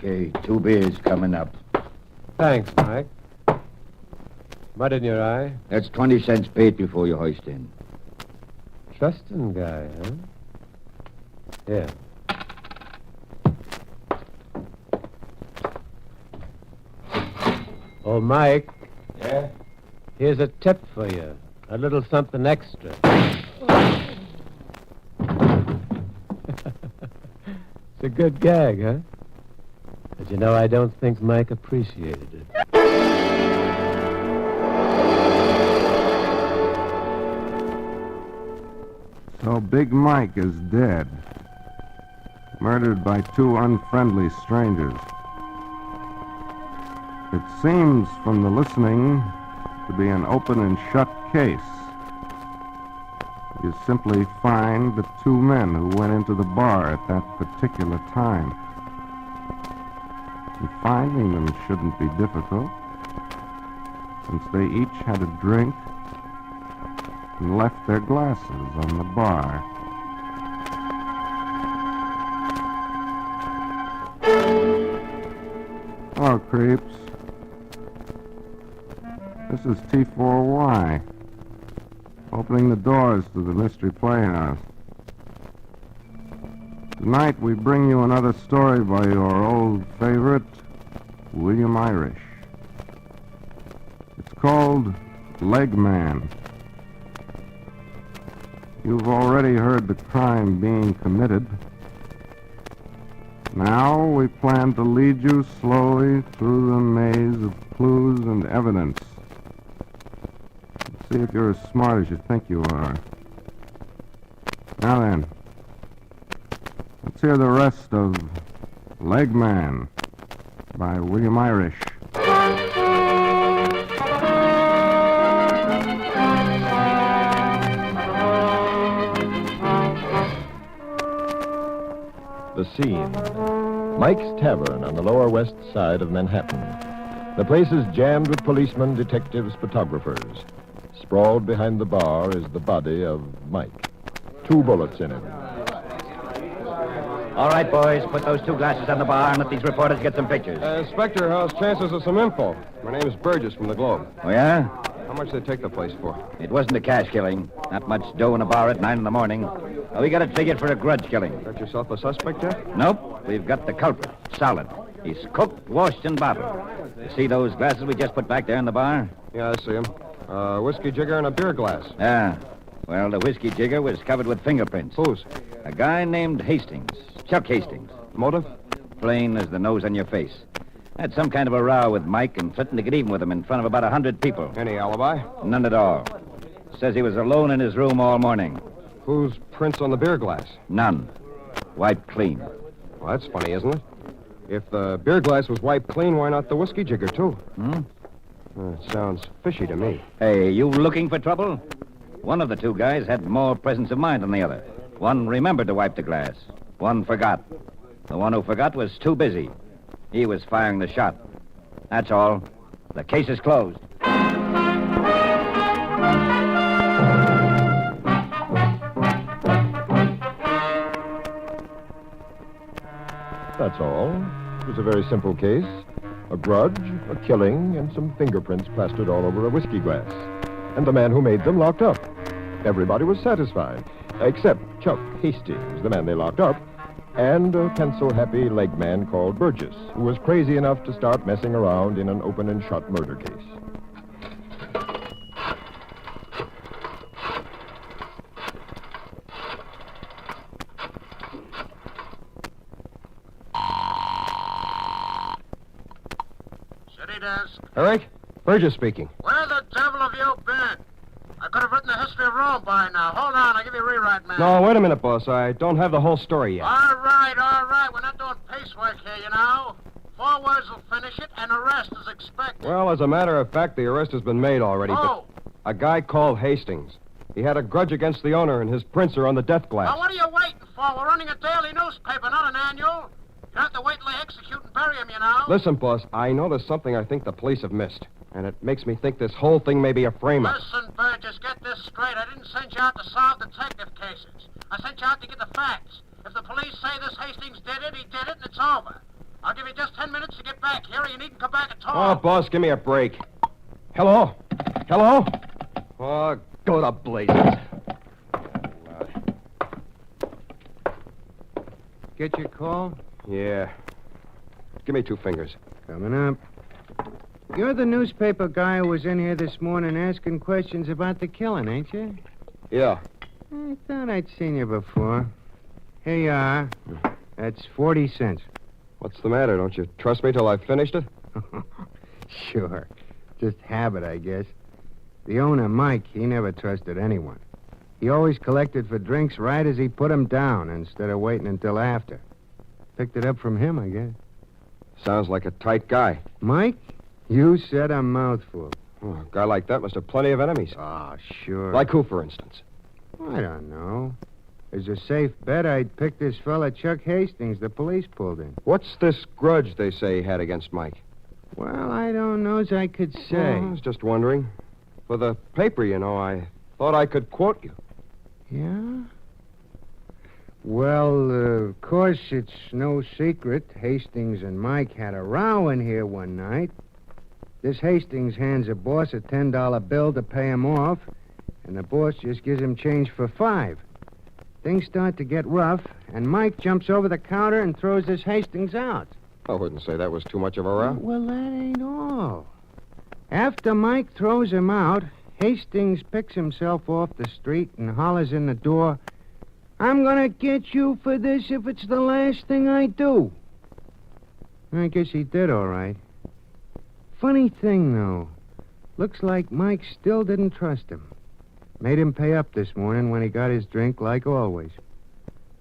Okay, 2 beers coming up. Thanks, Mike. Mud in your eye? That's 20 cents paid before you hoist in. Trusting guy, huh? Here. Oh, Mike. Yeah? Here's a tip for you. A little something extra. It's a good gag, huh? But you know, I don't think Mike appreciated it. So Big Mike is dead. Murdered by 2 unfriendly strangers. It seems from the listening to be an open and shut case. You simply find the 2 men who went into the bar at that particular time. And finding them shouldn't be difficult, since they each had a drink and left their glasses on the bar. Hello, creeps. This is T4Y, opening the doors to the Mystery Playhouse. Tonight we bring you another story by your old favorite, William Irish. It's called Leg Man. You've already heard the crime being committed. Now we plan to lead you slowly through the maze of clues and evidence. See if you're as smart as you think you are. Now then, let's hear the rest of Leg Man by William Irish. The scene. Mike's Tavern on the Lower West Side of Manhattan. The place is jammed with policemen, detectives, photographers. Sprawled behind the bar is the body of Mike. 2 bullets in him. All right, boys, put those 2 glasses on the bar and let these reporters get some pictures. Inspector, how's chances of some info? My name's Burgess from the Globe. Oh, yeah? How much did they take the place for? It wasn't a cash killing. Not much dough in a bar at 9 in the morning. We got it figured for a grudge killing. Got yourself a suspect yet? Nope. We've got the culprit. Solid. He's cooked, washed, and bottled. You see those glasses we just put back there in the bar? Yeah, I see him. Whiskey jigger and a beer glass. Yeah. Well, the whiskey jigger was covered with fingerprints. Whose? A guy named Hastings. Chuck Hastings. Motive? Plain as the nose on your face. Had some kind of a row with Mike and threatened to get even with him in front of about 100 people. Any alibi? None at all. Says he was alone in his room all morning. Whose prints on the beer glass? None. Wiped clean. Well, that's funny, isn't it? If the beer glass was wiped clean, why not the whiskey jigger, too? It sounds fishy to me. Hey, you looking for trouble? One of the 2 guys had more presence of mind than the other. One remembered to wipe the glass. One forgot. The one who forgot was too busy. He was firing the shot. That's all. The case is closed. That's all. It was a very simple case. A grudge, a killing, and some fingerprints plastered all over a whiskey glass. And the man who made them locked up. Everybody was satisfied, except Chuck Hastings, the man they locked up, and a pencil-happy leg man called Burgess, who was crazy enough to start messing around in an open and shut murder case. City desk. Eric? Burgess speaking. Where the devil have you been? I could have written the history of Rome by now. Hold on, I'll give you a rewrite, man. No, wait a minute, boss. I don't have the whole story yet. All right. We're not doing pacework here, you know. 4 words will finish it, and arrest is expected. Well, as a matter of fact, the arrest has been made already. Oh. But a guy called Hastings. He had a grudge against the owner, and his prints are on the death glass. Now, what are you waiting for? We're running a daily newspaper, not an annual. You have to wait till they execute and bury him, you know. Listen, boss, I know there's something I think the police have missed. And it makes me think this whole thing may be a frame-up. Listen, Burgess, get this straight. I didn't send you out to solve detective cases. I sent you out to get the facts. If the police say this Hastings did it, he did it, and it's over. I'll give you just 10 minutes to get back here, or you needn't come back at Oh, all. boss, give me a break. Hello? Hello? Oh, go to blazes. Get your call? Yeah. Give me 2 fingers. Coming up. You're the newspaper guy who was in here this morning asking questions about the killing, ain't you? Yeah. I thought I'd seen you before. Here you are. That's 40 cents. What's the matter? Don't you trust me till I've finished it? Sure. Just habit, I guess. The owner, Mike, he never trusted anyone. He always collected for drinks right as he put 'em down instead of waiting until after. Picked it up from him, I guess. Sounds like a tight guy. Mike, you said a mouthful. Oh, a guy like that must have plenty of enemies. Oh, sure. Like who, for instance? I don't know. There's a safe bet I'd pick this fella Chuck Hastings the police pulled in. What's this grudge they say he had against Mike? Well, I don't know as I could say. Oh, I was just wondering. For the paper, you know, I thought I could quote you. Yeah? Well, of course, it's no secret. Hastings and Mike had a row in here one night. This Hastings hands a boss a $10 bill to pay him off, and the boss just gives him change for 5. Things start to get rough, and Mike jumps over the counter and throws this Hastings out. I wouldn't say that was too much of a row. Well, that ain't all. After Mike throws him out, Hastings picks himself off the street and hollers in the door, "I'm gonna get you for this if it's the last thing I do." I guess he did all right. Funny thing, though. Looks like Mike still didn't trust him. Made him pay up this morning when he got his drink, like always.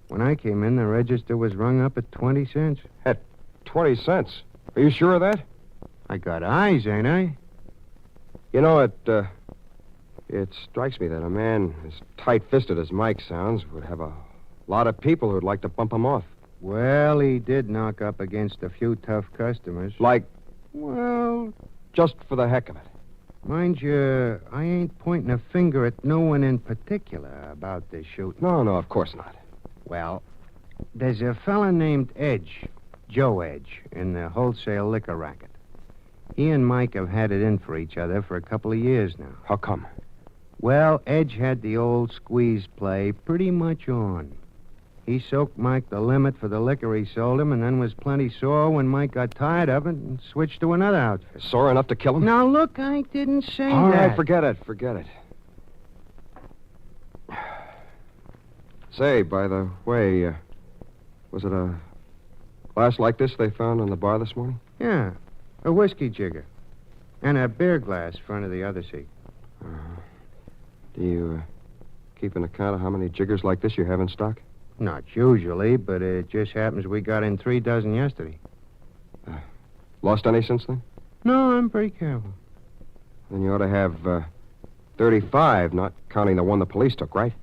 When I came in, the register was rung up at 20 cents. At 20 cents. Are you sure of that? I got eyes, ain't I? You know, it strikes me that a man as tight-fisted as Mike sounds would have a lot of people who'd like to bump him off. Well, he did knock up against a few tough customers. Like, Well, just for the heck of it. mind you, I ain't pointing a finger at no one in particular about this shooting. No, of course not. Well, there's a fella named Edge, Joe Edge, in the wholesale liquor racket. He and Mike have had it in for each other for a couple of years now. How come? Well, Edge had the old squeeze play pretty much on. He soaked Mike the limit for the liquor he sold him and then was plenty sore when Mike got tired of it and switched to another outfit. Sore enough to kill him? Now, look, I didn't say All that. right, forget it. Say, by the way, was it a glass like this they found on the bar this morning? Yeah, a whiskey jigger. And a beer glass front of the other seat. Do you keep an account of how many jiggers like this you have in stock? Not usually, but it just happens we got in 3 dozen yesterday. Lost any since then? No, I'm pretty careful. Then you ought to have 35, not counting the one the police took, right?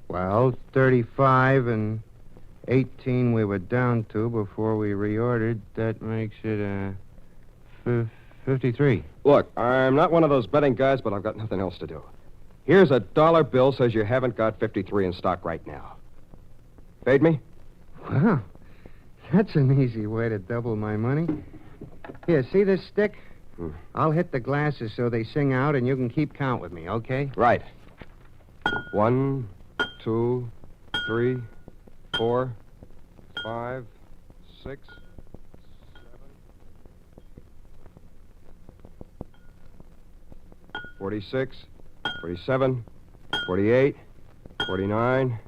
Well, 35 and 18 we were down to before we reordered. That makes it 53. Look, I'm not one of those betting guys, but I've got nothing else to do. Here's a $1 bill says you haven't got 53 in stock right now. Paid me? Well, that's an easy way to double my money. Here, see this stick? I'll hit the glasses so they sing out, and you can keep count with me, okay? Right. 1, 2, 3, 4, 5, 6, 7. 46, 47, 48, 49,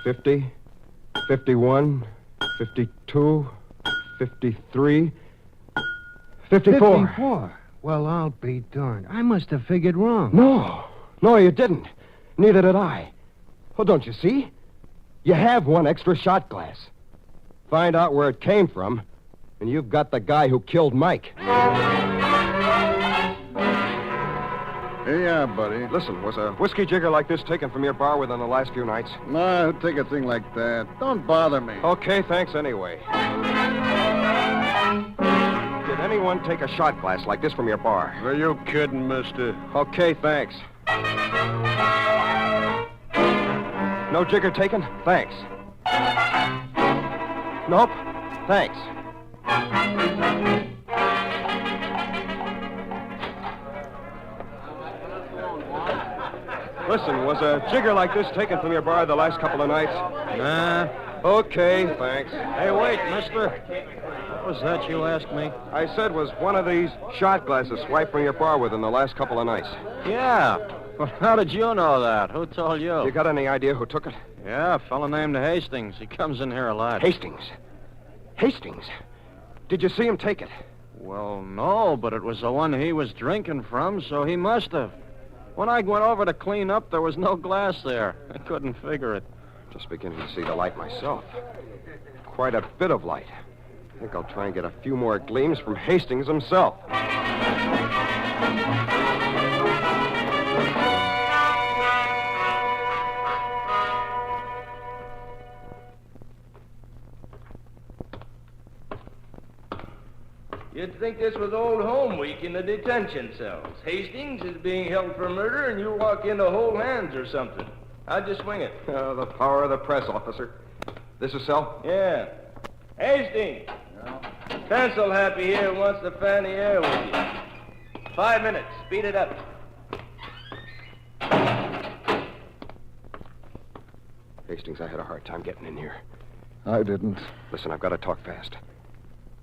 50, 51, 52, 53, 54. 54? Well, I'll be darned. I must have figured wrong. No, you didn't. Neither did I. Well, don't you see? You have one extra shot glass. Find out where it came from, and you've got the guy who killed Mike. Yeah, buddy. Listen, was a whiskey jigger like this taken from your bar within the last few nights? No, take a thing like that. Don't bother me. Okay, thanks anyway. Did anyone take a shot glass like this from your bar? Are you kidding, mister? Okay, thanks. No jigger taken? Thanks. Nope. Thanks. Listen, was a jigger like this taken from your bar the last couple of nights? Nah. Okay, thanks. Hey, wait, mister. What was that you asked me? I said, was one of these shot glasses swiped from your bar within the last couple of nights? Yeah. Well, how did you know that? Who told you? You got any idea who took it? Yeah, a fella named Hastings. He comes in here a lot. Hastings. Hastings? Did you see him take it? Well, no, but it was the one he was drinking from, so he must have. When I went over to clean up, there was no glass there. I couldn't figure it. Just beginning to see the light myself. Quite a bit of light. I think I'll try and get a few more gleams from Hastings himself. You'd think this was Old Home Week in the detention cells. Hastings is being held for murder, and you walk in to hold hands or something. How'd you swing it? The power of the press, officer. This is cell? Yeah. Hastings! Pencil Happy here wants to fan the air with you. 5 minutes. Speed it up. Hastings, I had a hard time getting in here. I didn't. Listen, I've got to talk fast.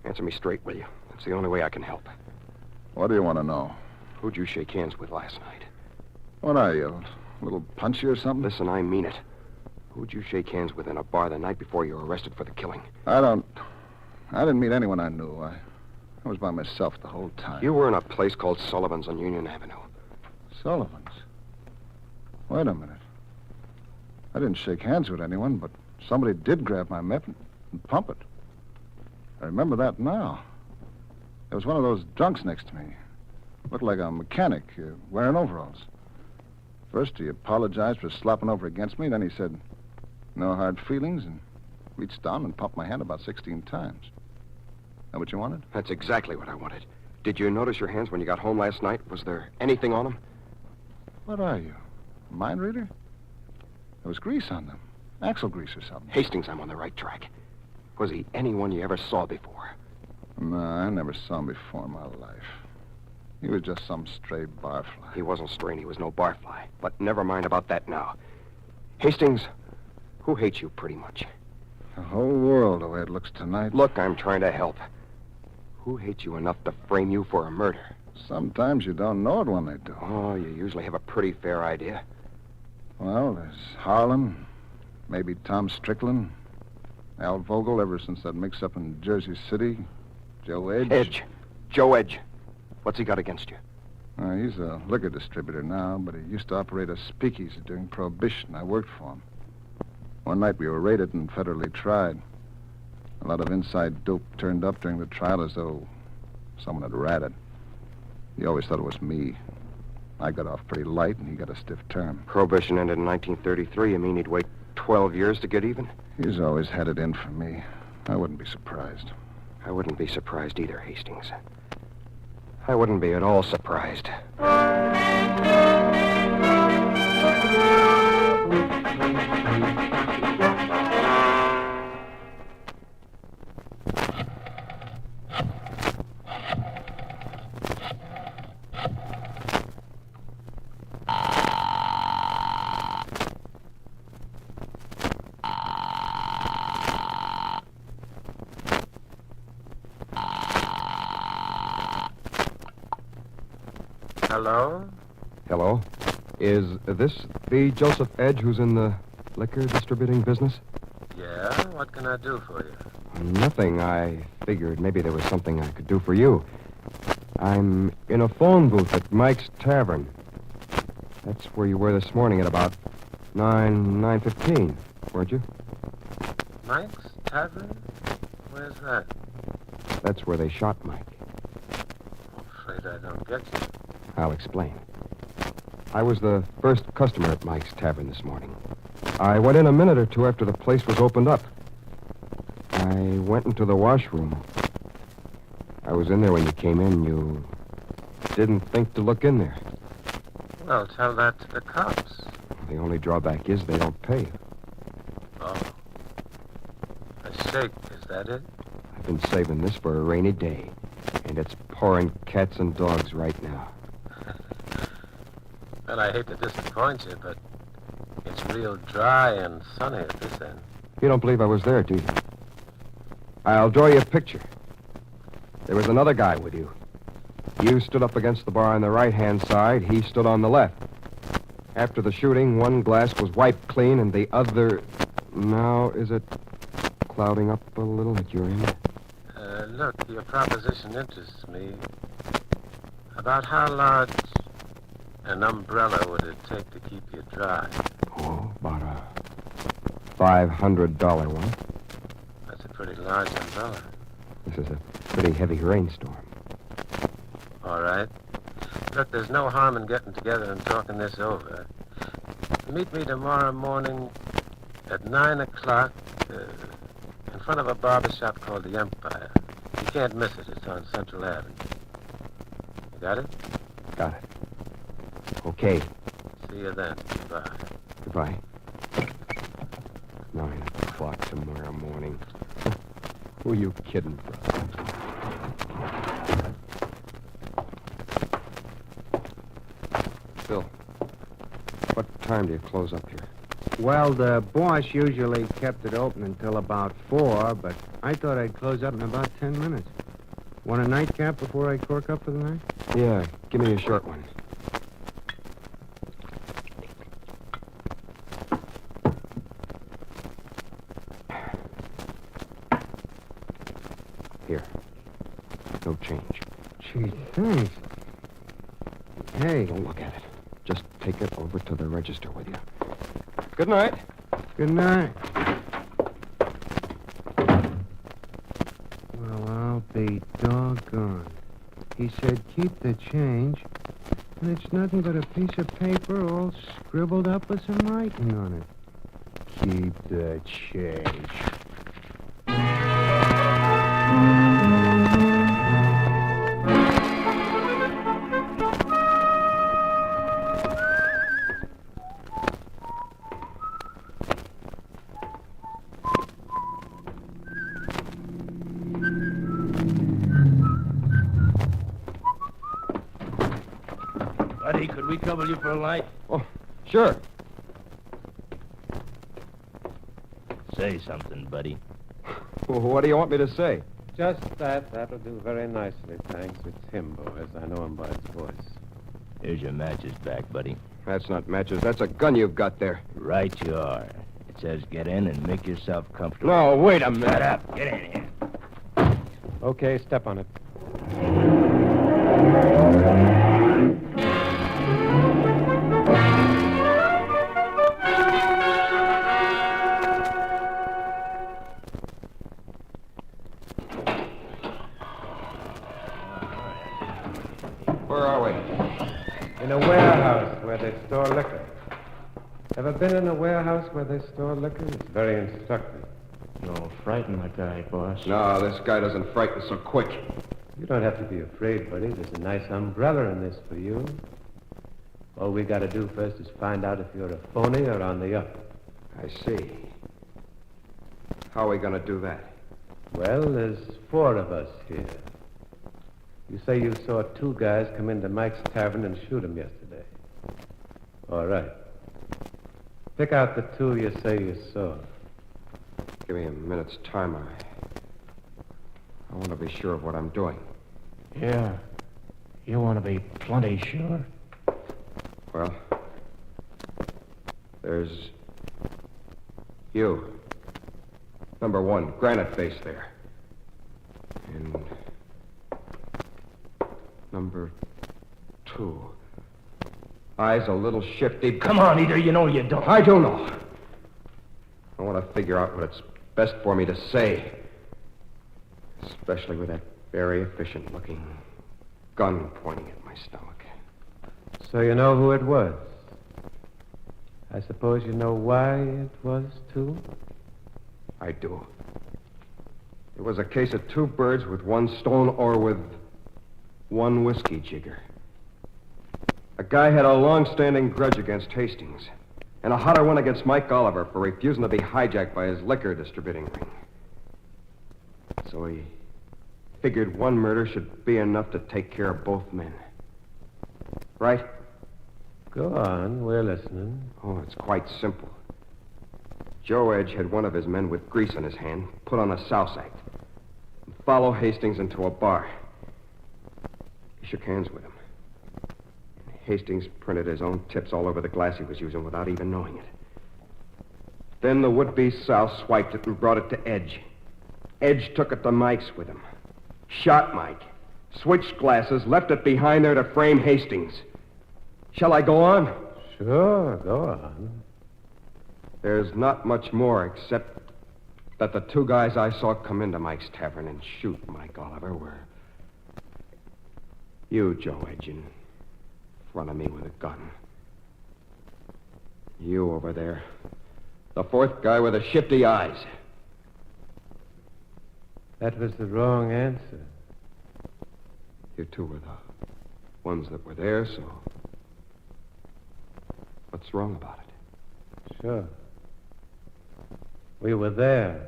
Answer me straight, will you? That's the only way I can help. What do you want to know? Who'd you shake hands with last night? What are you, a little punchy or something? Listen, I mean it. Who'd you shake hands with in a bar the night before you were arrested for the killing? I didn't meet anyone I knew. I was by myself the whole time. You were in a place called Sullivan's on Union Avenue. Sullivan's? Wait a minute. I didn't shake hands with anyone, but somebody did grab my mitt and pump it. I remember that now. There was one of those drunks next to me. Looked like a mechanic wearing overalls. First, he apologized for slopping over against me. Then he said, no hard feelings, and reached down and pumped my hand about 16 times. That what you wanted? That's exactly what I wanted. Did you notice your hands when you got home last night? Was there anything on them? What are you, a mind reader? There was grease on them. Axle grease or something. Hastings, I'm on the right track. Was he anyone you ever saw before? No, I never saw him before in my life. He was just some stray barfly. He wasn't stray and he was no barfly. But never mind about that now. Hastings, who hates you pretty much? The whole world, the way it looks tonight. Look, I'm trying to help. Who hates you enough to frame you for a murder? Sometimes you don't know it when they do. Oh, you usually have a pretty fair idea. Well, there's Harlan, maybe Tom Strickland, Al Vogel, ever since that mix-up in Jersey City, Joe Edge. Joe Edge. What's he got against you? He's a liquor distributor now, but he used to operate a speakeasy during Prohibition. I worked for him. One night we were raided and federally tried. A lot of inside dope turned up during the trial as though someone had ratted. He always thought it was me. I got off pretty light, and he got a stiff term. Prohibition ended in 1933. You mean he'd wait 12 years to get even? He's always had it in for me. I wouldn't be surprised. I wouldn't be surprised either, Hastings. I wouldn't be at all surprised. Hello? Hello? Is this the Joseph Edge who's in the liquor distributing business? Yeah? What can I do for you? Nothing. I figured maybe there was something I could do for you. I'm in a phone booth at Mike's Tavern. That's where you were this morning at about 9:15, weren't you? Mike's Tavern? Where's that? That's where they shot Mike. I'm afraid I don't get you. I'll explain. I was the first customer at Mike's Tavern this morning. I went in a minute or two after the place was opened up. I went into the washroom. I was in there when you came in. You didn't think to look in there. Well, tell that to the cops. The only drawback is they don't pay. Oh. A shake, is that it? I Been saving this for a rainy day. And it's pouring cats and dogs right now. Well, I hate to disappoint you, but it's real dry and sunny at this end. You don't believe I was there, do you? I'll draw you a picture. There was another guy with you. You stood up against the bar on the right-hand side. He stood on the left. After the shooting, one glass was wiped clean and the other... Now, is it clouding up a little at your end? Look, your proposition interests me. About how large an umbrella would it take to keep you dry? Oh, about a $500 one. That's a pretty large umbrella. This is a pretty heavy rainstorm. All right. Look, there's no harm in getting together and talking this over. Meet me tomorrow morning at 9 o'clock in front of a barber shop called the Empire. You can't miss it. It's on Central Avenue. You got it? Got it. Okay. See you then. Goodbye. Goodbye. 9 o'clock tomorrow morning. Who are you kidding, brother? Bill, what time do you close up here? Well, the boss usually kept it open until about 4, but I thought I'd close up in about 10 minutes. Want a nightcap before I cork up for the night? Yeah, give me a short one. Here. No change. Gee, thanks. Hey. Don't look at it. Just take it over to the register with you. Good night. Good night. Well, I'll be doggone. He said keep the change, and it's nothing but a piece of paper all scribbled up with some writing on it. Keep the change. Buddy, could we trouble you for a light? Oh, sure. Say something, buddy. Well, what do you want me to say? Just that. That'll do very nicely, thanks. It's him, boys. I know him by his voice. Here's your matches back, buddy. That's not matches. That's a gun you've got there. Right you are. It says get in and make yourself comfortable. No, wait a minute. Shut up. Get in here. Okay, step on it. Where are we? In a warehouse where they store liquor. Ever been in a warehouse where they store liquor? It's very instructive. You'll frighten the guy, boss. No, this guy doesn't frighten so quick. You don't have to be afraid, buddy. There's a nice umbrella in this for you. All we got to do first is find out if you're a phony or on the up. I see. How are we going to do that? Well, there's 4 of us here. You say you saw 2 guys come into Mike's tavern and shoot him yesterday. All right. Pick out the 2 you say you saw. Give me a minute's time. I want to be sure of what I'm doing. Yeah. You want to be plenty sure. Well, there's you. Number 1, granite face there. And number 2, eyes a little shifty. Come on, either you know or you don't. I do know. I want to figure out what it's best for me to say. Especially with that very efficient-looking gun pointing at my stomach. So you know who it was? I suppose you know why it was, too? I do. It was a case of 2 birds with 1 stone, or with 1 whiskey jigger. A guy had a long-standing grudge against Hastings, and a hotter one against Mike Oliver for refusing to be hijacked by his liquor distributing ring. So he figured one murder should be enough to take care of both men. Right? Go on, we're listening. Oh, it's quite simple. Joe Edge had one of his men with grease in his hand put on a souse act and follow Hastings into a bar. He shook hands with him. Hastings printed his own tips all over the glass he was using without even knowing it. Then the would-be souse swiped it and brought it to Edge. Edge took it to Mike's with him. Shot Mike. Switched glasses, left it behind there to frame Hastings. Shall I go on? Sure, go on. There's not much more except that the two guys I saw come into Mike's tavern and shoot Mike Oliver were you, Joe Edge, in front of me with a gun. You over there. The fourth guy with the shifty eyes. That was the wrong answer. You two were the ones that were there, so what's wrong about it? Sure. We were there.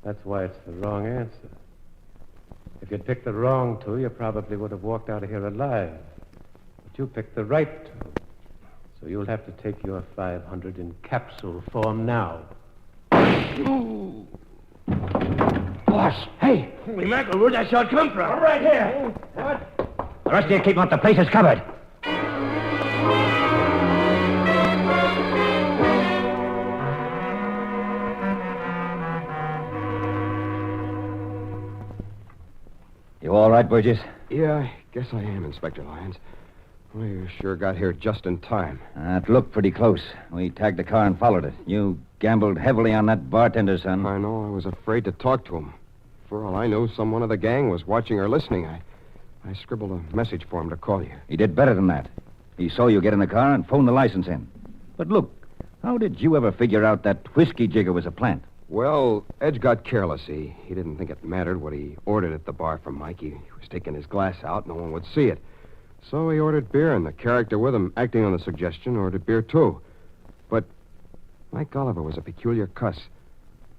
That's why it's the wrong answer. If you'd picked the wrong two, you probably would have walked out of here alive. But you picked the right two. So you'll have to take your 500 in capsule form now. Boss, hey! Holy mackerel, where'd that shot come from? Right here. What? The rest of you keep out. The place is covered. You all right, Burgess? Yeah, I guess I am, Inspector Lyons. Well, you sure got here just in time. It looked pretty close. We tagged the car and followed it. You gambled heavily on that bartender, son. I know. I was afraid to talk to him. For all I knew, someone of the gang was watching or listening. I scribbled a message for him to call you. He did better than that. He saw you get in the car and phoned the license in. But look, how did you ever figure out that whiskey jigger was a plant? Well, Edge got careless. He didn't think it mattered what he ordered at the bar from Mike. He was taking his glass out. No one would see it. So he ordered beer, and the character with him, acting on the suggestion, ordered beer, too. But Mike Oliver was a peculiar cuss.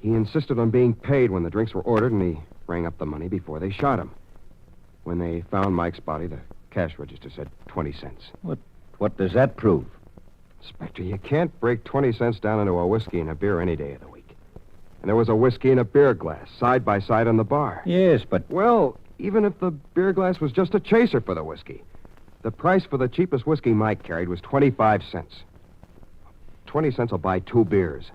He insisted on being paid when the drinks were ordered, and he rang up the money before they shot him. When they found Mike's body, the cash register said 20 cents. What does that prove? Inspector, you can't break 20 cents down into a whiskey and a beer any day of the week. And there was a whiskey and a beer glass, side by side on the bar. Yes, but... Well, even if the beer glass was just a chaser for the whiskey, the price for the cheapest whiskey Mike carried was 25 cents. 20 cents will buy 2 beers.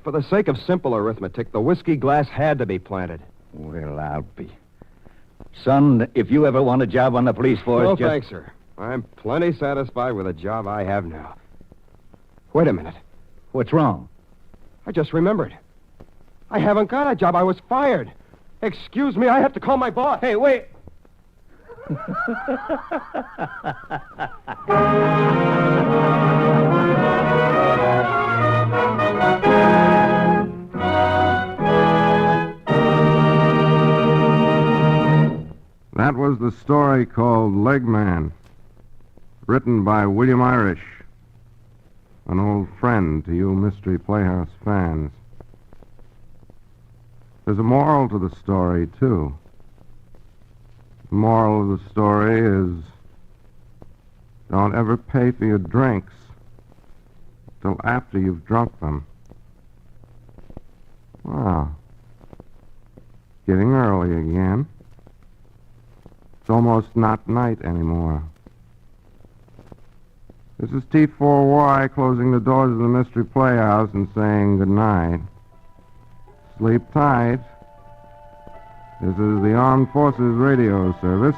For the sake of simple arithmetic, the whiskey glass had to be planted. Well, I'll be... Son, if you ever want a job on the police force... No, thanks, sir. I'm plenty satisfied with the job I have now. Wait a minute. What's wrong? I just remembered. I haven't got a job. I was fired. Excuse me, I have to call my boss. Hey, wait. That was the story called Leg Man, written by William Irish, an old friend to you Mystery Playhouse fans. There's a moral to the story, too. The moral of the story is don't ever pay for your drinks till after you've drunk them. Wow. Getting early again. It's almost not night anymore. This is T4Y closing the doors of the Mystery Playhouse and saying good night. Sleep tight. This is the Armed Forces Radio Service.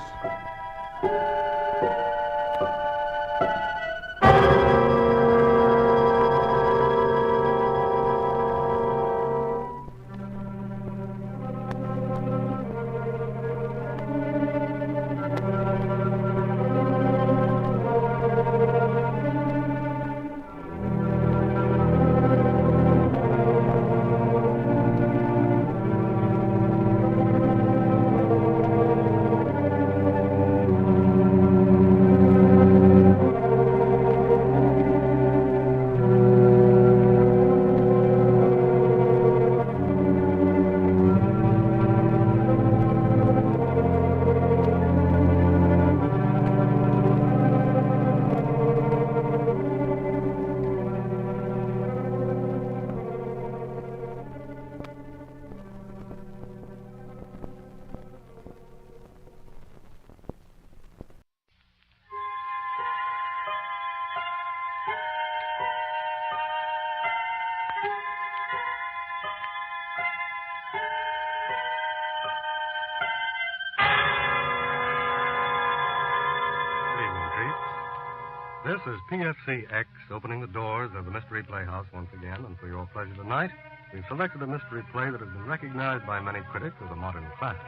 is PFCX opening the doors of the Mystery Playhouse once again, and for your pleasure tonight, we've selected a mystery play that has been recognized by many critics as a modern classic.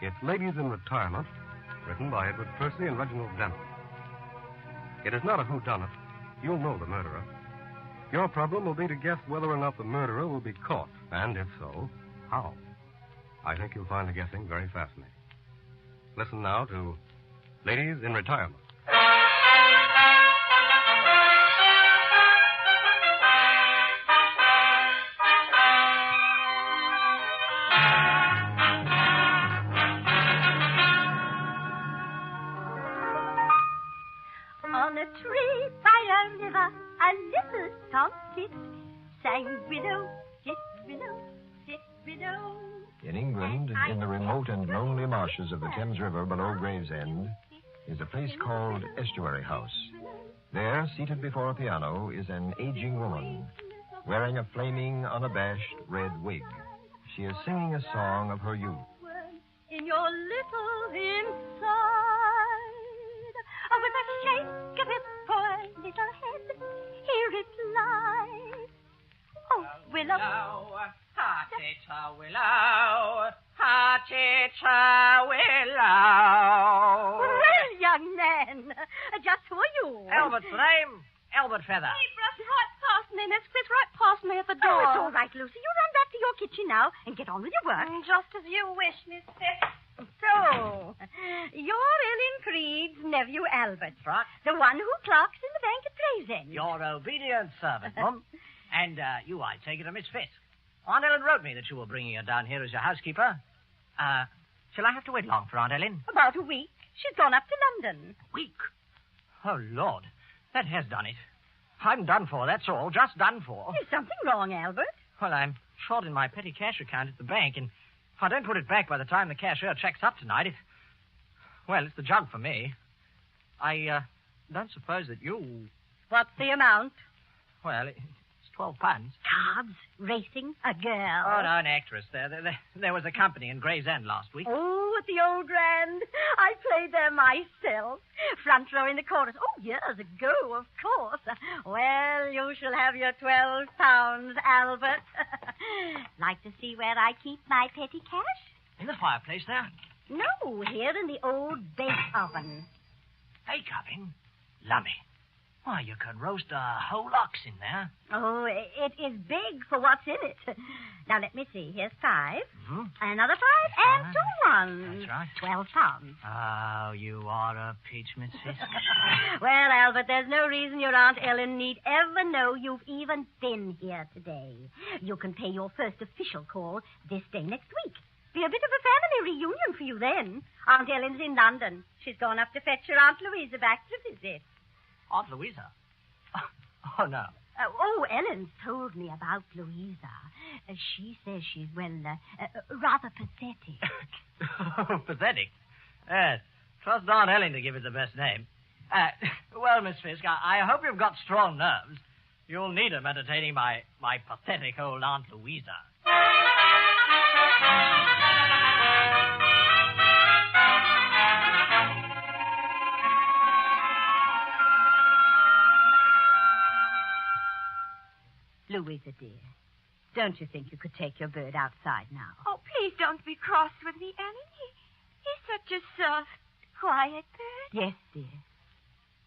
It's Ladies in Retirement, written by Edward Percy and Reginald Denton. It is not a whodunit. You'll know the murderer. Your problem will be to guess whether or not the murderer will be caught, and if so, how. I think you'll find the guessing very fascinating. Listen now to Ladies in Retirement. On a tree by a river, a little tomtit sang widow, sit widow, sit widow. In England, in the remote and lonely marshes of the Thames River below Gravesend, is a place called Estuary House. There, seated before a piano, is an aging woman, wearing a flaming, unabashed red wig. She is singing a song of her youth. In your little inside, with a shake of his poor little head, he replied, "Oh, Willow, ha-ta-ta, Willow, ha-ta-ta, Willow." Well, young man, just who are you? Albert's the name. Albert Feather. He brushed right past me, Miss Chris, right past me at the door. Oh, it's all right, Lucy. You run back to your kitchen now and get on with your work. Just as you wish, Miss Chris. So, you're Ellen Creed's nephew, Albert. Right. The one who clerks in the bank at Gravesend. Your obedient servant, Mum. And you, I take it, are Miss Fisk. Aunt Ellen wrote me that you were bringing her down here as your housekeeper. Shall I have to wait long for Aunt Ellen? About a week. She's gone up to London. Week? Oh, Lord. That has done it. I'm done for, that's all. Just done for. Is something wrong, Albert? Well, I'm short in my petty cash account at the bank, and if I don't put it back by the time the cashier checks up tonight, it's the jug for me. I don't suppose that you... What's the amount? Well, it's £12. Cards, racing, a girl. Oh, no, an actress. There was a company in Gravesend last week. Oh, at the old Grand. I played there myself. Front row in the chorus. Oh, years ago, of course. Well, you shall have your £12, Albert. Like to see where I keep my petty cash? In the fireplace there? No, here in the old bake oven. Bake oven? Lummy. Why, you could roast a whole ox in there. Oh, it is big for what's in it. Now, let me see. Here's 5. Mm-hmm. Another 5 and 2 ones. That's right. £12. Oh, you are a peach, Miss Fisk. Well, Albert, there's no reason your Aunt Ellen need ever know you've even been here today. You can pay your first official call this day next week. Be a bit of a family reunion for you then. Aunt Ellen's in London. She's gone up to fetch your Aunt Louisa back to visit. Aunt Louisa? Oh, no. Ellen's told me about Louisa. She says she's, rather pathetic. Oh, pathetic? Yes. Trust Aunt Ellen to give it the best name. Well, Miss Fisk, I hope you've got strong nerves. You'll need them entertaining my pathetic old Aunt Louisa. Louisa, dear, don't you think you could take your bird outside now? Oh, please don't be cross with me, Ellen. He's such a soft, quiet bird. Yes, dear.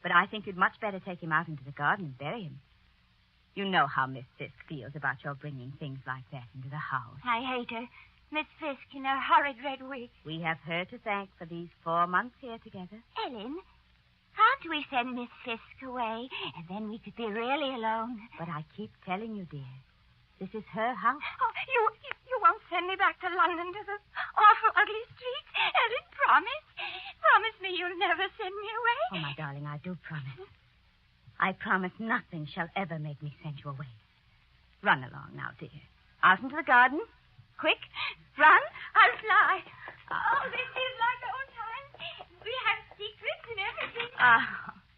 But I think you'd much better take him out into the garden and bury him. You know how Miss Fisk feels about your bringing things like that into the house. I hate her. Miss Fisk in her horrid red wig. We have her to thank for these 4 months here together. Ellen, can't we send Miss Fisk away, and then we could be really alone? But I keep telling you, dear, this is her house. Oh, you won't send me back to London to the awful, ugly streets? Ellen, promise. Promise me you'll never send me away. Oh, my darling, I do promise. I promise nothing shall ever make me send you away. Run along now, dear. Out into the garden. Quick, run. I'll fly. Oh, this is like old times. We have secrets and everything.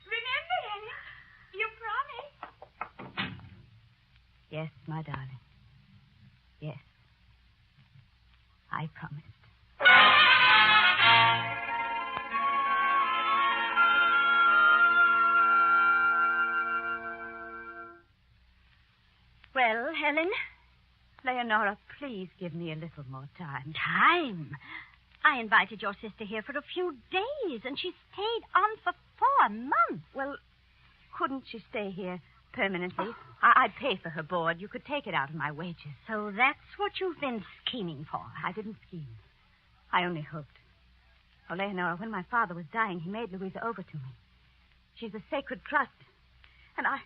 Remember, Ellen, you promised. Yes, my darling. Yes. I promised. Well, Helen? Leonora, please give me a little more time. Time? I invited your sister here for a few days, and she stayed on for 4 months. Well, couldn't she stay here permanently? I'd pay for her board. You could take it out of my wages. So that's what you've been scheming for. I didn't scheme. I only hoped. Oh, Leonora, when my father was dying, he made Louisa over to me. She's a sacred trust. And I've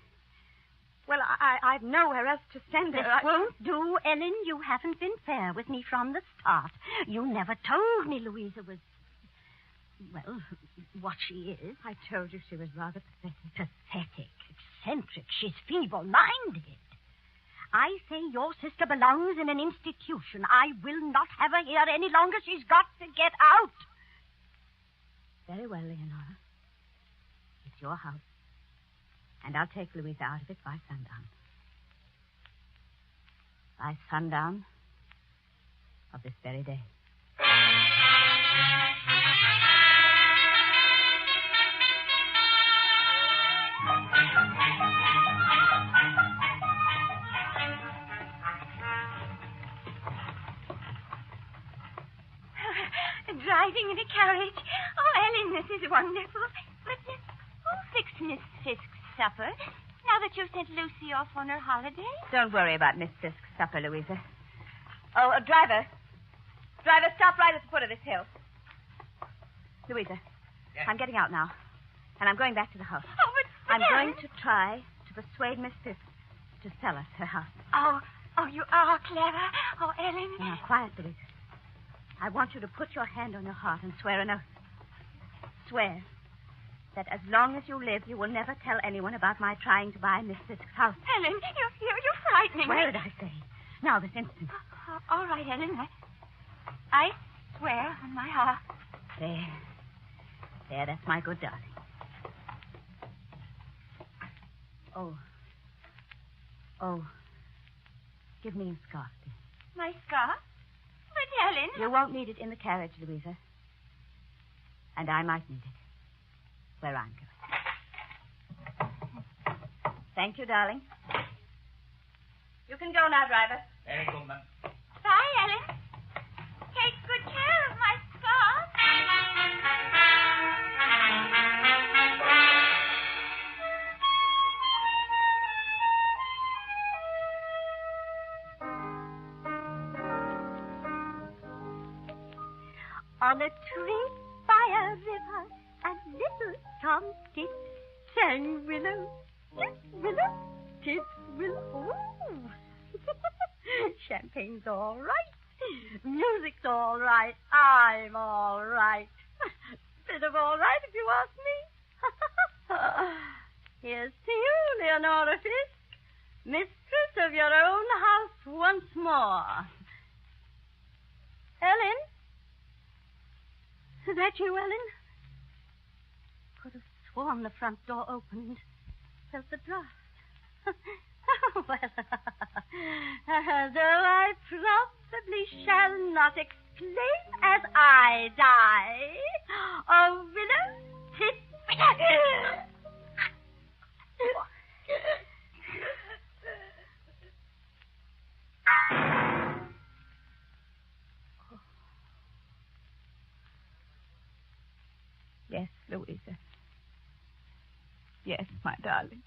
nowhere else to send her. This won't do, Ellen. You haven't been fair with me from the start. You never told me Louisa was, well, what she is. I told you she was rather pathetic. Pathetic, eccentric. She's feeble-minded. I say your sister belongs in an institution. I will not have her here any longer. She's got to get out. Very well, Leonora. It's your house. And I'll take Louisa out of it by sundown. By sundown of this very day. Driving in a carriage. Oh, Ellen, this is wonderful. But who fixed Miss Fisk's supper now that you've sent Lucy off on her holiday? Don't worry about Miss Fisk's supper, Louisa. Oh, driver. Driver, stop right at the foot of this hill. Louisa, yes? I'm getting out now. And I'm going back to the house. Oh, but I'm going to try to persuade Miss Fisk to sell us her house. Oh, you are clever. Oh, Ellen. Now, quiet, Louisa. I want you to put your hand on your heart and swear an oath. Swear that as long as you live, you will never tell anyone about my trying to buy Miss Fisk's house. Ellen, you're frightening Swear me. it, I say. Now, this instant. All right, Ellen. I swear on my heart. There, that's my good darling. Oh. Give me a scarf, dear. My scarf? But, Ellen... You won't need it in the carriage, Louisa. And I might need it where I'm going. Thank you, darling. You can go now, driver. Very good, ma'am. Bye, Ellen. Take good care of my scarf. On a tree by a river, a little tomtit sang willow, tip, willow, tip, willow. Champagne's all right. Music's all right. I'm all right. Bit of all right, if you ask me. Here's to you, Leonora Fisk, mistress of your own house once more. Ellen? Is that you, Ellen? Could have sworn the front door opened. Felt the draft. Well, though I probably shall not exclaim as I die. Oh, willow, tit, Yes, Louisa. Yes, my darling.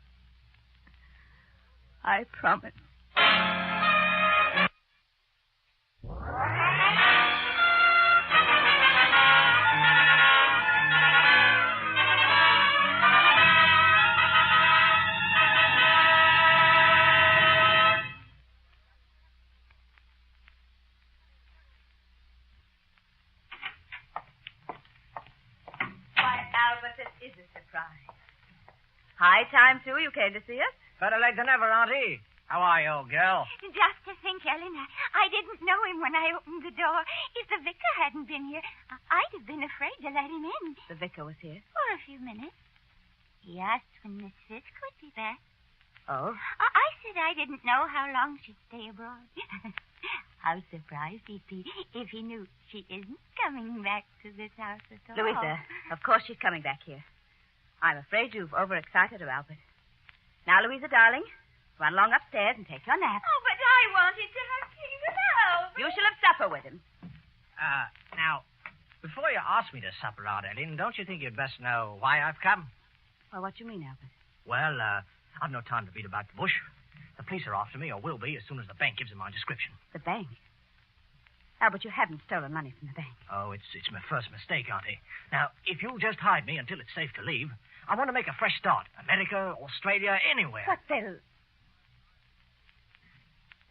I promise. Is a surprise. High time, too. You came to see us? Better late than ever, Auntie. How are you, old girl? Just to think, Ellen, I didn't know him when I opened the door. If the vicar hadn't been here, I'd have been afraid to let him in. The vicar was here? For a few minutes. He asked when Miss Fisk would be back. Oh? I said I didn't know how long she'd stay abroad. How surprised he'd be if he knew she isn't coming back to this house at all. Louisa, of course she's coming back here. I'm afraid you've overexcited her, Albert. Now, Louisa, darling, Run along upstairs and take your nap. Oh, but I wanted to have tea with Albert. You shall have supper with him. Now, before you ask me to supper, Aunt Ellen, don't you think you'd best know why I've come? Well, what do you mean, Albert? Well, I've no time to beat about the bush. The police are after me, or will be, as soon as the bank gives them my description. The bank? Albert, you haven't stolen money from the bank. Oh, it's my first mistake, Auntie. Now, if you'll just hide me until it's safe to leave, I want to make a fresh start. America, Australia, anywhere. But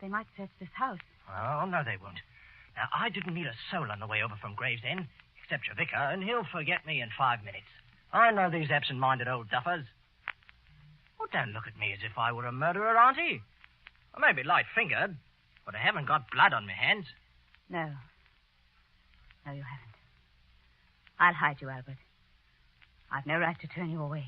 they might search this house. Oh, no, they won't. Now, I didn't meet a soul on the way over from Gravesend, except your vicar, and he'll forget me in 5 minutes. I know these absent-minded old duffers. Well, don't look at me as if I were a murderer, Auntie. I may be light-fingered, but I haven't got blood on my hands. No. No, you haven't. I'll hide you, Albert. I've no right to turn you away.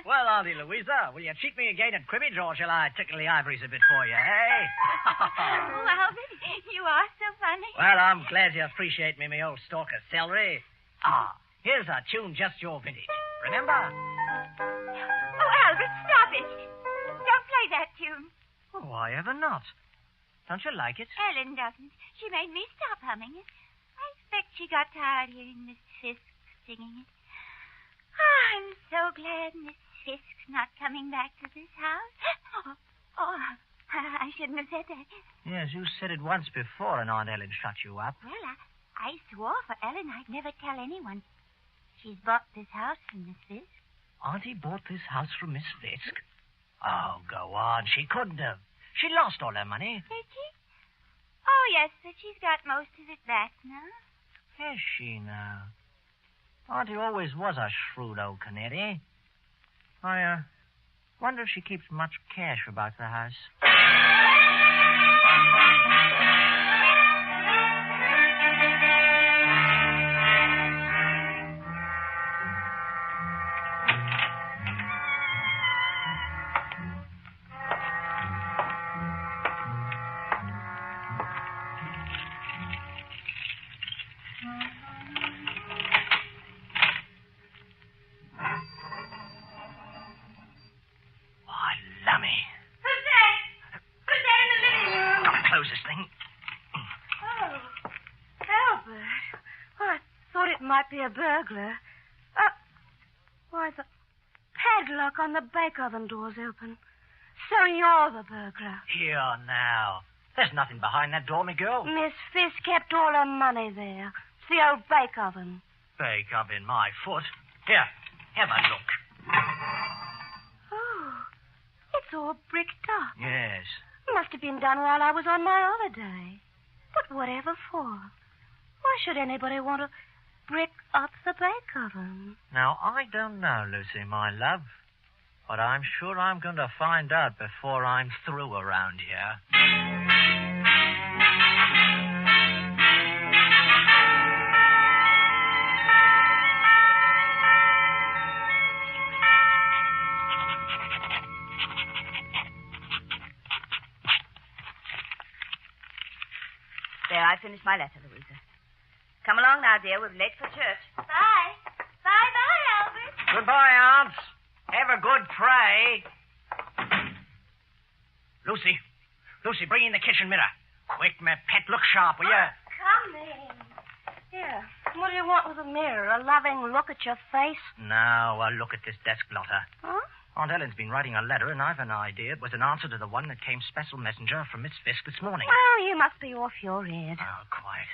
Well, Auntie Louisa, will you cheat me again at cribbage, or shall I tickle the ivories a bit for you, eh? Oh, Albert, you are so funny. Well, I'm glad you appreciate me, my old stalker celery. Here's a tune just your vintage. Remember? Oh, Albert, stop it. Don't play that tune. Oh, why ever not? Don't you like it? Ellen doesn't. She made me stop humming it. I expect she got tired hearing Miss Fisk singing it. Oh, I'm so glad Miss Fisk's not coming back to this house. I shouldn't have said that. Yes, you said it once before, and Aunt Ellen shut you up. Well, I swore for Ellen I'd never tell anyone. She's bought this house from Miss Fisk. Auntie bought this house from Miss Fisk? Oh, go on. She couldn't have. She lost all her money. Did she? Oh, yes, but she's got most of it back now. Has she now? Auntie always was a shrewd old canary. I wonder if she keeps much cash about the house. Might be a burglar. Why, the padlock on the bake oven door's open. So you're the burglar. Here now. There's nothing behind that door, me girl. Miss Fisk kept all her money there. It's the old bake oven. Bake oven, my foot. Here, have a look. Oh, it's all bricked up. Yes. Must have been done while I was on my holiday. But whatever for? Why should anybody want to brick up the bake oven? Now, I don't know, Lucy, my love. But I'm sure I'm going to find out before I'm through around here. There, I finished my letter, Louisa. Come along now, dear. We're late for church. Bye. Bye-bye, Albert. Goodbye, aunts. Have a good pray. Lucy, bring in the kitchen mirror. Quick, my pet. Look sharp, will you? Come in. Here. What do you want with a mirror? A loving look at your face? Now, look at this desk blotter. Huh? Aunt Ellen's been writing a letter, and I've an idea it was an answer to the one that came special messenger from Miss Fisk this morning. Well, you must be off your head. Oh, quiet.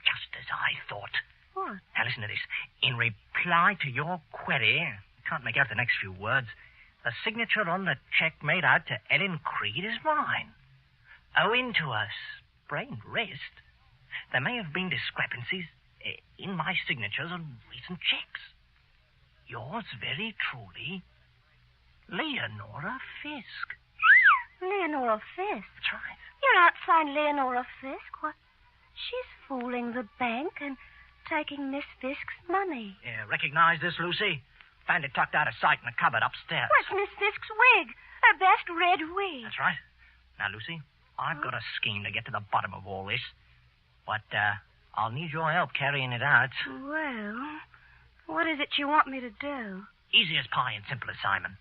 Just as I thought. What? Now, listen to this. In reply to your query, I can't make out the next few words, the signature on the check made out to Ellen Creed is mine. Owing to a sprained wrist, there may have been discrepancies in my signatures on recent checks. Yours very truly, Leonora Fisk. Leonora Fisk? That's right. You're not signed Leonora Fisk. What? She's fooling the bank and taking Miss Fisk's money. Yeah, recognize this, Lucy? Found it tucked out of sight in the cupboard upstairs. What's Miss Fisk's wig? Her best red wig. That's right. Now, Lucy, I've got a scheme to get to the bottom of all this. But I'll need your help carrying it out. Well, what is it you want me to do? Easy as pie and simple as Simon.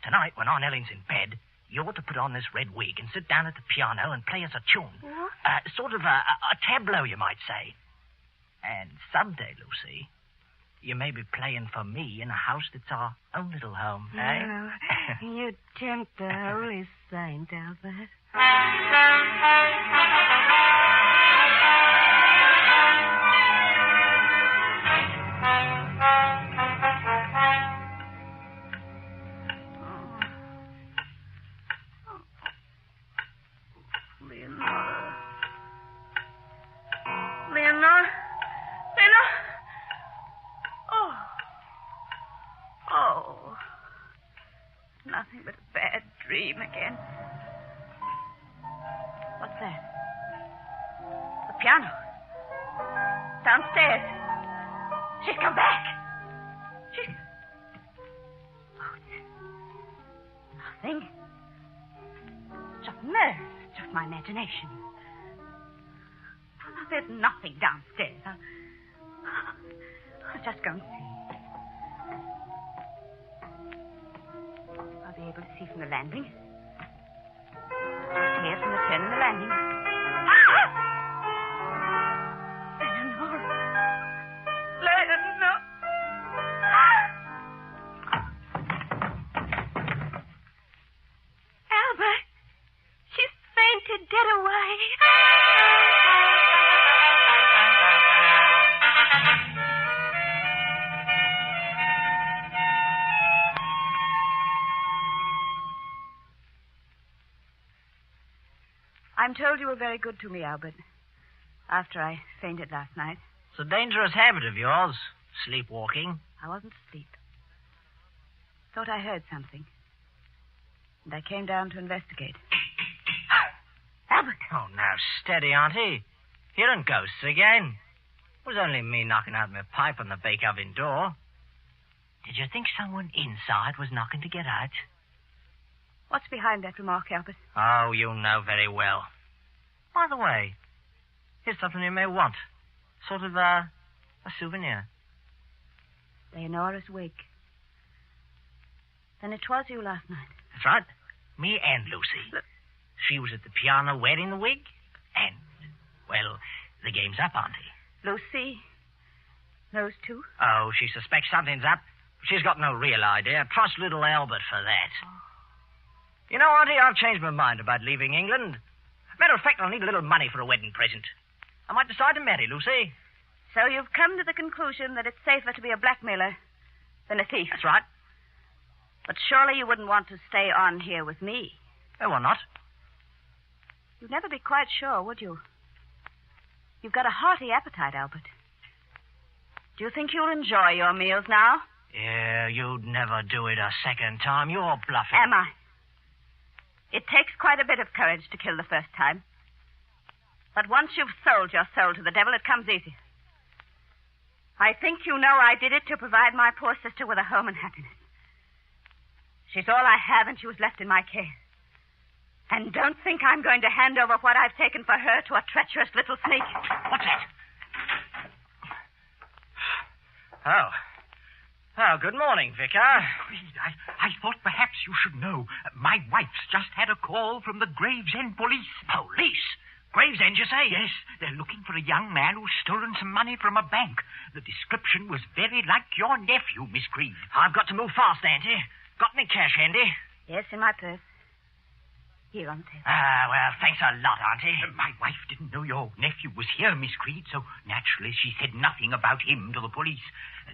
Tonight, when Aunt Ellen's in bed, you ought to put on this red wig and sit down at the piano and play us a tune. What? Sort of a tableau, you might say. And someday, Lucy, you may be playing for me in a house that's our own little home, eh? Oh, you tempt the holy saint, Albert. Nothing but a bad dream again. What's that? The piano. Downstairs. She's come back. She's... Oh, it's nothing. Just nerves. Just my imagination. Oh, there's nothing downstairs. I'll just go and see. I'll be able to see from the landing. Hear from the turn in the landing. Lenore! Albert! She's fainted dead away. I'm told you were very good to me, Albert, after I fainted last night. It's a dangerous habit of yours, sleepwalking. I wasn't asleep. Thought I heard something. And I came down to investigate. Albert! Oh, now, steady, Auntie. Hearing ghosts again. It was only me knocking out my pipe on the bake oven door. Did you think someone inside was knocking to get out? What's behind that remark, Albert? Oh, you know very well. By the way, here's something you may want. Sort of a souvenir. Leonora's wig. Then it was you last night. That's right. Me and Lucy. Look. She was at the piano wearing the wig. And, well, the game's up, Auntie. Lucy knows too? Oh, she suspects something's up. She's got no real idea. Trust little Albert for that. Oh. You know, Auntie, I've changed my mind about leaving England. Matter of fact, I'll need a little money for a wedding present. I might decide to marry Lucy. So you've come to the conclusion that it's safer to be a blackmailer than a thief? That's right. But surely you wouldn't want to stay on here with me. Oh, why not? You'd never be quite sure, would you? You've got a hearty appetite, Albert. Do you think you'll enjoy your meals now? Yeah, you'd never do it a second time. You're bluffing. Am I? It takes quite a bit of courage to kill the first time. But once you've sold your soul to the devil, it comes easy. I think you know I did it to provide my poor sister with a home and happiness. She's all I have, and she was left in my care. And don't think I'm going to hand over what I've taken for her to a treacherous little sneak. What's that? Oh. Oh, good morning, Vicar. I thought perhaps you should know. My wife's just had a call from the Gravesend police. Police? Gravesend, you say? Yes, they're looking for a young man who's stolen some money from a bank. The description was very like your nephew, Miss Creed. I've got to move fast, Auntie. Got any cash handy? Yes, in my purse. Here on the table. Well, thanks a lot, Auntie. My wife didn't know your nephew was here, Miss Creed, so naturally she said nothing about him to the police.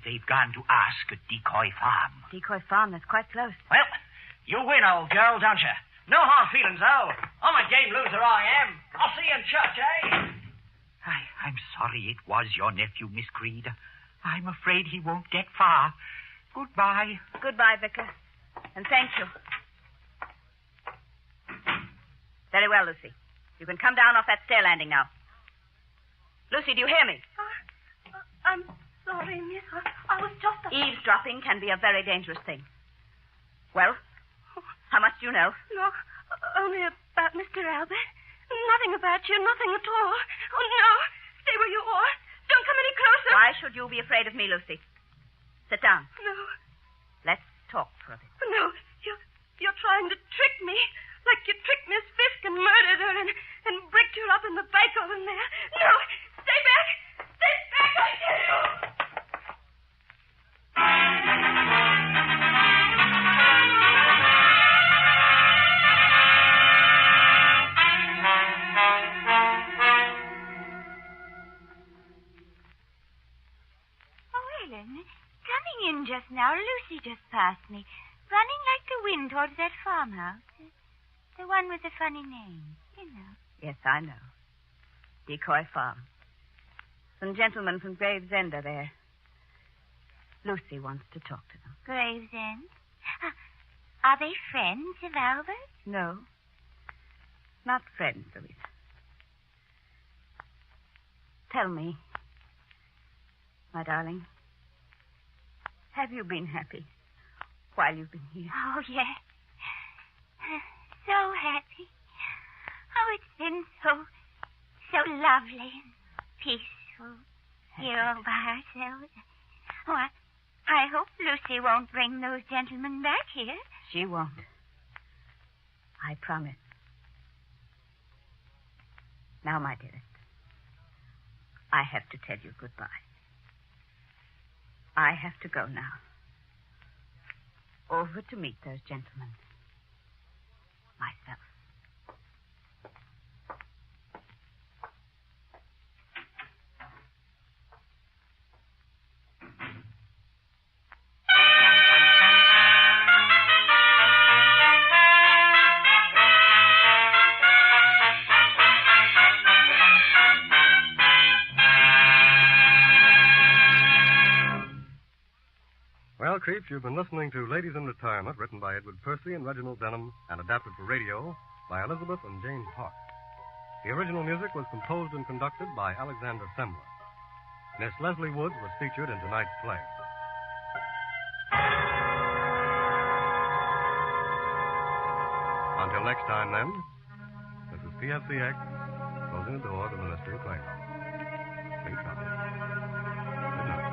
They've gone to ask at Decoy Farm. Decoy Farm, that's quite close. Well, you win, old girl, don't you? No hard feelings, though. I'm a game loser, I am. I'll see you in church, eh? I'm sorry it was your nephew, Miss Creed. I'm afraid he won't get far. Goodbye. Goodbye, Vicar. And thank you. Very well, Lucy. You can come down off that stair landing now. Lucy, do you hear me? I'm sorry, miss. I was just... Eavesdropping can be a very dangerous thing. Well, how much do you know? No, only about Mr. Albert. Nothing about you, nothing at all. Oh, no. Stay where you are. should you be afraid of me, Lucy? Sit down. No. Let's talk for a bit. No, you're trying to trick me. Like you tricked Miss Fisk and murdered her and bricked her up in the bake oven there. No, stay back. Stay back, I tell you. Oh, Ellen, coming in just now, Lucy just passed me, running like the wind towards that farmhouse. The one with the funny name, you know. Yes, I know. Decoy Farm. Some gentlemen from Gravesend are there. Lucy wants to talk to them. Gravesend? Are they friends of Albert's? No. Not friends, Louisa. Tell me, my darling, have you been happy while you've been here? Oh, yes. So happy. Oh, it's been so lovely and peaceful here all by ourselves. Oh, I hope Lucy won't bring those gentlemen back here. She won't. I promise. Now, my dearest, I have to tell you goodbye. I have to go now. Over to meet those gentlemen. Myself. Well, Creeps, you've been listening to Ladies in Retirement, written by Edward Percy and Reginald Denham, and adapted for radio by Elizabeth and James Hart. The original music was composed and conducted by Alexander Semler. Miss Leslie Woods was featured in tonight's play. Until next time, then, this is PFCX, closing the door to the Mystery Playhouse. Please come. Good night.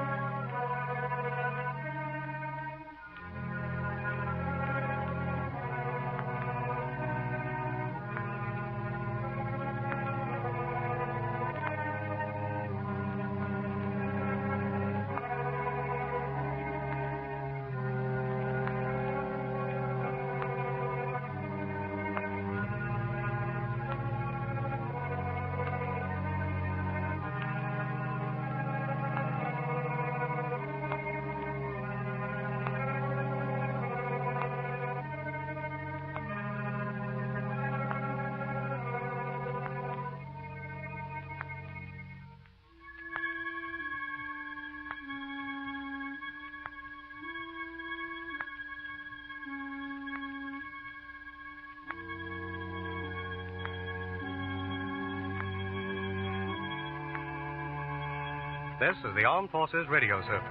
This is the Armed Forces Radio Service.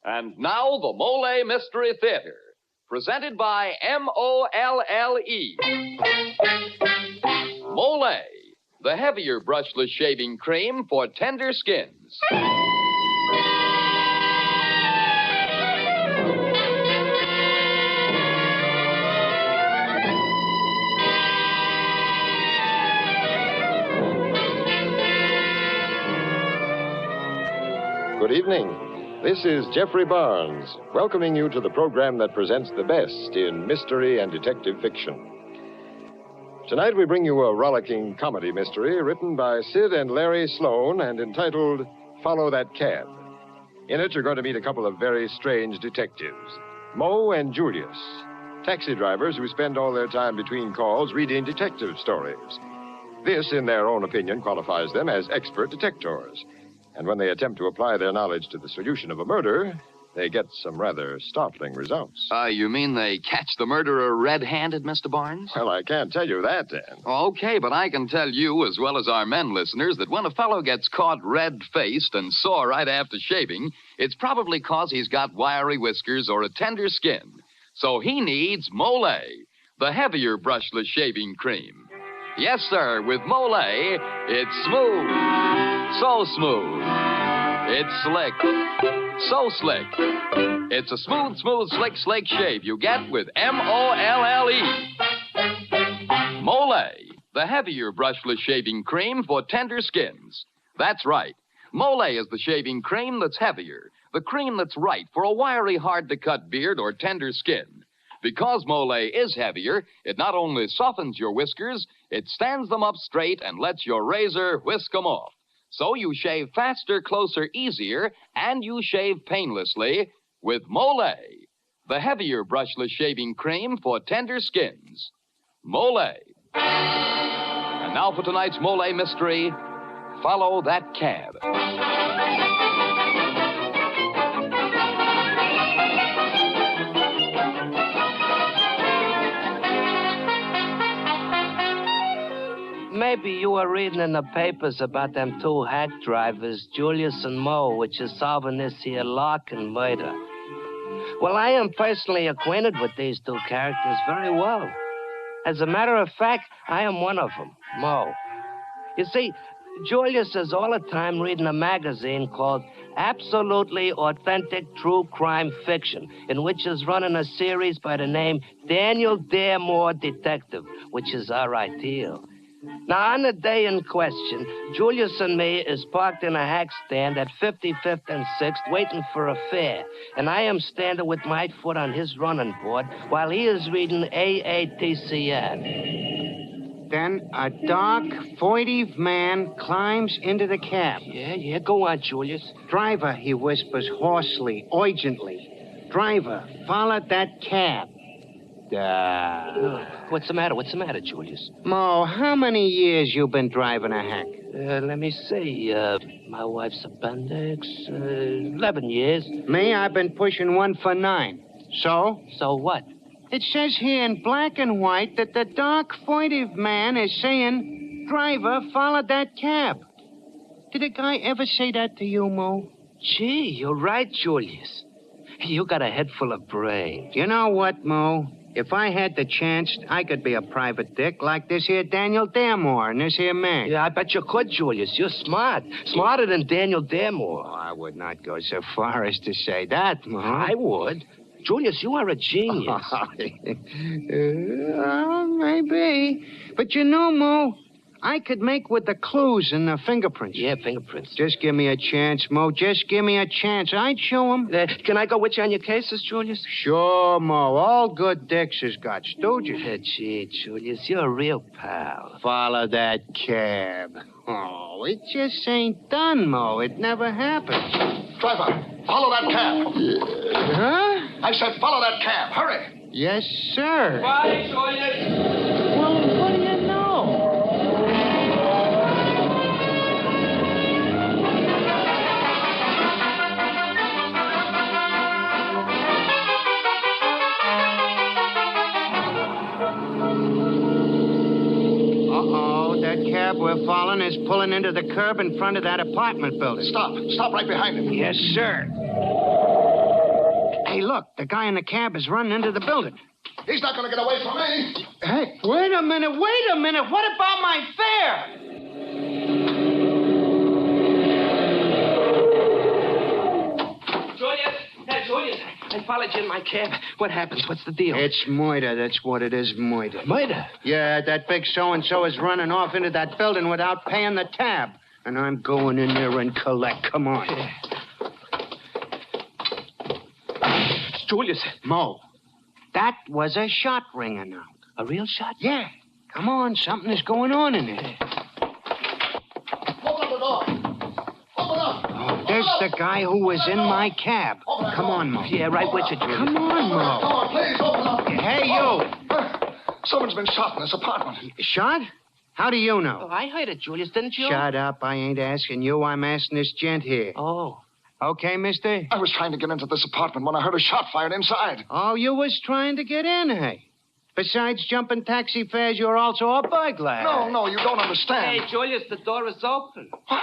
And now, the Molle Mystery Theatre, presented by M-O-L-L-E. Molle, the heavier brushless shaving cream for tender skins. Good evening. This is Jeffrey Barnes, welcoming you to the program that presents the best in mystery and detective fiction. Tonight we bring you a rollicking comedy mystery written by Sid and Larry Sloan and entitled Follow That Cab. In it, you're going to meet a couple of very strange detectives, Moe and Julius, taxi drivers who spend all their time between calls reading detective stories. This, in their own opinion, qualifies them as expert detectives. And when they attempt to apply their knowledge to the solution of a murder, they get some rather startling results. You mean they catch the murderer red-handed, Mr. Barnes? Well, I can't tell you that, Dan. Okay, but I can tell you, as well as our men listeners, that when a fellow gets caught red-faced and sore right after shaving, it's probably because he's got wiry whiskers or a tender skin. So he needs Molle, the heavier brushless shaving cream. Yes, sir, with Molle, it's smooth. So smooth. It's slick. So slick. It's a smooth, slick shave you get with Molle. Molle, the heavier brushless shaving cream for tender skins. That's right. Molle is the shaving cream that's heavier, the cream that's right for a wiry, hard-to-cut beard or tender skin. Because Molle is heavier, it not only softens your whiskers, it stands them up straight and lets your razor whisk them off. So you shave faster, closer, easier, and you shave painlessly with Molle, the heavier brushless shaving cream for tender skins. Molle. And now for tonight's Molle mystery, Follow That Cab. Maybe you were reading in the papers about them two hack drivers, Julius and Moe, which is solving this here Larkin murder. Well, I am personally acquainted with these two characters very well. As a matter of fact, I am one of them, Moe. You see, Julius is all the time reading a magazine called Absolutely Authentic True Crime Fiction, in which is running a series by the name Daniel Daremore Detective, which is our ideal. Now, on the day in question, Julius and me is parked in a hack stand at 55th and 6th waiting for a fare. And I am standing with my foot on his running board while he is reading AATCN. Then a dark, furtive man climbs into the cab. Yeah, go on, Julius. Driver, he whispers hoarsely, urgently. Driver, follow that cab. What's the matter, Julius? Moe, how many years you been driving a hack? Let me see. My wife's appendix. 11 years. Me, I've been pushing one for 9. So? So what? It says here in black and white that the dark, furtive man is saying, driver, follow that cab. Did a guy ever say that to you, Moe? Gee, you're right, Julius. You got a head full of brains. You know what, Moe? If I had the chance, I could be a private dick like this here Daniel Daremore and this here man. Yeah, I bet you could, Julius. You're smart. Smarter than Daniel Daremore. Oh, I would not go so far as to say that, Moe. I would. Julius, you are a genius. Maybe. But you know, Moe, I could make with the clues and the fingerprints. Yeah, fingerprints. Just give me a chance, Moe. Just give me a chance. I'd show him. Can I go with you on your cases, Julius? Sure, Moe. All good dicks has got stooges. Gee, Julius, you're a real pal. Follow that cab. Oh, it just ain't done, Moe. It never happened. Driver, follow that cab. Huh? I said follow that cab. Hurry. Yes, sir. Why, Julius? Well, what do you know? That cab we're following is pulling into the curb in front of that apartment building. Stop right behind him. Yes, sir. Hey, look, the guy in the cab is running into the building. He's not going to get away from me. Hey, wait a minute. What about my fare? Julius, I followed you in my cab. What happens? What's the deal? It's murder. That's what it is, murder. Murder? Yeah, that big so-and-so is running off into that building without paying the tab. And I'm going in there and collect. Come on. Julius. Moe, that was a shot ringing out. A real shot? Yeah. Come on, something is going on in there. Open the door. Open up. Oh, there's the guy who was in my cab. Come on, Mo. Yeah, right with you, Julius. Come on, Mo. Come on, please, open up. Hey, you. Someone's been shot in this apartment. Shot? How do you know? Oh, I heard it, Julius, didn't you? Shut up. I ain't asking you. I'm asking this gent here. Oh. Okay, mister? I was trying to get into this apartment when I heard a shot fired inside. Oh, you was trying to get in, hey? Besides jumping taxi fares, you're also a burglar. No, you don't understand. Hey, Julius, the door is open. What?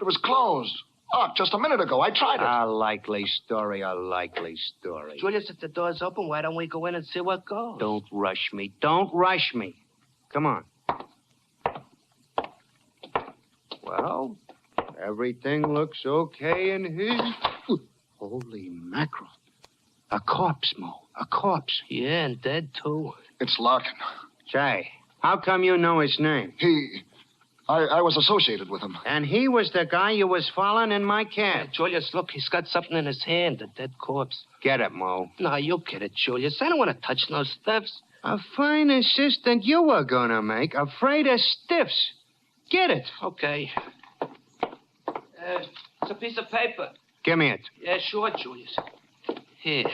It was closed. Locked just a minute ago. I tried it. A likely story, a likely story. Julius, if the door's open, why don't we go in and see what goes? Don't rush me. Don't rush me. Come on. Well, everything looks okay in here. Holy mackerel. A corpse, Mo. A corpse. Yeah, and dead, too. It's Larkin. Say, how come you know his name? I was associated with him. And he was the guy you was following in my cab. Yeah, Julius, look, he's got something in his hand, a dead corpse. Get it, Mo. No, you get it, Julius. I don't want to touch no stiffs. A fine assistant you were gonna make, afraid of stiffs. Get it. Okay. It's a piece of paper. Give me it. Yeah, sure, Julius. Here.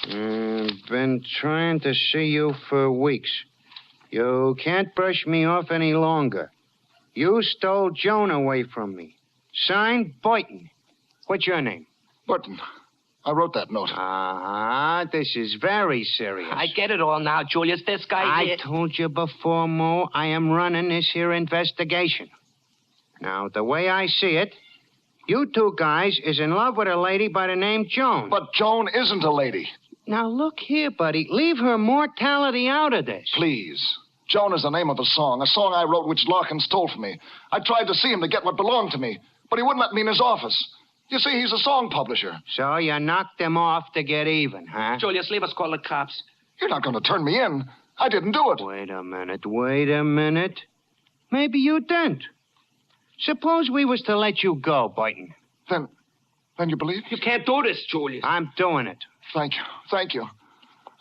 Been trying to see you for weeks. You can't brush me off any longer. You stole Joan away from me. Signed, Boynton. What's your name? Burton. I wrote that note. This is very serious. I get it all now, Julius. This guy here... I told you before, Mo, I am running this here investigation. Now, the way I see it, you two guys is in love with a lady by the name Joan. But Joan isn't a lady. Now, look here, buddy. Leave her mortality out of this. Please. Joan is the name of a song I wrote which Larkin stole from me. I tried to see him to get what belonged to me, but he wouldn't let me in his office. You see, he's a song publisher. So you knocked him off to get even, huh? Julius, leave us call the cops. You're not going to turn me in. I didn't do it. Wait a minute. Maybe you didn't. Suppose we was to let you go, Boynton. Then you believe? You can't do this, Julius. I'm doing it. Thank you.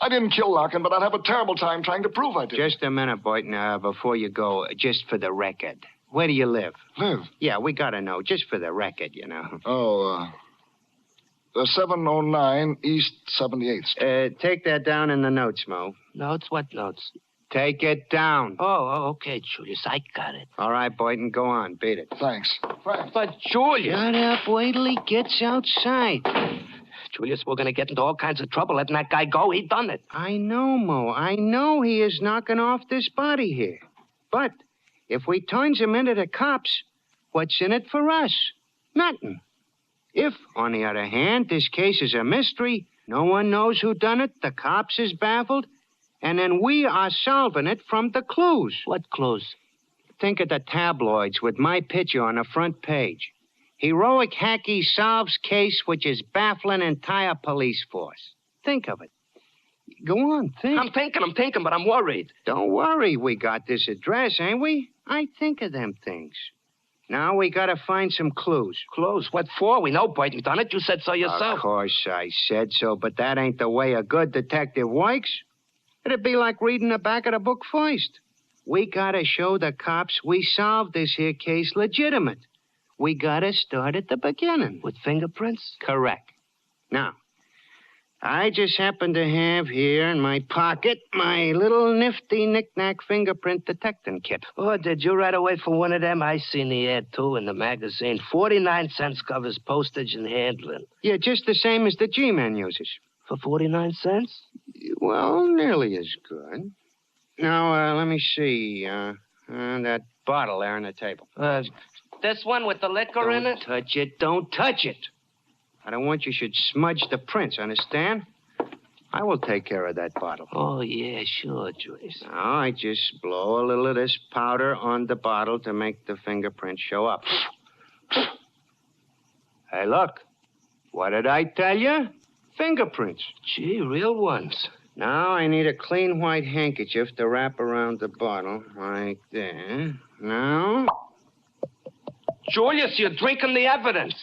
I didn't kill Larkin, but I'd have a terrible time trying to prove I did. Just a minute, Boynton, before you go, just for the record. Where do you live? Live? Yeah, we gotta know, just for the record, you know. Oh, 709 East 78th Street. Take that down in the notes, Mo. Notes? What notes? Take it down. Oh, okay, Julius. I got it. All right, Boynton, go on. Beat it. Thanks. But, Julius... Shut up. Wait till he gets outside. Julius, we're going to get into all kinds of trouble letting that guy go. He done it. I know, Mo. I know he is knocking off this body here. But if we turns him into the cops, what's in it for us? Nothing. If, on the other hand, this case is a mystery, no one knows who done it, the cops is baffled, and then we are solving it from the clues. What clues? Think of the tabloids with my picture on the front page. Heroic hacky solves case which is baffling entire police force. Think of it. Go on, think. I'm thinking, but I'm worried. Don't worry. We got this address, ain't we? I think of them things. Now we gotta find some clues. Clues? What for? We know Boynton done it. You said so yourself. Of course I said so, but that ain't the way a good detective works. It'd be like reading the back of the book first. We gotta show the cops we solved this here case legitimate. We gotta start at the beginning. With fingerprints? Correct. Now, I just happen to have here in my pocket my little nifty knick-knack fingerprint detecting kit. Oh, did you right away for one of them? I seen the ad, too, in the magazine. 49 cents covers postage and handling. Yeah, just the same as the G-Man uses. For 49 cents? Well, nearly as good. Now, let me see. That bottle there on the table. This one with the liquor in it? Don't touch it. I don't want you should smudge the prints, understand? I will take care of that bottle. Oh, yeah, sure, Julius. Now, I just blow a little of this powder on the bottle to make the fingerprints show up. Hey, look. What did I tell you? Fingerprints. Gee, real ones. Now I need a clean white handkerchief to wrap around the bottle, like there. Now... Julius, you're drinking the evidence.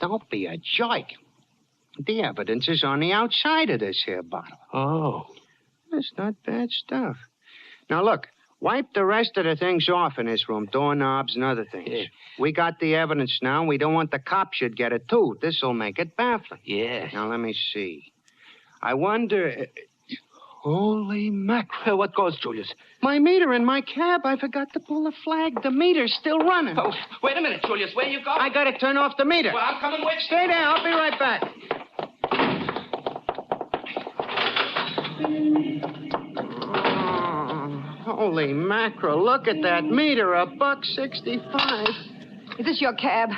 Don't be a jerk. The evidence is on the outside of this here bottle. Oh. It's not bad stuff. Now, look, wipe the rest of the things off in this room, doorknobs and other things. Yeah. We got the evidence now. We don't want the cops should get it, too. This'll make it baffling. Yeah. Now, let me see. I wonder... Holy mackerel. What goes, Julius? My meter in my cab. I forgot to pull the flag. The meter's still running. Oh, wait a minute, Julius. Where you go? I gotta turn off the meter. Well, I'm coming with you. Stay there. I'll be right back. Oh, holy mackerel. Look at that meter. $1.65. Is this your cab?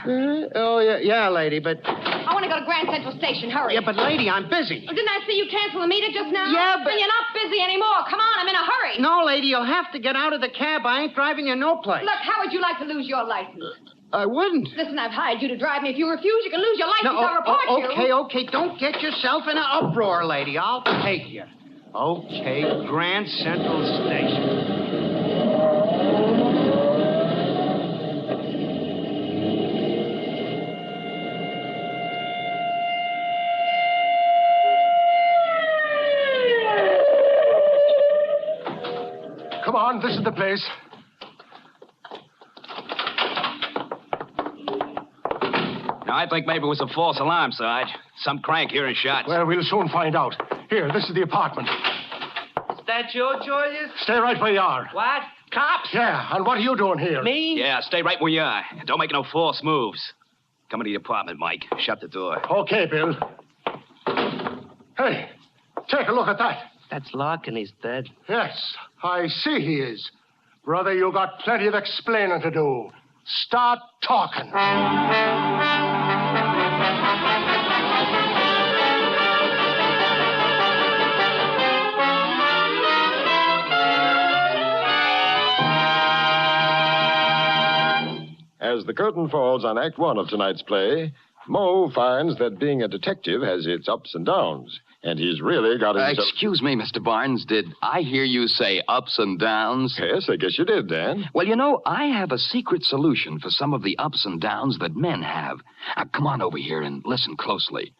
Oh, yeah, lady, but... I want to go to Grand Central Station. Hurry. Yeah, but lady, I'm busy. Oh, didn't I see you cancel the meter just now? Yeah, but... Then you're not busy anymore. Come on, I'm in a hurry. No, lady, you'll have to get out of the cab. I ain't driving you no place. Look, how would you like to lose your license? I wouldn't. Listen, I've hired you to drive me. If you refuse, you can lose your license. I'll report you. Okay. Don't get yourself in an uproar, lady. I'll take you. Okay, Grand Central Station. Come on, this is the place. Now, I think maybe it was a false alarm, Sarge. Some crank hearing shots. Well, we'll soon find out. Here, this is the apartment. Is that you, Julius? Stay right where you are. What? Cops? Yeah, and what are you doing here? Me? Yeah, stay right where you are. Don't make no false moves. Come into the apartment, Mike. Shut the door. Okay, Bill. Hey, take a look at that. That's Larkin. He's dead. Yes, I see he is. Brother, you got plenty of explaining to do. Start talking. As the curtain falls on Act One of tonight's play, Moe finds that being a detective has its ups and downs, and he's really got his... Excuse me, Mr. Barnes. Did I hear you say ups and downs? Yes, I guess you did, Dan. Well, you know, I have a secret solution for some of the ups and downs that men have. Come on over here and listen closely.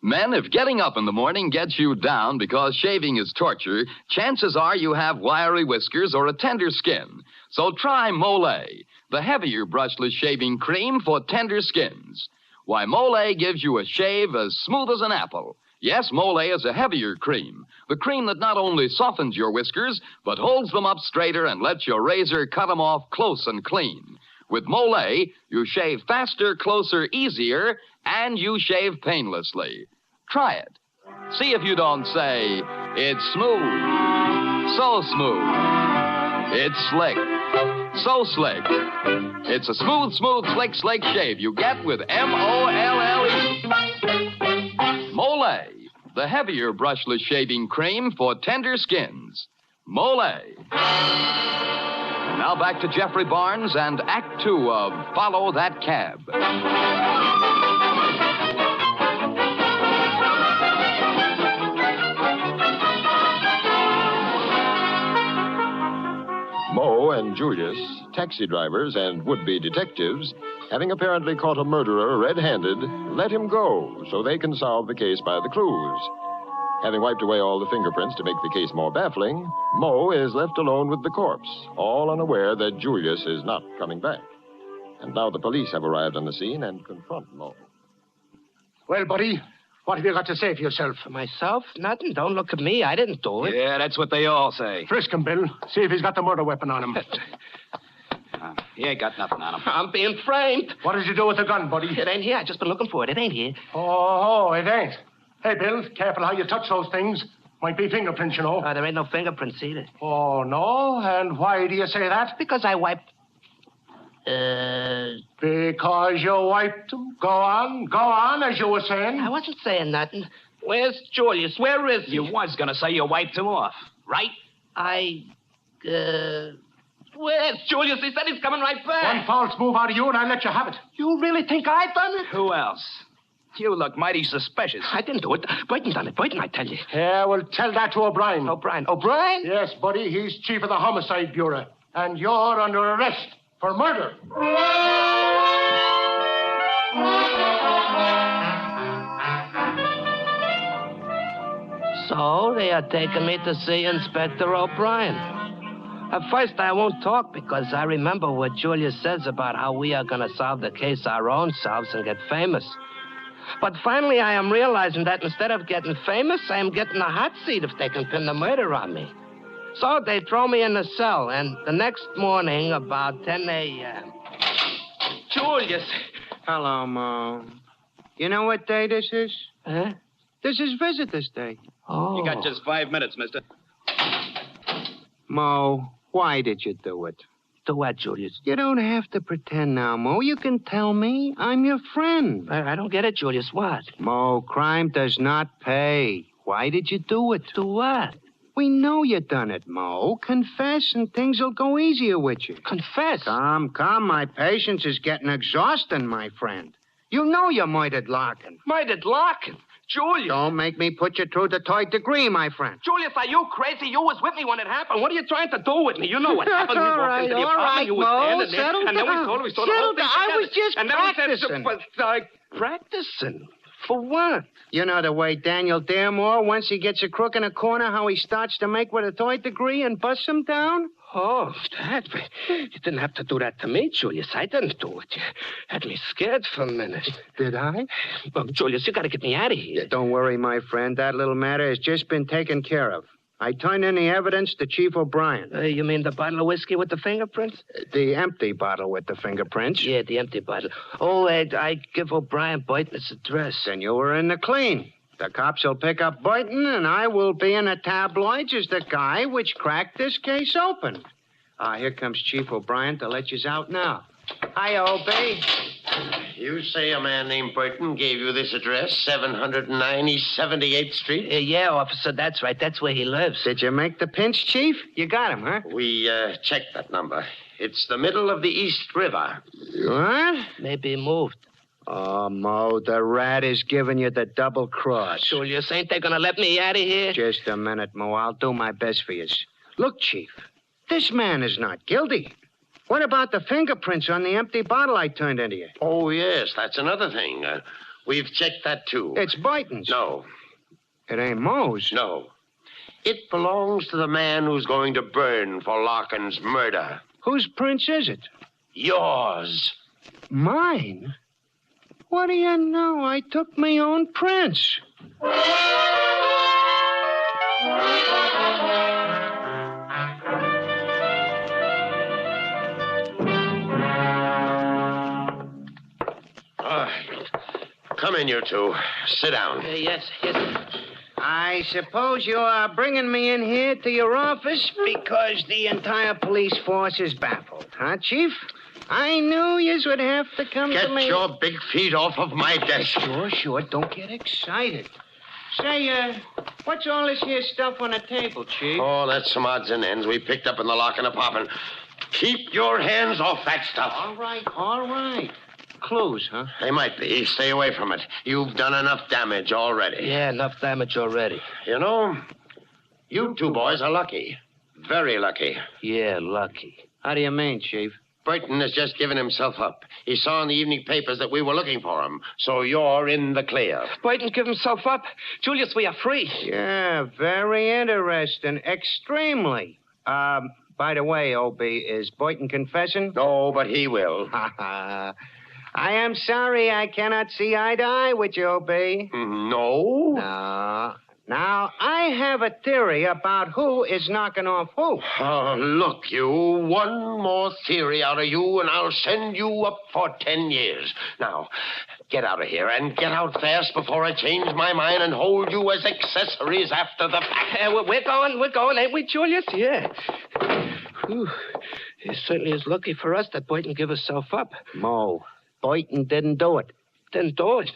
Men, if getting up in the morning gets you down because shaving is torture, chances are you have wiry whiskers or a tender skin. So try Molle, the heavier brushless shaving cream for tender skins. Why, Molle gives you a shave as smooth as an apple. Yes, Molle is a heavier cream. The cream that not only softens your whiskers, but holds them up straighter and lets your razor cut them off close and clean. With Molle, you shave faster, closer, easier, and you shave painlessly. Try it. See if you don't say, it's smooth, so smooth. It's slick, so slick. It's a smooth, slick shave you get with Molle. Molle, the heavier brushless shaving cream for tender skins. Molle. And now back to Jeffrey Barnes and Act Two of Follow That Cab. Moe and Julius, taxi drivers and would-be detectives, having apparently caught a murderer red-handed, let him go so they can solve the case by the clues. Having wiped away all the fingerprints to make the case more baffling, Moe is left alone with the corpse, all unaware that Julius is not coming back. And now the police have arrived on the scene and confront Moe. Well, buddy, what have you got to say for yourself? For myself? Nothing. Don't look at me. I didn't do it. Yeah, that's what they all say. Frisk him, Bill. See if he's got the murder weapon on him. He ain't got nothing on him. I'm being framed. What did you do with the gun, buddy? It ain't here. I just been looking for it. It ain't here. Oh, it ain't. Hey, Bill, careful how you touch those things. Might be fingerprints, you know. There ain't no fingerprints either. Oh, no? And why do you say that? Because I wiped... Because you wiped them. Go on, as you were saying. I wasn't saying nothing. Where's Julius? Where is he? You was gonna say you wiped him off, right? Where's Julius? He said he's coming right back. One false move out of you and I'll let you have it. You really think I done it? Who else? You look mighty suspicious. I didn't do it. Burton done it. Burton, I tell you. Yeah, well, tell that to O'Brien. O'Brien? O'Brien? Yes, buddy. He's chief of the Homicide Bureau. And you're under arrest for murder. So they are taking me to see Inspector O'Brien. At first, I won't talk because I remember what Julius says about how we are going to solve the case our own selves and get famous. But finally, I am realizing that instead of getting famous, I am getting a hot seat if they can pin the murder on me. So they throw me in the cell, and the next morning, about 10 a.m. Julius. Hello, Mo. You know what day this is? Huh? This is Visitor's Day. Oh. You got just 5 minutes, mister. Mo, why did you do it? Do what, Julius? You don't have to pretend now, Mo. You can tell me. I'm your friend. I don't get it, Julius. What? Mo, crime does not pay. Why did you do it? Do what? We know you done it, Mo. Confess and things will go easier with you. Confess? Come. My patience is getting exhausting, my friend. You know you murdered Larkin. Murdered Larkin? Julius. Don't make me put you through the third degree, my friend. Julius, are you crazy? You was with me when it happened. What are you trying to do with me? You know what happened. We walked into the apartment. You was standing there. And then we saw the whole thing I was just and practicing. Then we said, practicing? For what? You know the way Daniel Daremore, once he gets a crook in a corner, how he starts to make with a third degree and busts him down? Oh, that. You didn't have to do that to me, Julius. I didn't do it. You had me scared for a minute. Did I? Well, Julius, you got to get me out of here. Don't worry, my friend. That little matter has just been taken care of. I turned in the evidence to Chief O'Brien. You mean the bottle of whiskey with the fingerprints? The empty bottle with the fingerprints. Yeah, the empty bottle. Oh, I give O'Brien Boynton's address. Then you were in the clean. The cops will pick up Boynton, and I will be in the tabloids as the guy which cracked this case open. Here comes Chief O'Brien to let you out now. Hi, O.B. You say a man named Burton gave you this address, 709 East 78th Street? Yeah, officer, that's right. That's where he lives. Did you make the pinch, Chief? You got him, huh? We checked that number. It's the middle of the East River. What? Maybe he moved. Oh, Mo, the rat is giving you the double cross. Julius, ain't they gonna let me out of here? Just a minute, Mo. I'll do my best for you. Look, Chief, this man is not guilty. What about the fingerprints on the empty bottle I turned into you? Oh, yes, that's another thing. We've checked that, too. It's Boynton's. No. It ain't Mo's. No. It belongs to the man who's going to burn for Larkin's murder. Whose prints is it? Yours. Mine? What do you know? I took my own prints. Come in, you two. Sit down. Yes. I suppose you are bringing me in here to your office because the entire police force is baffled, huh, Chief? I knew you would have to come to me. Get your big feet off of my desk. Sure. Don't get excited. Say, what's all this here stuff on the table, Chief? Oh, that's some odds and ends we picked up in the Larkin apartment. Keep your hands off that stuff. All right. Clues, huh? They might be. Stay away from it. You've done enough damage already. Yeah, enough damage already. You know, you two boys are lucky. Very lucky. Yeah, lucky. How do you mean, Chief? Burton has just given himself up. He saw in the evening papers that we were looking for him, so you're in the clear. Burton give himself up? Julius, we are free. Yeah, very interesting. Extremely. By the way, O.B., is Boynton confessing? No, but he will. I am sorry I cannot see eye to eye with you, O.B. No? No. Now, I have a theory about who is knocking off who. Oh, look, you. One more theory out of you, and I'll send you up for 10 years. Now, get out of here, and get out fast before I change my mind and hold you as accessories after the fact. We're going, ain't we, Julius? Yeah. Whew. It certainly is lucky for us that Boynton gave himself up. Mo, Boynton didn't do it. Didn't do it?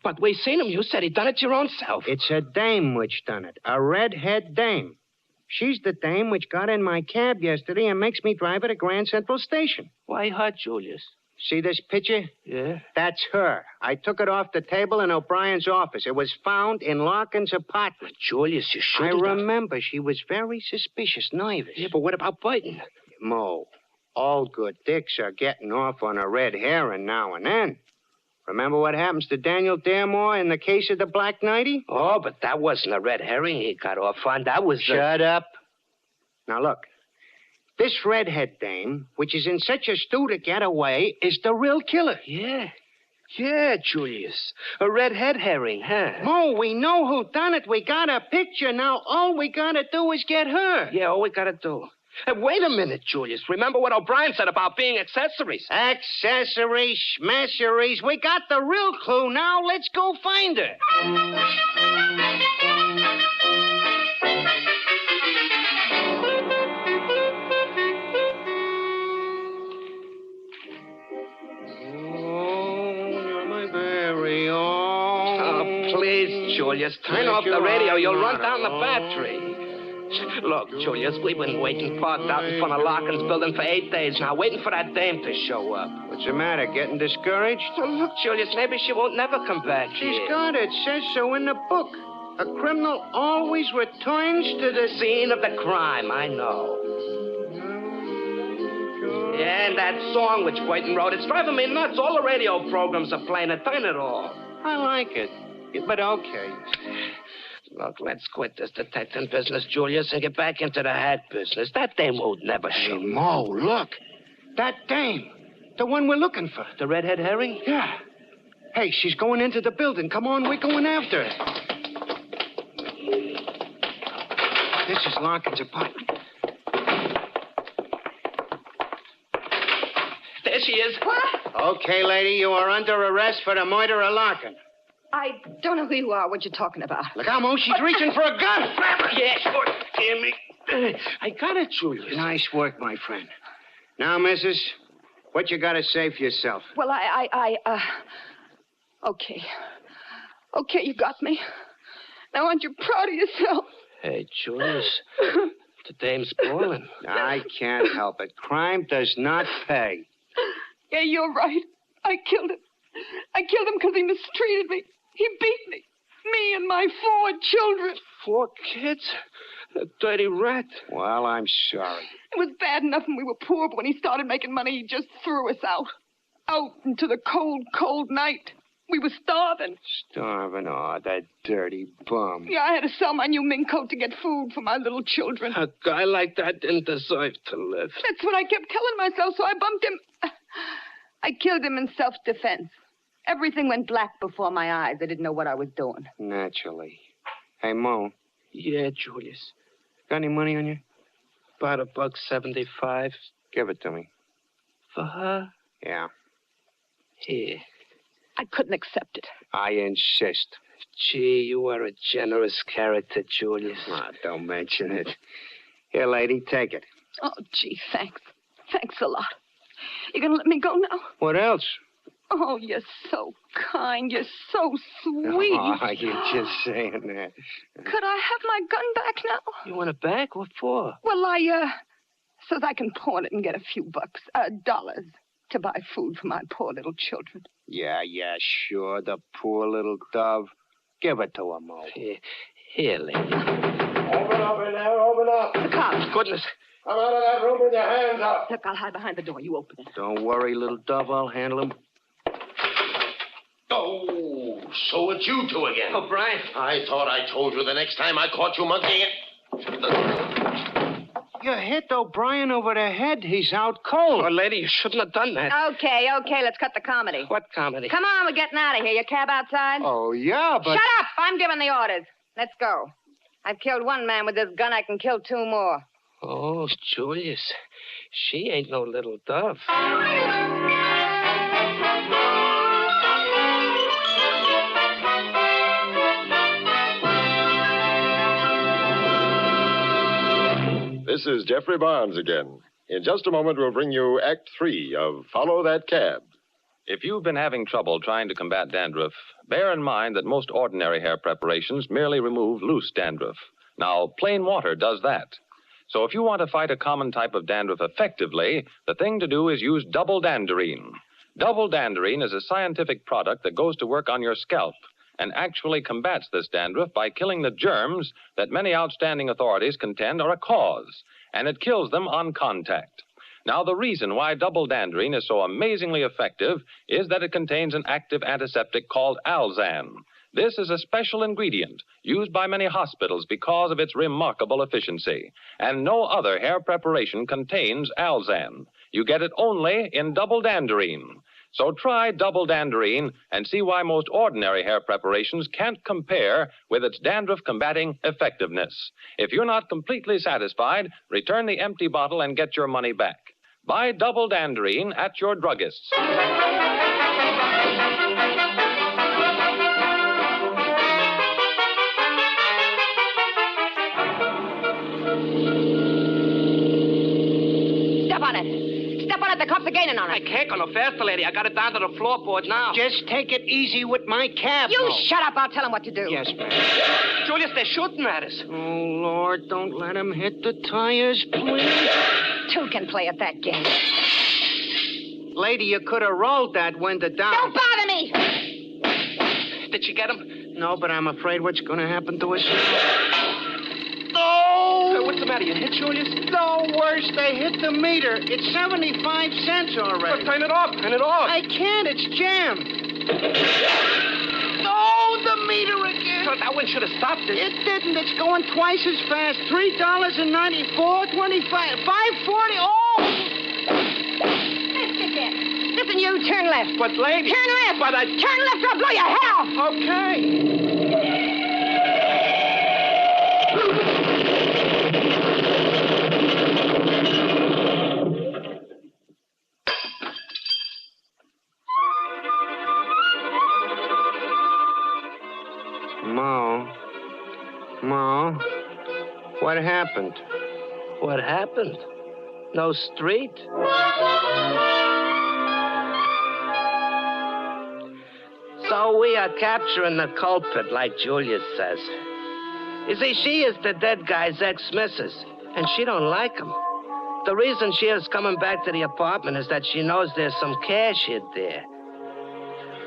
But we seen him. You said he done it your own self. It's a dame which done it. A redhead dame. She's the dame which got in my cab yesterday and makes me drive her to Grand Central Station. Why her, Julius? See this picture? Yeah. That's her. I took it off the table in O'Brien's office. It was found in Larkin's apartment. Julius, you should I remember she was very suspicious, nervous. Yeah, but what about Boynton? Mo, all good dicks are getting off on a red herring now and then. Remember what happens to Daniel Daremore in the case of the Black Nighty? Oh, but that wasn't a red herring he got off on. That was Shut up. Now, look. This redhead dame, which is in such a stew to get away, is the real killer. Yeah. Yeah, Julius. A redhead herring, huh? Mo, we know who done it. We got a picture. Now all we gotta do is get her. Yeah, all we gotta do. Hey, wait a minute, Julius. Remember what O'Brien said about being accessories? Accessories, schmesseries. We got the real clue now. Let's go find her. Julius, turn off the radio. You'll run down the battery. Look, Julius, we've been waiting parked out in front of Larkin's building for 8 days now, waiting for that dame to show up. What's the matter? Getting discouraged? Oh, look, Julius, maybe she won't never come back here. She's got it. Says so in the book. A criminal always returns to the scene of the crime. I know. Yeah, and that song which Boynton wrote, it's driving me nuts. All the radio programs are playing it. Turn it off. I like it. But okay. Look, let's quit this detecting business, Julius, and get back into the hat business. That dame won't never show. Hey, Mo, look. That dame. The one we're looking for. The redhead herring? Yeah. Hey, she's going into the building. Come on, we're going after her. This is Larkin's apartment. There she is. What? Okay, lady, you are under arrest for the murder of Larkin. I don't know who you are. What you talking about? Look out, Mo. She's reaching for a gun. Yeah, sure. Hear me. I got it, Julius. Nice work, my friend. Now, missus, what you got to say for yourself? Well, okay. Okay, you got me. Now, aren't you proud of yourself? Hey, Julius, the dame's balling. I can't help it. Crime does not pay. Yeah, you're right. I killed him. I killed him because he mistreated me. He beat me. Me and my 4 children. 4 kids? A dirty rat. Well, I'm sorry. It was bad enough when we were poor, but when he started making money, he just threw us out. Out into the cold, cold night. We were starving. Starving? Oh, that dirty bum. Yeah, I had to sell my new mink coat to get food for my little children. A guy like that didn't deserve to live. That's what I kept telling myself, so I bumped him. I killed him in self-defense. Everything went black before my eyes. I didn't know what I was doing. Naturally. Hey, Mo. Yeah, Julius. Got any money on you? About $1.75. Give it to me. For her? Yeah. Here. I couldn't accept it. I insist. Gee, you are a generous character, Julius. Oh, don't mention it. Here, lady, take it. Oh, gee, thanks. Thanks a lot. You gonna let me go now? What else? Oh, you're so kind. You're so sweet. Oh, you're just saying that. Could I have my gun back now? You want it back? What for? Well, so that I can pawn it and get a few bucks, dollars, to buy food for my poor little children. Yeah, sure. The poor little dove. Give it to her, Mo. Here, lady. Open up in there, open up. The cops. Goodness. Come out of that room with your hands up. Look, I'll hide behind the door. You open it. Don't worry, little dove. I'll handle him. Oh, so it's you two again. Oh, Brian. I thought I told you the next time I caught you monkeying it. You hit O'Brien over the head. He's out cold. Oh, lady, you shouldn't have done that. Okay, let's cut the comedy. What comedy? Come on, we're getting out of here. Your cab outside? Oh, yeah, but... Shut up! I'm giving the orders. Let's go. I've killed 1 man with this gun. I can kill 2 more. Oh, Julius. She ain't no little dove. This is Jeffrey Barnes again. In just a moment, we'll bring you Act 3 of Follow That Cab. If you've been having trouble trying to combat dandruff, bear in mind that most ordinary hair preparations merely remove loose dandruff. Now, plain water does that. So if you want to fight a common type of dandruff effectively, the thing to do is use double danderine. Double danderine is a scientific product that goes to work on your scalp and actually combats this dandruff by killing the germs that many outstanding authorities contend are a cause, and it kills them on contact. Now, the reason why double danderine is so amazingly effective is that it contains an active antiseptic called Alzan. This is a special ingredient used by many hospitals because of its remarkable efficiency. And no other hair preparation contains Alzan. You get it only in double danderine. So try double danderine and see why most ordinary hair preparations can't compare with its dandruff-combating effectiveness. If you're not completely satisfied, return the empty bottle and get your money back. Buy double danderine at your druggist's. Step on it. Step on it. The cops are gaining on it. I can't go no faster, lady. I got it down to the floorboard now. Just take it easy with my cab. You shut up. I'll tell them what to do. Yes, ma'am. Julius, they're shooting at us. Oh, Lord, don't let him hit the tires, please. Two can play at that game. Lady, you could have rolled that window down. Don't bother me. Did you get him? No, but I'm afraid what's going to happen to us. No! What's the matter? You hit Julius? No, worse, they hit the meter. It's 75 cents already. Well, turn it off. Turn it off. I can't. It's jammed. No, the meter again. So that one should have stopped it. It didn't. It's going twice as fast. $3.94, 25, $5.40. Oh! Listen, you, turn left. But, lady. Turn left. But I... Turn left or I'll blow your head off. Okay. Ma, what happened? What happened? No street? So we are capturing the culprit, like Julius says. You see, she is the dead guy's ex-missus, and she don't like him. The reason she is coming back to the apartment is that she knows there's some cash hid there.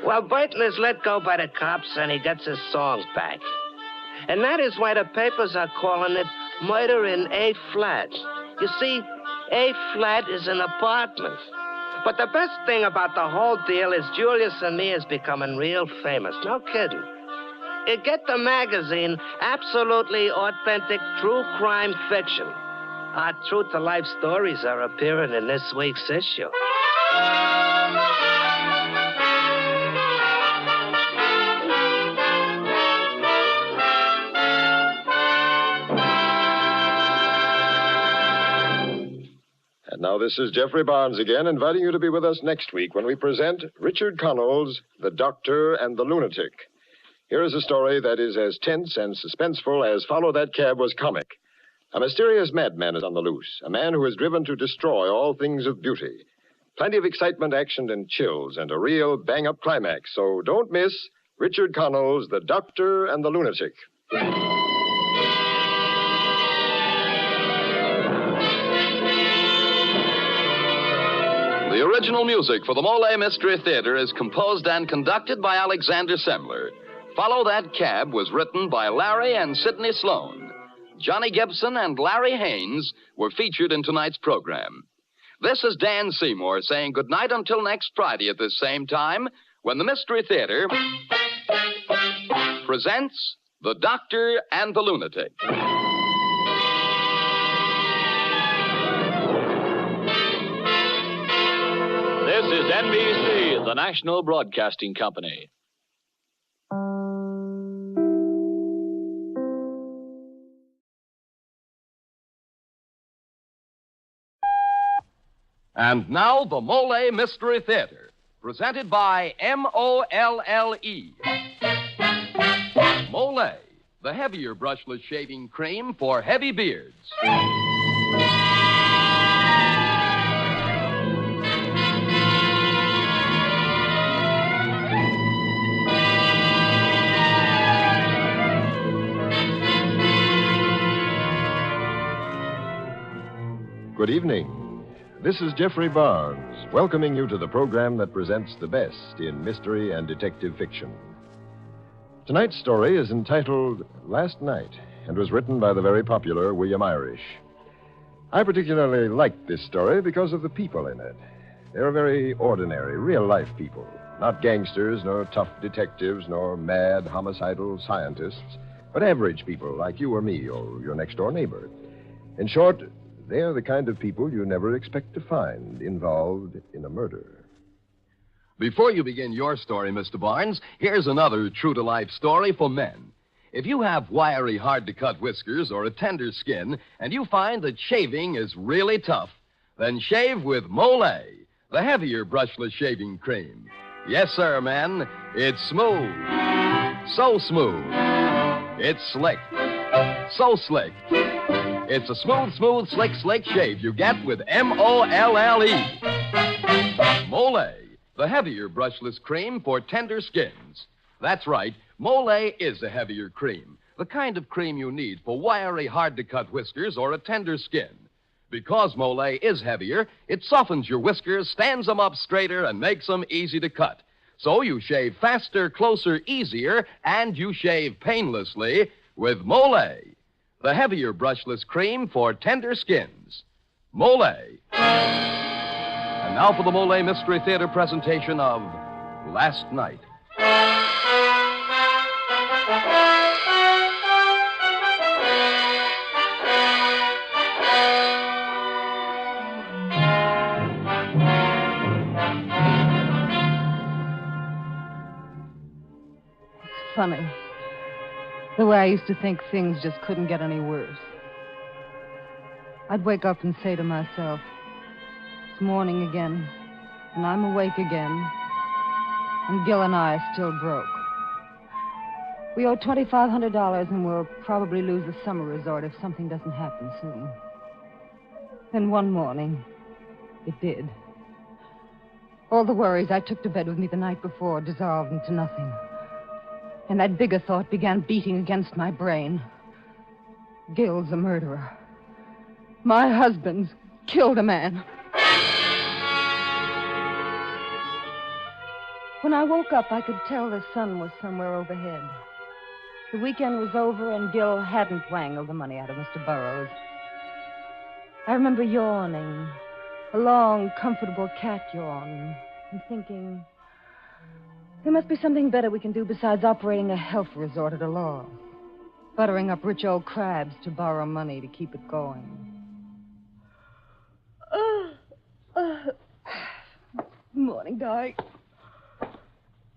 Well, Burton is let go by the cops, and he gets his song back. And that is why the papers are calling it Murder in A-flat. You see, A-flat is an apartment. But the best thing about the whole deal is Julius and me is becoming real famous. No kidding. You get the magazine, absolutely authentic true crime fiction. Our true-to-life stories are appearing in this week's issue. And now this is Jeffrey Barnes again, inviting you to be with us next week when we present Richard Connell's The Doctor and the Lunatic. Here is a story that is as tense and suspenseful as Follow That Cab was comic. A mysterious madman is on the loose, a man who is driven to destroy all things of beauty. Plenty of excitement, action, and chills, and a real bang-up climax. So don't miss Richard Connell's The Doctor and the Lunatic. The original music for the Molle Mystery Theatre is composed and conducted by Alexander Semler. Follow That Cab was written by Larry and Sidney Sloan. Johnny Gibson and Larry Haynes were featured in tonight's program. This is Dan Seymour saying goodnight until next Friday at this same time when the Mystery Theater presents The Doctor and the Lunatic. This is NBC, the National Broadcasting Company. And now, the Molle Mystery Theater, presented by Molle. Molle, the heavier brushless shaving cream for heavy beards. Good evening. This is Jeffrey Barnes, welcoming you to the program that presents the best in mystery and detective fiction. Tonight's story is entitled Last Night and was written by the very popular William Irish. I particularly liked this story because of the people in it. They're very ordinary, real-life people. Not gangsters, nor tough detectives, nor mad, homicidal scientists, but average people like you or me or your next-door neighbor. In short, they're the kind of people you never expect to find involved in a murder. Before you begin your story, Mr. Barnes, here's another true-to-life story for men. If you have wiry, hard-to-cut whiskers or a tender skin, and you find that shaving is really tough, then shave with Mollé, the heavier brushless shaving cream. Yes, sir, men, it's smooth. So smooth. It's slick. So slick. It's a smooth, slick shave you get with Molle. Mollé, the heavier brushless cream for tender skins. That's right, Mollé is a heavier cream, the kind of cream you need for wiry, hard-to-cut whiskers or a tender skin. Because Mollé is heavier, it softens your whiskers, stands them up straighter, and makes them easy to cut. So you shave faster, closer, easier, and you shave painlessly with Mollé, the heavier brushless cream for tender skins. Mollé. And now for the Molle Mystery Theatre presentation of Last Night. Funny. The way I used to think things just couldn't get any worse. I'd wake up and say to myself, it's morning again, and I'm awake again, and Gil and I are still broke. We owe $2,500, and we'll probably lose the summer resort if something doesn't happen soon. Then one morning, it did. All the worries I took to bed with me the night before dissolved into nothing. And that bigger thought began beating against my brain. Gil's a murderer. My husband's killed a man. When I woke up, I could tell the sun was somewhere overhead. The weekend was over, and Gil hadn't wangled the money out of Mr. Burroughs. I remember yawning, a long, comfortable cat yawn, and thinking, there must be something better we can do besides operating a health resort at a loss. Buttering up rich old crabs to borrow money to keep it going. Morning, Di.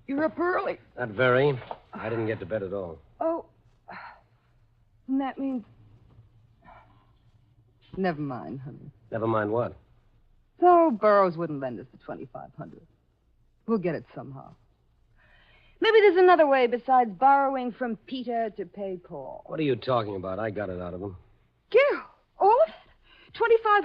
You're up early. Not very. I didn't get to bed at all. Oh. And that means... Never mind, honey. Never mind what? So Burroughs wouldn't lend us the $2,500. We'll get it somehow. Maybe there's another way besides borrowing from Peter to pay Paul. What are you talking about? I got it out of him. Gil, all of it? $2,500?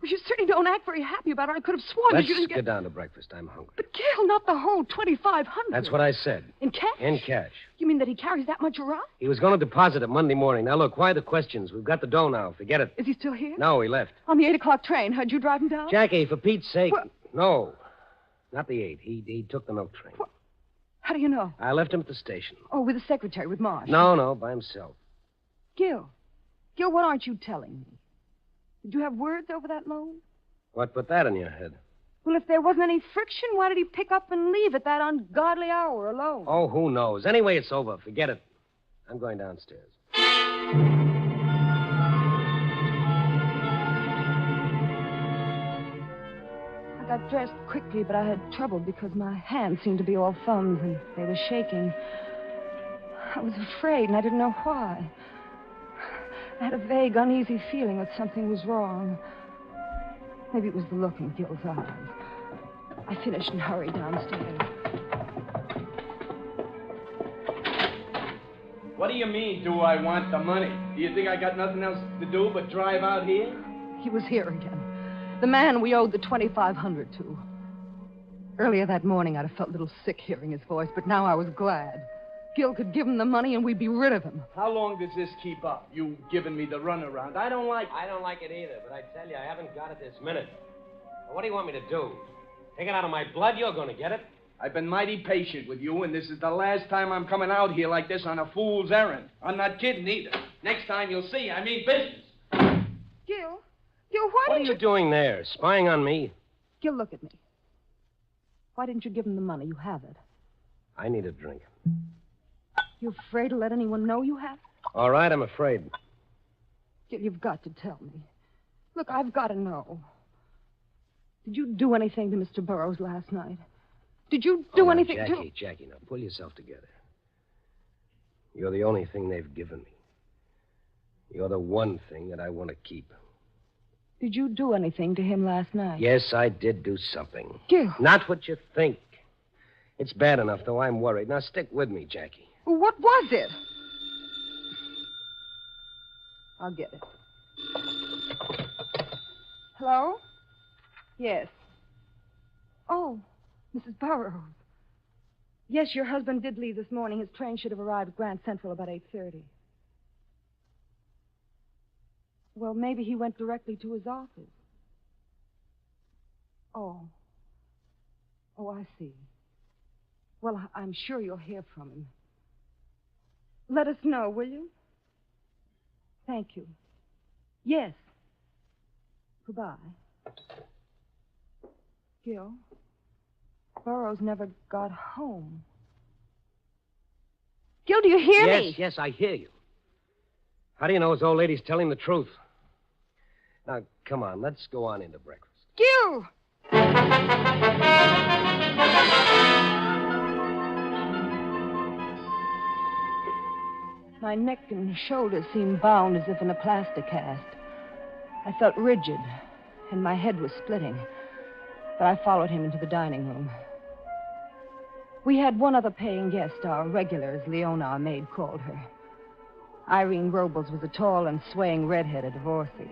Well, you certainly don't act very happy about it. I could have sworn Let's that you didn't get down to breakfast. I'm hungry. But Gil, not the whole $2,500. That's what I said. In cash? In cash. You mean that he carries that much around? He was going to deposit it Monday morning. Now, look, why the questions? We've got the dough now. Forget it. Is he still here? No, he left. On the 8 o'clock train. Heard you drive him down? Jackie, for Pete's sake. What? No, not the 8. He took the milk train. What? How do you know? I left him at the station. Oh, with the secretary, with Marsh. No, by himself. Gil, what aren't you telling me? Did you have words over that loan? What put that in your head? Well, if there wasn't any friction, why did he pick up and leave at that ungodly hour alone? Oh, who knows? Anyway, it's over. Forget it. I'm going downstairs. I got dressed quickly, but I had trouble because my hands seemed to be all thumbs and they were shaking. I was afraid, and I didn't know why. I had a vague, uneasy feeling that something was wrong. Maybe it was the look in Gil's eyes. I finished and hurried downstairs. What do you mean, do I want the money? Do you think I got nothing else to do but drive out here? He was here again. The man we owed the $2,500 to. Earlier that morning, I'd have felt a little sick hearing his voice, but now I was glad. Gil could give him the money and we'd be rid of him. How long does this keep up? You giving me the runaround. I don't like it either, but I tell you, I haven't got it this minute. Well, what do you want me to do? Take it out of my blood? You're going to get it. I've been mighty patient with you, and this is the last time I'm coming out here like this on a fool's errand. I'm not kidding either. Next time you'll see, I mean business. Gil, why What are you doing there? Spying on me? Gil, look at me. Why didn't you give him the money? You have it. I need a drink. You afraid to let anyone know you have it? All right, I'm afraid. Gil, you've got to tell me. Look, I've got to know. Did you do anything to Mr. Burroughs last night? Did you do anything to... Jackie, now pull yourself together. You're the only thing they've given me. You're the one thing that I want to keep. Did you do anything to him last night? Yes, I did do something. Gil. Not what you think. It's bad enough, though I'm worried. Now stick with me, Jackie. What was it? I'll get it. Hello? Yes. Oh, Mrs. Burroughs. Yes, your husband did leave this morning. His train should have arrived at Grand Central about 8:30. Well, maybe he went directly to his office. Oh. Oh, I see. Well, I'm sure you'll hear from him. Let us know, will you? Thank you. Yes. Goodbye. Gil, Burroughs never got home. Gil, do you hear me? Yes, I hear you. How do you know his old lady's telling the truth? Now, come on, let's go on into breakfast. Gil! My neck and shoulders seemed bound as if in a plaster cast. I felt rigid, and my head was splitting. But I followed him into the dining room. We had one other paying guest, our regular, as Leona, our maid, called her. Irene Robles was a tall and swaying redheaded divorcee.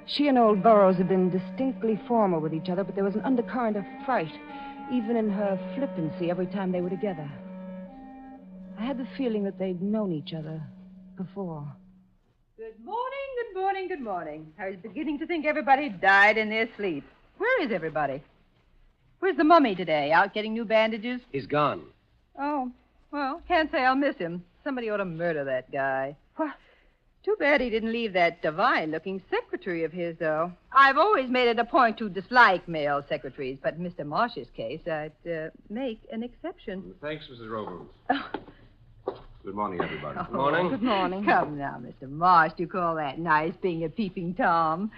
She and old Burroughs had been distinctly formal with each other, but there was an undercurrent of fright, even in her flippancy, every time they were together. I had the feeling that they'd known each other before. Good morning, good morning, good morning. I was beginning to think everybody died in their sleep. Where is everybody? Where's the mummy today? Out getting new bandages? He's gone. Oh, well, can't say I'll miss him. Somebody ought to murder that guy. What? Too bad he didn't leave that divine-looking secretary of his, though. I've always made it a point to dislike male secretaries, but in Mr. Marsh's case, I'd make an exception. Thanks, Mrs. Robles. Good morning, everybody. Good morning. Good morning. Come now, Mr. Marsh, you call that nice, being a peeping Tom?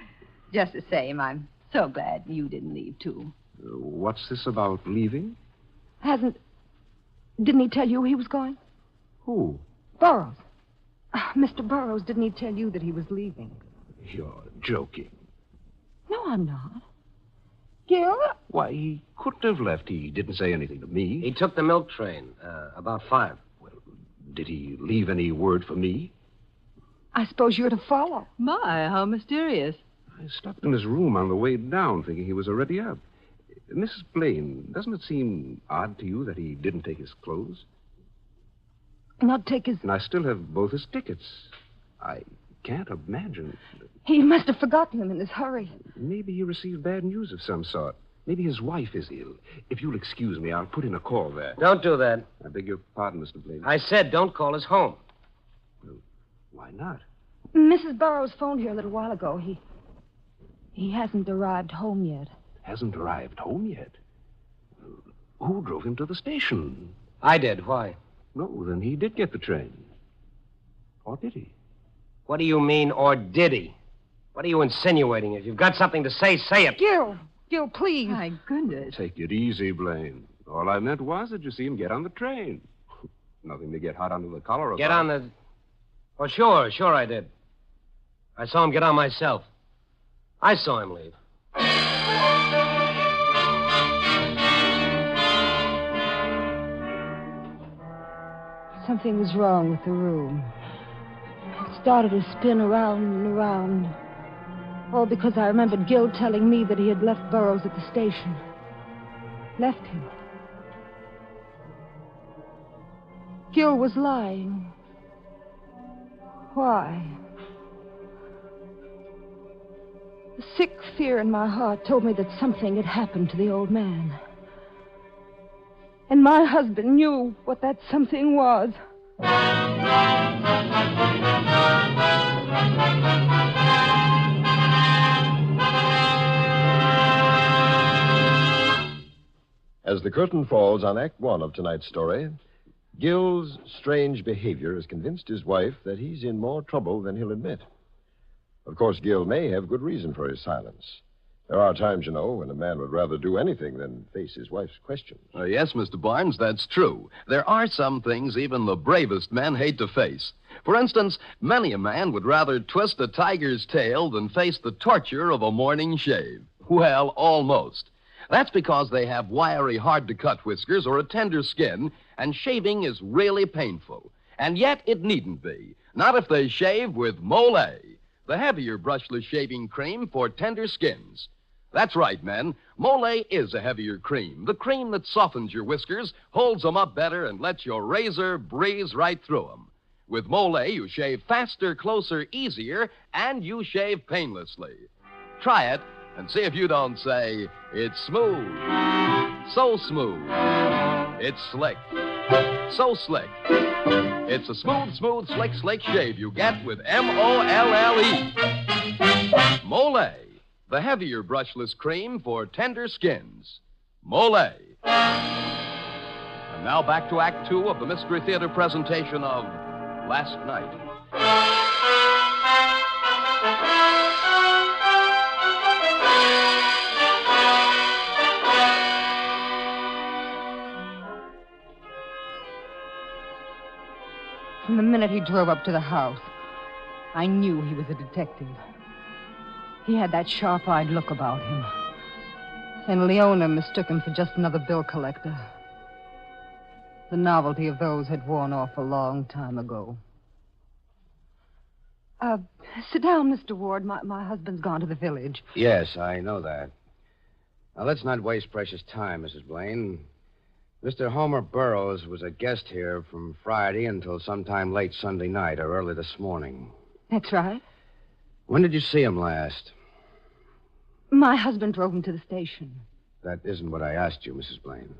Just the same, I'm so glad you didn't leave, too. What's this about leaving? Didn't he tell you he was going? Who? Burroughs. Mr. Burroughs, didn't he tell you that he was leaving? You're joking. No, I'm not. Gil? Why, he couldn't have left. He didn't say anything to me. He took the milk train, about 5. Did he leave any word for me? I suppose you're to follow. My, how mysterious. I stopped in his room on the way down, thinking he was already up. Mrs. Blaine, doesn't it seem odd to you that he didn't take his clothes? Not take his... And I still have both his tickets. I can't imagine. He must have forgotten them in his hurry. Maybe he received bad news of some sort. Maybe his wife is ill. If you'll excuse me, I'll put in a call there. Don't do that. I beg your pardon, Mr. Blaine. I said don't call us home. Well, why not? Mrs. Burroughs phoned here a little while ago. He hasn't arrived home yet. Hasn't arrived home yet? Who drove him to the station? I did. Why? No, then he did get the train. Or did he? What do you mean, or did he? What are you insinuating? If you've got something to say, say it. Gil, please. My goodness. Take it easy, Blaine. All I meant was that you see him get on the train. Nothing to get hot under the collar about. Get on the... Oh, sure I did. I saw him get on myself. I saw him leave. Something was wrong with the room. It started to spin around and around. All because I remembered Gil telling me that he had left Burroughs at the station. Left him. Gil was lying. Why? A sick fear in my heart told me that something had happened to the old man. And my husband knew what that something was. As the curtain falls on Act One of tonight's story, Gil's strange behavior has convinced his wife that he's in more trouble than he'll admit. Of course, Gil may have good reason for his silence. There are times, you know, when a man would rather do anything than face his wife's questions. Yes, Mr. Barnes, that's true. There are some things even the bravest men hate to face. For instance, many a man would rather twist a tiger's tail than face the torture of a morning shave. Well, almost. That's because they have wiry, hard-to-cut whiskers or a tender skin, and shaving is really painful. And yet it needn't be. Not if they shave with Molle, the heavier brushless shaving cream for tender skins. That's right, men. Molle is a heavier cream. The cream that softens your whiskers, holds them up better, and lets your razor breeze right through them. With Molle, you shave faster, closer, easier, and you shave painlessly. Try it and see if you don't say, it's smooth. So smooth. It's slick. So slick. It's a smooth, smooth, slick, slick shave you get with Molle. Molle, the heavier brushless cream for tender skins. Molle. And now back to Act Two of the Mystery Theater presentation of Last Night. From the minute he drove up to the house, I knew he was a detective. He had that sharp-eyed look about him. And Leona mistook him for just another bill collector. The novelty of those had worn off a long time ago. Sit down, Mr. Ward. My husband's gone to the village. Yes, I know that. Now, let's not waste precious time, Mrs. Blaine. Mr. Homer Burroughs was a guest here from Friday until sometime late Sunday night or early this morning. That's right. When did you see him last? My husband drove him to the station. That isn't what I asked you, Mrs. Blaine.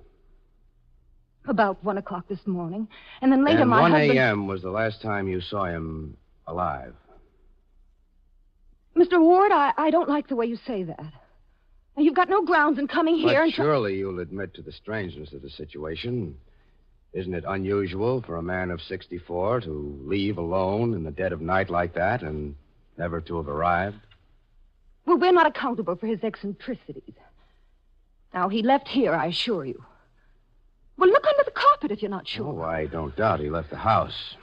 About 1 o'clock this morning. And then later and my 1 husband... a.m. was the last time you saw him alive. Mr. Ward, I don't like the way you say that. Now, you've got no grounds in coming here But and... surely you'll admit to the strangeness of the situation. Isn't it unusual for a man of 64 to leave alone in the dead of night like that and never to have arrived? Well, we're not accountable for his eccentricities. Now, he left here, I assure you. Well, look under the carpet if you're not sure. Oh, I don't doubt he left the house.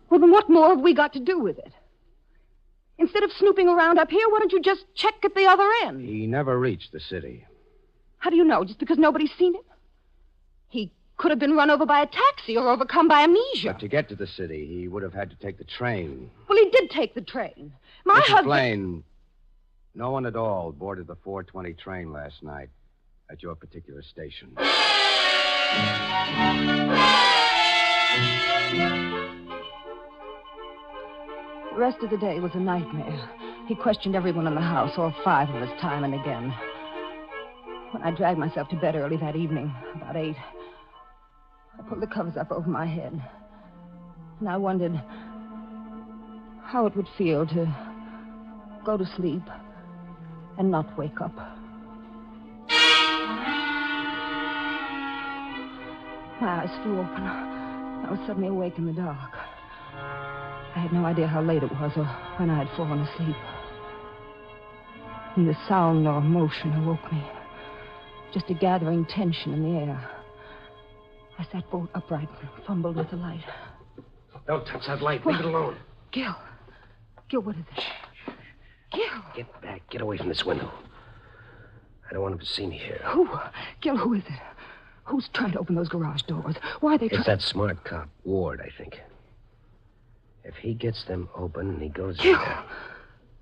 Well, then what more have we got to do with it? Instead of snooping around up here, why don't you just check at the other end? He never reached the city. How do you know? Just because nobody's seen him? He could have been run over by a taxi or overcome by amnesia. But to get to the city, he would have had to take the train. Well, he did take the train. My Mrs. husband... Blaine, no one at all boarded the 4:20 train last night at your particular station. The rest of the day was a nightmare. He questioned everyone in the house, all 5 of us, time and again. When I dragged myself to bed early that evening, about 8, I pulled the covers up over my head. And I wondered how it would feel to go to sleep and not wake up. My eyes flew open. I was suddenly awake in the dark. I had no idea how late it was or when I had fallen asleep. Neither sound nor motion awoke me. Just a gathering tension in the air. I sat bolt upright and fumbled with the light. Don't touch that light. Leave it alone. Gil, what is it? Gil. Get back. Get away from this window. I don't want him to see me here. Gil, who is it? Who's trying to open those garage doors? Why are they It's that smart cop, Ward, I think. If he gets them open and he goes... Gil!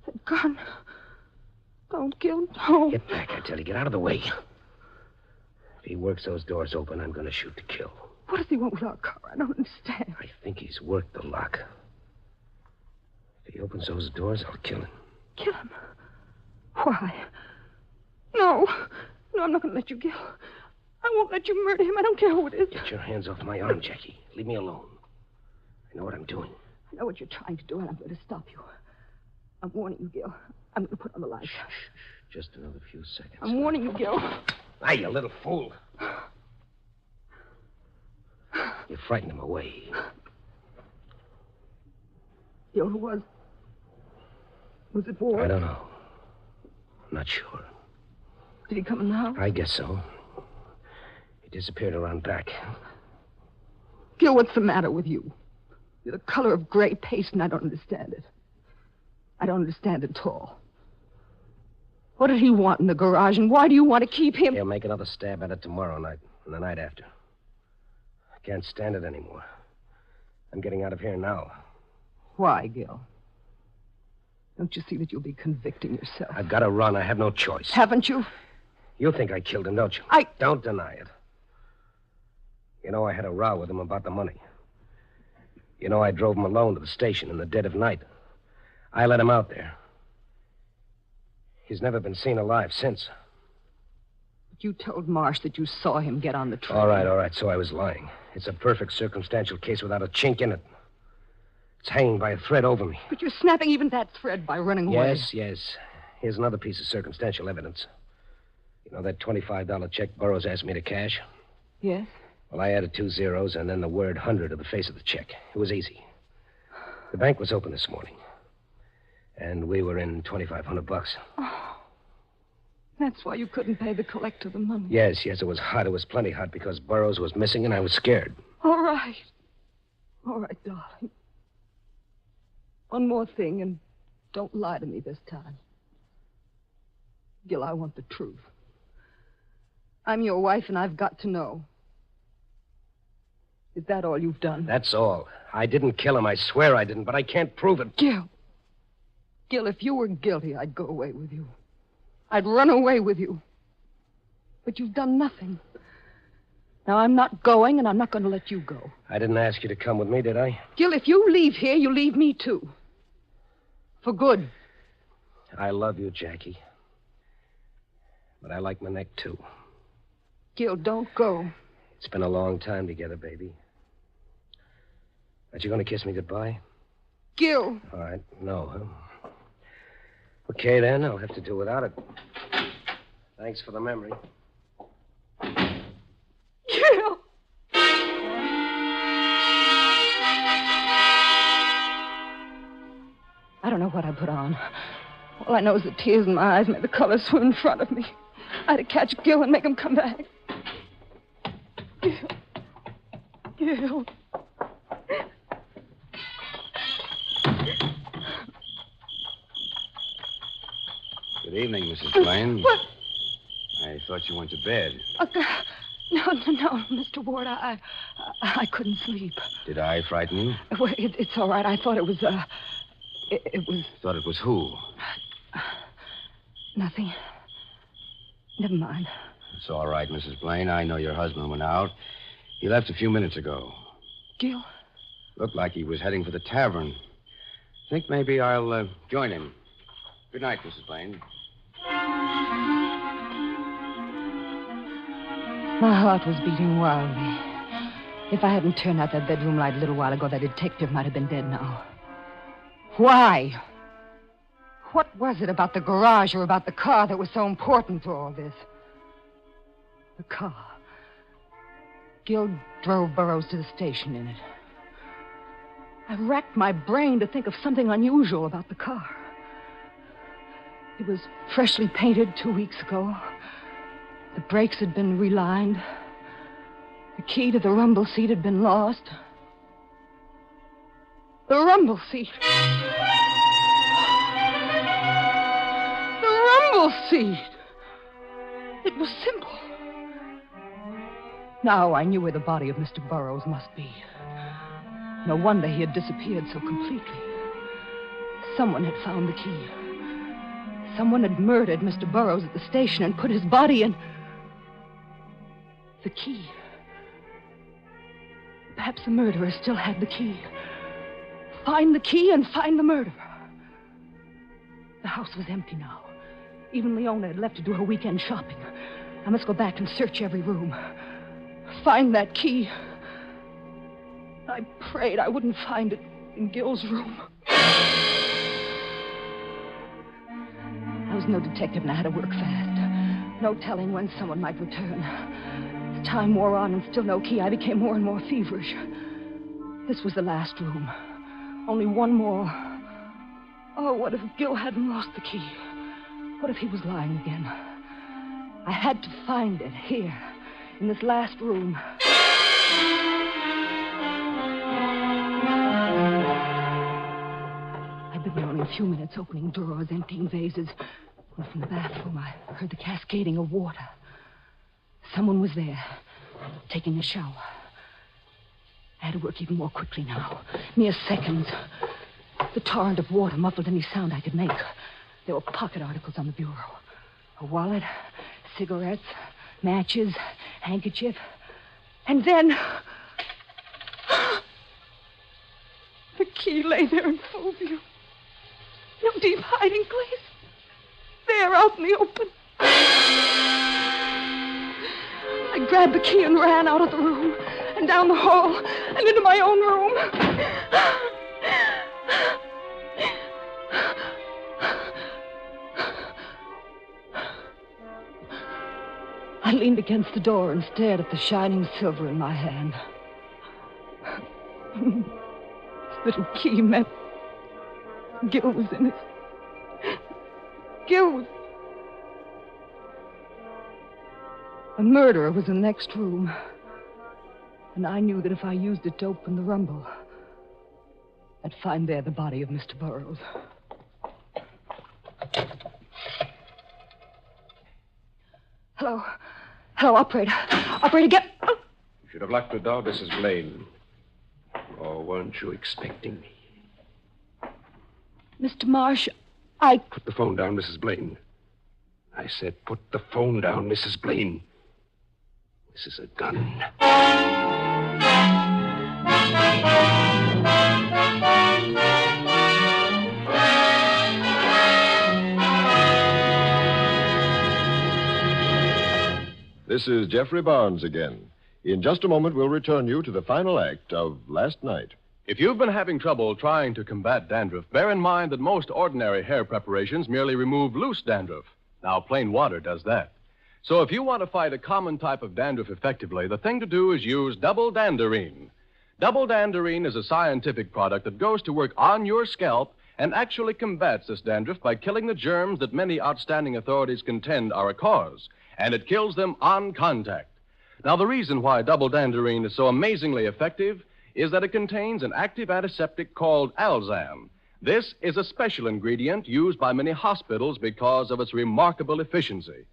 The gun. Don't, Gil, don't. Get back, I tell you. Get out of the way. If he works those doors open, I'm going to shoot to kill. What does he want with our car? I don't understand. I think he's worked the lock. If he opens those doors, I'll kill him. Kill him? Why? No, I'm not going to let you, Gil. I won't let you murder him. I don't care who it is. Get your hands off my arm, Jackie. Leave me alone. I know what I'm doing. I know what you're trying to do, and I'm going to stop you. I'm warning you, Gil. I'm going to put on the lights. Just another few seconds. I'm warning you, Gil. Hey, you little fool. You frightened him away. Gil, who was? Was it Ward? I don't know. I'm not sure. Did he come in the house? I guess so. He disappeared around back. Gil, what's the matter with you? You're the color of gray paste, and I don't understand it. I don't understand it at all. What did he want in the garage, and why do you want to keep him? He'll make another stab at it tomorrow night and the night after. I can't stand it anymore. I'm getting out of here now. Why, Gil? Don't you see that you'll be convicting yourself? I've got to run. I have no choice. Haven't you? You think I killed him, don't you? Don't deny it. You know I had a row with him about the money. You know I drove him alone to the station in the dead of night. I let him out there. He's never been seen alive since. But you told Marsh that you saw him get on the train. All right, so I was lying. It's a perfect circumstantial case without a chink in it. It's hanging by a thread over me. But you're snapping even that thread by running away. Yes. Here's another piece of circumstantial evidence. You know that $25 check Burroughs asked me to cash? Yes? Well, I added 2 zeros and then the word 100 to the face of the check. It was easy. The bank was open this morning. And we were in $2,500. Oh, that's why you couldn't pay the collector the money. Yes, it was hot. It was plenty hot because Burroughs was missing and I was scared. All right, darling. One more thing, and don't lie to me this time. Gil, I want the truth. I'm your wife, and I've got to know. Is that all you've done? That's all. I didn't kill him. I swear I didn't, but I can't prove it. Gil, if you were guilty, I'd go away with you. I'd run away with you. But you've done nothing. Now, I'm not going, and I'm not going to let you go. I didn't ask you to come with me, did I? Gil, if you leave here, you leave me, too. For good. I love you, Jackie. But I like my neck, too. Gil, don't go. It's been a long time together, baby. Aren't you going to kiss me goodbye? Gil. All right. No, huh? Okay, then. I'll have to do without it. Thanks for the memory. Gil. I don't know what I put on. All I know is the tears in my eyes made the color swim in front of me. I had to catch Gil and make him come back. Gil. Good evening, Mrs. Blaine. What? I thought you went to bed. No, Mr. Ward. I couldn't sleep. Did I frighten you? Well, it's all right. I thought it was, it was... Thought it was who? Nothing. Never mind. It's all right, Mrs. Blaine. I know your husband went out. He left a few minutes ago. Gil? Looked like he was heading for the tavern. Think maybe I'll join him. Good night, Mrs. Blaine. My heart was beating wildly. If I hadn't turned out that bedroom light a little while ago, that detective might have been dead now. Why? What was it about the garage or about the car that was so important to all this? The car. Gil drove Burroughs to the station in it. I racked my brain to think of something unusual about the car. It was freshly painted 2 weeks ago. The brakes had been relined. The key to the rumble seat had been lost. The rumble seat. The rumble seat. It was simple. Now I knew where the body of Mr. Burroughs must be. No wonder he had disappeared so completely. Someone had found the key. Someone had murdered Mr. Burroughs at the station and put his body in... the key. Perhaps the murderer still had the key. Find the key and find the murderer. The house was empty now. Even Leona had left to do her weekend shopping. I must go back and search every room. Find that key. I prayed I wouldn't find it in Gil's room. I was no detective and I had to work fast. No telling when someone might return. As time wore on and still no key, I became more and more feverish. This was the last room. Only one more. Oh, what if Gil hadn't lost the key? What if he was lying again? I had to find it here, in this last room. I'd been there only a few minutes, opening drawers, emptying vases. And from the bathroom, I heard the cascading of water. Someone was there, taking a shower. I had to work even more quickly now. Mere seconds. The torrent of water muffled any sound I could make. There were pocket articles on the bureau. A wallet, cigarettes, matches, handkerchief. And then... the key lay there in full view. No deep hiding place. There, out in the open. I grabbed the key and ran out of the room, and down the hall, and into my own room. I leaned against the door and stared at the shining silver in my hand. This little key meant Gil was in it. Gil was... A murderer was in the next room. And I knew that if I used it to open the rumble, I'd find there the body of Mr. Burroughs. Hello. Hello, operator. Operator, get... You should have locked the door, Mrs. Blaine. Or weren't you expecting me? Mr. Marsh, Put the phone down, Mrs. Blaine. I said put the phone down, Mrs. Blaine. This is a gun. This is Jeffrey Barnes again. In just a moment, we'll return you to the final act of Last Night. If you've been having trouble trying to combat dandruff, bear in mind that most ordinary hair preparations merely remove loose dandruff. Now, plain water does that. So if you want to fight a common type of dandruff effectively, the thing to do is use double danderine. Double danderine is a scientific product that goes to work on your scalp and actually combats this dandruff by killing the germs that many outstanding authorities contend are a cause. And it kills them on contact. Now, the reason why double danderine is so amazingly effective is that it contains an active antiseptic called Alzam. This is a special ingredient used by many hospitals because of its remarkable efficiency.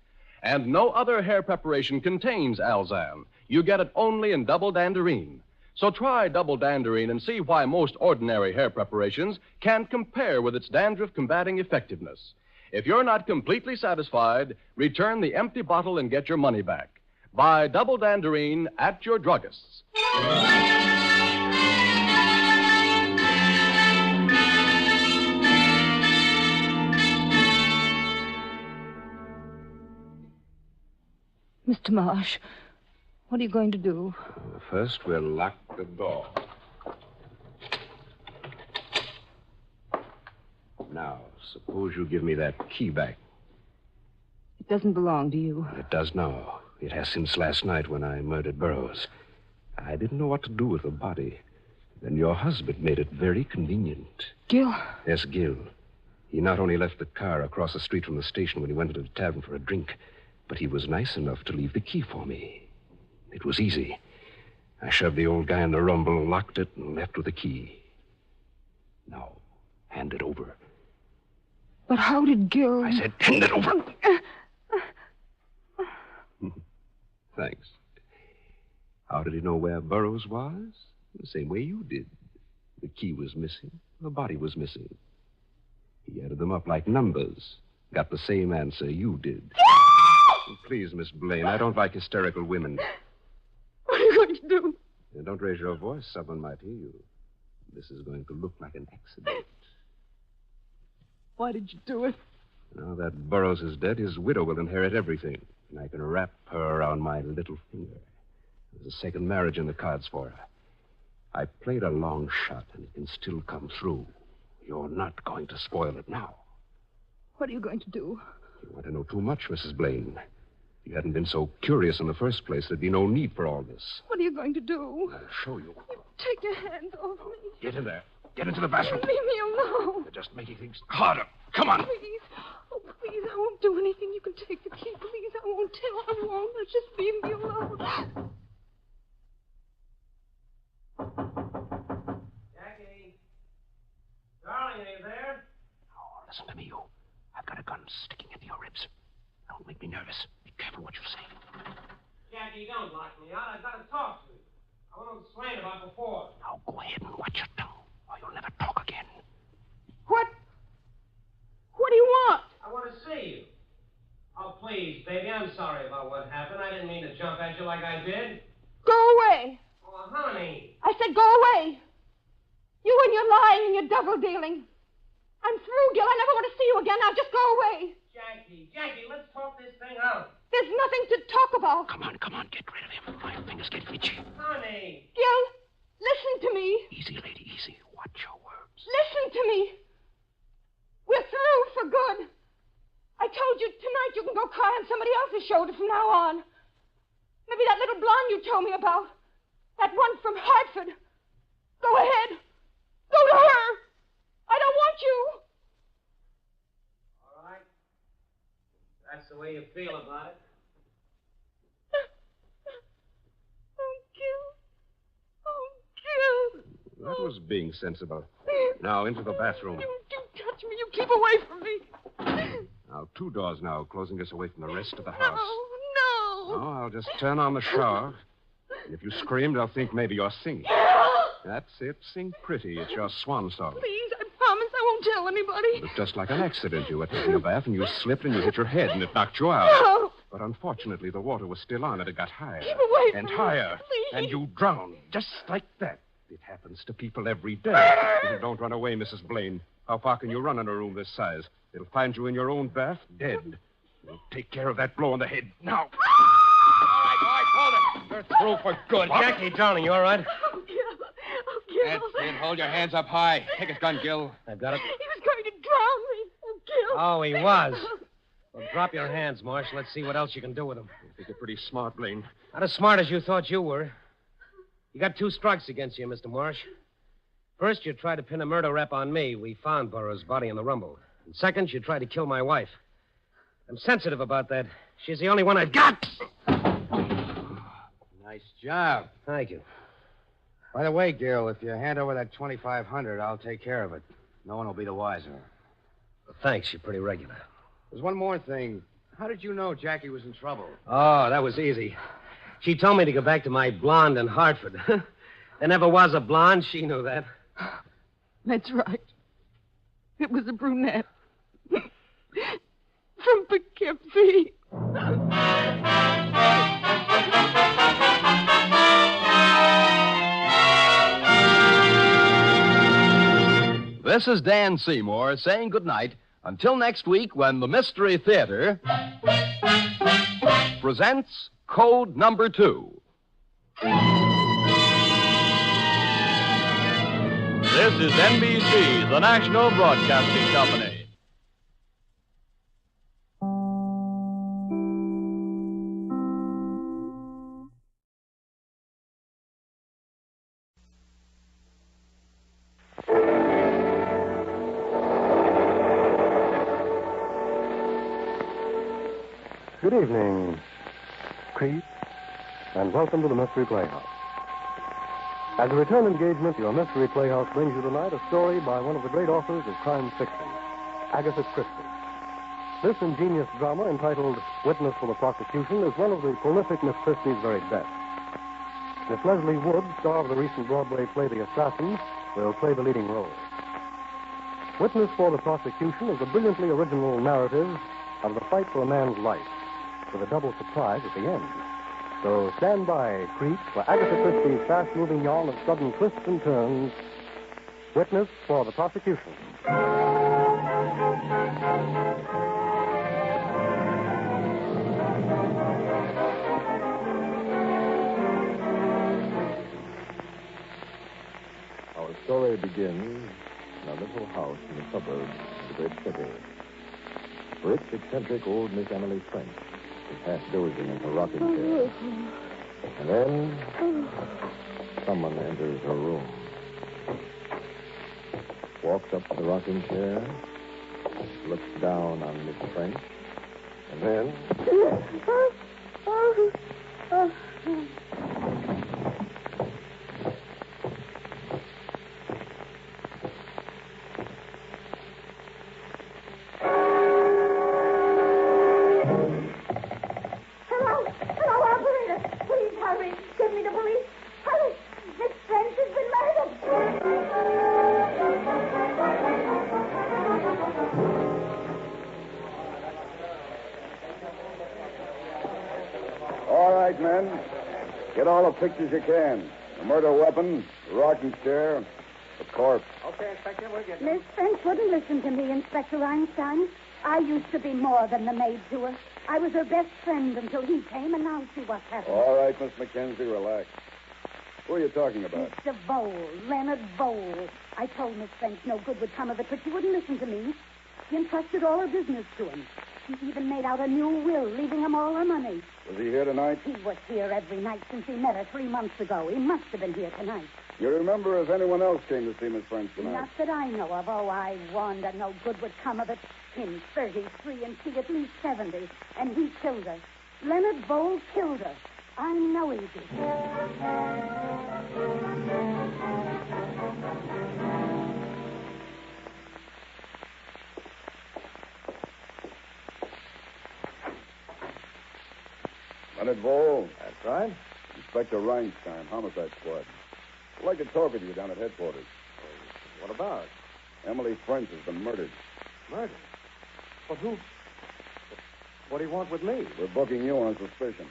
And no other hair preparation contains Alzam. You get it only in double danderine. So try double danderine and see why most ordinary hair preparations can't compare with its dandruff-combating effectiveness. If you're not completely satisfied, return the empty bottle and get your money back. Buy double danderine at your druggist's. Mr. Marsh, what are you going to do? First, we'll lock the door. Now, suppose you give me that key back. It doesn't belong to you. It does now. It has since last night when I murdered Burroughs. I didn't know what to do with the body. Then your husband made it very convenient. Gil? Yes, Gil. He not only left the car across the street from the station when he went to the tavern for a drink, but he was nice enough to leave the key for me. It was easy. I shoved the old guy in the rumble, locked it, and left with the key. Now, hand it over. But how did Gil... I said, hand it over. Thanks. How did he know where Burroughs was? The same way you did. The key was missing. The body was missing. He added them up like numbers. Got the same answer you did. Please, Miss Blaine, I don't like hysterical women. What are you going to do? Don't raise your voice. Someone might hear you. This is going to look like an accident. Why did you do it? Now that Burroughs is dead, his widow will inherit everything. And I can wrap her around my little finger. There's a second marriage in the cards for her. I played a long shot, and it can still come through. You're not going to spoil it now. What are you going to do? You want to know too much, Mrs. Blaine. If you hadn't been so curious in the first place, there'd be no need for all this. What are you going to do? I'll show you. Take your hands off me. Get in there. Get into the bathroom. Leave me alone. You're just making things harder. Come on. Please. Oh, please, I won't do anything. You can take the key. Please, I won't tell. I won't. Just leave me alone. Jackie. Darling, are you there? Oh, listen to me, you. I've got a gun sticking into your ribs. Don't make me nervous. Be careful what you say. Jackie, don't lock me out. I've got to talk to you. I want to explain about before. Now go ahead and watch your tongue, or you'll never talk again. What? What do you want? I want to see you. Oh, please, baby, I'm sorry about what happened. I didn't mean to jump at you like I did. Go away. Oh, honey. I said go away. You and your lying and your double dealing. I'm through, Gil. I never want to see you again. Now just go away. Jackie, let's talk this thing out. There's nothing to talk about. Come on, get rid of him. My fingers get itchy. Honey. Gil, listen to me. Easy, lady, easy. Watch your words. Listen to me. We're through for good. I told you tonight you can go cry on somebody else's shoulder from now on. Maybe that little blonde you told me about. That one from Hartford. Go ahead. Go to her. I don't want you. All right. That's the way you feel about it. Oh, Gil. That was being sensible. Now, into the bathroom. You touch me. You keep away from me. Now, 2 doors now, closing us away from the rest of the house. No. Oh, I'll just turn on the shower. And if you scream, they'll think maybe you're singing. That's it. Sing pretty. It's your swan song. Please, I promise I won't tell anybody. It was just like an accident. You were taking a bath and you slipped and you hit your head and it knocked you out. No. But unfortunately, the water was still on and it got higher. Keep away from and me, higher. please. And you drowned. Just like that. It happens to people every day. Don't run away, Mrs. Blaine. How far can you run in a room this size? It'll find you in your own bath, dead. We'll take care of that blow on the head now. All right, boys, hold it. You're through for good. Jackie, darling, you all right? Oh, Gil. That's it. Hold your hands up high. Take his gun, Gil. I've got it. He was going to drown me. Oh, Gil. Oh, he was. Well, drop your hands, Marsh. Let's see what else you can do with him. I think you're pretty smart, Blaine. Not as smart as you thought you were. You got 2 strikes against you, Mr. Marsh. First, you tried to pin a murder rap on me. We found Burroughs' body in the rumble. And second, you tried to kill my wife. I'm sensitive about that. She's the only one I've got. Nice job. Thank you. By the way, Gil, if you hand over that $2,500, I'll take care of it. No one will be the wiser. Well, thanks. You're pretty regular. There's one more thing. How did you know Jackie was in trouble? Oh, that was easy. She told me to go back to my blonde in Hartford. There never was a blonde. She knew that. That's right. It was a brunette. From Poughkeepsie. This is Dan Seymour saying goodnight until next week when the Mystery Theater presents Code Number 2. This is NBC, the national broadcasting company. Good evening, creep, and welcome to the Mystery Playhouse. As a return engagement, your Mystery Playhouse brings you tonight a story by one of the great authors of crime fiction, Agatha Christie. This ingenious drama, entitled Witness for the Prosecution, is one of the prolific Miss Christie's very best. Miss Leslie Wood, star of the recent Broadway play The Assassin, will play the leading role. Witness for the Prosecution is a brilliantly original narrative of the fight for a man's life, with a double surprise at the end. So stand by, creep, for Agatha Christie's fast-moving yarn of sudden twists and turns. Witness for the Prosecution. Our story begins in a little house in the suburbs of the great city. Rich, eccentric old Miss Emily French half dozing in her rocking chair. And then someone enters her room. Walks up to the rocking chair, looks down on Miss French, and then... Men, get all the pictures you can. The murder weapon, the rocking chair, the corpse. Okay, Inspector, we'll get Miss French wouldn't listen to me, Inspector Einstein. I used to be more than the maid to her. I was her best friend until he came, and now see what's happened. All right, Miss Mackenzie, relax. Who are you talking about? Mr. Vole, Leonard Vole. I told Miss French no good would come of it, but she wouldn't listen to me. She entrusted all her business to him. She even made out a new will, leaving him all her money. Was he here tonight? He was here every night since he met her 3 months ago. He must have been here tonight. You remember if anyone else came to see Miss French tonight? Not that I know of. Oh, I warned her no good would come of it. Him 33 and she at least 70. And he killed her. Leonard Vole killed her. I know he did. Leonard Vole. That's right. Inspector Reinstein, Homicide Squad. I'd like to talk with you down at headquarters. What about? Emily French has been murdered. Murder? But who? What do you want with me? We're booking you on suspicion.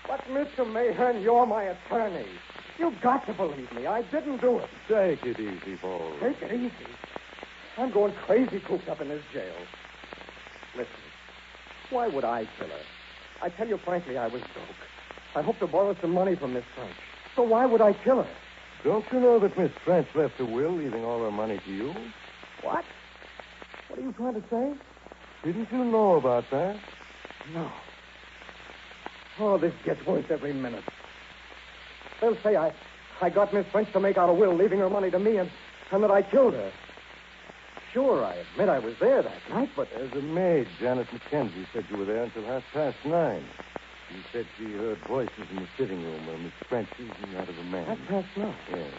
But, Mr. Mayhearn, you're my attorney. You've got to believe me. I didn't do it. Take it easy, Vole. Take it easy. I'm going crazy cooped up in this jail. Listen, why would I kill her? I tell you frankly, I was broke. I hoped to borrow some money from Miss French. So why would I kill her? Don't you know that Miss French left a will leaving all her money to you? What? What are you trying to say? Didn't you know about that? No. Oh, this gets worse every minute. They'll say I got Miss French to make out a will, leaving her money to me, and that I killed her. Sure, I admit I was there that night, but... There's a maid, Janet Mackenzie, said you were there until 9:30. She said she heard voices in the sitting room where Miss French is and that of a man. 9:30? Yes.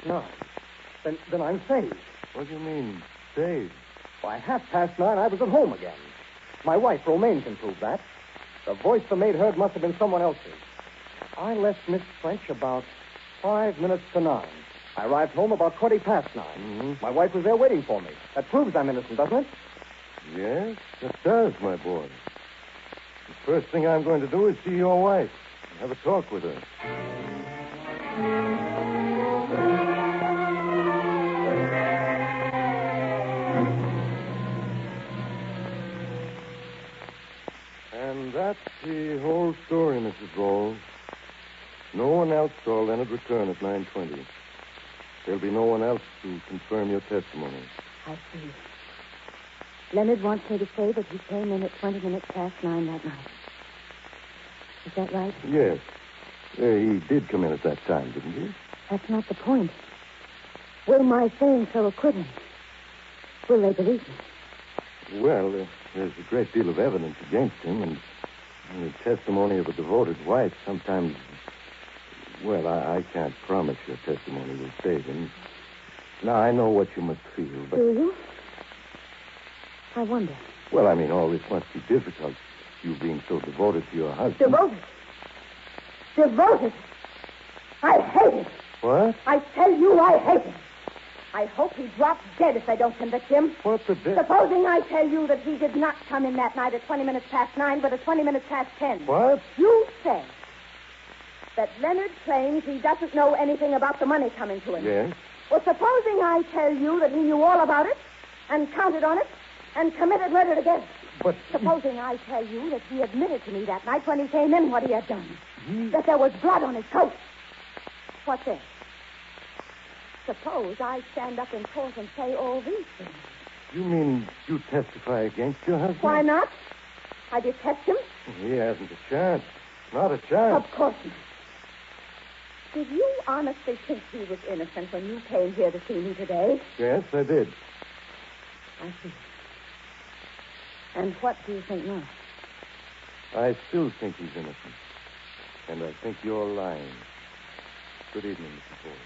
9:30. Then I'm saved. What do you mean, saved? By 9:30, I was at home again. My wife, Romaine, can prove that. The voice the maid heard must have been someone else's. I left Miss French about 5 minutes to 9. I arrived home about 9:20. Mm-hmm. My wife was there waiting for me. That proves I'm innocent, doesn't it? Yes, that does, my boy. The first thing I'm going to do is see your wife and have a talk with her. And that's the whole story, Mrs. Vole. No one else saw Leonard return at 9:20. There'll be no one else to confirm your testimony. I see. Leonard wants me to say that he came in at 20 minutes past 9 that night. Is that right? Yes. He did come in at that time, didn't he? That's not the point. Will my saying so acquit him? Will they believe me? Well, there's a great deal of evidence against him, and the testimony of a devoted wife sometimes... Well, I can't promise your testimony will save him. Now, I know what you must feel, but... Do you? I wonder. Well, I mean, all this must be difficult, you being so devoted to your husband. Devoted? Devoted? I hate it. What? I tell you, I hate him. I hope he drops dead if they don't convict him. What the devil? Supposing I tell you that he did not come in that night at 20 minutes past 9, but at 20 minutes past 10. What? You say that Leonard claims he doesn't know anything about the money coming to him. Yes. Well, supposing I tell you that he knew all about it and counted on it and committed murder against it. But... Supposing I tell you that he admitted to me that night when he came in what he had done. That there was blood on his coat. What then? Suppose I stand up in court and say all these things. You mean you testify against your husband? Why not? I detest him. He hasn't a chance. Not a chance. Of course not. Did you honestly think he was innocent when you came here to see me today? Yes, I did. I see. And what do you think now? I still think he's innocent. And I think you're lying. Good evening, Mrs. Ford.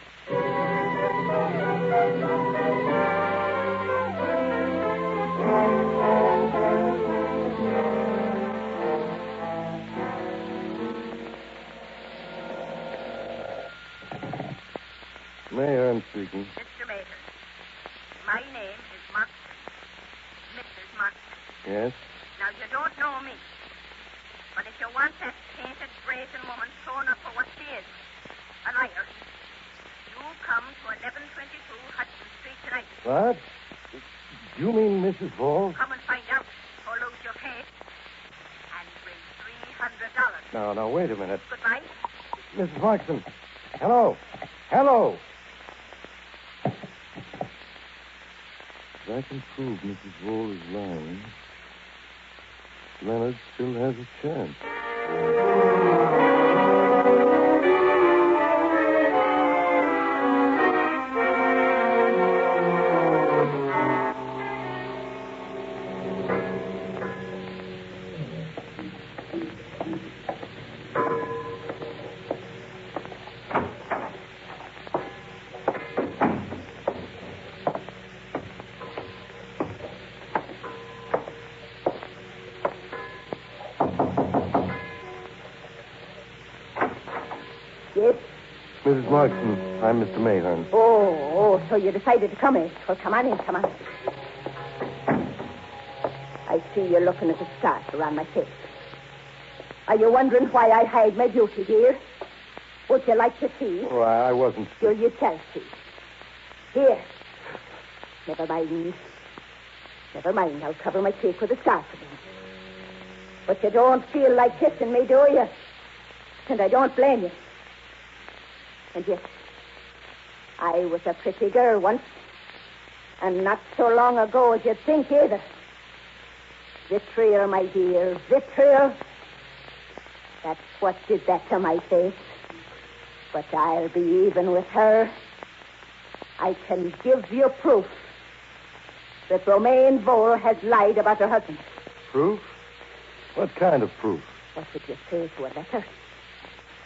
Mayor, I'm speaking. Mr. Mayor, my name is Mystphs. Mrs. Mystphs. Yes? Now, you don't know me. But if you want that painted, brazen woman thrown up for what she is, a liar, you come to 1122 Hudson Street tonight. What? Do you mean Mrs. Hall? Come and find out, or lose your case, and bring $300. No, wait a minute. Goodbye. Mrs. Markson. Hello. Hello. If I can prove Mrs. Hall is lying, Leonard still has a chance. Yes? Mrs. Markson, I'm Mr. Mayhearn. Oh, so you decided to come in. Well, come on in, come on. I see you're looking at the scars around my face. Are you wondering why I hide my beauty, dear? Would you like to see? Oh, I wasn't. You shall see. Here. Never mind. Never mind. I'll cover my cheek with a scarf again. But you don't feel like kissing me, do you? And I don't blame you. And yet, I was a pretty girl once. And not so long ago as you'd think either. Vitriol, my dear, vitriol. That's what did that to my face. But I'll be even with her. I can give you proof that Romaine Vole has lied about her husband. Proof? What kind of proof? What would you say to a letter?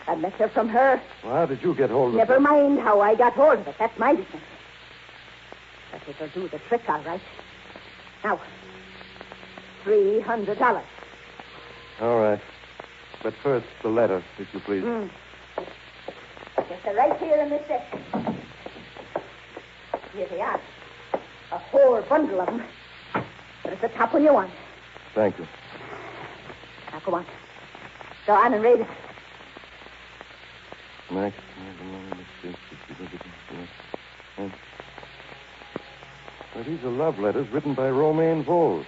A letter from her? Well, how did you get hold of it? Never mind how I got hold of it. That's my business. But it'll do the trick, all right. Now, $300. All right. But first, the letter, if you please. Just right here in this desk. Here they are. A whole bundle of them. But it's the top one you want. Thank you. Now, go on. Go on and read it. Max. Now, these are love letters written by Romaine Vole.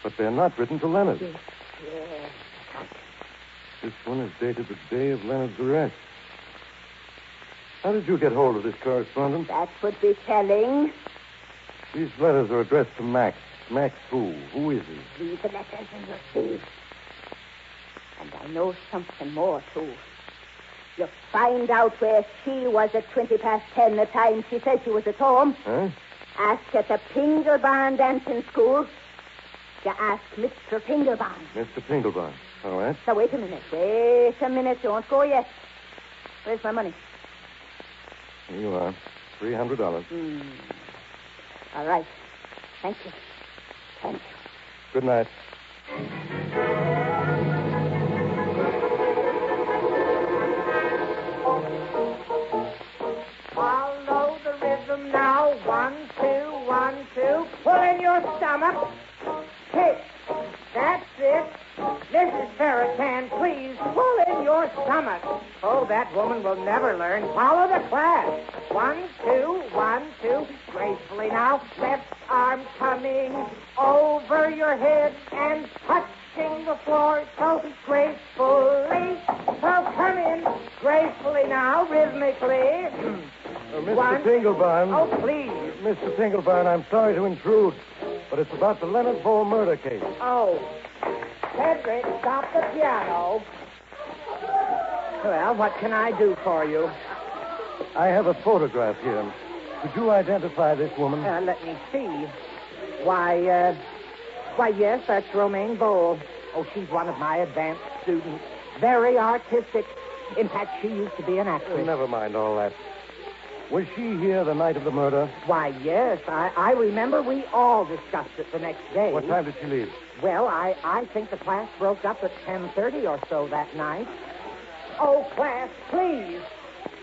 But they're not written to Leonard. Yes. This one is dated the day of Leonard's arrest. How did you get hold of this correspondence? That would be telling. These letters are addressed to Max. Max who? Who is he? Read the letters and you'll see. And I know something more, too. You find out where she was at 10:20 the time she said she was at home. Huh? Ask at the Pingelbarn dancing school. You ask Mr. Pingelbarn. Mr. Pingelbarn. All right. Now, wait a minute. Don't go yet. Where's my money? Here you are. $300. All right. Thank you. Thank you. Good night. Follow the rhythm now. 1, 2, 1, 2. Pull in your stomach. Kick. That's it. Mrs. Ferritan, please pull in your stomach. Oh, that woman will never learn. Follow the class. 1, 2, 1, 2. Gracefully now. Left arm coming over your head and touching the floor so gracefully. So come in gracefully now, rhythmically. Mr. Tinglebine. Oh, please. Mr. Tinglebine, I'm sorry to intrude, but it's about the Leonard Vole murder case. Oh. Cedric, stop the piano. Well, what can I do for you? I have a photograph here. Could you identify this woman? Let me see. Why, yes, that's Romaine Vole. Oh, she's one of my advanced students. Very artistic. In fact, she used to be an actress. Never mind all that. Was she here the night of the murder? Why, yes. I remember we all discussed it the next day. What time did she leave? Well, I think the class broke up at 10:30 or so that night. Oh, class, please.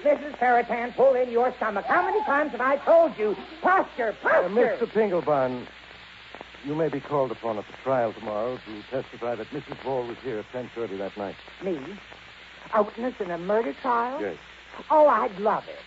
Mrs. Ferritan, pull in your stomach. How many times have I told you? Posture, posture. Mr. Tinglebine, you may be called upon at the trial tomorrow to testify that Mrs. Vole was here at 10:30 that night. Me? A witness in a murder trial? Yes. Oh, I'd love it.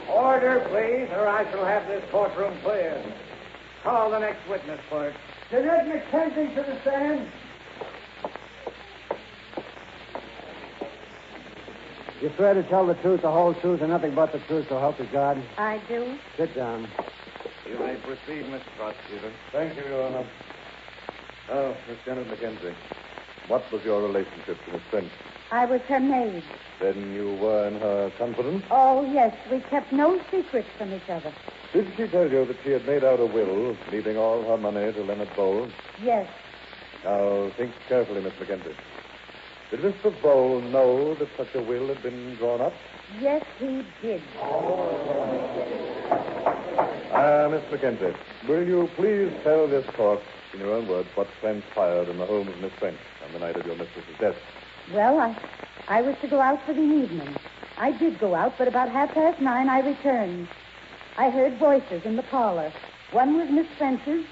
Order, please, or I shall have this courtroom cleared. Call the next witness, clerk. Jeanette McKenzie to the stand. You swear to tell the truth, the whole truth, and nothing but the truth, so help you God? I do. Sit down. You may proceed, Mr. Prosecutor. Thank you, Your Honor. Now, Miss Janet McKenzie, what was your relationship to Miss French? I was her maid. Then you were in her confidence? Oh, yes. We kept no secrets from each other. Did she tell you that she had made out a will, leaving all her money to Leonard Vole? Yes. Now, think carefully, Miss McKenzie. Did Mr. Vole know that such a will had been drawn up? Yes, he did. Miss McKenzie, will you please tell this court, in your own words, what transpired in the home of Miss French on the night of your mistress's death? Well, I was to go out for the evening. I did go out, but about 9:30 I returned. I heard voices in the parlor. One was Miss French's,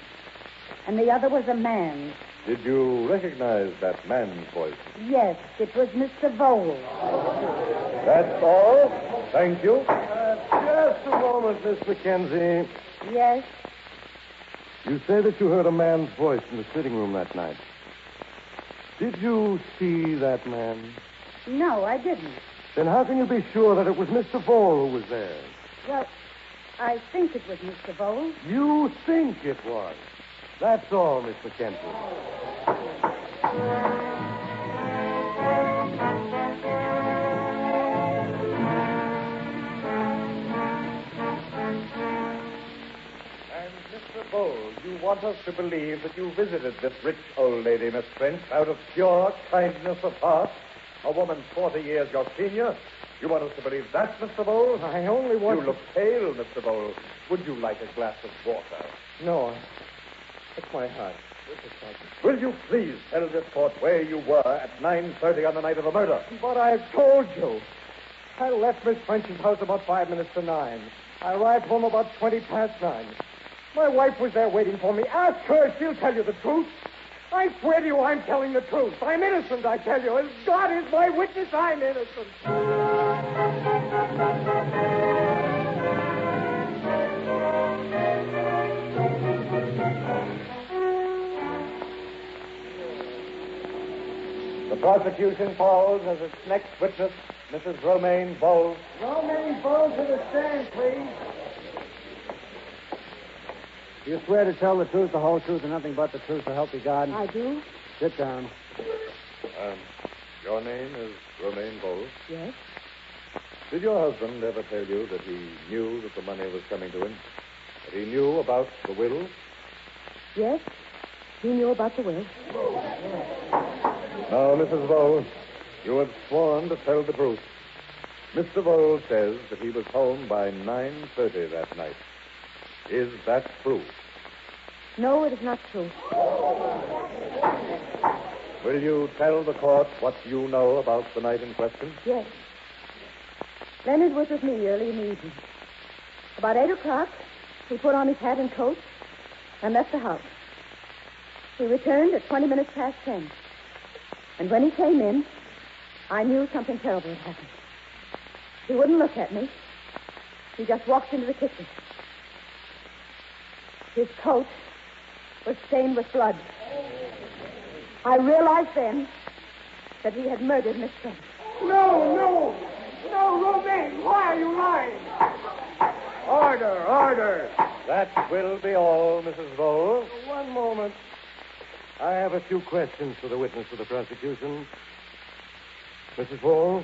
and the other was a man's. Did you recognize that man's voice? Yes, it was Mr. Vole. That's all? Thank you. Just a moment, Miss McKenzie. Yes. You say that you heard a man's voice in the sitting room that night. Did you see that man? No, I didn't. Then how can you be sure that it was Mr. Vole who was there? Well, I think it was Mr. Vole. You think it was. That's all, Miss McKenzie. And Mr. Vole, you want us to believe that you visited this rich old lady, Miss French, out of pure kindness of heart? A woman 40 years your senior? You want us to believe that, Mr. Vole? I only want You look pale, Mr. Vole. Would you like a glass of water? No. That's my heart. Will you please tell this court where you were at 9:30 on the night of the murder? But I've told you. I left Miss French's house about 5 minutes to 9. I arrived home about 20 past 9. My wife was there waiting for me. Ask her. She'll tell you the truth. I swear to you, I'm telling the truth. I'm innocent, I tell you. As God is my witness, I'm innocent. The prosecution calls as its next witness Mrs. Romaine Vole. Romaine Vole to the stand, please. You swear to tell the truth, the whole truth, and nothing but the truth, so help you God? I do. Sit down. Your name is Romaine Vole. Yes. Did your husband ever tell you that he knew that the money was coming to him? That he knew about the will? Yes. He knew about the will. Now, Mrs. Vole, you have sworn to tell the truth. Mr. Vole says that he was home by 9:30 that night. Is that true? No, it is not true. Will you tell the court what you know about the night in question? Yes. Leonard was with me early in the evening. About 8 o'clock, he put on his hat and coat and left the house. He returned at 20 minutes past 10. And when he came in, I knew something terrible had happened. He wouldn't look at me. He just walked into the kitchen. His coat was stained with blood. I realized then that he had murdered Miss French. No, Romaine, why are you lying? Order. That will be all, Mrs. Vole. One moment. I have a few questions for the witness for the prosecution. Mrs. Vole,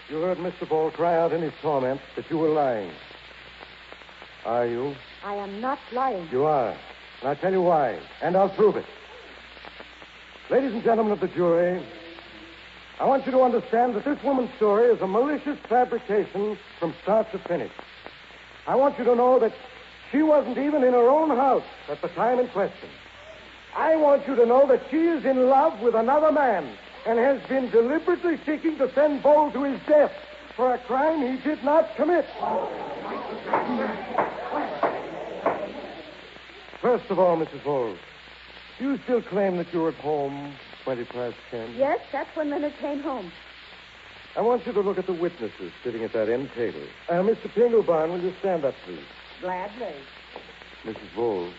you heard Mr. Vole cry out in his torment that you were lying. Are you? I am not lying. You are. And I'll tell you why. And I'll prove it. Ladies and gentlemen of the jury, I want you to understand that this woman's story is a malicious fabrication from start to finish. I want you to know that she wasn't even in her own house at the time in question. I want you to know that she is in love with another man and has been deliberately seeking to send Vole to his death for a crime he did not commit. First of all, Mrs. Vole, do you still claim that you were at home 20 past 10? Yes, that's when Leonard came home. I want you to look at the witnesses sitting at that end table. Mr. Pinglebarn, will you stand up, please? Gladly. Mrs. Vole,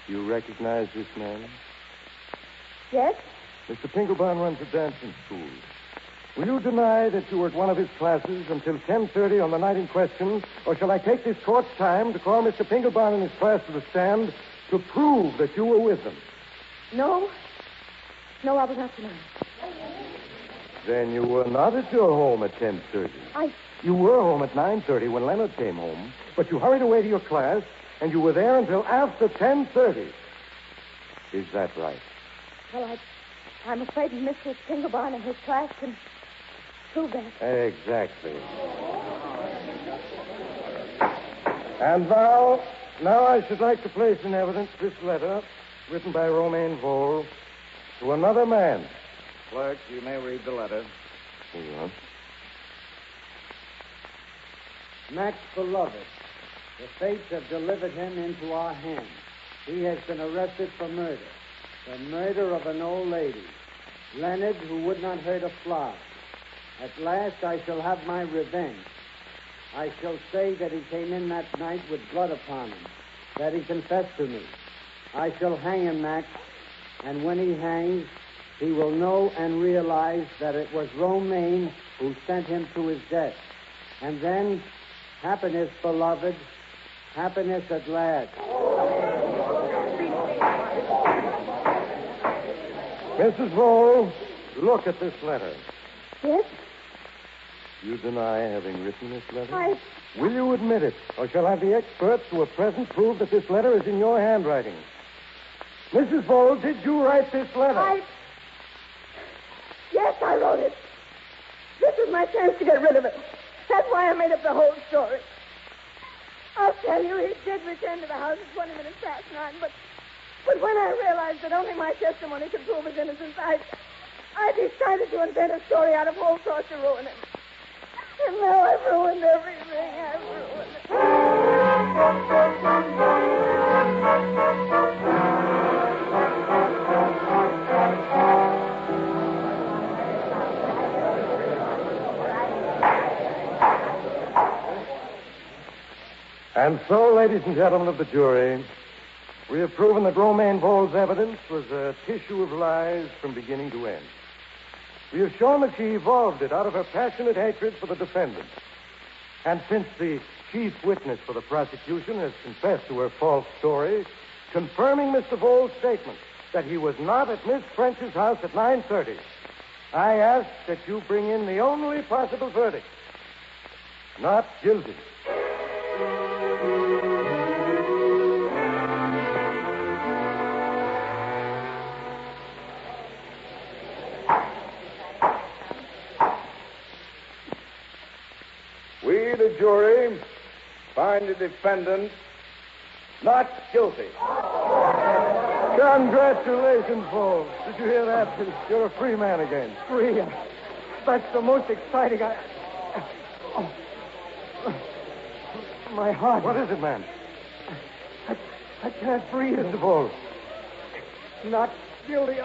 do you recognize this man? Yes? Mr. Pinglebarn runs a dancing school. Will you deny that you were at one of his classes until 10:30 on the night in question, or shall I take this court's time to call Mr. Pinglebarn and his class to the stand to prove that you were with them? No, I was not tonight. Then you were not at your home at 10:30. You were home at 9:30 when Leonard came home, but you hurried away to your class, and you were there until after 10:30. Is that right? Well, I'm afraid Mr. Pinglebarn and his class can prove that. Exactly. And now I should like to place in evidence this letter written by Romaine Vole to another man. Clerk, you may read the letter. Here you are. Max beloved, the fates have delivered him into our hands. He has been arrested for murder. The murder of an old lady. Leonard, who would not hurt a fly. At last I shall have my revenge. I shall say that he came in that night with blood upon him, that he confessed to me. I shall hang him, Max, and when he hangs, he will know and realize that it was Romaine who sent him to his death. And then, happiness, beloved, happiness at last. Mrs. Vole, look at this letter. Yes? You deny having written this letter? I... Will you admit it, or shall I have the experts who are present prove that this letter is in your handwriting? Mrs. Vole, did you write this letter? Yes, I wrote it. This was my chance to get rid of it. That's why I made up the whole story. I'll tell you, he did return to the house at 20 minutes past 9, but when I realized that only my testimony could prove his innocence, I decided to invent a story out of whole cloth to ruin him. And now I've ruined everything. I've ruined it. And so, ladies and gentlemen of the jury, we have proven that Romaine Vole's evidence was a tissue of lies from beginning to end. We have shown that she evolved it out of her passionate hatred for the defendant. And since the chief witness for the prosecution has confessed to her false story, confirming Mr. Vole's statement that he was not at Miss French's house at 9:30, I ask that you bring in the only possible verdict. Not guilty. We, the jury, find the defendant not guilty. Congratulations, Vole. Did you hear that? You're a free man again. Free? That's the most exciting. My heart. What is it, man? I can't breathe. Mr. Vole. Not guilty.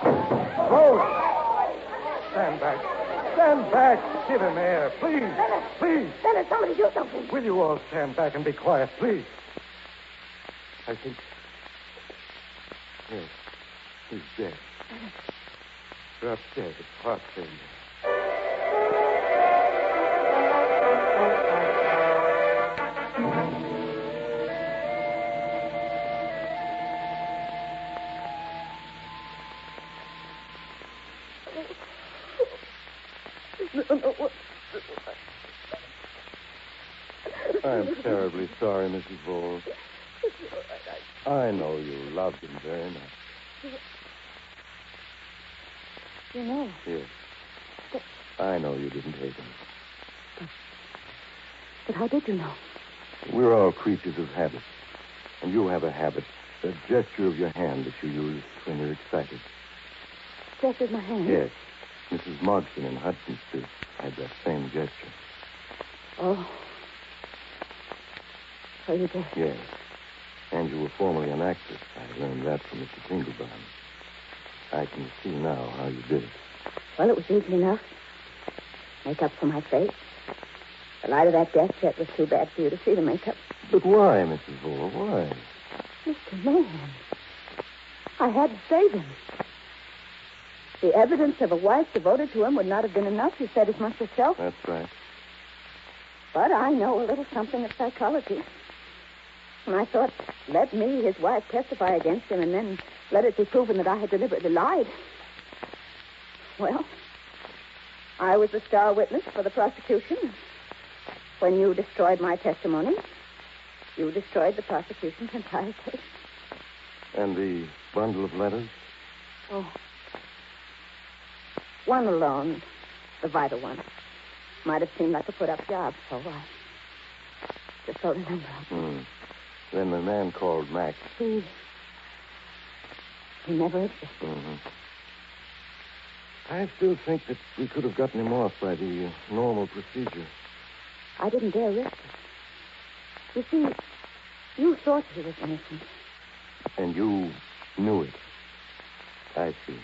Vole! Stand back. Stand back. Give him air, please. Leonard. Please. Leonard, somebody do something. Will you all stand back and be quiet, please? I think... Yes. He's dead. Dropped dead of heart failure. I'm terribly sorry, Mrs. Bowles. I know you loved him very much. You know. Yes. I know you didn't hate him. But how did you know? We're all creatures of habit. And you have a habit, a gesture of your hand that you use when you're excited. Gestured my hand? Yes. Mrs. Mogson in Hudson Street had that same gesture. Oh. Oh, you did? Yes. And you were formerly an actress. I learned that from Mr. Tinglebottom. I can see now how you did it. Well, it was easy enough. Makeup for my face. The light of that death jet was too bad for you to see the makeup. But why, Mrs. Vore? Why? Mr. Mayhem. I had to save him. The evidence of a wife devoted to him would not have been enough. You said as much yourself. That's right. But I know a little something of psychology. And I thought, let me, his wife, testify against him, and then let it be proven that I had deliberately lied. Well, I was the star witness for the prosecution. When you destroyed my testimony, you destroyed the prosecution's entire case. And the bundle of letters? Oh. One alone, the vital one, might have seemed like a put-up job, so I just don't remember. Then the man called Max. He never existed. Mm-hmm. I still think that we could have gotten him off by the normal procedure. I didn't dare risk it. You see, you thought he was innocent. And you knew it. I see.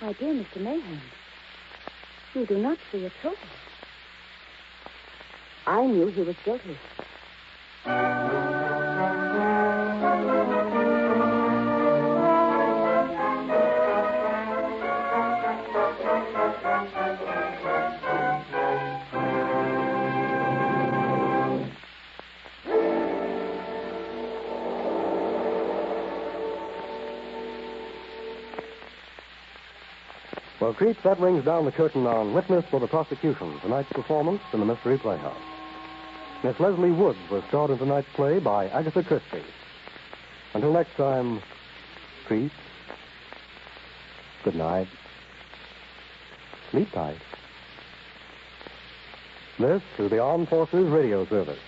My dear Mr. Mayhem, you do not see at all. I knew he was guilty. Well, Creeps, that rings down the curtain on Witness for the Prosecution, tonight's performance in the Mystery Playhouse. Miss Leslie Woods was starred in tonight's play by Agatha Christie. Until next time, Creeps, good night. Sleep tight. This is the Armed Forces Radio Service.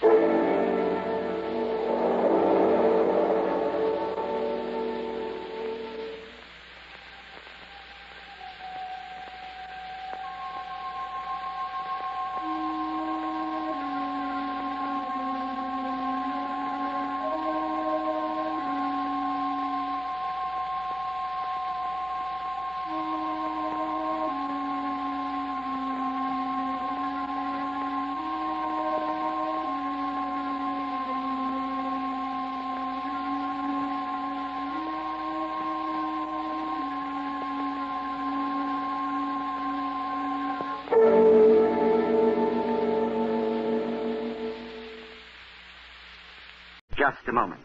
Just a moment.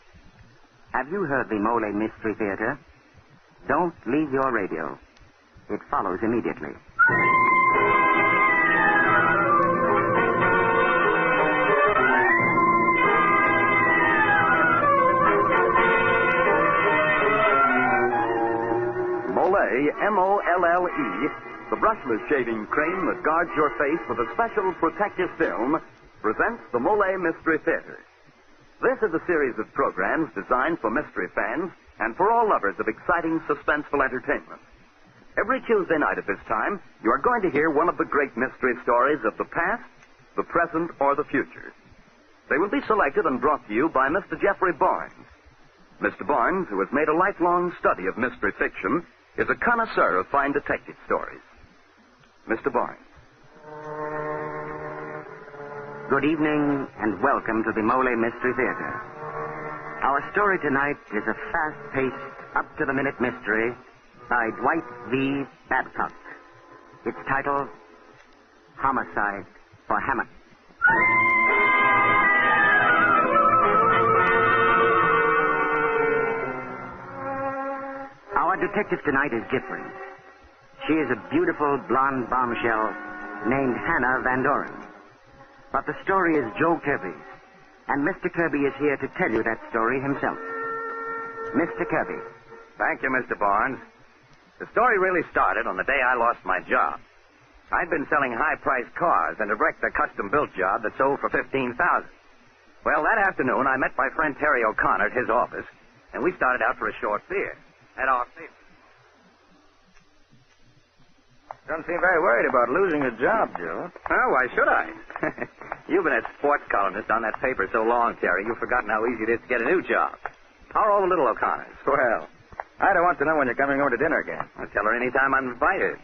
Have you heard the Molle Mystery Theatre? Don't leave your radio. It follows immediately. Molle, M-O-L-L-E, the brushless shaving cream that guards your face with a special protective film, presents the Molle Mystery Theatre. This is a series of programs designed for mystery fans and for all lovers of exciting, suspenseful entertainment. Every Tuesday night at this time, you are going to hear one of the great mystery stories of the past, the present, or the future. They will be selected and brought to you by Mr. Jeffrey Barnes. Mr. Barnes, who has made a lifelong study of mystery fiction, is a connoisseur of fine detective stories. Mr. Barnes. Good evening and welcome to the Molle Mystery Theatre. Our story tonight is a fast-paced, up-to-the-minute mystery by Dwight V. Babcock. Its title, Homicide for Hammett. Our detective tonight is different. She is a beautiful blonde bombshell named Hannah Van Doren. But the story is Joe Kirby's, and Mr. Kirby is here to tell you that story himself. Mr. Kirby. Thank you, Mr. Barnes. The story really started on the day I lost my job. I'd been selling high-priced cars and had wrecked a custom-built job that sold for $15,000. Well, that afternoon, I met my friend Terry O'Connor at his office, and we started out for a short beer at our theater. Don't seem very worried about losing a job, Joe. Oh, why should I? You've been a sports columnist on that paper so long, Terry, you've forgotten how easy it is to get a new job. How are all the little O'Connors? Well, I don't want to know when you're coming over to dinner again. I'll tell her any time I'm invited.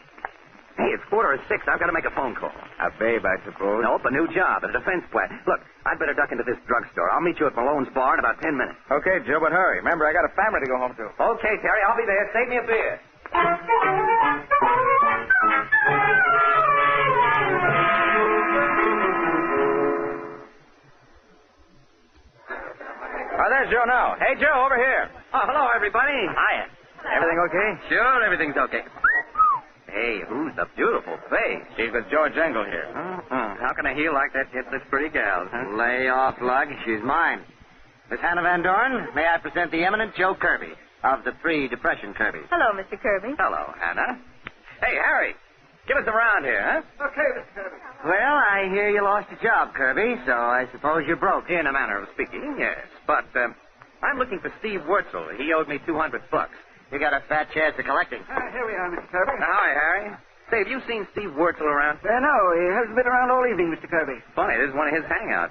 Hey, it's 5:45. I've got to make a phone call. A babe, I suppose. Nope, a new job at a defense plant. Look, I'd better duck into this drugstore. I'll meet you at Malone's bar in about 10 minutes. Okay, Joe, but hurry. Remember, I got a family to go home to. Okay, Terry, I'll be there. Save me a beer. Oh, there's Joe now. Hey, Joe, over here. Oh, hello, everybody. Hiya. Everything okay? Sure, everything's okay. Hey, who's the beautiful face? She's with George Engel here. How can a heel like that get such pretty gals, huh? Lay off, Lug. She's mine. Miss Hannah Van Doren, may I present the eminent Joe Kirby of the pre-depression Kirby. Hello, Mr. Kirby. Hello, Hannah. Hey, Harry, give us a round here, huh? Okay, Mr. Kirby. Well, I hear you lost your job, Kirby, so I suppose you're broke. In a manner of speaking, yes. But I'm looking for Steve Wurzel. He owed me $200. You got a fat chance of collecting. Here we are, Mr. Kirby. Hi, Harry. Say, have you seen Steve Wurzel around? No, he hasn't been around all evening, Mr. Kirby. Funny, this is one of his hangouts.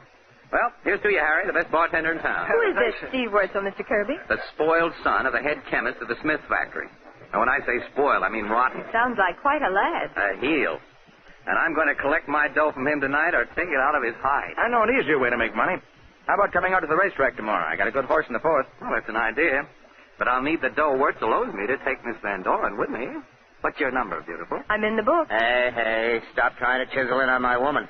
Well, here's to you, Harry, the best bartender in town. Who is this Steve Wurzel, Mr. Kirby? The spoiled son of the head chemist of the Mystphs factory. And when I say spoiled, I mean rotten. Sounds like quite a lad. A heel. And I'm going to collect my dough from him tonight or take it out of his hide. I know an easier way to make money. How about coming out to the racetrack tomorrow? I got a good horse in the fourth. Well, that's an idea. But I'll need the dough Wurzel owes me to take Miss Van Doren with me. What's your number, beautiful? I'm in the book. Hey, stop trying to chisel in on my woman.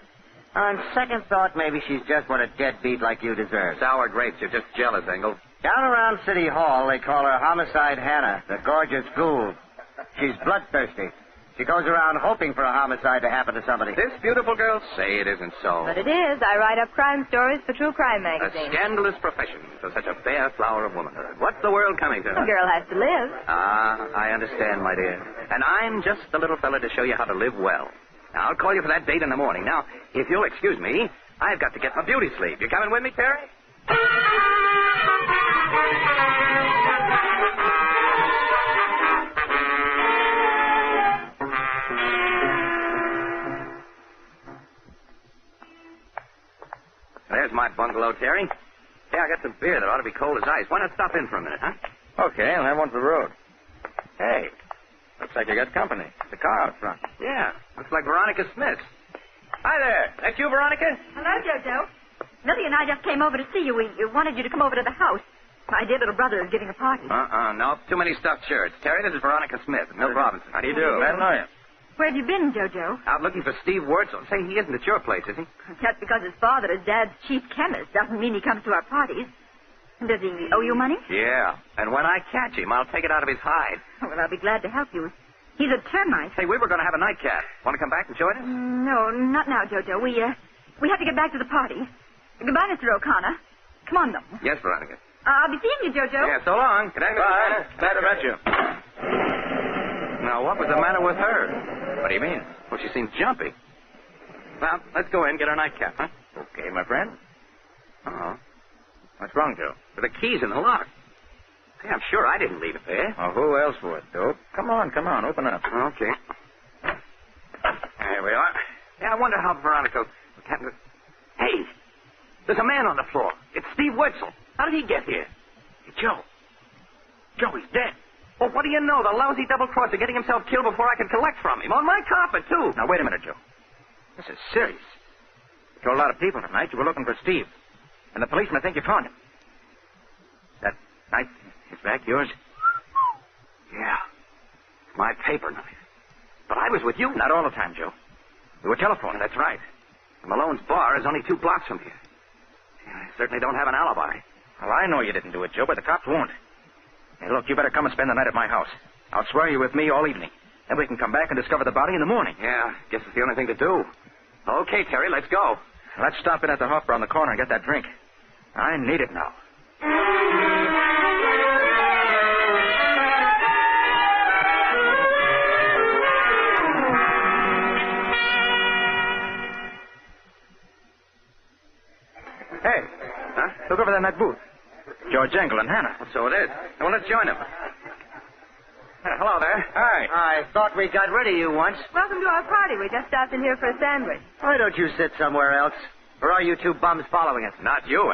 On second thought, maybe she's just what a deadbeat like you deserves. Sour grapes, you're just jealous, Engel. Down around City Hall, they call her Homicide Hannah, the gorgeous ghoul. She's bloodthirsty. She goes around hoping for a homicide to happen to somebody. This beautiful girl? Say it isn't so. But it is. I write up crime stories for True Crime magazine. A scandalous profession for such a fair flower of womanhood. What's the world coming to? A girl has to live. Ah, I understand, my dear. And I'm just the little fella to show you how to live well. Now, I'll call you for that date in the morning. Now, if you'll excuse me, I've got to get my beauty sleep. You coming with me, Terry? There's my bungalow, Terry. Hey, I got some beer that ought to be cold as ice. Why not stop in for a minute, huh? Okay, I'll have one for the road. Hey, looks like you got company. The car out front. Yeah, looks like Veronica Smith. Hi there. That's you, Veronica? Hello, Jojo. Millie and I just came over to see you. We wanted you to come over to the house. My dear little brother is giving a party. No. Too many stuffed shirts. Terry, this is Veronica Smith, Milt Robinson. How do you do? Glad to know you. Where have you been, Jojo? Out looking for Steve Wurzel. Say, he isn't at your place, is he? Just because his father is Dad's chief chemist doesn't mean he comes to our parties. Does he owe you money? Yeah. And when I catch him, I'll take it out of his hide. Oh, well, I'll be glad to help you. He's a termite. Hey, we were going to have a nightcap. Want to come back and join us? No, not now, Jojo. We have to get back to the party. Goodbye, Mr. O'Connor. Come on, though. Yes, Veronica. I'll be seeing you, Jojo. Yeah, so long. Good night. Bye. Glad to meet you. Now, what was the matter with her? What do you mean? Well, she seemed jumpy. Well, let's go in and get our nightcap, huh? Okay, my friend. Uh-oh. What's wrong, Joe? The key's in the lock. Hey, I'm sure I didn't leave it there. Oh, who else would, Dope? Come on, open up. Okay. There we are. Yeah, I wonder how Veronica... Hey, there's a man on the floor. It's Steve Wurzel. How did he get here? Hey, Joe, he's dead. Well, what do you know? The lousy double-crosser getting himself killed before I could collect from him. On my carpet, too. Now, wait a minute, Joe. This is serious. You told a lot of people tonight you were looking for Steve. And the policemen think you found him. That knife, his back, yours? Yeah. My paper knife. But I was with you. Not all the time, Joe. You were telephoning. That's right. And Malone's bar is only 2 blocks from here. I certainly don't have an alibi. Well, I know you didn't do it, Joe, but the cops won't. Hey, look, you better come and spend the night at my house. I'll swear you with me all evening. Then we can come back and discover the body in the morning. Yeah, guess it's the only thing to do. Okay, Terry, let's go. Let's stop in at the Hofbräu on the corner and get that drink. I need it now. Hey, look over there in that booth. George Engel and Hannah. So it is. Well, let's join them. Hello there. Hi. I thought we got rid of you once. Welcome to our party. We just stopped in here for a sandwich. Why don't you sit somewhere else? Or are you 2 bums following us? Not you,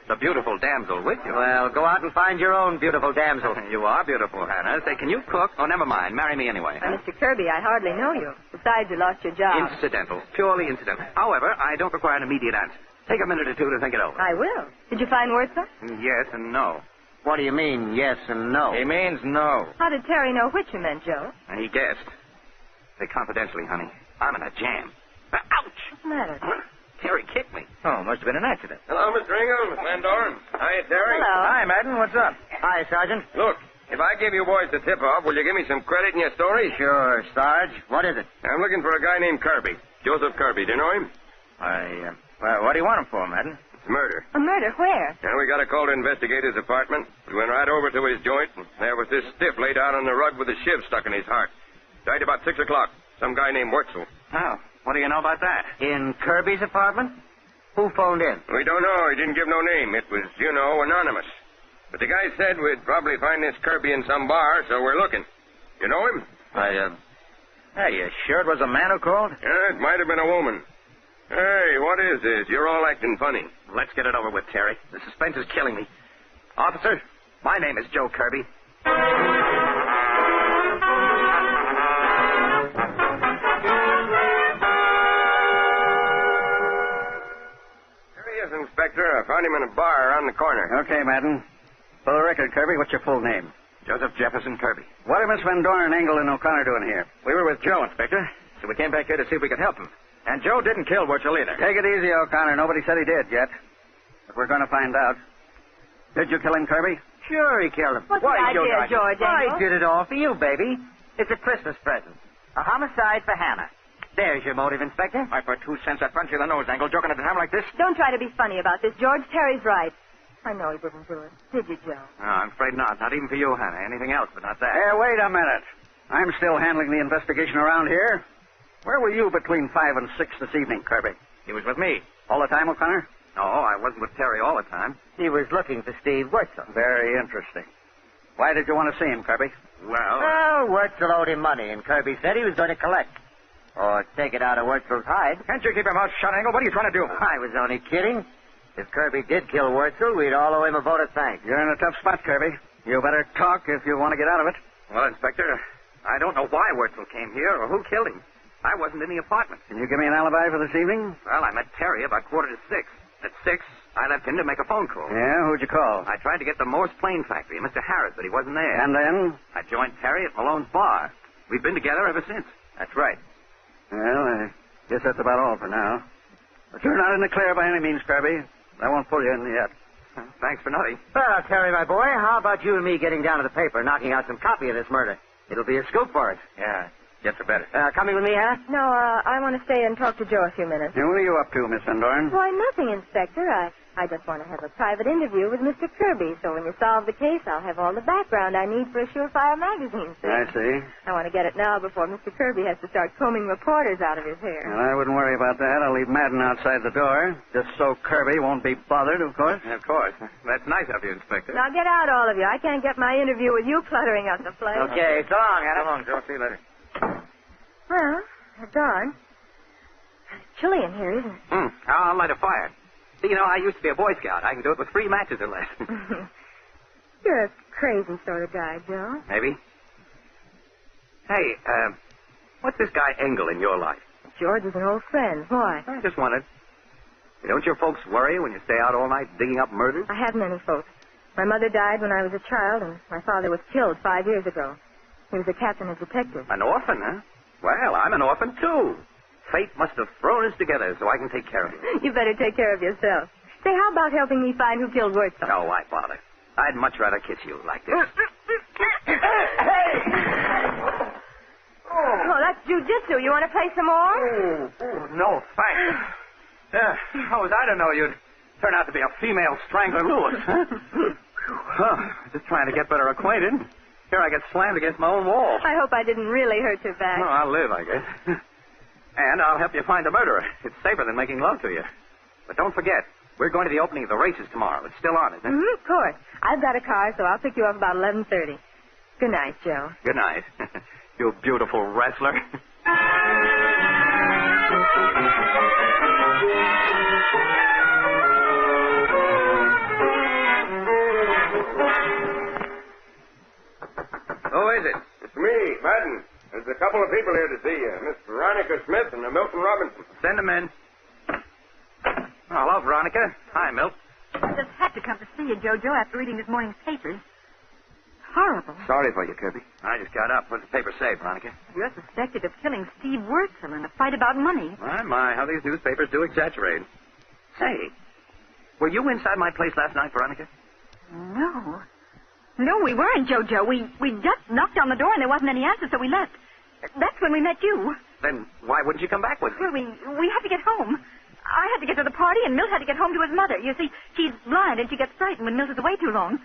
the beautiful damsel with you. Well, go out and find your own beautiful damsel. You are beautiful, Hannah. Say, can you cook? Oh, never mind. Marry me anyway. Mr. Kirby, I hardly know you. Besides, you lost your job. Incidental. Purely incidental. However, I don't require an immediate answer. Take a minute or 2 to think it over. I will. Did you find Wurzel? Yes and no. What do you mean, yes and no? He means no. How did Terry know which you meant, Joe? He guessed. Say confidentially, honey. I'm in a jam. Ouch! What's the matter? Terry kicked me. Oh, must have been an accident. Hello, Mr. Engel, Miss Van Dorn. Hi, Terry. Hello. Hi, Madden. What's up? Hi, Sergeant. Look, if I give you boys the tip-off, will you give me some credit in your story? Sure, Sarge. What is it? I'm looking for a guy named Kirby. Joseph Kirby. Do you know him? What do you want him for, Madden? It's murder. A murder? Where? And we got a call to investigate his apartment. We went right over to his joint, and there was this stiff laid out on the rug with a shiv stuck in his heart. Died about 6 o'clock. Some guy named Wurzel. Oh, what do you know about that? In Kirby's apartment? Who phoned in? We don't know. He didn't give no name. It was, anonymous. But the guy said we'd probably find this Kirby in some bar, so we're looking. You know him? Hey, you sure it was a man who called? Yeah, it might have been a woman. Hey, what is this? You're all acting funny. Let's get it over with, Terry. The suspense is killing me. Officer, my name is Joe Kirby. There he is, Inspector. I found him in a bar around the corner. Okay, Madden. For the record, Kirby, what's your full name? Joseph Jefferson Kirby. What are Miss Van Dorn, Engel, and O'Connor doing here? We were with Joe, Inspector. So we came back here to see if we could help him. And Joe didn't kill Wurzel either. Take it easy, O'Connor. Nobody said he did yet. But we're going to find out. Did you kill him, Kirby? Sure, he killed him. What's the idea, George? I did it all for you, baby. It's a Christmas present. A homicide for Hannah. There's your motive, Inspector. Why, for 2 cents, I'd punch you in the nose, Engel, joking at a time like this. Don't try to be funny about this, George. Terry's right. I know he didn't do it. Did you, Joe? No, I'm afraid not. Not even for you, Hannah. Anything else, but not that. Hey, wait a minute. I'm still handling the investigation around here. Where were you between 5 and 6 this evening, Kirby? He was with me. All the time, O'Connor? No, I wasn't with Terry all the time. He was looking for Steve Wurzel. Very interesting. Why did you want to see him, Kirby? Well, Wurzel owed him money, and Kirby said he was going to collect. Or take it out of Wurzel's hide. Can't you keep your mouth shut, Engel? What are you trying to do? I was only kidding. If Kirby did kill Wurzel, we'd all owe him a vote of thanks. You're in a tough spot, Kirby. You better talk if you want to get out of it. Well, Inspector, I don't know why Wurzel came here or who killed him. I wasn't in the apartment. Can you give me an alibi for this evening? Well, I met Terry about 5:45. At 6, I left him to make a phone call. Yeah? Who'd you call? I tried to get the Morse Plane Factory, Mr. Harris, but he wasn't there. And then? I joined Terry at Malone's bar. We've been together ever since. That's right. Well, I guess that's about all for now. But you're not in the clear by any means, Kirby. I won't pull you in yet. Thanks for nothing. Well, Terry, my boy, how about you and me getting down to the paper, knocking out some copy of this murder? It'll be a scoop for us. Yeah, gets better. Coming with me, Hannah? No, I want to stay and talk to Joe a few minutes. Now, what are you up to, Miss Van Dorn? Why, nothing, Inspector. I just want to have a private interview with Mr. Kirby, so when you solve the case, I'll have all the background I need for a surefire magazine. See? I see. I want to get it now before Mr. Kirby has to start combing reporters out of his hair. Well, I wouldn't worry about that. I'll leave Madden outside the door, just so Kirby won't be bothered, of course. Of course. That's nice of you, Inspector. Now get out, all of you. I can't get my interview with you cluttering up the place. Okay, so long, Hannah. So long, Joe. See you later. Well, they're gone. It's chilly in here, isn't it? I'll light a fire. See, I used to be a Boy Scout. I can do it with 3 matches or less. You're a crazy sort of guy, Joe. Maybe. Hey, what's this guy Engel in your life? George is an old friend. Why? I just wondered. Don't your folks worry when you stay out all night digging up murders? I have many folks. My mother died when I was a child, and my father was killed 5 years ago. He was a captain of detectives. An orphan, huh? Well, I'm an orphan, too. Fate must have thrown us together so I can take care of you. You better take care of yourself. Say, how about helping me find who killed Wurzel? Oh, why bother? I'd much rather kiss you like this. Oh, that's jujitsu. You want to play some more? No, thanks. How was I to know you'd turn out to be a female strangler Lewis, huh? Just trying to get better acquainted. Here I get slammed against my own wall. I hope I didn't really hurt your back. No, I'll live, I guess. And I'll help you find the murderer. It's safer than making love to you. But don't forget, we're going to the opening of the races tomorrow. It's still on, isn't it? Mm-hmm, of course. I've got a car, so I'll pick you up about 11:30. Good night, Joe. Good night. You beautiful wrestler. Who is it? It's me, Madden. There's a couple of people here to see you. Miss Veronica Smith and Milton Robinson. Send them in. Oh, hello, Veronica. Hi, Milt. I just had to come to see you, Jojo, after reading this morning's papers. Horrible. Sorry for you, Kirby. I just got up. What's the paper say, Veronica? You're suspected of killing Steve Wurzel in a fight about money. My, how these newspapers do exaggerate. Say, were you inside my place last night, Veronica? No. No, we weren't, Jojo. We just knocked on the door and there wasn't any answer, so we left. That's when we met you. Then why wouldn't you come back with me? Well, we had to get home. I had to get to the party, and Milt had to get home to his mother. You see, she's blind, and she gets frightened when Milt is away too long.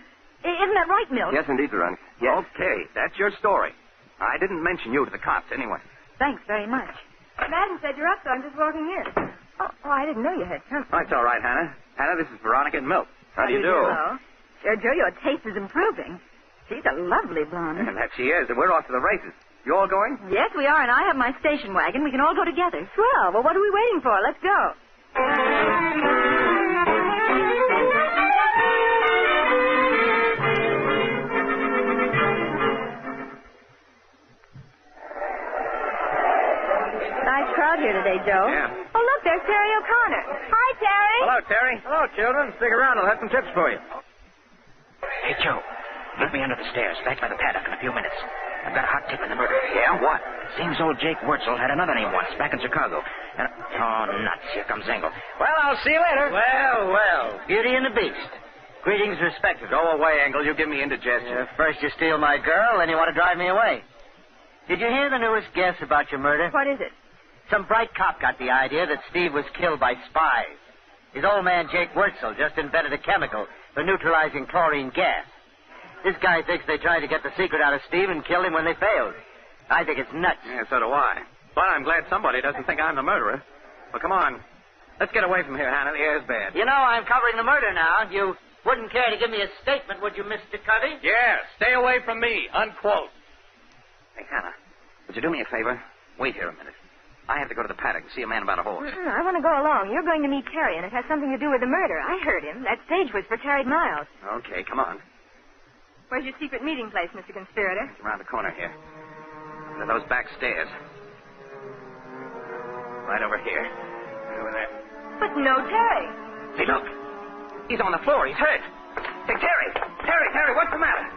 Isn't that right, Milt? Yes, indeed, Veronica. Yes. Okay, that's your story. I didn't mention you to the cops anyway. Thanks very much. Madden said you're up, so I'm just walking in. Oh, I didn't know you had company. Oh, it's all right, Hannah. Hannah, this is Veronica and Milt. How do you do? Hello. Jojo, your taste is improving. She's a lovely blonde. And that she is, and we're off to the races. You all going? Yes, we are, and I have my station wagon. We can all go together. Swell. Well, what are we waiting for? Let's go. Nice crowd here today, Joe. Yeah. Oh, look, there's Terry O'Connor. Hi, Terry. Hello, Terry. Hello, children. Stick around. I'll have some tips for you. Hey, Joe. Meet me under the stairs, back by the paddock in a few minutes. I've got a hot tip in the murder. Yeah? What? Seems old Jake Wurzel had another name once, back in Chicago. And, oh, nuts. Here comes Engel. Well, I'll see you later. Well. Beauty and the Beast. Greetings respected. Go away, Engel. You give me indigestion. First you steal my girl, then you want to drive me away. Did you hear the newest guess about your murder? What is it? Some bright cop got the idea that Steve was killed by spies. His old man, Jake Wurzel, just invented a chemical for neutralizing chlorine gas. This guy thinks they tried to get the secret out of Steve and killed him when they failed. I think it's nuts. Yeah, so do I. But I'm glad somebody doesn't think I'm the murderer. Well, come on. Let's get away from here, Hannah. The air's bad. You know, I'm covering the murder now. You wouldn't care to give me a statement, would you, Mr. Covey? Yeah, stay away from me. Unquote. Hey, Hannah, would you do me a favor? Wait here a minute. I have to go to the paddock and see a man about a horse. I want to go along. You're going to meet Terry, and it has something to do with the murder. I heard him. That stage was for Terry Miles. Okay, come on. Where's your secret meeting place, Mr. Conspirator? It's around the corner here. Under those back stairs. Right over here. Right over there. But no Terry. Hey, look. He's on the floor. He's hurt. Hey, Terry! Terry, what's the matter?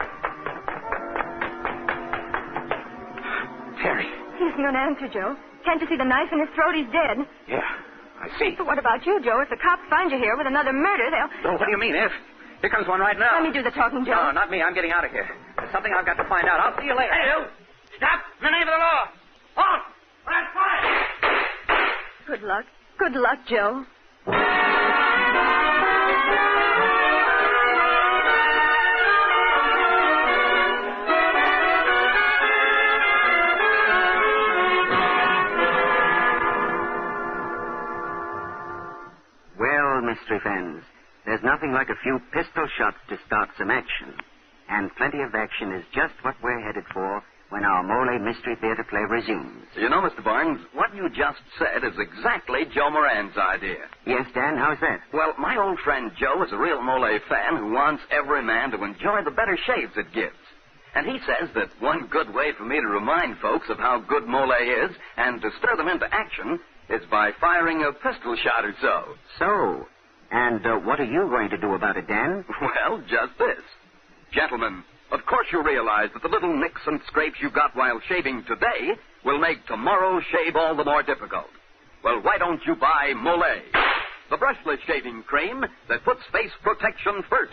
Terry. He isn't going to answer, Joe. Can't you see the knife in his throat? He's dead. Yeah, I see. But what about you, Joe? If the cops find you here with another murder, they'll... Oh, what do you mean, if? Here comes one right now. Let me do the talking, Joe. No, not me. I'm getting out of here. There's something I've got to find out. I'll see you later. Hey, you! Stop! In the name of the law! On! That's fine! Good luck. Good luck, Joe. Well, mystery fans, there's nothing like a few pistol shots to start some action. And plenty of action is just what we're headed for when our Molle Mystery Theatre play resumes. You know, Mr. Barnes, what you just said is exactly Joe Moran's idea. Yes, Dan, how's that? Well, my old friend Joe is a real Molle fan who wants every man to enjoy the better shaves it gives. And he says that one good way for me to remind folks of how good Molle is and to stir them into action is by firing a pistol shot or so. So, and what are you going to do about it, Dan? Well, just this. Gentlemen, of course you realize that the little nicks and scrapes you got while shaving today will make tomorrow's shave all the more difficult. Well, why don't you buy Molle, the brushless shaving cream that puts face protection first.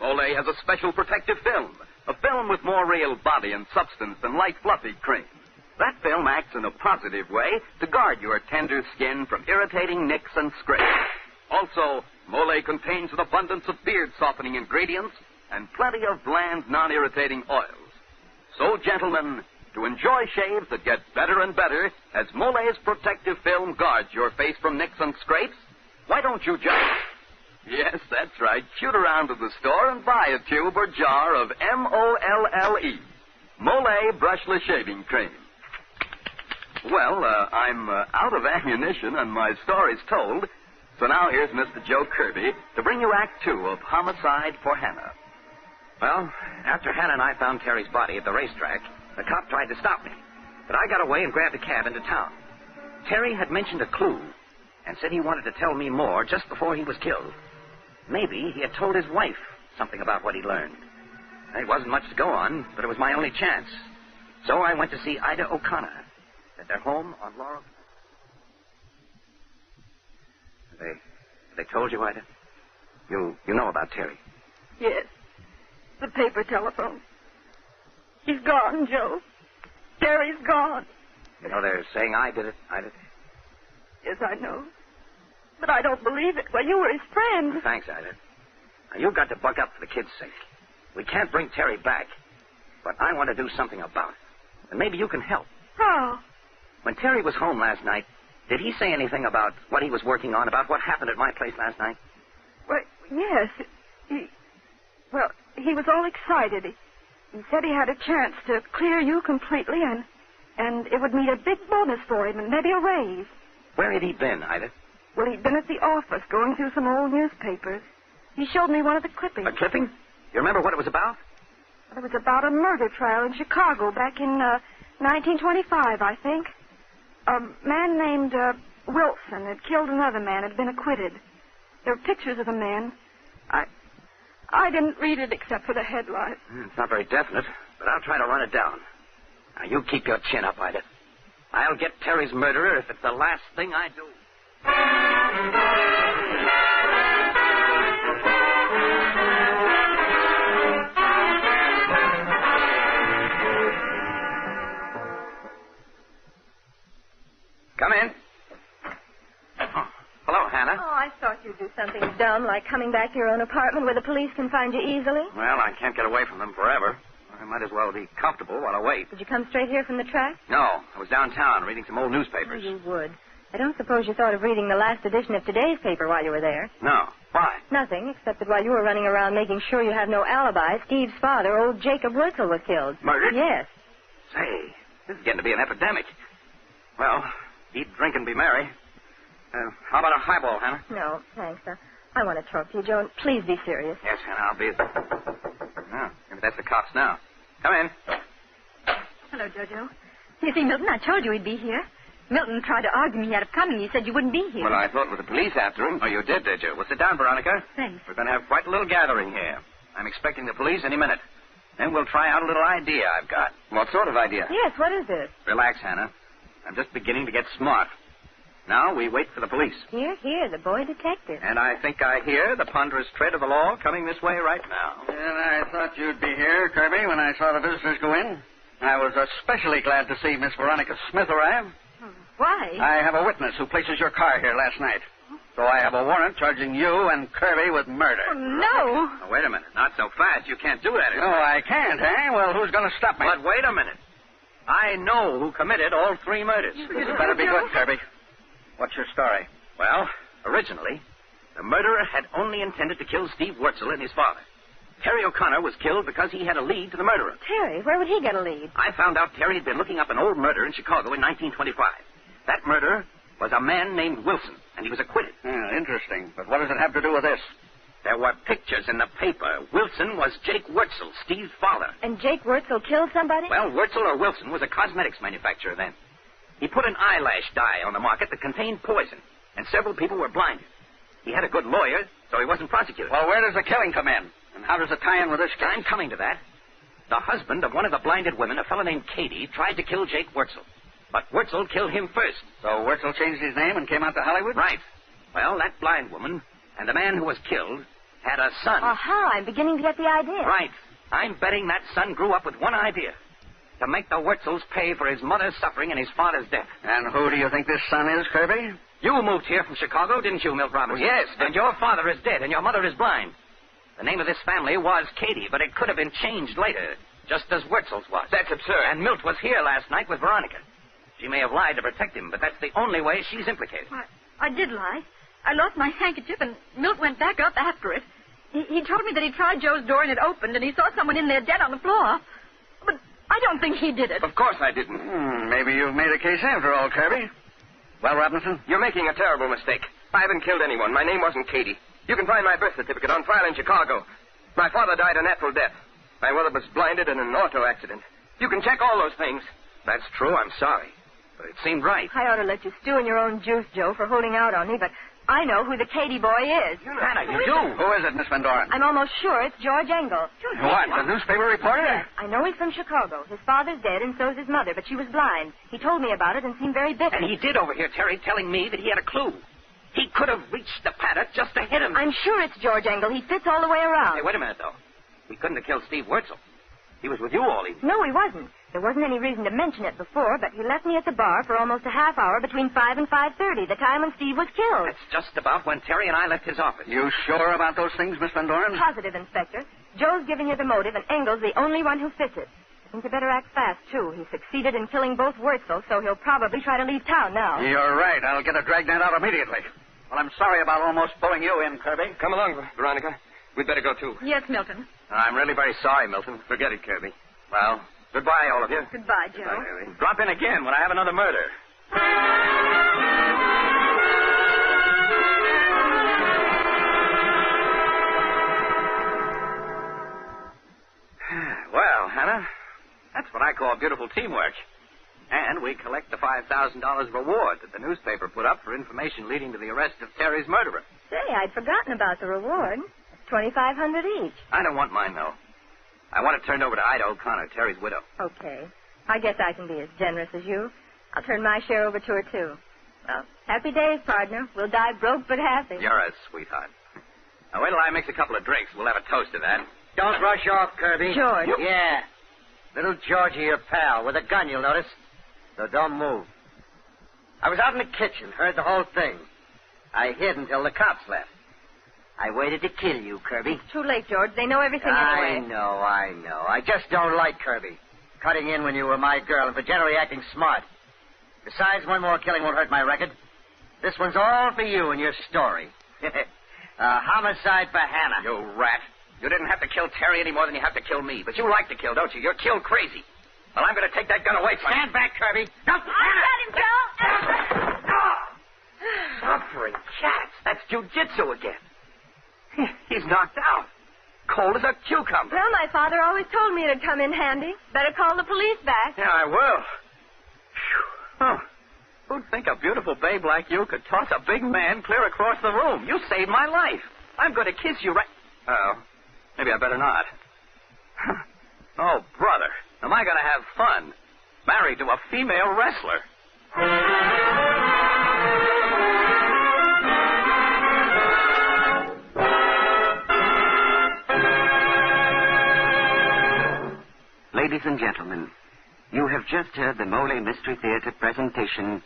Molle has a special protective film, a film with more real body and substance than light fluffy cream. That film acts in a positive way to guard your tender skin from irritating nicks and scrapes. Also, Molle contains an abundance of beard-softening ingredients and plenty of bland, non-irritating oils. So, gentlemen, to enjoy shaves that get better and better as Molle's protective film guards your face from nicks and scrapes, why don't you just... Yes, that's right. Shoot around to the store and buy a tube or jar of Molle, Molle Brushless Shaving Cream. Well, I'm out of ammunition and my story's told, so now here's Mr. Joe Kirby to bring you Act 2 of Homicide for Hannah. Well, after Hannah and I found Terry's body at the racetrack, the cop tried to stop me, but I got away and grabbed a cab into town. Terry had mentioned a clue and said he wanted to tell me more just before he was killed. Maybe he had told his wife something about what he learned. There wasn't much to go on, but it was my only chance. So I went to see Ida O'Connor at their home on Laurel. They told you, Ida? You know about Terry? Yes. The paper telephone. He's gone, Joe. Terry's gone. You know, they're saying I did it, Ida. Yes, I know. But I don't believe it. Well, you were his friend. Thanks, Ida. Now, you've got to buck up for the kid's sake. We can't bring Terry back, but I want to do something about it. And maybe you can help. How? When Terry was home last night, did he say anything about what he was working on, about what happened at my place last night? Well, yes. He was all excited. He said he had a chance to clear you completely, and it would mean a big bonus for him and maybe a raise. Where had he been, Ida? Well, he'd been at the office going through some old newspapers. He showed me one of the clippings. A clipping? You remember what it was about? It was about a murder trial in Chicago back in 1925, I think. A man named Wilson had killed another man, had been acquitted. There were pictures of the man. I didn't read it except for the headline. It's not very definite, but I'll try to run it down. Now, you keep your chin up, Ida. I'll get Terry's murderer if it's the last thing I do. Come in. Hello, Hannah. Oh, I thought you'd do something dumb like coming back to your own apartment where the police can find you easily. Well, I can't get away from them forever. I might as well be comfortable while I wait. Did you come straight here from the track? No, I was downtown reading some old newspapers. Oh, you would. I don't suppose you thought of reading the last edition of today's paper while you were there. No. Why? Nothing, except that while you were running around making sure you have no alibi, Steve's father, old Jacob Wurzel, was killed. Murdered? Yes. Say, this is getting to be an epidemic. Well, eat, drink, and be merry. How about a highball, Hannah? No, thanks. I want to talk to you, Joan. Please be serious. Yes, Hannah, I'll be... Oh, maybe that's the cops now. Come in. Hello, Jojo. You see, Milton, I told you he'd be here. Milton tried to argue me out of coming. He said you wouldn't be here. Well, I thought with the police after him. Oh, you did you? Well, sit down, Veronica. Thanks. We're going to have quite a little gathering here. I'm expecting the police any minute. Then we'll try out a little idea I've got. What sort of idea? Yes, what is it? Relax, Hannah. I'm just beginning to get smart. Now we wait for the police. Here, the boy detective. And I think I hear the ponderous tread of the law coming this way right now. Well, I thought you'd be here, Kirby, when I saw the visitors go in. I was especially glad to see Miss Veronica Smith arrive. Why? I have a witness who places your car here last night. So I have a warrant charging you and Kirby with murder. Oh, no. Oh, wait a minute. Not so fast. You can't do that. No, I can't, eh? Well, who's going to stop me? But wait a minute. I know who committed all three murders. This better be good, Kirby. What's your story? Well, originally, the murderer had only intended to kill Steve Wurzel and his father. Terry O'Connor was killed because he had a lead to the murderer. Terry? Where would he get a lead? I found out Terry had been looking up an old murder in Chicago in 1925. That murderer was a man named Wilson, and he was acquitted. Interesting. But what does it have to do with this? There were pictures in the paper. Wilson was Jake Wurtzel, Steve's father. And Jake Wurtzel killed somebody? Well, Wurtzel or Wilson was a cosmetics manufacturer then. He put an eyelash dye on the market that contained poison, and several people were blinded. He had a good lawyer, so he wasn't prosecuted. Well, where does the killing come in? And how does it tie in with this case? I'm coming to that. The husband of one of the blinded women, a fellow named Katie, tried to kill Jake Wurtzel. But Wurtzel killed him first. So Wurtzel changed his name and came out to Hollywood? Right. Well, that blind woman and the man who was killed had a son. Aha, I'm beginning to get the idea. Right. I'm betting that son grew up with one idea. To make the Wurtzels pay for his mother's suffering and his father's death. And who do you think this son is, Kirby? You moved here from Chicago, didn't you, Milt Robinson? Well, yes, but... And your father is dead, and your mother is blind. The name of this family was Katie, but it could have been changed later, just as Wurtzel's was. That's absurd. And Milt was here last night with Veronica. She may have lied to protect him, but that's the only way she's implicated. I did lie. I lost my handkerchief, and Milt went back up after it. He told me that he tried Joe's door and it opened, and he saw someone in there dead on the floor. But I don't think he did it. Of course I didn't. Maybe you've made a case after all, Kirby. Well, Robinson? You're making a terrible mistake. I haven't killed anyone. My name wasn't Katie. You can find my birth certificate on file in Chicago. My father died a natural death. My mother was blinded in an auto accident. You can check all those things. That's true. I'm sorry. But it seemed right. I ought to let you stew in your own juice, Joe, for holding out on me, but I know who the Katie boy is. Hannah, you do? Who is it, Miss Van Doren? I'm almost sure it's George Engel. What, the newspaper reporter? Yes, I know he's from Chicago. His father's dead, and so's his mother, but she was blind. He told me about it and seemed very bitter. And he did overhear Terry telling me that he had a clue. He could have reached the paddock just to hit him. I'm sure it's George Engel. He fits all the way around. Hey, wait a minute, though. He couldn't have killed Steve Wurtzel. He was with you all evening. No, he wasn't. There wasn't any reason to mention it before, but he left me at the bar for almost a half hour between 5 and 5:30, the time when Steve was killed. That's just about when Terry and I left his office. You sure about those things, Miss Van Doren? Positive, Inspector. Joe's giving you the motive, and Engel's the only one who fits it. I think you better act fast, too. He succeeded in killing both Wurtzels, so he'll probably try to leave town now. You're right. I'll get a dragnet out immediately. Well, I'm sorry about almost pulling you in, Kirby. Come along, Veronica. We'd better go, too. Yes, Milton. I'm really very sorry, Milton. Forget it, Kirby. Well, goodbye, all of you. Goodbye, Joe. Goodbye, Kirby. Drop in again when I have another murder. Well, Hannah, that's what I call beautiful teamwork. And we collect the $5,000 reward that the newspaper put up for information leading to the arrest of Terry's murderer. Say, I'd forgotten about the reward. $2,500 each. I don't want mine, though. I want it turned over to Ida O'Connor, Terry's widow. Okay. I guess I can be as generous as you. I'll turn my share over to her, too. Well, happy days, partner. We'll die broke but happy. You're a sweetheart. Now, wait till I mix a couple of drinks. We'll have a toast to that. Don't rush off, Kirby. George. Yeah. Little Georgie, your pal, with a gun, you'll notice. So don't move. I was out in the kitchen, heard the whole thing. I hid until the cops left. I waited to kill you, Kirby. It's too late, George. They know everything I anyway. know. I just don't like Kirby. Cutting in when you were my girl and for generally acting smart. Besides, one more killing won't hurt my record. This one's all for you and your story. Homicide for Hannah. You rat. You didn't have to kill Terry any more than you have to kill me. But you like to kill, don't you? You're kill crazy. Well, I'm going to take that gun away from you. Stand back, Kirby. No, I got him, Joe. Suffering cats. That's jujitsu again. He's knocked out. Cold as a cucumber. Well, my father always told me it'd come in handy. Better call the police back. Yeah, I will. Huh. Who'd think a beautiful babe like you could toss a big man clear across the room? You saved my life. I'm going to kiss you right... Oh, maybe I better not. Oh, brother, am I going to have fun? Married to a female wrestler. Ladies and gentlemen, you have just heard the Molle Mystery Theatre presentation,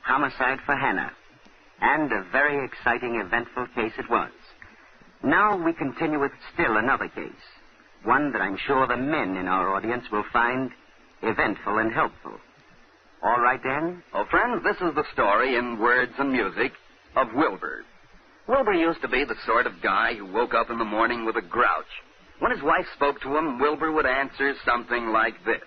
Homicide for Hannah. And a very exciting, eventful case it was. Now we continue with still another case. One that I'm sure the men in our audience will find eventful and helpful. All right, Dan? Oh, friends, this is the story in words and music of Wilbur. Wilbur used to be the sort of guy who woke up in the morning with a grouch. When his wife spoke to him, Wilbur would answer something like this.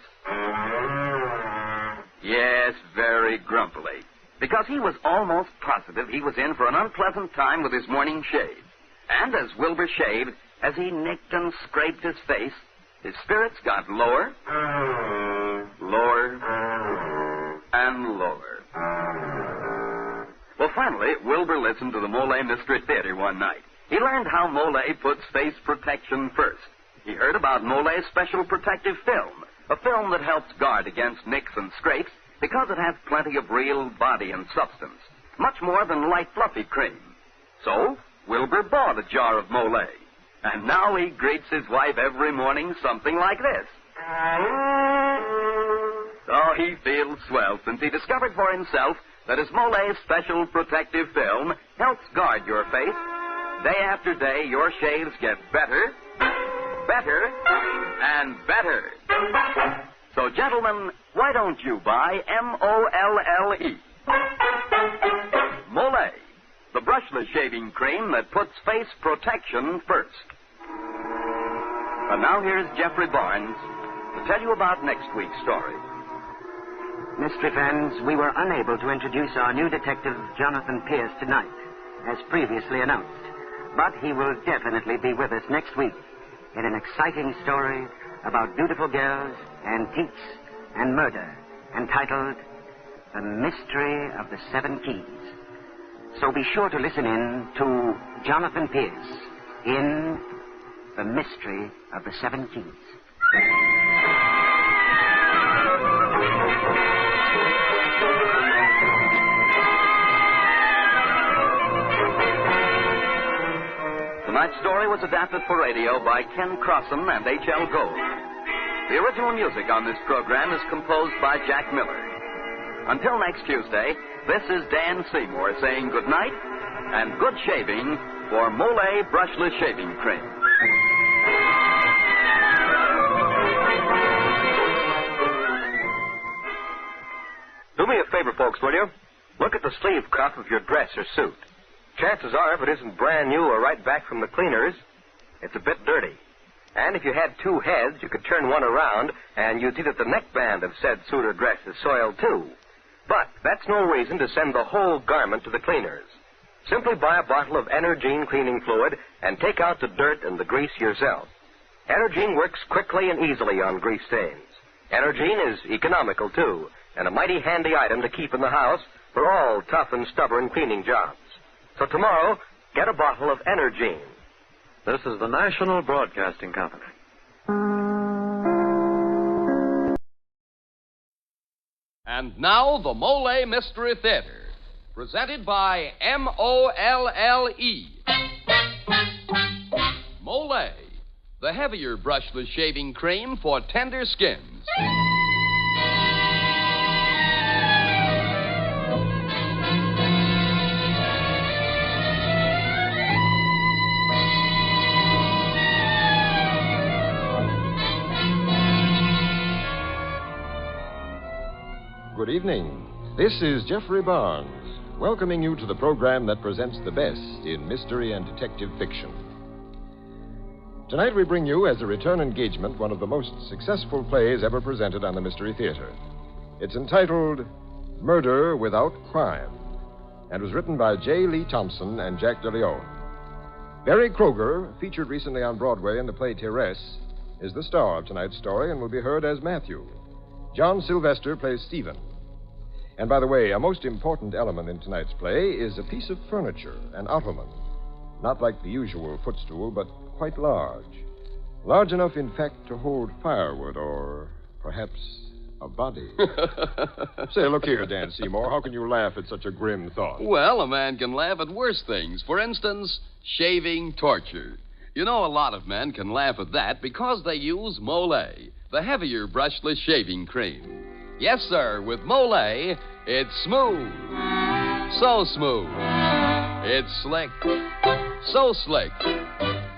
Yes, very grumpily. Because he was almost positive he was in for an unpleasant time with his morning shave. And as Wilbur shaved, as he nicked and scraped his face, his spirits got lower, lower, and lower. Well, finally, Wilbur listened to the Molle Mystery Theatre one night. He learned how Molle puts face protection first. He heard about Molle's special protective film, a film that helps guard against nicks and scrapes because it has plenty of real body and substance, much more than light fluffy cream. So, Wilbur bought a jar of Molle, and now he greets his wife every morning something like this. Oh, he feels swell since he discovered for himself that his Molle's special protective film helps guard your face. Day after day, your shaves get better, better, and better. So, gentlemen, why don't you buy Molle? Molle, the brushless shaving cream that puts face protection first. And now here's Jeffrey Barnes to tell you about next week's story. Mystery fans, we were unable to introduce our new detective, Jonathan Pierce, tonight, as previously announced. But he will definitely be with us next week in an exciting story about beautiful girls, antiques, and murder, entitled The Mystery of the Seven Keys. So be sure to listen in to Jonathan Pierce in The Mystery of the Seven Keys. Tonight's story was adapted for radio by Ken Crossan and H.L. Gold. The original music on this program is composed by Jack Miller. Until next Tuesday, this is Dan Seymour saying good night and good shaving for Molle Brushless Shaving Cream. Do me a favor, folks, will you? Look at the sleeve cuff of your dress or suit. Chances are, if it isn't brand new or right back from the cleaners, it's a bit dirty. And if you had two heads, you could turn one around, and you'd see that the neckband of said suit or dress is soiled, too. But that's no reason to send the whole garment to the cleaners. Simply buy a bottle of Energine cleaning fluid and take out the dirt and the grease yourself. Energine works quickly and easily on grease stains. Energine is economical, too, and a mighty handy item to keep in the house for all tough and stubborn cleaning jobs. So tomorrow, get a bottle of Energine. This is the National Broadcasting Company. And now, the Molle Mystery Theatre, presented by Molle. Molle, the heavier brushless shaving cream for tender skins. Good evening. This is Jeffrey Barnes, welcoming you to the program that presents the best in mystery and detective fiction. Tonight we bring you, as a return engagement, one of the most successful plays ever presented on the Mystery Theater. It's entitled Murder Without Crime, and was written by J. Lee Thompson and Jack DeLeon. Barry Kroger, featured recently on Broadway in the play Thérèse, is the star of tonight's story and will be heard as Matthew. John Sylvester plays Stephen. And by the way, a most important element in tonight's play is a piece of furniture, an ottoman. Not like the usual footstool, but quite large. Large enough, in fact, to hold firewood or perhaps a body. Say, look here, Dan Seymour. How can you laugh at such a grim thought? Well, a man can laugh at worse things. For instance, shaving torture. You know, a lot of men can laugh at that because they use Molle, the heavier brushless shaving cream. Yes, sir, with Molle, it's smooth. So smooth. It's slick. So slick.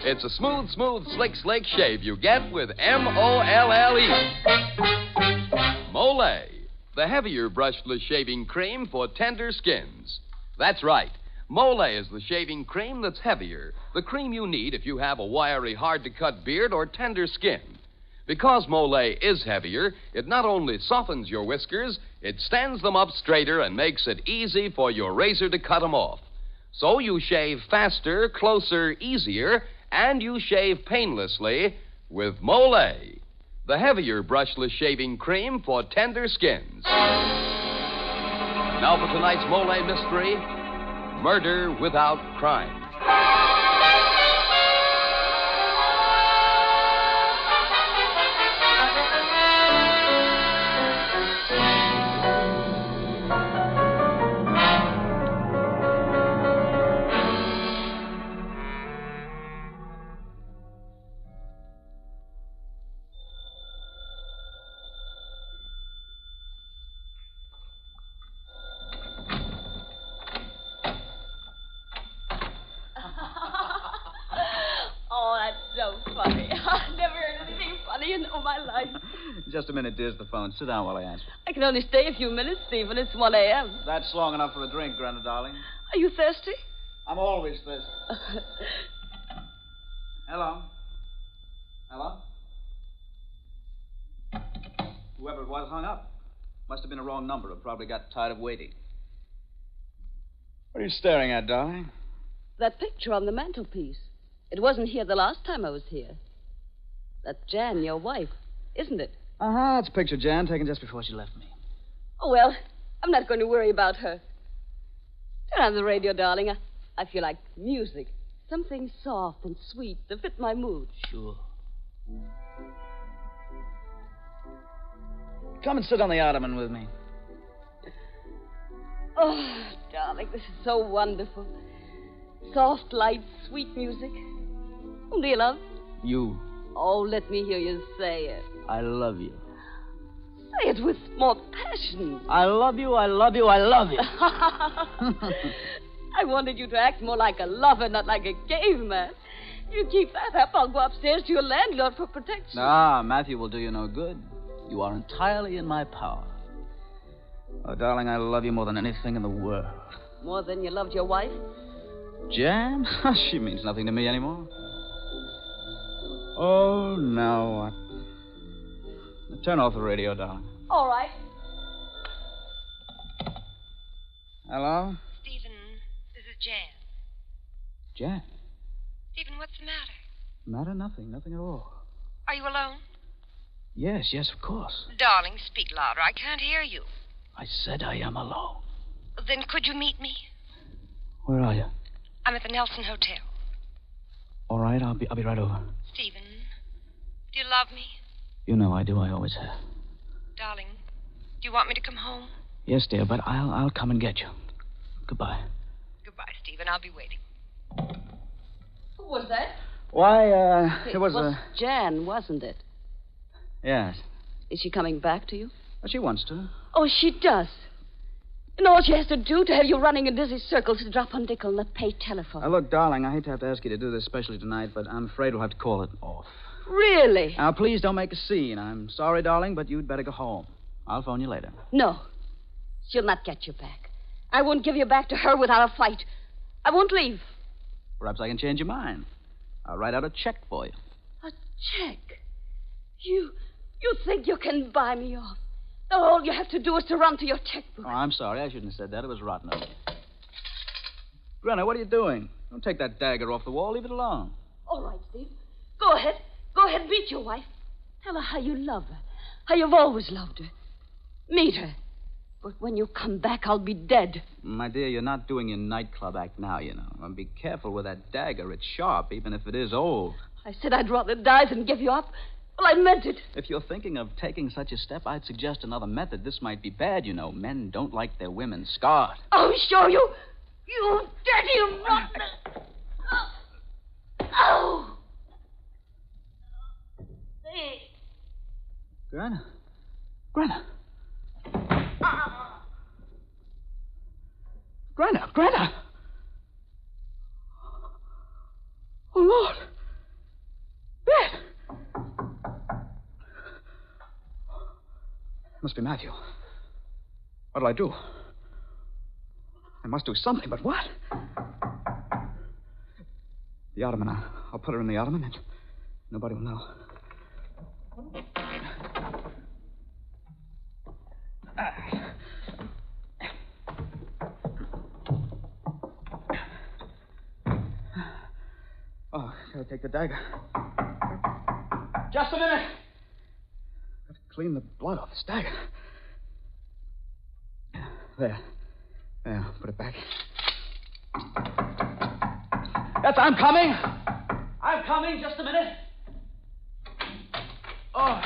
It's a smooth, slick shave you get with Molle. Molle, the heavier brushless shaving cream for tender skins. That's right. Mollé is the shaving cream that's heavier, the cream you need if you have a wiry, hard-to-cut beard or tender skin. Because Mollé is heavier, it not only softens your whiskers, it stands them up straighter and makes it easy for your razor to cut them off. So you shave faster, closer, easier, and you shave painlessly with Mollé, the heavier brushless shaving cream for tender skins. Now for tonight's Molle Mystery, Murder Without Crime. Just a minute, dear. The phone. Sit down while I answer. I can only stay a few minutes, Stephen. It's 1 a.m. That's long enough for a drink, Grandma, darling. Are you thirsty? I'm always thirsty. Hello? Hello? Whoever it was hung up. Must have been a wrong number. It probably got tired of waiting. What are you staring at, darling? That picture on the mantelpiece. It wasn't here the last time I was here. That's Jan, your wife, isn't it? Uh-huh. It's a picture Jan taken just before she left me. Oh, well, I'm not going to worry about her. Turn on the radio, darling. I feel like music. Something soft and sweet to fit my mood. Sure. Come and sit on the ottoman with me. Oh, darling, this is so wonderful. Soft, light, sweet music. Whom do you love? You. Oh, let me hear you say it. I love you. Say it with more passion. I love you, I love you, I love you. I wanted you to act more like a lover, not like a caveman. You keep that up, I'll go upstairs to your landlord for protection. Ah, Matthew will do you no good. You are entirely in my power. Oh, darling, I love you more than anything in the world. More than you loved your wife? Jan? She means nothing to me anymore. Oh, now what? Turn off the radio, darling. All right. Hello? Stephen, this is Jan. Jan? Stephen, what's the matter? Matter? Nothing at all. Are you alone? Yes, of course. Darling, speak louder. I can't hear you. I said I am alone. Then could you meet me? Where are you? I'm at the Nelson Hotel. All right, I'll be right over. Stephen, do you love me? You know I do. I always have. Darling, do you want me to come home? Yes, dear, but I'll come and get you. Goodbye. Goodbye, Stephen. I'll be waiting. Who was that? Why, it was Jan, wasn't it? Yes. Is she coming back to you? Well, she wants to. Oh, she does. And all she has to do to have you running in dizzy circles is drop on Dick on the pay telephone. Now, look, darling, I hate to have to ask you to do this especially tonight, but I'm afraid we'll have to call it off. Really? Now, please don't make a scene. I'm sorry, darling, but you'd better go home. I'll phone you later. No. She'll not get you back. I won't give you back to her without a fight. I won't leave. Perhaps I can change your mind. I'll write out a check for you. A check? You think you can buy me off? All you have to do is to run to your checkbook. Oh, I'm sorry. I shouldn't have said that. It was rotten of me. Brenner, what are you doing? Don't take that dagger off the wall. Leave it alone. All right, Steve. Go ahead. Go ahead, meet your wife. Tell her how you love her. How you've always loved her. Meet her. But when you come back, I'll be dead. My dear, you're not doing your nightclub act now, you know. And be careful with that dagger. It's sharp, even if it is old. I said I'd rather die than give you up. Well, I meant it. If you're thinking of taking such a step, I'd suggest another method. This might be bad, you know. Men don't like their women scarred. I'll show you. You dirty rotten. Oh! Greta? Greta! Greta! Oh, Lord! Bed! Must be Matthew. What'll I do? I must do something, but what? The ottoman. I'll put her in the ottoman and nobody will know. Oh, gotta take the dagger. Just a minute. Gotta clean the blood off this dagger. There. There, put it back. Yes, I'm coming. I'm coming. Just a minute. Oh.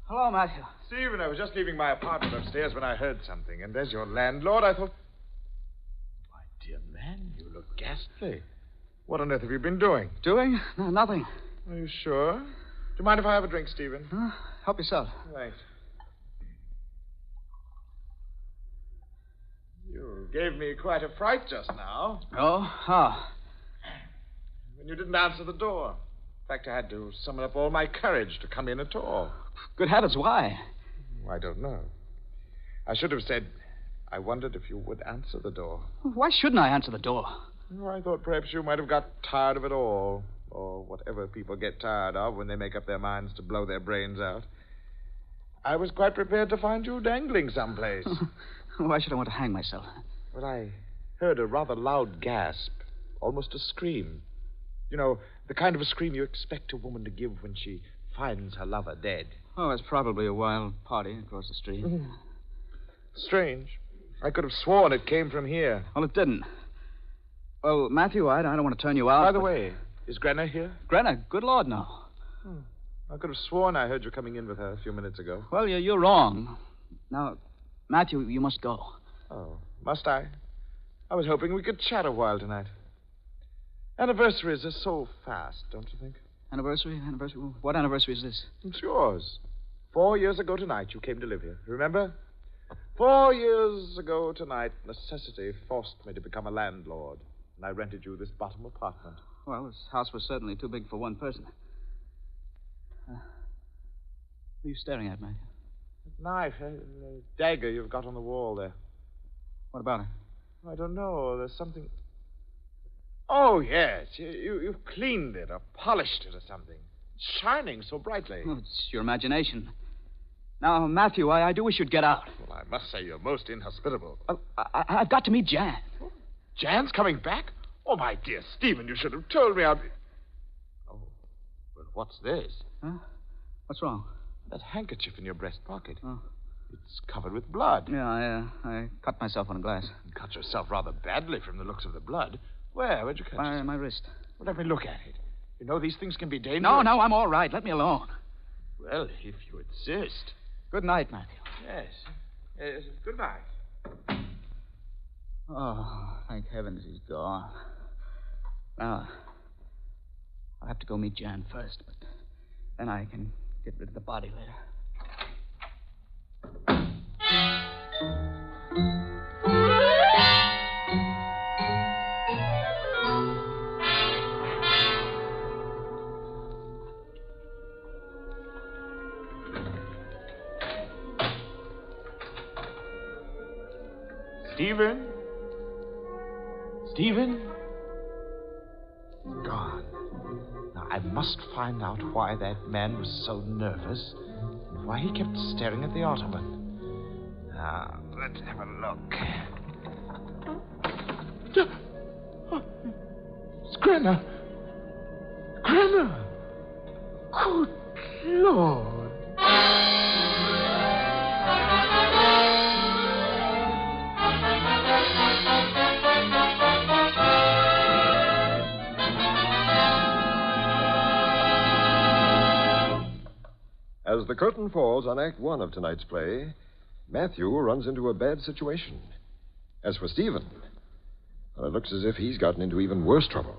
Hello, Matthew. Stephen, I was just leaving my apartment upstairs when I heard something, and as your landlord, I thought... My dear man, you look ghastly. What on earth have you been doing? Doing? No, nothing. Are you sure? Do you mind if I have a drink, Stephen? Help yourself. Thanks. You gave me quite a fright just now. Oh? How? When you didn't answer the door. In fact, I had to summon up all my courage to come in at all. Good heavens, why? I don't know. I should have said, I wondered if you would answer the door. Why shouldn't I answer the door? Oh, I thought perhaps you might have got tired of it all. Or whatever people get tired of when they make up their minds to blow their brains out. I was quite prepared to find you dangling someplace. Why should I want to hang myself? Well, I heard a rather loud gasp. Almost a scream. You know, the kind of a scream you expect a woman to give when she finds her lover dead. Oh, it's probably a wild party across the street. Strange. I could have sworn it came from here. Well, it didn't. Well, Matthew, I don't want to turn you out. By the way, is Grenna here? Grenna? Good Lord, no. I could have sworn I heard you coming in with her a few minutes ago. Well, you're wrong. Now, Matthew, you must go. Oh, must I? I was hoping we could chat a while tonight. Anniversaries are so fast, don't you think? Anniversary? Anniversary? What anniversary is this? It's yours. 4 years ago tonight, you came to live here. Remember? 4 years ago tonight, necessity forced me to become a landlord, and I rented you this bottom apartment. Well, this house was certainly too big for one person. What are you staring at, Matthew? A knife, a dagger you've got on the wall there. What about it? I don't know. There's something... Oh, yes. You've cleaned it or polished it or something. It's shining so brightly. Oh, it's your imagination. Now, Matthew, I do wish you'd get out. Well, I must say you're most inhospitable. I've got to meet Jan. Jan's coming back? Oh, my dear Stephen, you should have told me. Oh, well, what's this? Huh? What's wrong? That handkerchief in your breast pocket. Oh. It's covered with blood. Yeah, I cut myself on a glass. You cut yourself rather badly from the looks of the blood. Where'd you cut yourself? My wrist. Well, let me look at it. You know these things can be dangerous. No, I'm all right. Let me alone. Well, if you insist. Good night, Matthew. Yes. Good night. Oh, thank heavens he's gone. Now, I'll have to go meet Jan first, but then I can get rid of the body later. Stephen? Stephen? Gone. Now, I must find out why that man was so nervous and why he kept staring at the ottoman. Now, let's have a look. It's Grenna. Grenna! Good Lord. As the curtain falls on Act 1 of tonight's play, Matthew runs into a bad situation. As for Stephen, well, it looks as if he's gotten into even worse trouble.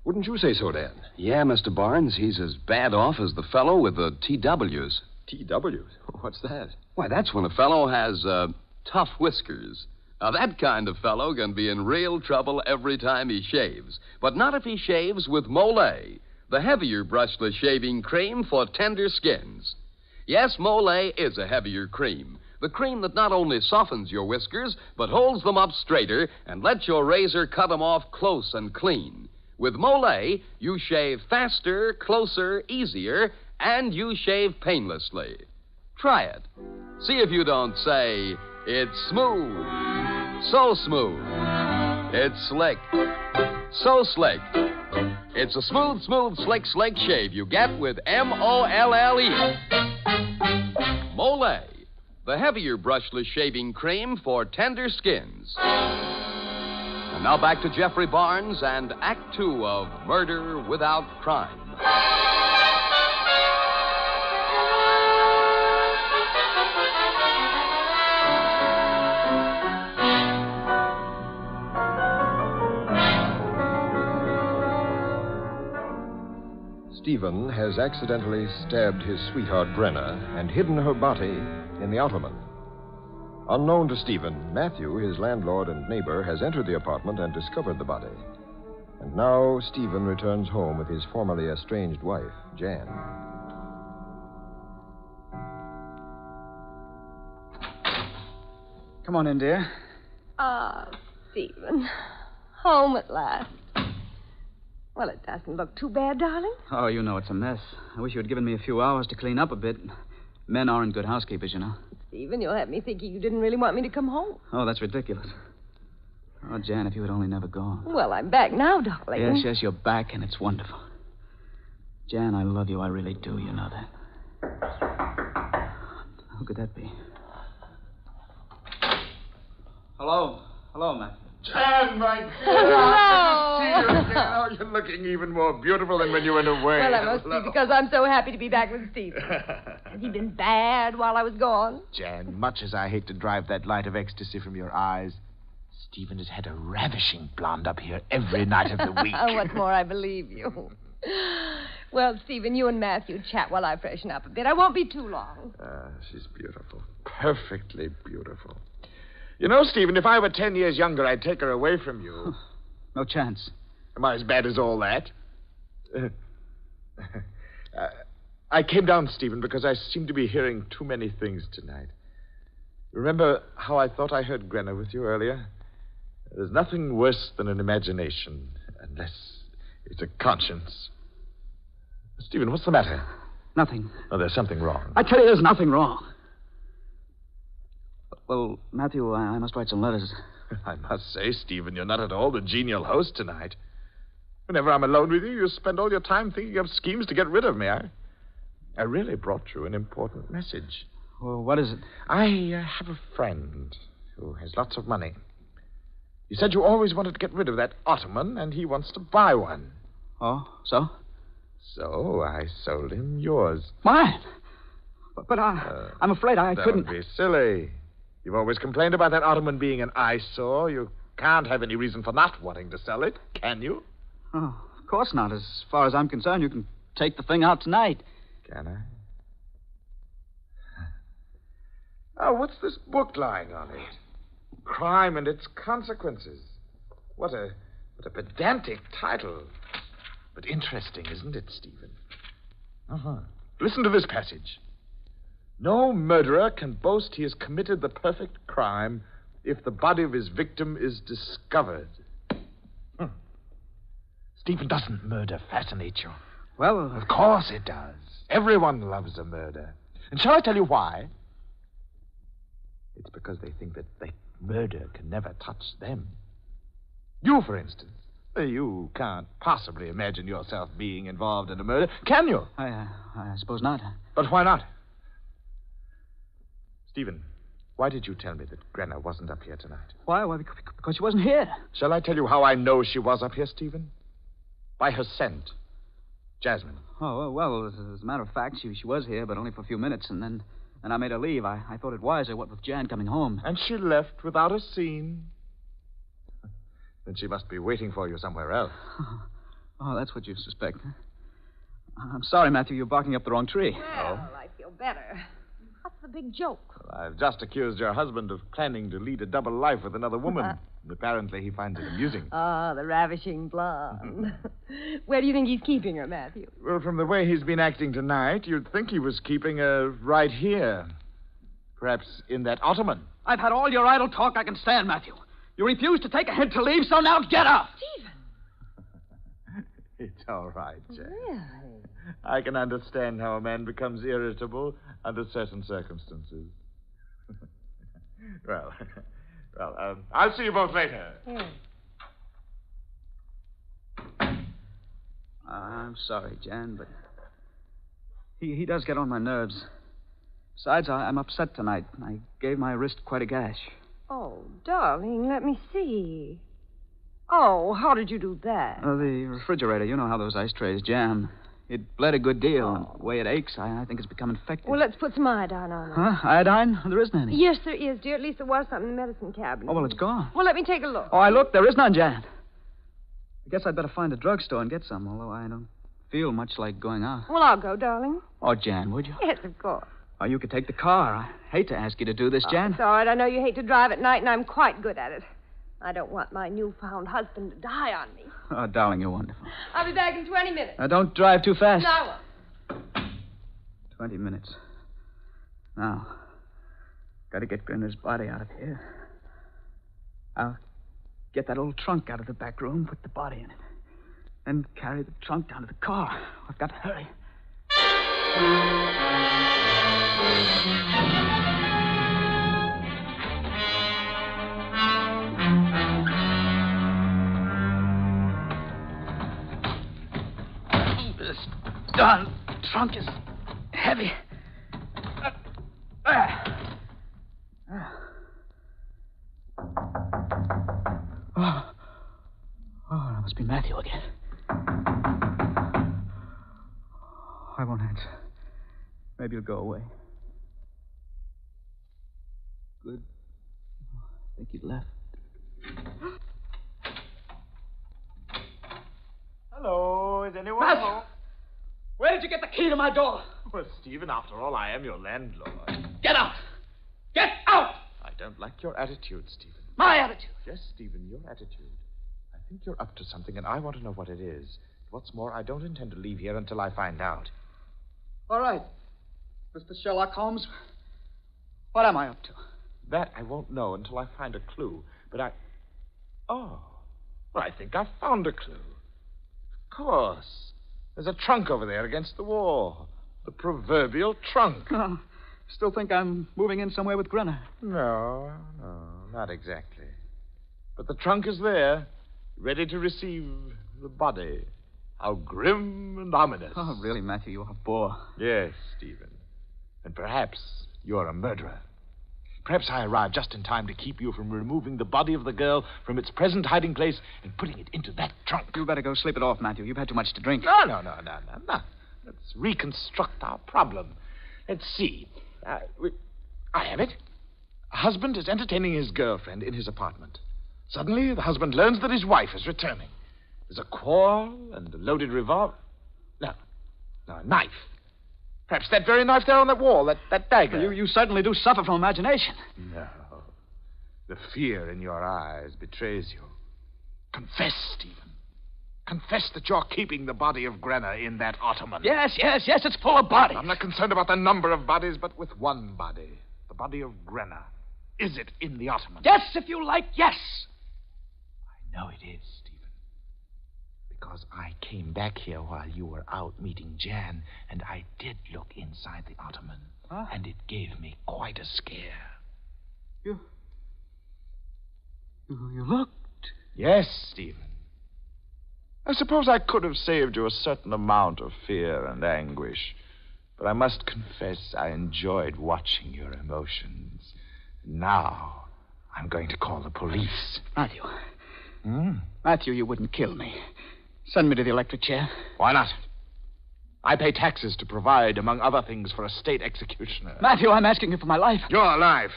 Wouldn't you say so, Dan? Yeah, Mr. Barnes, he's as bad off as the fellow with the TWs. TWs? What's that? Why, that's when a fellow has, tough whiskers. Now, that kind of fellow can be in real trouble every time he shaves. But not if he shaves with Mollé, the heavier brushless shaving cream for tender skins. Yes, Mollé is a heavier cream. The cream that not only softens your whiskers, but holds them up straighter and lets your razor cut them off close and clean. With Mollé, you shave faster, closer, easier, and you shave painlessly. Try it. See if you don't say, it's smooth, so smooth. It's slick, so slick. It's a smooth, smooth, slick, slick shave you get with Molle. Mollé, the heavier brushless shaving cream for tender skins. And now back to Jeffrey Barnes and Act Two of Murder Without Crime. Stephen has accidentally stabbed his sweetheart Brenna and hidden her body in the Ottermole. Unknown to Stephen, Matthew, his landlord and neighbor, has entered the apartment and discovered the body. And now Stephen returns home with his formerly estranged wife, Jan. Come on in, dear. Ah, Stephen. Home at last. Well, it doesn't look too bad, darling. Oh, you know it's a mess. I wish you had given me a few hours to clean up a bit. Men aren't good housekeepers, you know. Stephen, you'll have me thinking you didn't really want me to come home. Oh, that's ridiculous. Oh, Jan, if you had only never gone. Well, I'm back now, darling. Yes, you're back, and it's wonderful. Jan, I love you. I really do. You know that. Who could that be? Hello, Matthew. Jan, my dear. Hello. Good to see you again. Oh, you're looking even more beautiful than when you went away. Well, that must be because I'm so happy to be back with Stephen. Has he been bad while I was gone? Jan, much as I hate to drive that light of ecstasy from your eyes, Stephen has had a ravishing blonde up here every night of the week. What's more, I believe you. Well, Stephen, you and Matthew chat while I freshen up a bit. I won't be too long. She's beautiful. Perfectly beautiful. You know, Stephen, if I were 10 years younger, I'd take her away from you. No chance. Am I as bad as all that? I came down, Stephen, because I seem to be hearing too many things tonight. Remember how I thought I heard Grenna with you earlier? There's nothing worse than an imagination, unless it's a conscience. Stephen, what's the matter? Nothing. Oh, there's something wrong. I tell you, there's nothing wrong. Well, Matthew, I must write some letters. I must say, Stephen, you're not at all the genial host tonight. Whenever I'm alone with you, you spend all your time thinking of schemes to get rid of me. I really brought you an important message. Well, what is it? I have a friend who has lots of money. You said you always wanted to get rid of that ottoman, and he wants to buy one. Oh, so? So I sold him yours. Mine? But I'm afraid I couldn't... Don't be silly. You've always complained about that ottoman being an eyesore. You can't have any reason for not wanting to sell it, can you? Oh, of course not. As far as I'm concerned, you can take the thing out tonight. Can I? Oh, what's this book lying on it? Crime and Its Consequences. What a pedantic title. But interesting, isn't it, Stephen? Uh-huh. Listen to this passage. No murderer can boast he has committed the perfect crime if the body of his victim is discovered. Stephen, doesn't murder fascinate you? Well, of course it does. Everyone loves a murder. And shall I tell you why? It's because they think that murder can never touch them. You, for instance. You can't possibly imagine yourself being involved in a murder, can you? I suppose not. But why not? Stephen, why did you tell me that Grenna wasn't up here tonight? Why? Why, because she wasn't here. Shall I tell you how I know she was up here, Stephen? By her scent. Jasmine. Oh, well, as a matter of fact, she was here, but only for a few minutes, and then I made her leave. I thought it wiser, what with Jan coming home. And she left without a scene. Then she must be waiting for you somewhere else. Oh, that's what you suspect. I'm sorry, Matthew, you're barking up the wrong tree. Well, I feel better. What's the big joke? Well, I've just accused your husband of planning to lead a double life with another woman. And apparently he finds it amusing. Ah, the ravishing blonde. Where do you think he's keeping her, Matthew? Well, from the way he's been acting tonight, you'd think he was keeping her right here. Perhaps in that ottoman. I've had all your idle talk I can stand, Matthew. You refuse to take a hint to leave, so now get up. Stephen. It's all right, Jan. Really? I can understand how a man becomes irritable under certain circumstances. well, I'll see you both later. Yeah. I'm sorry, Jan, but he does get on my nerves. Besides, I'm upset tonight. I gave my wrist quite a gash. Oh, darling, let me see. Oh, how did you do that? The refrigerator, you know how those ice trays jam. It bled a good deal, and the way it aches, I think it's become infected. Well, let's put some iodine on it. Huh? Iodine? There isn't any. Yes, there is, dear. At least there was something in the medicine cabinet. Oh, well, it's gone. Well, let me take a look. Oh, I looked. There is none, Jan. I guess I'd better find a drugstore and get some, although I don't feel much like going out. Well, I'll go, darling. Oh, Jan, would you? Yes, of course. Oh, you could take the car. I hate to ask you to do this, Jan. It's all right. I know you hate to drive at night, and I'm quite good at it. I don't want my newfound husband to die on me. Oh, darling, you're wonderful. I'll be back in 20 minutes. Now, don't drive too fast. No, I won't. 20 minutes. Now, got to get Grinner's body out of here. I'll get that old trunk out of the back room, put the body in it. Then carry the trunk down to the car. I've got to hurry. This darn trunk is heavy. Oh, that must be Matthew again. I won't answer. Maybe he'll go away. Good. I think he left. Hello, is anyone Matthew! home? Where did you get the key to my door? Well, Stephen, after all, I am your landlord. Get out! Get out! I don't like your attitude, Stephen. My attitude? Yes, Stephen, your attitude. I think you're up to something, and I want to know what it is. What's more, I don't intend to leave here until I find out. All right. Mr. Sherlock Holmes, what am I up to? That I won't know until I find a clue, but I... Oh, well, I think I've found a clue. Of course. There's a trunk over there against the wall. The proverbial trunk. Oh, still think I'm moving in somewhere with Grinner. No, not exactly. But the trunk is there, ready to receive the body. How grim and ominous. Oh, really, Matthew, you're a bore. Yes, Stephen. And perhaps you're a murderer. Perhaps I arrived just in time to keep you from removing the body of the girl from its present hiding place and putting it into that trunk. You better go sleep it off, Matthew. You've had too much to drink. No. Let's reconstruct our problem. Let's see. I have it. A husband is entertaining his girlfriend in his apartment. Suddenly, the husband learns that his wife is returning. There's a quarrel and a loaded revolver. No, a knife. Perhaps that very knife there on that wall, that dagger. You certainly do suffer from imagination. No. The fear in your eyes betrays you. Confess, Stephen. Confess that you're keeping the body of Grenner in that ottoman. Yes, it's full of bodies. I'm not concerned about the number of bodies, but with one body. The body of Grenner. Is it in the ottoman? Yes, if you like, yes. I know it is, Stephen. Because I came back here while you were out meeting Jan, and I did look inside the ottoman. Huh? And it gave me quite a scare. You looked? Yes, Stephen. I suppose I could have saved you a certain amount of fear and anguish, but I must confess I enjoyed watching your emotions. Now, I'm going to call the police. Matthew. Matthew, you wouldn't kill me. Send me to the electric chair. Why not? I pay taxes to provide, among other things, for a state executioner. Matthew, I'm asking you for my life. Your life.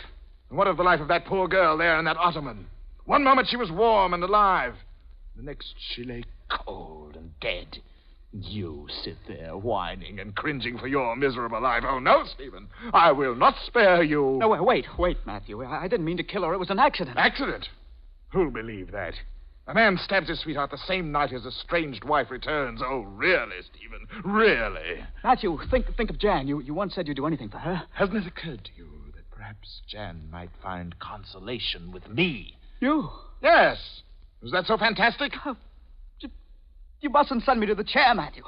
And what of the life of that poor girl there in that ottoman? One moment she was warm and alive. The next she lay cold and dead. You sit there whining and cringing for your miserable life. Oh, no, Stephen. I will not spare you. No, wait, Matthew. I didn't mean to kill her. It was an accident. Accident? Who'll believe that? A man stabs his sweetheart the same night his estranged wife returns. Oh, really, Stephen? Really? Matthew, think of Jan. You once said you'd do anything for her. Hasn't it occurred to you that perhaps Jan might find consolation with me? You? Yes. Is that so fantastic? You mustn't send me to the chair, Matthew.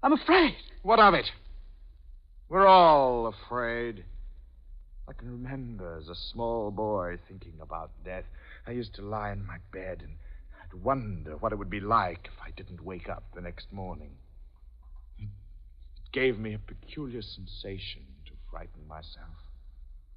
I'm afraid. What of it? We're all afraid. I can remember as a small boy thinking about death. I used to lie in my bed and I'd wonder what it would be like if I didn't wake up the next morning. It gave me a peculiar sensation to frighten myself.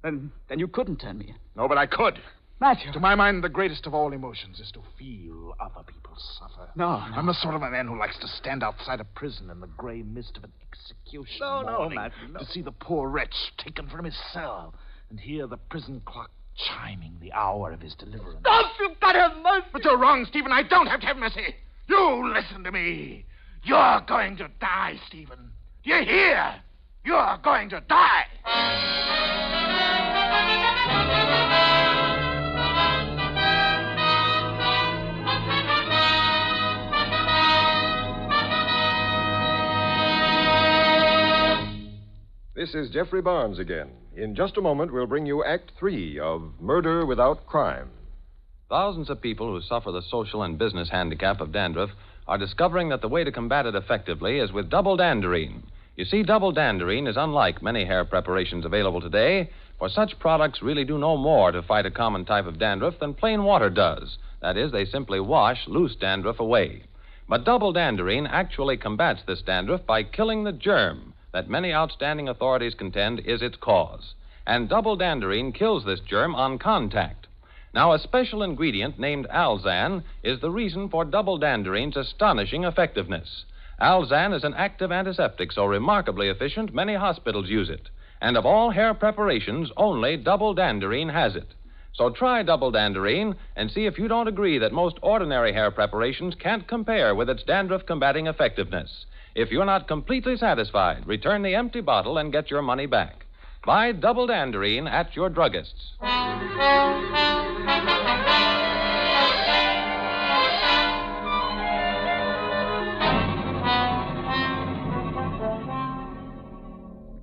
Then you couldn't turn me in. No, but I could. Matthew. To my mind, the greatest of all emotions is to feel other people suffer. No. I'm the sort of a man who likes to stand outside a prison in the gray mist of an execution morning, Matthew, no. to see the poor wretch taken from his cell and hear the prison clock chiming the hour of his deliverance. Stop! You've got to have mercy! But you're wrong, Stephen. I don't have to have mercy. You listen to me. You're going to die, Stephen. Do you hear? You're going to die. This is Jeffrey Barnes again. In just a moment, we'll bring you Act 3 of Murder Without Crime. Thousands of people who suffer the social and business handicap of dandruff are discovering that the way to combat it effectively is with double danderine. You see, double danderine is unlike many hair preparations available today, for such products really do no more to fight a common type of dandruff than plain water does. That is, they simply wash loose dandruff away. But double danderine actually combats this dandruff by killing the germ that many outstanding authorities contend is its cause. And double danderine kills this germ on contact. Now, a special ingredient named Alzan is the reason for double danderine's astonishing effectiveness. Alzan is an active antiseptic so remarkably efficient, many hospitals use it. And of all hair preparations, only double danderine has it. So try double danderine and see if you don't agree that most ordinary hair preparations can't compare with its dandruff-combating effectiveness. If you're not completely satisfied, return the empty bottle and get your money back. Buy double danderine at your druggist's.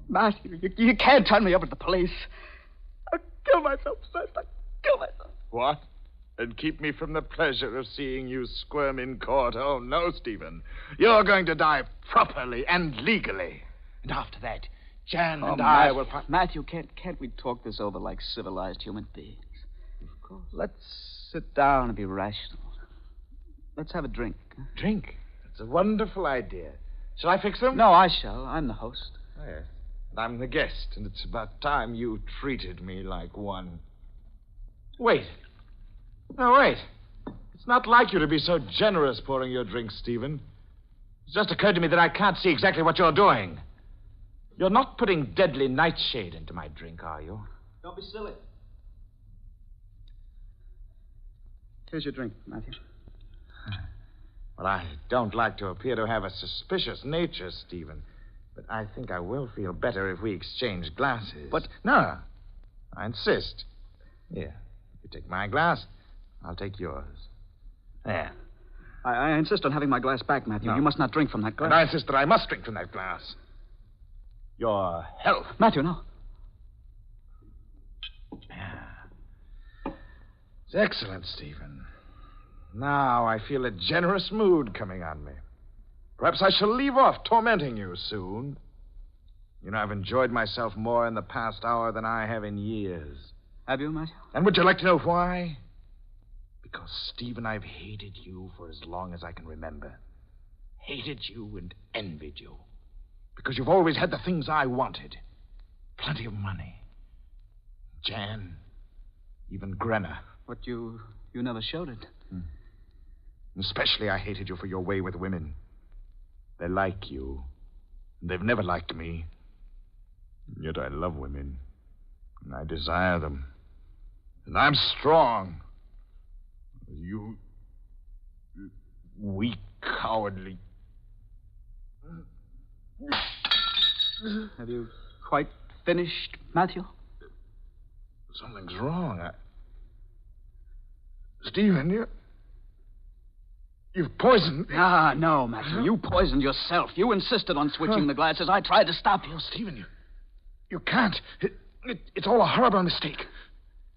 Matthew, you can't turn me over to the police. I'll kill myself first. I'll kill myself. What? And keep me from the pleasure of seeing you squirm in court? Oh, no, Stephen. You're going to die properly and legally. And after that, Jan and I will... Matthew, can't we talk this over like civilized human beings? Of course. Let's sit down and be rational. Let's have a drink. Drink? That's a wonderful idea. Shall I fix them? No, I shall. I'm the host. Oh, yes. And I'm the guest, and it's about time you treated me like one. Wait. No, wait. It's not like you to be so generous pouring your drinks, Stephen. It's just occurred to me that I can't see exactly what you're doing. You're not putting deadly nightshade into my drink, are you? Don't be silly. Here's your drink, Matthew. Well, I don't like to appear to have a suspicious nature, Stephen, but I think I will feel better if we exchange glasses. But no, I insist. Here, you take my glass, I'll take yours. There. I insist on having my glass back, Matthew. No. You must not drink from that glass. And I insist that I must drink from that glass. Your health. Matthew, no. It's excellent, Stephen. Now I feel a generous mood coming on me. Perhaps I shall leave off tormenting you soon. You know, I've enjoyed myself more in the past hour than I have in years. Have you, Matthew? And would you like to know why? Because, Stephen, I've hated you for as long as I can remember. Hated you and envied you. Because you've always had the things I wanted. Plenty of money. Jan. Even Grenna. But you never showed it. Especially I hated you for your way with women. They like you. And they've never liked me. And yet I love women. And I desire them. And I'm strong. You weak, cowardly. Have you quite finished, Matthew? Something's wrong. Stephen, you've poisoned me. Ah, no, Matthew. You poisoned yourself. You insisted on switching the glasses. I tried to stop you. Stephen, you can't. It's all a horrible mistake.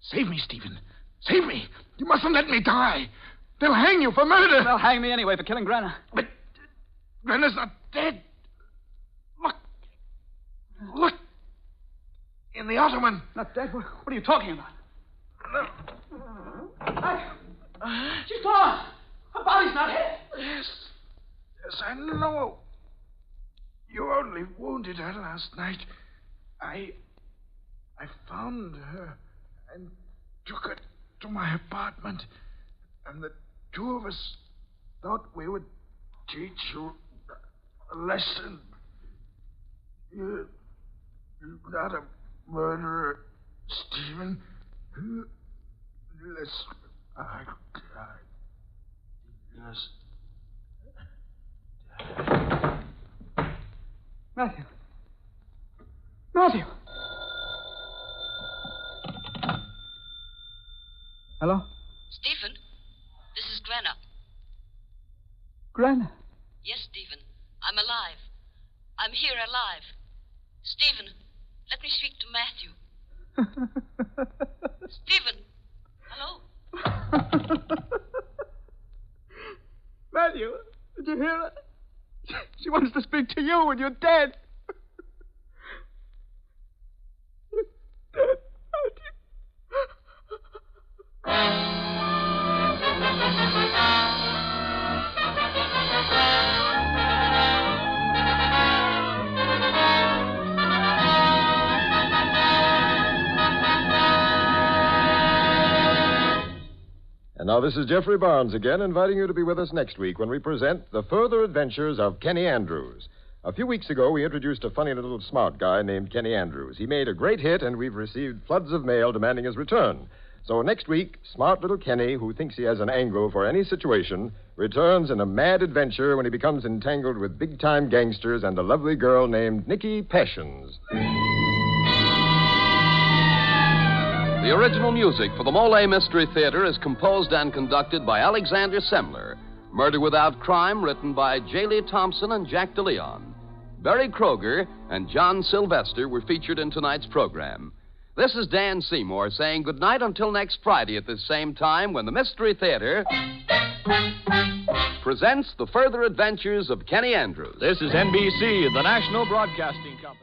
Save me, Stephen. Save me. You mustn't let me die. They'll hang you for murder. They'll hang me anyway for killing Granna. But Granna's not dead. Look. In the ottoman. Not dead? What are you talking about? She's gone. Her body's not hit. Yes, I know. You only wounded her last night. I found her and took her to my apartment. And the two of us thought we would teach you a lesson. You're not a murderer, Stephen. Listen, yes. Matthew. Hello? Stephen, this is Granna. Granna? Yes, Stephen. I'm alive. I'm here alive. Stephen, let me speak to Matthew. Stephen, hello? Matthew, did you hear her? She wants to speak to you when you're dead. You're dead, And now this is Jeffrey Barnes again, inviting you to be with us next week when we present The Further Adventures of Kenny Andrews. A few weeks ago, we introduced a funny little smart guy named Kenny Andrews. He made a great hit, and we've received floods of mail demanding his return. So next week, smart little Kenny, who thinks he has an angle for any situation, returns in a mad adventure when he becomes entangled with big-time gangsters and a lovely girl named Nikki Passions. The original music for the Molle Mystery Theatre is composed and conducted by Alexander Semler. Murder Without Crime, written by J. Lee Thompson and Jack DeLeon. Barry Kroger and John Sylvester were featured in tonight's program. This is Dan Seymour saying goodnight until next Friday at this same time when the Mystery Theater presents The Further Adventures of Kenny Andrews. This is NBC, the National Broadcasting Company.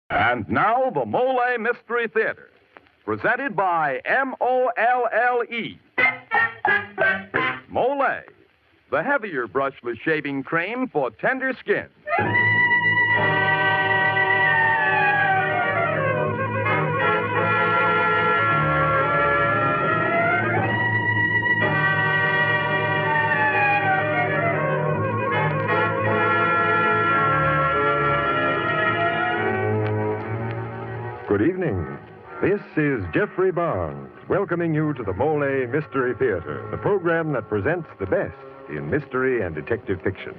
And now, the Molle Mystery Theater, presented by Molle. Molle, the heavier brushless shaving cream for tender skin. Good evening. This is Jeffrey Barnes, welcoming you to the Molle Mystery Theater, the program that presents the best in mystery and detective fiction.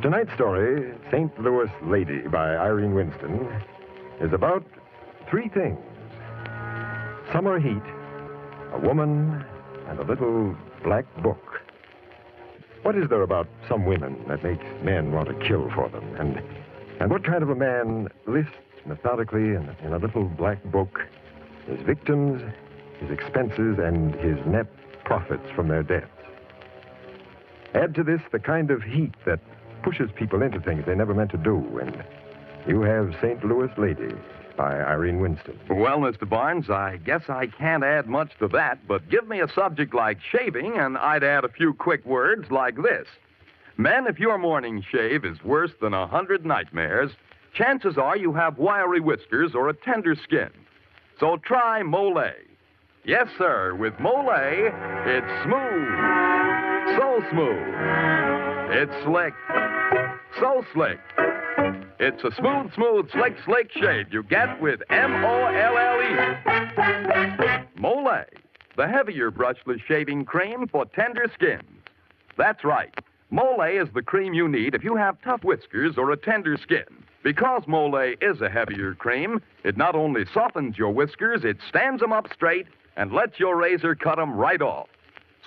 Tonight's story, St. Louis Lady by Irene Winston, is about three things: summer heat, a woman, and a little black book. What is there about some women that makes men want to kill for them? And what kind of a man lists methodically in a little black book his victims, his expenses, and his net profits from their deaths? Add to this the kind of heat that pushes people into things they never meant to do, and you have St. Louis Lady by Irene Winston. Well, Mr. Barnes, I guess I can't add much to that, but give me a subject like shaving, and I'd add a few quick words like this. Men, if your morning shave is worse than 100 nightmares, chances are you have wiry whiskers or a tender skin. So try Molle. Yes, sir, with Molle, it's smooth. So smooth. It's slick. So slick. It's a smooth, slick shave you get with Molle. Molle, the heavier brushless shaving cream for tender skins. That's right. Molle is the cream you need if you have tough whiskers or a tender skin. Because Molle is a heavier cream, it not only softens your whiskers, it stands them up straight and lets your razor cut them right off.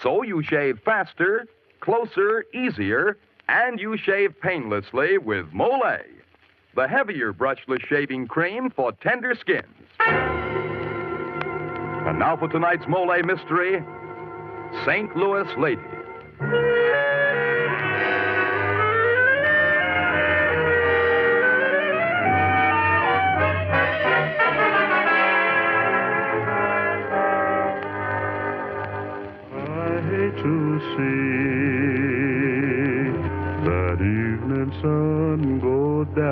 So you shave faster, closer, easier, and you shave painlessly with Molle. the heavier brushless shaving cream for tender skins. And now for tonight's Molle Mystery, St. Louis Lady. To see that evening sun go down.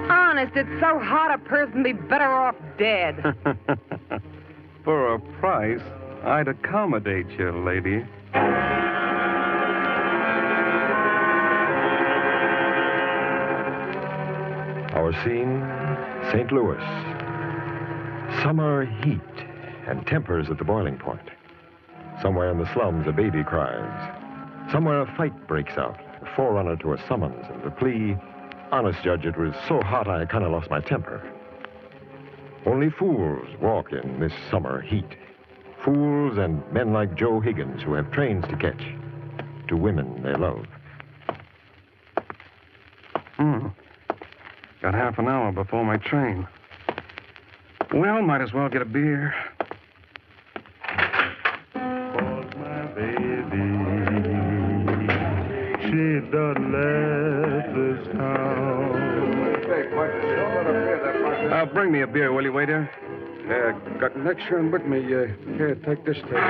Honest, it's so hot a person be better off dead. For a price, I'd accommodate you, lady. Our scene, St. Louis. Summer heat and tempers at the boiling point. Somewhere in the slums, a baby cries. Somewhere a fight breaks out, a forerunner to a summons, and the plea, honest judge, it was so hot I kind of lost my temper. Only fools walk in this summer heat. Fools and men like Joe Higgins who have trains to catch to women they love. Got half an hour before my train. Well, might as well get a beer. Was my baby, she done left this town. Bring me a beer, will you, waiter? Got an extra one with me. Here, take this table.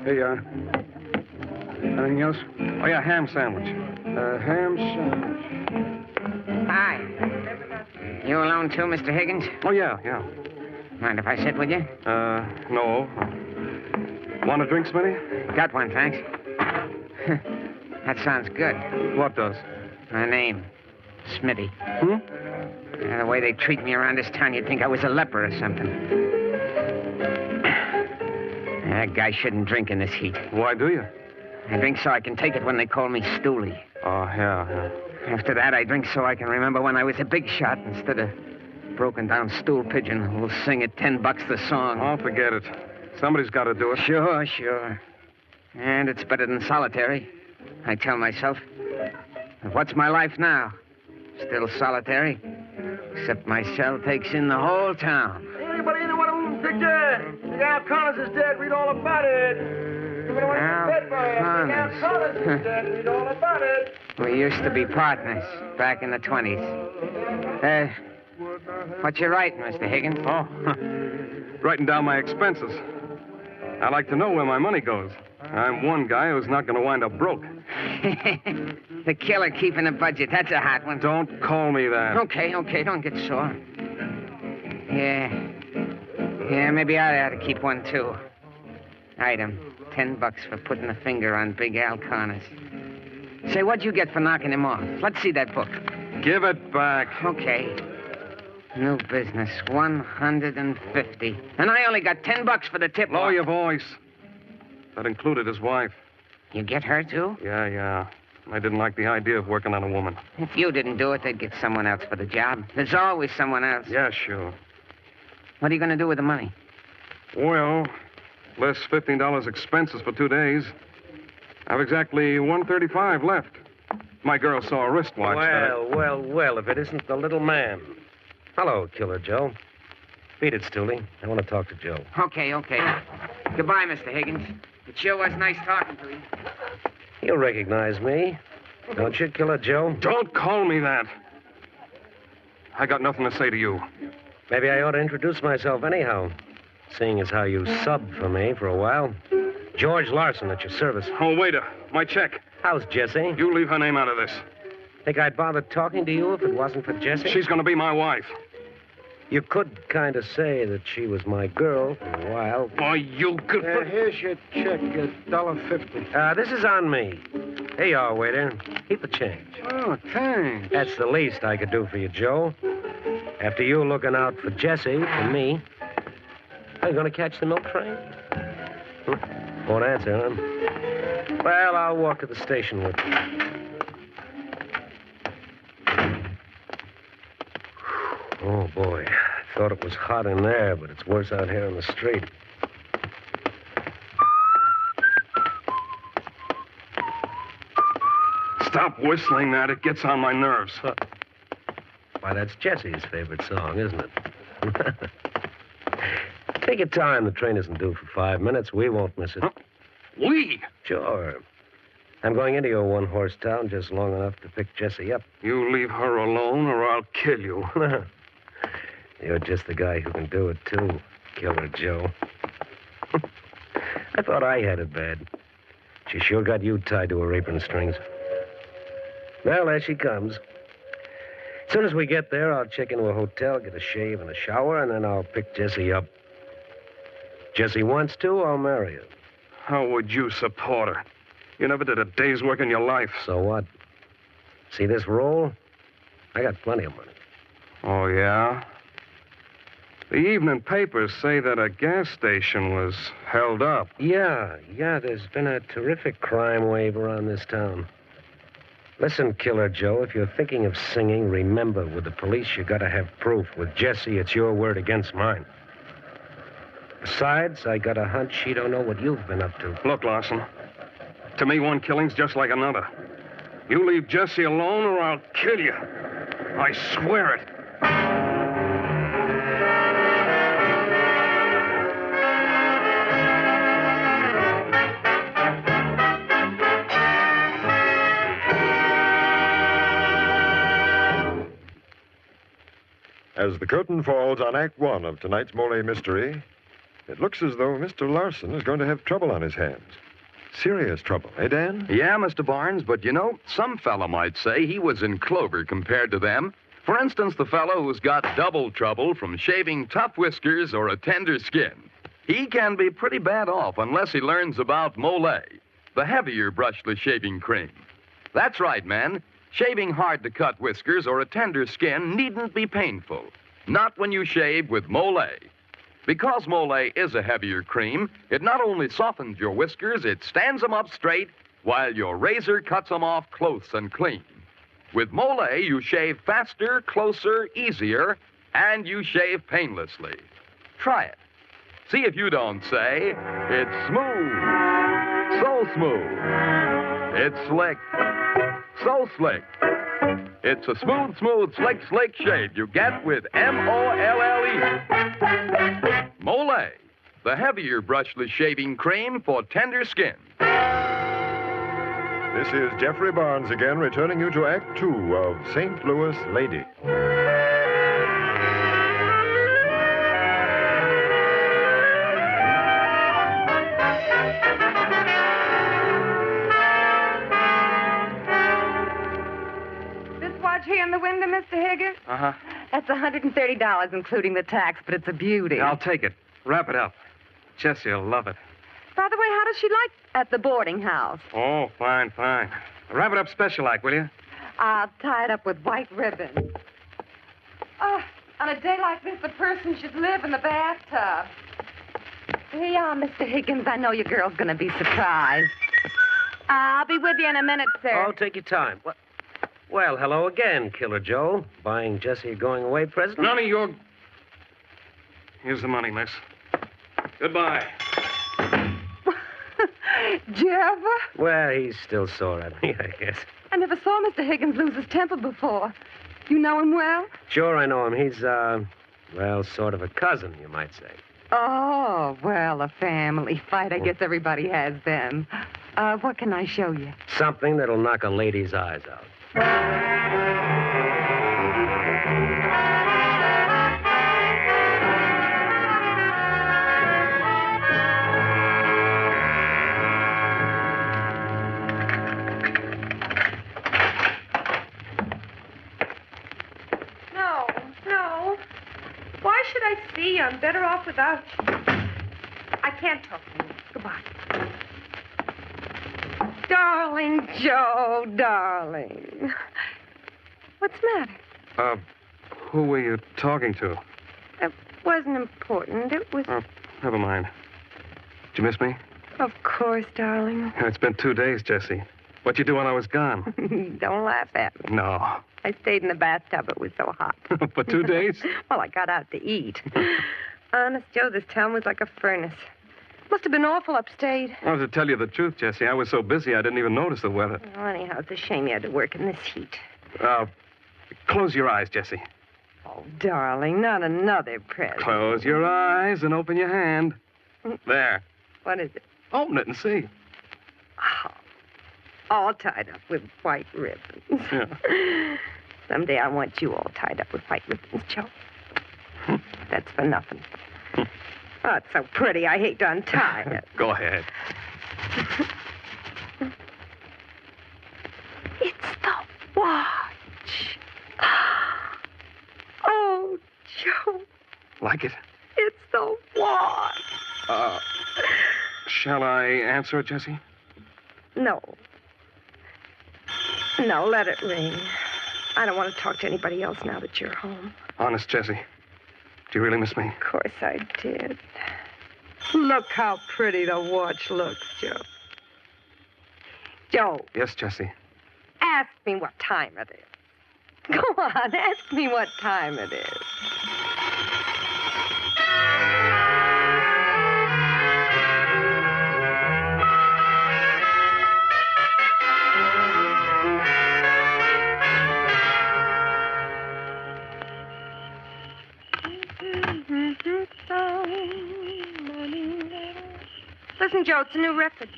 Here you are. Anything else? Oh, yeah, ham sandwich. Ham sandwich. Hi. You alone too, Mr. Higgins? Oh, yeah. Mind if I sit with you? No. Want a drink, Smitty? Got one, thanks. That sounds good. What does? My name, Smitty. The way they treat me around this town, you'd think I was a leper or something. That guy shouldn't drink in this heat. Why do you? I drink so I can take it when they call me Stooley. Oh, yeah. After that, I drink so I can remember when I was a big shot instead of broken-down stool pigeon who'll sing at $10 the song. Oh, forget it. Somebody's got to do it. Sure. And it's better than solitary, I tell myself. But what's my life now? Still solitary, except my cell takes in the whole town. Anybody in the one picture? Al Collins is dead. Read all about it. Al Collins. Read all about it. We used to be partners back in the 20s. What you writing, Mr. Higgins? Oh, writing down my expenses. I like to know where my money goes. I'm one guy who's not going to wind up broke. The killer keeping a budget. That's a hot one. Don't call me that. Okay. Don't get sore. Yeah, maybe I ought to keep one, too. Item, $10 for putting a finger on Big Al Connors. Say, what'd you get for knocking him off? Let's see that book. Give it back. Okay. New business, 150. And I only got $10 for the tip. Lower your voice. That included his wife. You get her, too? Yeah. I didn't like the idea of working on a woman. If you didn't do it, they'd get someone else for the job. There's always someone else. Yeah, sure. What are you going to do with the money? Well, less $15 expenses for 2 days. I have exactly $135 left. My girl saw a wristwatch. Well, if it isn't the little man. Hello, Killer Joe. Beat it, Stooley. I want to talk to Joe. Okay. Goodbye, Mr. Higgins. It sure was nice talking to you. You recognize me, don't you, Killer Joe? Don't call me that. I got nothing to say to you. Maybe I ought to introduce myself anyhow, seeing as how you subbed for me for a while. George Larson at your service. Oh, waiter, my check. How's Jessie? You leave her name out of this. Think I'd bother talking to you if it wasn't for Jessie? She's going to be my wife. You could kind of say that she was my girl for a while. Why, you could... Here's your check, $1.50. This is on me. Here you are, waiter. Keep the change. Oh, thanks. That's the least I could do for you, Joe. After you looking out for Jessie, for me. Are you going to catch the milk train? Won't answer, huh? Well, I'll walk to the station with you. Oh, boy. I thought it was hot in there, but it's worse out here on the street. Stop whistling that. It gets on my nerves. Why, that's Jesse's favorite song, isn't it? Take your time. The train isn't due for 5 minutes. We won't miss it. Huh? We? Sure. I'm going into your one-horse town just long enough to pick Jessie up. You leave her alone or I'll kill you. You're just the guy who can do it, too, Killer Joe. I thought I had it bad. She sure got you tied to her apron strings. Well, there she comes. As soon as we get there, I'll check into a hotel, get a shave and a shower, and then I'll pick Jessie up. Jessie wants to, I'll marry her. How would you support her? You never did a day's work in your life. So what? See this roll? I got plenty of money. Oh, yeah? The evening papers say that a gas station was held up. Yeah, there's been a terrific crime wave around this town. Listen, Killer Joe, if you're thinking of singing, remember, with the police, you gotta have proof. With Jessie, it's your word against mine. Besides, I got a hunch she don't know what you've been up to. Look, Larson, to me, one killing's just like another. You leave Jessie alone or I'll kill you. I swear it. As the curtain falls on Act 1 of tonight's Molle Mystery, it looks as though Mr. Larson is going to have trouble on his hands. Serious trouble, eh, Dan? Yeah, Mr. Barnes, but you know, some fella might say he was in clover compared to them. For instance, the fellow who's got double trouble from shaving tough whiskers or a tender skin. He can be pretty bad off unless he learns about Mollé, the heavier brushless shaving cream. That's right, man. Shaving hard-to-cut whiskers or a tender skin needn't be painful. Not when you shave with Mollé. Because Mollé is a heavier cream, it not only softens your whiskers, it stands them up straight, while your razor cuts them off close and clean. With Mollé, you shave faster, closer, easier, and you shave painlessly. Try it. See if you don't say, it's smooth, so smooth. It's slick, so slick. It's a smooth, slick shave you get with Molle. Mollé, the heavier brushless shaving cream for tender skin. This is Jeffrey Barnes again, returning you to Act 2 of St. Louis Lady. Here in the window, Mr. Higgins? Uh-huh. That's $130, including the tax, but it's a beauty. I'll take it. Wrap it up. Jessie'll love it. By the way, how does she like at the boarding house? Oh, fine. Wrap it up special-like, will you? I'll tie it up with white ribbon. Oh, on a day like this, the person should live in the bathtub. Here you are, Mr. Higgins. I know your girl's going to be surprised. I'll be with you in a minute, sir. Oh, take your time. What? Well, hello again, Killer Joe. Buying Jessie a going-away present? None of your... Here's the money, miss. Goodbye. Jeff? Well, he's still sore at me, I guess. I never saw Mr. Higgins lose his temper before. You know him well? Sure, I know him. He's, well, sort of a cousin, you might say. Oh, well, a family fight. I guess everybody has them. What can I show you? Something that'll knock a lady's eyes out. No. Why should I see you? I'm better off without you. I can't talk to you. Goodbye. Darling Joe, darling. What's the matter? Who were you talking to? It wasn't important. It was... Oh, never mind. Did you miss me? Of course, darling. It's been 2 days, Jessie. What'd you do when I was gone? Don't laugh at me. No. I stayed in the bathtub. It was so hot. For 2 days? Well, I got out to eat. Honest, Joe, this town was like a furnace. Must have been awful upstate. Well, to tell you the truth, Jessie, I was so busy I didn't even notice the weather. Oh, anyhow, it's a shame you had to work in this heat. Close your eyes, Jessie. Oh, darling, not another present. Close your eyes and open your hand. There. What is it? Open it and see. Oh, all tied up with white ribbons. Yeah. Someday I want you all tied up with white ribbons, Joe. That's for nothing. Oh, it's so pretty. I hate to untie it. Go ahead. It's the watch. Oh, Joe. Like it? It's the watch. Shall I answer it, Jessie? No. No, let it ring. I don't want to talk to anybody else now that you're home. Honest, Jessie. Do you really miss me? Of course I did. Look how pretty the watch looks, Joe. Joe, Yes, Jessie. ask me what time it is. Go on, ask me what time it is. Listen, Joe, it's a new record.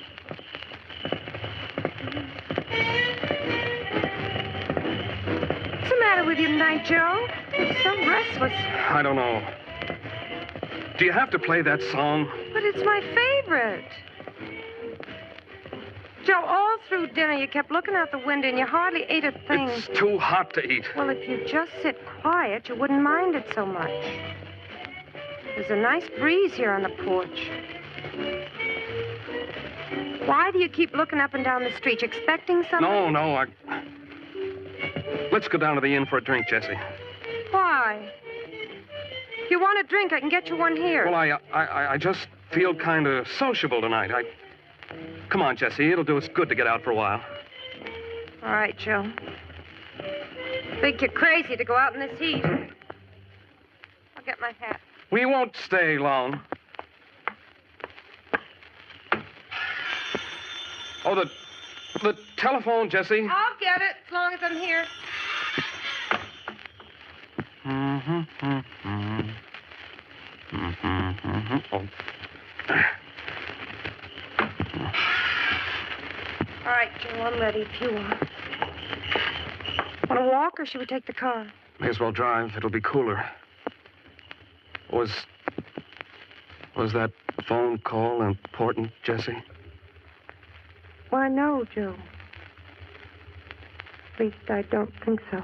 What's the matter with you tonight, Joe? You're so restless. I don't know. Do you have to play that song? But it's my favorite. Joe, all through dinner you kept looking out the window and you hardly ate a thing. It's too hot to eat. Well, if you just sit quiet, you wouldn't mind it so much. There's a nice breeze here on the porch. Why do you keep looking up and down the street? You expecting something? No. Let's go down to the inn for a drink, Jessie. Why? If you want a drink, I can get you one here. Well, I just feel kind of sociable tonight. Come on, Jessie. It'll do us good to get out for a while. All right, Joe. Think you're crazy to go out in this heat. I'll get my hat. We won't stay long. Oh, the telephone, Jessie. I'll get it as long as I'm here. Oh. All right, Joe, I'm ready if you are. Want to walk or should we take the car? May as well drive. It'll be cooler. Was that phone call important, Jessie? Why, no, Joe. At least I don't think so.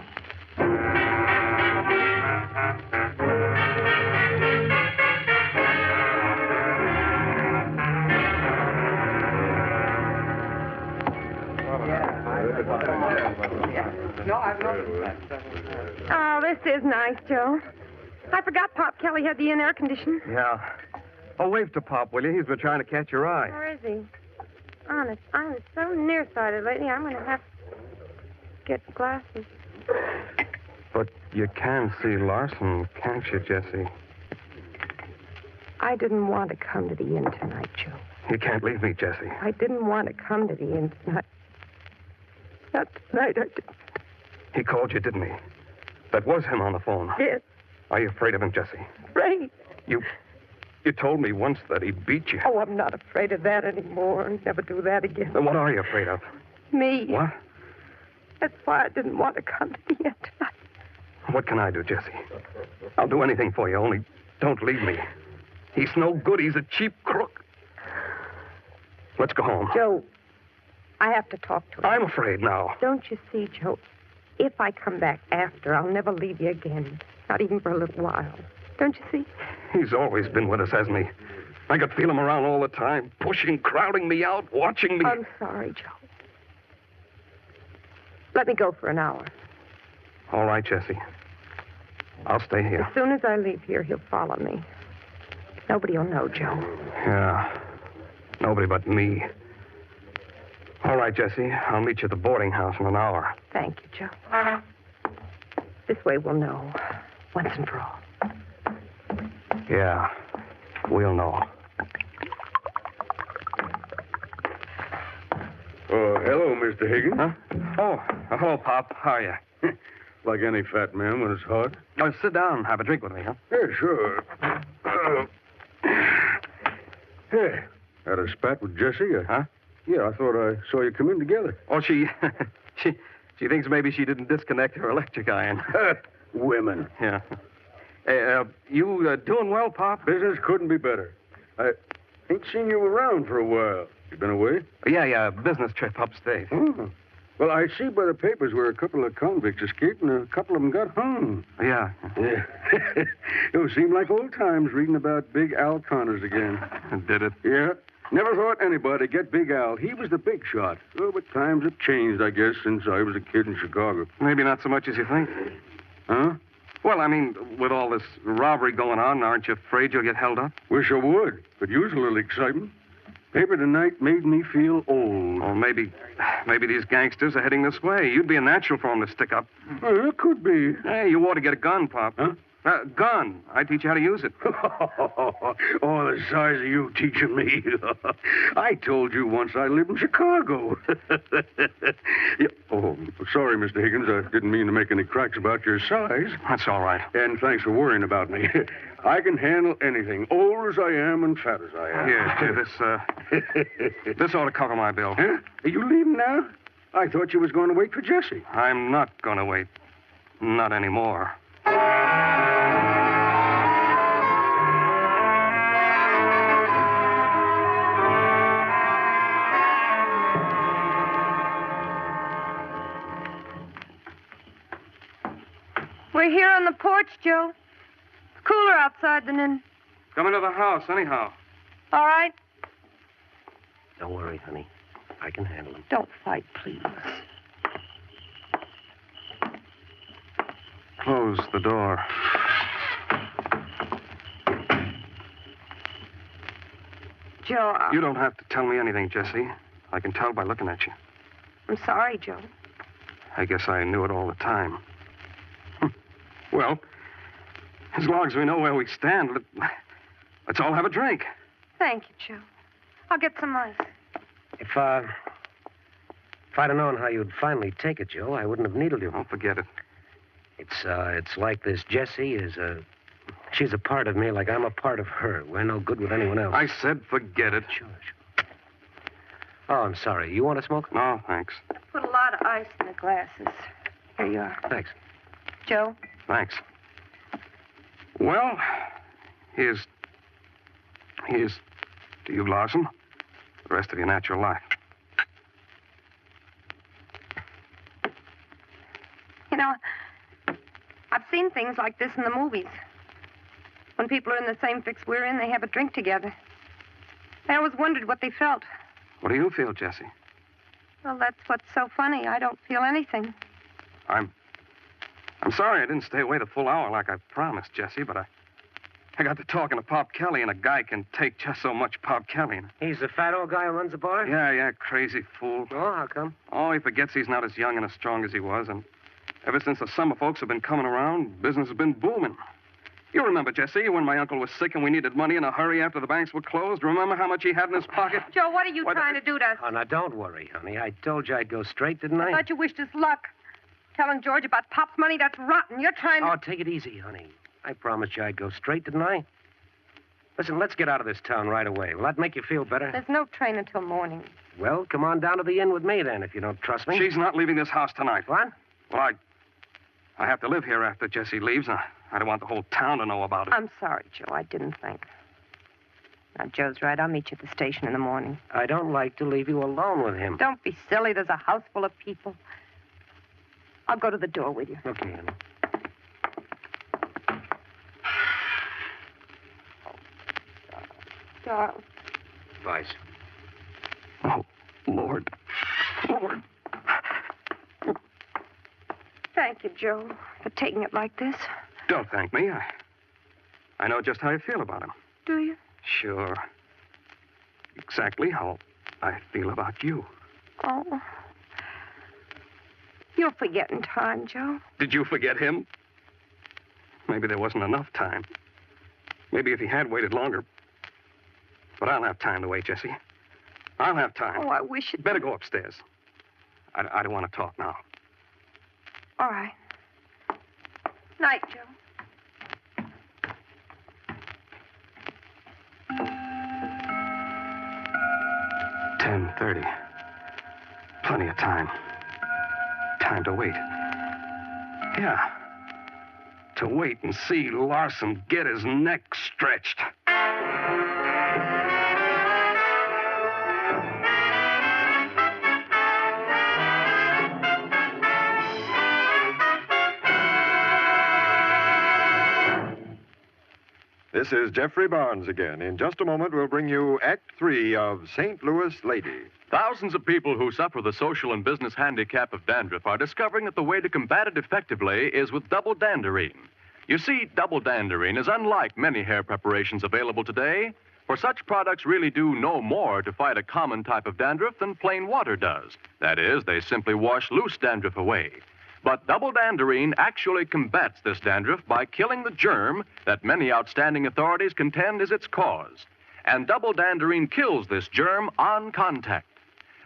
Oh, this is nice, Joe. I forgot Pop Kelly had the air conditioning. Yeah. Oh, wave to Pop, will you? He's been trying to catch your eye. Where is he? Honest, I'm so nearsighted lately, I'm going to have to get glasses. But you can see Larson, can't you, Jessie? I didn't want to come to the inn tonight, Joe. You can't leave me, Jessie. I didn't want to come to the inn tonight. Not tonight, I didn't. He called you, didn't he? That was him on the phone. Yes. Are you afraid of him, Jessie? Afraid? You told me once that he beat you. Oh, I'm not afraid of that anymore. I'll never do that again. Then what are you afraid of? Me. What? That's why I didn't want to come to the inn tonight. What can I do, Jessie? I'll do anything for you, only don't leave me. He's no good. He's a cheap crook. Let's go home. Joe, I have to talk to him. I'm afraid now. Don't you see, Joe? If I come back after, I'll never leave you again. Not even for a little while. Don't you see? He's always been with us, hasn't he? I could feel him around all the time, pushing, crowding me out, watching me. I'm sorry, Joe. Let me go for an hour. All right, Jessie. I'll stay here. As soon as I leave here, he'll follow me. Nobody will know, Joe. Yeah. Nobody but me. All right, Jessie. I'll meet you at the boarding house in an hour. Thank you, Joe. This way we'll know once and for all. Yeah, we'll know. Hello, Mr. Higgins. Huh? Oh, hello, Pop. How are you? Like any fat man when it's hot. Oh, sit down and have a drink with me, huh? Yeah, sure. Hey, had a spat with Jessie? Huh? Yeah, I thought I saw you come in together. Oh, she thinks maybe she didn't disconnect her electric iron. Women. Yeah. Hey, you doing well, Pop? Business couldn't be better. I ain't seen you around for a while. You been away? Yeah, business trip upstate. Oh. Well, I see by the papers where a couple of convicts escaped and a couple of them got hung. Yeah. It'll seem like old times reading about Big Al Connors again. Did it? Yeah. Never thought anybody'd get Big Al. He was the big shot. Oh, but times have changed, I guess, since I was a kid in Chicago. Maybe not so much as you think. Huh? Well, I mean, with all this robbery going on, aren't you afraid you'll get held up? Wish I would. Could use a little excitement. Paper tonight made me feel old. Oh, maybe these gangsters are heading this way. You'd be a natural for them to stick up. It could be. Hey, you ought to get a gun, Pop. Huh? Gun. I teach you how to use it. Oh, the size of you teaching me. I told you once I lived in Chicago. Yeah. Oh, sorry, Mr. Higgins. I didn't mean to make any cracks about your size. That's all right. And thanks for worrying about me. I can handle anything, old as I am and fat as I am. Yeah, this ought to cover my bill. Huh? Are you leaving now? I thought you was going to wait for Jessie. I'm not going to wait. Not anymore. We're here on the porch, Joe. It's cooler outside than in. Come into the house, anyhow. All right. Don't worry, honey. I can handle him. Don't fight, please. Close the door. Joe, You don't have to tell me anything, Jessie. I can tell by looking at you. I'm sorry, Joe. I guess I knew it all the time. Well, as long as we know where we stand, let's all have a drink. Thank you, Joe. I'll get some ice. If I'd have known how you'd finally take it, Joe, I wouldn't have needled you. Oh, forget it. It's like this. Jessie is she's a part of me like I'm a part of her. We're no good with anyone else. I said forget it. Sure. Oh, I'm sorry. You want to smoke? No, thanks. Put a lot of ice in the glasses. Here you are. Thanks. Joe? Thanks. Well, here's to you, Larson. The rest of your natural life. You know, I've seen things like this in the movies. When people are in the same fix we're in, they have a drink together. I always wondered what they felt. What do you feel, Jessie? Well, that's what's so funny. I don't feel anything. I'm sorry I didn't stay away the full hour like I promised, Jessie, but I got to talking to Pop Kelly, and a guy can take just so much Pop Kelly. He's the fat old guy who runs the bar? Yeah, crazy fool. Oh, how come? Oh, he forgets he's not as young and as strong as he was, and ever since the summer folks have been coming around, business has been booming. You remember, Jessie, when my uncle was sick and we needed money in a hurry after the banks were closed? Remember how much he had in his pocket? Joe, what are you trying to do to us? Oh, now, don't worry, honey. I told you I'd go straight, didn't I? I thought you wished us luck. Telling George about Pop's money, that's rotten. You're trying to... Oh, take it easy, honey. I promised you I'd go straight, didn't I? Listen, let's get out of this town right away. Will that make you feel better? There's no train until morning. Well, come on down to the inn with me, then, if you don't trust me. She's not leaving this house tonight. What? Well, I have to live here after Jessie leaves. I don't want the whole town to know about it. I'm sorry, Joe. I didn't think. Now, Joe's right. I'll meet you at the station in the morning. I don't like to leave you alone with him. Don't be silly. There's a house full of people. I'll go to the door with you. Okay, honey. Darling. Vice. Oh, Lord. Lord. Thank you, Joe, for taking it like this. Don't thank me. I know just how you feel about him. Do you? Sure. Exactly how I feel about you. Oh. You'll forget in time, Joe. Did you forget him? Maybe there wasn't enough time. Maybe if he had waited longer. But I don't have time to wait, Jessie. I'll have time. Oh, I wish it... Better go upstairs. I don't want to talk now. All right. Night, Joe. 10:30. Plenty of time. Time to wait. Yeah. To wait and see Larson get his neck stretched. This is Jeffrey Barnes again. In just a moment, we'll bring you Act 3 of St. Louis Lady. Thousands of people who suffer the social and business handicap of dandruff are discovering that the way to combat it effectively is with double danderine. You see, double danderine is unlike many hair preparations available today, for such products really do no more to fight a common type of dandruff than plain water does. That is, they simply wash loose dandruff away. But double danderine actually combats this dandruff by killing the germ that many outstanding authorities contend is its cause. And double danderine kills this germ on contact.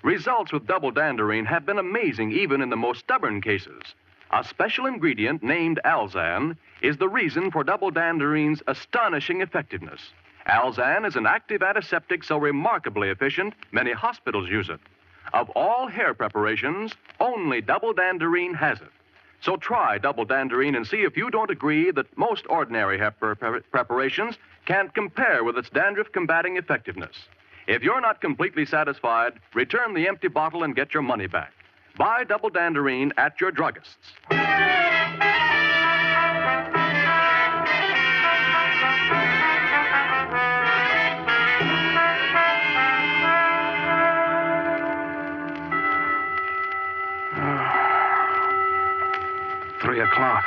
Results with double danderine have been amazing even in the most stubborn cases. A special ingredient named Alzan is the reason for double danderine's astonishing effectiveness. Alzan is an active antiseptic so remarkably efficient, many hospitals use it. Of all hair preparations, only double danderine has it. So try double danderine and see if you don't agree that most ordinary hair preparations can't compare with its dandruff-combating effectiveness. If you're not completely satisfied, return the empty bottle and get your money back. Buy double danderine at your druggist's. 3 o'clock.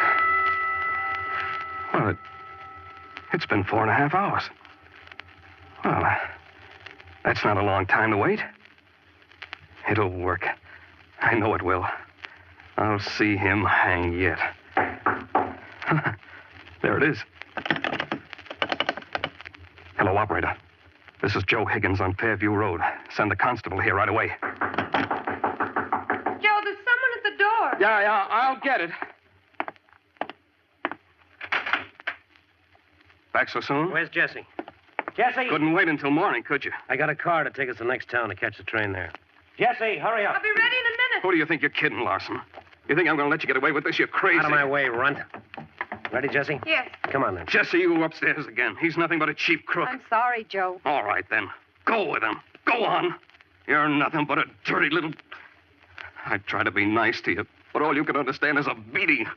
Well, it's been 4.5 hours. Well, that's not a long time to wait. It'll work. I know it will. I'll see him hang yet. There it is. Hello, operator. This is Joe Higgins on Fairview Road. Send a constable here right away. Joe, there's someone at the door. Yeah, I'll get it. Back so soon? Where's Jesse? Jesse! Couldn't wait until morning, could you? I got a car to take us to the next town to catch the train there. Jesse, hurry up. I'll be ready in a minute. Who do you think you're kidding, Larson? You think I'm going to let you get away with this? You're crazy. Out of my way, runt. Ready, Jesse? Yes. Come on, then. Jesse, you upstairs again. He's nothing but a cheap crook. I'm sorry, Joe. All right, then. Go with him. Go on. You're nothing but a dirty little... I try to be nice to you, but all you can understand is a beating.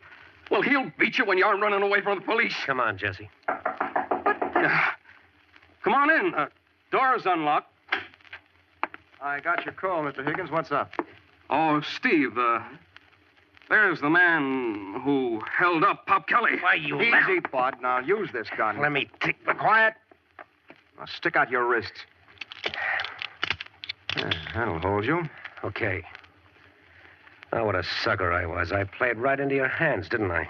Well, he'll beat you when you're running away from the police. Come on, Jesse. Come on in. Door's unlocked. I got your call, Mr. Higgins. What's up? Oh, Steve, there's the man who held up Pop Kelly. Why, you... Easy, Bud. Now, use this gun. Let me take... Quiet. Now, stick out your wrists. That'll hold you. Okay. Oh, what a sucker I was. I played right into your hands, didn't I?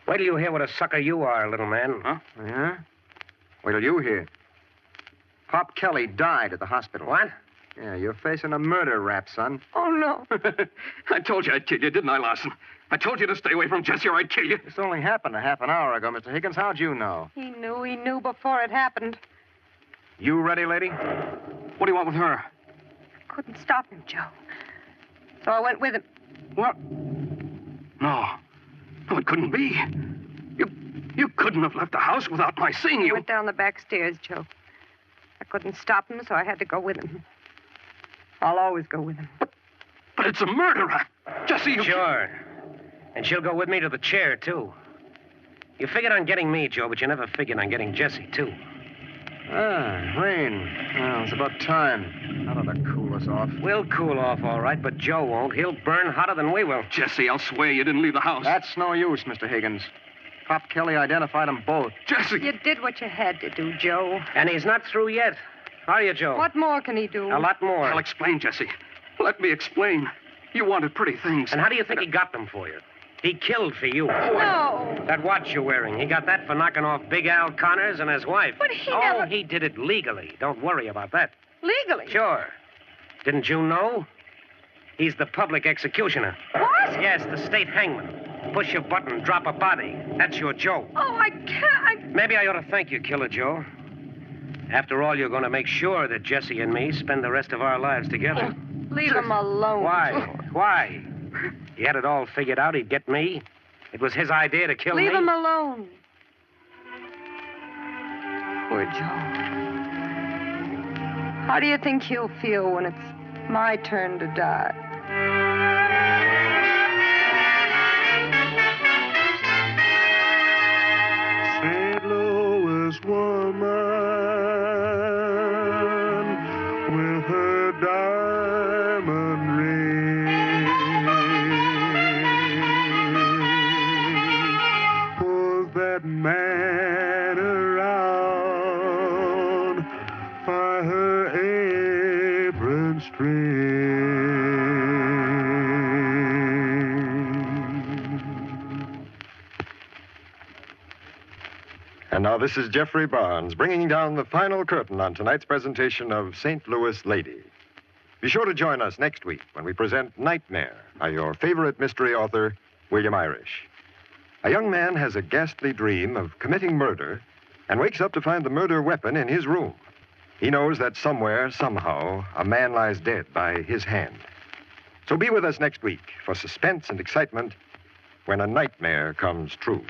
Wait till you hear what a sucker you are, little man. Huh? Yeah? Wait till you hear. Pop Kelly died at the hospital. What? Yeah, you're facing a murder rap, son. Oh, no. I told you I'd kill you, didn't I, Larson? I told you to stay away from Jesse or I'd kill you. This only happened a half an hour ago, Mr. Higgins. How'd you know? He knew before it happened. You ready, lady? What do you want with her? I couldn't stop him, Joe. So I went with him. What? No, it couldn't be. You couldn't have left the house without my seeing you. I went down the back stairs, Joe. I couldn't stop him, so I had to go with him. I'll always go with him. But it's a murder rap. Jesse, you... Sure. And she'll go with me to the chair, too. You figured on getting me, Joe, but you never figured on getting Jesse, too. Rain. Well, it's about time. How about to cool us off? We'll cool off, all right, but Joe won't. He'll burn hotter than we will. Jesse, I'll swear you didn't leave the house. That's no use, Mr. Higgins. Pop Kelly identified them both. Jesse! You did what you had to do, Joe. And he's not through yet. Are you, Joe? What more can he do? A lot more. I'll explain, Jesse. Let me explain. You wanted pretty things. And how do you think he got them for you? He killed for you. No. That watch you're wearing, he got that for knocking off Big Al Connors and his wife. But he Oh, never... he did it legally. Don't worry about that. Legally? Sure. Didn't you know? He's the public executioner. What? Yes, the state hangman. Push a button, drop a body. That's your Joe. Oh, I can't. Maybe I ought to thank you, Killer Joe. After all, you're going to make sure that Jesse and me spend the rest of our lives together. Leave him alone. Why? He had it all figured out. He'd get me. It was his idea to kill me. Leave him alone. Poor Joe. How do you think he'll feel when it's my turn to die? St. Louis woman with her diamond ring pulls that man around by her apron string. And now this is Jeffrey Barnes bringing down the final curtain on tonight's presentation of St. Louis Lady. Be sure to join us next week when we present Nightmare by your favorite mystery author, William Irish. A young man has a ghastly dream of committing murder and wakes up to find the murder weapon in his room. He knows that somewhere, somehow, a man lies dead by his hand. So be with us next week for suspense and excitement when a nightmare comes true.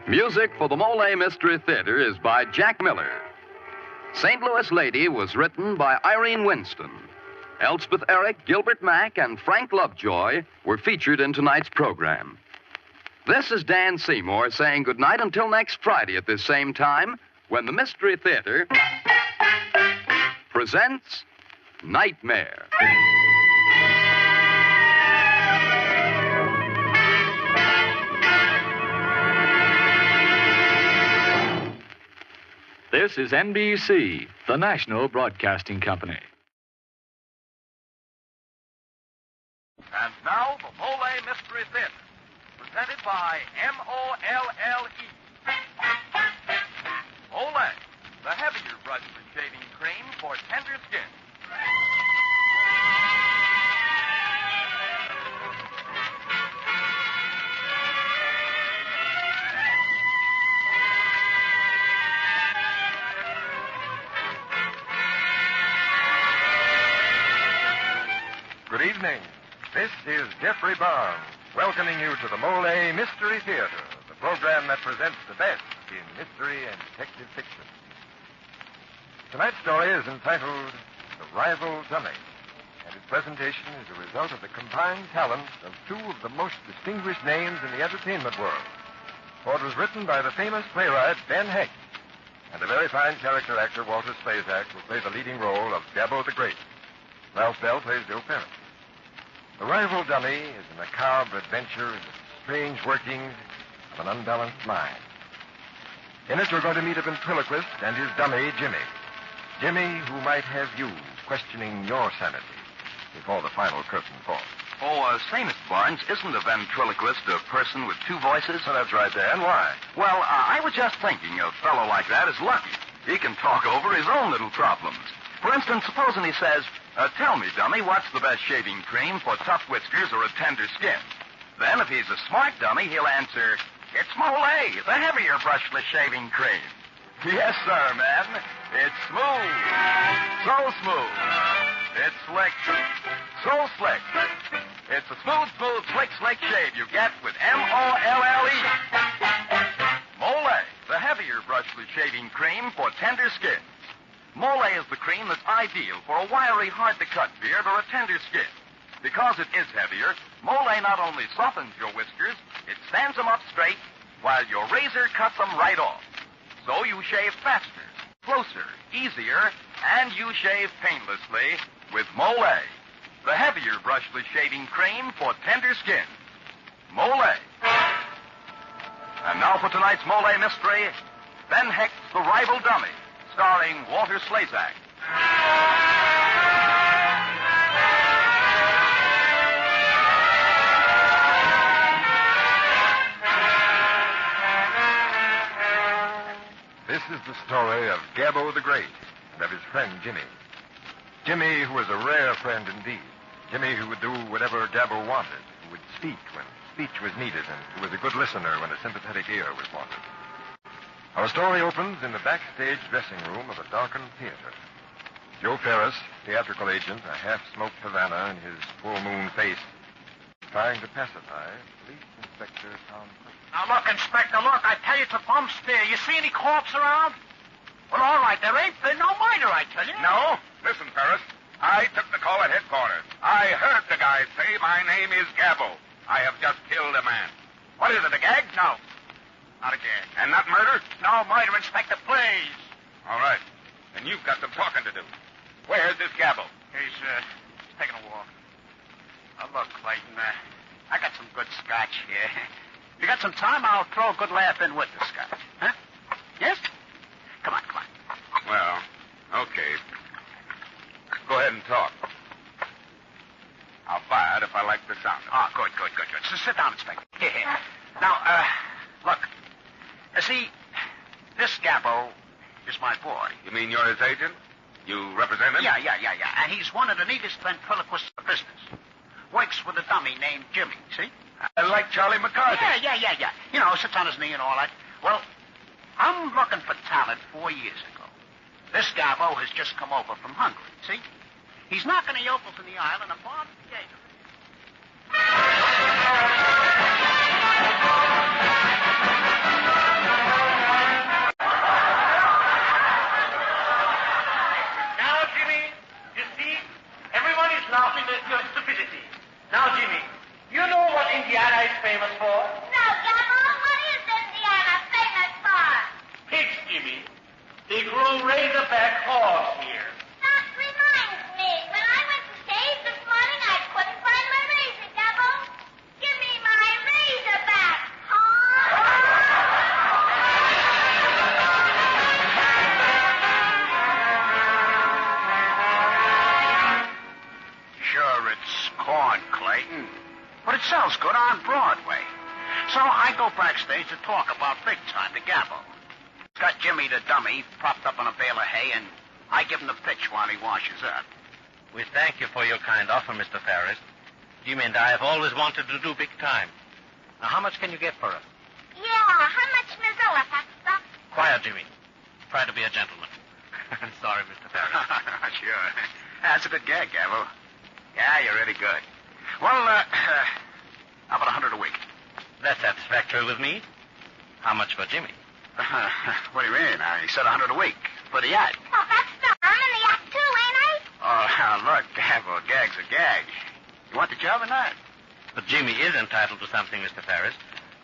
Music for the Molle Mystery Theatre is by Jack Miller. St. Louis Lady was written by Irene Winston. Elspeth Eric, Gilbert Mack, and Frank Lovejoy were featured in tonight's program. This is Dan Seymour saying goodnight until next Friday at this same time when the Mystery Theater presents Nightmare. This is NBC, the national broadcasting company. And now, the Molle Mystery Theatre, presented by M-O-L-L-E. Molle, the heavier brush-for shaving cream for tender skin. Good evening. This is Jeffrey Barnes, welcoming you to the Molle Mystery Theatre, the program that presents the best in mystery and detective fiction. Tonight's story is entitled The Rival Dummy, and its presentation is a result of the combined talents of two of the most distinguished names in the entertainment world. For it was written by the famous playwright Ben Hecht, and a very fine character actor, Walter Slazak, will play the leading role of Dabo the Great. Ralph Bell plays Joe Parent. The Rival Dummy is a macabre adventure in the strange workings of an unbalanced mind. In it, you're going to meet a ventriloquist and his dummy, Jimmy. Jimmy, who might have you questioning your sanity before the final curtain falls. Say, Mr. Barnes, isn't a ventriloquist a person with two voices? Oh, that's right, Dan. Why? Well, I was just thinking a fellow like that is lucky. He can talk over his own little problems. For instance, supposing he says, tell me, dummy, what's the best shaving cream for tough whiskers or a tender skin? Then, if he's a smart dummy, he'll answer, it's Mollé, the heavier brushless shaving cream. Yes, sir, man. It's smooth. So smooth. It's slick. So slick. It's a smooth, slick shave you get with M-O-L-L-E. Mollé, the heavier brushless shaving cream for tender skins. Mollé is the cream that's ideal for a wiry, hard-to-cut beard or a tender skin. Because it is heavier, Mollé not only softens your whiskers, it stands them up straight, while your razor cuts them right off. So you shave faster, closer, easier, and you shave painlessly with Mollé, the heavier brushless shaving cream for tender skin. Mollé. And now for tonight's Molle mystery, Ben Hecht's The Rival Dummy, starring Walter Slazak. This is the story of Gabbo the Great and of his friend Jimmy. Jimmy, who was a rare friend indeed. Jimmy, who would do whatever Gabbo wanted, who would speak when speech was needed, and who was a good listener when a sympathetic ear was wanted. Our story opens in the backstage dressing room of a darkened theater. Joe Ferris, theatrical agent, a half-smoked Havana in his full moon face, trying to pacify Police Inspector Tom Clifton. Now, look, Inspector, look. I tell you, it's a bum steer. You see any corpse around? Well, all right, there ain't been no murder, I tell you. No? Listen, Ferris. I took the call at headquarters. I heard the guy say, my name is Gabbo. I have just killed a man. What is it, a gag? No. Not a gag. And not murder? No murder, Inspector, please. All right. Then you've got some talking to do. Where's this Gabbo? He's taking a walk. Now, look, Clayton, I got some good scotch here. If you got some time, I'll throw a good laugh in with the scotch. Huh? Yes? Come on, come on. Well, okay. Go ahead and talk. I'll buy it if I like the sound of it. Oh, good. So sit down, Inspector. Now, look. See, this Gabbo is my boy. You mean you're his agent? You represent him? Yeah. And he's one of the neatest ventriloquists in the business. Works with a dummy named Jimmy, see? Like Charlie McCarthy. Yeah. You know, sits on his knee and all that. Well, I'm looking for talent 4 years ago. This Gabbo has just come over from Hungary, see? He's knocking the yokels in the aisle and I'm born the gate. Now, Jimmy, you see, everyone is laughing at your stupidity. Now, Jimmy, you know what Indiana is famous for? No, Gabbo, what is Indiana famous for? Pigs, Jimmy. They grow razorback horse here. That reminds me, when I went to shave this morning, I couldn't find my razor, Gabbo. Give me my razor back, Sure, it's corn, Clayton. But it sells good on Broadway. So I go backstage to talk about big time to Gabbo. Got Jimmy the dummy propped up on a bale of hay, and I give him the pitch while he washes up. We thank you for your kind offer, Mr. Ferris. Jimmy and I have always wanted to do big time. Now, how much can you get for us? Yeah, how much Mozilla, Pastor? Quiet, Jimmy. Try to be a gentleman. Sorry, Mr. Ferris. Sure. That's a good gag, Gabbo. Yeah, you're really good. Well, how about 100 a week? That's satisfactory with me. How much for Jimmy? What do you mean? He said 100 a week for the act. Oh, that's the I'm in the act too, ain't I? Oh, now look, Gabbo, a gag's a gag. You want the job or not? But Jimmy is entitled to something, Mr. Ferris.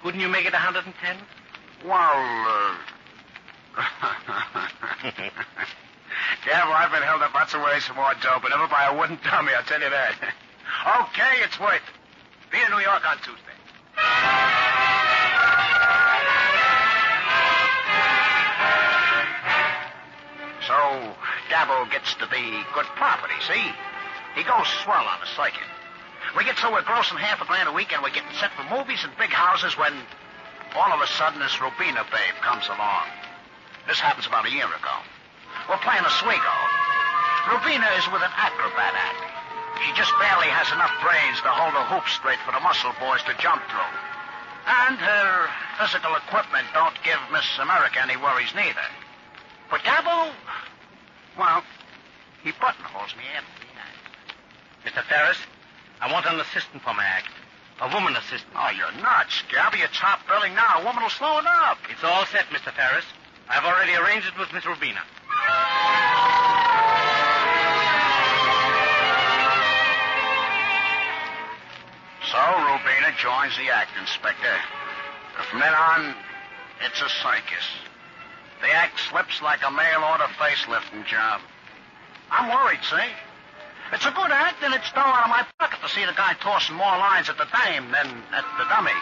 Couldn't you make it 110? Well, Gabbo, I've been held up lots of ways for more dough, but never by a wooden dummy, I'll tell you that. Okay, it's worth it. Be in New York on Tuesday. So, Gabbo gets to be good property, see? He goes swell on the circuit. We get so we're grossing $500,000 a week and we're getting set for movies and big houses when all of a sudden this Rubina babe comes along. This happens about a year ago. We're playing Oswego. Rubina is with an acrobat act. She just barely has enough brains to hold a hoop straight for the muscle boys to jump through. And her physical equipment don't give Miss America any worries neither. But Gabbo, well, he buttonholes me after the act. Mr. Ferris, I want an assistant for my act. A woman assistant. Oh, you're nuts, Gabby. You're top billing now. A woman will slow it up. It's all set, Mr. Ferris. I've already arranged it with Miss Rubina. So Rubina joins the act, Inspector. And from then on, it's a circus. The act slips like a mail-order facelifting job. I'm worried, see? It's a good act, and it's dough out of my pocket to see the guy tossing more lines at the dame than at the dummy.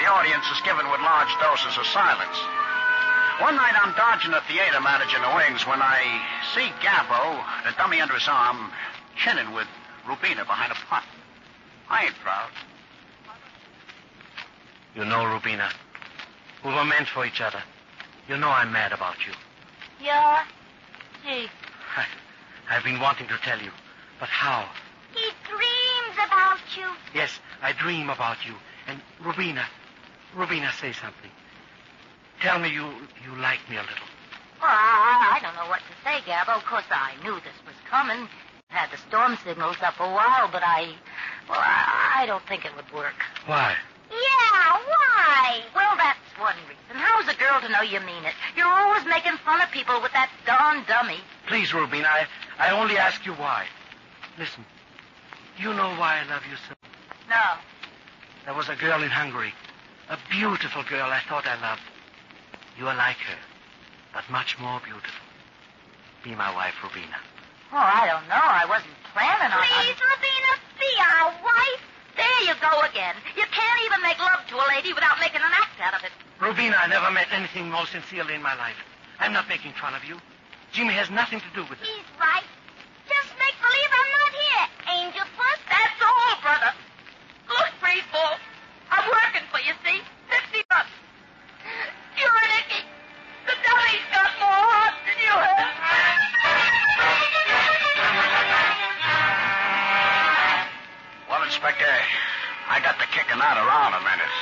The audience is given with large doses of silence. One night I'm dodging the theater manager in the wings when I see Gabbo, the dummy under his arm, chinning with Rubina behind a pot. I ain't proud. You know, Rubina, we were meant for each other. You know I'm mad about you. Yeah? Gee. I've been wanting to tell you, but how? He dreams about you. Yes, I dream about you. And Rubina, say something. Tell me you like me a little. Well, I don't know what to say, Gabbo. Of course, I knew this was coming. Had the storm signals up a while, but I don't think it would work. Why? Yeah, why? Well, that's one reason. How's a girl to know you mean it? You're always making fun of people with that darn dummy. Please, Rubina, I only ask you why. Listen, you know why I love you so? No. There was a girl in Hungary, a beautiful girl I thought I loved. You are like her, but much more beautiful. Be my wife, Rubina. Oh, I don't know. I wasn't planning on... Please, Rubina, be our wife. There you go again. You can't even make love to a lady without making an act out of it. Rubina, I never met anything more sincerely in my life. I'm not making fun of you. Jimmy has nothing to do with it. He's right. Just make believe I'm not here. Angel puss, that's all, brother. Look, Breezeball, I'm working for you, see? $50. You're an icky. The dummy's got more heart than you have. Well, Inspector, I got to kicking that around a minute.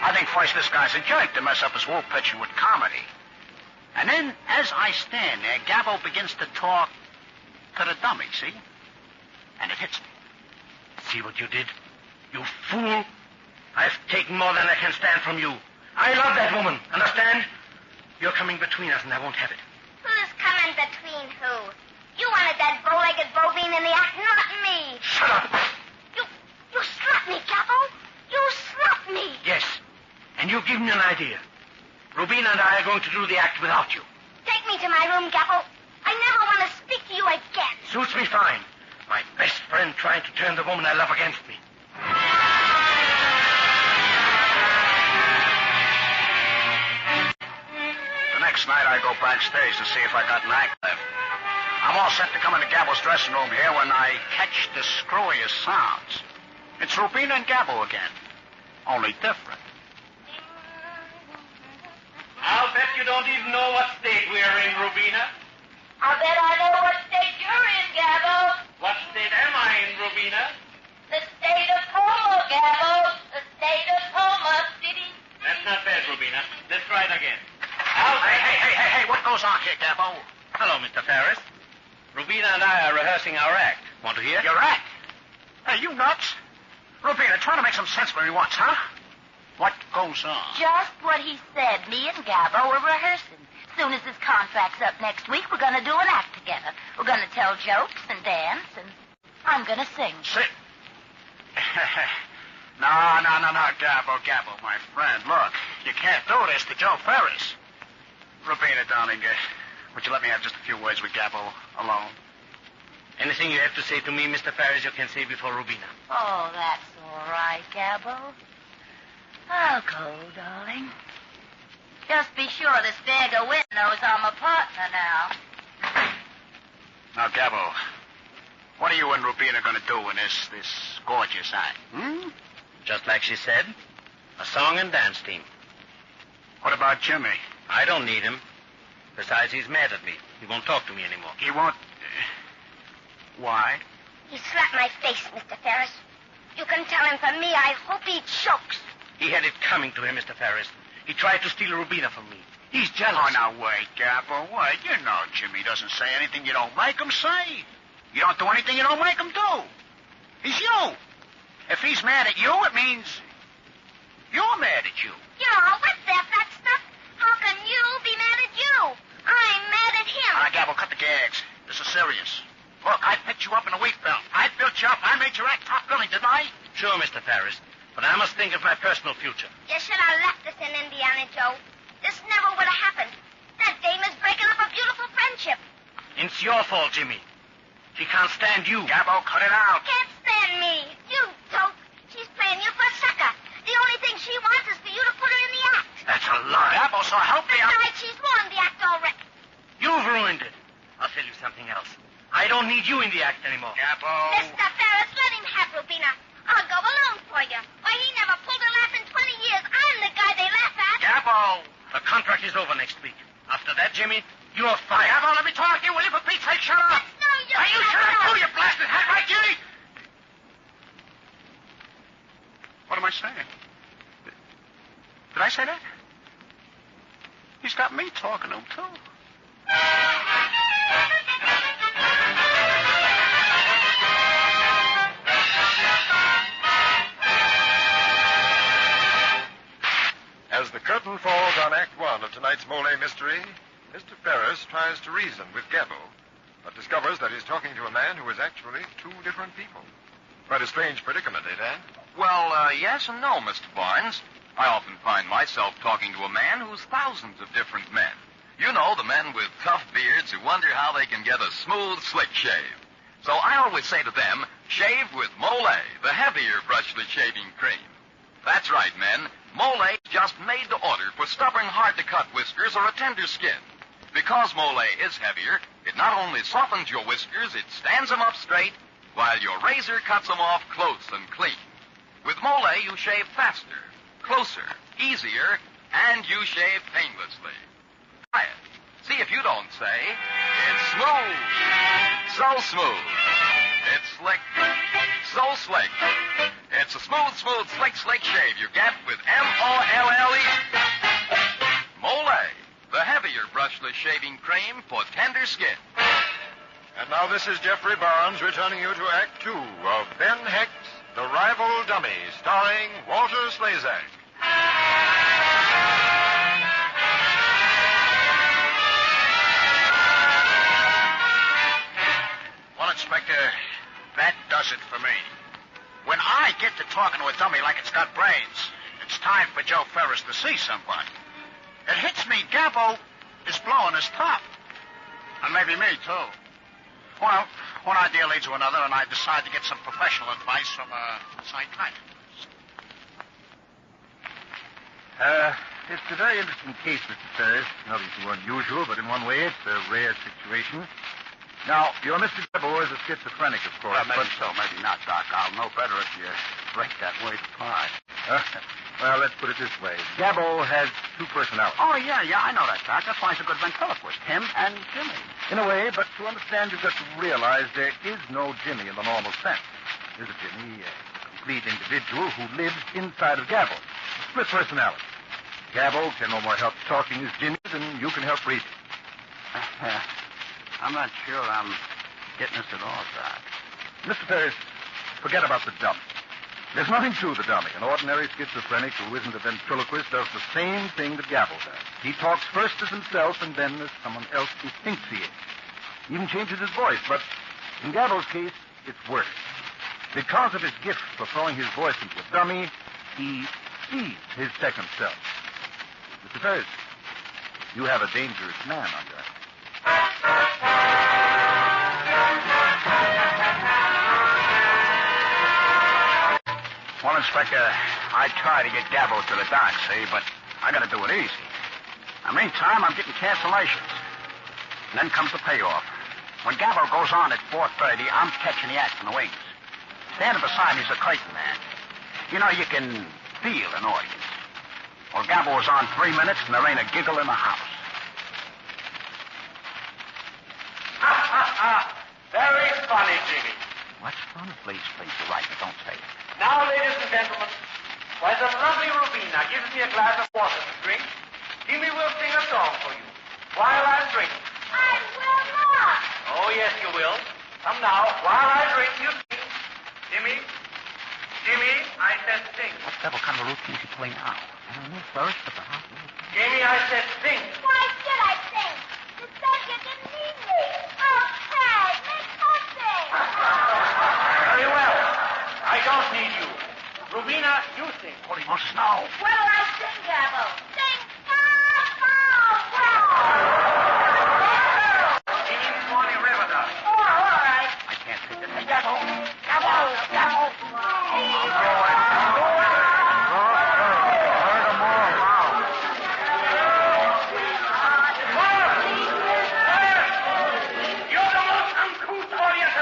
I think first this guy's a jerk to mess up his whole picture with comedy. And then, as I stand there, Gabbo begins to talk to the dummy, see? And it hits me. See what you did? You fool. I've taken more than I can stand from you. I love that woman, understand? You're coming between us, and I won't have it. Who's coming between who? You wanted that bow-legged bovine in the act, not me. Shut up. You slapped me, Gabbo. You slapped me. Yes, and you've given me an idea. Rubina and I are going to do the act without you. Take me to my room, Gabbo. I never want to speak to you again. Suits me fine. My best friend trying to turn the woman I love against me. The next night I go backstage to see if I got an act left. I'm all set to come into Gabbo's dressing room here when I catch the screwiest sounds. It's Rubina and Gabbo again, only different. I'll bet you don't even know what state we're in, Rubina. I'll bet I know what state you're in, Gabbo. What state am I in, Rubina? The state of Homo, Gabbo. The state of Homo City. That's not bad, Rubina. Let's try it again. Hey, what goes on here, Gabbo? Hello, Mr. Ferris. Rubina and I are rehearsing our act. Want to hear? Your act? Hey, you nuts? Rubina, try to make some sense for me once, huh? What goes on? Just what he said. Me and Gabbo were rehearsing. Soon as his contract's up next week, we're going to do an act together. We're going to tell jokes and dance, and I'm going to sing. Sing? No, Gabbo, my friend. Look, you can't do this to Joe Ferris. Rubina, darling, would you let me have just a few words with Gabbo alone? Anything you have to say to me, Mr. Ferris, you can say before Rubina. Oh, that's all right, Gabbo. I'll go, darling. Just be sure the stagger wind knows I'm a partner now. Now, Gabbo, what are you and Rubina going to do in this gorgeous act? Just like she said, a song and dance team. What about Jimmy? I don't need him. Besides, he's mad at me. He won't talk to me anymore. He won't... Why? He slapped my face, Mr. Ferris. You can tell him from me, I hope he chokes. He had it coming to him, Mr. Ferris. He tried to steal Rubina from me. He's jealous. Oh, now, wait, Gabbo, wait. You know Jimmy doesn't say anything you don't make him say. You don't do anything you don't make him do. He's you. If he's mad at you, it means you're mad at you. What's that stuff? How can you be mad at you? I'm mad at him. All right, Gabbo, cut the gags. This is serious. Look, I picked you up in a wheat belt. I built you up. I made your act top billing, didn't I? Sure, Mr. Ferris. But I must think of my personal future. You should have left us in Indiana, Joe. This never would have happened. That dame is breaking up a beautiful friendship. It's your fault, Jimmy. She can't stand you. Gabbo, cut it out. Can't stand me. You dope. She's playing you for a sucker. The only thing she wants is for you to put her in the act. That's a lie. Gabbo, so help me. That's right. She's need you in the act anymore. Gabbo. Mr. Ferris, let him have Rubina. I'll go alone for you. Why, he never pulled a laugh in 20 years. I'm the guy they laugh at. Gabbo! The contract is over next week. After that, Jimmy, you're fired. Gabbo, let me talk to you, will you? For Pete's sake, shut up. No, you Are you shut up, too, you blasted hat, right, Jimmy? What am I saying? Did I say that? He's got me talking to him, too. As the curtain falls on Act One of tonight's Molle Mystery, Mr. Ferris tries to reason with Gabbo, but discovers that he's talking to a man who is actually two different people. Quite a strange predicament, eh, Dan? Well, yes and no, Mr. Barnes. I often find myself talking to a man who's thousands of different men. You know, the men with tough beards who wonder how they can get a smooth, slick shave. So I always say to them, shave with Molle, the heavier brushless shaving cream. That's right, men. Molle is just made to order for stubborn, hard-to-cut whiskers or a tender skin. Because Molle is heavier, it not only softens your whiskers, it stands them up straight, while your razor cuts them off close and clean. With Molle, you shave faster, closer, easier, and you shave painlessly. Try it. See if you don't say, it's smooth, so smooth. It's slick, so slick. It's a smooth, slick shave you get with M-O-L-L-E. Molle, the heavier brushless shaving cream for tender skin. And now this is Jeffrey Barnes returning you to Act Two of Ben Hecht's The Rival Dummy, starring Walter Slazak. Well, Inspector, that does it for me. When I get to talking to a dummy like it's got brains, it's time for Joe Ferris to see somebody. It hits me Gabbo is blowing his top. And maybe me, too. Well, one idea leads to another, and I decide to get some professional advice from a psychiatrist. It's a very interesting case, Mr. Ferris. Nothing too unusual, but in one way, it's a rare situation. Now, your Mr. Gabbo is a schizophrenic, of course. Maybe so, maybe not, Doc. I'll know better if you break that word apart. Well, let's put it this way. Gabbo has two personalities. Oh, yeah, I know that, Doc. That's why he's a good ventriloquist. Him and Jimmy. In a way, but to understand, you've got to realize there is no Jimmy in the normal sense. There's a Jimmy, a complete individual who lives inside of Gabbo. A split personality. Gabbo can no more help talking as Jimmy than you can help breathing. I'm not sure I'm getting this at all, Doc. Mr. Ferris, forget about the dummy. There's nothing to the dummy. An ordinary schizophrenic who isn't a ventriloquist does the same thing that Gabbo does. He talks first as himself and then as someone else who thinks he is. He even changes his voice, but in Gabbo's case, it's worse. Because of his gift for throwing his voice into a dummy, he sees his second self. Mr. Ferris, you have a dangerous man on your hands. Well, Inspector, I try to get Gabbo to the dock, see, but I gotta do it easy. In the meantime, I'm getting cancellations. And then comes the payoff. When Gabbo goes on at 4:30, I'm catching the act from the wings. Standing beside me is a curtain man. You know, you can feel an audience. Well, Gabbo was on 3 minutes, and there ain't a giggle in the house. Very funny, Jimmy. What's fun? Please, you're right, but don't say it. Now, ladies and gentlemen, while the lovely Rubina gives me a glass of water to drink, Jimmy will sing a song for you while I drink. I will not. Oh, yes, you will. Come now, while I drink, you sing. Jimmy, I said sing. What devil kind of routine is he playing now? I don't know, Ferris, but the house. Jimmy, I said sing. Why should I sing? You said you didn't need me. Oh, Peg, make something. Very well. I don't need you. Rubina, you sing. Holy Moses, no. What'll I sing, Gabbo? Sing, Singing Swanee River, does. Oh, all right. I can't take it. Hey, Gabbo. You're the most uncouth audience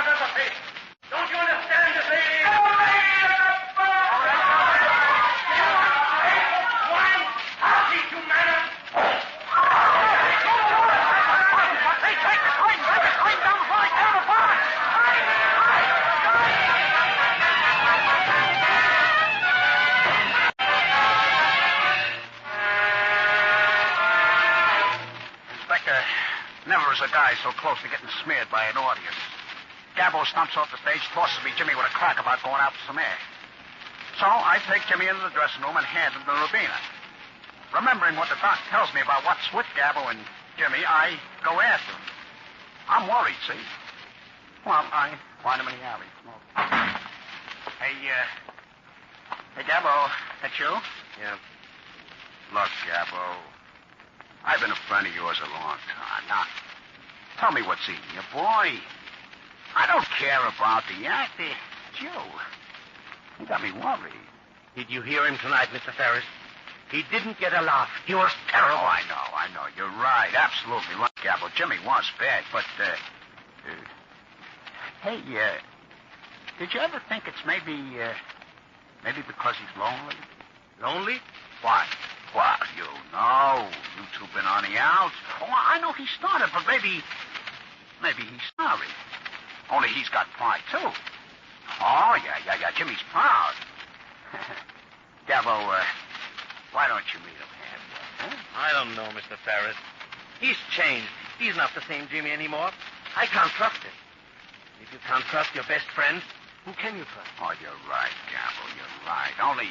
is a guy so close to getting smeared by an audience. Gabbo stumps off the stage, tosses me Jimmy with a crack about going out for some air. So I take Jimmy into the dressing room and hand him to Rubina. Remembering what the doc tells me about what's with Gabbo and Jimmy, I go after him. I'm worried, see? Well, I find him in the alley. Hey, Gabbo, that you? Yeah. Look, Gabbo, I've been a friend of yours a long time. Now, tell me what's eating you, boy. I don't care about the act. It's you. You got me worried. Did you hear him tonight, Mr. Ferris? He didn't get a laugh. He was terrible. Oh, I know. You're right. Absolutely right, Gabbo. Jimmy was bad, but, hey, did you ever think it's maybe because he's lonely? Lonely? Why? Well, you know. You two been on the outs. Oh, I know he started, but maybe he's sorry. Only he's got pride, too. Oh, yeah. Jimmy's proud. Gabbo, why don't you meet him halfway, huh? I don't know, Mr. Ferris. He's changed. He's not the same Jimmy anymore. I can't trust him. If you can't trust your best friend, who can you trust? Oh, you're right, Gabbo. You're right. Only,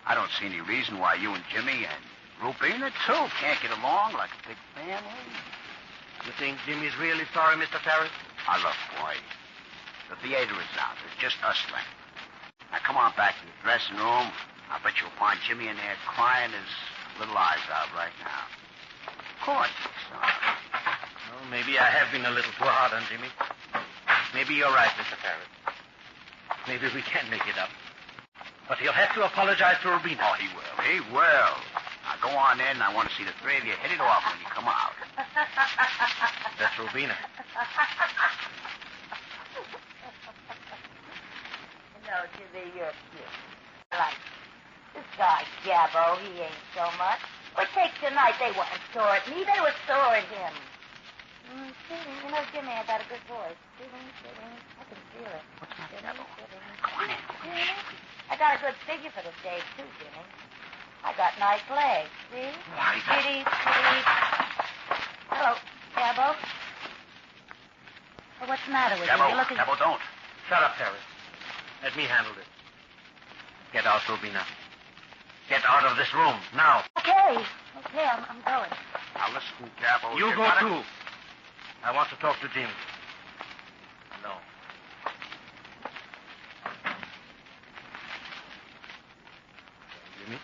I don't see any reason why you and Jimmy and Rubina, too, can't get along like a big family. You think Jimmy's really sorry, Mr. Ferris? Now, look, boy. The theater is out. There's just us left. Now, come on back to the dressing room. I bet you'll find Jimmy in there crying his little eyes out right now. Of course he's sorry. Well, maybe I have been a little too hard on Jimmy. Maybe you're right, Mr. Ferris. Maybe we can make it up. But he'll have to apologize to Rubina. Oh, he will. He will. Now, go on in. I want to see the three of you hit it off when you come out. That's Rubina. No, Jimmy, you're cute. I like this guy, Gabbo, he ain't so much. But take tonight, they weren't sore at me, they were sore at him. You know, Jimmy, I got a good voice. I can feel it. What's that, Gabbo? Come on in. I got a good figure for the stage, too, Jimmy. I got nice legs, see? Why, Kitty, kitty. Hello, Gabbo. Well, what's the matter with you? You look Gabbo, don't. Shut up, Ferris. Let me handle this. Get out, Rubina. Get out of this room, now. Okay, I'm going. Now, listen, Gabbo. You go, too. I want to talk to Jim. No. Jimmy?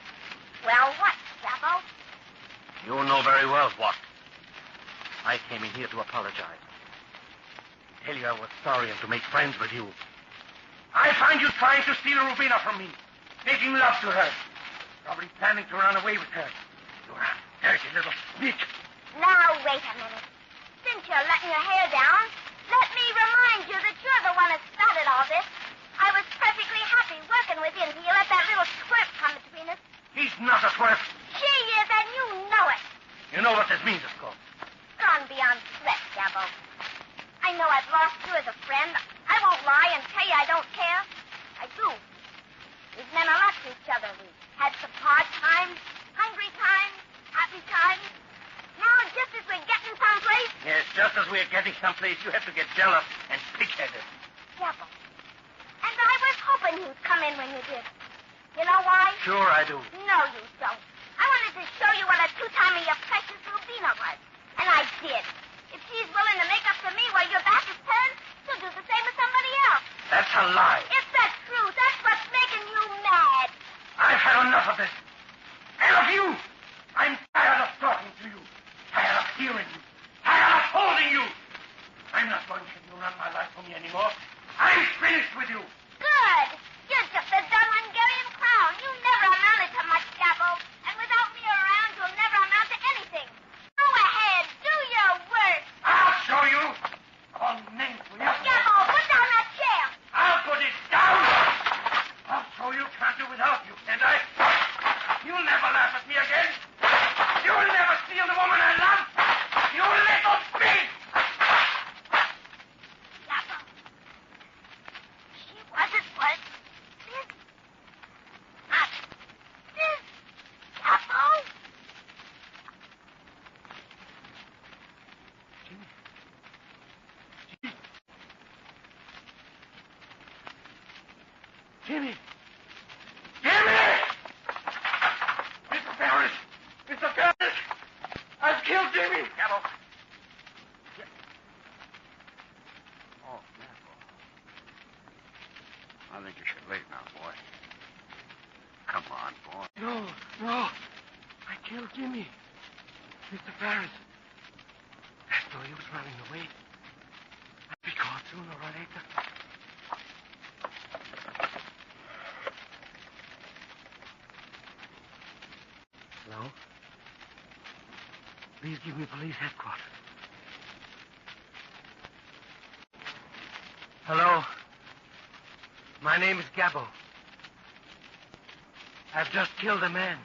Well, what, Gabbo? You know very well what. I came in here to apologize. Tell you I was sorry and to make friends with you. I find you trying to steal Rubina from me, making love to her, probably planning to run away with her. You're a dirty little snitch. Now, wait a minute. Since you're letting your hair down, let me remind you that you're the one that started all this. I was perfectly happy working with you until you let that little twerp come between us. He's not a twerp. She is, and you know it. You know what this means, of course. Gone beyond threat, Gabbo. I know I've lost you as a friend. I won't lie and tell you I don't care. I do. We've meant a lot to each other. We've had some hard times, hungry times, happy times. Now, just as we're getting someplace... Yes, just as we're getting someplace, you have to get jealous and pig-headed. Gabbo. And I was hoping you'd come in when you did. You know why? Sure I do. No, you don't. I wanted to show you what a two-timer your precious Rubina was. And I did. If she's willing to make up to me while your back is turned, she'll do the same with somebody else. That's a lie. It's the truth. That's what's making you mad. I've had enough of this. And of you. I'm tired of talking to you. Tired of hearing you. Tired of holding you. I'm not going to let you run my life for me anymore. I'm finished with you. Good. You're just a dumb Hungarian clown. You never amounted to much, Gabbo. And without me around, you'll never amount to anything. Go ahead. Do your worst. I'll show you. All names will you. Gabbo, put down that chair. I'll put it down. Jimmy! Jimmy! Mr. Ferris! Mr. Ferris! I've killed Jimmy! Gabbo. Oh, Gabbo. I think you should leave now, boy. Come on, boy. No. I killed Jimmy. Mr. Ferris. I know he was running away. I'll be caught sooner or later. Hello? Please give me police headquarters. Hello? My name is Gabbo. I've just killed a man.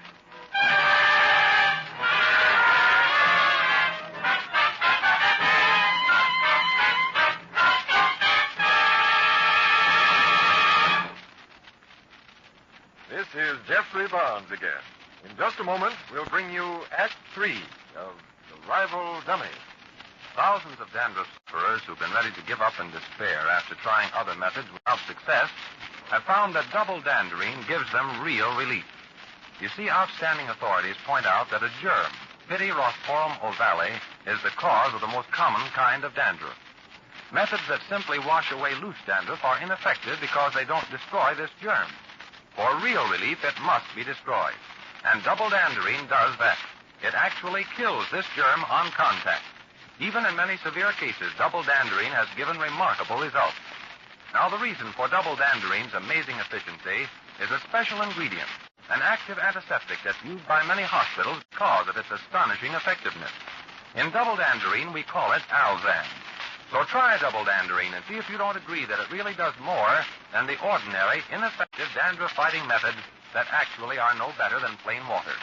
This is Jeffrey Barnes again. In just a moment, we'll bring you Act 3 of The Rival Dummy. Thousands of dandruff sufferers who've been ready to give up in despair after trying other methods without success have found that double dandrine gives them real relief. You see, outstanding authorities point out that a germ, Pityrosporum ovale, is the cause of the most common kind of dandruff. Methods that simply wash away loose dandruff are ineffective because they don't destroy this germ. For real relief, it must be destroyed. And double dandrine does that. It actually kills this germ on contact. Even in many severe cases, double dandrine has given remarkable results. Now, the reason for double dandrine's amazing efficiency is a special ingredient, an active antiseptic that's used by many hospitals because of its astonishing effectiveness. In double dandrine, we call it Alzan. So try double dandrine and see if you don't agree that it really does more than the ordinary, ineffective dandruff-fighting methods that actually are no better than plain water.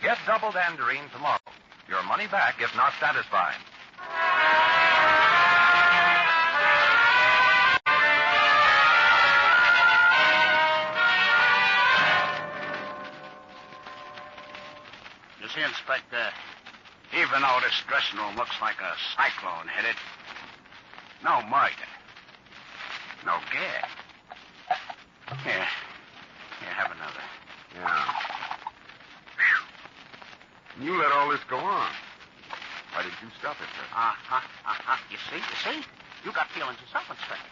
Get double dandrine tomorrow. Your money back if not satisfied. You see, Inspector, even though this dressing room looks like a cyclone hit it, no murder, no gas. Here, have another. Yeah. You let all this go on. Why did you stop it, sir? You see? You got feelings yourself, Inspector.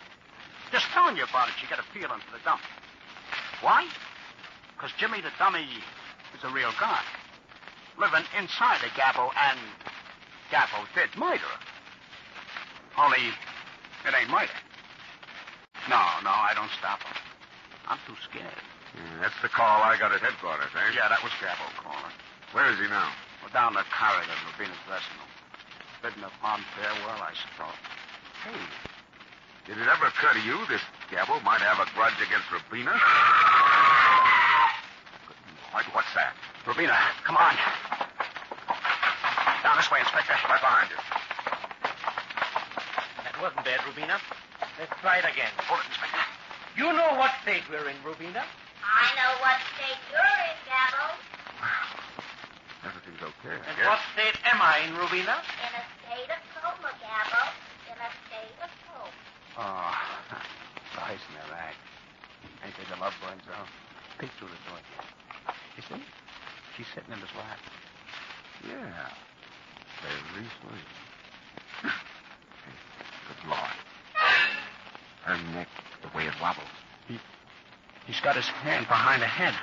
Just telling you about it, you get a feeling for the dummy. Why? Because Jimmy the dummy is a real guy. Living inside of Gabbo, and Gabbo did murder him. Only, it ain't murder. No, I don't stop him. I'm too scared. That's the call I got at headquarters, eh? Yeah, that was Gabbo calling. Where is he now? Well, down the corridor of Rubina's dressing room. Bidding upon farewell, I suppose. Hey, did it ever occur to you this Gabbo might have a grudge against Rubina? What's that? Rubina, come on. Down this way, Inspector. Right behind you. That wasn't bad, Rubina. Let's try it again. Hold it, Inspector. You know what state we're in, Rubina? I know what state you're in, Gabbo. Everything's okay, I And guess. what state am I in, Rubina? In a state of coma, Gabbo. In a state of coma. Oh, nice in their act. Ain't they the lovebirds, though? Peek through the door. You see? She's sitting in his lap. Yeah. Very sweet. Good Lord. Her neck, the way it wobbles. He's got his hand behind the head.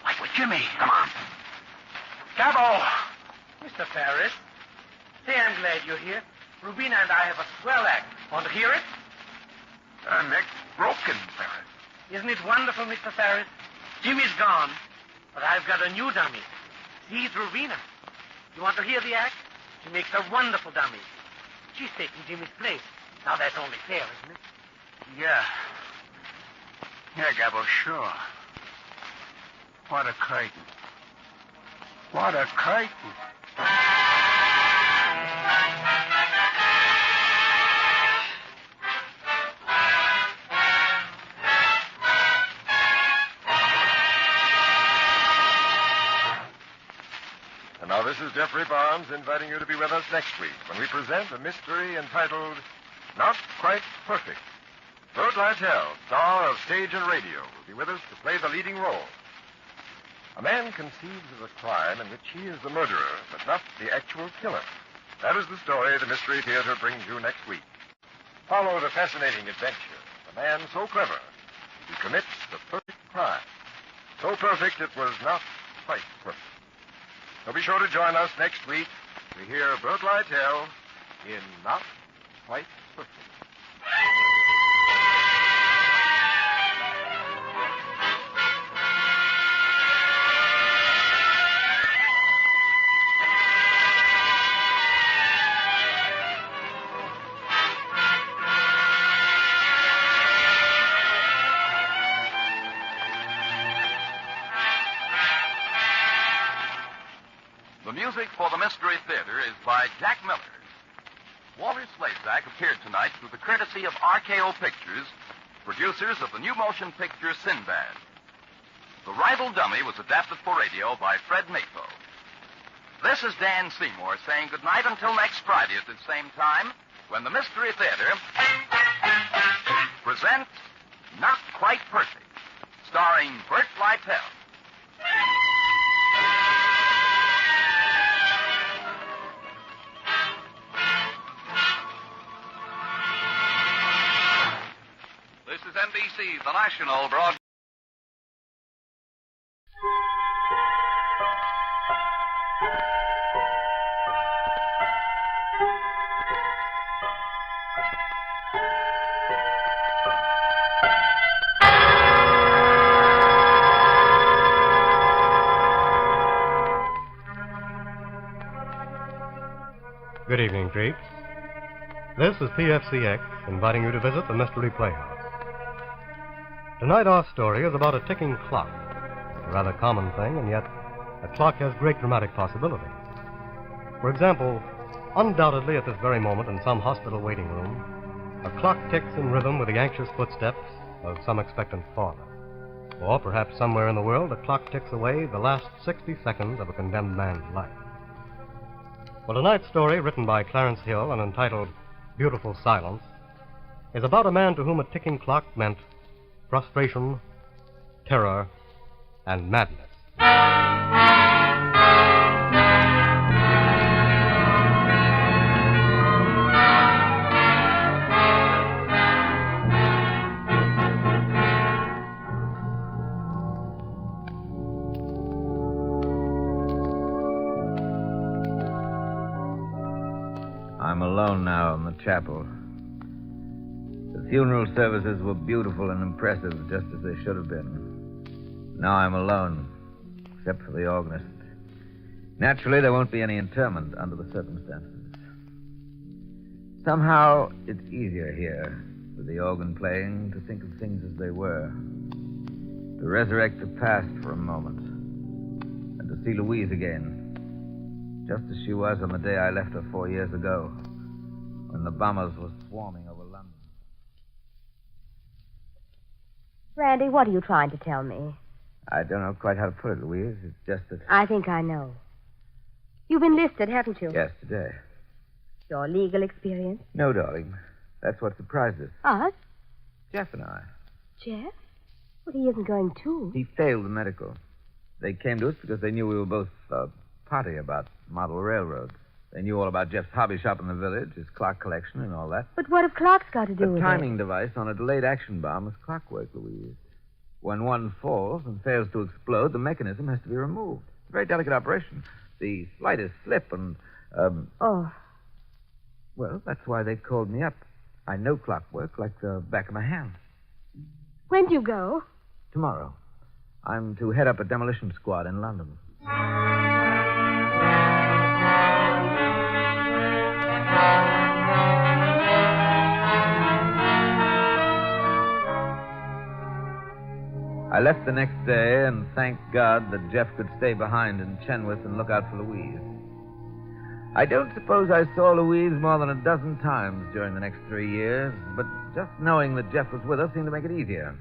Like with Jimmy. Come on. Gabbo! Mr. Ferris. Say, I'm glad you're here. Rubina and I have a swell act. Want to hear it? Her neck's broken, Ferris. Isn't it wonderful, Mr. Ferris? Jimmy's gone, but I've got a new dummy. She's Rubina. You want to hear the act? She makes a wonderful dummy. She's taking Jimmy's place. Now, that's only fair, isn't it? Yeah. Yeah, Gabbo, sure. What a curtain. What a curtain. And now this is Jeffrey Barnes inviting you to be with us next week when we present a mystery entitled Not Quite Perfect. Bert Lytell, star of stage and radio, will be with us to play the leading role. A man conceives of a crime in which he is the murderer, but not the actual killer. That is the story the Mystery Theater brings you next week. Follow the fascinating adventure of a man so clever he commits the perfect crime. So perfect it was not quite perfect. So be sure to join us next week to hear Bert Lytell in Not Quite Perfect. The music for the Mystery Theater is by Jack Miller. Walter Slazak appeared tonight through the courtesy of RKO Pictures, producers of the new motion picture Sinbad. The Rival Dummy was adapted for radio by Fred Mayfield. This is Dan Seymour saying goodnight until next Friday at the same time, when the Mystery Theater presents Not Quite Perfect, starring Bert Lytell. This is NBC, the national broadcast. Good evening, creeps. This is PFCX inviting you to visit the Mystery Playhouse. Tonight our story is about a ticking clock. A rather common thing, and yet a clock has great dramatic possibilities. For example, undoubtedly at this very moment in some hospital waiting room, a clock ticks in rhythm with the anxious footsteps of some expectant father. Or perhaps somewhere in the world a clock ticks away the last 60 seconds of a condemned man's life. Well, tonight's story, written by Clarence Hill and entitled Beautiful Silence, is about a man to whom a ticking clock meant frustration, terror, and madness. I'm alone now in the chapel. The funeral services were beautiful and impressive, just as they should have been. Now I'm alone, except for the organist. Naturally, there won't be any interment under the circumstances. Somehow, it's easier here, with the organ playing, to think of things as they were. To resurrect the past for a moment. And to see Louise again. Just as she was on the day I left her 4 years ago, when the bombers were swarming over London. Randy, what are you trying to tell me? I don't know quite how to put it, Louise. It's just that... I think I know. You've enlisted, haven't you? Yes, today. Your legal experience? No, darling. That's what surprised us. Us? Jeff and I. Jeff? Well, he isn't going too. He failed the medical. They came to us because they knew we were both potty about model railroads. They knew all about Jeff's hobby shop in the village, his clock collection, and all that. But what have clocks got to do with it? The timing device on a delayed action bomb is clockwork, Louise. When one falls and fails to explode, the mechanism has to be removed. It's a very delicate operation. The slightest slip and, Oh. Well, that's why they called me up. I know clockwork like the back of my hand. When do you go? Tomorrow. I'm to head up a demolition squad in London. I left the next day and thanked God that Jeff could stay behind in Chenoweth and look out for Louise. I don't suppose I saw Louise more than a dozen times during the next 3 years, but just knowing that Jeff was with us seemed to make it easier.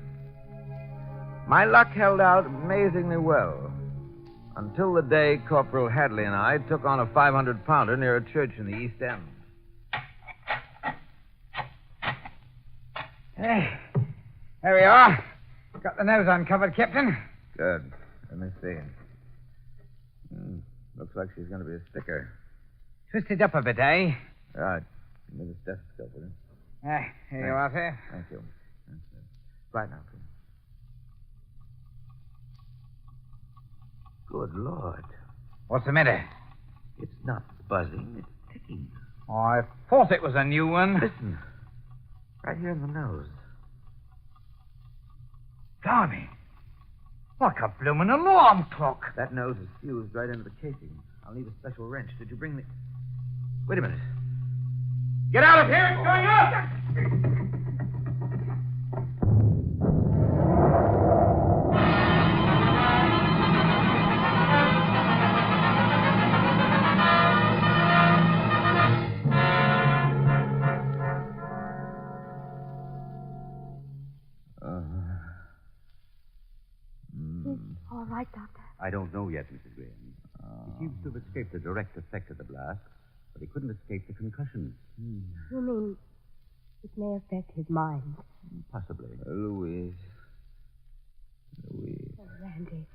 My luck held out amazingly well, until the day Corporal Hadley and I took on a 500-pounder near a church in the East End. Hey, there we are. Got the nose uncovered, Captain. Good. Let me see. Looks like she's going to be a sticker. Twisted up a bit, eh? Right. Give me the stethoscope, will you? Here you are, sir. Thank you. That's it. Right now, please. Good Lord. What's the matter? It's not buzzing, it's ticking. Oh, I thought it was a new one. Listen. Right here in the nose. Blimey. Like a bloomin' alarm clock. That nose is fused right into the casing. I'll need a special wrench. Did you bring the... Wait a minute. Get out of here! It's going up! All right, Doctor. I don't know yet, Mrs. Graham. He seems to have escaped the direct effect of the blast, but he couldn't escape the concussion. You mean it may affect his mind? Possibly. Louise. Oh, Randy.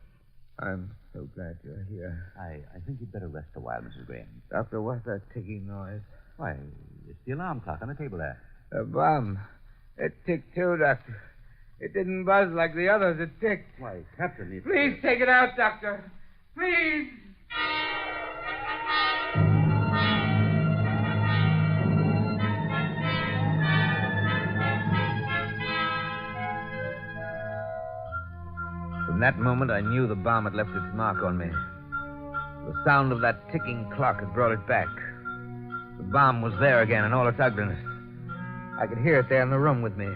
I'm so glad you're here. I think you'd better rest a while, Mrs. Graham. Doctor, what's that ticking noise? Why, it's the alarm clock on the table there. A bomb. It ticked too, Doctor. It didn't buzz like the others. It ticked. Why, Captain, it's... Please take it out, Doctor. Please. From that moment, I knew the bomb had left its mark on me. The sound of that ticking clock had brought it back. The bomb was there again in all its ugliness. I could hear it there in the room with me.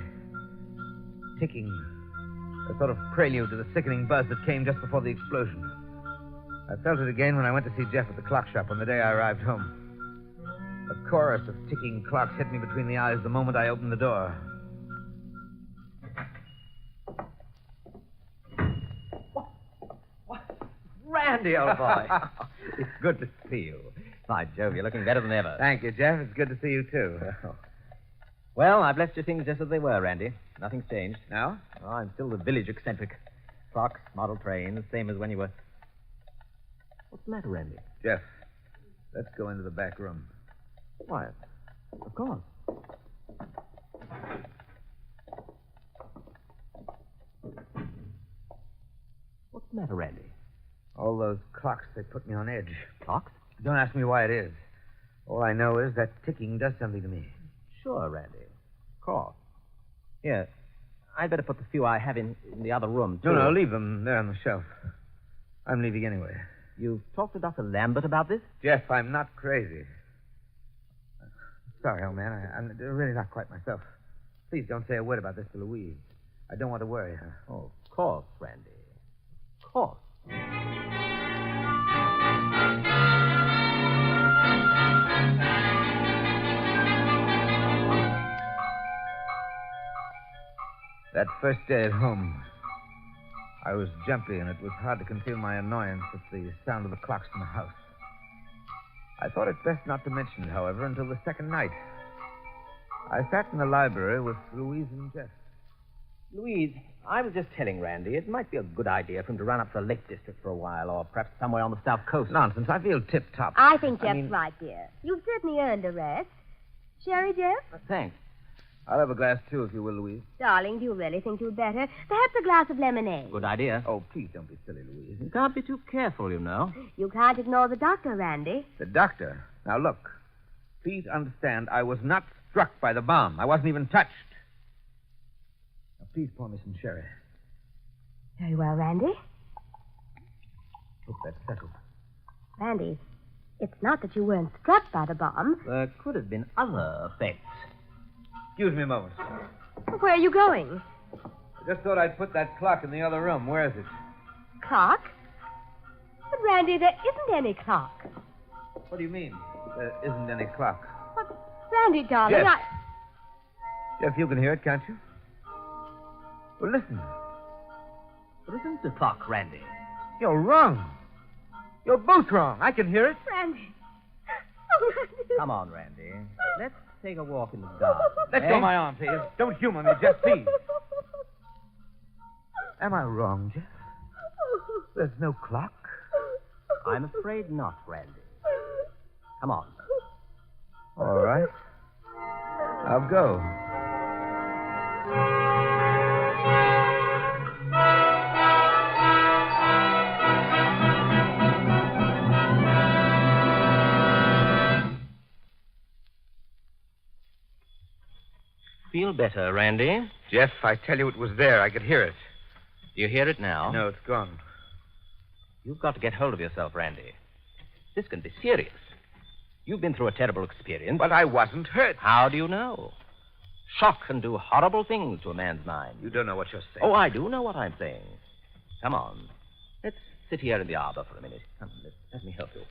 Ticking. A sort of prelude to the sickening buzz that came just before the explosion. I felt it again when I went to see Jeff at the clock shop on the day I arrived home. A chorus of ticking clocks hit me between the eyes the moment I opened the door. Randy, old boy. It's good to see you. By Jove, you're looking better than ever. Thank you, Jeff. It's good to see you, too. Well, I've left your things just as they were, Randy. Nothing's changed. No? Oh, I'm still the village eccentric. Clocks, model trains, same as when you were... What's the matter, Randy? Jeff, let's go into the back room. Why, of course. What's the matter, Randy? All those clocks, they put me on edge. Clocks? Don't ask me why it is. All I know is that ticking does something to me. Sure, Randy. Of course. Here, I'd better put the few I have in the other room, too. No, leave them there on the shelf. I'm leaving anyway. You've talked to Dr. Lambert about this? Jeff, I'm not crazy. Sorry, old man. I'm really not quite myself. Please don't say a word about this to Louise. I don't want to worry her. Oh, of course, Randy. Of course. That first day at home, I was jumpy, and it was hard to conceal my annoyance at the sound of the clocks in the house. I thought it best not to mention it, however, until the second night. I sat in the library with Louise and Jeff. Louise, I was just telling Randy it might be a good idea for him to run up to the Lake District for a while, or perhaps somewhere on the South Coast. Nonsense. I feel tip-top. I think Jeff's right, dear. You've certainly earned a rest. Sherry, Jeff? Thanks. I'll have a glass, too, if you will, Louise. Darling, do you really think you'd better? Perhaps a glass of lemonade. Good idea. Oh, please don't be silly, Louise. You can't be too careful, you know. You can't ignore the doctor, Randy. The doctor? Now, look. Please understand, I was not struck by the bomb. I wasn't even touched. Now, please pour me some sherry. Very well, Randy. Hope that's settled. Randy, it's not that you weren't struck by the bomb. There could have been other effects. Excuse me a moment. Where are you going? I just thought I'd put that clock in the other room. Where is it? Clock? But, Randy, there isn't any clock. What do you mean? There isn't any clock. Randy, darling, Jeff. Jeff, you can hear it, can't you? Well, listen. There isn't a clock, Randy. You're wrong. You're both wrong. I can hear it. Randy. Come on, Randy. Let's take a walk in the garden. Let go of my arm, please. Don't humor me, Jeff, please. Am I wrong, Jeff? There's no clock. I'm afraid not, Randy. Come on. All right. I'll go. Feel better, Randy? Jeff, I tell you it was there. I could hear it. Do you hear it now? No, it's gone. You've got to get hold of yourself, Randy. This can be serious. You've been through a terrible experience. But I wasn't hurt. How do you know? Shock can do horrible things to a man's mind. You don't know what you're saying. Oh, I do know what I'm saying. Come on. Let's sit here in the arbor for a minute. Come, let me help you.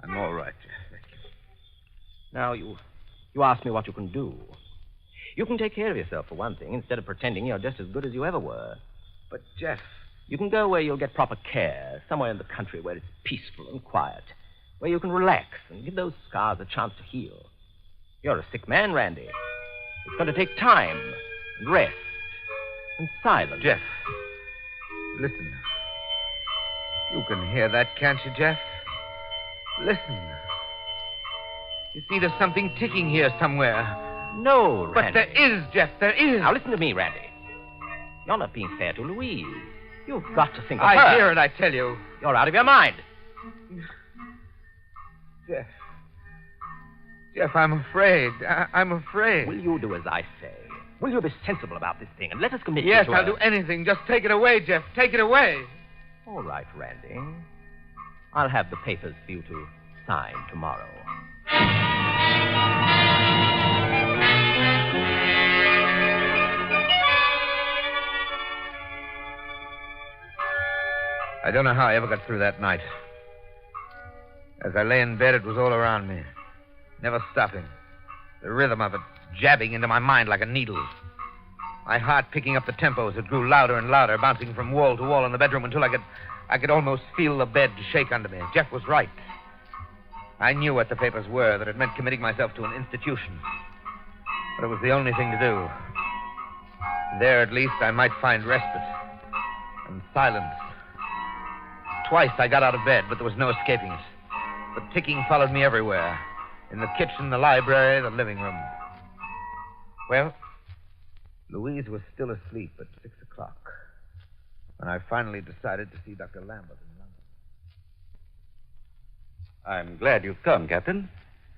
I'm all right, Jeff. Thank you. Now, you asked me what you can do. You can take care of yourself, for one thing, instead of pretending you're just as good as you ever were. But, Jeff... You can go where you'll get proper care, somewhere in the country where it's peaceful and quiet, where you can relax and give those scars a chance to heal. You're a sick man, Randy. It's going to take time and rest and silence. Jeff, listen. You can hear that, can't you, Jeff? Listen. You see, there's something ticking here somewhere. No, Randy. But there is, Jeff, there is. Now, listen to me, Randy. You're not being fair to Louise. You've got to think of her. I hear it, I tell you. You're out of your mind. Jeff, I'm afraid. I'm afraid. Will you do as I say? Will you be sensible about this thing and let us commit Yes, you to I'll do anything. Just take it away, Jeff. Take it away. All right, Randy. I'll have the papers for you to sign tomorrow. I don't know how I ever got through that night. As I lay in bed, it was all around me, never stopping. The rhythm of it jabbing into my mind like a needle. My heart picking up the tempo as it grew louder and louder, bouncing from wall to wall in the bedroom until I could almost feel the bed shake under me. Jeff was right. I knew what the papers were, that it meant committing myself to an institution. But it was the only thing to do. There, at least, I might find respite and silence. Twice I got out of bed, but there was no escaping it. The ticking followed me everywhere. In the kitchen, the library, the living room. Well, Louise was still asleep at 6 o'clock when I finally decided to see Dr. Lambert in London. I'm glad you've come, Captain.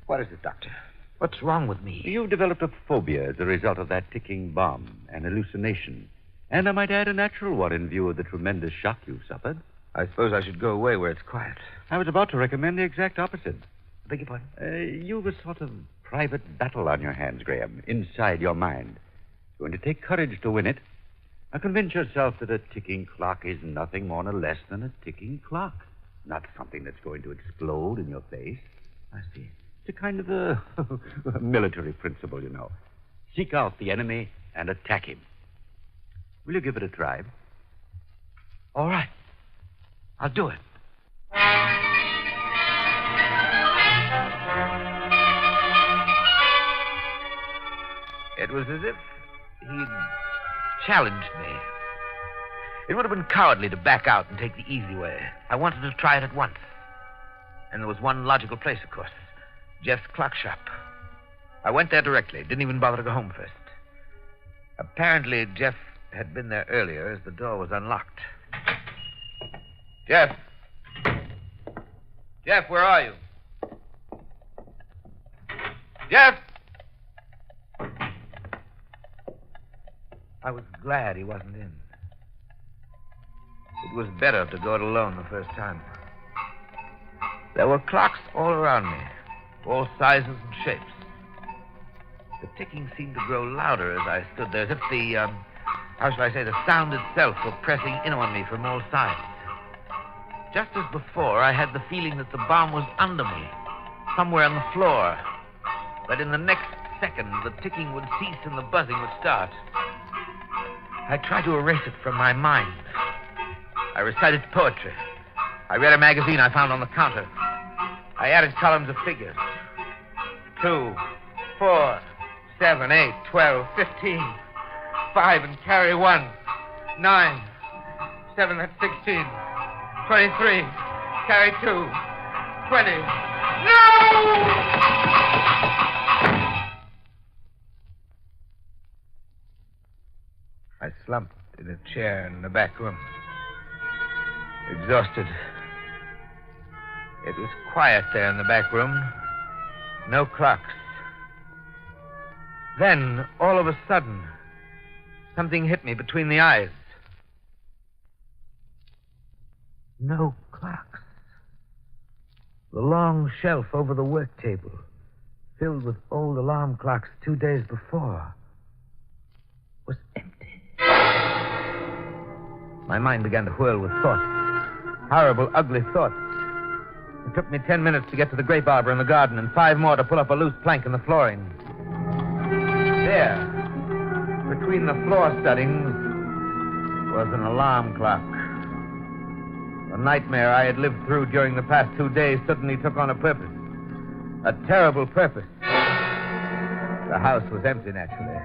What is it, Doctor? What's wrong with me? You've developed a phobia as a result of that ticking bomb, an hallucination. And I might add a natural one in view of the tremendous shock you've suffered. I suppose I should go away where it's quiet. I was about to recommend the exact opposite. Beg your pardon? You've a sort of private battle on your hands, Graham, inside your mind. You're going to take courage to win it. Now convince yourself that a ticking clock is nothing more nor less than a ticking clock. Not something that's going to explode in your face. I see. It's a kind of a military principle, you know. Seek out the enemy and attack him. Will you give it a try? All right. I'll do it. It was as if he'd challenged me. It would have been cowardly to back out and take the easy way. I wanted to try it at once. And there was one logical place, of course. Jeff's clock shop. I went there directly. Didn't even bother to go home first. Apparently, Jeff had been there earlier as the door was unlocked. Jeff! Jeff, where are you? Jeff! I was glad he wasn't in. It was better to go it alone the first time. There were clocks all around me, all sizes and shapes. The ticking seemed to grow louder as I stood there, as if the sound itself were pressing in on me from all sides. Just as before, I had the feeling that the bomb was under me, somewhere on the floor. But in the next second, the ticking would cease and the buzzing would start. I tried to erase it from my mind. I recited poetry. I read a magazine I found on the counter. I added columns of figures. 2, 4, 7, 8, 12, 15. 5 and carry 1. 9. 7, that's 16. 23. Carry 2. 20. No! I slumped in a chair in the back room, exhausted. It was quiet there in the back room. No clocks. Then, all of a sudden, something hit me between the eyes. No clocks. The long shelf over the work table, filled with old alarm clocks 2 days before, was empty. My mind began to whirl with thoughts. Horrible, ugly thoughts. It took me 10 minutes to get to the grape arbor in the garden and 5 more to pull up a loose plank in the flooring. There, between the floor studdings, was an alarm clock. The nightmare I had lived through during the past 2 days suddenly took on a purpose. A terrible purpose. The house was empty, naturally.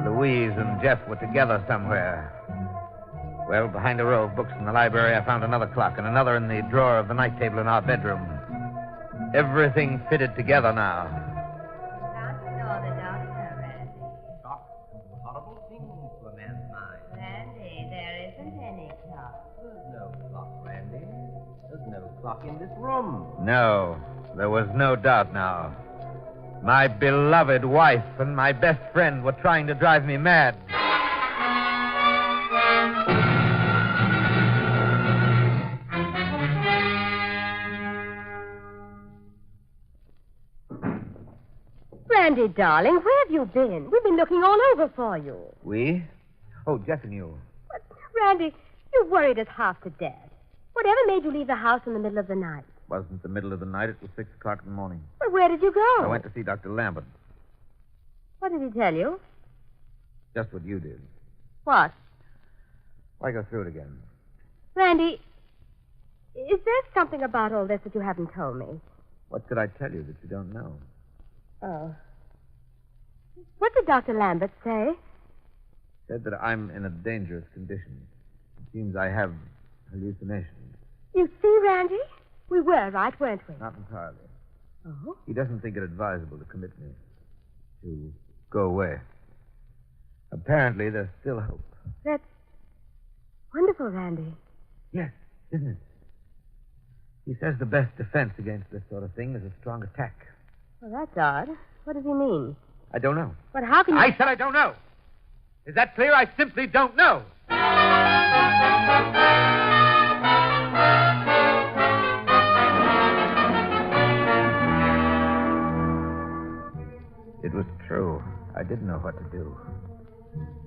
Louise and Jeff were together somewhere. Well, behind a row of books in the library, I found another clock and another in the drawer of the night table in our bedroom. Everything fitted together now. Horrible things to a man's mind. Randy, there isn't any clock. There's no clock, Randy. There's no clock in this room. No, there was no doubt now. My beloved wife and my best friend were trying to drive me mad. Randy, darling, where have you been? We've been looking all over for you. We? Oh, Jeff and you. But, Randy, you worried us half to death. Whatever made you leave the house in the middle of the night? Wasn't the middle of the night. It was 6 o'clock in the morning. Well, where did you go? I went to see Dr. Lambert. What did he tell you? Just what you did. What? Why go through it again? Randy, is there something about all this that you haven't told me? What could I tell you that you don't know? Oh. What did Dr. Lambert say? Said that I'm in a dangerous condition. It seems I have hallucinations. You see, Randy? We were right, weren't we? Not entirely. Oh? He doesn't think it advisable to commit me. To go away. Apparently, there's still hope. That's wonderful, Randy. Yes, isn't it? He says the best defense against this sort of thing is a strong attack. Well, that's odd. What does he mean? I don't know. But how can you... I said I don't know. Is that clear? I simply don't know. It was true. I didn't know what to do.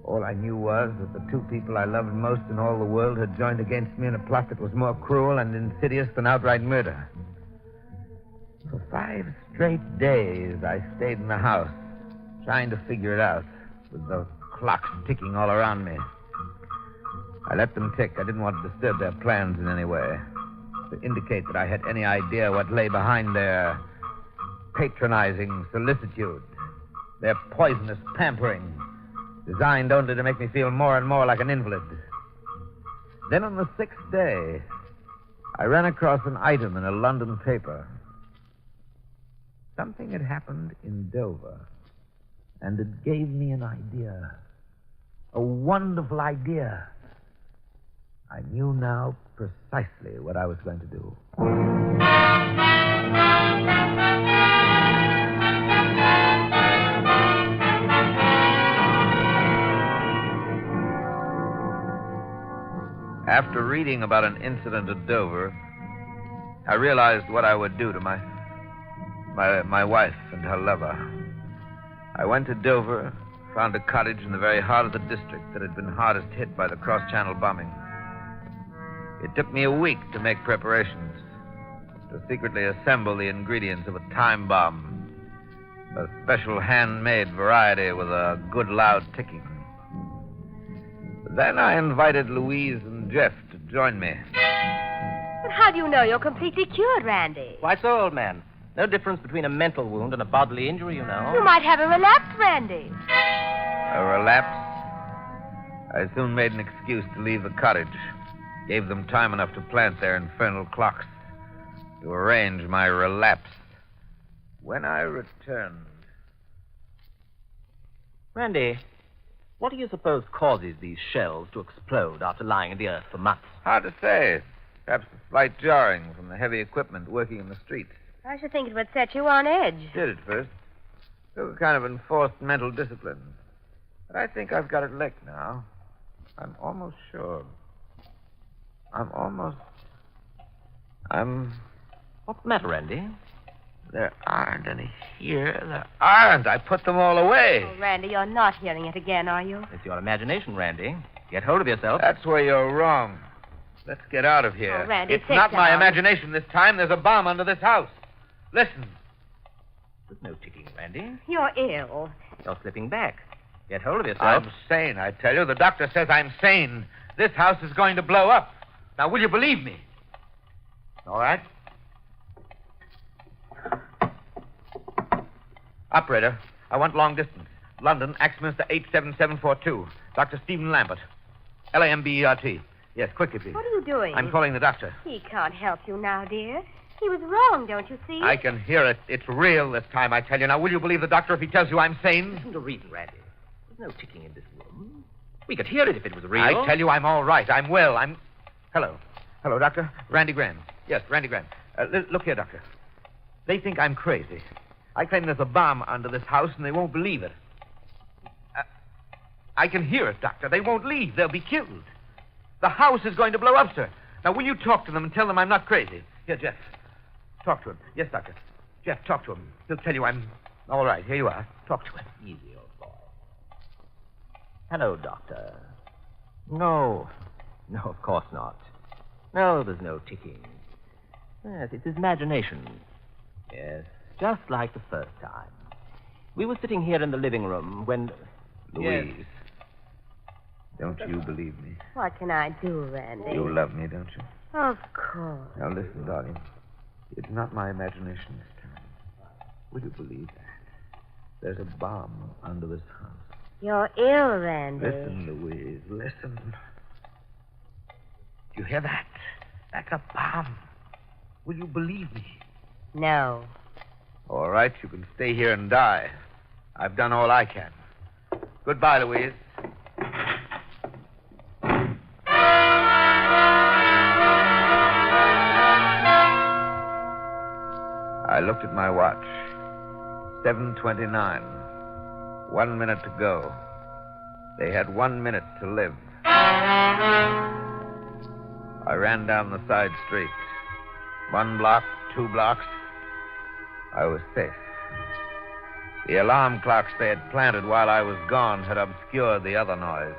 All I knew was that the 2 people I loved most in all the world had joined against me in a plot that was more cruel and insidious than outright murder. For 5 straight days, I stayed in the house, trying to figure it out, with the clocks ticking all around me. I let them tick. I didn't want to disturb their plans in any way, to indicate that I had any idea what lay behind their patronizing solicitude, their poisonous pampering, designed only to make me feel more and more like an invalid. Then on the 6th day, I ran across an item in a London paper. Something had happened in Dover, and it gave me an idea. A wonderful idea. I knew now precisely what I was going to do. After reading about an incident at Dover, I realized what I would do to my wife and her lover. I went to Dover, found a cottage in the very heart of the district that had been hardest hit by the cross-channel bombing. It took me a week to make preparations, to secretly assemble the ingredients of a time bomb, a special handmade variety with a good loud ticking. Then I invited Louise and Jeff to join me. But how do you know you're completely cured, Randy? Why so, old man? No difference between a mental wound and a bodily injury, you know. You might have a relapse, Randy. A relapse? I soon made an excuse to leave the cottage. Gave them time enough to plant their infernal clocks. To arrange my relapse. When I returned... Randy, what do you suppose causes these shells to explode after lying in the earth for months? Hard to say. Perhaps the slight jarring from the heavy equipment working in the streets. I should think it would set you on edge. Did at first. Took a kind of enforced mental discipline. But I think I've got it licked now. I'm almost sure. What's the matter, Randy? There aren't any here. There aren't. I put them all away. Oh, Randy, you're not hearing it again, are you? It's your imagination, Randy. Get hold of yourself. That's where you're wrong. Let's get out of here. Oh, Randy, it's sit not my down. imagination this time. There's a bomb under this house. Listen. There's no ticking, Randy. You're ill. You're slipping back. Get hold of yourself. I'm sane, I tell you. The doctor says I'm sane. This house is going to blow up. Now, will you believe me? All right. Operator, I want long distance. London, Axminster 87742. Dr. Stephen Lambert. Lambert. Yes, quickly, please. What are you doing? I'm calling the doctor. He can't help you now, dear. He was wrong, don't you see? I can hear it. It's real this time, I tell you. Now, will you believe the doctor if he tells you I'm sane? Listen to reason, Randy. There's no ticking in this room. We could hear it if it was real. I tell you I'm all right. I'm well. Hello. Hello, Doctor. Randy Graham. Yes, Randy Graham. Look here, Doctor. They think I'm crazy. I claim there's a bomb under this house, and they won't believe it. I can hear it, Doctor. They won't leave. They'll be killed. The house is going to blow up, sir. Now, will you talk to them and tell them I'm not crazy? Here, Jeff. Talk to him. Yes, Doctor. Jeff, talk to him. He'll tell you I'm all right. Here you are. Talk to him. Easy, old boy. Hello, Doctor. No, of course not. No, there's no ticking. Yes, it's his imagination. Yes, just like the first time. We were sitting here in the living room when... Louise. Yes. Don't you believe me? What can I do, Randy? You love me, don't you? Of course. Now, listen, darling. It's not my imagination this time. Will you believe that? There's a bomb under this house. You're ill, Randy. Listen, Louise, listen. Do you hear that? That's a bomb. Will you believe me? No. All right, you can stay here and die. I've done all I can. Goodbye, Louise. I looked at my watch. 7:29. 1 minute to go. They had 1 minute to live. I ran down the side street. 1 block, 2 blocks. I was safe. The alarm clocks they had planted while I was gone had obscured the other noise.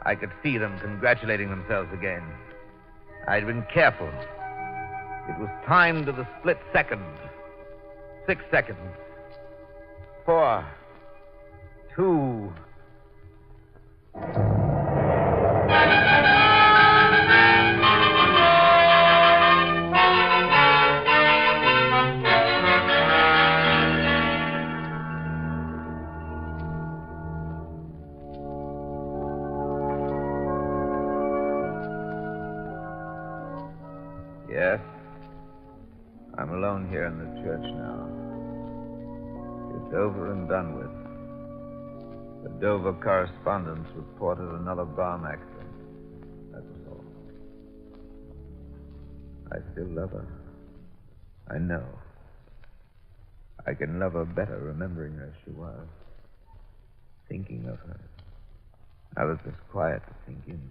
I could see them congratulating themselves again. I'd been careful. It was timed to the split second. 6 seconds. 4, 2. Yes. I'm alone here in the church now. It's over and done with. The Dover correspondence reported another bomb accident. That was all. I still love her. I know. I can love her better remembering her as she was. Thinking of her. I was just quiet to think in.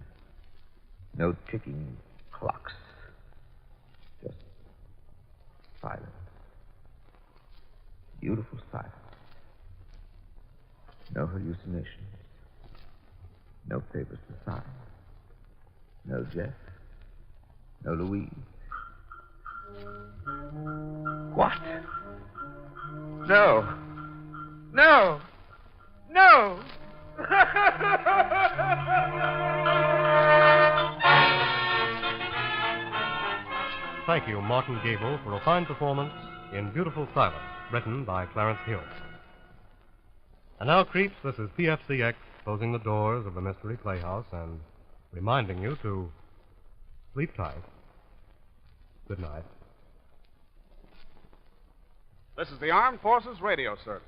No ticking clocks. Just silence. Beautiful silence. No hallucinations. No papers to sign. No Jeff. No Louise. What? No. No. No. Thank you, Martin Gable, for a fine performance in Beautiful Silence, written by Clarence Hill. And now, creeps, this is PFCX closing the doors of the Mystery Playhouse and reminding you to sleep tight. Good night. This is the Armed Forces Radio Service.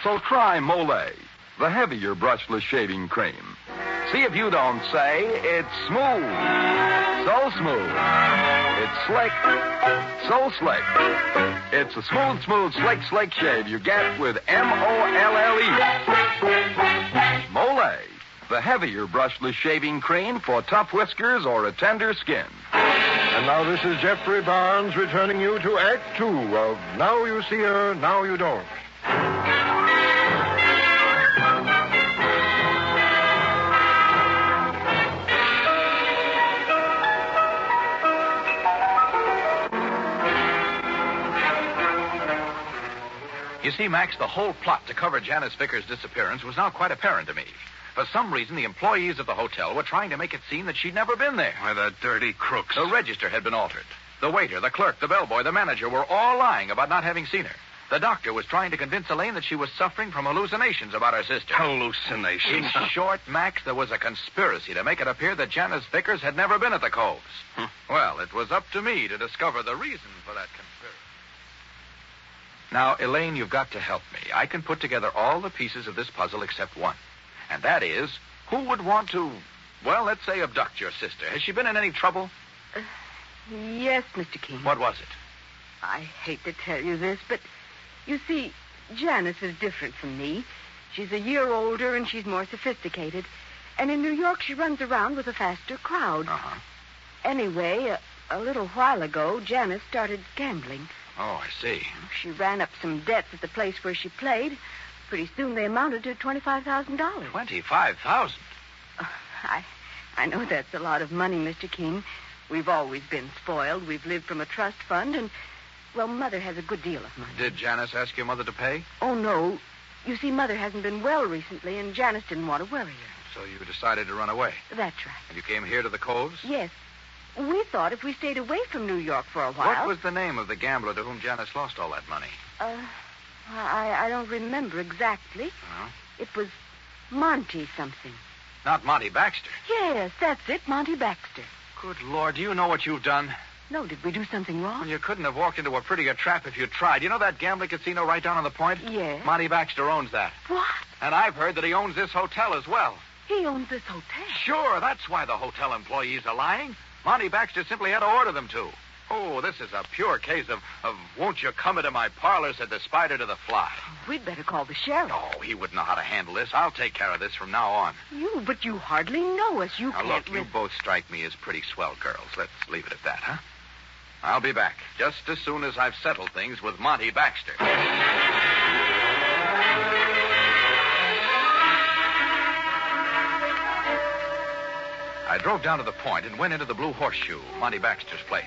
So try Molle, the heavier brushless shaving cream. See if you don't say it's smooth. So smooth. It's slick. So slick. It's a smooth, slick shave you get with M-O-L-L-E. Molle, the heavier brushless shaving cream for tough whiskers or a tender skin. And now this is Jeffrey Barnes returning you to Act 2 of Now You See Her, Now You Don't. You see, Max, the whole plot to cover Janice Vickers' disappearance was now quite apparent to me. For some reason, the employees of the hotel were trying to make it seem that she'd never been there. Why, the dirty crooks. The register had been altered. The waiter, the clerk, the bellboy, the manager were all lying about not having seen her. The doctor was trying to convince Elaine that she was suffering from hallucinations about her sister. Hallucinations? In short, Max, there was a conspiracy to make it appear that Janice Vickers had never been at the Coves. Well, it was up to me to discover the reason for that conspiracy. Now, Elaine, you've got to help me. I can put together all the pieces of this puzzle except one. And that is, who would want to, well, let's say abduct your sister? Has she been in any trouble? Yes, Mr. King. What was it? I hate to tell you this, but you see, Janice is different from me. She's a year older and she's more sophisticated. And in New York, she runs around with a faster crowd. Uh-huh. Anyway, a little while ago, Janice started gambling. Oh, I see. She ran up some debts at the place where she played. Pretty soon they amounted to $25,000. $25,000? I know that's a lot of money, Mr. King. We've always been spoiled. We've lived from a trust fund, and, well, Mother has a good deal of money. Did Janice ask your mother to pay? Oh, no. You see, Mother hasn't been well recently, and Janice didn't want to worry her. So you decided to run away? That's right. And you came here to the Coves? Yes. We thought if we stayed away from New York for a while... What was the name of the gambler to whom Janice lost all that money? I don't remember exactly. Oh? It was Monty something. Not Monty Baxter? Yes, that's it, Monty Baxter. Good Lord, do you know what you've done? No, did we do something wrong? Well, you couldn't have walked into a prettier trap if you tried. You know that gambling casino right down on the point? Yes. Monty Baxter owns that. What? And I've heard that he owns this hotel as well. He owns this hotel? Sure, that's why the hotel employees are lying. Monty Baxter simply had to order them to. Oh, this is a pure case of won't you come into my parlor, said the spider to the fly. We'd better call the sheriff. Oh, he wouldn't know how to handle this. I'll take care of this from now on. But you hardly know us. You now, can't... look, you both strike me as pretty swell girls. Let's leave it at that, huh? I'll be back just as soon as I've settled things with Monty Baxter. I drove down to the point and went into the Blue Horseshoe, Monty Baxter's place.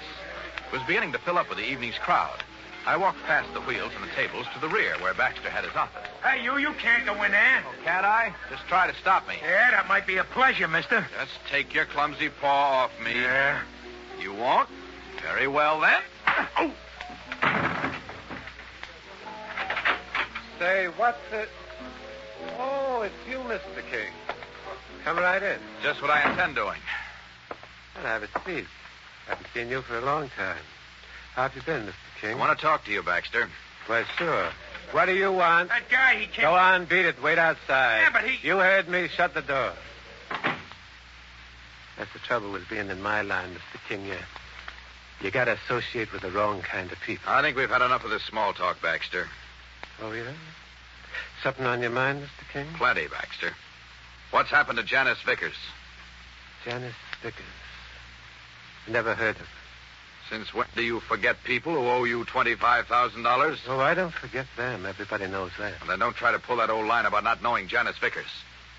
It was beginning to fill up with the evening's crowd. I walked past the wheels and the tables to the rear where Baxter had his office. Hey, you can't go in there. Oh, can't I? Just try to stop me. Yeah, that might be a pleasure, mister. Just take your clumsy paw off me. Yeah. You won't? Very well, then. Oh. Say, what's it? Oh, it's you, Mr. King. Come right in. Just what I intend doing. Well, have a seat. Haven't seen you for a long time. How have you been, Mr. King? I want to talk to you, Baxter. Why, sure. What do you want? That guy, he can't... Go on, beat it. Wait outside. Yeah, but he... You heard me. Shut the door. That's the trouble with being in my line, Mr. King. You got to associate with the wrong kind of people. I think we've had enough of this small talk, Baxter. Oh, yeah? Something on your mind, Mr. King? Plenty, Baxter. What's happened to Janice Vickers? Janice Vickers. Never heard of her. Since when do you forget people who owe you $25,000? Oh, I don't forget them. Everybody knows that. Well, then don't try to pull that old line about not knowing Janice Vickers.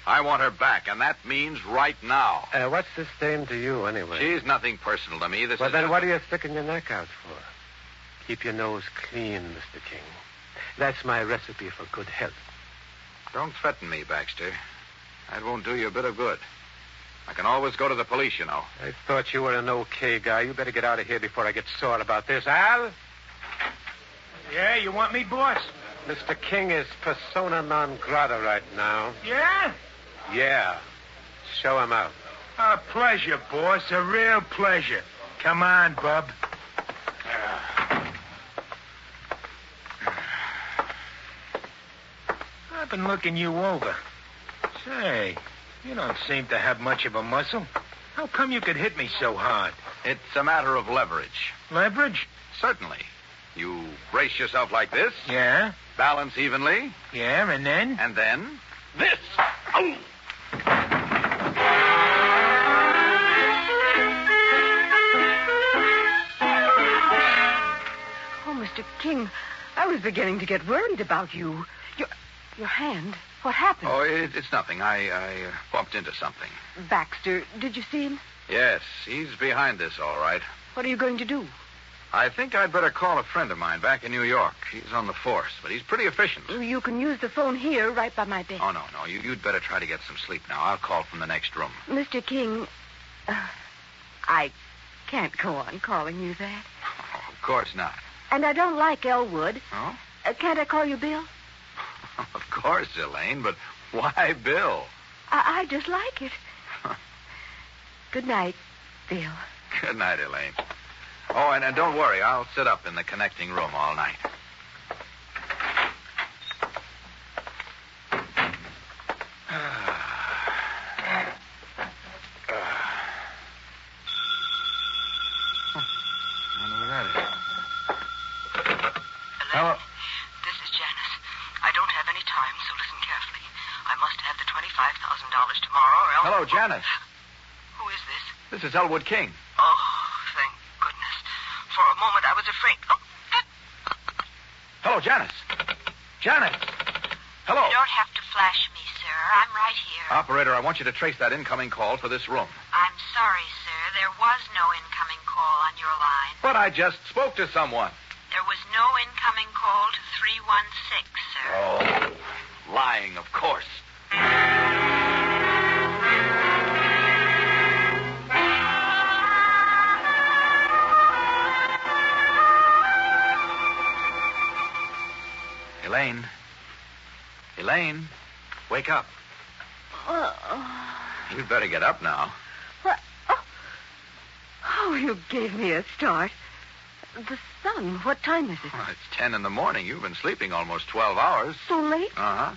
I want her back, and that means right now. What's this dame to you, anyway? She's nothing personal to me. Well, then what are you sticking your neck out for? Keep your nose clean, Mr. King. That's my recipe for good health. Don't threaten me, Baxter. That won't do you a bit of good. I can always go to the police, you know. I thought you were an okay guy. You better get out of here before I get sore about this. Al? Yeah, you want me, boss? Mr. King is persona non grata right now. Yeah? Yeah. Show him out. A pleasure, boss. A real pleasure. Come on, bub. I've been looking you over. Say, you don't seem to have much of a muscle. How come you could hit me so hard? It's a matter of leverage. Leverage? Certainly. You brace yourself like this. Yeah? Balance evenly. Yeah, and then? And then this. Oh! Oh, Mr. King, I was beginning to get worried about you. Your hand. What happened? Oh, it's nothing. I bumped into something. Baxter, did you see him? Yes, he's behind this, all right. What are you going to do? I think I'd better call a friend of mine back in New York. He's on the force, but he's pretty efficient. You can use the phone here, right by my bed. Oh, no. You'd better try to get some sleep now. I'll call from the next room. Mr. King, I can't go on calling you that. Oh, of course not. And I don't like Elwood. Oh? Can't I call you Bill? Of course, Elaine, but why Bill? I just like it. Good night, Bill. Good night, Elaine. Oh, and don't worry. I'll sit up in the connecting room all night. Hello? This is Janice. I don't have any time, so listen carefully. I must have the $25,000 tomorrow or else... Hello, Janice. Who is this? This is Elwood King. Oh, thank goodness. For a moment, I was afraid... Oh. Hello, Janice. Janice. Hello. You don't have to flash me, sir. I'm right here. Operator, I want you to trace that incoming call for this room. I'm sorry, sir. There was no incoming call on your line. But I just spoke to someone. There was no incoming call to 316, sir. Oh, lying, of course. Elaine, wake up. You'd better get up now. What? Oh, you gave me a start. The sun. What time is it? Well, it's 10 in the morning. You've been sleeping almost 12 hours. So late? Uh-huh.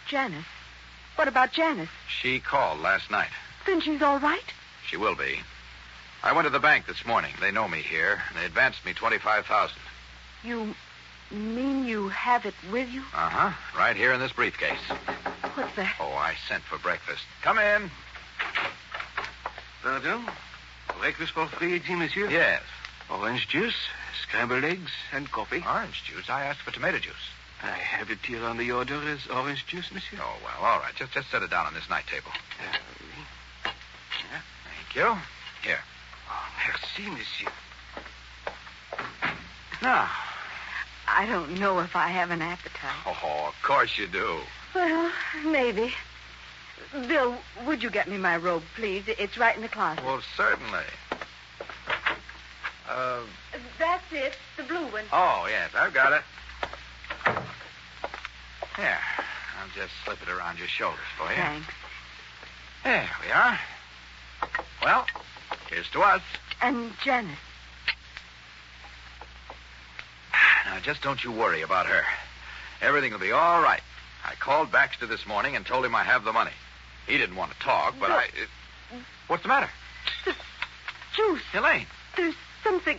Janice. What about Janice? She called last night. Then she's all right? She will be. I went to the bank this morning. They know me here, and they advanced me $25,000. You mean you have it with you? Uh-huh. Right here in this briefcase. What's that? Oh, I sent for breakfast. Come in. Pardon? Breakfast for 3, monsieur? Yes. Orange juice, scrambled eggs, and coffee. Orange juice? I asked for tomato juice. I have it here on the order as orange juice, monsieur. Oh, well, all right. Just set it down on this night table. Thank you. Here. Oh, merci, monsieur. Now. I don't know if I have an appetite. Oh, of course you do. Well, maybe. Bill, would you get me my robe, please? It's right in the closet. Well, certainly. That's it, the blue one. Oh, yes, I've got it. Here, I'll just slip it around your shoulders for you. Thanks. There we are. Well, here's to us. And Janice. Now, just don't you worry about her. Everything will be all right. I called Baxter this morning and told him I have the money. He didn't want to talk, but What's the matter? The juice. Elaine. There's something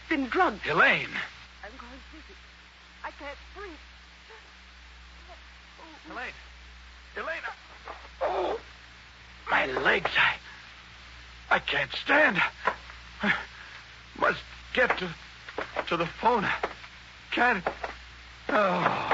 been drugged. Elaine. I'm going dizzy. I can't breathe. Elaine. Oh, my legs. I can't stand. I must get to the phone. Can't. Oh.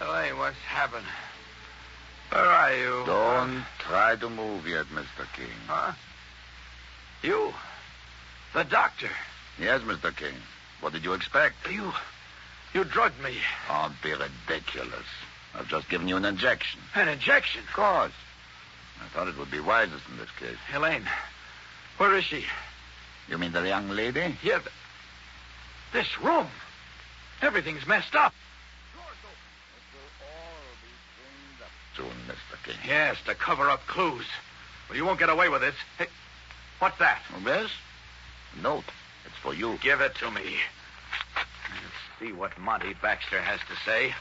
Elaine, what's happened? Where are you? Don't try to move yet, Mr. King. Huh? You? The doctor? Yes, Mr. King. What did you expect? You drugged me. Don't be ridiculous. I've just given you an injection. An injection? Of course. I thought it would be wisest in this case. Elaine, where is she? You mean the young lady? Yeah, this room. Everything's messed up. Soon, Mr. King. Yes, to cover up clues. Well, you won't get away with this. Hey, what's that? This? Note. It's for you. Give it to me. Let's see what Monty Baxter has to say.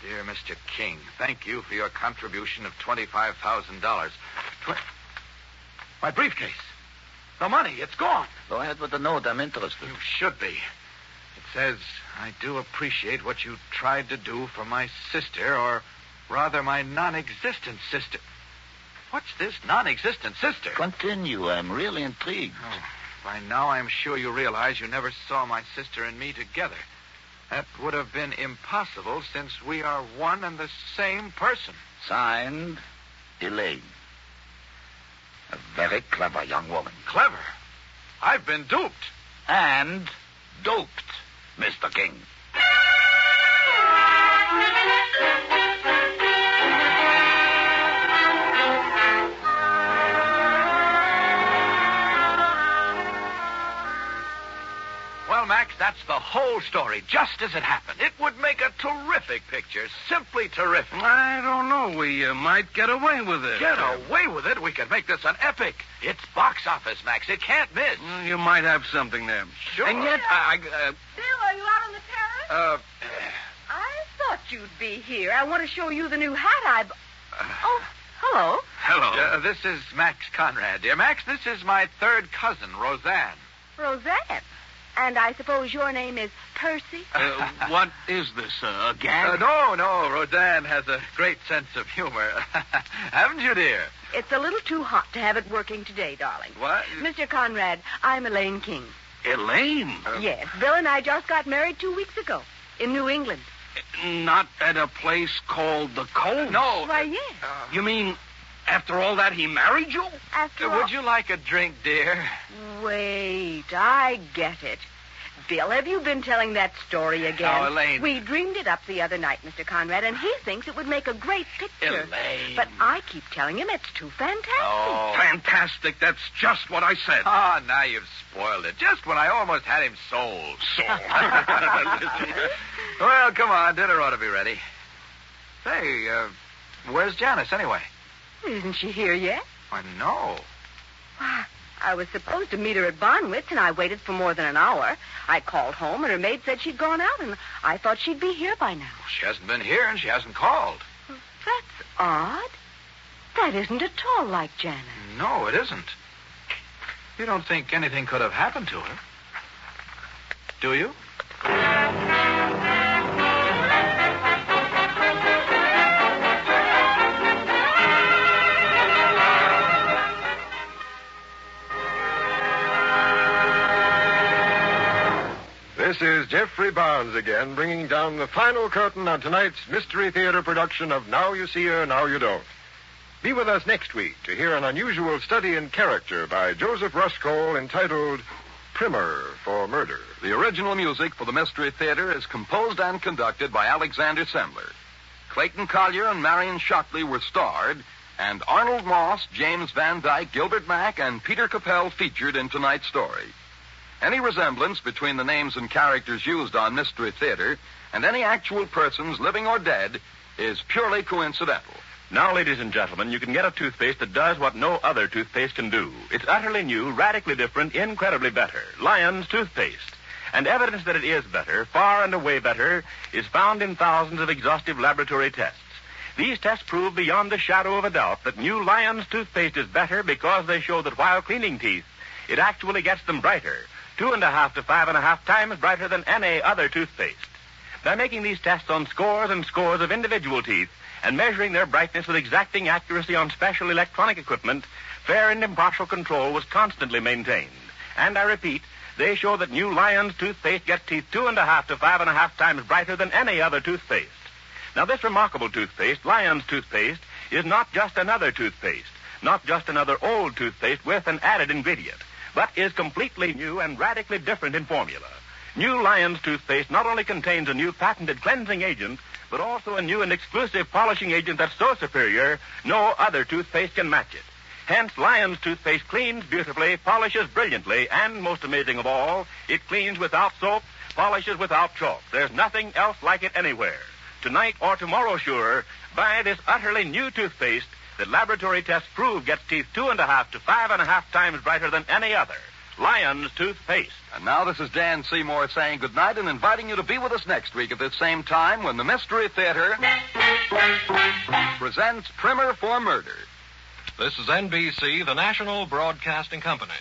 Dear Mr. King, thank you for your contribution of $25,000. My briefcase. The money, it's gone. Go ahead with the note. I'm interested. You should be. It says, I do appreciate what you tried to do for my sister, or rather my non-existent sister. What's this non-existent sister? Continue. I'm really intrigued. Oh, by now I'm sure you realize you never saw my sister and me together. That would have been impossible since we are one and the same person. Signed, Elaine. A very clever young woman. Clever? I've been duped. And doped, Mr. King. Well, Max, that's the whole story, just as it happened. It would make a terrific picture, simply terrific. I don't know. We might get away with it. Get away with it? We could make this an epic. It's box office, Max. It can't miss. Well, you might have something there. Sure. And yet, Bill, are you out on the terrace? I thought you'd be here. I want to show you the new hat Oh, hello. Hello. This is Max Conrad, dear. Max, this is my third cousin, Roseanne. Roseanne. And I suppose your name is Percy? What is this, a gag? No. Roseanne has a great sense of humor. Haven't you, dear? It's a little too hot to have it working today, darling. What? Mr. Conrad, I'm Elaine King. Elaine? Yes. Bill and I just got married 2 weeks ago in New England. Not at a place called the Cove? No. Why, yes. You mean after all that he married you? After all... Would you like a drink, dear? Wait, I get it. Bill, have you been telling that story again? Oh, Elaine. We dreamed it up the other night, Mr. Conrad, and he thinks it would make a great picture. Elaine. But I keep telling him it's too fantastic. Oh. Fantastic. That's just what I said. Oh, now you've spoiled it. Just when I almost had him sold. Well, come on. Dinner ought to be ready. Say, where's Janice, anyway? Isn't she here yet? Why, no. I was supposed to meet her at Bonwitz, and I waited for more than an hour. I called home, and her maid said she'd gone out, and I thought she'd be here by now. She hasn't been here, and she hasn't called. That's odd. That isn't at all like Janice. No, it isn't. You don't think anything could have happened to her? Do you? This is Jeffrey Barnes again, bringing down the final curtain on tonight's Mystery Theater production of Now You See Her, Now You Don't. Be with us next week to hear an unusual study in character by Joseph Ruskol entitled Primer for Murder. The original music for the Mystery Theater is composed and conducted by Alexander Sembler. Clayton Collier and Marion Shockley were starred, and Arnold Moss, James Van Dyke, Gilbert Mack, and Peter Capell featured in tonight's story. Any resemblance between the names and characters used on Mystery Theater and any actual persons, living or dead, is purely coincidental. Now, ladies and gentlemen, you can get a toothpaste that does what no other toothpaste can do. It's utterly new, radically different, incredibly better. Lion's toothpaste. And evidence that it is better, far and away better, is found in thousands of exhaustive laboratory tests. These tests prove beyond the shadow of a doubt that new Lion's toothpaste is better because they show that while cleaning teeth, it actually gets them brighter, 2.5 to 5.5 times brighter than any other toothpaste. By making these tests on scores and scores of individual teeth and measuring their brightness with exacting accuracy on special electronic equipment, fair and impartial control was constantly maintained. And I repeat, they show that new Lion's toothpaste gets teeth 2.5 to 5.5 times brighter than any other toothpaste. Now, this remarkable toothpaste, Lion's toothpaste, is not just another toothpaste, not just another old toothpaste with an added ingredient, but is completely new and radically different in formula. New Lion's toothpaste not only contains a new patented cleansing agent, but also a new and exclusive polishing agent that's so superior, no other toothpaste can match it. Hence, Lion's toothpaste cleans beautifully, polishes brilliantly, and, most amazing of all, it cleans without soap, polishes without chalk. There's nothing else like it anywhere. Tonight or tomorrow, sure, buy this utterly new toothpaste that laboratory tests prove gets teeth 2.5 to 5.5 times brighter than any other. Lion's toothpaste. And now this is Dan Seymour saying goodnight and inviting you to be with us next week at this same time when the Mystery Theater presents Primer for Murder. This is NBC, the National Broadcasting Company.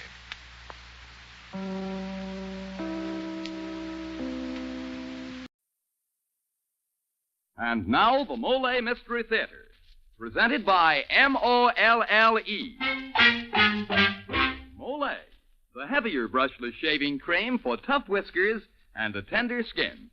And now, the Molle Mystery Theater, presented by Molle. Molle, the heavier brushless shaving cream for tough whiskers and a tender skin.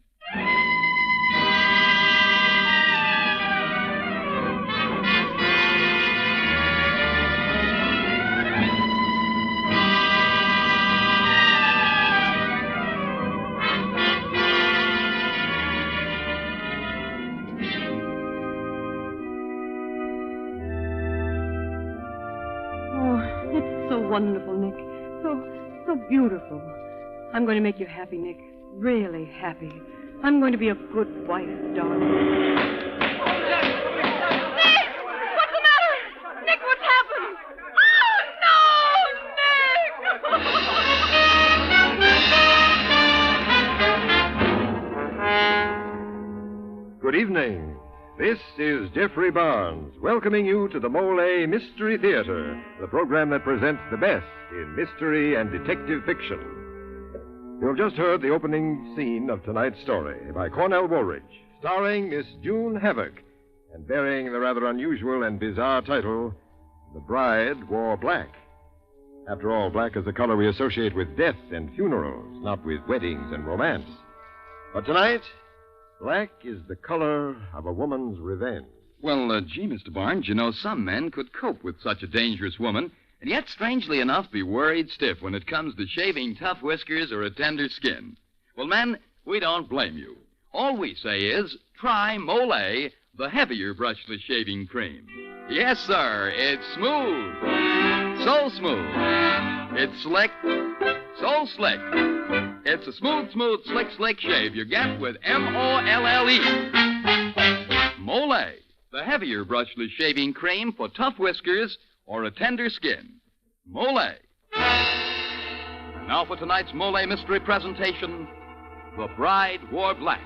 Wonderful, Nick. So beautiful. I'm going to make you happy, Nick. Really happy. I'm going to be a good wife, darling. Nick! What's the matter? Nick, what's happened? Oh, no, Nick! Good evening. This is Jeffrey Barnes, welcoming you to the Molle Mystery Theater, the program that presents the best in mystery and detective fiction. You've just heard the opening scene of tonight's story by Cornell Woolridge, starring Miss June Havoc, and bearing the rather unusual and bizarre title, The Bride Wore Black. After all, black is the color we associate with death and funerals, not with weddings and romance. But tonight, black is the color of a woman's revenge. Well, gee, Mr. Barnes, you know, some men could cope with such a dangerous woman, and yet, strangely enough, be worried stiff when it comes to shaving tough whiskers or a tender skin. Well, men, we don't blame you. All we say is, try Molle, the heavier brushless shaving cream. Yes, sir, it's smooth. So smooth. It's slick. So slick. It's a smooth, slick shave you get with Molle. Molle, the heavier brushless shaving cream for tough whiskers or a tender skin. Molle. And now for tonight's Molle Mystery presentation, The Bride Wore Black.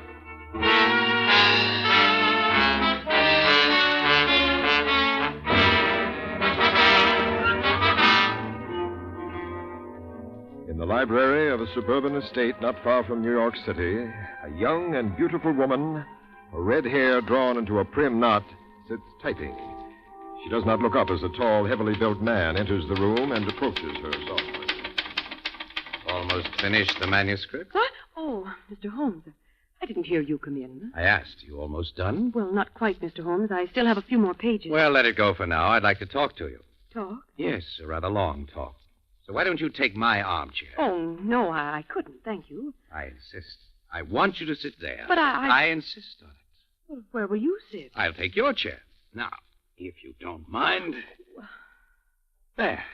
In the library of a suburban estate not far from New York City, a young and beautiful woman, her red hair drawn into a prim knot, sits typing. She does not look up as a tall, heavily built man enters the room and approaches her softly. Almost finished the manuscript? What? Oh, Mr. Holmes, I didn't hear you come in. I asked. You almost done? Well, not quite, Mr. Holmes. I still have a few more pages. Well, let it go for now. I'd like to talk to you. Talk? Yes, a rather long talk. So why don't you take my armchair? Oh, no, I couldn't, thank you. I insist. I want you to sit there. But I insist on it. Well, where will you sit? I'll take your chair. Now, if you don't mind. There.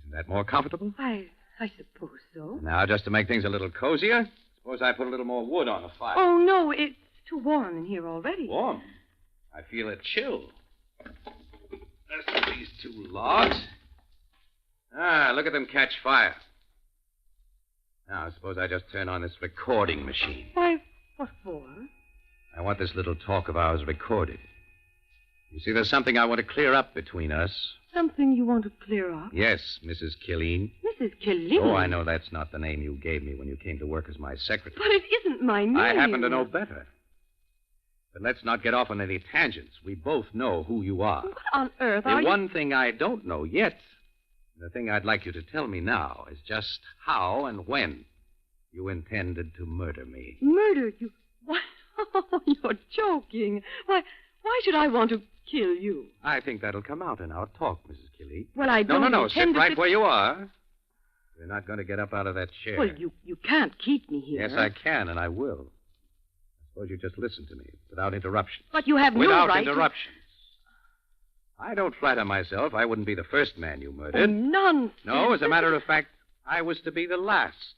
Isn't that more comfortable? I suppose so. Now, just to make things a little cozier, suppose I put a little more wood on the fire. Oh, no, it's too warm in here already. Warm? I feel a chill. Listen to these two logs. Ah, look at them catch fire. Now, suppose I just turn on this recording machine. Why, what for? I want this little talk of ours recorded. You see, there's something I want to clear up between us. Something you want to clear up? Yes, Mrs. Killeen. Mrs. Killeen? Oh, I know that's not the name you gave me when you came to work as my secretary. But it isn't my name. I happen to know better. But let's not get off on any tangents. We both know who you are. What on earth The are you... one thing I don't know yet, the thing I'd like you to tell me now, is just how and when you intended to murder me. Murder you? Why, oh, you're joking. Why should I want to kill you? I think that'll come out in our talk, Mrs. Killeen. Well, I don't No. intend Sit to right where you are. You're not going to get up out of that chair. Well, you can't keep me here. Yes, I can, and I will. I suppose you just listen to me, without interruption. But you have no Without right interruptions. I don't flatter myself I wouldn't be the first man you murdered. Oh, nonsense. No, as a matter of fact, I was to be the last.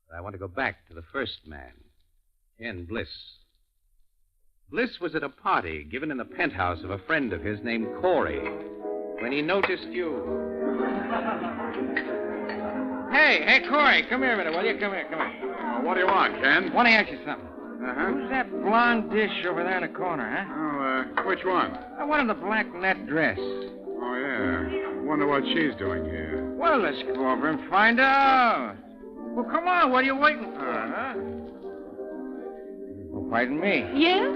But I want to go back to the first man, Ken Bliss. Bliss was at a party given in the penthouse of a friend of his named Corey when he noticed you. Hey, Corey, come here a minute, will you? Come here. What do you want, Ken? Want to ask you something. Who's that blonde dish over there in the corner, huh? Oh, which one? The one in the black net dress. Oh, yeah. Wonder what she's doing here. Well, let's go over and find out. Well, come on, what are you waiting for, huh? Oh, pardon me. Yes?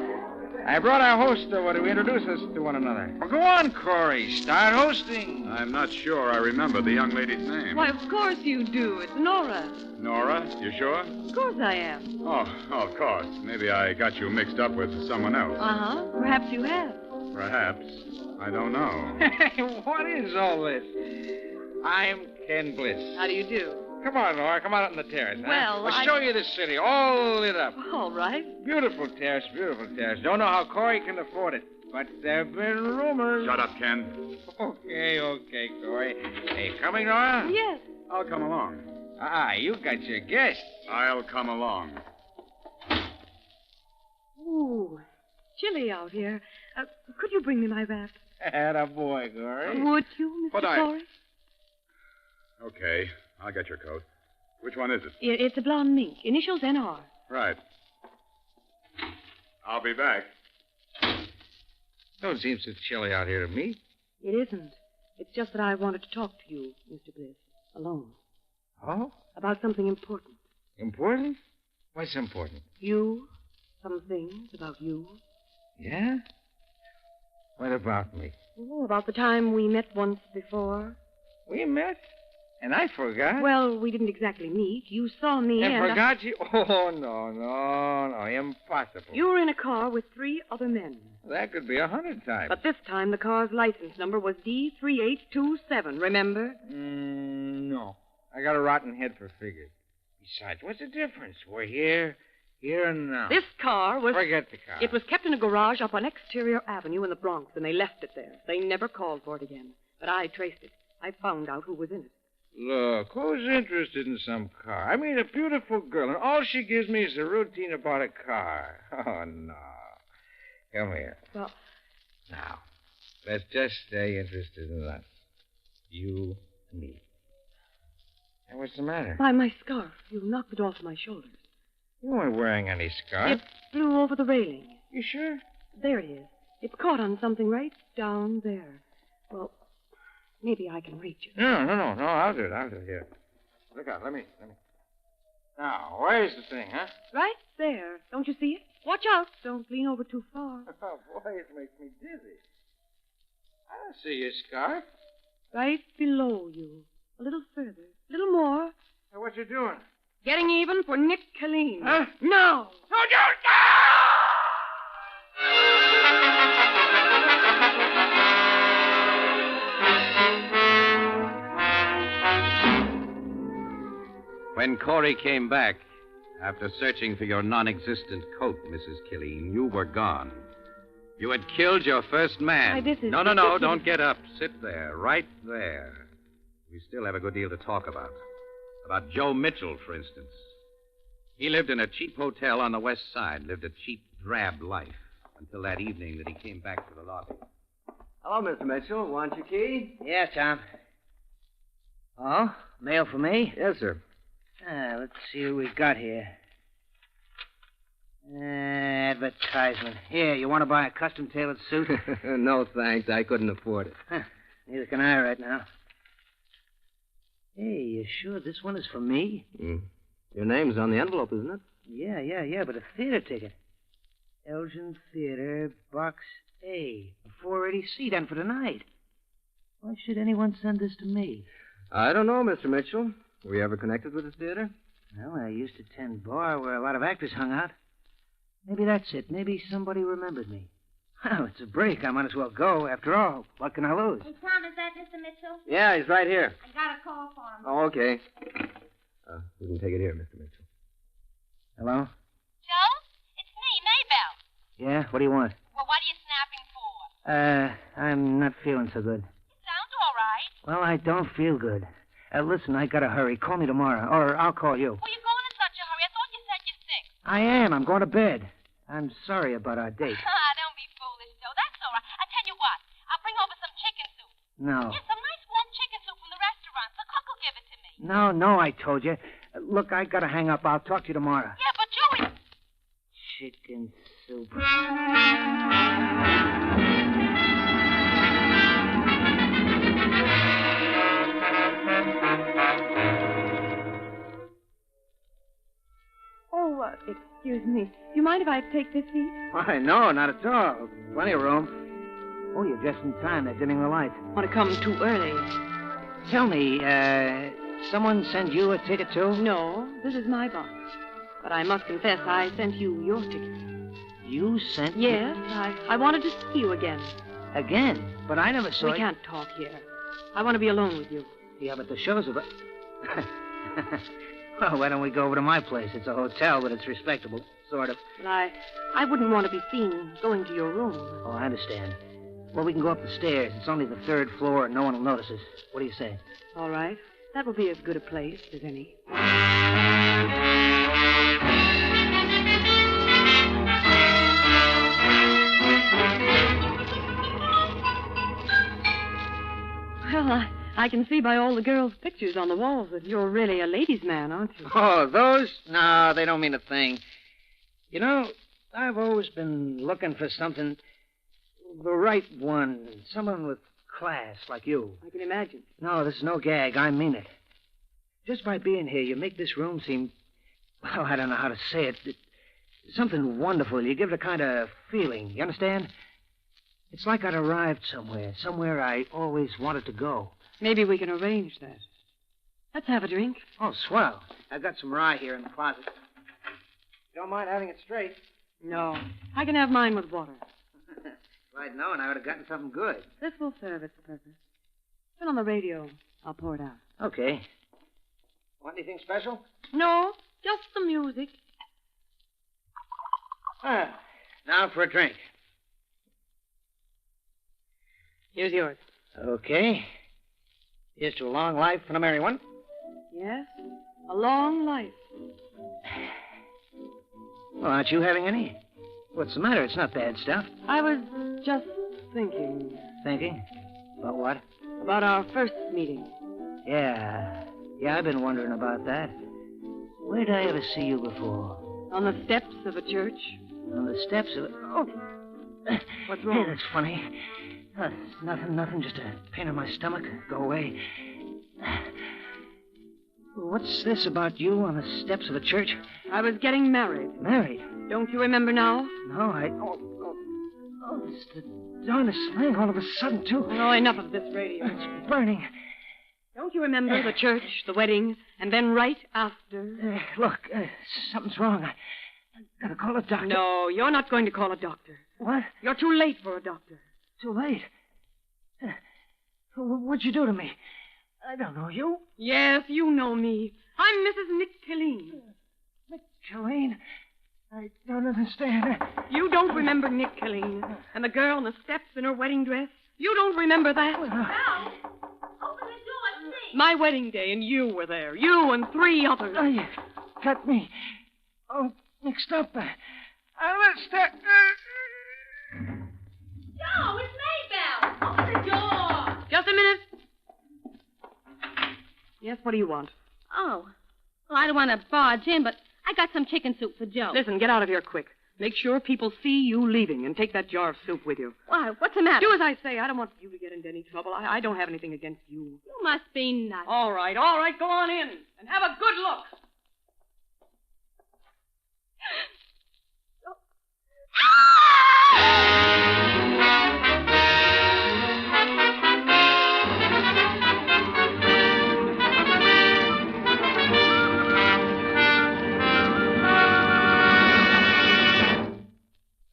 I brought our host over to introduce us to one another. Well, go on, Corey. Start hosting. I'm not sure I remember the young lady's name. Why, of course you do. It's Nora. Nora? You sure? Of course I am. Oh, of course. Maybe I got you mixed up with someone else. Uh-huh. Perhaps you have. Perhaps. I don't know. Hey, what is all this? I'm Ken Bliss. How do you do? Come on, Nora. Come out on the terrace. Huh? Well, I'll show you the city, all lit up. All right. Beautiful terrace, beautiful terrace. Don't know how Corey can afford it, but there have been rumors. Shut up, Ken. Okay, Corey. Hey, coming, Nora? Yes. I'll come along. You got your guest. I'll come along. Ooh, chilly out here. Could you bring me my wrap? Attaboy, Corey. Would you, Mr. Corey? Okay, I'll get your coat. Which one is it? It's a blonde mink. Initials NR. Right. I'll be back. Don't seem so chilly out here to me. It isn't. It's just that I wanted to talk to you, Mr. Bliss, alone. Oh? About something important. Important? What's important? You. Some things about you. Yeah? What about me? Oh, about the time we met once before. We met? And I forgot? Well, we didn't exactly meet. You saw me and... forgot you? Oh, no. Impossible. You were in a car with 3 other men. That could be 100 times. But this time the car's license number was D3827, remember? No. I got a rotten head for figures. Besides, what's the difference? We're here and now. This car was... Forget the car. It was kept in a garage up on Exterior Avenue in the Bronx, and they left it there. They never called for it again. But I traced it. I found out who was in it. Look, who's interested in some car? I mean, a beautiful girl, and all she gives me is a routine about a car. Oh, no. Come here. Well... Now, let's just stay interested in us. You and me. And what's the matter? My scarf. You knocked it off my shoulders. You weren't wearing any scarf. It flew over the railing. You sure? There it is. It's caught on something right down there. Well, maybe I can reach it. No. I'll do it. Here. Look out. Let me. Now, where's the thing, huh? Right there. Don't you see it? Watch out. Don't lean over too far. Oh, boy, it makes me dizzy. I don't see your scarf. Right below you. A little further. A little more. Hey, what you doing? Getting even for Nick Killeen. Huh? No. No, don't. When Corey came back, after searching for your non-existent coat, Mrs. Killeen, you were gone. You had killed your first man. No, don't get up. Sit there, right there. We still have a good deal to talk about. About Joe Mitchell, for instance. He lived in a cheap hotel on the west side, lived a cheap, drab life, until that evening that he came back to the lobby. Hello, Mr. Mitchell. Want your key? Yeah, Tom. Oh, mail for me? Yes, sir. Let's see what we got here. Advertisement. Here, you want to buy a custom-tailored suit? No, thanks. I couldn't afford it. Huh. Neither can I right now. Hey, you sure this one is for me? Your name's on the envelope, isn't it? Yeah, but a theater ticket. Elgin Theater, Box A. A 480 seat, and for tonight. Why should anyone send this to me? I don't know, Mr. Mitchell. Were you ever connected with this theater? Well, I used to attend bar where a lot of actors hung out. Maybe that's it. Maybe somebody remembered me. Well, it's a break. I might as well go. After all, what can I lose? Hey, Tom, is that Mr. Mitchell? Yeah, he's right here. I got a call for him. Oh, okay. You can take it here, Mr. Mitchell. Hello? Joe? It's me, Maybelle. Yeah? What do you want? Well, what are you snapping for? I'm not feeling so good. It sounds all right. Well, I don't feel good. Listen, I gotta hurry. Call me tomorrow, or I'll call you. Well, you're going in such a hurry. I thought you said you're sick. I am. I'm going to bed. I'm sorry about our date. Don't be foolish, Joe. That's all right. I tell you what. I'll bring over some chicken soup. No. Yes, some nice warm chicken soup from the restaurant. The cook will give it to me. No, I told you. Look, I gotta hang up. I'll talk to you tomorrow. Yeah, but Joey... Chicken soup. Oh, excuse me. Do you mind if I take this seat? Why, no, not at all. Plenty of room. Oh, you're just in time. They're dimming the lights. Want to come too early? Tell me, someone send you a ticket, too? No, this is my box. But I must confess, I sent you your ticket. You sent Yes, I wanted to see you again. Again? But I never saw We can't talk here. I want to be alone with you. Yeah, but the show's about... Well, why don't we go over to my place? It's a hotel, but it's respectable, sort of. But I wouldn't want to be seen going to your room. Oh, I understand. Well, we can go up the stairs. It's only the 3rd floor, and no one will notice us. What do you say? All right. That will be as good a place as any. Well, I can see by all the girls' pictures on the walls that you're really a ladies' man, aren't you? Oh, those? No, they don't mean a thing. You know, I've always been looking for something, the right one, someone with class like you. I can imagine. No, this is no gag. I mean it. Just by being here, you make this room seem, well, I don't know how to say it. Something wonderful. You give it a kind of feeling. You understand? It's like I'd arrived somewhere I always wanted to go. Maybe we can arrange that. Let's have a drink. Oh, swell. I've got some rye here in the closet. Don't mind having it straight. No, I can have mine with water. If I'd known, I would have gotten something good. This will serve its purpose. Turn on the radio. I'll pour it out. Okay. Want anything special? No, just the music. Now for a drink. Here's yours. Okay. Here's to a long life and a merry one. Yes, a long life. Well, aren't you having any? What's the matter? It's not bad stuff. I was just thinking. Thinking? About what? About our first meeting. Yeah, I've been wondering about that. Where'd I ever see you before? On the steps of a church. On the steps of... Oh! What's wrong? Hey, that's funny. Nothing, just a pain in my stomach. Go away. What's this about you on the steps of a church? I was getting married. Married? Don't you remember now? No, Oh, it's the darnest thing all of a sudden, too. Oh, enough of this radio. It's burning. Don't you remember the church, the wedding, and then right after? Look, something's wrong. I gotta call a doctor. No, you're not going to call a doctor. What? You're too late for a doctor. Too late? What'd you do to me? I don't know you. Yes, you know me. I'm Mrs. Nick Killeen. Nick Killeen? I don't understand. You don't remember Nick Killeen and the girl on the steps in her wedding dress? You don't remember that? Now, open the door, see. My wedding day, and you were there. You and 3 others. Oh, you got me all mixed up. Joe, it's Maybelle. Yes, what do you want? Oh. Well, I don't want to barge in, but I got some chicken soup for Joe. Listen, get out of here quick. Make sure people see you leaving and take that jar of soup with you. Why, what's the matter? Do as I say. I don't want you to get into any trouble. I don't have anything against you. You must be nuts. All right. Go on in and have a good look.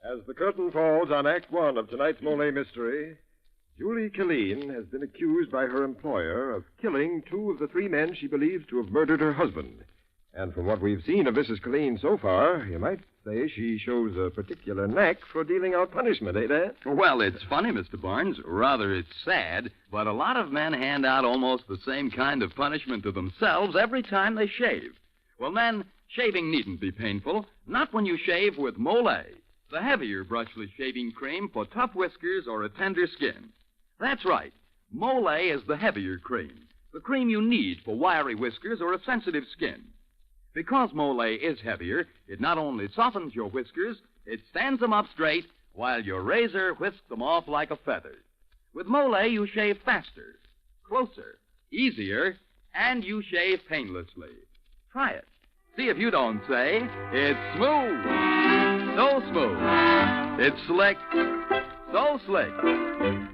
As the curtain falls on Act One of tonight's Molle Mystery, Julie Killeen has been accused by her employer of killing two of the three men she believes to have murdered her husband. And from what we've seen of Mrs. Killeen so far, you might say she shows a particular knack for dealing out punishment, eh, Dad? Well, it's funny, Mr. Barnes. Rather, it's sad. But a lot of men hand out almost the same kind of punishment to themselves every time they shave. Well, then, shaving needn't be painful. Not when you shave with Molle, the heavier brushless shaving cream for tough whiskers or a tender skin. That's right. Molle is the heavier cream, the cream you need for wiry whiskers or a sensitive skin. Because Molle is heavier, it not only softens your whiskers, it stands them up straight, while your razor whisks them off like a feather. With Molle, you shave faster, closer, easier, and you shave painlessly. Try it. See if you don't say, it's smooth. So smooth. It's slick. So slick.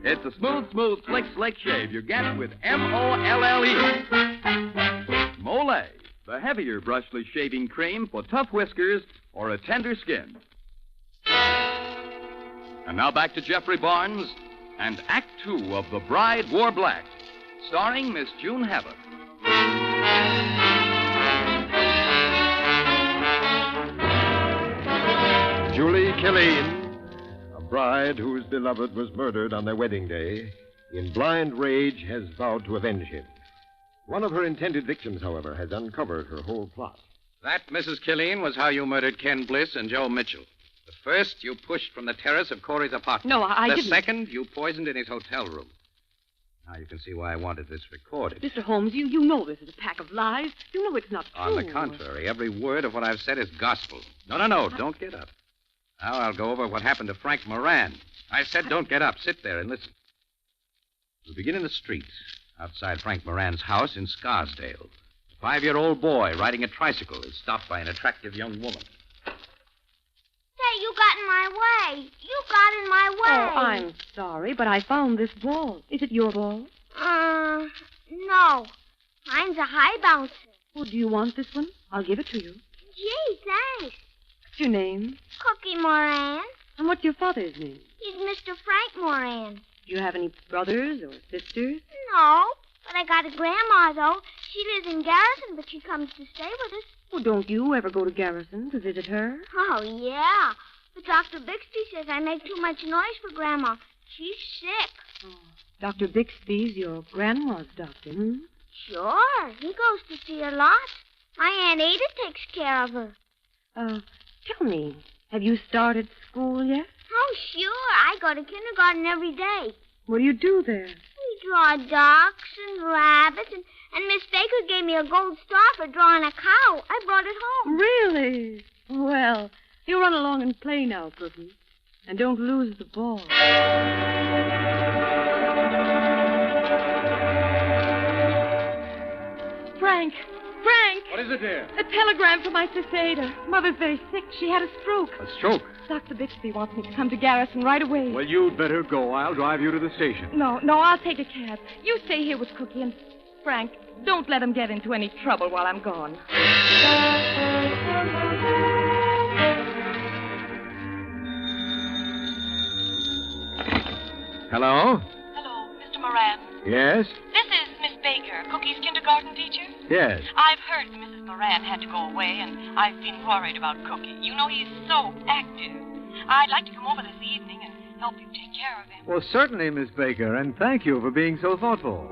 It's a smooth, slick shave you get with M-O-L-L-E. Molle, the heavier brushless shaving cream for tough whiskers or a tender skin. And now back to Jeffrey Barnes and Act Two of The Bride Wore Black, starring Miss June Havoc. Julie Killeen, a bride whose beloved was murdered on their wedding day, in blind rage has vowed to avenge him. One of her intended victims, however, has uncovered her whole plot. That, Mrs. Killeen, was how you murdered Ken Bliss and Joe Mitchell. The first, you pushed from the terrace of Corey's apartment. No, I didn't. The second, you poisoned in his hotel room. Now you can see why I wanted this recorded. Mr. Holmes, you know this is a pack of lies. You know it's not true. On the contrary, every word of what I've said is gospel. No, don't get up. Now I'll go over what happened to Frank Moran. I said don't get up. Sit there and listen. We'll begin in the street, outside Frank Moran's house in Scarsdale. A 5-year-old boy riding a tricycle is stopped by an attractive young woman. Say, you got in my way. You got in my way. Oh, I'm sorry, but I found this ball. Is it your ball? No. Mine's a high bouncer. Oh, do you want this one? I'll give it to you. Gee, thanks. What's your name? Cookie Moran. And what's your father's name? He's Mr. Frank Moran. Do you have any brothers or sisters? No, but I got a grandma, though. She lives in Garrison, but she comes to stay with us. Well, don't you ever go to Garrison to visit her? Oh, yeah. But Dr. Bixby says I make too much noise for Grandma. She's sick. Oh, Dr. Bixby's your grandma's doctor, hmm? Sure. He goes to see her lot. My Aunt Ada takes care of her. Tell me, have you started school yet? Oh, sure. I go to kindergarten every day. What do you do there? We draw ducks and rabbits, and Miss Baker gave me a gold star for drawing a cow. I brought it home. Really? Well, you run along and play now, Cookie. And don't lose the ball. Frank! What is it, dear? A telegram for my sister Ada. Mother's very sick. She had a stroke. A stroke? Dr. Bixby wants me to come to Garrison right away. Well, you'd better go. I'll drive you to the station. No, I'll take a cab. You stay here with Cookie, and Frank, don't let him get into any trouble while I'm gone. Hello? Hello, Mr. Moran. Yes? This is Miss Baker, Cookie's kindergarten teacher. Yes. I've heard Mrs. Moran had to go away, and I've been worried about Cookie. You know, he's so active. I'd like to come over this evening and help you take care of him. Well, certainly, Miss Baker, and thank you for being so thoughtful.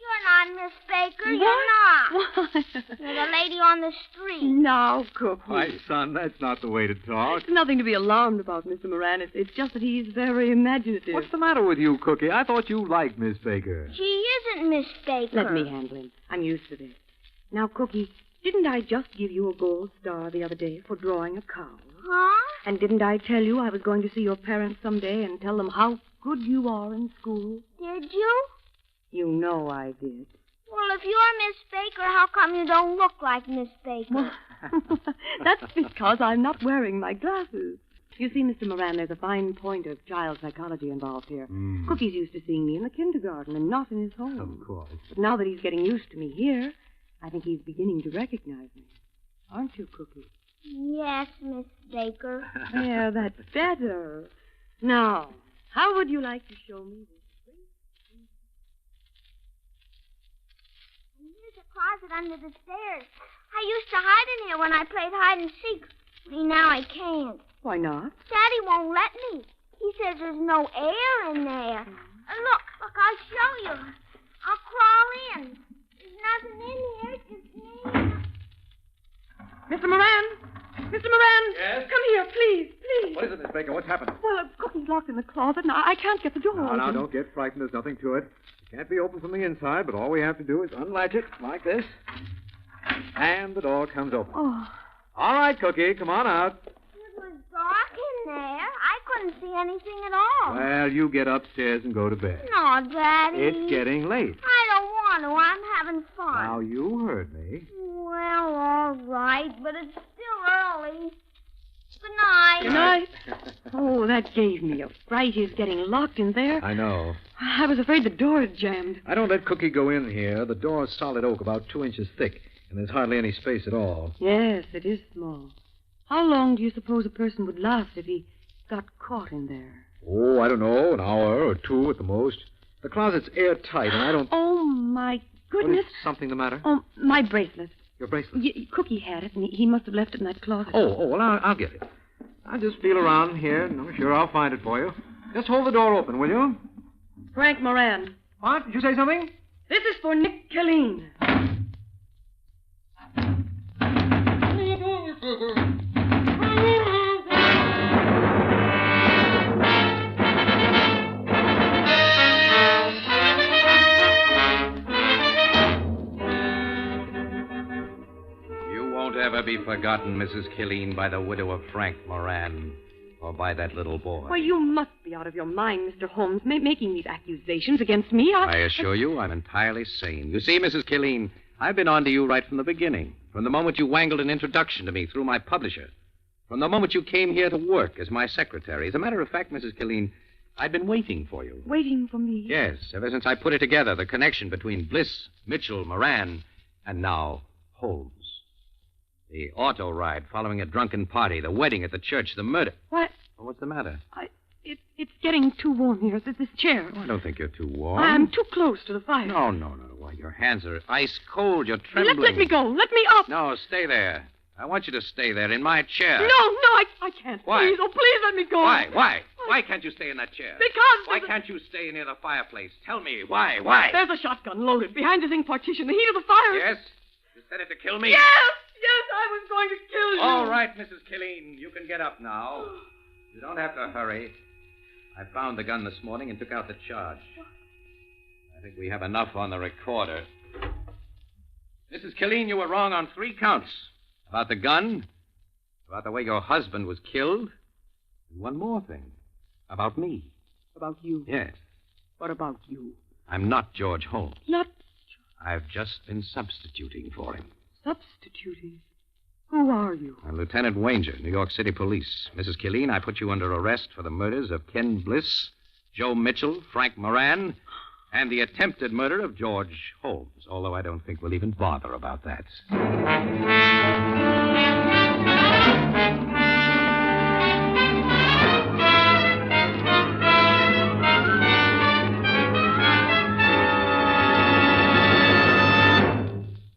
You're not Miss Baker. Baker, you're not. Why? You're the lady on the street. Now, Cookie. Why, son, that's not the way to talk. It's nothing to be alarmed about, Mr. Moran. It's just that he's very imaginative. What's the matter with you, Cookie? I thought you liked Miss Baker. She isn't Miss Baker. Let me handle him. I'm used to this. Now, Cookie, didn't I just give you a gold star the other day for drawing a cow? Huh? And didn't I tell you I was going to see your parents someday and tell them how good you are in school? Did you? You know I did. Well, if you're Miss Baker, how come you don't look like Miss Baker? That's because I'm not wearing my glasses. You see, Mr. Moran, there's a fine point of child psychology involved here. Cookie's used to seeing me in the kindergarten and not in his home. Of course. But now that he's getting used to me here, I think he's beginning to recognize me. Aren't you, Cookie? Yes, Miss Baker. Yeah, that's better. Now, how would you like to show me this? Here's a closet under the stairs. I used to hide in here when I played hide and seek. Only now I can't. Why not? Daddy won't let me. He says there's no air in there. Look, I'll show you. I'll crawl in. There's nothing in here, just me. Mr. Moran! Mr. Moran! Yes? Come here, please, please. What is it, Miss Baker? What's happened? Well, Cookie's locked in the closet, and I can't get the door open. Now, don't get frightened. There's nothing to it. It can't be opened from the inside, but all we have to do is unlatch it like this, and the door comes open. Oh. All right, Cookie, come on out. It was dark in there. I couldn't see anything at all. Well, you get upstairs and go to bed. No, Daddy. It's getting late. I don't want to. I'm having fun. Now, you heard me. Well, all right, but it's still early. Good night. Good night. Oh, that gave me a fright. He's getting locked in there. I know. I was afraid the door had jammed. I don't let Cookie go in here. The door's solid oak, about 2 inches thick, and there's hardly any space at all. Yes, it is small. How long do you suppose a person would last if he got caught in there? Oh, I don't know, an hour or two at the most. The closet's airtight, and I don't... Oh, my goodness. What, is something the matter? Oh, my bracelet. Your bracelet? Cookie had it, and he must have left it in that closet. Oh, well, I'll get it. I'll just feel around here, and I'm sure I'll find it for you. Just hold the door open, will you? Frank Moran. What? Did you say something? This is for Nick Killeen. Ever be forgotten, Mrs. Killeen, by the widow of Frank Moran or by that little boy. Why, you must be out of your mind, Mr. Holmes, making these accusations against me. I assure you I'm entirely sane. You see, Mrs. Killeen, I've been on to you right from the beginning, from the moment you wangled an introduction to me through my publisher, from the moment you came here to work as my secretary. As a matter of fact, Mrs. Killeen, I've been waiting for you. Waiting for me? Yes, ever since I put it together, the connection between Bliss, Mitchell, Moran, and now Holmes. The auto ride following a drunken party, the wedding at the church, the murder. What? Well, what's the matter? It's getting too warm here. This chair. Oh, I don't think you're too warm. I'm too close to the fire. No. Why, your hands are ice cold. You're trembling. Let me go. Let me up. No, stay there. I want you to stay there in my chair. No, I can't. Why? Please, please let me go. Why? Why can't you stay in that chair? Because... Why can't you stay near the fireplace? Tell me, why? There's a shotgun loaded behind the zinc partition, the heat of the fire. Yes? You said it to kill me? Yes, I was going to kill you. All right, Mrs. Killeen, you can get up now. You don't have to hurry. I found the gun this morning and took out the charge. I think we have enough on the recorder. Mrs. Killeen, you were wrong on 3 counts. About the gun, about the way your husband was killed, and one more thing. About me. About you? Yes. What about you? I'm not George Holmes. Not... I've just been substituting for him. Substituting? Who are you? I'm Lieutenant Wanger, New York City Police. Mrs. Killeen, I put you under arrest for the murders of Ken Bliss, Joe Mitchell, Frank Moran, and the attempted murder of George Holmes, although I don't think we'll even bother about that.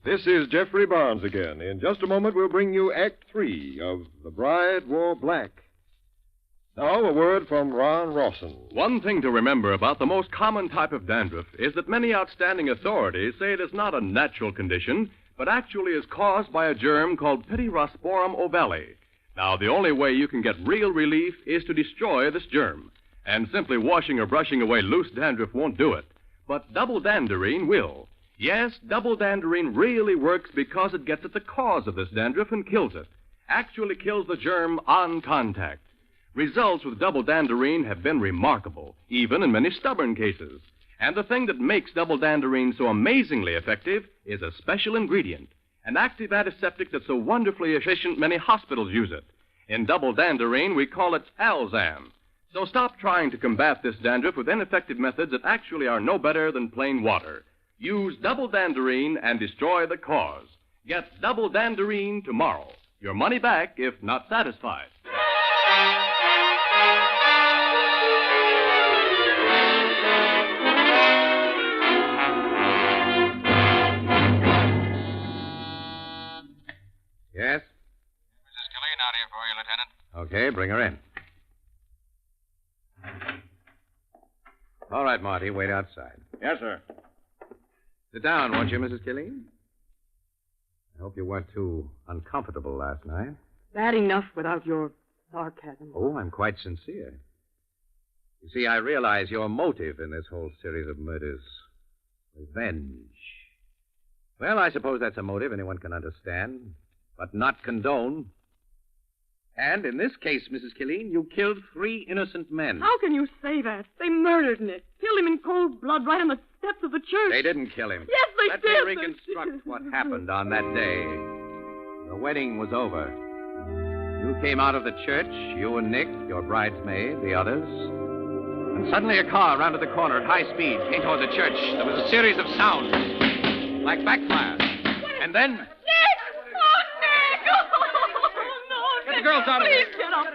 This is Jeffrey Barnes again. In just a moment, we'll bring you Act 3 of The Bride Wore Black. Now, a word from Ron Rawson. One thing to remember about the most common type of dandruff is that many outstanding authorities say it is not a natural condition, but actually is caused by a germ called Pityrosporum ovale. Now, the only way you can get real relief is to destroy this germ. And simply washing or brushing away loose dandruff won't do it. But double danderine will. Yes, double danderine really works because it gets at the cause of this dandruff and kills it. Actually kills the germ on contact. Results with double danderine have been remarkable, even in many stubborn cases. And the thing that makes double danderine so amazingly effective is a special ingredient, an active antiseptic that's so wonderfully efficient many hospitals use it. In double danderine, we call it Alzam. So stop trying to combat this dandruff with ineffective methods that actually are no better than plain water. Use double danderine and destroy the cause. Get double danderine tomorrow. Your money back if not satisfied. Yes? Mrs. Killeen out here for you, Lieutenant. Okay, bring her in. All right, Marty, wait outside. Yes, sir. Sit down, won't you, Mrs. Killeen? I hope you weren't too uncomfortable last night. Bad enough without your sarcasm. Oh, I'm quite sincere. You see, I realize your motive in this whole series of murders. Revenge. Well, I suppose that's a motive anyone can understand, but not condone. And in this case, Mrs. Killeen, you killed 3 innocent men. How can you say that? They murdered Nick. Killed him in cold blood right on the steps of the church. They didn't kill him. Yes, they Let did. me reconstruct what happened on that day. The wedding was over. You came out of the church, you and Nick, your bridesmaid, the others. And suddenly a car rounded the corner at high speed, came toward the church. There was a series of sounds, like backfire. And then... Nick! Oh, Nick! Oh, no, Get the girls out of here. Please get up,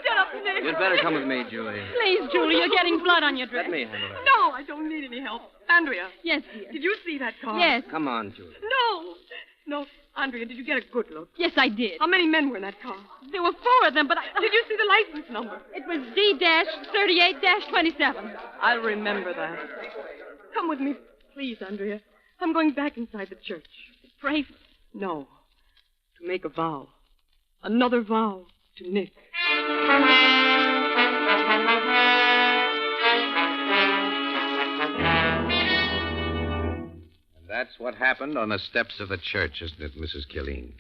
Nick. You'd better come with me, Julie. Please, Julie, you're getting blood on your dress. Let me handle it. No, I don't need any help. Andrea. Yes, dear. Did you see that car? Yes. Come on, Julie. No, Andrea, did you get a good look? Yes, I did. How many men were in that car? There were 4 of them, but Did you see the license number? It was D-38-27. I'll remember that. Come with me, please, Andrea. I'm going back inside the church. Pray. No. To make a vow. Another vow to Nick. That's what happened on the steps of the church, isn't it, Mrs. Killeen?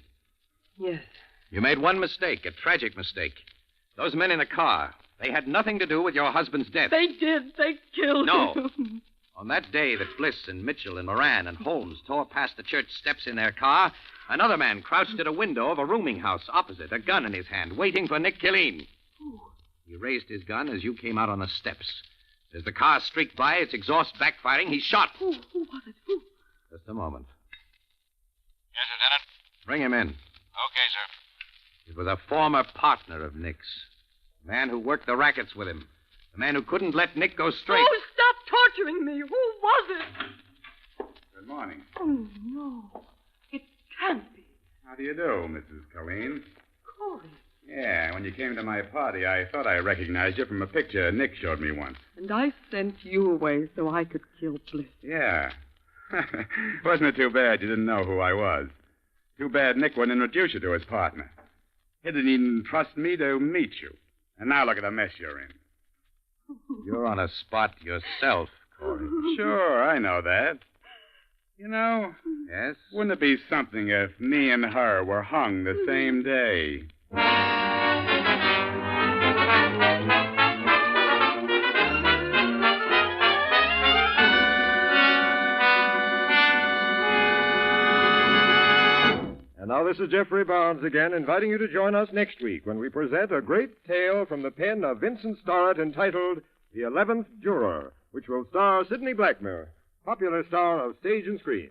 Yes. You made one mistake, a tragic mistake. Those men in the car, they had nothing to do with your husband's death. They did. They killed him. On that day that Bliss and Mitchell and Moran and Holmes tore past the church steps in their car, another man crouched at a window of a rooming house opposite, a gun in his hand, waiting for Nick Killeen. He raised his gun as you came out on the steps. As the car streaked by, its exhaust backfiring, he shot. Who was it? Who? Just a moment. Yes, Lieutenant? Bring him in. Okay, sir. It was a former partner of Nick's. The man who worked the rackets with him. The man who couldn't let Nick go straight. Oh, stop torturing me. Who was it? Good morning. Oh, no. It can't be. How do you do, Mrs. Colleen? Corey. Yeah, when you came to my party, I thought I recognized you from a picture Nick showed me once. And I sent you away so I could kill Bliss. Yeah. Wasn't it too bad you didn't know who I was? Too bad Nick wouldn't introduce you to his partner. He didn't even trust me to meet you. And now look at the mess you're in. You're on a spot yourself, Corey. Sure, I know that. You know... Yes? Wouldn't it be something if me and her were hung the same day? And now this is Jeffrey Barnes again, inviting you to join us next week when we present a great tale from the pen of Vincent Starrett entitled The 11th Juror, which will star Sidney Blackmer, popular star of stage and screen.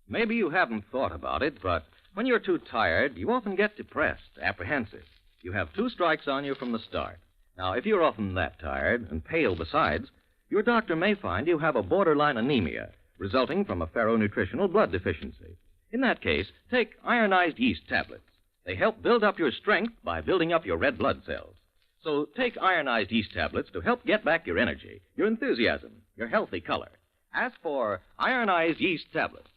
Maybe you haven't thought about it, but when you're too tired, you often get depressed, apprehensive. You have 2 strikes on you from the start. Now, if you're often that tired, and pale besides, your doctor may find you have a borderline anemia, resulting from a ferronutritional blood deficiency. In that case, take ironized yeast tablets. They help build up your strength by building up your red blood cells. So take ironized yeast tablets to help get back your energy, your enthusiasm, your healthy color. Ask for ironized yeast tablets.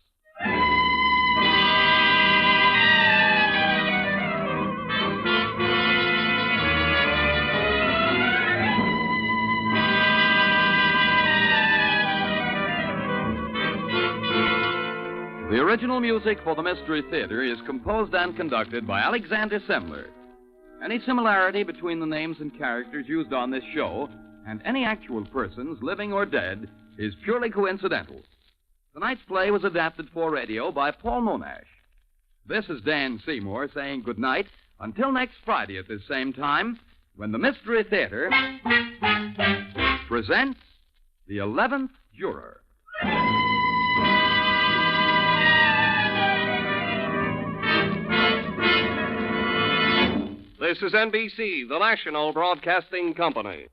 The original music for the Mystery Theater is composed and conducted by Alexander Semler. Any similarity between the names and characters used on this show and any actual persons, living or dead, is purely coincidental. Tonight's play was adapted for radio by Paul Monash. This is Dan Seymour saying good night until next Friday at this same time, when the Mystery Theater presents The 11th Juror. This is NBC, the national broadcasting company.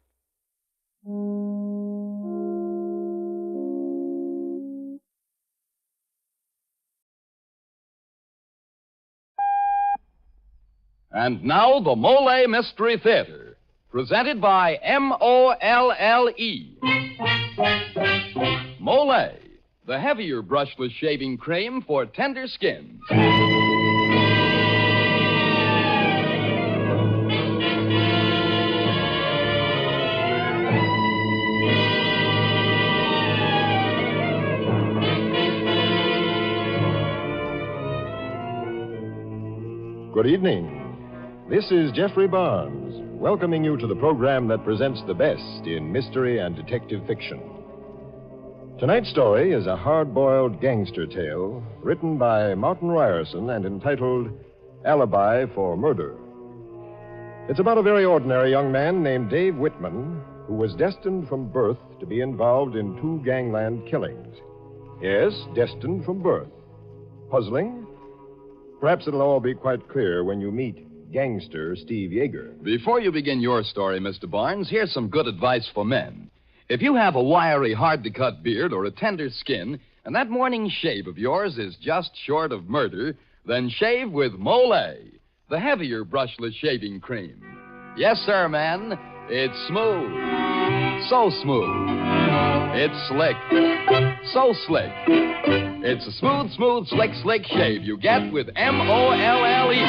And now, the Molle Mystery Theater, presented by M-O-L-L-E. Molle, the heavier brushless shaving cream for tender skins. Good evening. This is Jeffrey Barnes, welcoming you to the program that presents the best in mystery and detective fiction. Tonight's story is a hard-boiled gangster tale written by Martin Ryerson and entitled Alibi for Murder. It's about a very ordinary young man named Dave Whitman who was destined from birth to be involved in 2 gangland killings. Yes, destined from birth. Puzzling? Perhaps it'll all be quite clear when you meet gangster Steve Yeager. Before you begin your story, Mr. Barnes, here's some good advice for men. If you have a wiry, hard-to-cut beard or a tender skin, and that morning shave of yours is just short of murder, then shave with Molle, the heavier brushless shaving cream. Yes, sir, man. It's smooth. So smooth. It's slick. So slick. It's a smooth, slick shave you get with M-O-L-L-E.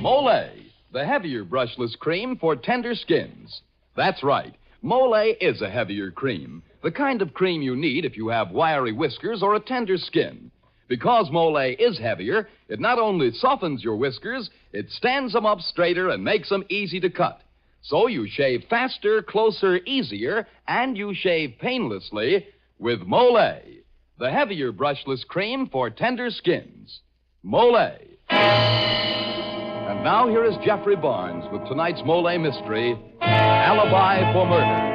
Molle, the heavier brushless cream for tender skins. That's right. Molle is a heavier cream. The kind of cream you need if you have wiry whiskers or a tender skin. Because Molle is heavier, it not only softens your whiskers, it stands them up straighter and makes them easy to cut. So you shave faster, closer, easier, and you shave painlessly with Molle, the heavier brushless cream for tender skins. Molle. And now here is Jeffrey Barnes with tonight's Molle mystery, Alibi for Murder.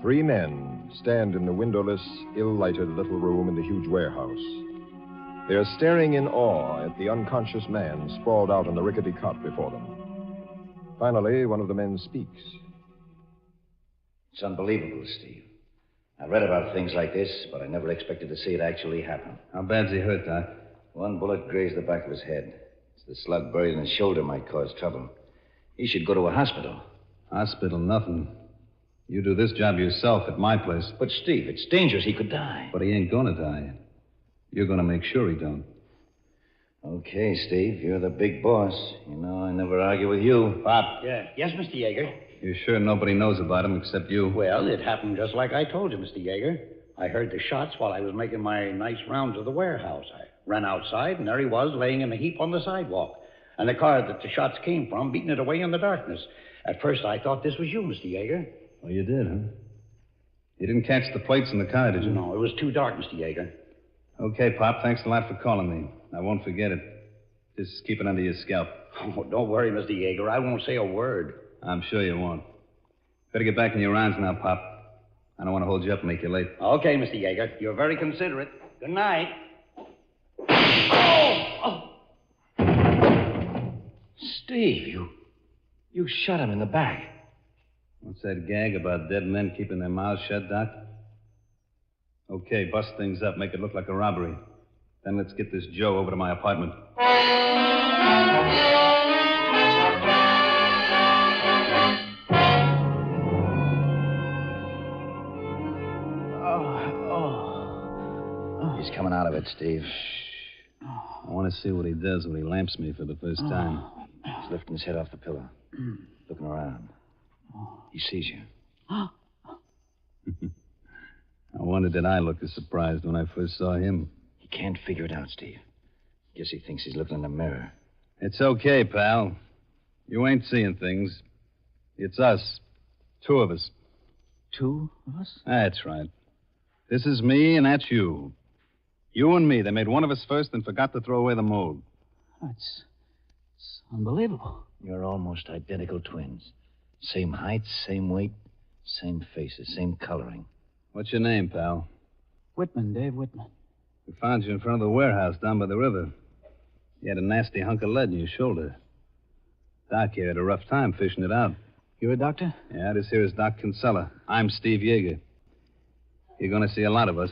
3 men stand in the windowless, ill-lighted little room in the huge warehouse. They're staring in awe at the unconscious man sprawled out on the rickety cot before them. Finally, one of the men speaks. It's unbelievable, Steve. I read about things like this, but I never expected to see it actually happen. How bad's he hurt, Doc? 1 bullet grazed the back of his head. It's the slug buried in his shoulder might cause trouble. He should go to a hospital. Hospital, nothing. You do this job yourself at my place. But, Steve, it's dangerous. He could die. But he ain't gonna die. You're gonna make sure he don't. Okay, Steve, you're the big boss. You know I never argue with you. Bob. Yeah. Yes, Mr. Yeager. You're sure nobody knows about him except you? Well, it happened just like I told you, Mr. Yeager. I heard the shots while I was making my nice rounds of the warehouse. I ran outside, and there he was, laying in a heap on the sidewalk. And the car that the shots came from, beating it away in the darkness. At first, I thought this was you, Mr. Yeager. Oh, you did, huh? You didn't catch the plates in the car, did you? No, it was too dark, Mr. Yeager. Okay, Pop, thanks a lot for calling me. I won't forget it. Just keep it under your scalp. Oh, don't worry, Mr. Yeager. I won't say a word. I'm sure you won't. Better get back in your rounds now, Pop. I don't want to hold you up and make you late. Okay, Mr. Yeager. You're very considerate. Good night. Steve, you shot him in the back. What's that gag about dead men keeping their mouths shut, Doc? Okay, bust things up. Make it look like a robbery. Then let's get this Joe over to my apartment. He's coming out of it, Steve. I want to see what he does when he lamps me for the first time. He's lifting his head off the pillow, looking around. He sees you. I wondered did I look as surprised when I first saw him. He can't figure it out, Steve. Guess he thinks he's looking in the mirror. It's okay, pal. You ain't seeing things. It's us. Two of us. Two of us? That's right. This is me, and that's you. You and me. They made one of us first and forgot to throw away the mold. It's unbelievable. You're almost identical twins. Same height, same weight, same faces, same coloring. What's your name, pal? Whitman, Dave Whitman. We found you in front of the warehouse down by the river. You had a nasty hunk of lead in your shoulder. Doc here had a rough time fishing it out. You a doctor? Yeah, this here is Doc Kinsella. I'm Steve Yeager. You're going to see a lot of us.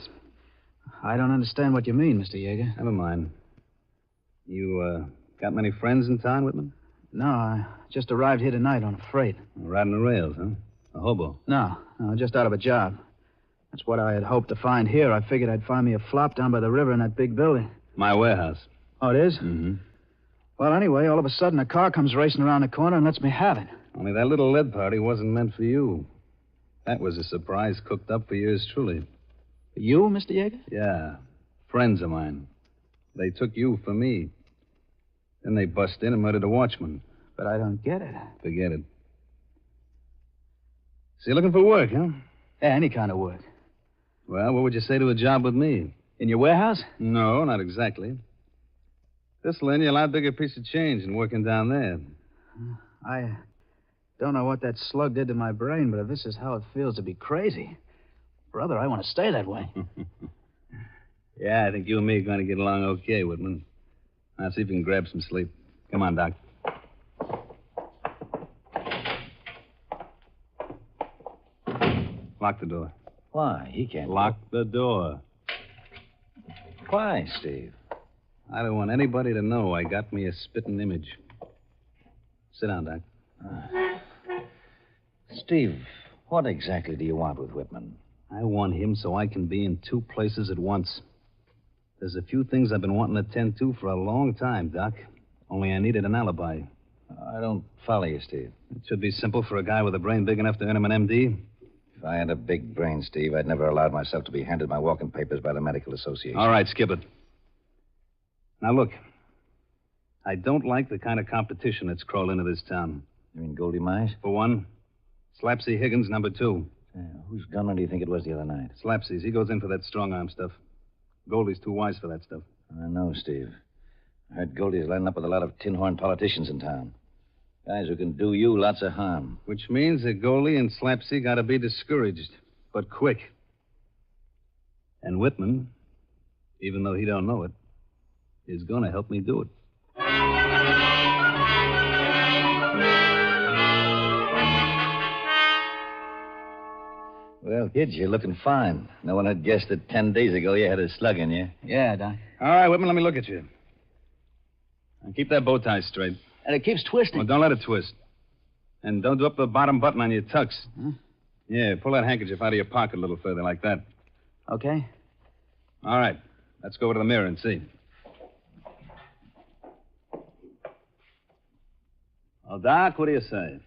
I don't understand what you mean, Mr. Yeager. Never mind. You, got many friends in town, Whitman? No, I just arrived here tonight on a freight. Riding the rails, huh? A hobo? No, just out of a job. That's what I had hoped to find here. I figured I'd find me a flop down by the river in that big building. My warehouse. Oh, it is? Mm-hmm. Well, anyway, all of a sudden a car comes racing around the corner and lets me have it. Only that little lead party wasn't meant for you. That was a surprise cooked up for yours truly. You, Mr. Yeager? Yeah. Friends of mine. They took you for me. Then they bust in and murdered a watchman. But I don't get it. Forget it. So you're looking for work, huh? Yeah, any kind of work. Well, what would you say to a job with me? In your warehouse? No, not exactly. This'll earn you a lot bigger piece of change than working down there. I don't know what that slug did to my brain, but if this is how it feels to be crazy, brother, I want to stay that way. Yeah, I think you and me are going to get along okay, Whitman. Now, see if you can grab some sleep. Come on, Doc. Lock the door. Why? He can't. Lock the door. Why, Steve? I don't want anybody to know I got me a spitting image. Sit down, Doc. Steve, what exactly do you want with Whitman? I want him so I can be in two places at once. There's a few things I've been wanting to attend to for a long time, Doc. Only I needed an alibi. I don't follow you, Steve. It should be simple for a guy with a brain big enough to earn him an MD. If I had a big brain, Steve, I'd never allowed myself to be handed my walking papers by the Medical Association. All right, skip it. Now, look. I don't like the kind of competition that's crawled into this town. You mean Goldie Mize? For one, Slapsy Higgins, number two. Whose gunman do you think it was the other night? Slapsy's. He goes in for that strong-arm stuff. Goldie's too wise for that stuff. I know, Steve. I heard Goldie's lining up with a lot of tin-horn politicians in town. Guys who can do you lots of harm. Which means that Goldie and Slapsy got to be discouraged, but quick. And Whitman, even though he don't know it, is going to help me do it. Well, kid, you're looking fine. No one had guessed that 10 days ago you had a slug in you. Yeah, Doc. All right, Whitman, let me look at you. Now, keep that bow tie straight. And it keeps twisting. Well, don't let it twist. And don't do up the bottom button on your tux. Huh? Yeah, pull that handkerchief out of your pocket a little further, like that. Okay. All right. Let's go over to the mirror and see. Well, Doc, what do you say?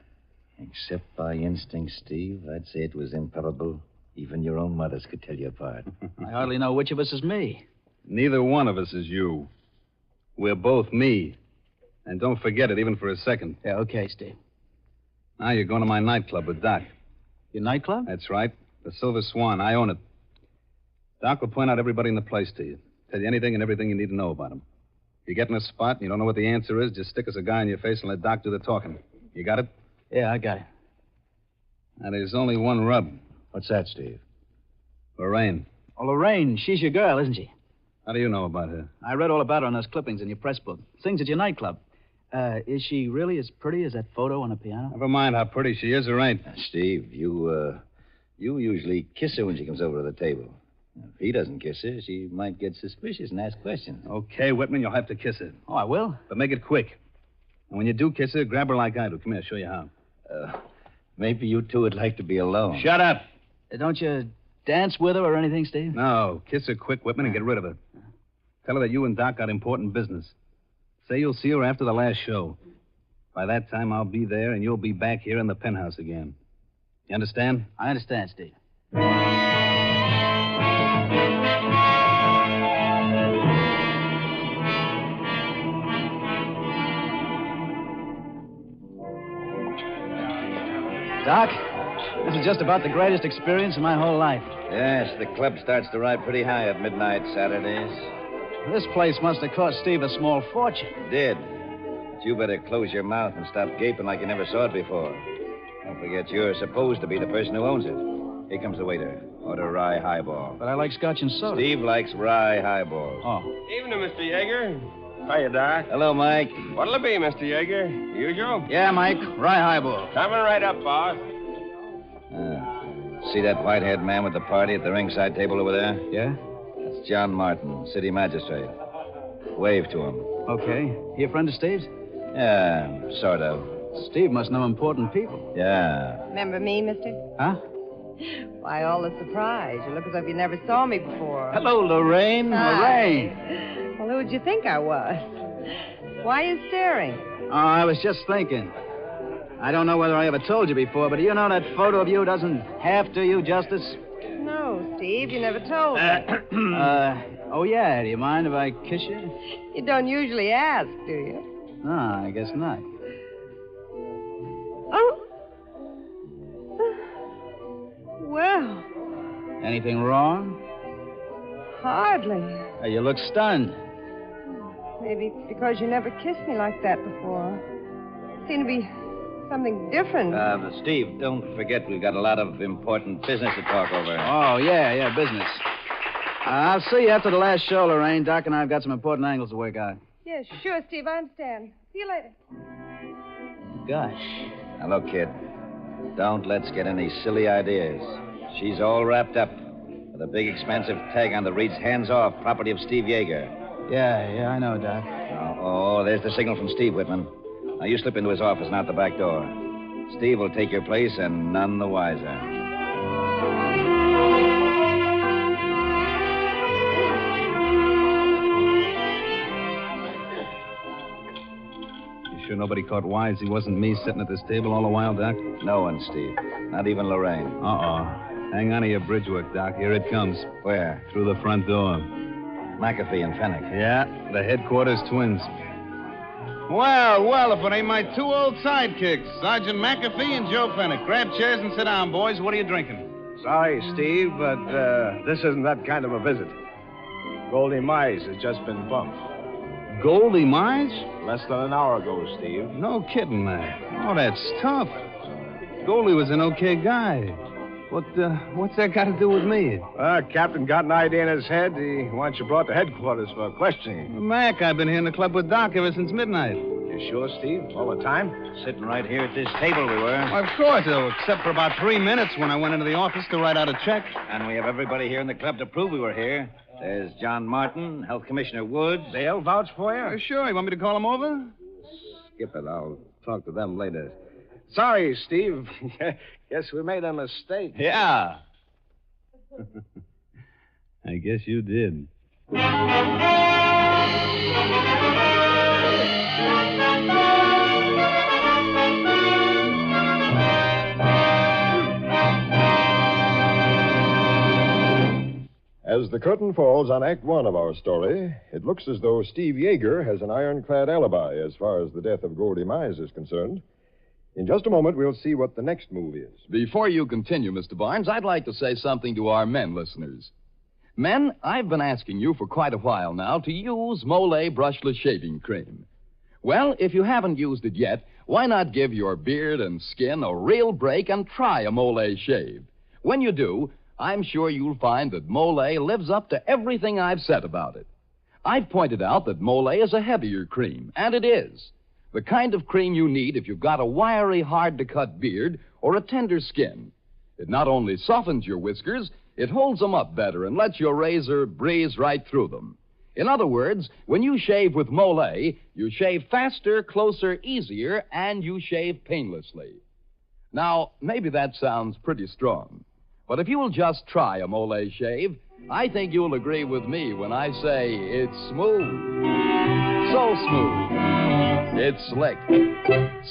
Except by instinct, Steve, I'd say it was improbable. Even your own mothers could tell you apart. I hardly know which of us is me. Neither one of us is you. We're both me. And don't forget it, even for a second. Yeah, okay, Steve. Now you're going to my nightclub with Doc. Your nightclub? That's right. The Silver Swan. I own it. Doc will point out everybody in the place to you. Tell you anything and everything you need to know about him. If you get in a spot and you don't know what the answer is, just stick us a guy in your face and let Doc do the talking. You got it? Yeah, I got it. Now, there's only one rub. What's that, Steve? Lorraine. Oh, Lorraine, she's your girl, isn't she? How do you know about her? I read all about her on those clippings in your press book. Sings at your nightclub. Is she really as pretty as that photo on the piano? Never mind how pretty she is, or ain't. Steve, you usually kiss her when she comes over to the table. If he doesn't kiss her, she might get suspicious and ask questions. Okay, Whitman, you'll have to kiss her. Oh, I will? But make it quick. And when you do kiss her, grab her like I do. Come here, I'll show you how. Maybe you two would like to be alone. Shut up. Don't you dance with her or anything, Steve? No, kiss her quick, Whitman, and get rid of her. Tell her that you and Doc got important business. Say you'll see her after the last show. By that time, I'll be there, and you'll be back here in the penthouse again. You understand? I understand, Steve. Doc, this is just about the greatest experience of my whole life. Yes, the club starts to ride pretty high at midnight Saturdays. This place must have cost Steve a small fortune. It did. But you better close your mouth and stop gaping like you never saw it before. Don't forget, you're supposed to be the person who owns it. Here comes the waiter. Order rye highball. But I like scotch and soda. Steve likes rye highballs. Oh. Evening, Mr. Yeager. Hiya, Doc. Hello, Mike. What'll it be, Mr. Yeager? Usual? Yeah, Mike. Rye highball. Coming right up, boss. See that white-haired man with the party at the ringside table over there? Yeah? That's John Martin, city magistrate. Wave to him. Okay. He a friend of Steve's? Yeah, sort of. Steve must know important people. Yeah. Remember me, mister? Huh? Why, all the surprise. You look as if you never saw me before. Hello, Lorraine. Hi. Lorraine. Well, who'd you think I was? Why are you staring? Oh, I was just thinking. I don't know whether I ever told you before, but do you know that photo of you doesn't half do you justice? No, Steve, you never told me. Oh, yeah. Do you mind if I kiss you? You don't usually ask, do you? No, I guess not. Oh. Well. Anything wrong? Hardly. You look stunned. Maybe it's because you never kissed me like that before. Seemed to be something different. Steve, don't forget we've got a lot of important business to talk over. Oh, yeah, business. I'll see you after the last show, Lorraine. Doc and I have got some important angles to work out. Yes, sure, Steve, I understand. See you later. Gosh. Now, look, kid. Don't let's get any silly ideas. She's all wrapped up with a big, expensive tag on that reads hands off, property of Steve Yeager. Yeah, I know, Doc. Oh, there's the signal from Steve, Whitman. Now, you slip into his office and out the back door. Steve will take your place and none the wiser. Sure nobody caught wise he wasn't me sitting at this table all the while, Doc? No one, Steve. Not even Lorraine. Hang on to your bridge work, Doc. Here it comes. Where? Through the front door. McAfee and Fennick. Yeah, the headquarters twins. Well, if it ain't my two old sidekicks, Sergeant McAfee and Joe Fennick. Grab chairs and sit down, boys. What are you drinking? Sorry, Steve, but this isn't that kind of a visit. Goldie Mize has just been bumped. Goldie Mize? Less than an hour ago, Steve. No kidding, man. Oh, that's tough. Goldie was an okay guy. What's that got to do with me? Captain got an idea in his head. He wants you brought to headquarters for questioning. Mac, I've been here in the club with Doc ever since midnight. You sure, Steve? All the time? Sitting right here at this table we were. Well, of course, though, except for about 3 minutes when I went into the office to write out a check. And we have everybody here in the club to prove we were here. There's John Martin, Health Commissioner Woods. They'll vouch for you? Sure. You want me to call them over? Skip it. I'll talk to them later. Sorry, Steve. Guess we made a mistake. Yeah. I guess you did. As the curtain falls on Act One of our story, it looks as though Steve Yeager has an ironclad alibi as far as the death of Goldie Mize is concerned. In just a moment, we'll see what the next move is. Before you continue, Mr. Barnes, I'd like to say something to our men listeners. Men, I've been asking you for quite a while now to use Molle brushless shaving cream. Well, if you haven't used it yet, why not give your beard and skin a real break and try a Molle shave? When you do, I'm sure you'll find that Molle lives up to everything I've said about it. I've pointed out that Mollé is a heavier cream, and it is. The kind of cream you need if you've got a wiry, hard-to-cut beard or a tender skin. It not only softens your whiskers, it holds them up better and lets your razor breeze right through them. In other words, when you shave with Mollé, you shave faster, closer, easier, and you shave painlessly. Now, maybe that sounds pretty strong, but if you'll just try a Mollé shave, I think you'll agree with me when I say it's smooth. So smooth. It's slick.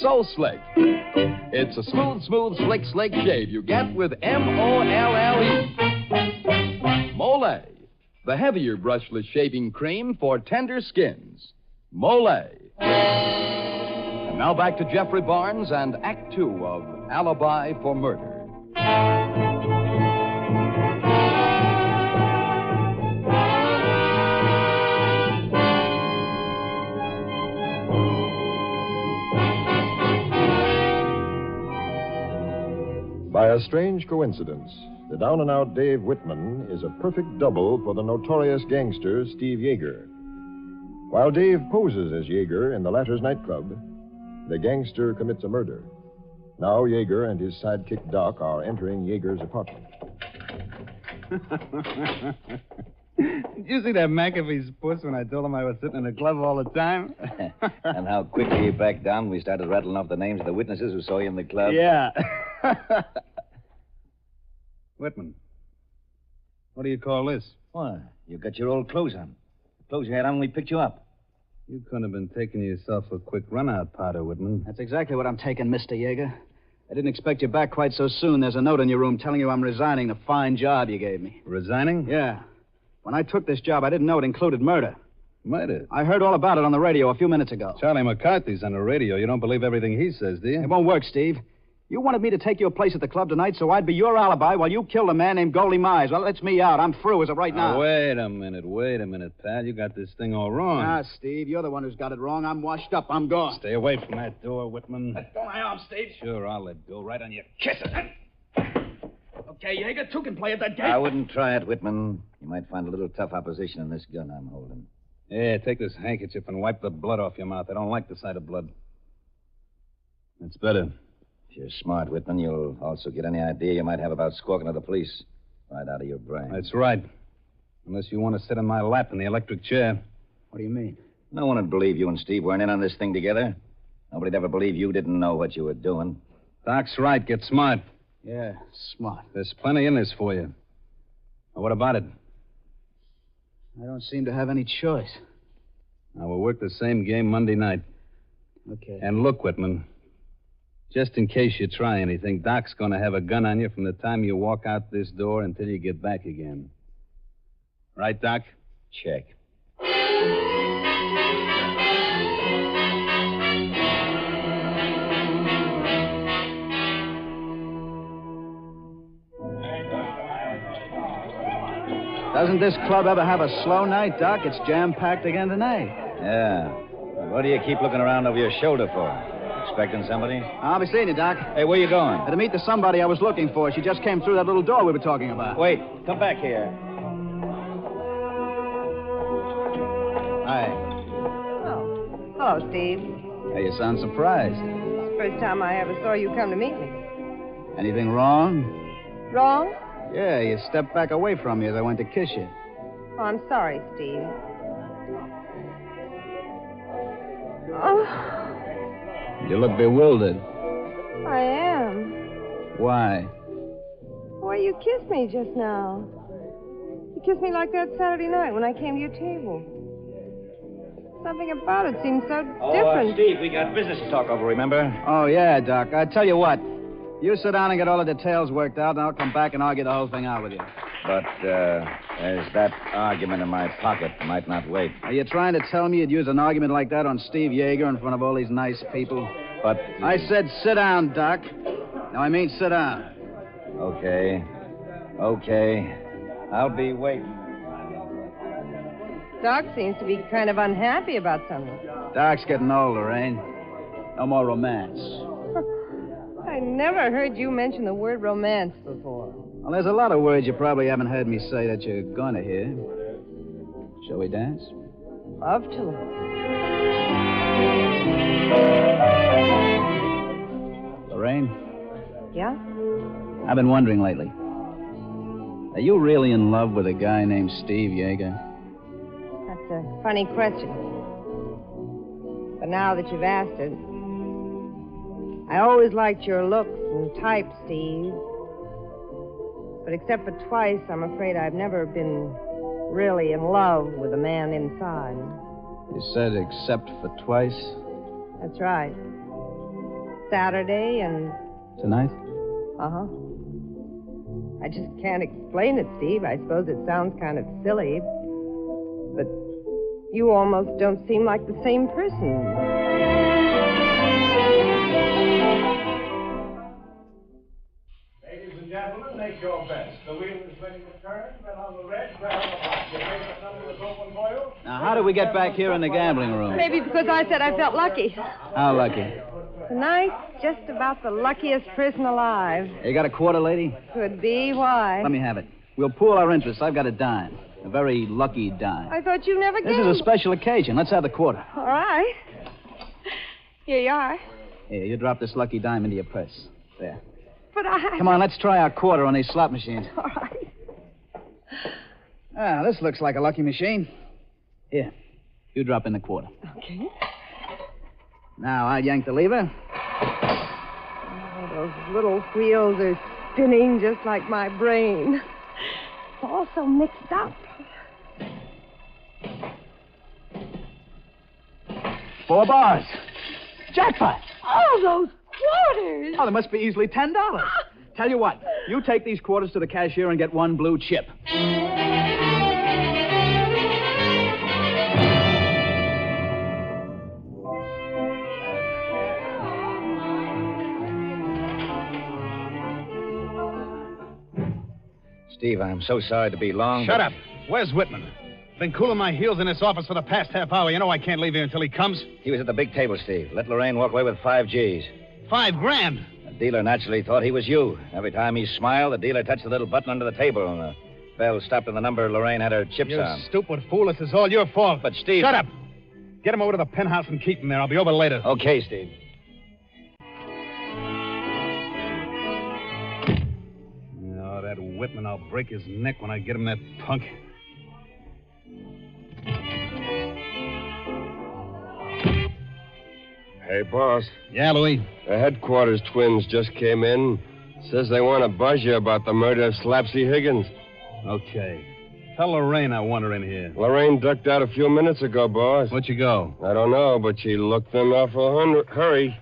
So slick. It's a smooth, slick shave you get with M-O-L-L-E. Mollé, the heavier brushless shaving cream for tender skins. Mollé. And now back to Jeffrey Barnes and Act Two of Alibi for Murder. By a strange coincidence, the down-and-out Dave Whitman is a perfect double for the notorious gangster Steve Yeager. While Dave poses as Yeager in the latter's nightclub, the gangster commits a murder. Now Yeager and his sidekick Doc are entering Yeager's apartment. Did you see that McAfee's puss when I told him I was sitting in the club all the time? And how quickly he backed down when we started rattling off the names of the witnesses who saw you in the club? Yeah. Whitman, what do you call this? Why, you got your old clothes on. The clothes you had on when we picked you up. You couldn't have been taking yourself a quick run-out, Potter, Whitman. That's exactly what I'm taking, Mr. Yeager. I didn't expect you back quite so soon. There's a note in your room telling you I'm resigning the fine job you gave me. Resigning? Yeah. When I took this job, I didn't know it included murder. Murder? I heard all about it on the radio a few minutes ago. Charlie McCarthy's on the radio. You don't believe everything he says, do you? It won't work, Steve. You wanted me to take your place at the club tonight so I'd be your alibi while you killed a man named Goldie Mize. Well, that lets me out. I'm through as of right now. Wait a minute, pal. You got this thing all wrong. Ah, Steve, you're the one who's got it wrong. I'm washed up. I'm gone. Stay away from that door, Whitman. Let go my arm, Steve. Sure, I'll let go. Right on your kisser. Okay, Yeager, two can play at that game. I wouldn't try it, Whitman. You might find a little tough opposition in this gun I'm holding. Yeah, take this handkerchief and wipe the blood off your mouth. I don't like the sight of blood. That's better. If you're smart, Whitman, you'll also get any idea you might have about squawking to the police right out of your brain. That's right. Unless you want to sit in my lap in the electric chair. What do you mean? No one would believe you and Steve weren't in on this thing together. Nobody'd ever believe you didn't know what you were doing. Doc's right. Get smart. Yeah, smart. There's plenty in this for you. Now, what about it? I don't seem to have any choice. Now, we'll work the same game Monday night. Okay. And look, Whitman, just in case you try anything, Doc's going to have a gun on you from the time you walk out this door until you get back again. Right, Doc? Check. Doesn't this club ever have a slow night, Doc? It's jam-packed again tonight. Yeah. What do you keep looking around over your shoulder for? Expecting somebody? I'll be seeing you, Doc. Hey, where you going? To meet the somebody I was looking for. She just came through that little door we were talking about. Wait, come back here. Hi. Oh. Hello, Steve. Hey, you sound surprised. It's the first time I ever saw you come to meet me. Anything wrong? Wrong? Yeah, you stepped back away from me as I went to kiss you. Oh, I'm sorry, Steve. Oh, You look bewildered. I am. Why? Why, you kissed me just now. You kissed me like that Saturday night when I came to your table. Something about it seemed so different. Steve, we got business to talk over, remember? Oh, yeah, Doc. I tell you what. You sit down and get all the details worked out, and I'll come back and argue the whole thing out with you. But, there's that argument in my pocket. Might not wait. Are you trying to tell me you'd use an argument like that on Steve Yeager in front of all these nice people? But... I said sit down, Doc. Now, I mean sit down. Okay. I'll be waiting. Doc seems to be kind of unhappy about something. Doc's getting older, ain't? No more romance. I never heard you mention the word romance before. Well, there's a lot of words you probably haven't heard me say that you're going to hear. Shall we dance? Love to. Lorraine, Yeah? I've been wondering lately. Are you really in love with a guy named Steve Yeager? That's a funny question. But now that you've asked it, I always liked your looks and type, Steve. But except for twice, I'm afraid I've never been really in love with a man inside. You said except for twice? That's right. Saturday and... Tonight? Uh-huh. I just can't explain it, Steve. I suppose it sounds kind of silly, but you almost don't seem like the same person. Ladies and gentlemen, make your bets. The wheel is ready to turn, then on the red, grab a box. Your favorite number is open for you. Now, how did we get back here in the gambling room? Maybe because I said I felt lucky. How lucky? Tonight, just about the luckiest person alive. You got a quarter, lady? Could be. Why? Let me have it. We'll pool our interests. I've got a dime. A very lucky dime. I thought you never This gambled. is a special occasion. Let's have the quarter. All right. Here you are. Here, you drop this lucky dime into your purse. There. But I... Come on, let's try our quarter on these slot machines. All right. Ah, this looks like a lucky machine. Here, you drop in the quarter. Okay. Now, I yank the lever. Oh, those little wheels are spinning just like my brain. It's all so mixed up. 4 bars. Jackpot. Oh, those quarters. Oh, there must be easily $10. Tell you what, you take these quarters to the cashier and get 1 blue chip. Steve, I'm so sorry to be long. Shut up. Where's Whitman? Been cooling my heels in this office for the past half hour. You know I can't leave here until he comes. He was at the big table, Steve. Let Lorraine walk away with 5 G's. $5,000. The dealer naturally thought he was you. Every time he smiled, the dealer touched the little button under the table, and the bell stopped on the number Lorraine had her chips You on. stupid fool. This is all your fault. But, Steve... Shut up. Get him over to the penthouse and keep him there. I'll be over later. Okay, Steve. Oh, that Whitman, I'll break his neck when I get him that punk. Hey, boss. Yeah, Louis? The headquarters twins just came in. Says they want to buzz you about the murder of Slapsy Higgins. Okay. Tell Lorraine I want her in here. Lorraine ducked out a few minutes ago, boss. Where'd you go? I don't know, but she looked in awful hurry.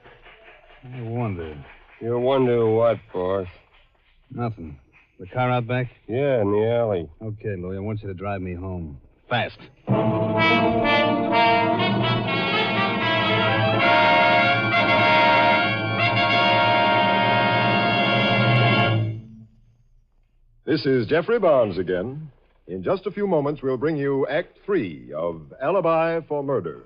I wonder. You wonder what, boss? Nothing. The car out back? Yeah, in the alley. Okay, Louis, I want you to drive me home. Fast. This is Jeffrey Barnes again. In just a few moments, we'll bring you Act 3 of Alibi for Murder.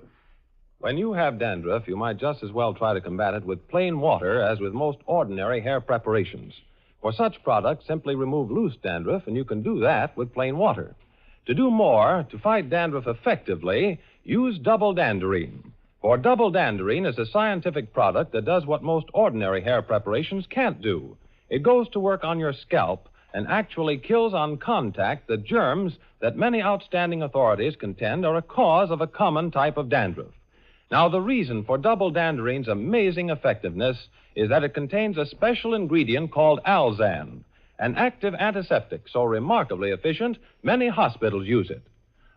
When you have dandruff, you might just as well try to combat it with plain water as with most ordinary hair preparations. For such products, simply remove loose dandruff, and you can do that with plain water. To do more, to fight dandruff effectively, use double danderine. For double danderine is a scientific product that does what most ordinary hair preparations can't do. It goes to work on your scalp and actually kills on contact the germs that many outstanding authorities contend are a cause of a common type of dandruff. Now, the reason for double danderine's amazing effectiveness is that it contains a special ingredient called Alzan, an active antiseptic so remarkably efficient, many hospitals use it.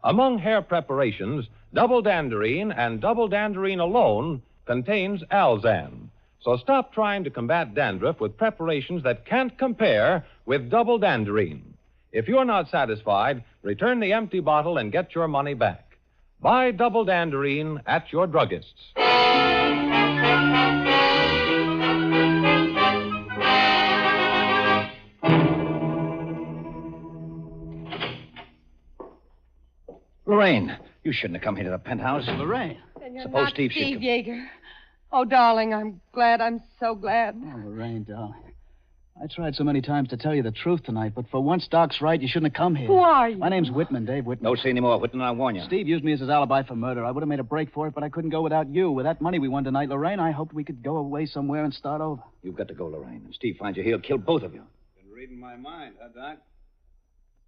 Among hair preparations, double danderine and double danderine alone contains Alzan. So stop trying to combat dandruff with preparations that can't compare with double danderine. If you're not satisfied, return the empty bottle and get your money back. Buy double danderine at your druggist's. Lorraine, you shouldn't have come here to the penthouse. Lorraine. And you're Suppose not Steve Yeager. Oh, darling, I'm glad. I'm so glad. Oh, Lorraine, darling. I tried so many times to tell you the truth tonight, but for once Doc's right. You shouldn't have come here. Who are you? My name's Whitman, Dave Whitman. Don't say any more, Whitman. I warn you. Steve used me as his alibi for murder. I would have made a break for it, but I couldn't go without you. With that money we won tonight, Lorraine, I hoped we could go away somewhere and start over. You've got to go, Lorraine. If Steve finds you, he'll kill both of you. Been reading my mind, huh, Doc?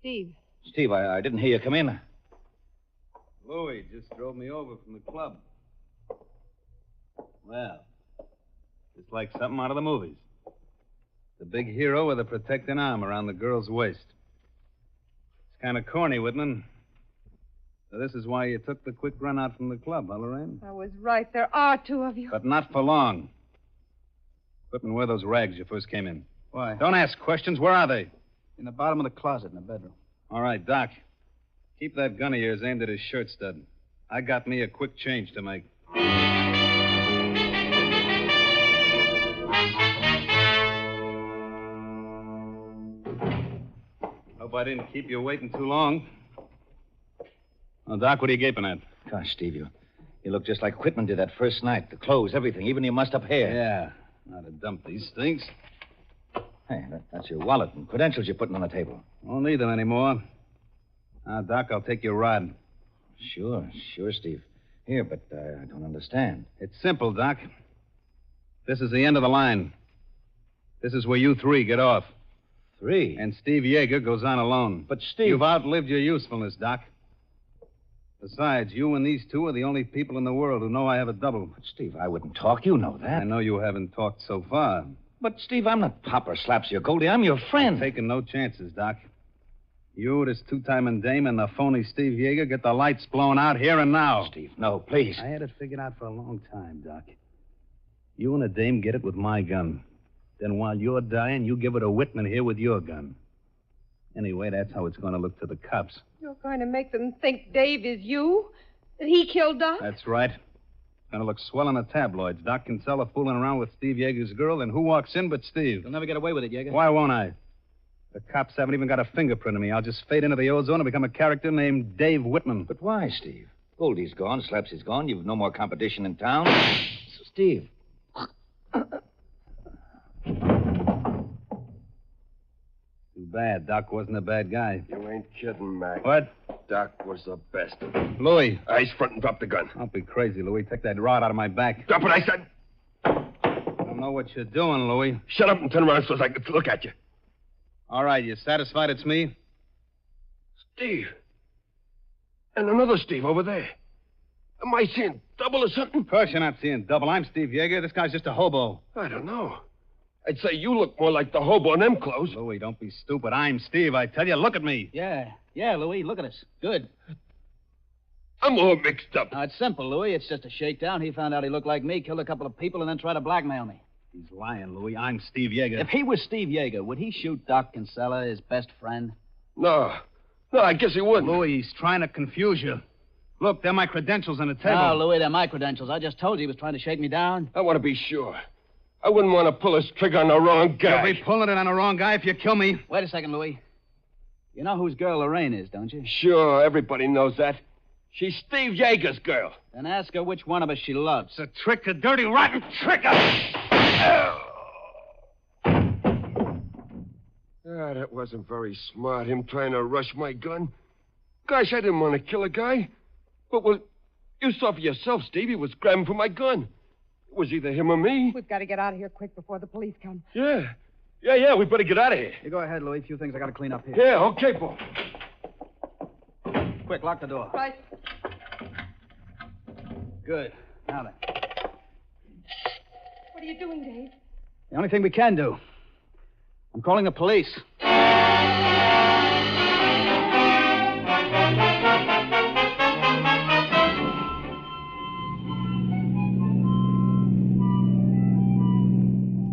Steve. Steve, I didn't hear you come in. Louis just drove me over from the club. Well, it's like something out of the movies. The big hero with a protecting arm around the girl's waist. It's kind of corny, Whitman. So this is why you took the quick run out from the club, huh, Lorraine? I was right. There are two of you. But not for long. Whitman, where are those rags you first came in? Why? Don't ask questions. Where are they? In the bottom of the closet in the bedroom. All right, Doc. Keep that gun of yours aimed at his shirt stud. I got me a quick change to make. Hope I didn't keep you waiting too long. Well, Doc, what are you gaping at? Gosh, Steve, you look just like Whitman did that first night. The clothes, everything, even your mussed up hair. Yeah. I'd have dumped these things. Hey, that's your wallet and credentials you're putting on the table. Won't need them anymore. Now, Doc, I'll take your rod. Sure, Steve. Here, but I don't understand. It's simple, Doc. This is the end of the line. This is where you three get off. Three? And Steve Yeager goes on alone. But, Steve... You've outlived your usefulness, Doc. Besides, you and these two are the only people in the world who know I have a double. But, Steve, I wouldn't talk. You know that. I know you haven't talked so far. But, Steve, I'm not Papa Slaps your Goldie. I'm your friend. I'm taking no chances, Doc. You, this two-timing dame, and the phony Steve Yeager get the lights blown out here and now. Steve, no, please. I had it figured out for a long time, Doc. You and the dame get it with my gun. Then while you're dying, you give it to Whitman here with your gun. Anyway, that's how it's going to look to the cops. You're going to make them think Dave is you? That he killed Doc? That's right. Going to look swell in the tabloids. Doc Kinsella fooling around with Steve Yeager's girl, then who walks in but Steve? You'll never get away with it, Yeager. Why won't I? The cops haven't even got a fingerprint of me. I'll just fade into the ozone and become a character named Dave Whitman. But why, Steve? Goldie's gone, Slaps is gone. You've no more competition in town. So, Steve. Too bad. Doc wasn't a bad guy. You ain't kidding, Mac. What? Doc was the best. Louis. Eyes front and drop the gun. Don't be crazy, Louis. Take that rod out of my back. Drop it, I said. I don't know what you're doing, Louis. Shut up and turn around so I can look at you. All right, you satisfied it's me? Steve. And another Steve over there. Am I seeing double or something? Of course you're not seeing double. I'm Steve Yeager. This guy's just a hobo. I don't know. I'd say you look more like the hobo in them clothes. Louis, don't be stupid. I'm Steve, I tell you. Look at me. Yeah, Louis, look at us. Good. I'm all mixed up. Now, it's simple, Louis. It's just a shakedown. He found out he looked like me, killed a couple of people, and then tried to blackmail me. He's lying, Louis. I'm Steve Yeager. If he was Steve Yeager, would he shoot Doc Kinsella, his best friend? No, I guess he wouldn't. Louis, he's trying to confuse you. Look, they're my credentials on the table. No, Louis, they're my credentials. I just told you he was trying to shake me down. I want to be sure. I wouldn't want to pull this trigger on the wrong guy. You'll be pulling it on the wrong guy if you kill me. Wait a second, Louis. You know whose girl Lorraine is, don't you? Sure, everybody knows that. She's Steve Yeager's girl. Then ask her which one of us she loves. It's a trick, a dirty, rotten trick. That wasn't very smart, him trying to rush my gun. Gosh, I didn't want to kill a guy. But, well, you saw for yourself, Steve. He was grabbing for my gun. It was either him or me. We've got to get out of here quick before the police come. Yeah, we better get out of here. You go ahead, Louis. A few things I got to clean up here. Yeah, okay, boy. Quick, lock the door. Right. Good. Now then. What are you doing, Dave? The only thing we can do. I'm calling the police.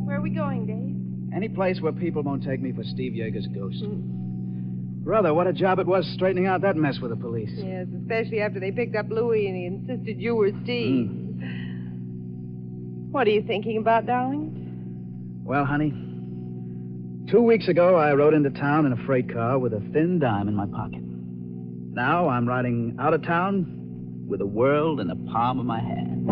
Where are we going, Dave? Any place where people won't take me for Steve Yeager's ghost. Brother, what a job it was straightening out that mess with the police. Yes, especially after they picked up Louis and he insisted you were Steve. What are you thinking about, darling? Well, honey, 2 weeks ago, I rode into town in a freight car with a thin dime in my pocket. Now I'm riding out of town with the world in the palm of my hand.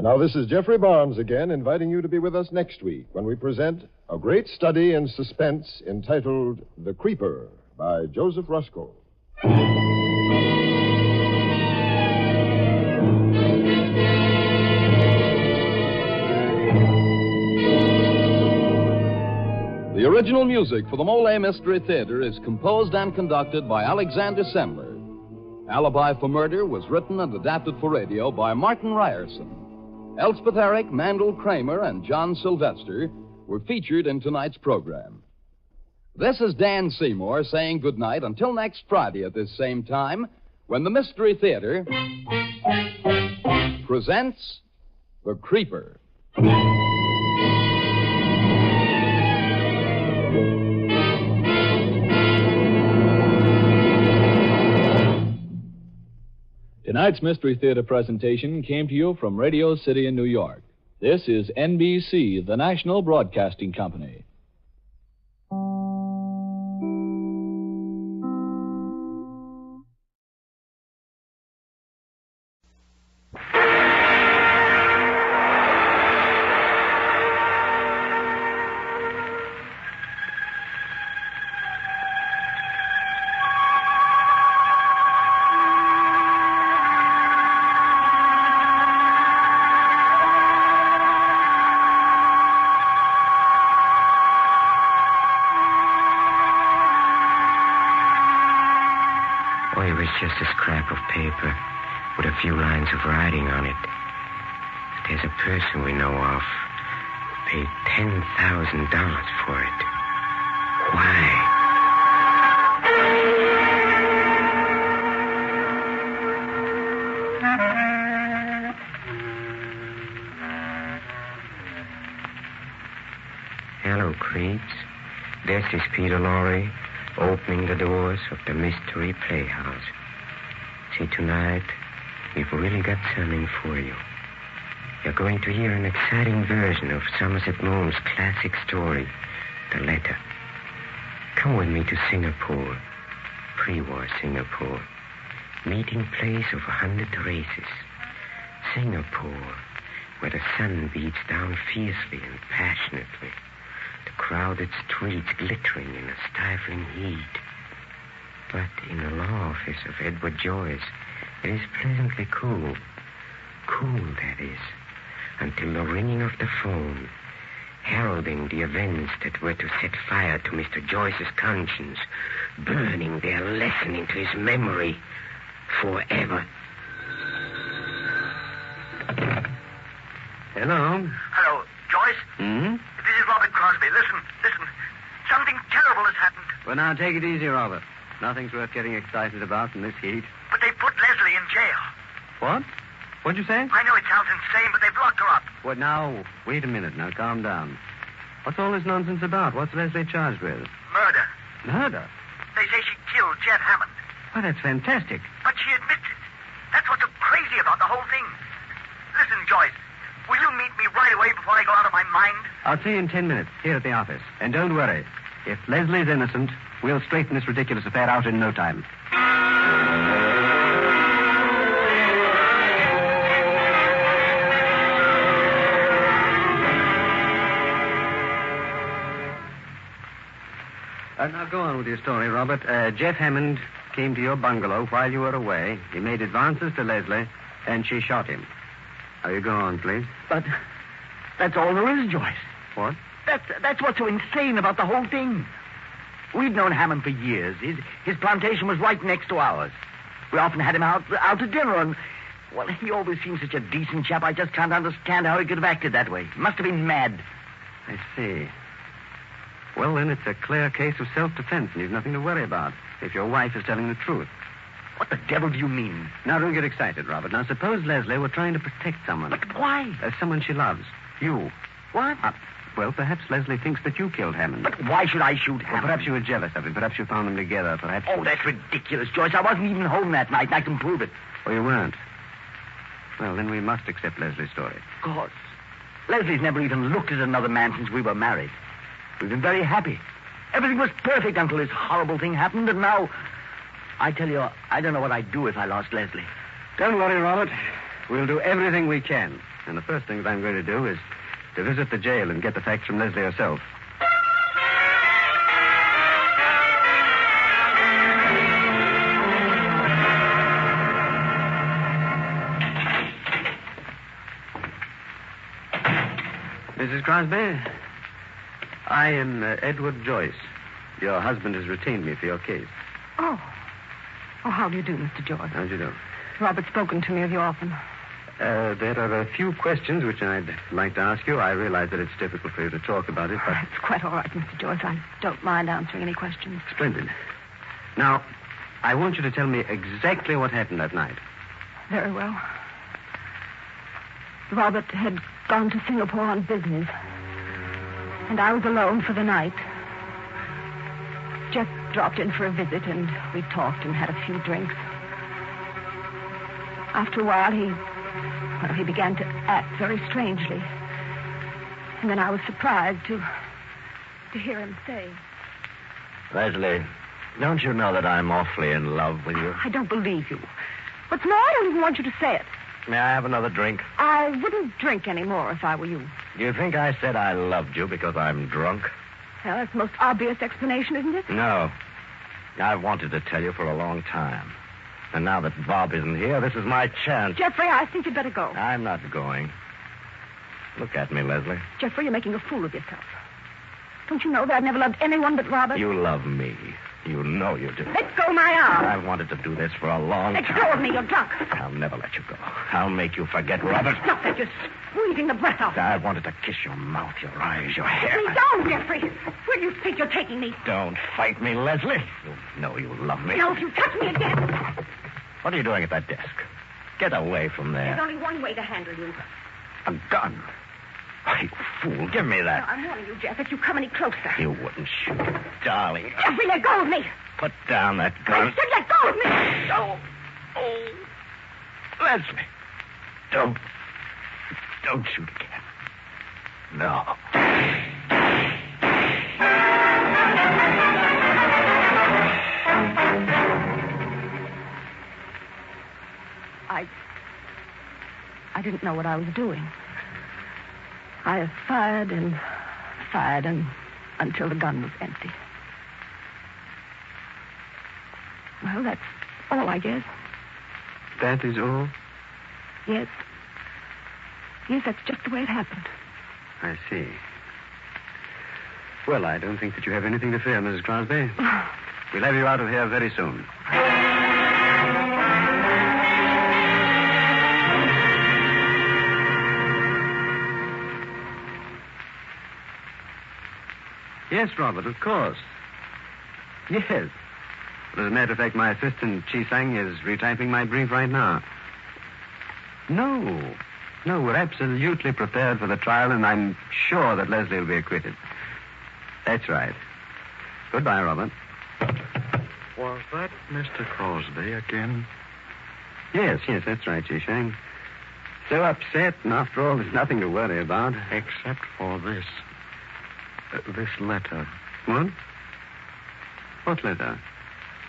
now this is Jeffrey Barnes again, inviting you to be with us next week when we present a great study in suspense entitled The Creeper by Joseph Rusko. The original music for the Molle Mystery Theatre is composed and conducted by Alexander Semmler. Alibi for Murder was written and adapted for radio by Martin Ryerson. Elspeth Eric, Mandel Kramer, and John Sylvester were featured in tonight's program. This is Dan Seymour saying goodnight until next Friday at this same time when the Mystery Theater presents The Creeper. Tonight's Mystery Theater presentation came to you from Radio City in New York. This is NBC, the national broadcasting company. Just a scrap of paper with a few lines of writing on it. There's a person we know of who paid $10,000 for it. Why? Hello, creeps. This is Peter Lorre, opening the doors of the Mystery Playhouse. See, tonight, we've really got something for you. You're going to hear an exciting version of Somerset Maugham's classic story, The Letter. Come with me to Singapore, pre-war Singapore, meeting place of 100 races. Singapore, where the sun beats down fiercely and passionately, the crowded streets glittering in a stifling heat. But in the law office of Edward Joyce, it is pleasantly cool. Cool, that is, until the ringing of the phone, heralding the events that were to set fire to Mr. Joyce's conscience, burning their lesson into his memory forever. Hello? Hello, Joyce? This is Robert Crosby. Listen. Something terrible has happened. Well, now, take it easy, Robert. Nothing's worth getting excited about in this heat. But they put Leslie in jail. What? What'd you say? I know it sounds insane, but they've locked her up. What now? Wait a minute. Now, calm down. What's all this nonsense about? What's Leslie charged with? Murder. Murder? They say she killed Jeff Hammond. Well, that's fantastic. But she admits it. That's what's so crazy about the whole thing. Listen, Joyce, will you meet me right away before I go out of my mind? I'll see you in 10 minutes here at the office. And don't worry. If Leslie's innocent, we'll straighten this ridiculous affair out in no time. Now go on with your story, Robert. Jeff Hammond came to your bungalow while you were away. He made advances to Leslie, and she shot him. Now you go on, please. But that's all there is, Joyce. What? That's what's so insane about the whole thing. We'd known Hammond for years. His plantation was right next to ours. We often had him out to dinner, and, well, he always seemed such a decent chap. I just can't understand how he could have acted that way. He must have been mad. I see. Well, then, it's a clear case of self-defense, and you've nothing to worry about if your wife is telling the truth. What the devil do you mean? Now, don't get excited, Robert. Now, suppose Leslie were trying to protect someone. But why? Someone she loves. You. What? Well, perhaps Leslie thinks that you killed Hammond. But why should I shoot Hammond? Well, perhaps you were jealous of him. Perhaps you found them together. Perhaps... Oh, that's ridiculous, Joyce. I wasn't even home that night, and I can prove it. Oh, you weren't? Well, then we must accept Leslie's story. Of course. Leslie's never even looked at another man since we were married. We've been very happy. Everything was perfect until this horrible thing happened, and now... I tell you, I don't know what I'd do if I lost Leslie. Don't worry, Robert. We'll do everything we can. And the first thing that I'm going to do is to visit the jail and get the facts from Leslie herself. Mrs. Crosby, I am Edward Joyce. Your husband has retained me for your case. Oh, how do you do, Mr. George? How do you do? Robert's spoken to me of you often. There are a few questions which I'd like to ask you. I realize that it's difficult for you to talk about it, but... It's quite all right, Mr. Joyce. I don't mind answering any questions. Splendid. Now, I want you to tell me exactly what happened that night. Very well. Robert had gone to Singapore on business, and I was alone for the night. Jeff dropped in for a visit, and we talked and had a few drinks. After a while, he began to act very strangely. And then I was surprised to hear him say... Leslie, don't you know that I'm awfully in love with you? I don't believe you. What's more, I don't even want you to say it. May I have another drink? I wouldn't drink anymore if I were you. Do you think I said I loved you because I'm drunk? Well, that's the most obvious explanation, isn't it? No. I've wanted to tell you for a long time. And now that Bob isn't here, this is my chance. Jeffrey, I think you'd better go. I'm not going. Look at me, Leslie. Jeffrey, you're making a fool of yourself. Don't you know that I've never loved anyone but Robert? You love me. You know you do. Let go my arm. I've wanted to do this for a long time. Let go of me, you're drunk. I'll never let you go. I'll make you forget Robert. Stop that, you're squeezing the breath out. I wanted to kiss your mouth, your eyes, your hair. Please don't, Jeffrey. Where do you think you're taking me? Don't fight me, Leslie. You know you love me. No, if you touch me again. What are you doing at that desk? Get away from there. There's only one way to handle you. A gun. Why, you fool, give me that. No, I'm warning you, Jeff, if you come any closer. You wouldn't shoot, darling. Jeffrey, let go of me. Put down that gun. I said let go of me. No. Oh. Leslie. Don't shoot again. No. I didn't know what I was doing. I fired and until the gun was empty. Well, that's all, I guess. That is all? Yes. Yes, that's just the way it happened. I see. Well, I don't think that you have anything to fear, Mrs. Crosby. We'll have you out of here very soon. Yes, Robert, of course. Yes. But as a matter of fact, my assistant, Chi Sang, is retyping my brief right now. No, we're absolutely prepared for the trial, and I'm sure that Leslie will be acquitted. That's right. Goodbye, Robert. Was that Mr. Crosby again? Yes, that's right, Chi Sang. So upset, and after all, there's nothing to worry about. Except for this. This letter. What? What letter?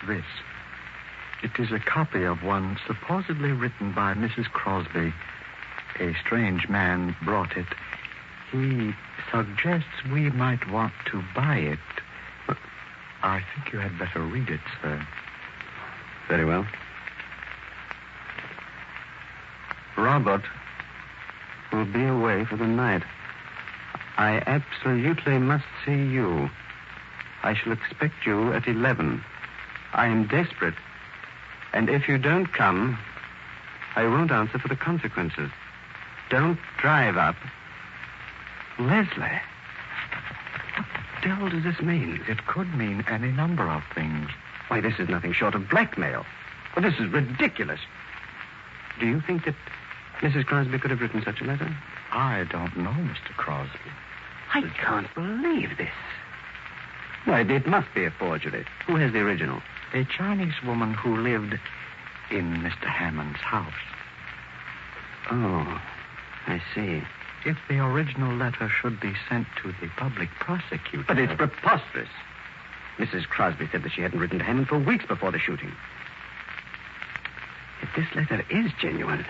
This. It is a copy of one supposedly written by Mrs. Crosby. A strange man brought it. He suggests we might want to buy it. I think you had better read it, sir. Very well. Robert will be away for the night. I absolutely must see you. I shall expect you at 11. I am desperate. And if you don't come, I won't answer for the consequences. Don't drive up. Leslie. What the devil does this mean? It could mean any number of things. Why, this is nothing short of blackmail. Well, this is ridiculous. Do you think that Mrs. Crosby could have written such a letter? I don't know, Mr. Crosby. I can't believe this. Why, it must be a forgery. Who has the original? A Chinese woman who lived in Mr. Hammond's house. Oh, I see. If the original letter should be sent to the public prosecutor... But it's preposterous. Mrs. Crosby said that she hadn't written to Hammond for weeks before the shooting. If this letter is genuine...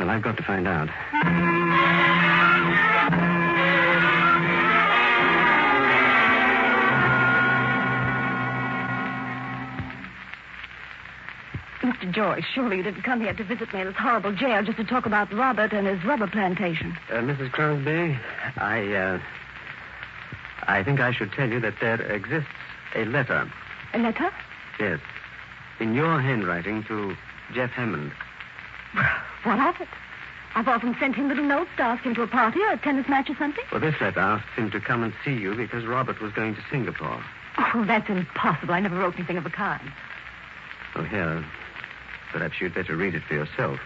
Well, I've got to find out. Mr. Joyce, surely you didn't come here to visit me in this horrible jail just to talk about Robert and his rubber plantation. Mrs. Crosby, I think I should tell you that there exists a letter. A letter? Yes. In your handwriting to Jeff Hammond. What of it? I've often sent him little notes to ask him to a party or a tennis match or something. Well, this letter asks him to come and see you because Robert was going to Singapore. Oh, that's impossible. I never wrote anything of the kind. Oh, here. Perhaps you'd better read it for yourself.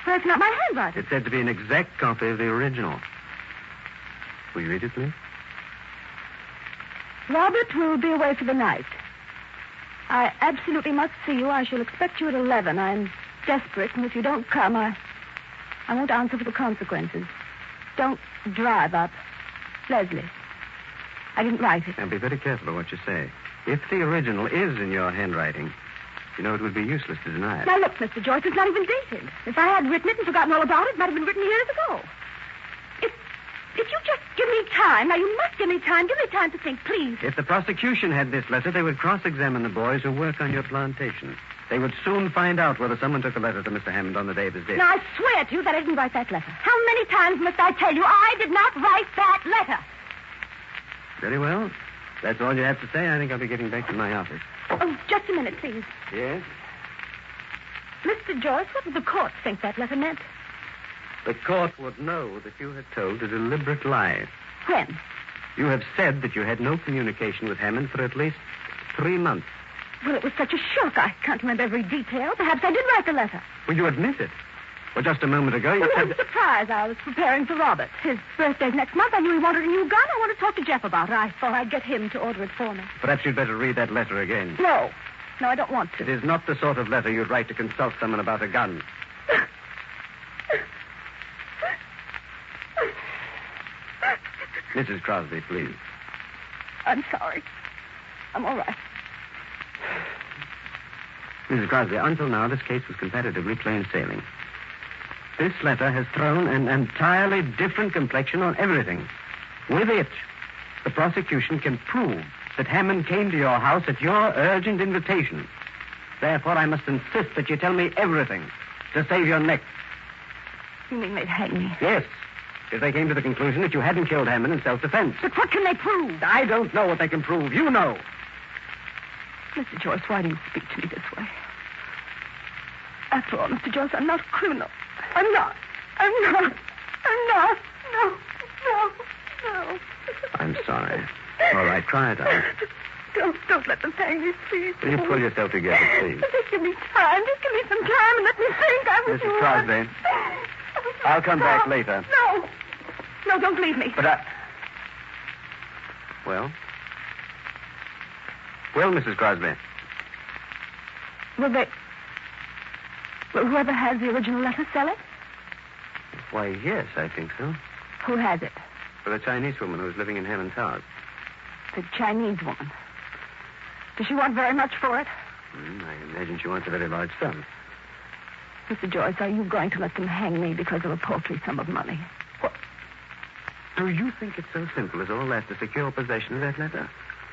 Well, it's not my handwriting. It's said to be an exact copy of the original. Will you read it, please? Robert will be away for the night. I absolutely must see you. I shall expect you at 11. I'm desperate, and if you don't come, I won't answer for the consequences. Don't drive up. Leslie. I didn't write it. Now, be very careful of what you say. If the original is in your handwriting, you know it would be useless to deny it. Now, look, Mr. Joyce, it's not even dated. If I had written it and forgotten all about it, it might have been written years ago. If you just give me time, now you must give me time to think, please. If the prosecution had this letter, they would cross-examine the boys who work on your plantation. They would soon find out whether someone took a letter to Mr. Hammond on the day of his death. Now, I swear to you that I didn't write that letter. How many times must I tell you I did not write that letter? Very well. That's all you have to say. I think I'll be getting back to my office. Oh, just a minute, please. Yes? Mr. Joyce, what did the court think that letter meant? The court would know that you had told a deliberate lie. When? You have said that you had no communication with Hammond for at least 3 months. Well, it was such a shock. I can't remember every detail. Perhaps I did write the letter. Well, you admit it. Well, just a moment ago, you Well, said... I'm surprised. I was preparing for Robert. His birthday's next month. I knew he wanted a new gun. I wanted to talk to Jeff about it. I thought I'd get him to order it for me. Perhaps you'd better read that letter again. No. No, I don't want to. It is not the sort of letter you'd write to consult someone about a gun. Mrs. Crosby, please. I'm sorry. I'm all right. Mrs. Crosby, until now, this case was comparatively plain sailing. This letter has thrown an entirely different complexion on everything. With it, the prosecution can prove that Hammond came to your house at your urgent invitation. Therefore, I must insist that you tell me everything to save your neck. You mean they'd hang me? Yes, if they came to the conclusion that you hadn't killed Hammond in self-defense. But what can they prove? I don't know what they can prove. You know. Mr. Joyce, why do you speak to me this way? After all, Mr. Joyce, I'm not a criminal. I'm not. No. I'm sorry. All right, cry it out. Don't let them hang me, please. Will you pull yourself together, please? Just give me time. Just give me some time and let me think. Mrs. Crosby, I'll come back later. No, don't leave me. But Well, Mrs. Crosby. Will whoever has the original letter sell it? Why, yes, I think so. Who has it? For the Chinese woman who's living in Hammond's house. The Chinese woman. Does she want very much for it? I imagine she wants a very large sum. Mr. Joyce, are you going to let them hang me because of a paltry sum of money? What? Do you think it's so simple as all that to secure possession of that letter?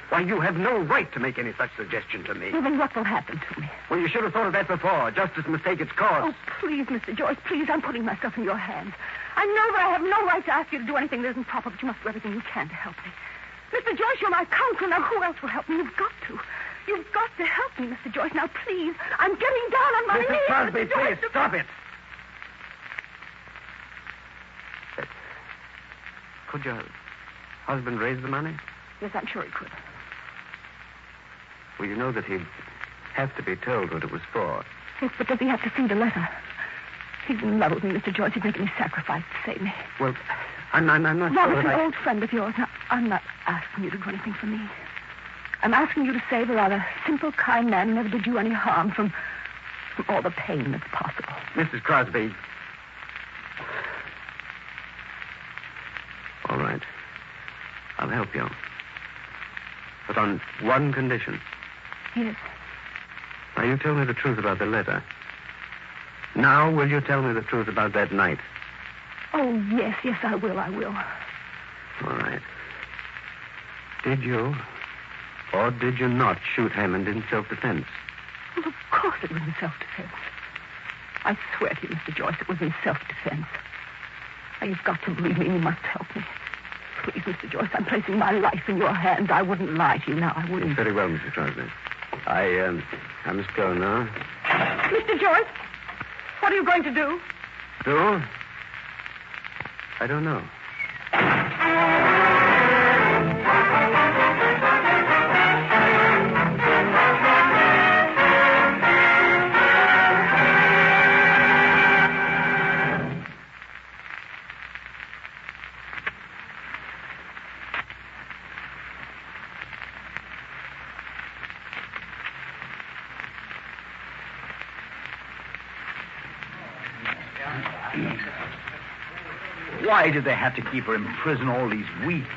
Why, you have no right to make any such suggestion to me. Well, then what will happen to me? Well, you should have thought of that before. Justice must take its course. Oh, please, Mr. Joyce, please. I'm putting myself in your hands. I know that I have no right to ask you to do anything that isn't proper, but you must do everything you can to help me. Mr. Joyce, you're my counsel. Now, who else will help me? You've got to. You've got to help me, Mr. Joyce. Now, please. I'm getting down on my knees. Mrs. Crosby, Mr. Joyce, please, stop it. Could your husband raise the money? Yes, I'm sure he could. Well, you know that he'd have to be told what it was for. Yes, but does he have to see the letter? He's in love with me, Mr. Joyce. He'd make any sacrifice to save me. Well, I'm not sure Robert's that an old friend of yours. Now, I'm not asking you to do anything for me. I'm asking you to save a rather simple, kind man who never did you any harm from all the pain that's possible. Mrs. Crosby. All right. I'll help you. But on one condition. Yes. Now, you tell me the truth about the letter. Now, will you tell me the truth about that night? Oh, yes, I will. All right. Did you or did you not shoot Hammond in self-defense? Well, of course it was in self-defense. I swear to you, Mr. Joyce, it was in self-defense. Now, you've got to believe me. You must help me. Please, Mr. Joyce, I'm placing my life in your hands. I wouldn't lie to you now. I wouldn't. Yes, very well, Mrs. Crosby. I must go now. Mr. Joyce, what are you going to do? Do? I don't know. Why did they have to keep her in prison all these weeks?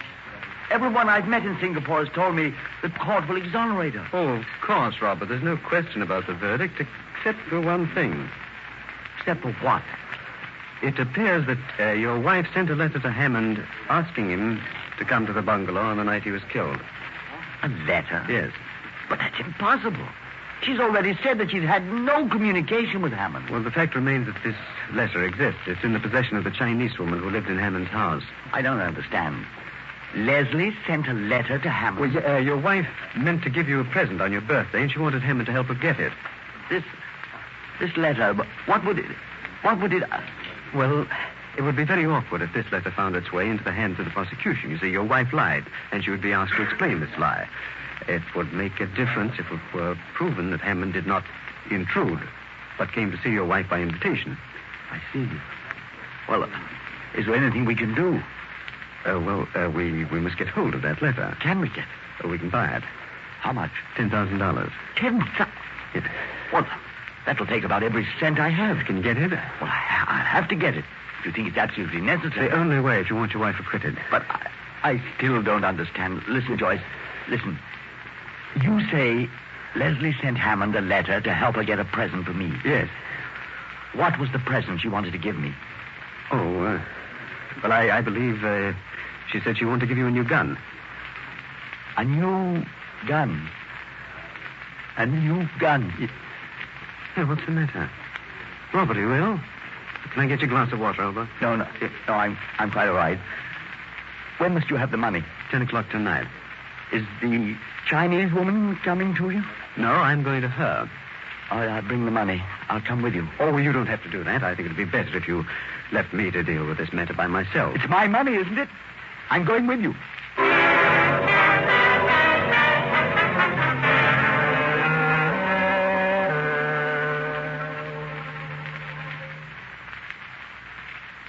Everyone I've met in Singapore has told me the court will exonerate her. Oh, of course, Robert. There's no question about the verdict, except for one thing. Except for what? It appears that your wife sent a letter to Hammond asking him to come to the bungalow on the night he was killed. A letter? Yes. But that's impossible. She's already said that she's had no communication with Hammond. Well, the fact remains that this letter exists. It's in the possession of the Chinese woman who lived in Hammond's house. I don't understand. Leslie sent a letter to Hammond. Well, your wife meant to give you a present on your birthday, and she wanted Hammond to help her get it. This letter, what would it... Well, it would be very awkward if this letter found its way into the hands of the prosecution. You see, your wife lied, and she would be asked to explain this lie. It would make a difference if it were proven that Hammond did not intrude, but came to see your wife by invitation. I see. Well, is there anything we can do? We must get hold of that letter. Can we get it? We can buy it. How much? $10,000. $10,000? Well, that'll take about every cent I have. Can you get it? Well, I'll have to get it. If you think it's absolutely necessary. The only way if you want your wife acquitted. But I still don't understand. Listen, Joyce. Listen. You say Leslie sent Hammond a letter to help her get a present for me. Yes. What was the present she wanted to give me? Oh, well, I believe she said she wanted to give you a new gun. A new gun? A new gun? Yeah, what's the matter? Robert, you will? Can I get you a glass of water, Albert? No, I'm quite all right. When must you have the money? 10 o'clock tonight. Is the Chinese woman coming to you? No, I'm going to her. I'll bring the money. I'll come with you. Oh, well, you don't have to do that. I think it'd be better if you left me to deal with this matter by myself. It's my money, isn't it? I'm going with you.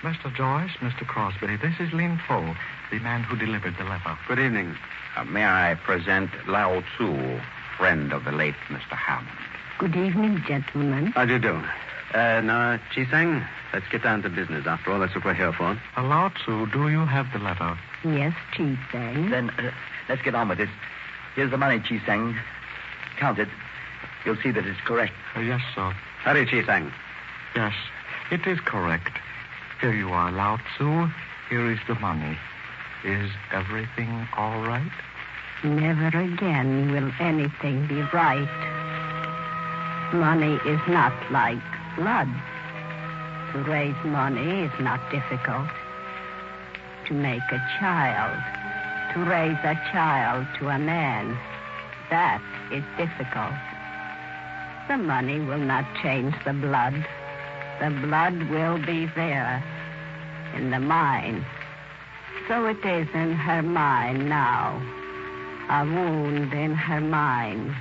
Mr. Joyce, Mr. Crosby, this is Lin Fo, the man who delivered the letter. Good evening. May I present Lao Tzu, friend of the late Mr. Hammond. Good evening, gentlemen. How do you do? Now, Chi-Sang, let's get down to business. After all, that's what we're here for. Lao Tzu, do you have the letter? Yes, Chi-Sang. Then let's get on with it. Here's the money, Chi-Sang. Count it. You'll see that it's correct. Yes, sir. Hurry, Chi-Sang. Yes, it is correct. Here you are, Lao Tzu. Here is the money. Is everything all right? Never again will anything be right. Money is not like blood. To raise money is not difficult. To make a child, to raise a child to a man, that is difficult. The money will not change the blood. The blood will be there, in the mind. So it is in her mind now. A wound in her mind.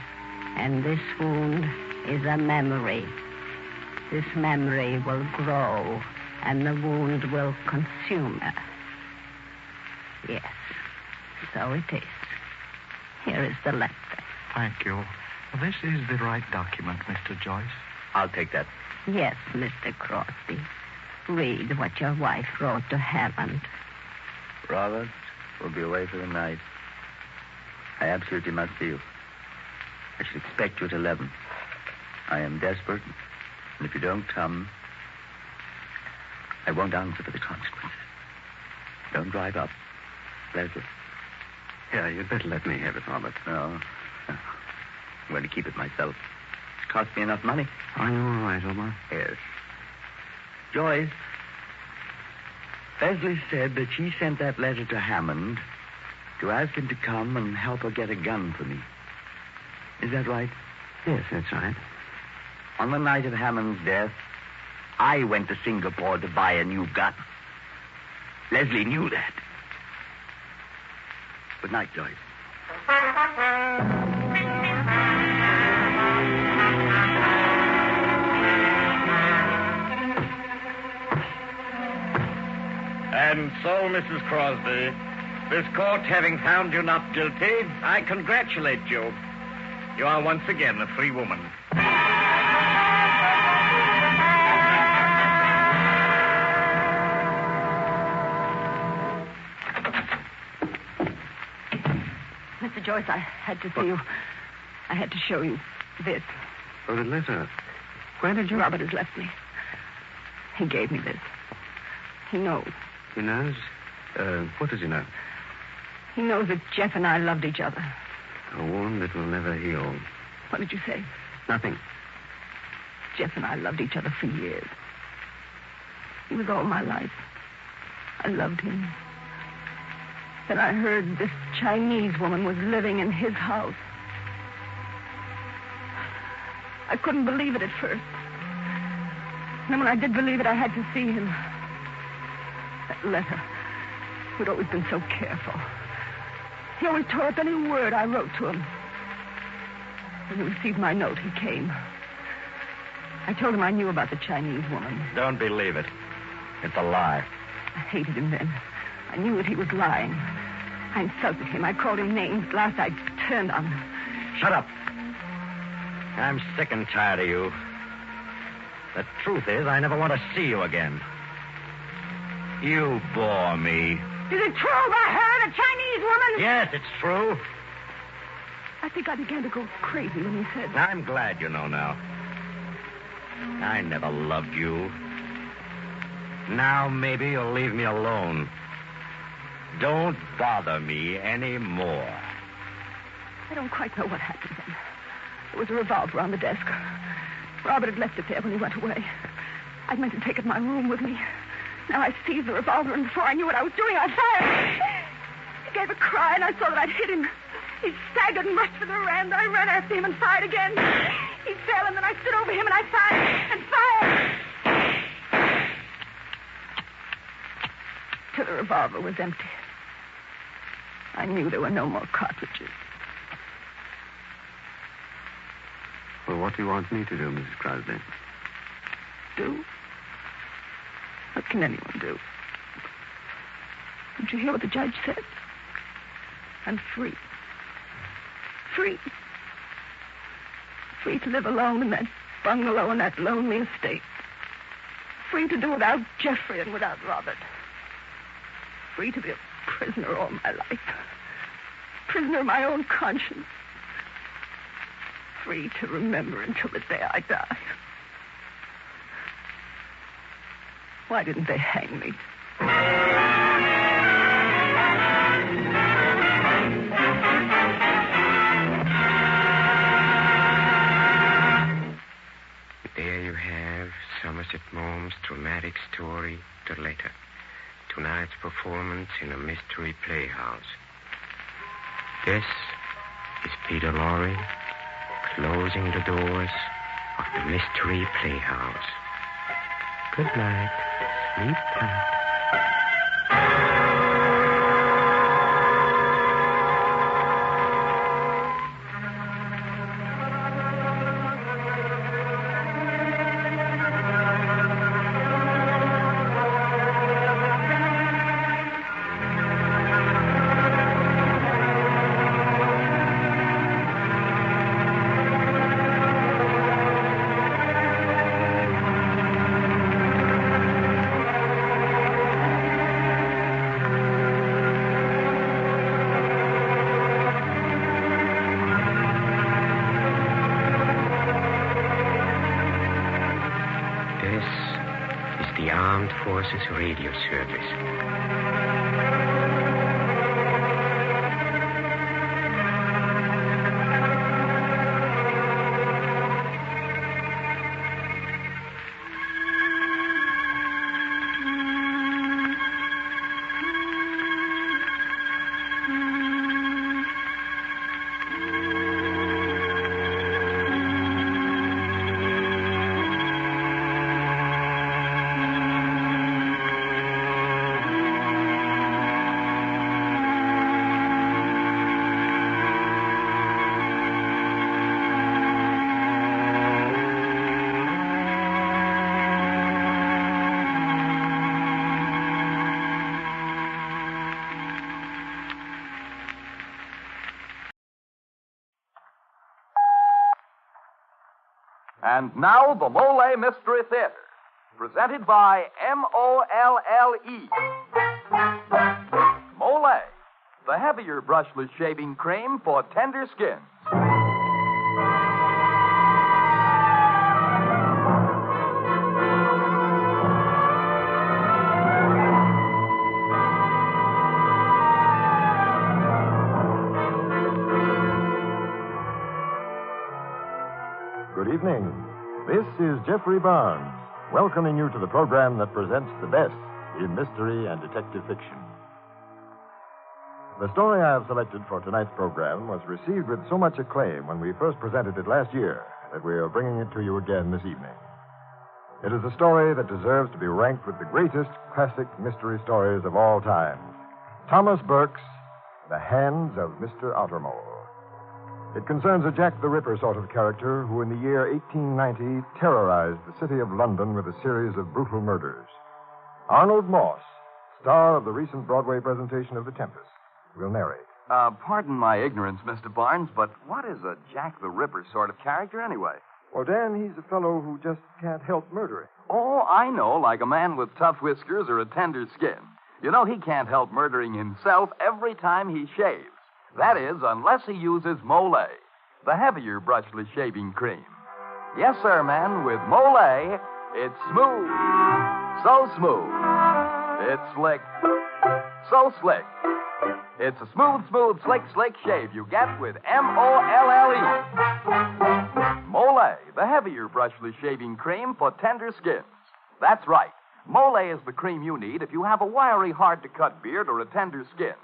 And this wound is a memory. This memory will grow, and the wound will consume her. Yes, so it is. Here is the letter. Thank you. This is the right document, Mr. Joyce. I'll take that. Yes, Mr. Crosby. Read what your wife wrote to Hammond. Robert will be away for the night. I absolutely must see you. I shall expect you at 11. I am desperate, and if you don't come, I won't answer for the consequences. Don't drive up. Leslie. Yeah, you'd better let me have it, Robert. No. I'm going to keep it myself. It's cost me enough money. Are you all right, Omar? Yes. Joyce, Leslie said that she sent that letter to Hammond to ask him to come and help her get a gun for me. Is that right? Yes, that's right. On the night of Hammond's death, I went to Singapore to buy a new gun. Leslie knew that. Good night, Joyce. And so, Mrs. Crosby, this court having found you not guilty, I congratulate you. You are once again a free woman. Mr. Joyce, I had to see you. I had to show you this. Oh, the letter. Where did you... Robert has left me. He gave me this. He knows. He knows? What does he know? He knows that Jeff and I loved each other. A wound that will never heal. What did you say? Nothing. Jeff and I loved each other for years. He was all my life. I loved him. Then I heard this Chinese woman was living in his house. I couldn't believe it at first. And then when I did believe it, I had to see him. That letter. We'd always been so careful. He always tore up any word I wrote to him. When he received my note, he came. I told him I knew about the Chinese woman. Don't believe it. It's a lie. I hated him then. I knew that he was lying. I insulted him. I called him names. At last I turned on him. Shut up. I'm sick and tired of you. The truth is, I never want to see you again. You bore me. Is it true about her, the Chinese woman? Yes, it's true. I think I began to go crazy when he said... I'm glad you know now. I never loved you. Now maybe you'll leave me alone. Don't bother me anymore. I don't quite know what happened then. There was a revolver on the desk. Robert had left it there when he went away. I'd meant to take it to my room with me. Now I seized the revolver, and before I knew what I was doing, I fired. He gave a cry, and I saw that I'd hit him. He staggered and rushed for the veranda. I ran after him and fired again. He fell, and then I stood over him, and I fired and fired. Till the revolver was empty. I knew there were no more cartridges. Well, what do you want me to do, Mrs. Crosby? Do? What can anyone do? Did you hear what the judge said? I'm free. Free. Free to live alone in that bungalow in that lonely estate. Free to do without Jeffrey and without Robert. Free to be a prisoner all my life. Prisoner of my own conscience. Free to remember until the day I die. Why didn't they hang me? There you have Somerset Maugham's dramatic story, The Letter. Tonight's performance in a mystery playhouse. This is Peter Lorre closing the doors of the mystery playhouse. Good night. Sleep tight. Forces radio service. And now, the Molle Mystery Theatre, presented by Molle. Molle, the heavier brushless shaving cream for tender skins. Good evening. This is Jeffrey Barnes, welcoming you to the program that presents the best in mystery and detective fiction. The story I have selected for tonight's program was received with so much acclaim when we first presented it last year that we are bringing it to you again this evening. It is a story that deserves to be ranked with the greatest classic mystery stories of all time. Thomas Burke's The Hands of Mr. Ottermole. It concerns a Jack the Ripper sort of character who, in the year 1890, terrorized the city of London with a series of brutal murders. Arnold Moss, star of the recent Broadway presentation of The Tempest, will narrate. Pardon my ignorance, Mr. Barnes, but what is a Jack the Ripper sort of character anyway? Well, Dan, he's a fellow who just can't help murdering. Oh, I know, like a man with tough whiskers or a tender skin. You know, he can't help murdering himself every time he shaves. That is, unless he uses Molle, the heavier brushless shaving cream. Yes, sir, man, with Molle, it's smooth. So smooth. It's slick. So slick. It's a smooth, slick shave you get with Molle. Molle, the heavier brushless shaving cream for tender skins. That's right. Molle is the cream you need if you have a wiry, hard-to-cut beard or a tender skin.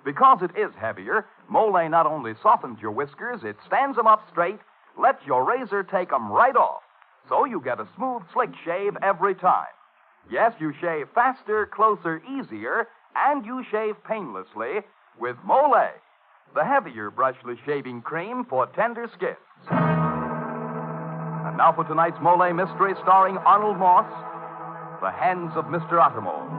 Because it is heavier, Molle not only softens your whiskers, it stands them up straight, lets your razor take them right off. So you get a smooth, slick shave every time. Yes, you shave faster, closer, easier, and you shave painlessly with Molle, the heavier brushless shaving cream for tender skins. And now for tonight's Molle mystery starring Arnold Moss, The Hands of Mr. Ottermole.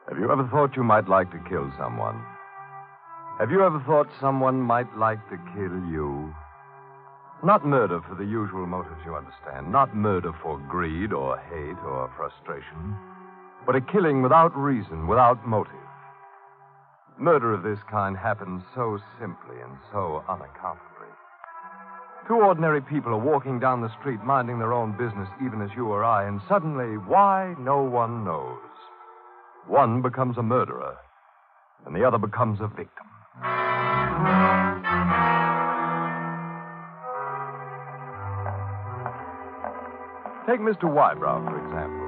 Have you ever thought you might like to kill someone? Have you ever thought someone might like to kill you? Not murder for the usual motives you understand. Not murder for greed or hate or frustration. But a killing without reason, without motive. Murder of this kind happens so simply and so unaccountably. Two ordinary people are walking down the street minding their own business, even as you or I, and suddenly, why, no one knows. One becomes a murderer, and the other becomes a victim. Take Mr. Wybrow, for example.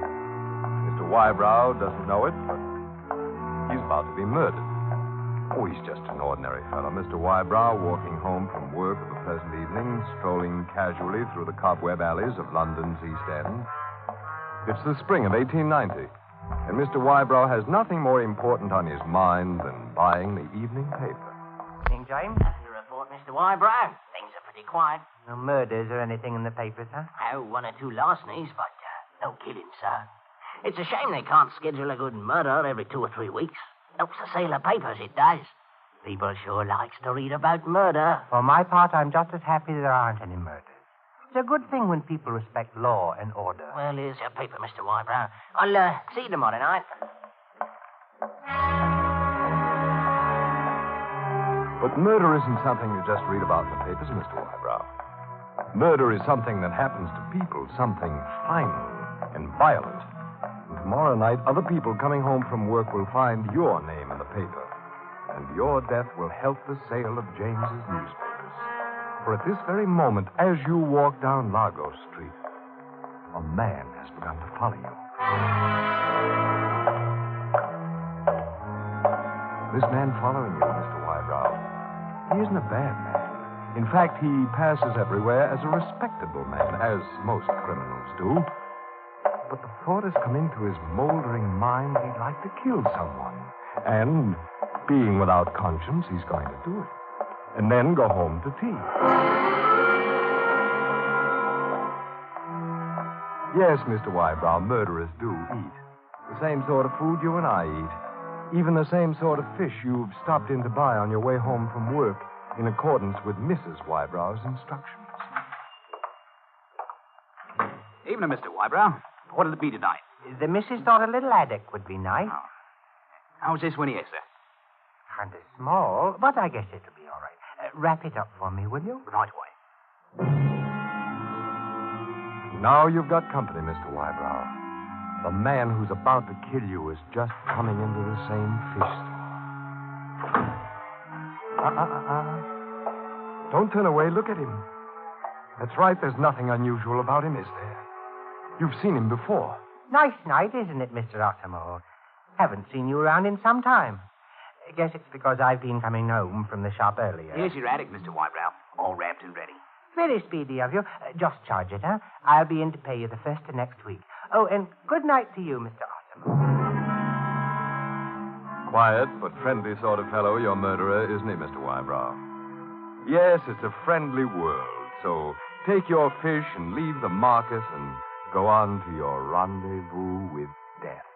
Mr. Wybrow doesn't know it, but he's about to be murdered. Oh, he's just an ordinary fellow. Mr. Wybrow, walking home from work of a pleasant evening, strolling casually through the cobweb alleys of London's East End. It's the spring of 1890. And Mr. Wybrow has nothing more important on his mind than buying the evening paper. King James, that's the report, Mr. Wybrow. Things are pretty quiet. No murders or anything in the papers, huh? Oh, one or two larcenies, but no killing, sir. It's a shame they can't schedule a good murder every 2 or 3 weeks. Helps the sale of papers, it does. People sure likes to read about murder. For my part, I'm just as happy there aren't any murders. It's a good thing when people respect law and order. Well, here's your paper, Mr. Wybrow. I'll see you tomorrow night. But murder isn't something you just read about in the papers, Mr. Wybrow. Murder is something that happens to people, something final and violent. And tomorrow night, other people coming home from work will find your name in the paper. And your death will help the sale of James's newspapers. For at this very moment, as you walk down Largo Street, a man has begun to follow you. This man following you, Mr. Wybrow, he isn't a bad man. In fact, he passes everywhere as a respectable man, as most criminals do. But the thought has come into his moldering mind he'd like to kill someone. And, being without conscience, he's going to do it. And then go home to tea. Yes, Mr. Wybrow, murderers do eat. The same sort of food you and I eat. Even the same sort of fish you've stopped in to buy on your way home from work in accordance with Mrs. Wybrow's instructions. Evening, Mr. Wybrow. What'll it be tonight? The missus thought a little haddock would be nice. Oh. How's this one here, sir? Kind of small, but I guess it'll be all right. Wrap it up for me, will you? Right away. Now you've got company, Mr. Wybrow. The man who's about to kill you is just coming into the same fish store. Don't turn away. Look at him. That's right. There's nothing unusual about him, is there? You've seen him before. Nice night, isn't it, Mr. Ottermole? Haven't seen you around in some time. Guess it's because I've been coming home from the shop earlier. Here's your attic, Mr. Wybrow. All wrapped and ready. Very speedy of you. Just charge it, huh? I'll be in to pay you the first of next week. Oh, and good night to you, Mr. Ottermole. Quiet but friendly sort of fellow, your murderer, isn't he, Mr. Wybrow? Yes, it's a friendly world, so take your fish and leave the market and go on to your rendezvous with death.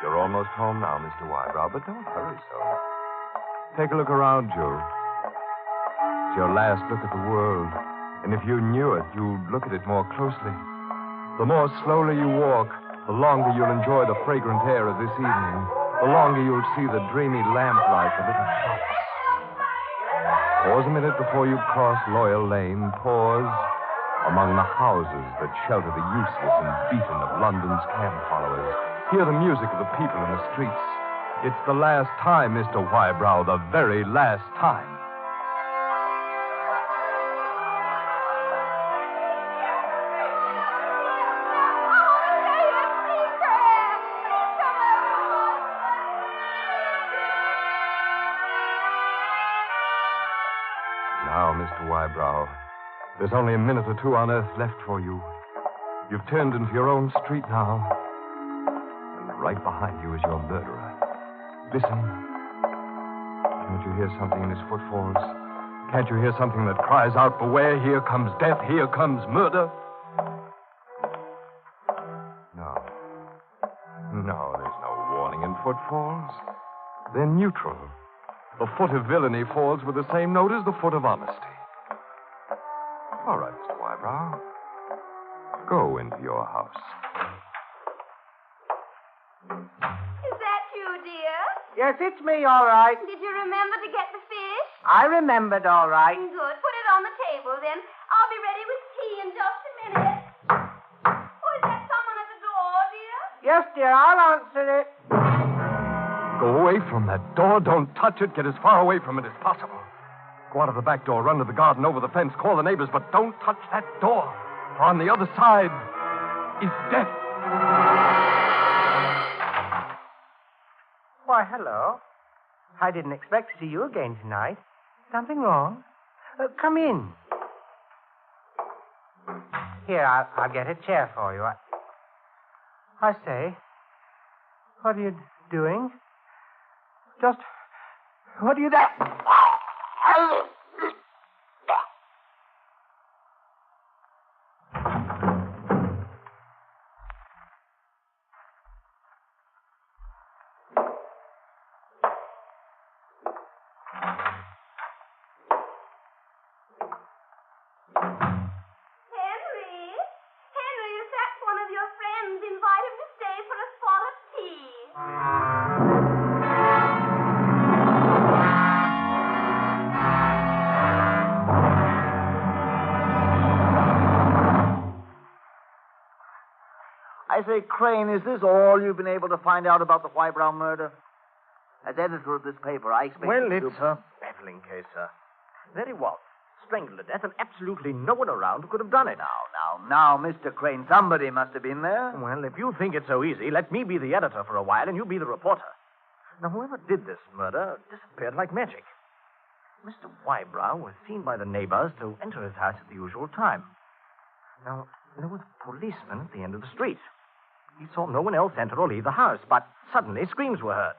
You're almost home now, Mr. Wybrow, but don't hurry so. Take a look around you. It's your last look at the world. And if you knew it, you'd look at it more closely. The more slowly you walk, the longer you'll enjoy the fragrant air of this evening. The longer you'll see the dreamy lamplight of little shops. Pause a minute before you cross Loyal Lane. Pause among the houses that shelter the useless and beaten of London's camp followers. Hear the music of the people in the streets. It's the last time, Mr. Wybrow, the very last time. Now, Mr. Wybrow, there's only a minute or two on Earth left for you. You've turned into your own street now. And right behind you is your murderer. Listen. Can't you hear something in his footfalls? Can't you hear something that cries out, beware, here comes death, here comes murder? No. No, there's no warning in footfalls. They're neutral. The foot of villainy falls with the same note as the foot of honesty. All right, Mr. Wybrow. Go into your house. Is that you, dear? Yes, it's me, all right. Did you remember to get the fish? I remembered, all right. Good. Put it on the table, then. I'll be ready with tea in just a minute. Oh, is that someone at the door, dear? Yes, dear, I'll answer it. Go away from that door. Don't touch it. Get as far away from it as possible. Go out of the back door, run to the garden, over the fence, call the neighbors, but don't touch that door. For on the other side is death. Why, hello. I didn't expect to see you again tonight. Something wrong? Come in. Here, I'll get a chair for you. I say, what are you doing? Just, what are you there? Henry? Henry, if that's one of your friends, invite him to stay for a swallow of tea. I say, Crane, is this all you've been able to find out about the Whybrow murder? As editor of this paper, I expect Well, you to... it's a baffling case, sir. There he was, strangled to death, and absolutely no one around who could have done it. Now, Mr. Crane, somebody must have been there. Well, if you think it's so easy, let me be the editor for a while and you be the reporter. Now, whoever did this murder disappeared like magic. Mr. Whybrow was seen by the neighbors to enter his house at the usual time. Now, there was a policeman at the end of the street. He saw no one else enter or leave the house, but suddenly screams were heard.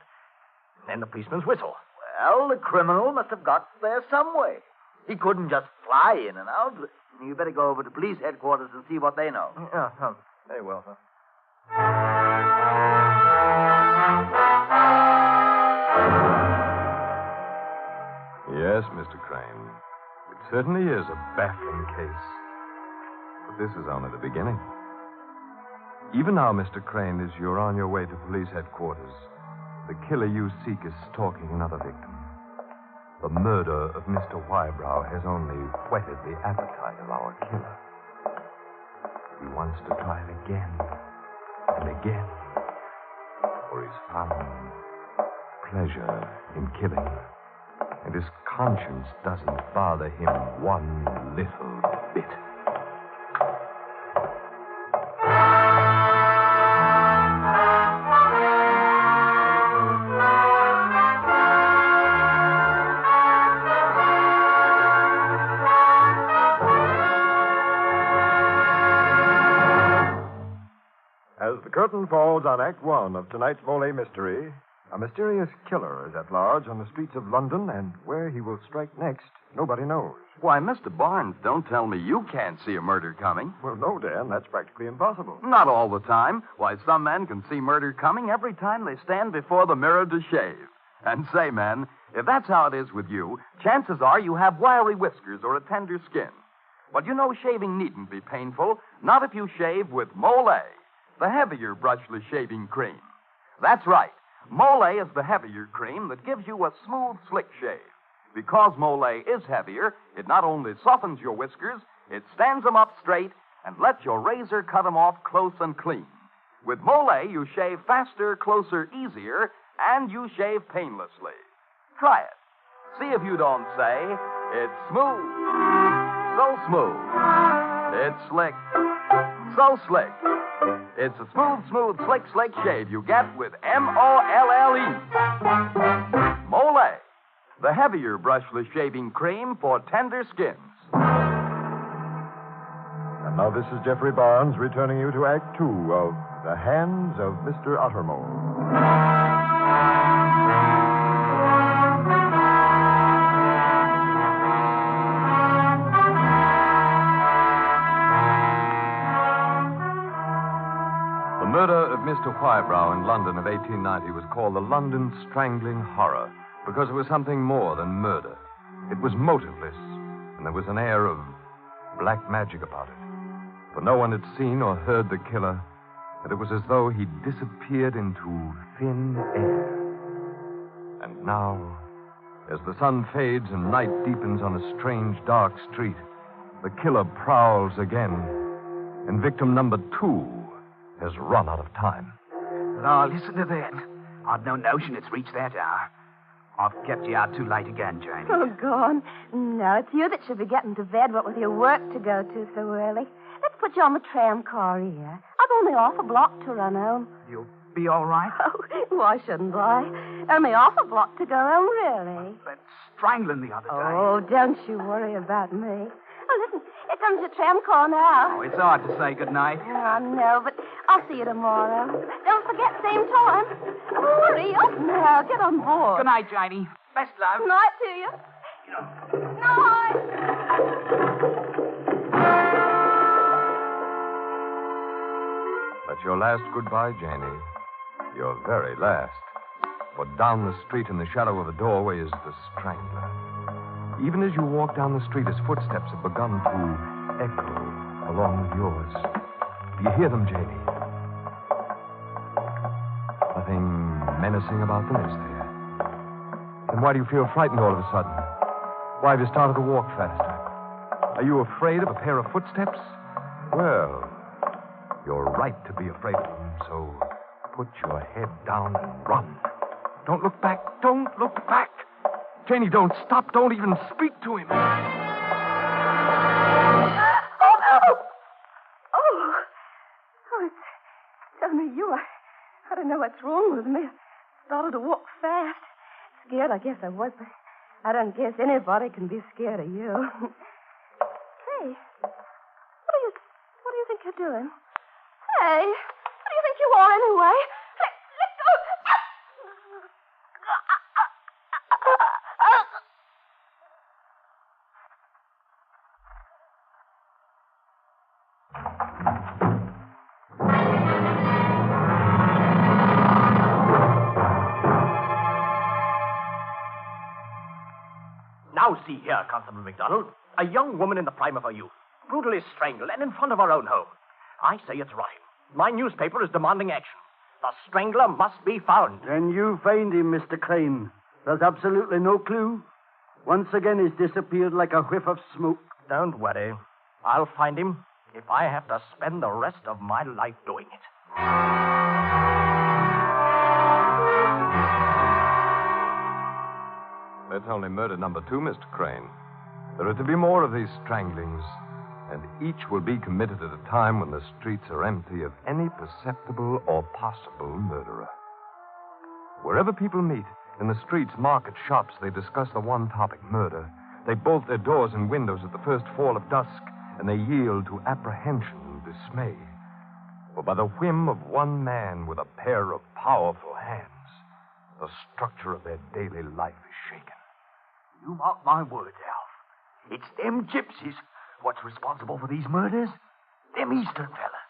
Then the policeman's whistle. Well, the criminal must have got there some way. He couldn't just fly in and out. You better go over to police headquarters and see what they know. Yeah, very well, sir. Yes, Mr. Crane. It certainly is a baffling case. But this is only the beginning. Even now, Mr. Crane, as you're on your way to police headquarters, the killer you seek is stalking another victim. The murder of Mr. Whybrow has only whetted the appetite of our killer. He wants to try it again and again, for he's found pleasure in killing, and his conscience doesn't bother him one little bit. As the curtain falls on Act One of tonight's Molle Mystery, a mysterious killer is at large on the streets of London, and where he will strike next, nobody knows. Why, Mr. Barnes, don't tell me you can't see a murder coming. Well, no, Dan, that's practically impossible. Not all the time. Why, some men can see murder coming every time they stand before the mirror to shave. And say, men, if that's how it is with you, chances are you have wiry whiskers or a tender skin. But you know shaving needn't be painful, not if you shave with Mollé, the heavier brushless shaving cream. That's right. Mollé is the heavier cream that gives you a smooth, slick shave. Because Mollé is heavier, it not only softens your whiskers, it stands them up straight and lets your razor cut them off close and clean. With Mollé, you shave faster, closer, easier, and you shave painlessly. Try it. See if you don't say, it's smooth. So smooth. It's slick. So slick. It's a smooth, slick shave you get with Molle. Mollé, the heavier brushless shaving cream for tender skins. And now this is Jeffrey Barnes returning you to Act Two of The Hands of Mr. Ottermole. The murder of Mr. Whybrow in London of 1890 was called the London Strangling Horror because it was something more than murder. It was motiveless, and there was an air of black magic about it. For no one had seen or heard the killer, and it was as though he'd disappeared into thin air. And now, as the sun fades and night deepens on a strange, dark street, the killer prowls again, and victim number 2 has run out of time. Now, listen to that. I'd no notion it's reached that hour. I've kept you out too late again, Janie. Oh, gone. No, it's you that should be getting to bed, what with your work to go to so early. Let's put you on the tram car here. I've only half a block to run home. You'll be all right? Oh, why shouldn't I? Only half a block to go home, really. That strangling the other day. Oh, don't you worry about me. Oh, listen, here comes your tram car now. Oh, it's hard to say goodnight. I know, but I'll see you tomorrow. Don't forget, same time. Hurry up now. Get on board. Good night, Janie. Best love. Good night to you. Night. That's your last goodbye, Janie. Your very last. For down the street in the shadow of a doorway is the strangler. even as you walk down the street, his footsteps have begun to echo along with yours. Do you hear them, Janie? Nothing menacing about them, is there? Then why do you feel frightened all of a sudden? Why have you started to walk faster? Are you afraid of a pair of footsteps? Well, you're right to be afraid of them, so put your head down and run. Don't look back. Don't look back. Janie, don't stop. Don't even speak to him. Oh, no! Oh, it's only you. I don't know what's wrong with me. I started to walk fast. Scared, I guess I was, but I don't guess anybody can be scared of you. Hey, what do you think you're doing? Hey, what do you think you are anyway? Let go! Now see here, Constable MacDonald. A young woman in the prime of her youth, brutally strangled, and in front of her own home. I say it's right. My newspaper is demanding action. The strangler must be found. Then you find him, Mr. Crane. There's absolutely no clue. Once again, he's disappeared like a whiff of smoke. Don't worry. I'll find him if I have to spend the rest of my life doing it. That's only murder number 2, Mr. Crane. There are to be more of these stranglings, and each will be committed at a time when the streets are empty of any perceptible or possible murderer. Wherever people meet, in the streets, market, shops, they discuss the one topic, murder. They bolt their doors and windows at the first fall of dusk, and they yield to apprehension and dismay. For by the whim of one man with a pair of powerful hands, the structure of their daily life is shaken. You mark my words, Alf. It's them gypsies what's responsible for these murders. Them Eastern fellas.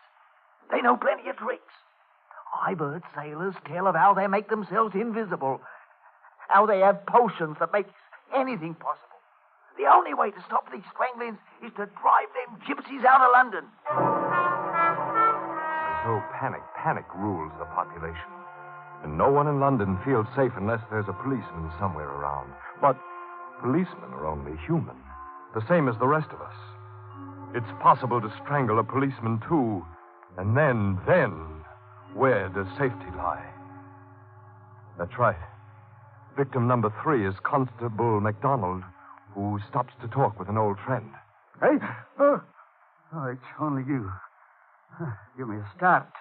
They know plenty of tricks. I've heard sailors tell of how they make themselves invisible. How they have potions that make anything possible. The only way to stop these stranglings is to drive them gypsies out of London. And so panic rules the population. And no one in London feels safe unless there's a policeman somewhere around. But policemen are only human, the same as the rest of us. It's possible to strangle a policeman, too. And then, where does safety lie? That's right. Victim number 3 is Constable MacDonald, who stops to talk with an old friend. Hey? Oh, it's only you. Give me a start.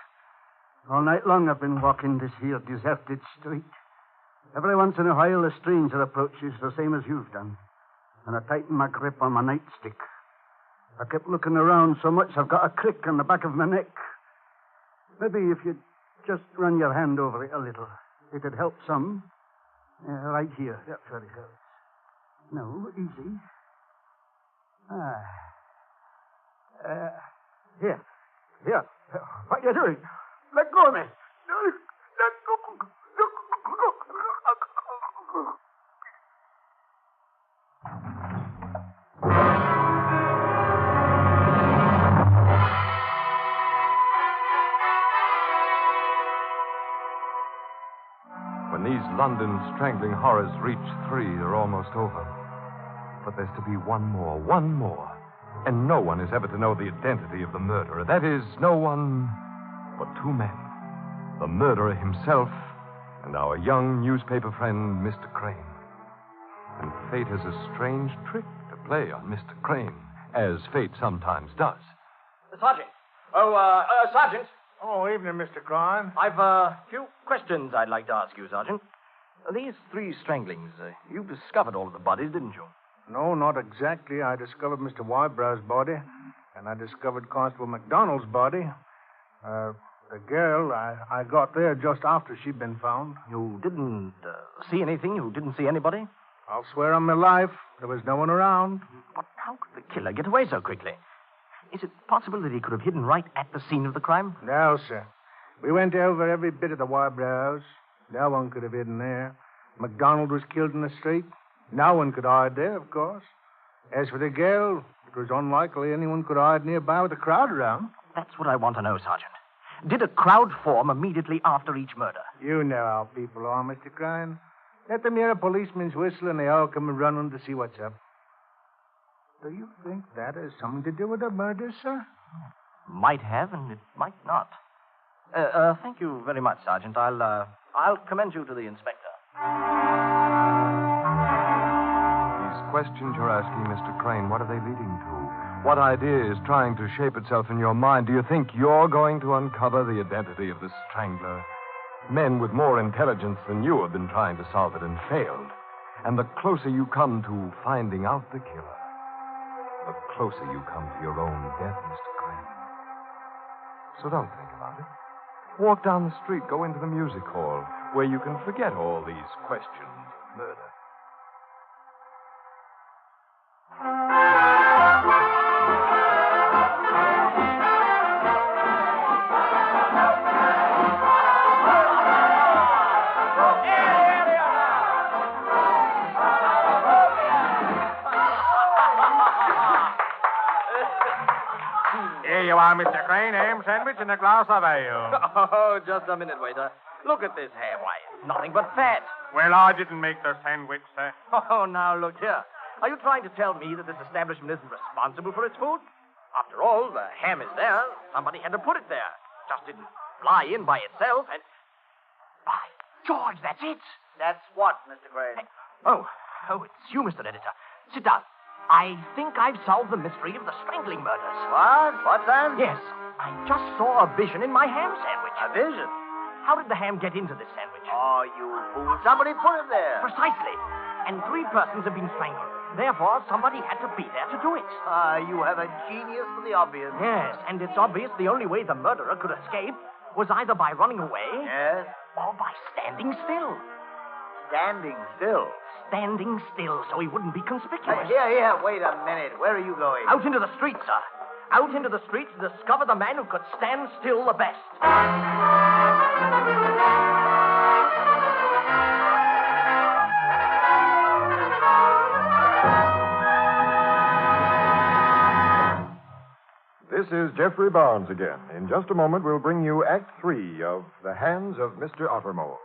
All night long I've been walking this here deserted street. Every once in a while a stranger approaches, the same as you've done. And I tighten my grip on my nightstick. I kept looking around so much I've got a crick on the back of my neck. Maybe if you'd just run your hand over it a little, it'd help some. Right here. That's where it hurts. No, easy. Here. What are you doing? Let go of me. Let go. When these London strangling horrors reach 3, they're almost over. But there's to be one more. And no one is ever to know the identity of the murderer. That is, no one but 2 men. The murderer himself and our young newspaper friend, Mr. Crane. And fate has a strange trick to play on Mr. Crane, as fate sometimes does. Sergeant. Sergeant. Oh, evening, Mr. Crane. I've a few questions I'd like to ask you, Sergeant. These 3 stranglings, you discovered all of the bodies, didn't you? No, not exactly. I discovered Mr. Wybrow's body, and I discovered Constable MacDonald's body. The girl, I got there just after she'd been found. You didn't see anything? You didn't see anybody? I'll swear on my life, there was no one around. But how could the killer get away so quickly? Is it possible that he could have hidden right at the scene of the crime? No, sir. We went over every bit of the Wybrows. No one could have hidden there. MacDonald was killed in the street. No one could hide there, of course. As for the girl, it was unlikely anyone could hide nearby with a crowd around. That's what I want to know, Sergeant. Did a crowd form immediately after each murder? You know how people are, Mr. Crane. Let them hear a policeman's whistle and they all come running to see what's up. Do you think that has something to do with the murder, sir? Might have, and it might not. Thank you very much, Sergeant. I'll commend you to the inspector. These questions you're asking, Mr. Crane, what are they leading to? What idea is trying to shape itself in your mind? Do you think you're going to uncover the identity of the strangler? Men with more intelligence than you have been trying to solve it and failed. And the closer you come to finding out the killer, the closer you come to your own death, Mr. Crane. So don't think about it. Walk down the street, go into the music hall, where you can forget all these questions of murder. Here you are, Mr. Crane. Ham sandwich and a glass of ale. Oh, just a minute, waiter. Look at this ham. Why, it's nothing but fat. Well, I didn't make the sandwich, sir. Oh, now look here. Are you trying to tell me that this establishment isn't responsible for its food? After all, the ham is there. Somebody had to put it there. Just didn't fly in by itself and... By George, that's it. That's what, Mr. Crane? Hey, oh, it's you, Mr. Editor. Sit down. I think I've solved the mystery of the strangling murders. What? What's that? Yes. I just saw a vision in my ham sandwich. A vision? How did the ham get into this sandwich? Oh, you fool. Somebody put it there. Precisely. And 3 persons have been strangled. Therefore, somebody had to be there to do it. You have a genius for the obvious. Yes, and it's obvious the only way the murderer could escape was either by running away... Yes? ...or by standing still. Standing still? Standing still so he wouldn't be conspicuous. Here, wait a minute. Where are you going? Out into the street, sir. Out into the street to discover the man who could stand still the best. This is Jeffrey Barnes again. In just a moment, we'll bring you Act 3 of The Hands of Mr. Ottermole.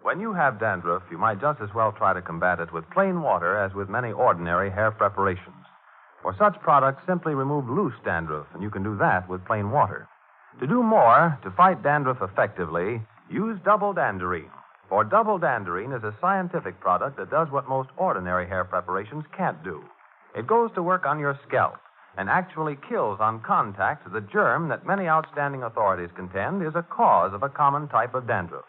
When you have dandruff, you might just as well try to combat it with plain water as with many ordinary hair preparations. For such products, simply remove loose dandruff, and you can do that with plain water. To do more, to fight dandruff effectively, use double danderine. For double danderine is a scientific product that does what most ordinary hair preparations can't do. It goes to work on your scalp and actually kills on contact the germ that many outstanding authorities contend is a cause of a common type of dandruff.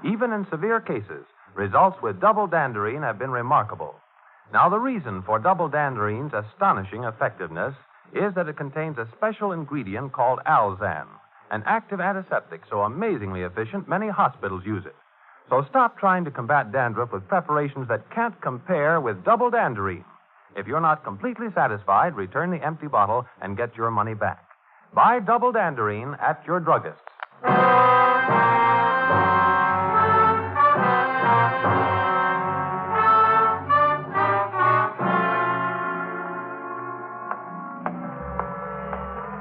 Even in severe cases, results with double danderine have been remarkable. Now, the reason for double danderine's astonishing effectiveness is that it contains a special ingredient called Alzan, an active antiseptic so amazingly efficient many hospitals use it. So stop trying to combat dandruff with preparations that can't compare with double danderine. If you're not completely satisfied, return the empty bottle and get your money back. Buy double danderine at your druggist's.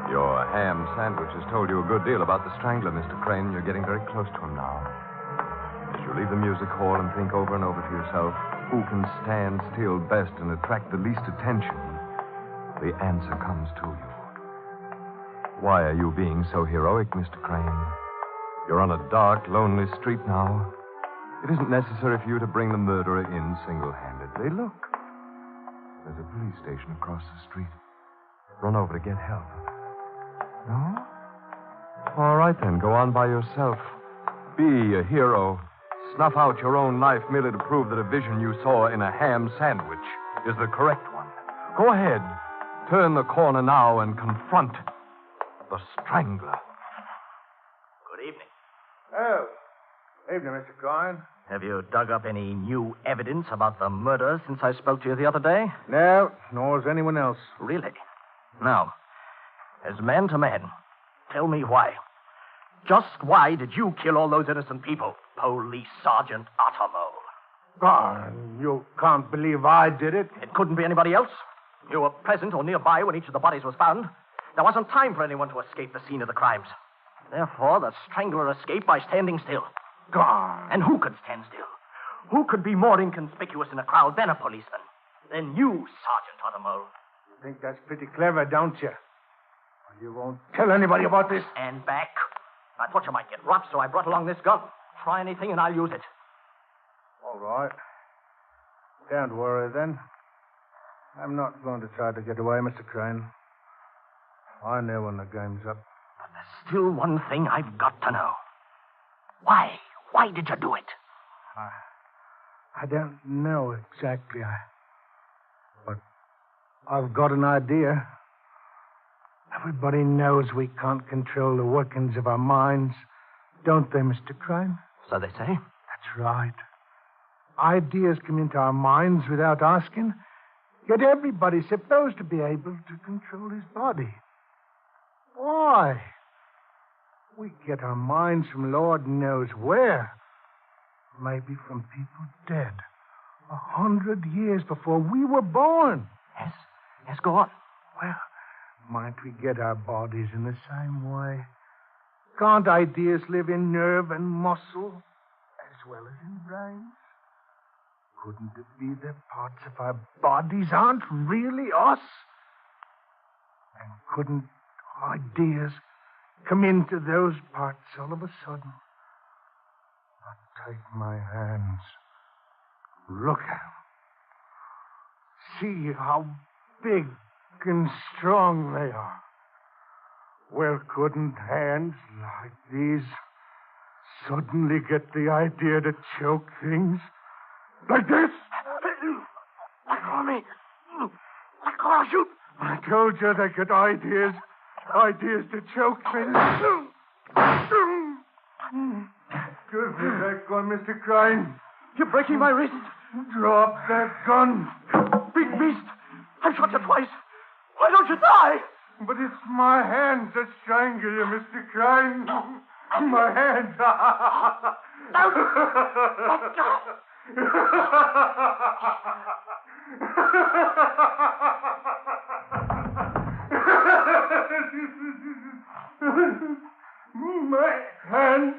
Your ham sandwich has told you a good deal about the strangler, Mr. Crane. You're getting very close to him now. As you leave the music hall and think over and over to yourself, who can stand still best and attract the least attention, the answer comes to you. Why are you being so heroic, Mr. Crane? You're on a dark, lonely street now. It isn't necessary for you to bring the murderer in single-handedly. Look, there's a police station across the street. Run over to get help. No? All right, then. Go on by yourself. Be a hero. Snuff out your own life merely to prove that a vision you saw in a ham sandwich is the correct one. Go ahead. Turn the corner now and confront the strangler. Good evening. Oh, evening, Mr. Crane. Have you dug up any new evidence about the murder since I spoke to you the other day? No, nor has anyone else. Really? Now, as man to man, tell me why. Just why did you kill all those innocent people, Police Sergeant Ottermole? God, you can't believe I did it. It couldn't be anybody else. You were present or nearby when each of the bodies was found. There wasn't time for anyone to escape the scene of the crimes. Therefore, the strangler escaped by standing still. God. And who could stand still? Who could be more inconspicuous in a crowd than a policeman? Than you, Sergeant Ottermole. You think that's pretty clever, don't you? Well, you won't tell anybody about this. Stand back. I thought you might get robbed, so I brought along this gun. Try anything and I'll use it. All right. Don't worry, then. I'm not going to try to get away, Mr. Crane. I know when the game's up. But there's still one thing I've got to know. Why? Why did you do it? I don't know exactly. But I've got an idea. Everybody knows we can't control the workings of our minds, don't they, Mr. Crane? So they say. That's right. Ideas come into our minds without asking. Yet everybody's supposed to be able to control his body. Why? We get our minds from Lord knows where. Maybe from people dead 100 years before we were born. Yes, go on. Well, might we get our bodies in the same way? Can't ideas live in nerve and muscle as well as in brains? Couldn't it be that parts of our bodies aren't really us? And couldn't ideas come into those parts all of a sudden? Now take my hands. Look at them. See how big and strong they are. Well, couldn't hands like these suddenly get the idea to choke things? Like this? Let go of me. Let go or shoot. I told you they get ideas. Ideas to choke things. Give me that gun, Mr. Crane. You're breaking my wrist. Drop that gun. Big beast. I've shot you twice. Why don't you die? But it's my hands that strangle you, Mr. Crane. My hands. Let go. My hands,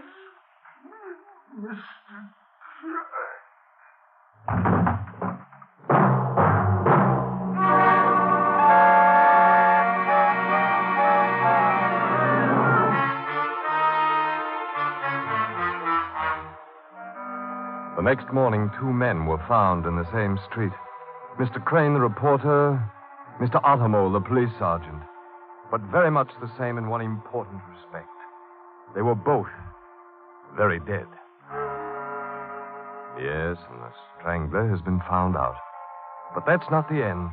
Mr. The next morning, two men were found in the same street. Mr. Crane, the reporter, Mr. Ottermole, the police sergeant. But very much the same in one important respect. They were both very dead. Yes, and the strangler has been found out. But that's not the end.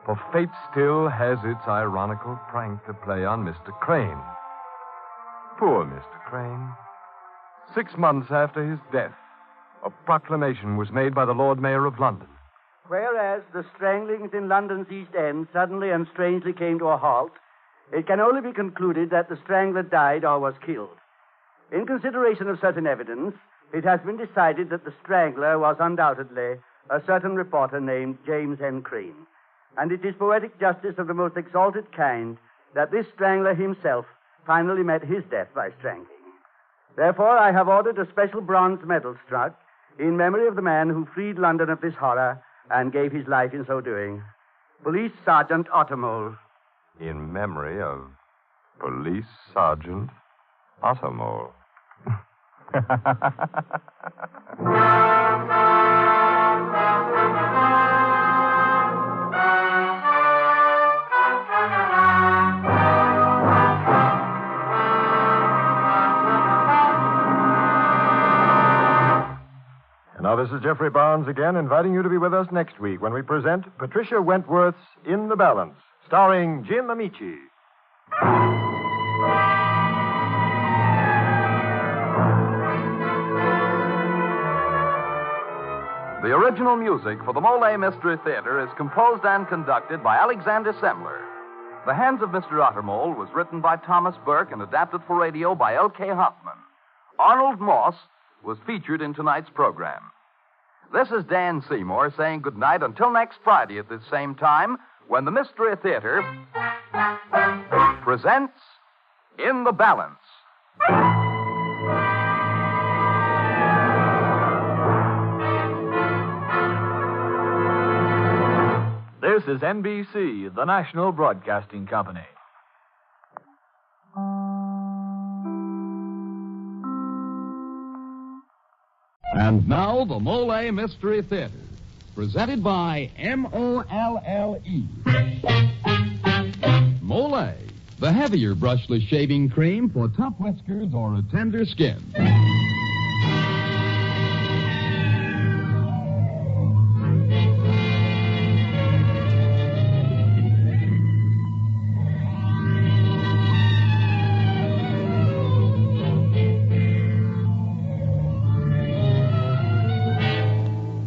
For fate still has its ironical prank to play on Mr. Crane. Poor Mr. Crane. 6 months after his death, a proclamation was made by the Lord Mayor of London. Whereas the stranglings in London's East End suddenly and strangely came to a halt, it can only be concluded that the strangler died or was killed. In consideration of certain evidence, it has been decided that the strangler was undoubtedly a certain reporter named James N. Crane. And it is poetic justice of the most exalted kind that this strangler himself finally met his death by strangling. Therefore, I have ordered a special bronze medal struck in memory of the man who freed London of this horror and gave his life in so doing. Police Sergeant Ottermole. In memory of Police Sergeant Ottermole. And now this is Jeffrey Barnes again, inviting you to be with us next week when we present Patricia Wentworth's In the Balance, starring Jim Amici. The original music for the Molle Mystery Theatre is composed and conducted by Alexander Semler. The Hands of Mr. Ottermole was written by Thomas Burke and adapted for radio by L.K. Hoffman. Arnold Moss was featured in tonight's program. This is Dan Seymour saying goodnight until next Friday at this same time when the Mystery Theater presents In the Balance. This is NBC, the national broadcasting company. And now, the Molle Mystery Theatre, presented by Molle. Molle, the heavier brushless shaving cream for tough whiskers or a tender skin.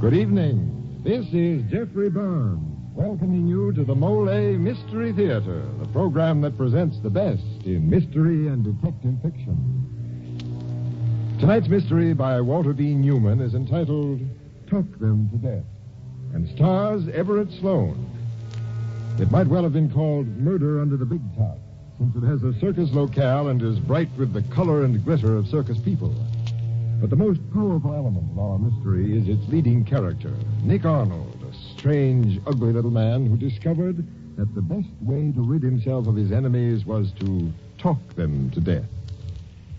Good evening. This is Jeffrey Barnes, welcoming you to the Molle Mystery Theater, the program that presents the best in mystery and detective fiction. Tonight's mystery by Walter B. Newman is entitled Talk Them to Death and stars Everett Sloane. It might well have been called Murder Under the Big Top, since it has a circus locale and is bright with the color and glitter of circus people. But the most powerful element of our mystery is its leading character, Nick Arnold, a strange, ugly little man who discovered that the best way to rid himself of his enemies was to talk them to death.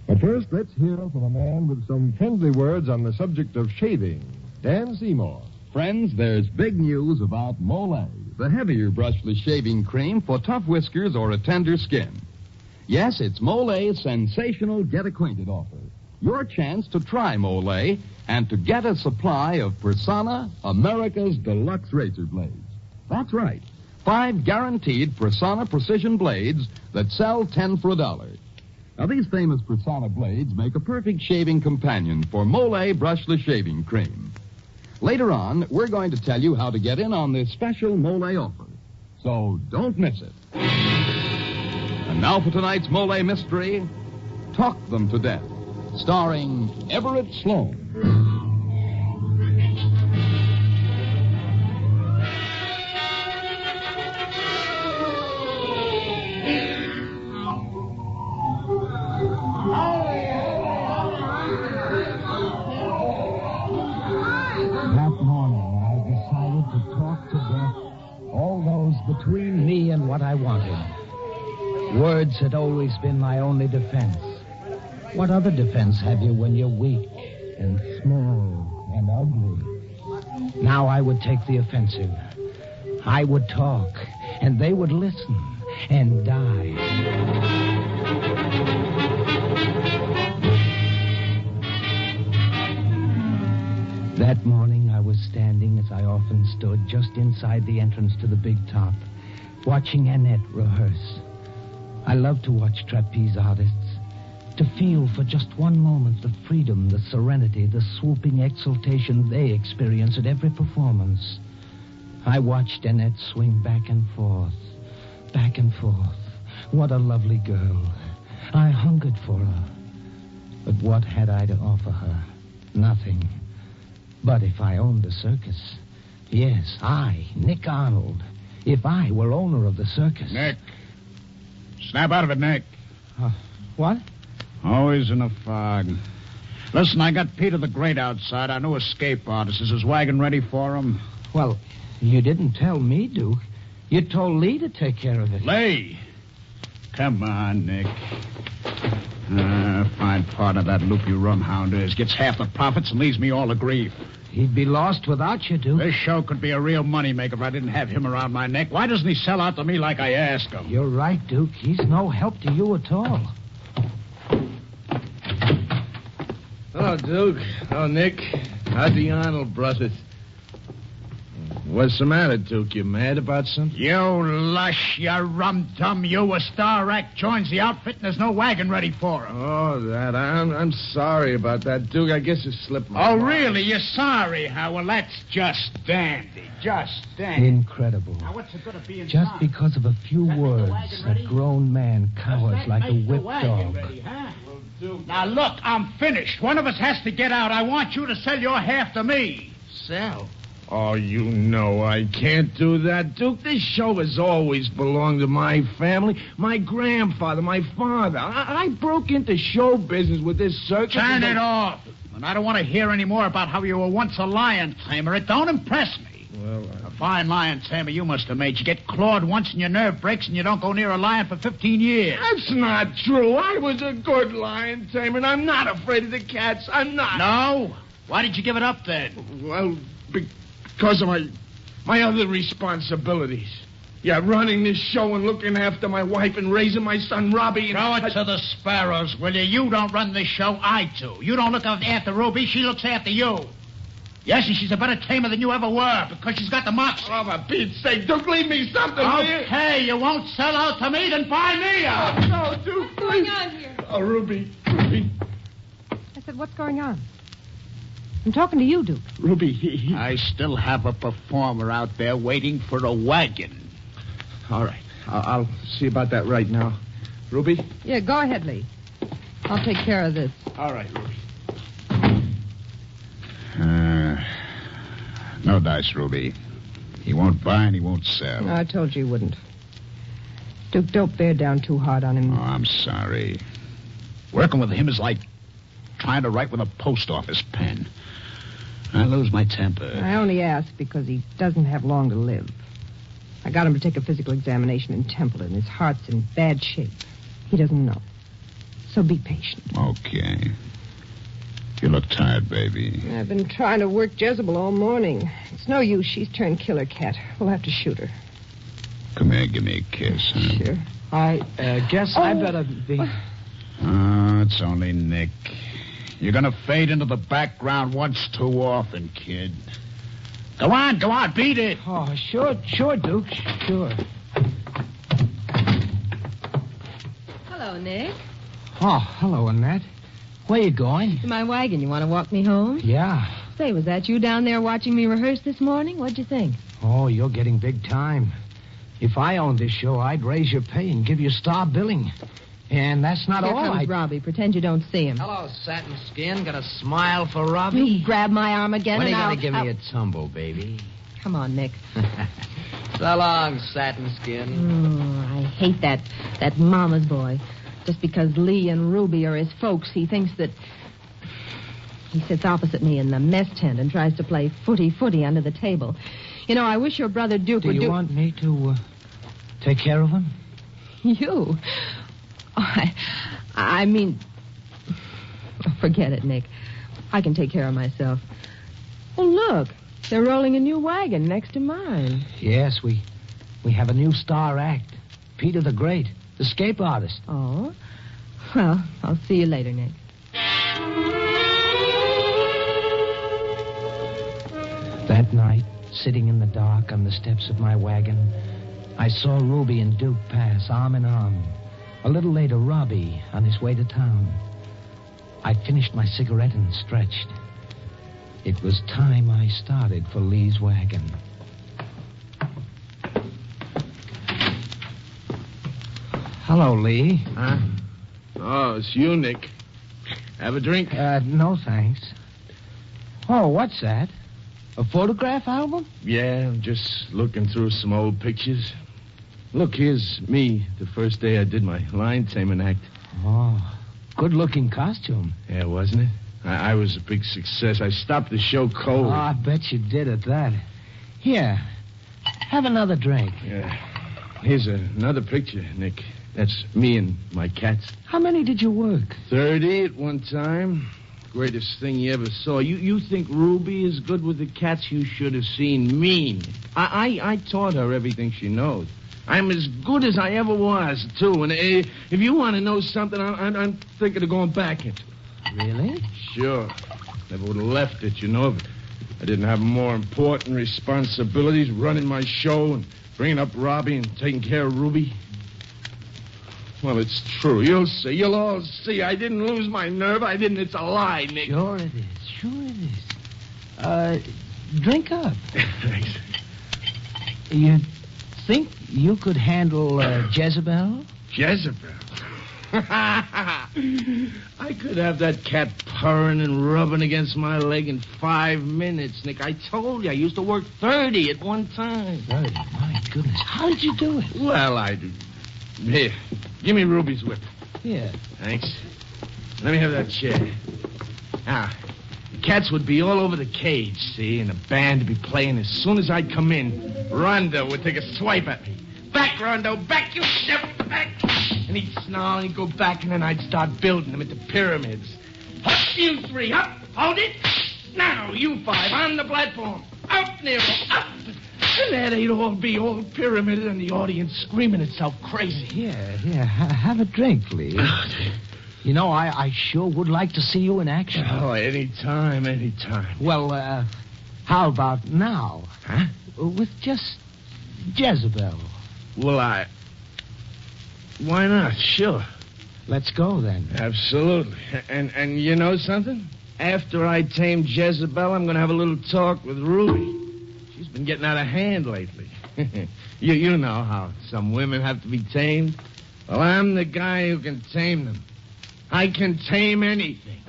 But first, let's hear from a man with some friendly words on the subject of shaving, Dan Seymour. Friends, there's big news about Molle, the heavier brushless shaving cream for tough whiskers or a tender skin. Yes, it's Molle's sensational Get Acquainted offer. Your chance to try Molle and to get a supply of Persona, America's deluxe razor blades. That's right. 5 guaranteed Persona precision blades that sell 10 for $1. Now, these famous Persona blades make a perfect shaving companion for Molle brushless shaving cream. Later on, we're going to tell you how to get in on this special Molle offer. So don't miss it. And now for tonight's Molle mystery, Talk Them to Death, starring Everett Sloane. That morning, I decided to talk to death all those between me and what I wanted. Words had always been my only defense. What other defense have you when you're weak and small and ugly? Now I would take the offensive. I would talk, and they would listen and die. That morning I was standing, as I often stood, just inside the entrance to the big top, watching Annette rehearse. I love to watch trapeze artists. To feel for just one moment the freedom, the serenity, the swooping exultation they experience at every performance. I watched Annette swing back and forth, back and forth. What a lovely girl. I hungered for her. But what had I to offer her? Nothing. But if I owned a circus, yes, I, Nick Arnold, if I were owner of the circus... Nick. Snap out of it, Nick. What? Always in a fog. Listen, I got Peter the Great outside, our new escape artist. Is his wagon ready for him? Well, you didn't tell me, Duke. You told Lee to take care of it. Lee? Come on, Nick. Fine part of that loopy rumhound is. Gets half the profits and leaves me all the grief. He'd be lost without you, Duke. This show could be a real moneymaker if I didn't have him around my neck. Why doesn't he sell out to me like I asked him? You're right, Duke. He's no help to you at all. Hello, Duke. Oh, Nick. How's the Arnold brothers? What's the matter, Duke? You mad about something? You lush, you rum-tum, you. A star act joins the outfit and there's no wagon ready for him. Oh, that. I'm sorry about that, Duke. I guess it slipped my mind. Really? You're sorry, huh? Well, that's just dandy. Just dandy. Incredible. Now, what's the good of being Just sorry? because of a few words, a grown man cowers like a whipped dog. Ready, huh? Now, look, I'm finished. One of us has to get out. I want you to sell your half to me. Sal? Oh, you know I can't do that, Duke. This show has always belonged to my family. My grandfather, my father. I broke into show business with this circus. Turn it off. And I don't want to hear any more about how you were once a lion tamer. It don't impress me. Well, A fine lion tamer you must have made. You get clawed once and your nerve breaks and you don't go near a lion for 15 years. That's not true. I was a good lion tamer, and I'm not afraid of the cats. I'm not. No? Why did you give it up then? Well, because of my other responsibilities. Yeah, running this show and looking after my wife and raising my son Robbie. And Throw it to the sparrows, will you? You don't run this show, I do. You don't look after Ruby, she looks after you. Yes, and she's a better tamer than you ever were because she's got the moxie. Oh, for Pete's sake, Duke, leave me something, will you? Okay, you won't sell out to me, then buy me out. No, Duke. What's going on here? Oh, Ruby. I said, what's going on? I'm talking to you, Duke. Ruby, I still have a performer out there waiting for a wagon. All right. I'll see about that right now. Ruby? Yeah, go ahead, Lee. I'll take care of this. All right, Ruby. No dice, Ruby. He won't buy and he won't sell. I told you he wouldn't. Duke, don't bear down too hard on him. Oh, I'm sorry. Working with him is like trying to write with a post office pen. I lose my temper. I only ask because he doesn't have long to live. I got him to take a physical examination in Templeton. His heart's in bad shape. He doesn't know. So be patient. Okay. You look tired, baby. I've been trying to work Jezebel all morning. It's no use. She's turned killer cat. We'll have to shoot her. Come here, give me a kiss, huh? Sure. I guess I better be... Oh, it's only Nick. You're gonna fade into the background once too often, kid. Go on, beat it. Oh, sure, Duke, sure. Hello, Nick. Oh, hello, Annette. Where you going? To my wagon. You want to walk me home? Yeah. Say, was that you down there watching me rehearse this morning? What'd you think? Oh, you're getting big time. If I owned this show, I'd raise your pay and give you star billing. And that's not Here all. comes Robbie. Pretend you don't see him. Hello, Satin Skin. Got a smile for Robbie? You grab my arm again When are and you I'll... going to give me a tumble, baby? Come on, Nick. So long, Satin Skin. Oh, I hate that mama's boy. Just because Lee and Ruby are his folks, he thinks that... He sits opposite me in the mess tent and tries to play footy under the table. You know, I wish your brother Duke would Do you want me to take care of him? You? Oh, I mean... Forget it, Nick. I can take care of myself. Oh, look. They're rolling a new wagon next to mine. Yes, we have a new star act. Peter the Great, the scape artist. Oh? Well, I'll see you later, Nick. That night, sitting in the dark on the steps of my wagon, I saw Ruby and Duke pass arm in arm. A little later, Robbie on his way to town. I finished my cigarette and stretched. It was time I started for Lee's wagon. Hello, Lee. Huh? Oh, it's you, Nick. Have a drink? No, thanks. Oh, what's that? A photograph album? Yeah, I'm just looking through some old pictures. Look, here's me, the first day I did my lion taming act. Oh, good-looking costume. Yeah, wasn't it? I was a big success. I stopped the show cold. Oh, I bet you did at that. Here, have another drink. Yeah. Here's another picture, Nick. That's me and my cats. How many did you work? 30 at one time. Greatest thing you ever saw. You think Ruby is good with the cats? You should have seen me. I taught her everything she knows. I'm as good as I ever was, too. And if you want to know something, I'm thinking of going back into it. Really? Sure. Never would have left it, you know. But I didn't have more important responsibilities, running my show and bringing up Robbie and taking care of Ruby. Well, it's true. You'll see. You'll all see. I didn't lose my nerve. I didn't. It's a lie, Nick. Sure it is. Sure it is. Drink up. Thanks. You think you could handle Jezebel? Jezebel? I could have that cat purring and rubbing against my leg in 5 minutes, Nick. I told you, I used to work 30 at one time. 30? My goodness. How did you do it? Well, Here, give me Ruby's whip. Here. Thanks. Let me have that chair. Now, the cats would be all over the cage, see, and the band would be playing as soon as I'd come in. Rondo would take a swipe at me. Back, Rondo, back, you step back. And he'd snarl, and he'd go back, and then I'd start building them into pyramids. Up, you 3, up, hold it. Now, you 5, on the platform. Up, Nero, up. And there they'd all be, all pyramided, and the audience screaming itself crazy. Here, have a drink, Lee. You know, I sure would like to see you in action. Oh, anytime. Well, how about now? Huh? With just Jezebel. Well, why not? Sure. Let's go, then. Absolutely. And you know something? After I tame Jezebel, I'm going to have a little talk with Ruby. She's been getting out of hand lately. You know how some women have to be tamed. Well, I'm the guy who can tame them. I can tame anything.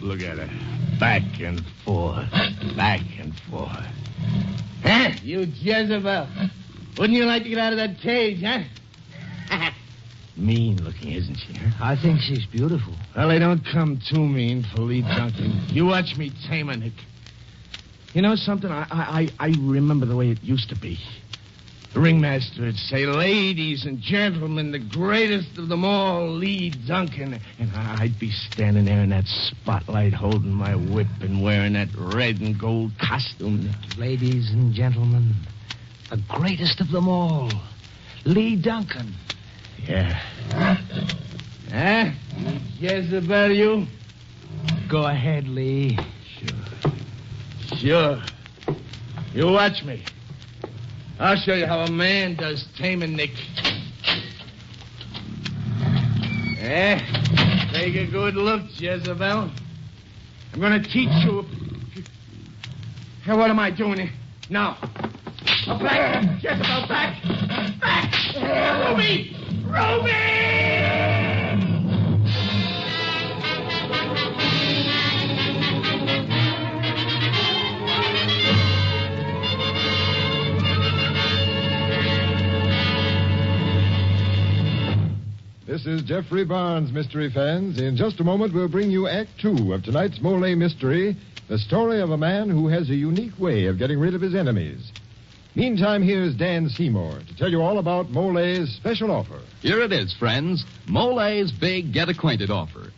Look at her. Back and forth. Back and forth. Huh? You Jezebel. Wouldn't you like to get out of that cage, huh? Mean looking, isn't she? Huh? I think she's beautiful. Well, they don't come too mean for Lee Duncan. You watch me tame her, Nick. You know something? I remember the way it used to be. The ringmaster would say, ladies and gentlemen, the greatest of them all, Lee Duncan. And I'd be standing there in that spotlight holding my whip and wearing that red and gold costume. Nick, ladies and gentlemen, the greatest of them all, Lee Duncan. Yeah. Huh? Jezebel, you? Go ahead, Lee. Sure. You watch me. I'll show you how a man does taming, Nick. Take a good look, Jezebel. I'm going to teach you. Hey, what am I doing here? Now. Back, Jezebel, back. Back. Ruby! This is Jeffrey Barnes, mystery fans. In just a moment, we'll bring you Act 2 of tonight's Molle Mystery, the story of a man who has a unique way of getting rid of his enemies. Meantime, here's Dan Seymour to tell you all about Molle's special offer. Here it is, friends. Molle's big get-acquainted offer.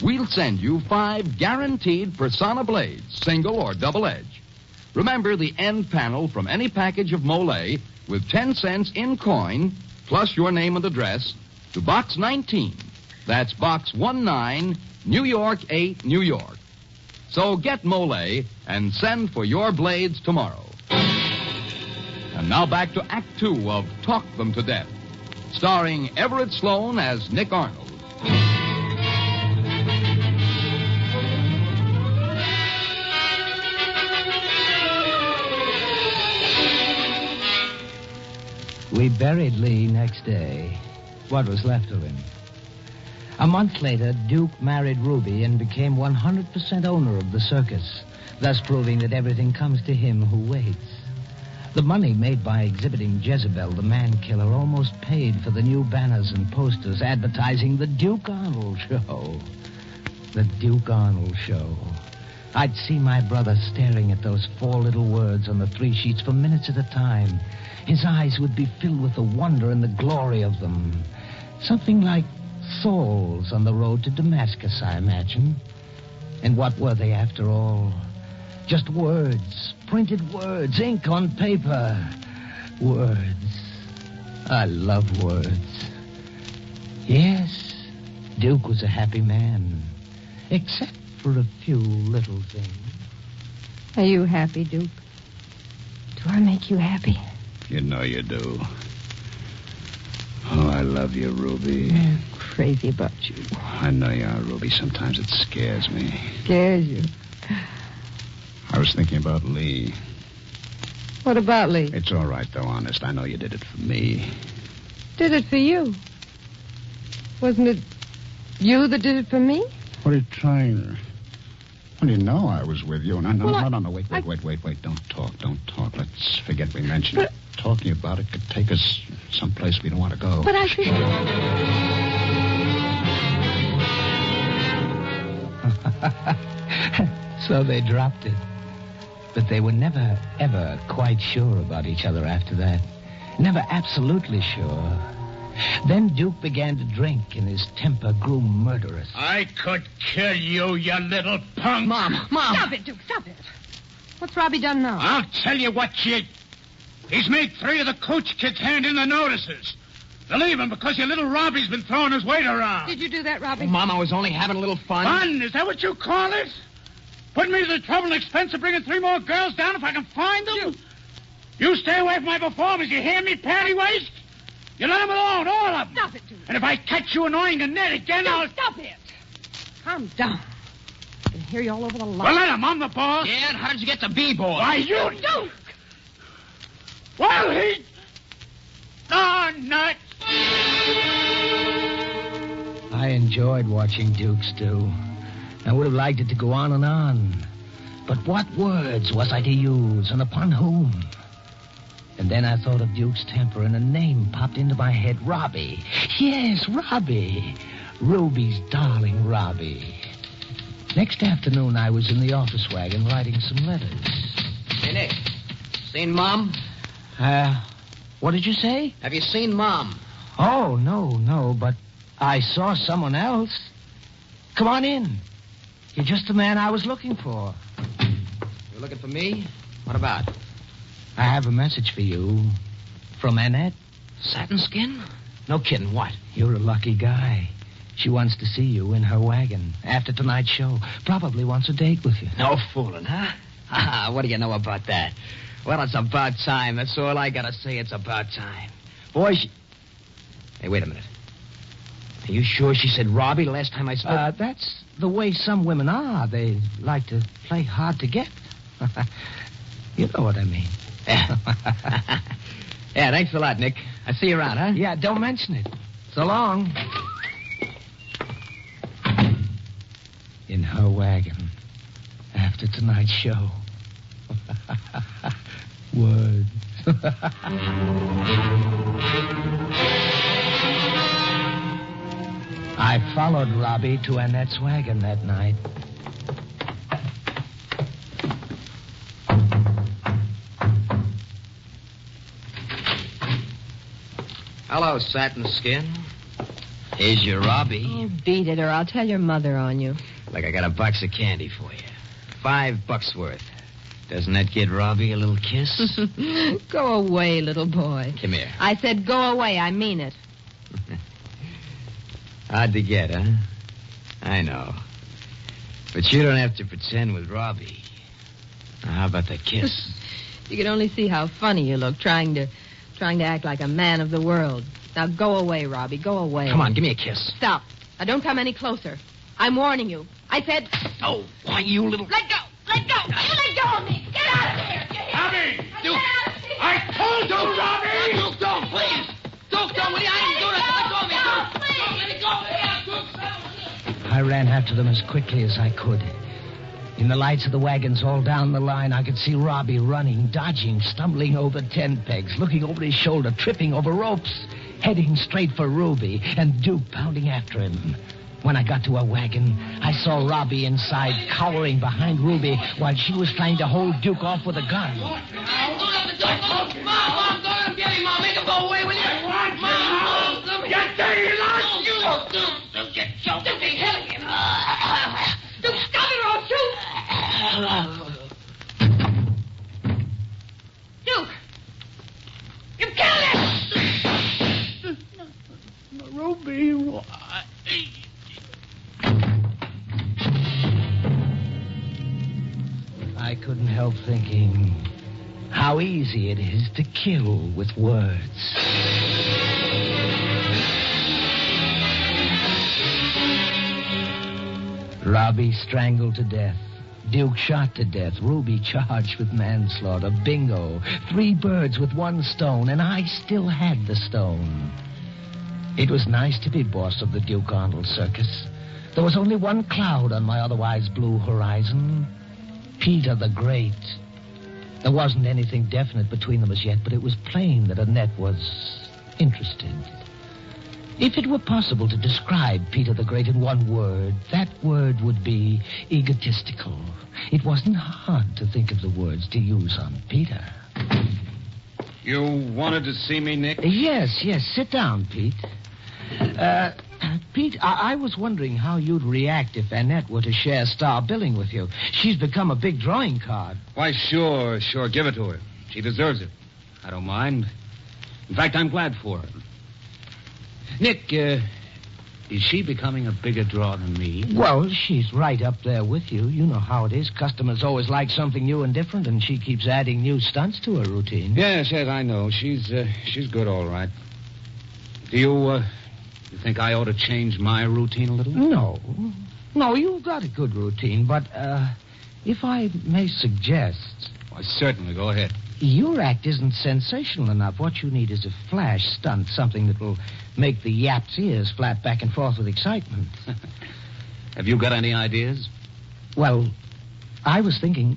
We'll send you 5 guaranteed Persona blades, single or double edge. Remember the end panel from any package of Molle with 10 cents in coin, plus your name and address, to Box 19. That's Box 19, New York 8, New York. So get Molle and send for your blades tomorrow. And now back to Act 2 of Talk Them to Death, starring Everett Sloane as Nick Arnold. We buried Lee next day, what was left of him. A month later, Duke married Ruby and became 100% owner of the circus, thus proving that everything comes to him who waits. The money made by exhibiting Jezebel, the man-killer, almost paid for the new banners and posters advertising the Duke Arnold Show. The Duke Arnold Show. I'd see my brother staring at those 4 little words on the 3 sheets for minutes at a time. His eyes would be filled with the wonder and the glory of them. Something like souls on the road to Damascus, I imagine. And what were they, after all? Just words, printed words, ink on paper. Words. I love words. Yes, Duke was a happy man, except for a few little things. Are you happy, Duke? Do I make you happy? You know you do. Oh, I love you, Ruby. crazy about you. I know you are, Ruby. Sometimes it scares me. Scares you? I was thinking about Lee. What about Lee? It's all right, though, honest. I know you did it for me. Did it for you? Wasn't it you that did it for me? What are you trying... Well, you know I was with you. No, Well, no. Wait. Don't talk. Let's forget we mentioned it. Talking about it could take us someplace we don't want to go. But I think... So they dropped it. But they were never, ever quite sure about each other after that. Never absolutely sure. Then Duke began to drink, and his temper grew murderous. I could kill you, you little punk. Mom. Stop it, Duke, stop it. What's Robbie done now? I'll tell you what, kid. He's made 3 of the coach kids hand in the notices. They're leaving because your little Robbie's been throwing his weight around. Did you do that, Robbie? Mom, I was only having a little fun. Fun? Is that what you call it? Putting me to the trouble and expense of bringing 3 more girls down if I can find them? You stay away from my performance, you hear me, panty waist? You let them alone, all of them. Stop it, Duke. And if I catch you annoying Annette again, I'll... Stop it. Calm down. I can hear you all over the lot. Well, let him. I'm the boss. Yeah, and how did you get the B-boy? Why, you... Duke! Well, he... Oh, nuts. I enjoyed watching Duke stew. I would have liked it to go on and on. But what words was I to use, and upon whom? And then I thought of Duke's temper, and a name popped into my head. Robbie. Yes, Robbie. Ruby's darling Robbie. Next afternoon, I was in the office wagon writing some letters. Hey, Nick. Seen Mom? What did you say? Have you seen Mom? Oh, no, but I saw someone else. Come on in. You're just the man I was looking for. You're looking for me? What about? I have a message for you. From Annette. Satin skin? No kidding. What? You're a lucky guy. She wants to see you in her wagon after tonight's show. Probably wants a date with you. No fooling, huh? What do you know about that? Well, it's about time. That's all I gotta say. It's about time. Boy, Hey, wait a minute. Are you sure she said Robbie the last time I spoke? That's the way some women are. They like to play hard to get. You know what I mean. Yeah. Yeah, thanks a lot, Nick. I'll see you around, huh? Yeah, don't mention it. So long. In her wagon. After tonight's show. Word. I followed Robbie to Annette's wagon that night. Hello, Satin Skin. Here's your Robbie. Oh, beat it, or I'll tell your mother on you. Look, I got a box of candy for you. $5 worth. Doesn't that get Robbie a little kiss? Go away, little boy. Come here. I said go away. I mean it. Hard to get, huh? I know. But you don't have to pretend with Robbie. Now, how about that kiss? You can only see how funny you look trying to act like a man of the world. Now go away, Robbie. Go away. Come on, give me a kiss. Stop. Now don't come any closer. I'm warning you. I said... Oh, why, you little... Let go. Let go. You let go of me. Get out of here. Robbie! Duke! I told you, Robbie! Duke, don't, please! Duke, don't, will you? I didn't do that. Let go of me, Duke! Let me go! I ran after them as quickly as I could. In the lights of the wagons all down the line, I could see Robbie running, dodging, stumbling over tent pegs, looking over his shoulder, tripping over ropes, heading straight for Ruby, and Duke pounding after him. When I got to her wagon, I saw Robbie inside, cowering behind Ruby, while she was trying to hold Duke off with a gun. Mom, go and get him, Mom. Make him go away with you. Mom, come here. You dirty lot! Duke, get choked. Duke, hell him. Duke, stop it or I'll shoot. Duke! You killed him! Ruby, why? I couldn't help thinking how easy it is to kill with words. Robbie strangled to death. Duke shot to death. Ruby charged with manslaughter. Bingo. 3 birds with 1 stone, and I still had the stone. It was nice to be boss of the Gioconda circus. There was only 1 cloud on my otherwise blue horizon. Peter the Great. There wasn't anything definite between them as yet, but it was plain that Annette was interested. If it were possible to describe Peter the Great in 1 word, that word would be egotistical. It wasn't hard to think of the words to use on Peter. You wanted to see me, Nick? Yes. Sit down, Pete. Pete, I was wondering how you'd react if Annette were to share star billing with you. She's become a big drawing card. Why, sure. Give it to her. She deserves it. I don't mind. In fact, I'm glad for her. Nick, is she becoming a bigger draw than me? Well, she's right up there with you. You know how it is. Customers always like something new and different, and she keeps adding new stunts to her routine. Yes, I know. She's good, all right. Do you think I ought to change my routine a little? No, you've got a good routine, but if I may suggest... Why, certainly. Go ahead. Your act isn't sensational enough. What you need is a flash stunt, something that will make the yap's ears flap back and forth with excitement. Have you got any ideas? Well, I was thinking,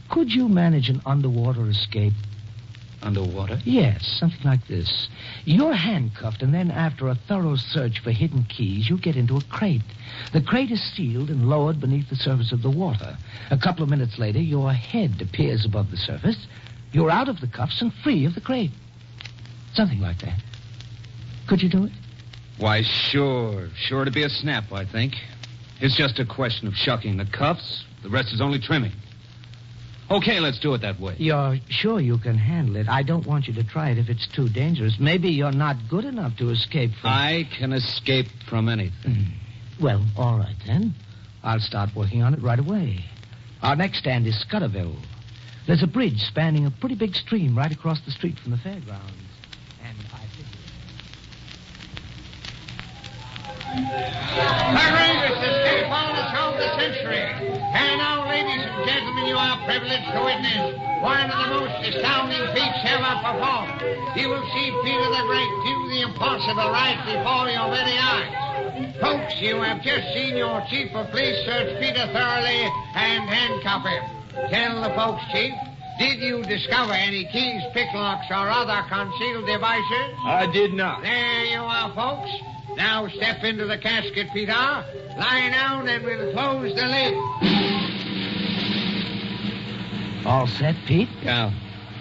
could you manage an underwater escape? Underwater? Yes, something like this. You're handcuffed, and then after a thorough search for hidden keys, you get into a crate. The crate is sealed and lowered beneath the surface of the water. A couple of minutes later, your head appears above the surface. You're out of the cuffs and free of the crate. Something like that. Could you do it? Why, sure. Sure to be a snap, I think. It's just a question of shucking the cuffs. The rest is only trimming. Okay, let's do it that way. You're sure you can handle it? I don't want you to try it if it's too dangerous. Maybe you're not good enough to escape from... I can escape from anything. Well, all right, then. I'll start working on it right away. Our next stand is Scudderville. There's a bridge spanning a pretty big stream right across the street from the fairgrounds. And I think... The greatest escape artist of the century. And now, ladies and gentlemen, you are privileged to witness one of the most astounding feats ever performed. You will see Peter the Great do the impossible right before your very eyes. Folks, you have just seen your chief of police search Peter thoroughly and handcuff him. Tell the folks, Chief, did you discover any keys, picklocks, or other concealed devices? I did not. There you are, folks. Now step into the casket, Peter. Lie down and we'll close the lid. All set, Pete? Cal,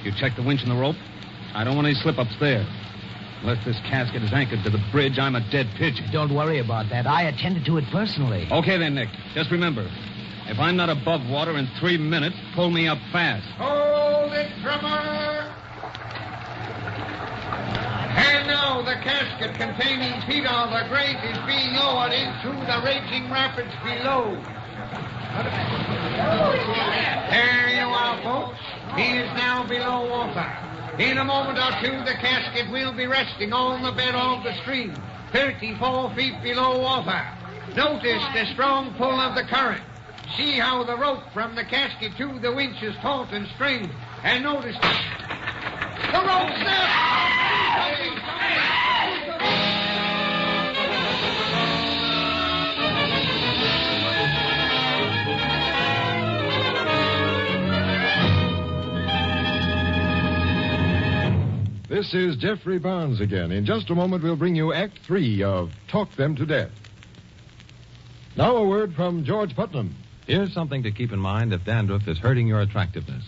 you check the winch and the rope? I don't want any slip-ups there. Unless this casket is anchored to the bridge, I'm a dead pigeon. Don't worry about that. I attended to it personally. Okay, then, Nick. Just remember, if I'm not above water in 3 minutes, pull me up fast. Hold it, drummer! And now the casket containing Peter the Great is being lowered into the raging rapids below. There you are, folks. He is now below water. In a moment or two, the casket will be resting on the bed of the stream, 34 feet below water. Notice the strong pull of the current. See how the rope from the casket to the winch is taut and strained. And notice the rope snaps! This is Jeffrey Barnes again. In just a moment, we'll bring you Act 3 of Talk Them to Death. Now a word from George Putnam. Here's something to keep in mind if dandruff is hurting your attractiveness.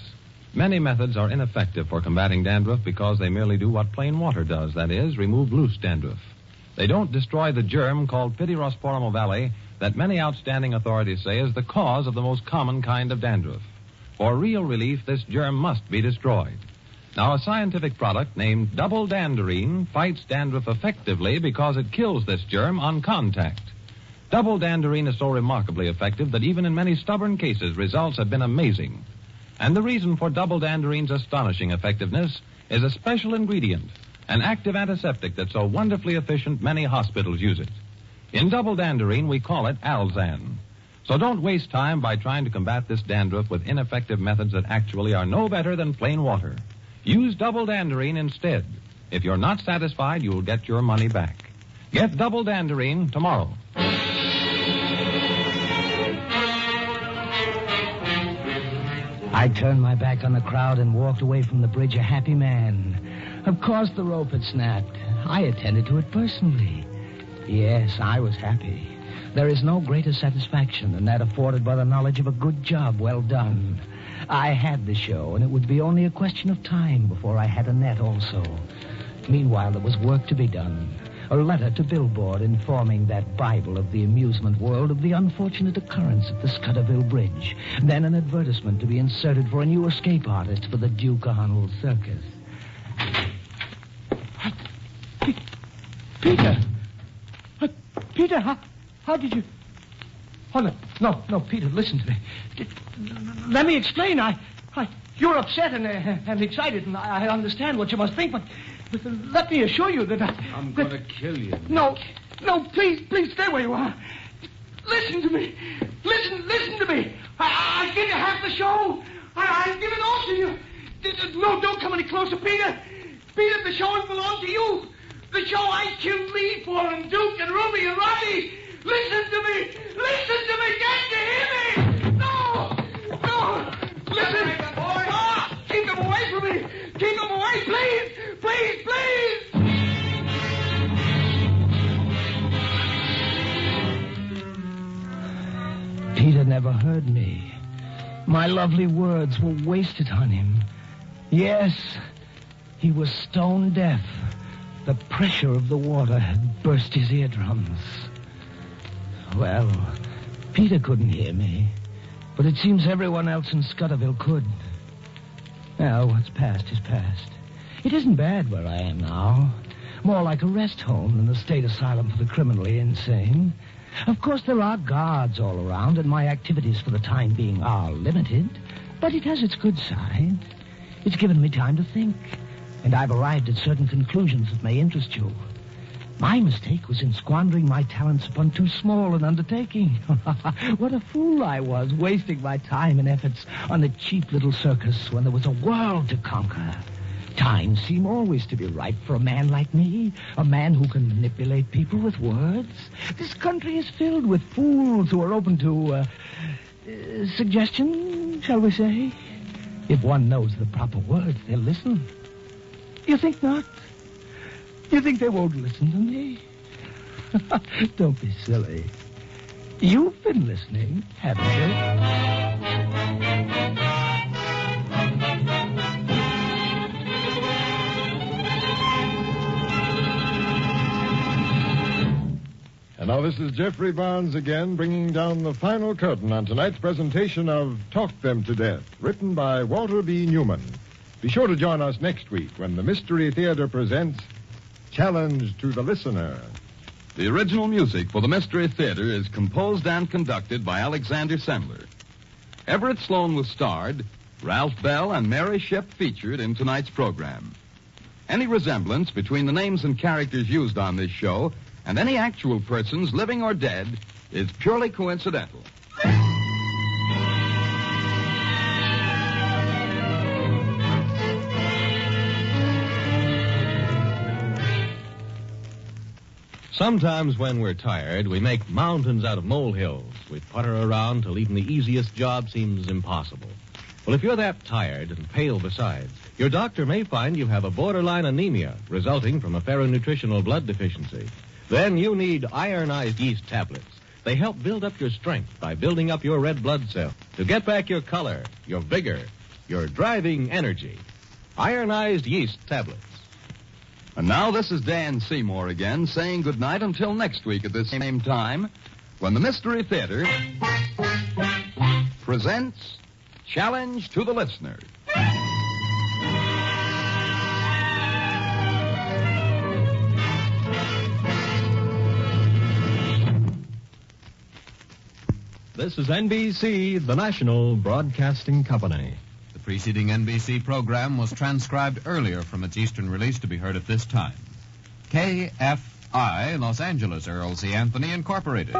Many methods are ineffective for combating dandruff because they merely do what plain water does, that is, remove loose dandruff. They don't destroy the germ called Pityrosporum ovale that many outstanding authorities say is the cause of the most common kind of dandruff. For real relief, this germ must be destroyed. Now, a scientific product named Double Danderine fights dandruff effectively because it kills this germ on contact. Double Danderine is so remarkably effective that even in many stubborn cases, results have been amazing. And the reason for Double Danderine's astonishing effectiveness is a special ingredient, an active antiseptic that's so wonderfully efficient many hospitals use it. In Double Danderine, we call it Alzan. So don't waste time by trying to combat this dandruff with ineffective methods that actually are no better than plain water. Use double danderine instead. If you're not satisfied, you'll get your money back. Get double danderine tomorrow. I turned my back on the crowd and walked away from the bridge a happy man. Of course the rope had snapped. I attended to it personally. Yes, I was happy. There is no greater satisfaction than that afforded by the knowledge of a good job well done. I had the show, and it would be only a question of time before I had a net also. Meanwhile, there was work to be done. A letter to Billboard informing that Bible of the amusement world of the unfortunate occurrence at the Scudderville Bridge. Then an advertisement to be inserted for a new escape artist for the Gioconda circus. Peter! Peter, how did you... Oh, no, Peter, listen to me. Let me explain. You're upset and excited, and I understand what you must think, but let me assure you that I'm going to kill you. No, please stay where you are. Listen to me. Listen to me. I'll give you half the show. I'll give it all to you. No, don't come any closer, Peter. Peter, the show belongs to you. The show I killed Lee for, and Duke, and Ruby, and Rodney. Listen to me. Can't you hear me? No. Listen. Keep them away from me. Keep them away, please. Peter never heard me. My lovely words were wasted on him. Yes, he was stone deaf. The pressure of the water had burst his eardrums. Well, Peter couldn't hear me, but it seems everyone else in Scudderville could. Well, what's past is past. It isn't bad where I am now. More like a rest home than a state asylum for the criminally insane. Of course, there are guards all around, and my activities for the time being are limited. But it has its good side. It's given me time to think, and I've arrived at certain conclusions that may interest you. My mistake was in squandering my talents upon too small an undertaking. What a fool I was, wasting my time and efforts on a cheap little circus when there was a world to conquer. Times seem always to be ripe for a man like me, a man who can manipulate people with words. This country is filled with fools who are open to, suggestion, shall we say? If one knows the proper words, they'll listen. You think not? You think they won't listen to me? Don't be silly. You've been listening, haven't you? And now this is Jeffrey Barnes again, bringing down the final curtain on tonight's presentation of Talk Them to Death, written by Walter B. Newman. Be sure to join us next week when the Mystery Theater presents Challenge to the Listener. The original music for the Mystery Theater is composed and conducted by Alexander Sendler. Everett Sloan was starred, Ralph Bell and Mary Shipp featured in tonight's program. Any resemblance between the names and characters used on this show and any actual persons, living or dead, is purely coincidental. Sometimes when we're tired, we make mountains out of molehills. We putter around till even the easiest job seems impossible. Well, if you're that tired and pale besides, your doctor may find you have a borderline anemia resulting from a ferronutritional blood deficiency. Then you need ironized yeast tablets. They help build up your strength by building up your red blood cells to get back your color, your vigor, your driving energy. Ironized yeast tablets. And now this is Dan Seymour again, saying goodnight until next week at this same time, when the Mystery Theater presents Challenge to the Listener. This is NBC, the National Broadcasting Company. The preceding NBC program was transcribed earlier from its Eastern release to be heard at this time. KFI, Los Angeles, Earl C. Anthony, Incorporated.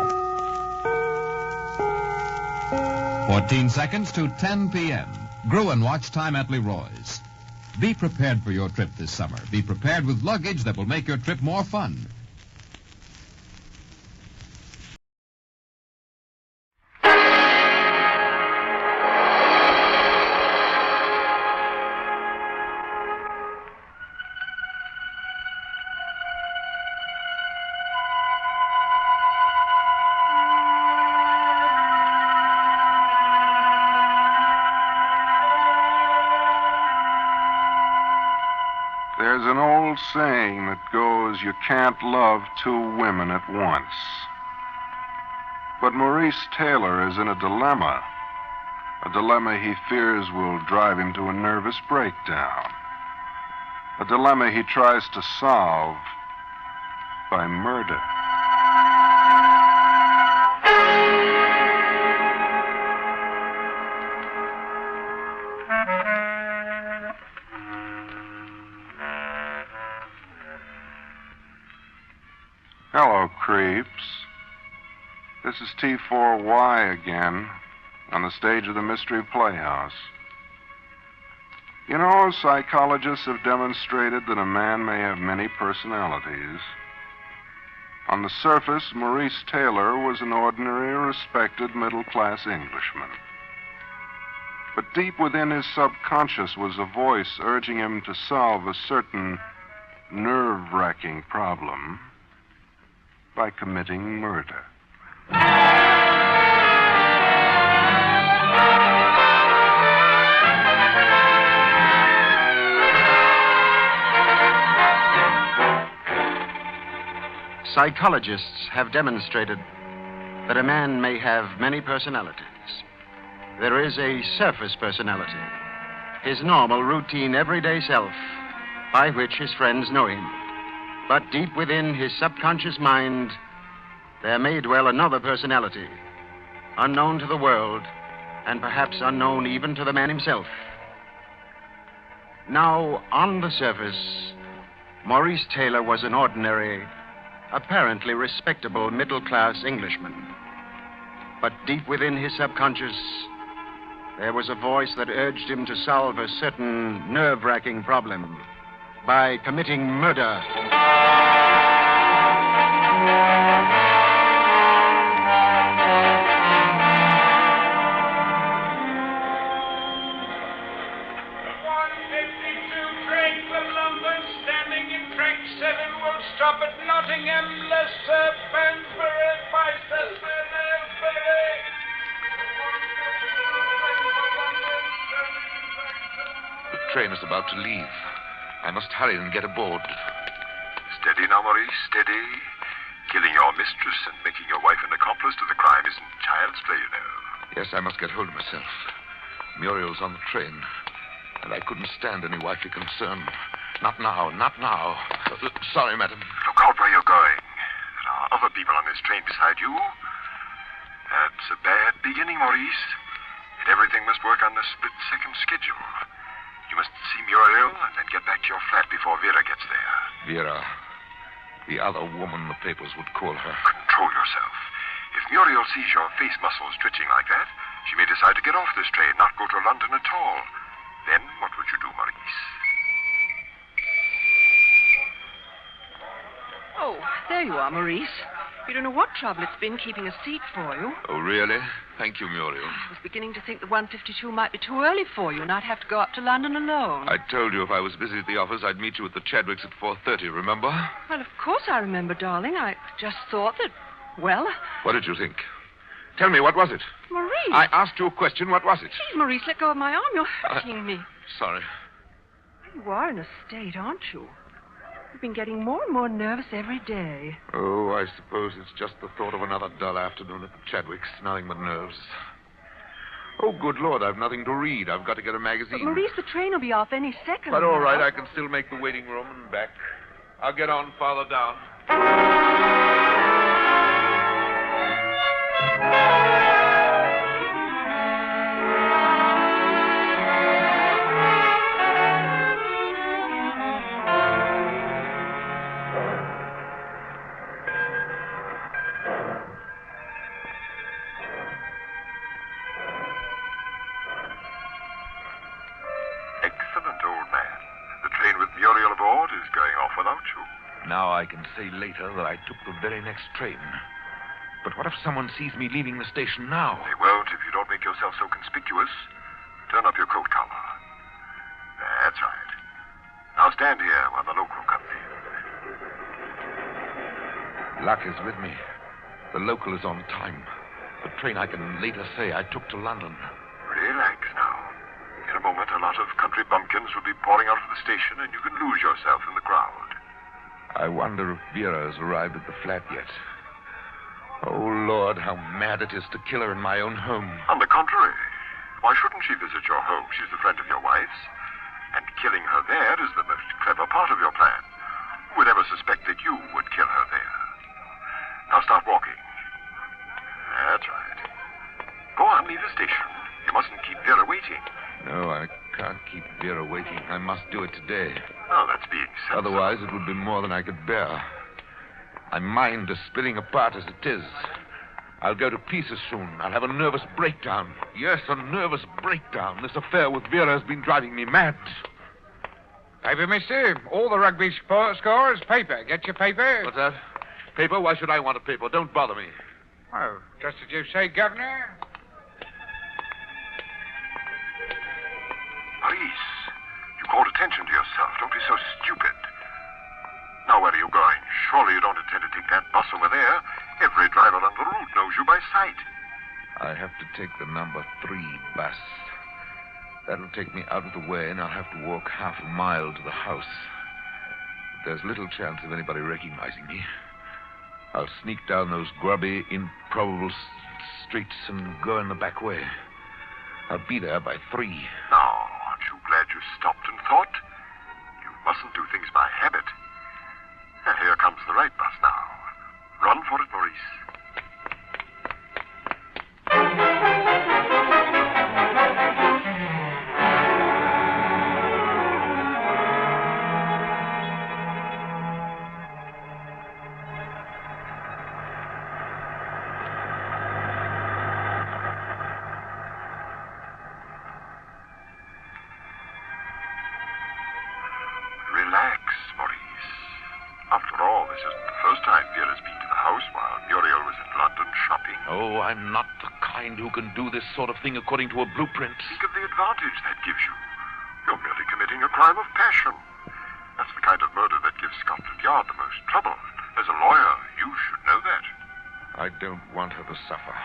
14 seconds to 10 p.m. Gruen watch time at Leroy's. Be prepared for your trip this summer. Be prepared with luggage that will make your trip more fun. There's an old saying that goes, you can't love two women at once. But Maurice Taylor is in a dilemma he fears will drive him to a nervous breakdown, a dilemma he tries to solve by murder. Hello, creeps. This is T4Y again, on the stage of the Mystery Playhouse. You know, psychologists have demonstrated that a man may have many personalities. On the surface, Maurice Taylor was an ordinary, respected, middle-class Englishman. But deep within his subconscious was a voice urging him to solve a certain nerve-wracking problem by committing murder. Psychologists have demonstrated that a man may have many personalities. There is a surface personality, his normal, routine, everyday self, by which his friends know him. But deep within his subconscious mind, there may dwell another personality, unknown to the world, and perhaps unknown even to the man himself. Now, on the surface, Maurice Taylor was an ordinary, apparently respectable middle-class Englishman. But deep within his subconscious, there was a voice that urged him to solve a certain nerve-wracking problem by committing murder. Stop at Nottingham, Leicester, Banbury, The train is about to leave. I must hurry and get aboard. Steady now, Maurice, steady. Killing your mistress and making your wife an accomplice to the crime isn't child's play, you know. Yes, I must get hold of myself. Muriel's on the train, and I couldn't stand any wifely concern. Not now, not now. Sorry, madam. Look out where you're going. There are other people on this train beside you. That's a bad beginning, Maurice. And everything must work on the split-second schedule. You must see Muriel and then get back to your flat before Vera gets there. Vera. The other woman the papers would call her. Control yourself. If Muriel sees your face muscles twitching like that, she may decide to get off this train, not go to London at all. Then what would you do, Maurice? Oh, there you are, Maurice. You don't know what trouble it's been keeping a seat for you. Oh, really? Thank you, Muriel. I was beginning to think the 152 might be too early for you, and I'd have to go up to London alone. I told you if I was busy at the office, I'd meet you at the Chadwicks at 4:30, remember? Well, of course I remember, darling. I just thought that, well... What did you think? Tell me, what was it? Maurice! I asked you a question. What was it? Please, Maurice, let go of my arm. You're hurting me. Sorry. You are in a state, aren't you? You've been getting more and more nervous every day. Oh, I suppose it's just the thought of another dull afternoon at the Chadwicks. Nothing but nerves. Oh, good Lord, I've nothing to read. I've got to get a magazine. But, Maurice, the train will be off any second. But all now. right, I can still make the waiting room and back. I'll get on farther down. Now I can say later that I took the very next train. But what if someone sees me leaving the station now? They won't if you don't make yourself so conspicuous. Turn up your coat collar. That's right. Now stand here while the local comes in. Luck is with me. The local is on time. The train I can later say I took to London. Relax now. In a moment, a lot of country bumpkins will be pouring out of the station, and you can lose yourself in the crowd. I wonder if Vera has arrived at the flat yet. Oh, Lord, how mad it is to kill her in my own home. On the contrary, why shouldn't she visit your home? She's a friend of your wife's. And killing her there is the most clever part of your plan. Who would ever suspect that you would kill her there? Now start walking. That's right. Go on, leave the station. You mustn't keep Vera waiting. No, I can't keep Vera waiting. I must do it today. Oh, that's being sensible. Otherwise, it would be more than I could bear. My mind is spilling apart as it is. I'll go to pieces soon. I'll have a nervous breakdown. Yes, a nervous breakdown. This affair with Vera has been driving me mad. Paper, mister. All the rugby scores. Paper. Get your paper. What's that? Paper? Why should I want a paper? Don't bother me. Oh, just as you say, Governor. Maurice, you called attention to yourself. Don't be so stupid. Now, where are you going? Surely you don't intend to take that bus over there. Every driver on the route knows you by sight. I have to take the number 3 bus. That'll take me out of the way, and I'll have to walk half a mile to the house. There's little chance of anybody recognizing me. I'll sneak down those grubby, improbable streets and go in the back way. I'll be there by 3. Now, aren't you glad you stopped and thought? You mustn't do things by habit. Here comes the right bus now. Run for it, Maurice. Relax, Maurice. After all, this isn't the first time Vera's been to the house while Muriel was in London shopping. Oh, I'm not the kind who can do this sort of thing according to a blueprint. Think of the advantage that gives you. You're merely committing a crime of passion. That's the kind of murder that gives Scotland Yard the most trouble. As a lawyer, you should know that. I don't want her to suffer.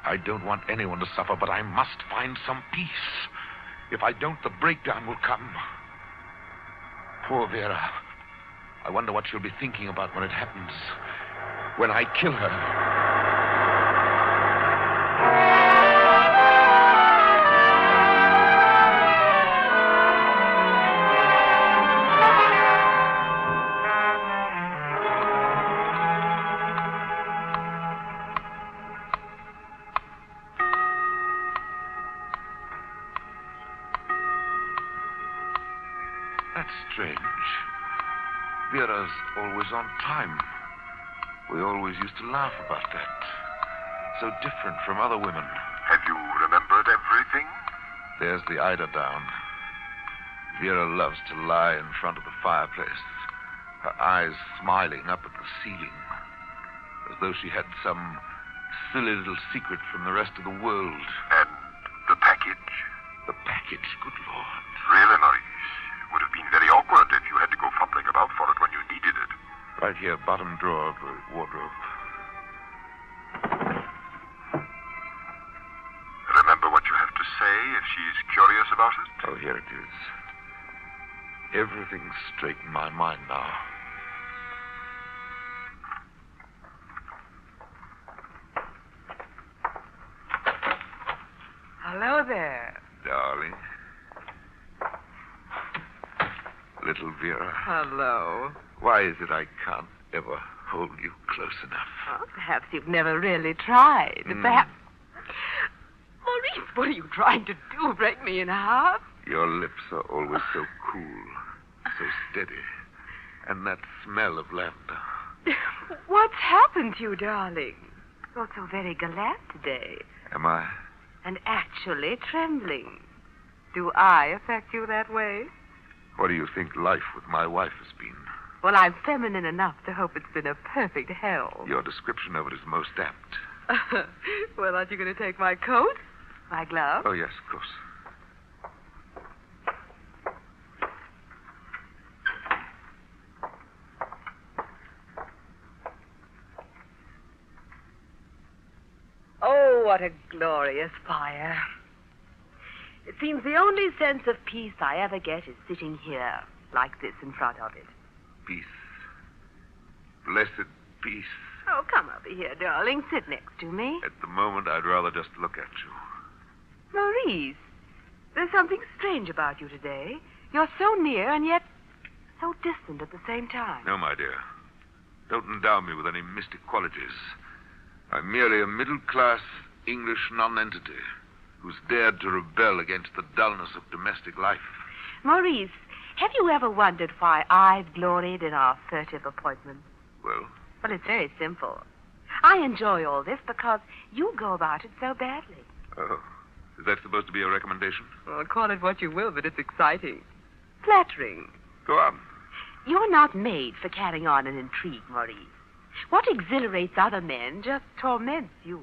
I don't want anyone to suffer, but I must find some peace. If I don't, the breakdown will come. Poor Vera. I wonder what she'll be thinking about when it happens. When I kill her. That's strange. Vera's always on time. We always used to laugh about that. So different from other women. Have you remembered everything? There's the eider down. Vera loves to lie in front of the fireplace, her eyes smiling up at the ceiling, as though she had some silly little secret from the rest of the world. And the package? The package, good Lord. Really, Maurice? It would have been very awkward if you had to go fumbling about for it when you needed it. Right here, bottom drawer of the wardrobe. Remember what you have to say if she's curious about it? Oh, here it is. Everything's straight in my mind now. Hello there. Darling. Little Vera. Hello. Why is it I can't ever hold you close enough? Well, perhaps you've never really tried. Perhaps... Maurice, what are you trying to do? Break me in half? Your lips are always so cool, so steady. And that smell of lavender. What's happened to you, darling? You're so very gallant today. Am I? And actually trembling. Do I affect you that way? What do you think life with my wife has been? Well, I'm feminine enough to hope it's been a perfect hell. Your description of it is most apt. Well, aren't you going to take my coat? My glove? Oh, yes, of course. Oh, what a glorious fire. It seems the only sense of peace I ever get is sitting here, like this, in front of it. Peace. Blessed peace. Oh, come over here, darling. Sit next to me. At the moment, I'd rather just look at you. Maurice, there's something strange about you today. You're so near and yet so distant at the same time. No, my dear. Don't endow me with any mystic qualities. I'm merely a middle-class English nonentity who's dared to rebel against the dullness of domestic life. Maurice, have you ever wondered why I've gloried in our furtive appointments? Well? Well, it's very simple. I enjoy all this because you go about it so badly. Oh. Is that supposed to be a recommendation? Well, call it what you will, but it's exciting. Flattering. Go on. You're not made for carrying on an intrigue, Maurice. What exhilarates other men just torments you.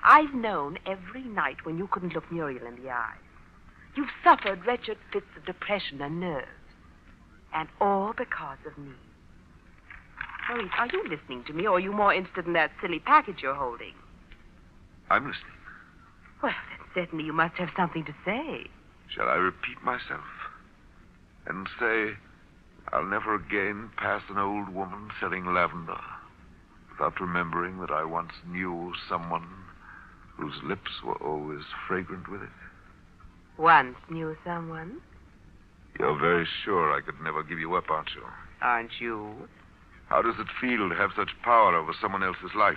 I've known every night when you couldn't look Muriel in the eye. You've suffered wretched fits of depression and nerves. And all because of me. Maurice, are you listening to me, or are you more interested in that silly package you're holding? I'm listening. Well, then certainly you must have something to say. Shall I repeat myself? And say, I'll never again pass an old woman selling lavender without remembering that I once knew someone whose lips were always fragrant with it. Once knew someone? You're very sure I could never give you up, aren't you? Aren't you? How does it feel to have such power over someone else's life?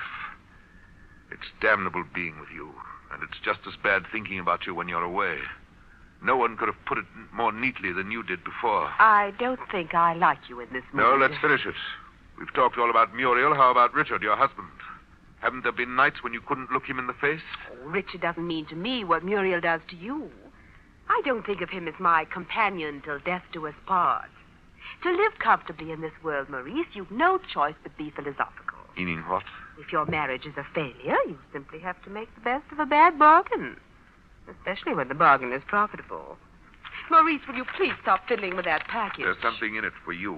It's damnable being with you, and it's just as bad thinking about you when you're away. No one could have put it more neatly than you did before. I don't think I like you in this mood. No, let's finish it. We've talked all about Muriel. How about Richard, your husband? Haven't there been nights when you couldn't look him in the face? Oh, Richard doesn't mean to me what Muriel does to you. I don't think of him as my companion till death do us part. To live comfortably in this world, Maurice, you've no choice but be philosophical. Meaning what? If your marriage is a failure, you simply have to make the best of a bad bargain. Especially when the bargain is profitable. Maurice, will you please stop fiddling with that package? There's something in it for you.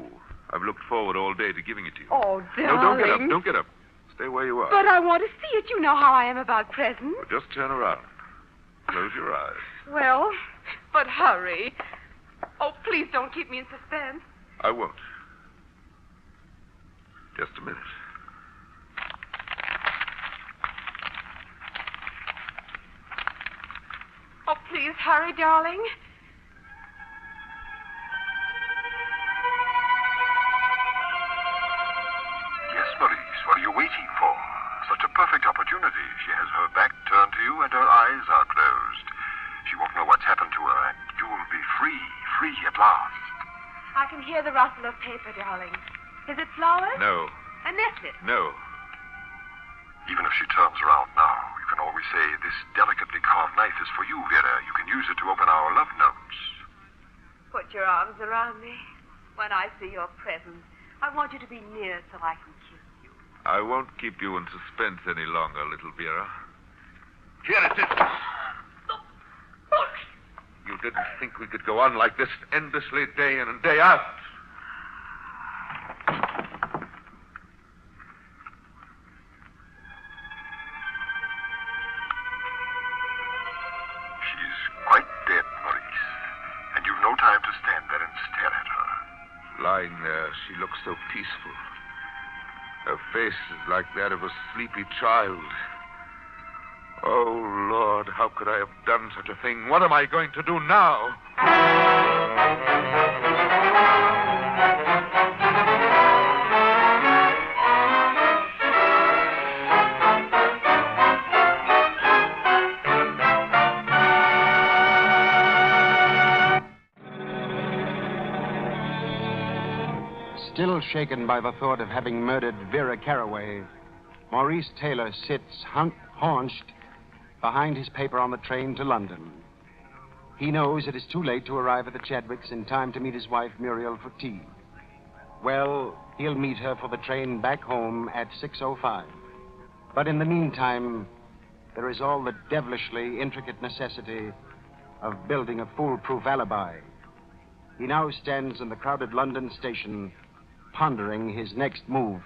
I've looked forward all day to giving it to you. Oh, darling. No, don't get up. Don't get up. Stay where you are. But I want to see it. You know how I am about presents. Well, just turn around. Close your eyes. Well, but hurry. Oh, please don't keep me in suspense. I won't. Just a minute. Oh, please hurry, darling. Yes, Maurice. What are you waiting for? Such a perfect opportunity. She has her back turned to you and her eyes are closed. She won't know what's happened to her, and you'll be free at last. I can hear the rustle of paper, darling. Is it flowers? No. A necklace? No. Even if she turns around now, you can always say, this delicately carved knife is for you, Vera. You can use it to open our love notes. Put your arms around me. When I see your presence, I want you to be near so I can kiss you. I won't keep you in suspense any longer, little Vera. Here it is. You didn't think we could go on like this endlessly day in and day out. She's quite dead, Maurice. And you've no time to stand there and stare at her. Lying there, she looks so peaceful. Her face is like that of a sleepy child. Oh, Lord, how could I have done such a thing? What am I going to do now? Still shaken by the thought of having murdered Vera Carraway, Maurice Taylor sits haunched behind his paper on the train to London. He knows it is too late to arrive at the Chadwicks in time to meet his wife Muriel for tea. well, he'll meet her for the train back home at 6:05. But in the meantime, there is all the devilishly intricate necessity of building a foolproof alibi. He now stands in the crowded London station, pondering his next move.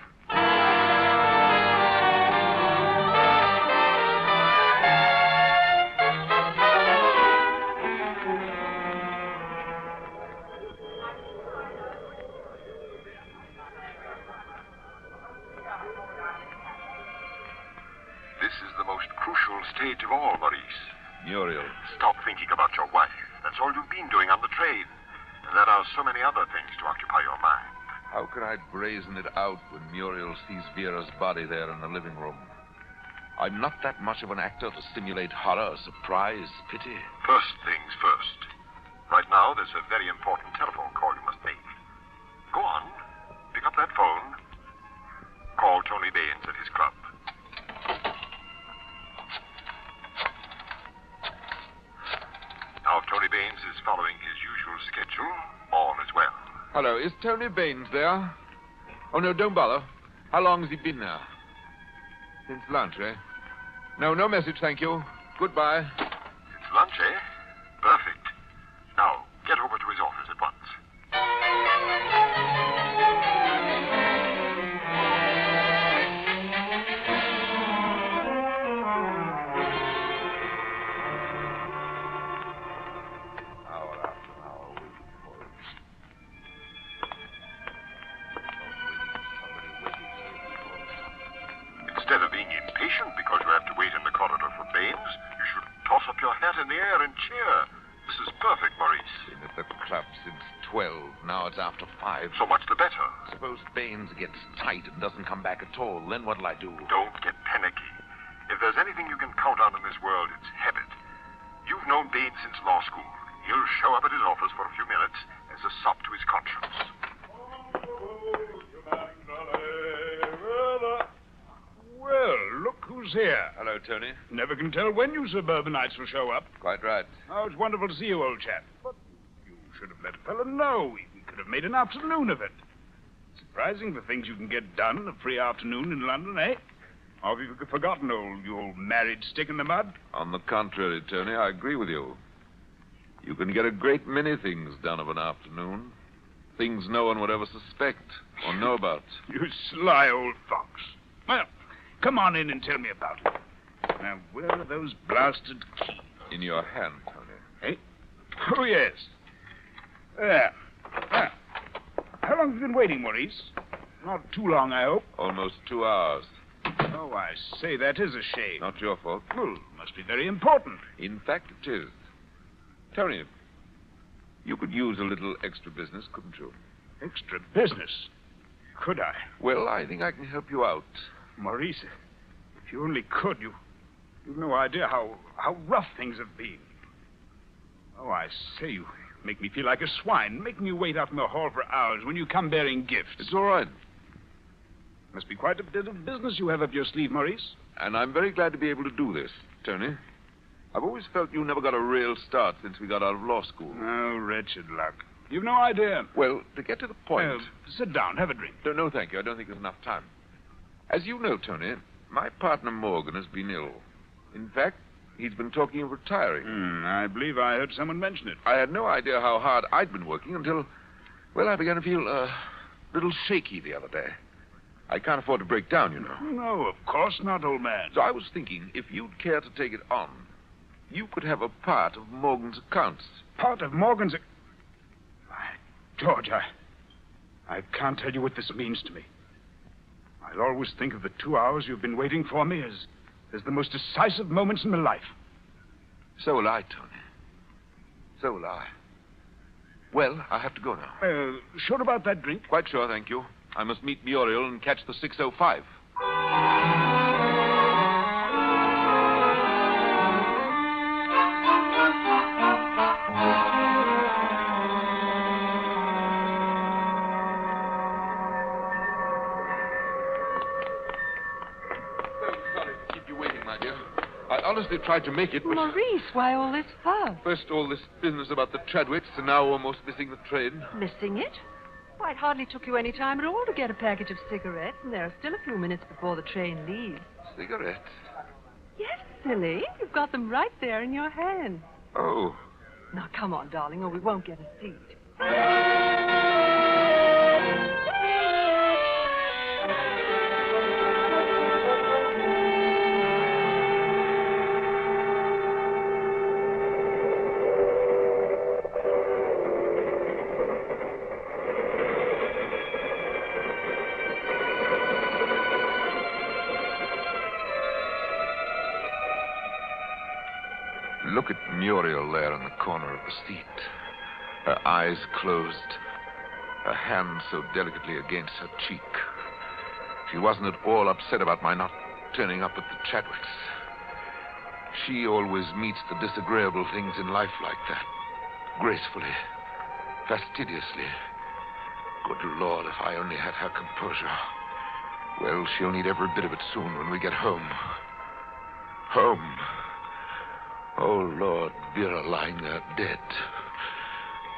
This is the most crucial stage of all, Maurice. Muriel. Stop thinking about your wife. That's all you've been doing on the train. And there are so many other things to occupy your mind. How can I brazen it out when Muriel sees Vera's body there in the living room? I'm not that much of an actor to simulate horror, surprise, pity. First things first. Right now, there's a very important telephone call you must make. Go on. Pick up that phone. Call Tony Baines at his club. Now, if Tony Baines is following his usual schedule, all is well. Hello, is Tony Baines there? Oh, no, don't bother. How long has he been there? Since lunch, eh? No message, thank you. Goodbye. It's lunch, eh? Perfect. Now, get over to his office at once. Instead of being impatient because you have to wait in the corridor for Baines, you should toss up your hat in the air and cheer. This is perfect, Maurice. Been at the club since 12. Now it's after 5. So much the better. Suppose Baines gets tight and doesn't come back at all. Then what'll I do? Don't get panicky. If there's anything you can count on in this world, it's habit. You've known Baines since law school. He'll show up at his office for a few minutes as a sop to his conscience. Well, look who's here. Hello, Tony. Never can tell when you suburbanites will show up. Quite right. Oh, it's wonderful to see you, old chap. But you should have let a fellow know. We could have made an afternoon of it. Surprising the things you can get done a free afternoon in London, eh? Or have you forgotten your old married stick in the mud? On the contrary, Tony, I agree with you. You can get a great many things done of an afternoon. Things no one would ever suspect or know about. You sly old fox. Well, come on in and tell me about it. Now, where are those blasted keys? In your hand, Tony. Eh? Oh, yes. There. Now, how long have you been waiting, Maurice? Not too long, I hope. Almost 2 hours. Oh, I say, that is a shame. Not your fault. Well, must be very important. In fact, it is. Tony, you could use a little extra business, couldn't you? Extra business? Could I? Well, I think I can help you out. Maurice, if you only could, you've no idea how rough things have been. Oh, I say, you make me feel like a swine, making you wait out in the hall for hours when you come bearing gifts. It's all right. Must be quite a bit of business you have up your sleeve, Maurice. And I'm very glad to be able to do this, Tony. I've always felt you never got a real start since we got out of law school. Oh, wretched luck. You've no idea. Well, to get to the point... sit down, have a drink. No, thank you. I don't think there's enough time. As you know, Tony, my partner Morgan has been ill. In fact, he's been talking of retiring. I believe I heard someone mention it. I had no idea how hard I'd been working until, well, I began to feel a little shaky the other day. I can't afford to break down, you know. No, of course not, old man. So I was thinking, if you'd care to take it on, you could have a part of Morgan's accounts. Part of Morgan's... George, I can't tell you what this means to me. I'll always think of the 2 hours you've been waiting for me as the most decisive moments in my life. So will I, Tony. So will I. Well, I have to go now. Sure about that drink? Quite sure, thank you. I must meet Muriel and catch the 6:05. Honestly tried to make it, but... Maurice, why all this fuss? First all this business about the Chadwicks, and now almost missing the train. Missing it? Why, it hardly took you any time at all to get a package of cigarettes, and there are still a few minutes before the train leaves. Cigarettes? Yes, silly. You've got them right there in your hand. Oh. Now, come on, darling, or we won't get a seat. Look at Muriel there in the corner of the seat. Her eyes closed, her hand so delicately against her cheek. She wasn't at all upset about my not turning up at the Chadwicks. She always meets the disagreeable things in life like that. Gracefully, fastidiously. Good Lord, if I only had her composure. Well, she'll need every bit of it soon when we get home. Home. Oh, Lord, Vera lying there dead.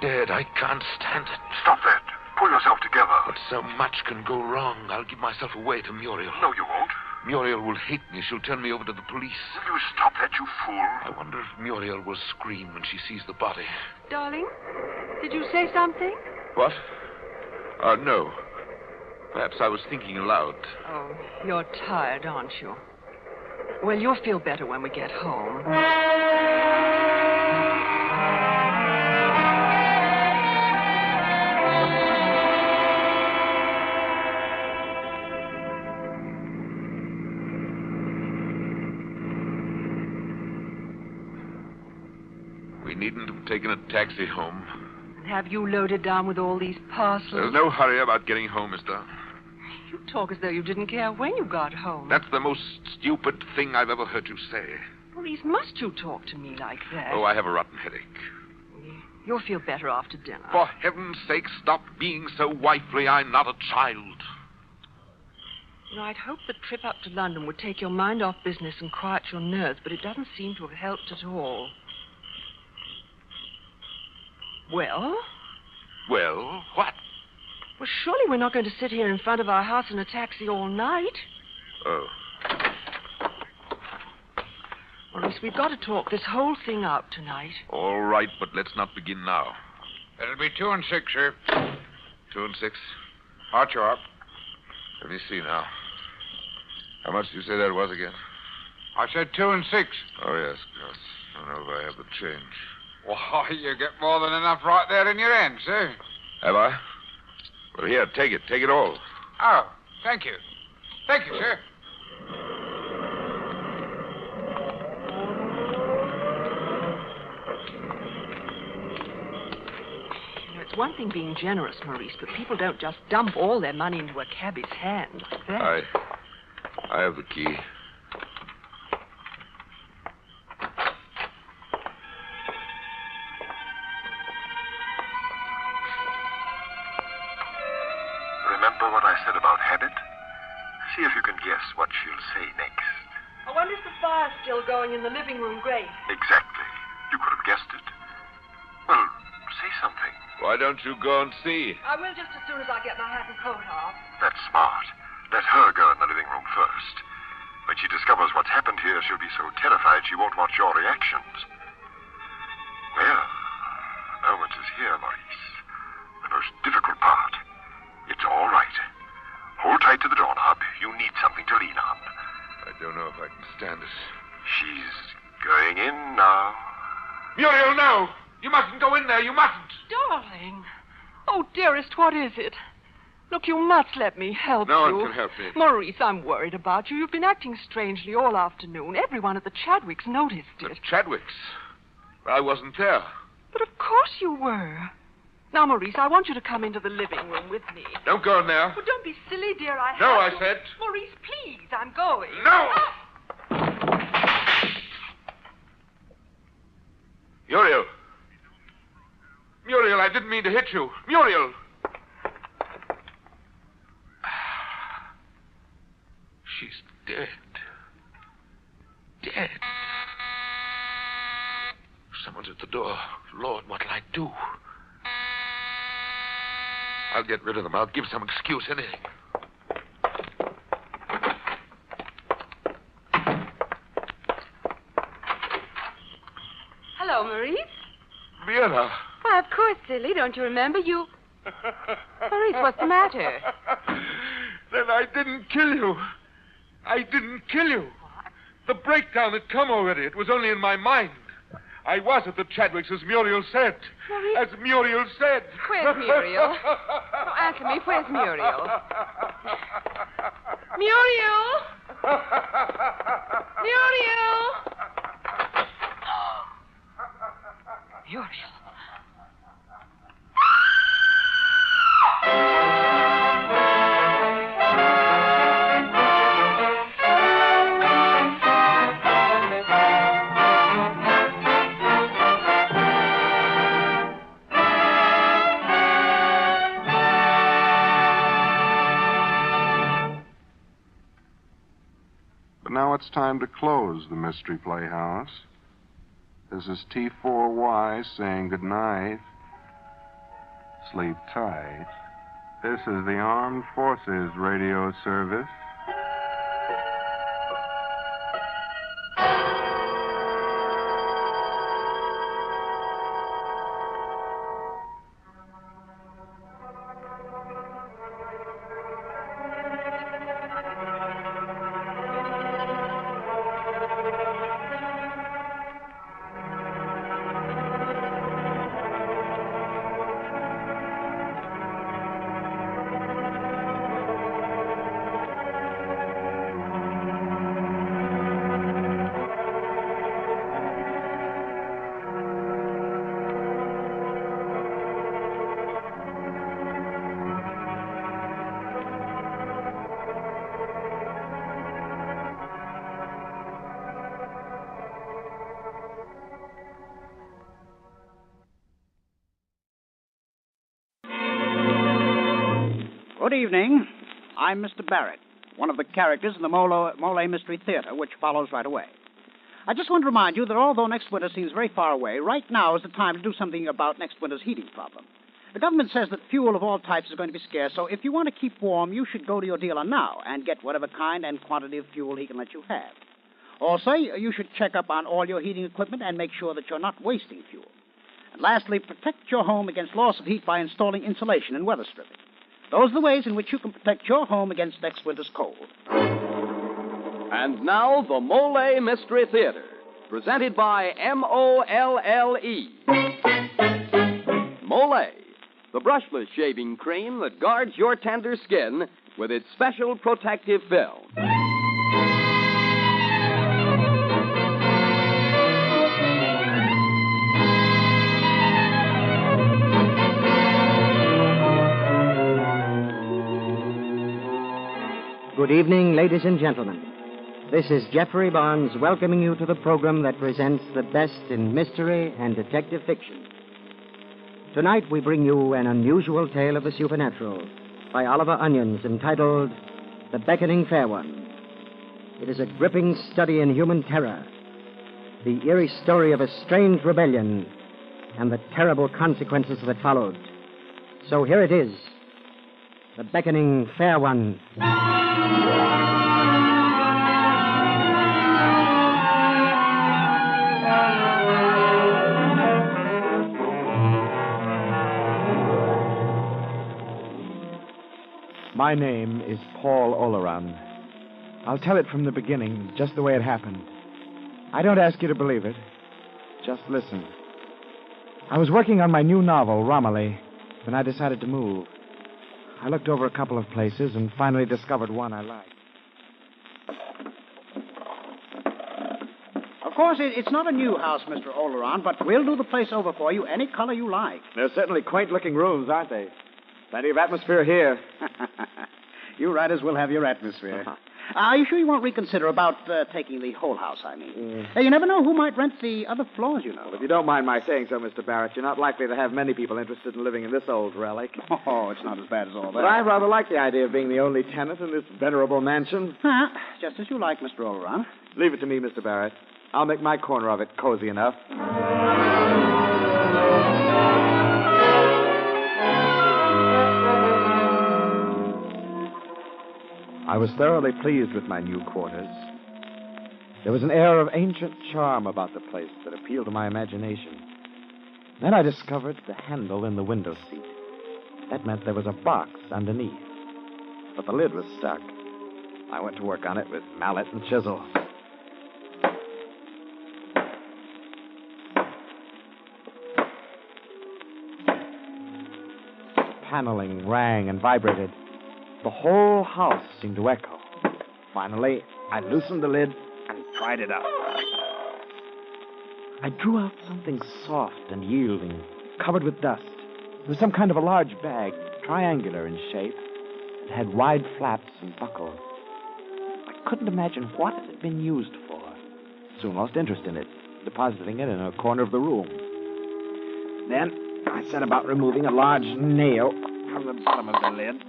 Dead. I can't stand it. Stop that. Pull yourself together. But so much can go wrong. I'll give myself away to Muriel. No, you won't. Muriel will hate me. She'll turn me over to the police. Will you stop that, you fool? I wonder if Muriel will scream when she sees the body. Darling, did you say something? What? No. Perhaps I was thinking aloud. Oh, you're tired, aren't you? Well, you'll feel better when we get home. We needn't have taken a taxi home. Have you loaded down with all these parcels? There's no hurry about getting home, mister. You talk as though you didn't care when you got home. That's the most stupid thing I've ever heard you say. Maurice, must you talk to me like that? Oh, I have a rotten headache. You'll feel better after dinner. For heaven's sake, stop being so wifely. I'm not a child. You know, I'd hoped the trip up to London would take your mind off business and quiet your nerves, but it doesn't seem to have helped at all. Well? Well, what? Well, surely we're not going to sit here in front of our house in a taxi all night. Oh. Maurice, we've got to talk this whole thing out tonight. All right, but let's not begin now. It'll be 2 and 6, sir. 2 and 6? Hot you up. Let me see now. How much did you say that was again? I said 2 and 6. Oh, yes. I don't know if I have the change. Why, you get more than enough right there in your hand, sir. Have I? Well, here, take it. Take it all. Oh, thank you. Thank you, sir. You know, it's one thing being generous, Maurice, but people don't just dump all their money into a cabbie's hand like that. I have the key. Remember what I said about habit? See if you can guess what she'll say next. I wonder if the fire's still going in the living room grate. Exactly. You could have guessed it. Well, say something. Why don't you go and see? I will just as soon as I get my hat and coat off. That's smart. Let her go in the living room first. When she discovers what's happened here, she'll be so terrified she won't watch your reactions. Well, the moment is here, Maurice. The most difficult part. It's all right. Hold tight to the doorknob. You need something to lean on. I don't know if I can stand it. She's going in now. Muriel, no! You mustn't go in there. You mustn't. Darling. Oh, dearest, what is it? Look, you must let me help you. No one can help me. Maurice, I'm worried about you. You've been acting strangely all afternoon. Everyone at the Chadwicks noticed it. The Chadwicks? I wasn't there. But of course you were. Now, Maurice, I want you to come into the living room with me. Don't go in there. Oh, don't be silly, dear. No, I to. said. Maurice, please, I'm going. No! Muriel. Muriel, I didn't mean to hit you. Muriel. She's dead. Dead. Someone's at the door. Lord, what'll I do? I'll get rid of them. I'll give some excuse, anything. Hello, Maurice. Vienna. Why, of course, silly. Don't you remember? Maurice, what's the matter? Then I didn't kill you. I didn't kill you. The breakdown had come already. It was only in my mind. I was at the Chadwicks, as Muriel said. Maurice? As Muriel said. Where's Muriel? Oh, answer me. Where's Muriel? Muriel! Muriel! Muriel. But now it's time to close the Mystery Playhouse. This is T4Y saying good night. Sleep tight. This is the Armed Forces Radio Service. Good evening. I'm Mr. Barrett, one of the characters in the Molle Mystery Theatre, which follows right away. I just want to remind you that although next winter seems very far away, right now is the time to do something about next winter's heating problem. The government says that fuel of all types is going to be scarce, so if you want to keep warm, you should go to your dealer now and get whatever kind and quantity of fuel he can let you have. Also, you should check up on all your heating equipment and make sure that you're not wasting fuel. And lastly, protect your home against loss of heat by installing insulation and weather stripping. Those are the ways in which you can protect your home against next winter's cold. And now, the Molle Mystery Theatre, presented by Molle. Molle, the brushless shaving cream that guards your tender skin with its special protective film. Good evening, ladies and gentlemen. This is Jeffrey Barnes welcoming you to the program that presents the best in mystery and detective fiction. Tonight we bring you an unusual tale of the supernatural by Oliver Onions entitled The Beckoning Fair One. It is a gripping study in human terror, the eerie story of a strange rebellion and the terrible consequences that followed. So here it is, The Beckoning Fair One. My name is Paul Oleron. I'll tell it from the beginning, just the way it happened. I don't ask you to believe it. Just listen. I was working on my new novel, Romilly, when I decided to move. I looked over a couple of places and finally discovered one I liked. Of course, it's not a new house, Mr. Oleron, but we'll do the place over for you any color you like. They're certainly quaint-looking rooms, aren't they? Plenty of atmosphere here. You writers will have your atmosphere. Are you sure you won't reconsider about taking the whole house, I mean? You never know who might rent the other floors, you know. Well, if you don't mind my saying so, Mr. Barrett, you're not likely to have many people interested in living in this old relic. Oh, it's not as bad as all that. But I rather like the idea of being the only tenant in this venerable mansion. Just as you like, Mr. Oleron. Leave it to me, Mr. Barrett. I'll make my corner of it cozy enough. I was thoroughly pleased with my new quarters. There was an air of ancient charm about the place that appealed to my imagination. Then I discovered the handle in the window seat. That meant there was a box underneath. But the lid was stuck. I went to work on it with mallet and chisel. Paneling rang and vibrated. The whole house seemed to echo. Finally, I loosened the lid and pried it out. I drew out something soft and yielding, covered with dust. It was some kind of a large bag, triangular in shape. It had wide flaps and buckles. I couldn't imagine what it had been used for. Soon lost interest in it, depositing it in a corner of the room. Then I set about removing a large nail from the bottom of the lid.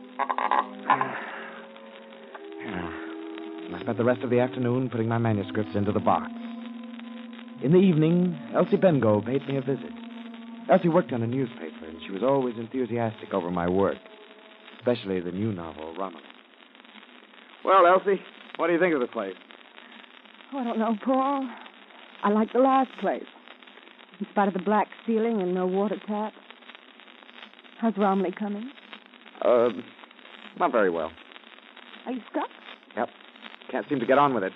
I spent the rest of the afternoon putting my manuscripts into the box. In the evening, Elsie Bengo paid me a visit. Elsie worked on a newspaper, and she was always enthusiastic over my work, especially the new novel, Romilly. Well, Elsie, what do you think of the place? Oh, I don't know, Paul. I like the last place, in spite of the black ceiling and no water tap. How's Romilly coming? Not very well. Are you stuck? Yep. Can't seem to get on with it.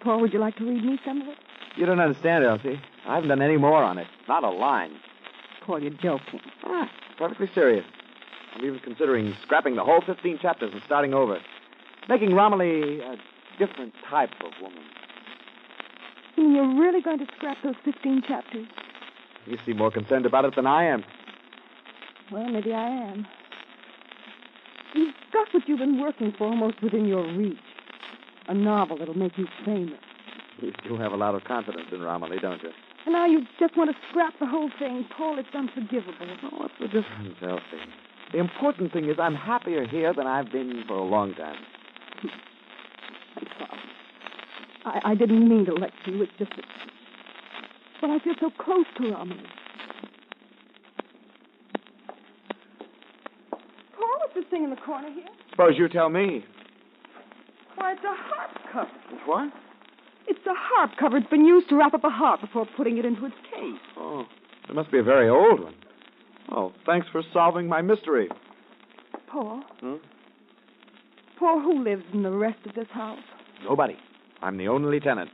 Paul, would you like to read me some of it? You don't understand, Elsie. I haven't done any more on it. Not a line. Paul, you're joking. Perfectly serious. I'm even considering scrapping the whole 15 chapters and starting over. Making Romilly a different type of woman. You mean you're really going to scrap those 15 chapters? You seem more concerned about it than I am. Well, maybe I am. You've got what you've been working for almost within your reach. A novel that'll make you famous. You still have a lot of confidence in Romilly, don't you? And now you just want to scrap the whole thing. Paul, it's unforgivable. Oh, what's the difference, Elsie? The important thing is I'm happier here than I've been for a long time. I'm sorry. I didn't mean to lecture you. It's just that... Well, I feel so close to Romilly. Paul, what's this thing in the corner here? Suppose you tell me. Why, it's a harp cover. What? It's a harp cover. It's been used to wrap up a harp before putting it into its case. Oh, it must be a very old one. Oh, thanks for solving my mystery. Paul? Paul, who lives in the rest of this house? Nobody. I'm the only tenant.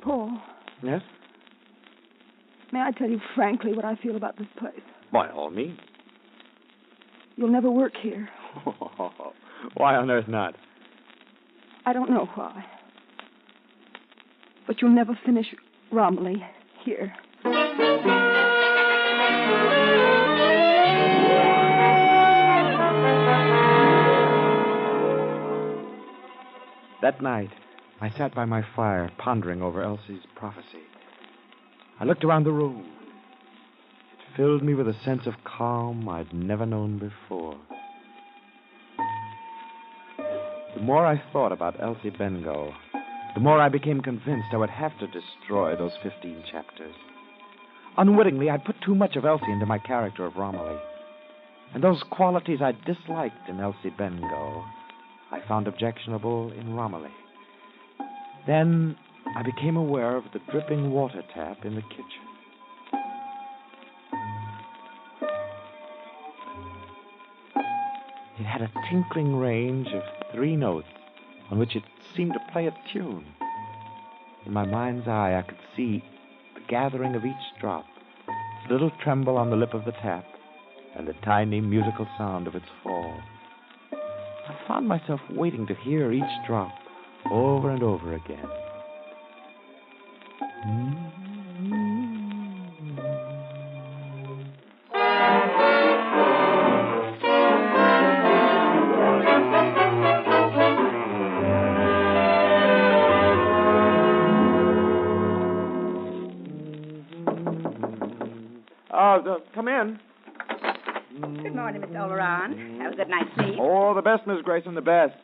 Paul? Yes? May I tell you frankly what I feel about this place? By all means. You'll never work here. Why on earth not? I don't know why. But you'll never finish Romilly here. That night, I sat by my fire, pondering over Elsie's prophecy. I looked around the room. It filled me with a sense of calm I'd never known before. The more I thought about Elsie Bengo, the more I became convinced I would have to destroy those 15 chapters. Unwittingly, I'd put too much of Elsie into my character of Romilly. And those qualities I disliked in Elsie Bengo, I found objectionable in Romilly. Then I became aware of the dripping water tap in the kitchen. It had a tinkling range of 3 notes on which it seemed to play a tune. In my mind's eye, I could see the gathering of each drop, its little tremble on the lip of the tap, and the tiny musical sound of its fall. I found myself waiting to hear each drop over and over again. Come in. Good morning, Mr. Oleron. Have a good night's sleep. Oh, the best, Miss Grayson, the best.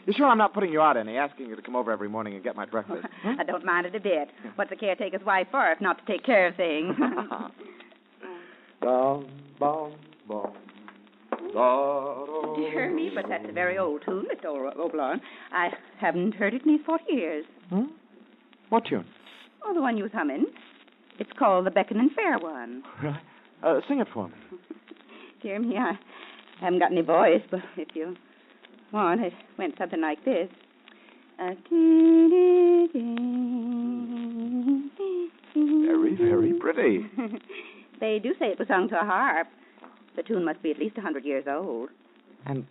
You sure I'm not putting you out any, asking you to come over every morning and get my breakfast? I don't mind it a bit. What's a caretaker's wife for if not to take care of things? Bum, bum, bum. Dear me, but that's a very old tune, Mr. Oberon. I haven't heard it in these 40 years. What tune? Oh, the one you was humming. It's called the Beckoning Fair one. Really? Sing it for me. Dear me, I haven't got any voice, but if you want, it went something like this. Very, very pretty. They do say it was sung to a harp. The tune must be at least 100 years old. And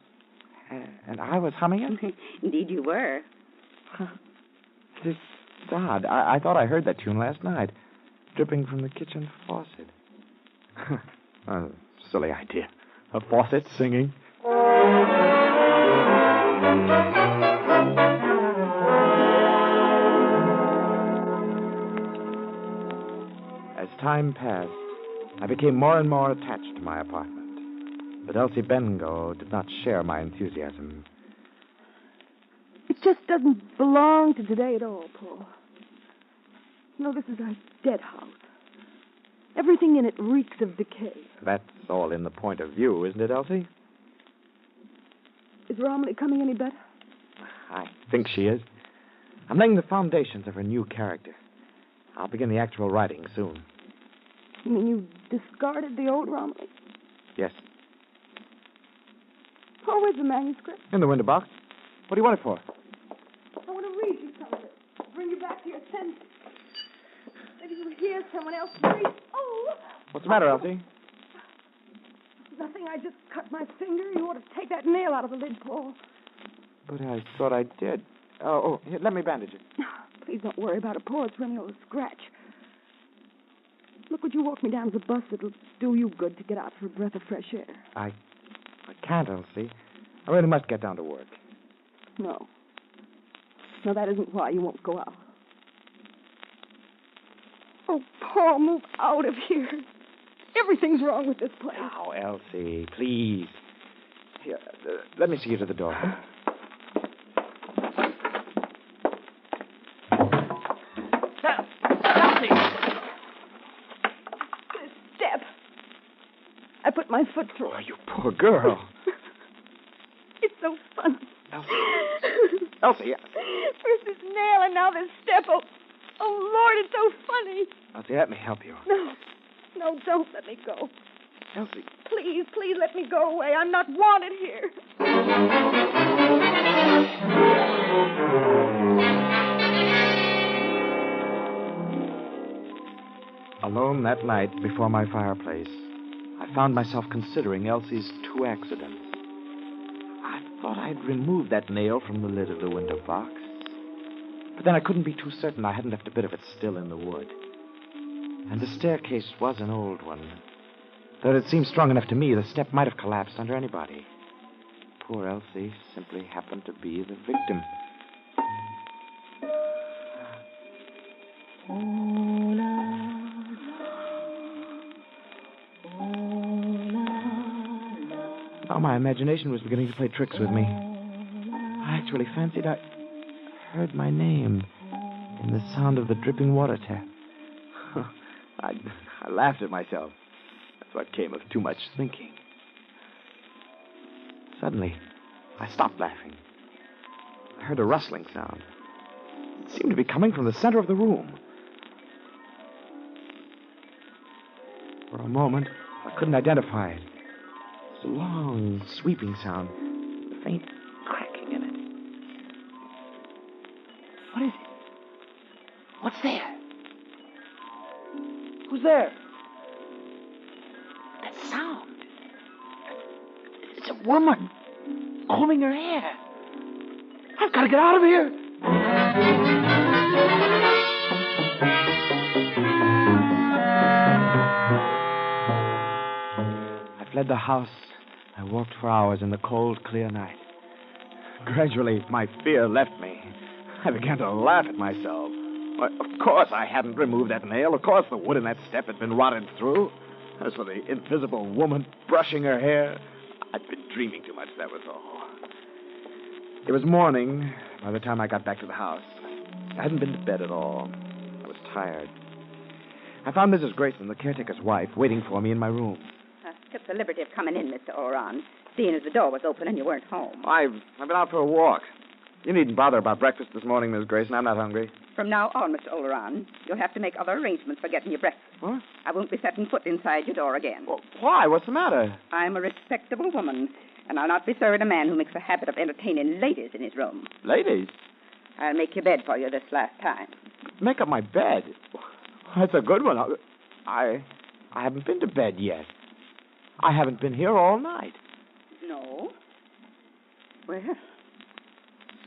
I was humming it? Indeed you were. This is odd. I thought I heard that tune last night, dripping from the kitchen faucet. Silly idea. A faucet singing. As time passed, I became more and more attached to my apartment. But Elsie Bengo did not share my enthusiasm. It just doesn't belong to today at all, Paul. You know, this is a dead house. Everything in it reeks of decay. That's all in the point of view, isn't it, Elsie? Is Romilly coming any better? I think she is. I'm laying the foundations of her new character. I'll begin the actual writing soon. You mean you discarded the old Romilly? Yes. Oh, where's the manuscript? In the window box. What do you want it for? I want to read you some of it. Bring you back to your senses. Maybe you'll hear someone else breathe. Oh! What's the matter, Elsie? Nothing. I just cut my finger. You ought to take that nail out of the lid, Paul. But I thought I did. Oh, here, let me bandage it. Please don't worry about it, Paul. It's only a scratch. Look, would you walk me down to the bus? It'll do you good to get out for a breath of fresh air. I can't, Elsie. I really must get down to work. No. No, that isn't why you won't go out. Oh, Paul, move out of here. Everything's wrong with this place. Oh, Elsie, please. Here, let me see you to the door. Elsie! This step. I put my foot through. Oh, you poor girl. It's so funny. Elsie. First this nail and now this step. Oh, Lord, it's so funny. Elsie, let me help you. No, don't let me go. Elsie. Please let me go away. I'm not wanted here. Alone that night before my fireplace, I found myself considering Elsie's two accidents. I thought I'd removed that nail from the lid of the window box. But then I couldn't be too certain I hadn't left a bit of it still in the wood. And the staircase was an old one. Though it seemed strong enough to me, the step might have collapsed under anybody. Poor Elsie simply happened to be the victim. Now my imagination was beginning to play tricks with me. I actually fancied I heard my name in the sound of the dripping water tap. I laughed at myself. That's what came of too much thinking. Suddenly, I stopped laughing. I heard a rustling sound. It seemed to be coming from the center of the room. For a moment, I couldn't identify it. It was a long, sweeping sound, a faint cracking in it. What is it? What's there? Who's there? That sound. It's a woman combing her hair. I've got to get out of here. I fled the house. I walked for hours in the cold, clear night. Gradually, my fear left me. I began to laugh at myself. Why, of course I hadn't removed that nail. Of course the wood in that step had been rotted through. As for the invisible woman brushing her hair, I'd been dreaming too much, that was all. It was morning by the time I got back to the house. I hadn't been to bed at all. I was tired. I found Mrs. Grayson, the caretaker's wife, waiting for me in my room. Took the liberty of coming in, Mr. Oran. seeing as the door was open and you weren't home. I've been out for a walk. You needn't bother about breakfast this morning, Miss Grayson. I'm not hungry. From now on, Mr. Oleron, you'll have to make other arrangements for getting your breakfast. What? I won't be setting foot inside your door again. Well, why? What's the matter? I'm a respectable woman, and I'll not be serving a man who makes a habit of entertaining ladies in his room. Ladies? I'll make your bed for you this last time. Make up my bed? That's a good one. I haven't been to bed yet. I haven't been here all night. No? Well,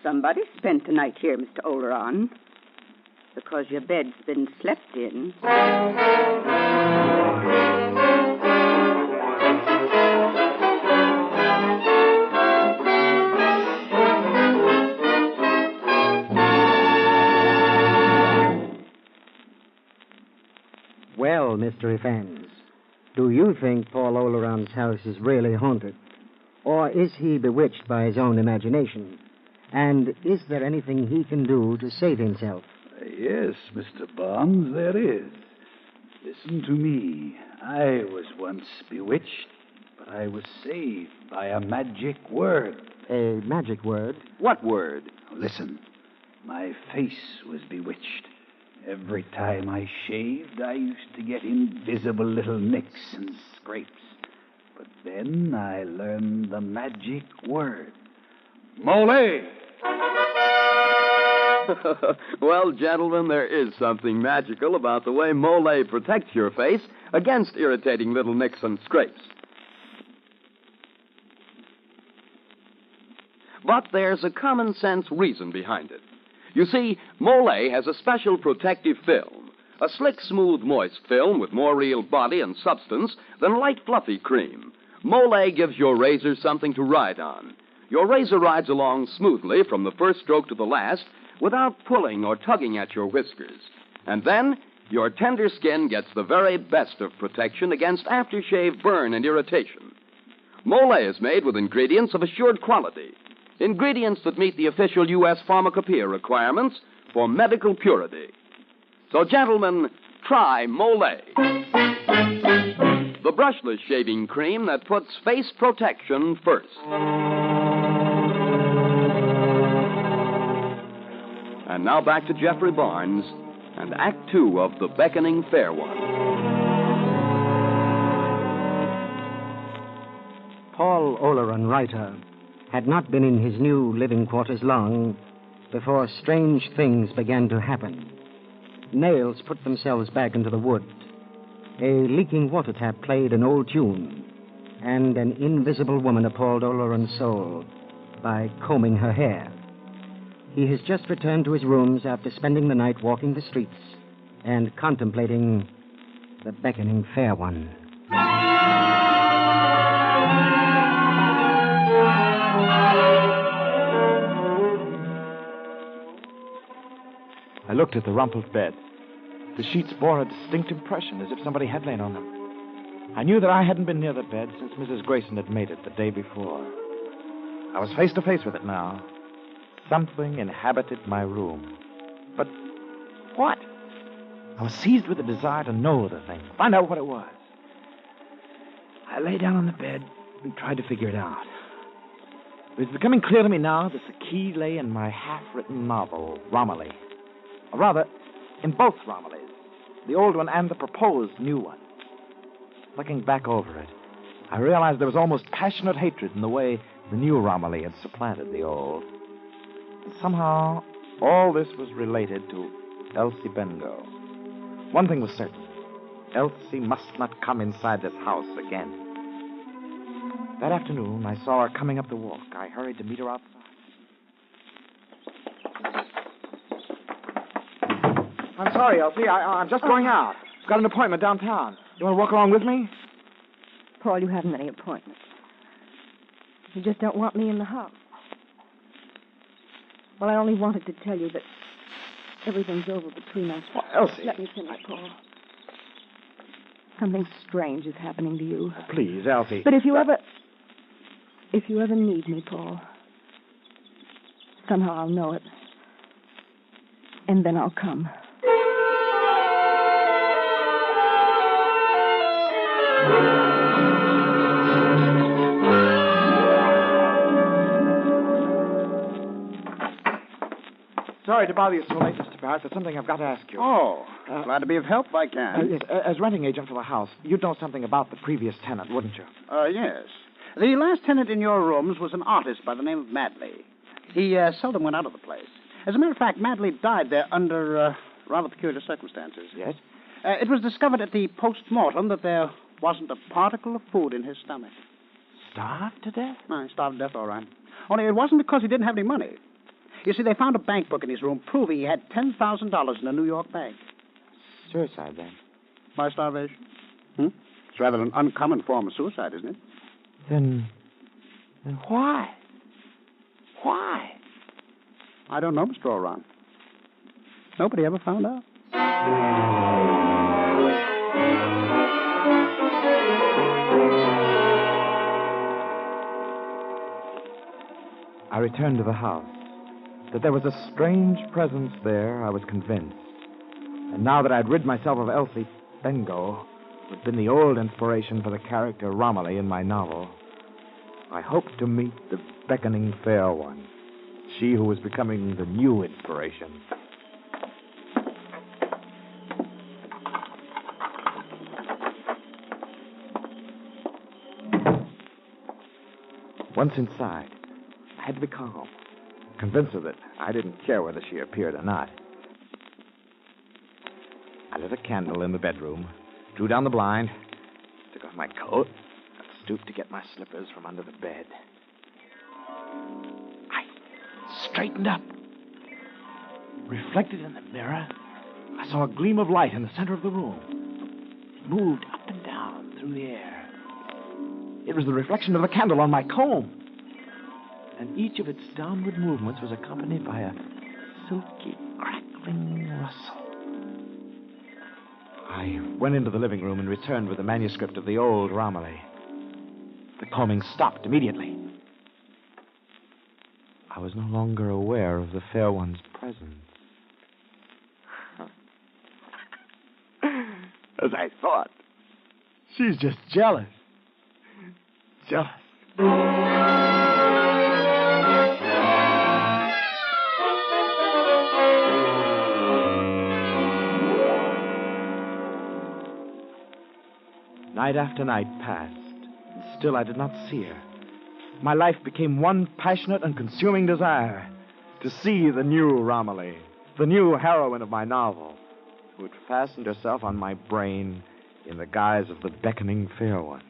somebody spent the night here, Mr. Oleron, because your bed's been slept in. Well, mystery fans, do you think Paul Oleron's house is really haunted? Or is he bewitched by his own imagination? And is there anything he can do to save himself? Yes, Mr. Barnes, there is. Listen to me. I was once bewitched, but I was saved by a magic word. A magic word? What word? Listen. My face was bewitched. Every time I shaved, I used to get invisible little nicks and scrapes. But then I learned the magic word. Mollé! Well, gentlemen, there is something magical about the way Mollé protects your face against irritating little nicks and scrapes. But there's a common sense reason behind it. You see, Mollé has a special protective film, a slick, smooth, moist film with more real body and substance than light, fluffy cream. Mollé gives your razor something to ride on. Your razor rides along smoothly from the first stroke to the last without pulling or tugging at your whiskers. And then, your tender skin gets the very best of protection against aftershave burn and irritation. Mollé is made with ingredients of assured quality. Ingredients that meet the official U.S. pharmacopoeia requirements for medical purity. So, gentlemen, try Mollé, the brushless shaving cream that puts face protection first. And now back to Jeffrey Barnes and Act Two of The Beckoning Fair One. Paul Oleron, writer, had not been in his new living quarters long before strange things began to happen. Nails put themselves back into the wood. A leaking water tap played an old tune, and an invisible woman appalled Oleron's soul by combing her hair. He has just returned to his rooms after spending the night walking the streets and contemplating the beckoning fair one. I looked at the rumpled bed. The sheets bore a distinct impression, as if somebody had lain on them. I knew that I hadn't been near the bed since Mrs. Grayson had made it the day before. I was face to face with it now. Something inhabited my room. But what? I was seized with a desire to know the thing, find out what it was. I lay down on the bed and tried to figure it out. It was becoming clear to me now that the key lay in my half-written novel, Romilly. Or rather, in both Romillys, the old one and the proposed new one. Looking back over it, I realized there was almost passionate hatred in the way the new Romilly had supplanted the old. And somehow, all this was related to Elsie Bengough. One thing was certain. Elsie must not come inside this house again. That afternoon, I saw her coming up the walk. I hurried to meet her outside. I'm sorry, Elsie. I'm just going out. I've got an appointment downtown. You want to walk along with me? Paul, you haven't any appointments. You just don't want me in the house. Well, I only wanted to tell you that everything's over between us. Well, Elsie. Let me finish, Paul. Something strange is happening to you. Please, Elsie. But if you ever need me, Paul, somehow I'll know it. And then I'll come. Sorry to bother you so late, Mr. Barrett. There's something I've got to ask you. Oh, glad to be of help if I can. Yes, as renting agent for the house, you'd know something about the previous tenant, wouldn't you? Yes. The last tenant in your rooms was an artist by the name of Madley. He seldom went out of the place. As a matter of fact, Madley died there under rather peculiar circumstances. Yes? It was discovered at the post-mortem that there wasn't a particle of food in his stomach. Starved to death? No, he starved to death, all right. Only it wasn't because he didn't have any money. You see, they found a bank book in his room proving he had $10,000 in a New York bank. Suicide, then? By starvation? It's rather an uncommon form of suicide, isn't it? Then why? Why? I don't know, Mr. Oran. Nobody ever found out. I returned to the house. That there was a strange presence there, I was convinced. And now that I'd rid myself of Elsie Bengo, who had been the old inspiration for the character Romilly in my novel, I hoped to meet the beckoning fair one, she who was becoming the new inspiration. Once inside, I had to be calm. Convince her that I didn't care whether she appeared or not. I lit a candle in the bedroom, drew down the blind, took off my coat, and stooped to get my slippers from under the bed. I straightened up. Reflected in the mirror, I saw a gleam of light in the center of the room. It moved up and down through the air. It was the reflection of the candle on my comb. And each of its downward movements was accompanied by a silky, crackling rustle. I went into the living room and returned with the manuscript of the old Romilly. The combing stopped immediately. I was no longer aware of the fair one's presence. As I thought, she's just jealous. Jealous. Night after night passed, and still I did not see her. My life became one passionate and consuming desire to see the new Romilly, the new heroine of my novel, who had fastened herself on my brain in the guise of the beckoning fair one.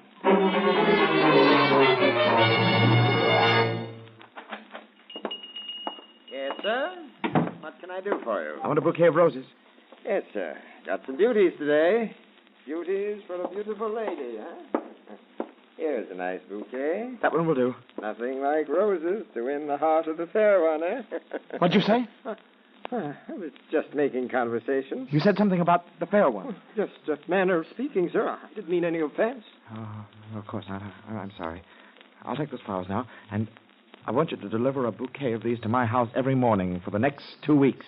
Yes, sir? What can I do for you? I want a bouquet of roses. Yes, sir. Got some beauties today. Beauties for a beautiful lady, huh? Here's a nice bouquet. That one will do. Nothing like roses to win the heart of the fair one, eh? What'd you say? I was just making conversation. You said something about the fair one. Just a manner of speaking, sir. I didn't mean any offense. Oh, of course not. I'm sorry. I'll take those flowers now, and I want you to deliver a bouquet of these to my house every morning for the next 2 weeks.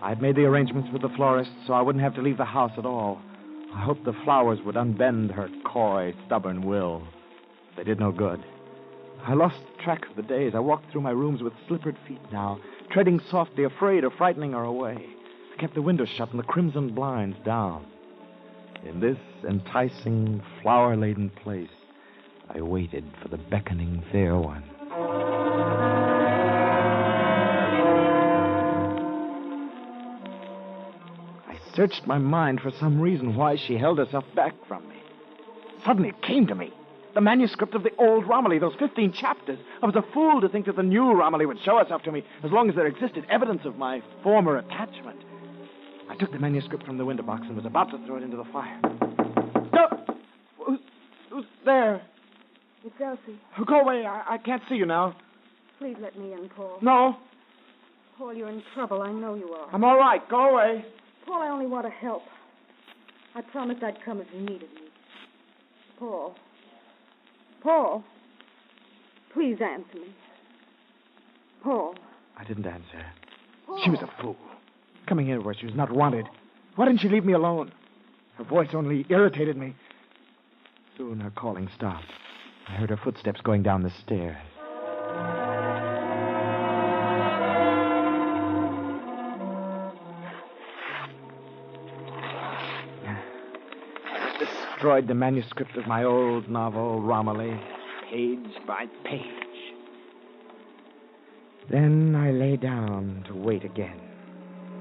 I'd made the arrangements with the florist so I wouldn't have to leave the house at all. I hoped the flowers would unbend her coy, stubborn will. They did no good. I lost track of the days. I walked through my rooms with slippered feet now, treading softly, afraid of frightening her away. I kept the windows shut and the crimson blinds down. In this enticing, flower-laden place, I waited for the beckoning fair one. I searched my mind for some reason why she held herself back from me. Suddenly it came to me. The manuscript of the old Romilly, those 15 chapters. I was a fool to think that the new Romilly would show herself to me as long as there existed evidence of my former attachment. I took the manuscript from the window box and was about to throw it into the fire. No! Who's there? It's Elsie. Go away. I can't see you now. Please let me in, Paul. No. Paul, you're in trouble. I know you are. I'm all right. Go away. Paul, I only want to help. I promised I'd come if you needed me. Paul. Paul. Please answer me. Paul. I didn't answer. Paul. She was a fool. Coming here where she was not wanted. Why didn't she leave me alone? Her voice only irritated me. Soon her calling stopped. I heard her footsteps going down the stairs. I destroyed the manuscript of my old novel, Romilly, page by page. Then I lay down to wait again.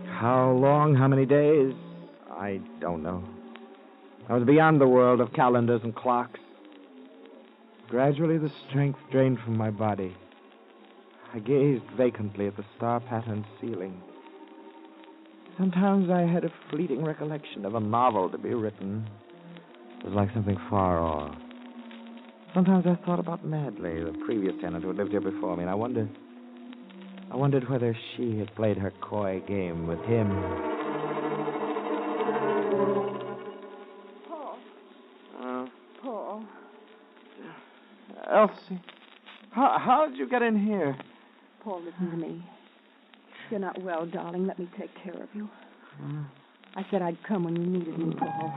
How long, how many days? I don't know. I was beyond the world of calendars and clocks. Gradually, the strength drained from my body. I gazed vacantly at the star-patterned ceiling. Sometimes I had a fleeting recollection of a novel to be written. It was like something far off. Sometimes I thought about Madley, the previous tenant who had lived here before me, and I wondered whether she had played her coy game with him. Paul. Elsie, how did you get in here? Paul, listen to me. If you're not well, darling, let me take care of you. I said I'd come when you needed me, Paul.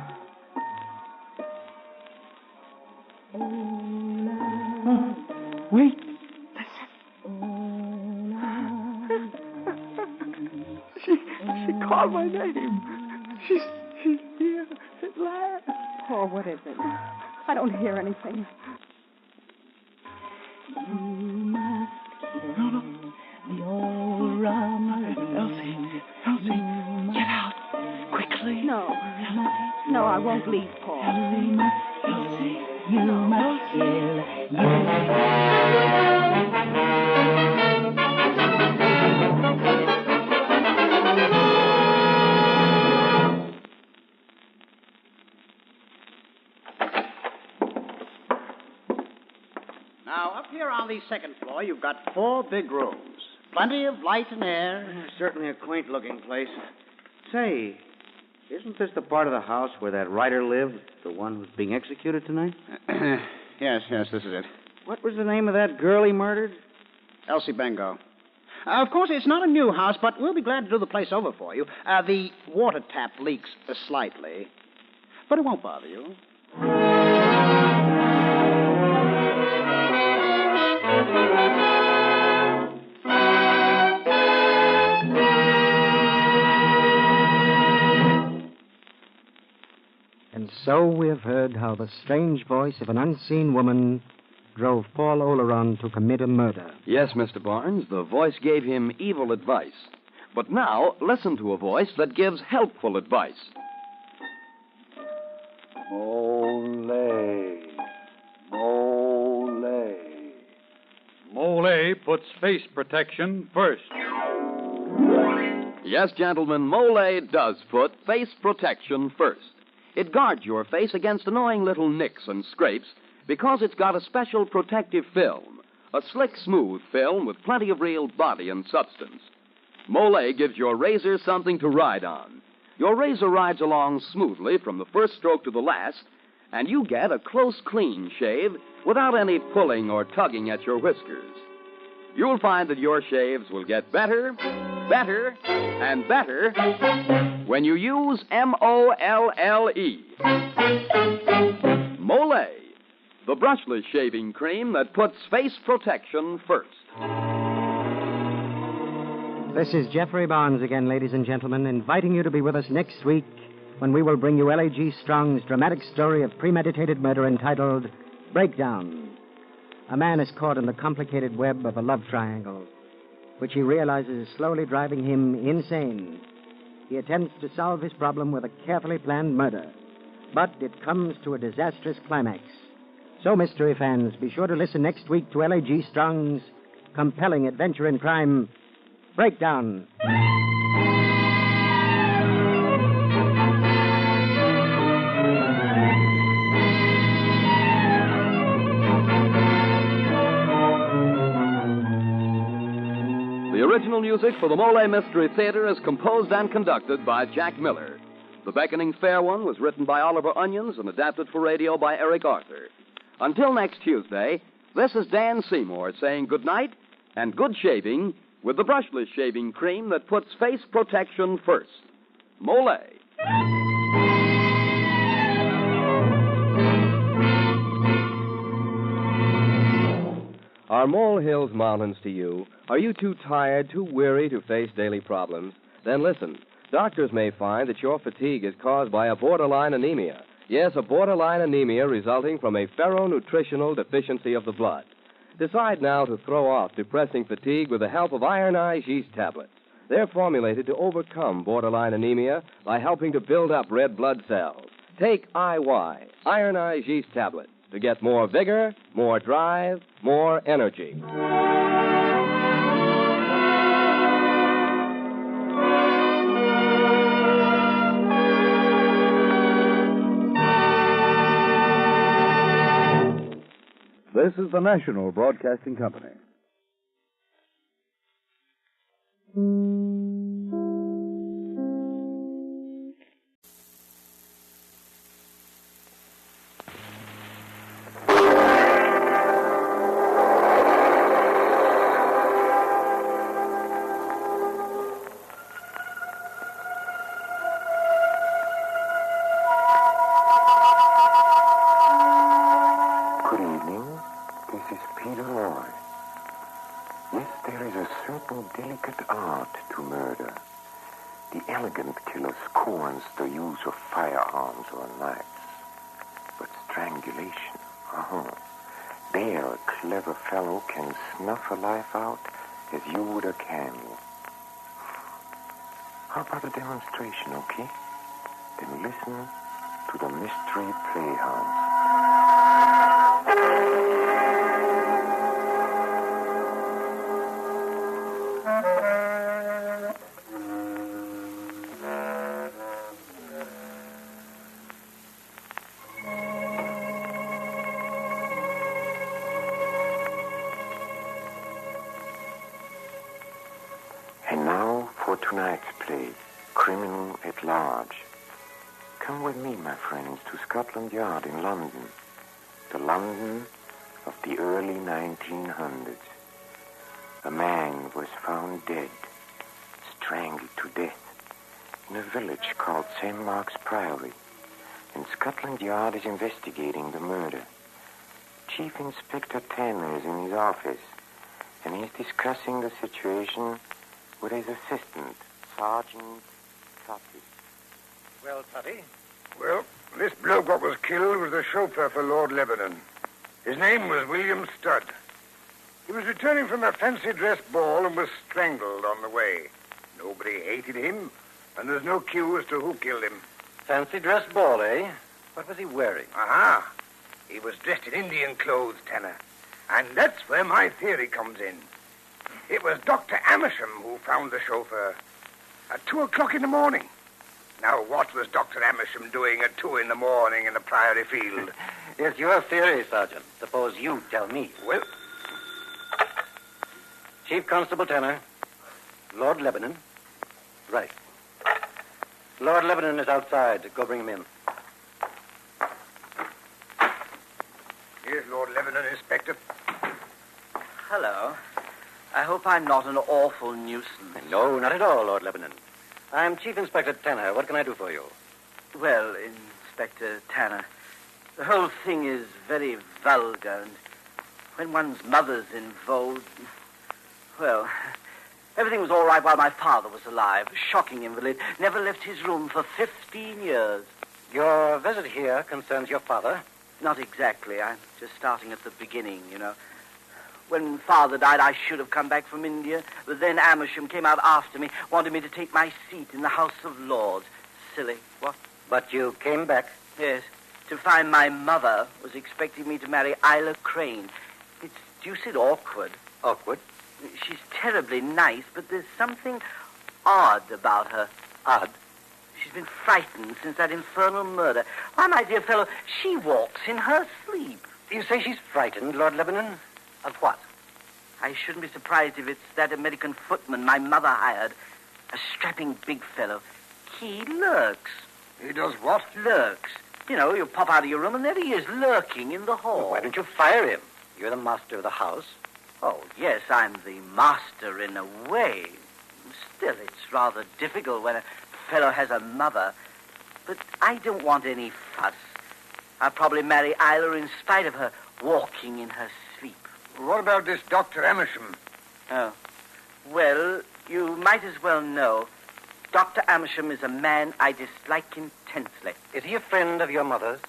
Wait. She called my name. She's here at last. Paul, what is it? I don't hear anything. Elsie, get out. Quickly. No, I won't leave, Paul. Elsie, you must kill. Now, up here on the second floor, you've got 4 big rooms. Plenty of light and air. Certainly a quaint-looking place. Say, isn't this the part of the house where that writer lived, the one who's being executed tonight? Yes, this is it. What was the name of that girl he murdered? Elsie Bengo. Of course, it's not a new house, but we'll be glad to do the place over for you. The water tap leaks slightly, but it won't bother you. And so we have heard how the strange voice of an unseen woman drove Paul Oleron to commit a murder. Yes, Mr. Barnes, the voice gave him evil advice. But now, listen to a voice that gives helpful advice. Molle. Molle puts face protection first. Yes, gentlemen, Molle does put face protection first. It guards your face against annoying little nicks and scrapes because it's got a special protective film, a slick, smooth film with plenty of real body and substance. Molle gives your razor something to ride on. Your razor rides along smoothly from the first stroke to the last, and you get a close, clean shave without any pulling or tugging at your whiskers. You'll find that your shaves will get better, and better when you use Molle. Molle, the brushless shaving cream that puts face protection first. This is Jeffrey Barnes again, ladies and gentlemen, inviting you to be with us next week when we will bring you L.A.G. Strong's dramatic story of premeditated murder entitled Breakdown. A man is caught in the complicated web of a love triangle, which he realizes is slowly driving him insane. He attempts to solve his problem with a carefully planned murder, but it comes to a disastrous climax. So, mystery fans, be sure to listen next week to L.A.G. Strong's compelling adventure in crime, Breakdown. The original music for the Molle Mystery Theatre is composed and conducted by Jack Miller. The Beckoning Fair One was written by Oliver Onions and adapted for radio by Eric Arthur. Until next Tuesday, this is Dan Seymour saying good night and good shaving with the brushless shaving cream that puts face protection first. Molle. Are Mole Hills Mountains to you? Are you too tired, too weary to face daily problems? Then listen. Doctors may find that your fatigue is caused by a borderline anemia. Yes, a borderline anemia resulting from a ferronutritional deficiency of the blood. Decide now to throw off depressing fatigue with the help of ironized yeast tablets. They're formulated to overcome borderline anemia by helping to build up red blood cells. Take IY, ironized yeast tablets, to get more vigor, more drive, more energy. This is the National Broadcasting Company. Delicate art to murder. The elegant killer scorns the use of firearms or knives. But strangulation, there a clever fellow can snuff a life out as you would a candle. How about a demonstration, okay? Then listen to the Mystery Playhouse. And now for tonight's play, Criminal at Large. Come with me, my friends, to Scotland Yard in London, the London of the early 1900s. A man was found dead, strangled to death, in a village called St. Mark's Priory, and Scotland Yard is investigating the murder. Chief Inspector Tanner is in his office, and he's discussing the situation with his assistant, Sergeant Tutty. Well, Tutty? Well, this bloke what was killed was the chauffeur for Lord Lebanon. His name was William Studd. He was returning from a fancy dress ball and was strangled on the way. Nobody hated him, and there's no clue as to who killed him. Fancy dress ball, eh? What was he wearing? Aha! He was dressed in Indian clothes, Tanner. And that's where my theory comes in. It was Dr. Amersham who found the chauffeur at 2 o'clock in the morning. Now, what was Dr. Amersham doing at 2 in the morning in the Priory Field? It's your theory, Sergeant. Suppose you tell me. Well, Chief Constable Tanner, Lord Lebanon. Right. Lord Lebanon is outside. Go bring him in. Here's Lord Lebanon, Inspector. Hello. I hope I'm not an awful nuisance. No, not at all, Lord Lebanon. I'm Chief Inspector Tanner. What can I do for you? Well, Inspector Tanner, the whole thing is very vulgar, and when one's mother's involved, well, everything was all right while my father was alive. Shocking invalid. Never left his room for 15 years. Your visit here concerns your father? Not exactly. I'm just starting at the beginning, you know. When Father died, I should have come back from India, but then Amersham came out after me, wanted me to take my seat in the House of Lords. Silly. What? But you came back? Yes, to find my mother was expecting me to marry Isla Crane. It's deuced awkward. Awkward? She's terribly nice, but there's something odd about her. Odd? She's been frightened since that infernal murder. Why, my dear fellow, she walks in her sleep. You say she's frightened, Lord Lebanon? Of what? I shouldn't be surprised if it's that American footman my mother hired. A strapping big fellow. He lurks. He does what? Lurks. You know, you pop out of your room and there he is, lurking in the hall. Well, why don't you fire him? You're the master of the house. Oh, yes, I'm the master in a way. Still, it's rather difficult when a fellow has a mother. But I don't want any fuss. I'll probably marry Isla in spite of her walking in her sleep. What about this Dr. Amersham? Oh. Well, you might as well know. Dr. Amersham is a man I dislike intensely. Is he a friend of your mother's?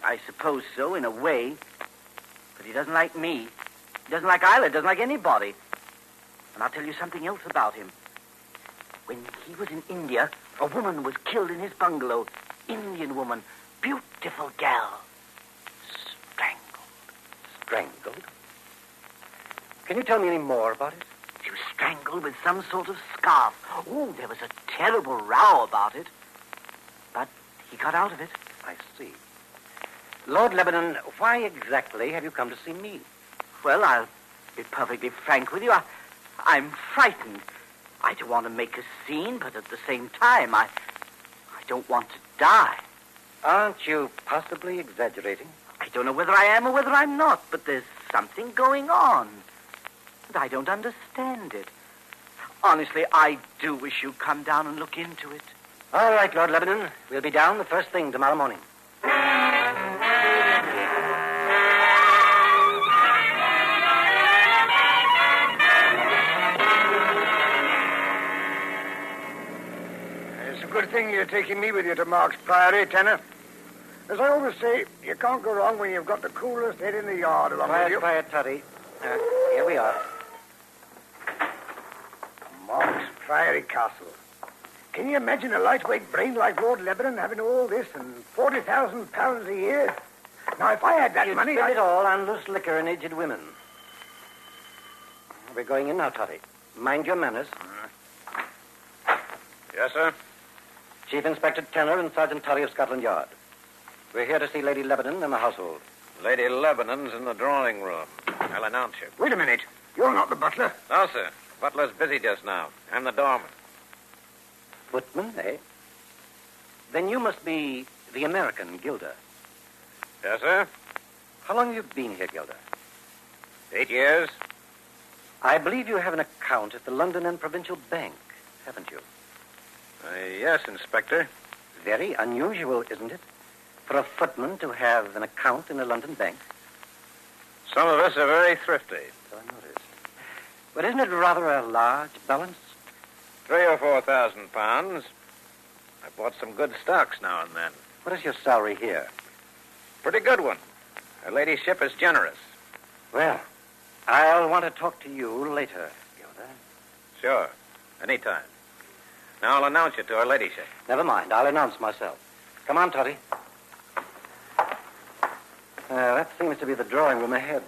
I suppose so, in a way. But he doesn't like me. He doesn't like Isla, doesn't like anybody. And I'll tell you something else about him. When he was in India, a woman was killed in his bungalow. Indian woman. Beautiful gal. Strangled? Can you tell me any more about it? She was strangled with some sort of scarf. Oh, there was a terrible row about it. But he got out of it. I see. Lord Lebanon, why exactly have you come to see me? Well, I'll be perfectly frank with you. I'm frightened. I don't want to make a scene, but at the same time, I don't want to die. Aren't you possibly exaggerating? I don't know whether I am or whether I'm not, but there's something going on. And I don't understand it. Honestly, I do wish you'd come down and look into it. All right, Lord Lebanon. We'll be down the first thing tomorrow morning. It's a good thing you're taking me with you to Mark's Priory, Tanner. As I always say, you can't go wrong when you've got the coolest head in the yard along with you. Quiet, Toddy. Here we are. Mark's Priory Castle. Can you imagine a lightweight brain like Lord Lebanon having all this and £40,000 a year? Now, if I had that You'd money, spend it all on loose liquor and aged women. We're going in now, Toddy. Mind your manners. Yes, sir? Chief Inspector Tanner and Sergeant Toddy of Scotland Yard. We're here to see Lady Lebanon and the household. Lady Lebanon's in the drawing room. I'll announce you. Wait a minute. You're not the butler. No, sir. Butler's busy just now. I'm the doorman. Footman, eh? Then you must be the American Gilda. Yes, sir? How long have you been here, Gilda? 8 years. I believe you have an account at the London and Provincial Bank, haven't you? Yes, Inspector. Very unusual, isn't it? For a footman to have an account in a London bank. Some of us are very thrifty. So I noticed. But isn't it rather a large balance? 3,000 or 4,000 pounds. I bought some good stocks now and then. What is your salary here? Pretty good one. Her ladyship is generous. Well, I'll want to talk to you later, Gilda. Sure. Anytime. Now I'll announce you to her ladyship. Never mind. I'll announce myself. Come on, Toddy. That seems to be the drawing room ahead.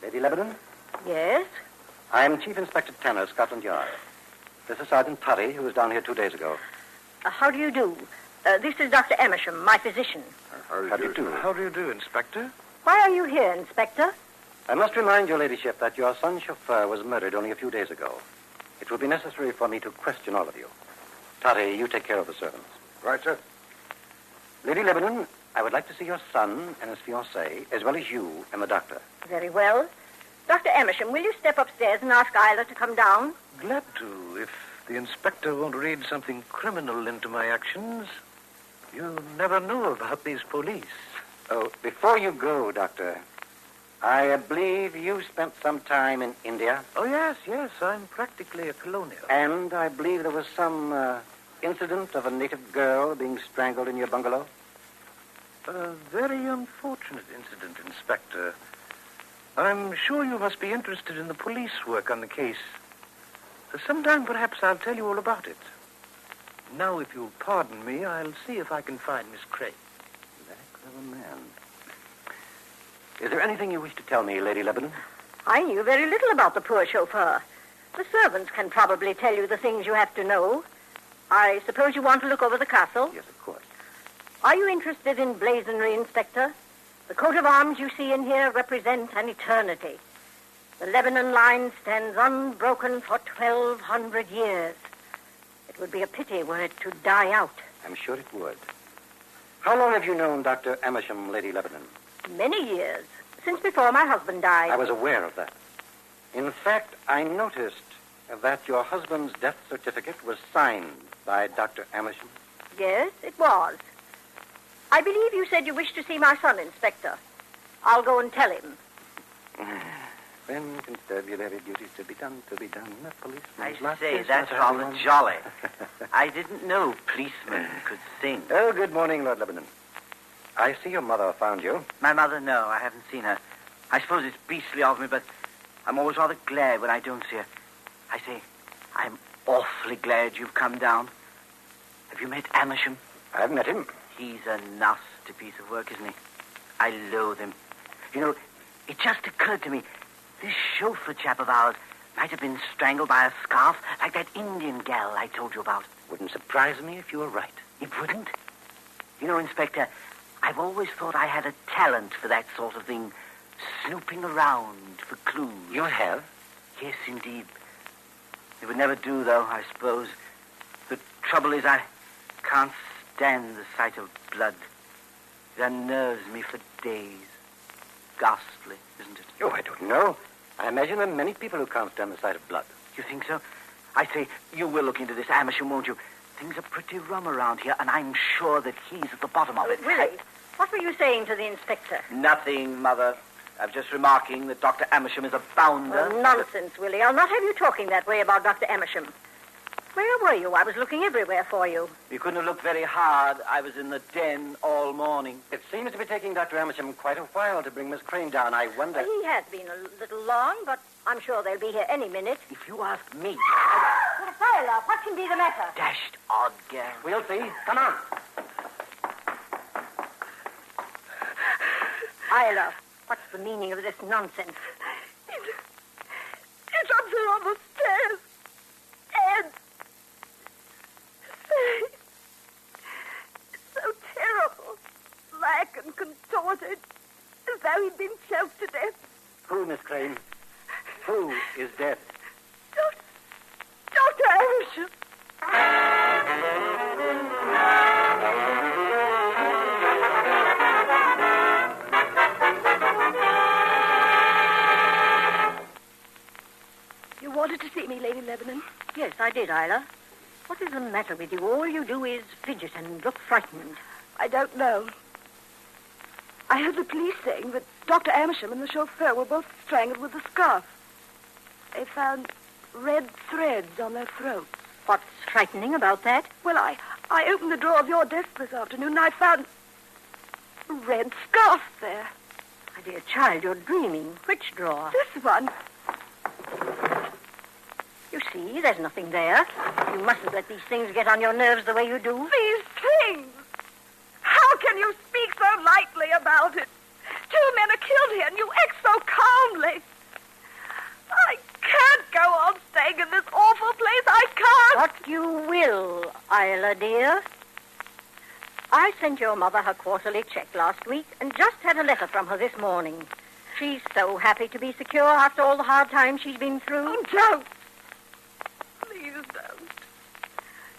Lady Lebanon? Yes? I'm Chief Inspector Tanner, Scotland Yard. This is Sergeant Toddy, who was down here 2 days ago. How do you do? This is Dr. Amersham, my physician. How do you do? How do you do, Inspector? Why are you here, Inspector? I must remind your ladyship that your son's chauffeur was murdered only a few days ago. It will be necessary for me to question all of you. Toddy, you take care of the servants. Right, sir. Lady Lebanon, I would like to see your son and his fiancée, as well as you and the doctor. Very well. Dr. Amersham, will you step upstairs and ask Isla to come down? Glad to, if the inspector won't read something criminal into my actions. You never know about these police. Oh, before you go, Doctor, I believe you spent some time in India. Oh, yes. I'm practically a colonial. And I believe there was some incident of a native girl being strangled in your bungalow. A very unfortunate incident, Inspector. I'm sure you must be interested in the police work on the case. Sometime, perhaps, I'll tell you all about it. Now, if you'll pardon me, I'll see if I can find Miss Craig. Very clever man. Is there anything you wish to tell me, Lady Lebanon? I knew very little about the poor chauffeur. The servants can probably tell you the things you have to know. I suppose you want to look over the castle? Yes, of course. Are you interested in blazonry, Inspector? The coat of arms you see in here represent an eternity. The Lebanon line stands unbroken for 1,200 years. It would be a pity were it to die out. I'm sure it would. How long have you known Dr. Amersham, Lady Lebanon? Many years, since before my husband died. I was aware of that. In fact, I noticed that your husband's death certificate was signed by Dr. Amersham. Yes, it was. I believe you said you wished to see my son, Inspector. I'll go and tell him. When constabulary duties to be done, a policeman. I say, that's rather jolly. I didn't know policemen could sing. Oh, good morning, Lord Lebanon. I see your mother found you. My mother, no, I haven't seen her. I suppose it's beastly of me, but I'm always rather glad when I don't see her. I say, I'm awfully glad you've come down. Have you met Amersham? I've met him. He's a nasty piece of work, isn't he? I loathe him. You know, it just occurred to me, this chauffeur chap of ours might have been strangled by a scarf like that Indian gal I told you about. Wouldn't surprise me if you were right. It wouldn't? You know, Inspector, I've always thought I had a talent for that sort of thing, snooping around for clues. You have? Yes, indeed. It would never do, though, I suppose. The trouble is I can't stand the sight of blood. It unnerves me for days. Ghastly, isn't it? Oh, I don't know. I imagine there are many people who can't stand the sight of blood. You think so? I say, you will look into this, Amersham, won't you? Things are pretty rum around here, and I'm sure that he's at the bottom of it. Willie, what were you saying to the inspector? Nothing, Mother. I'm just remarking that Dr. Amersham is a bounder. Oh, nonsense, Willie. I'll not have you talking that way about Dr. Amersham. Where were you? I was looking everywhere for you. You couldn't have looked very hard. I was in the den all morning. It seems to be taking Dr. Amersham quite a while to bring Miss Crane down. I wonder... Well, he has been a little long, but I'm sure they'll be here any minute. If you ask me... Tyler, what can be the matter? Dashed odd girl. We'll see. Come on. Tyler, what's the meaning of this nonsense? It's up there on the stairs. And... It's so terrible. Black and contorted. As though he'd been choked to death. Who, Miss Crane? Who is dead? Dr. Amersham. You wanted to see me, Lady Lebanon? Yes, I did, Isla. What is the matter with you? All you do is fidget and look frightened. I don't know. I heard the police saying that Dr. Amersham and the chauffeur were both strangled with a scarf. They found red threads on their throats. What's frightening about that? Well, I opened the drawer of your desk this afternoon and I found a red scarf there. My dear child, you're dreaming. Which drawer? This one. You see, there's nothing there. You mustn't let these things get on your nerves the way you do. These things? How can you speak so lightly about it? 2 men are killed here and you act so calmly. I can't go on staying in this awful place. I can't. What you will, Isla, dear. I sent your mother her quarterly check last week and just had a letter from her this morning. She's so happy to be secure after all the hard times she's been through. Oh, don't. Please don't.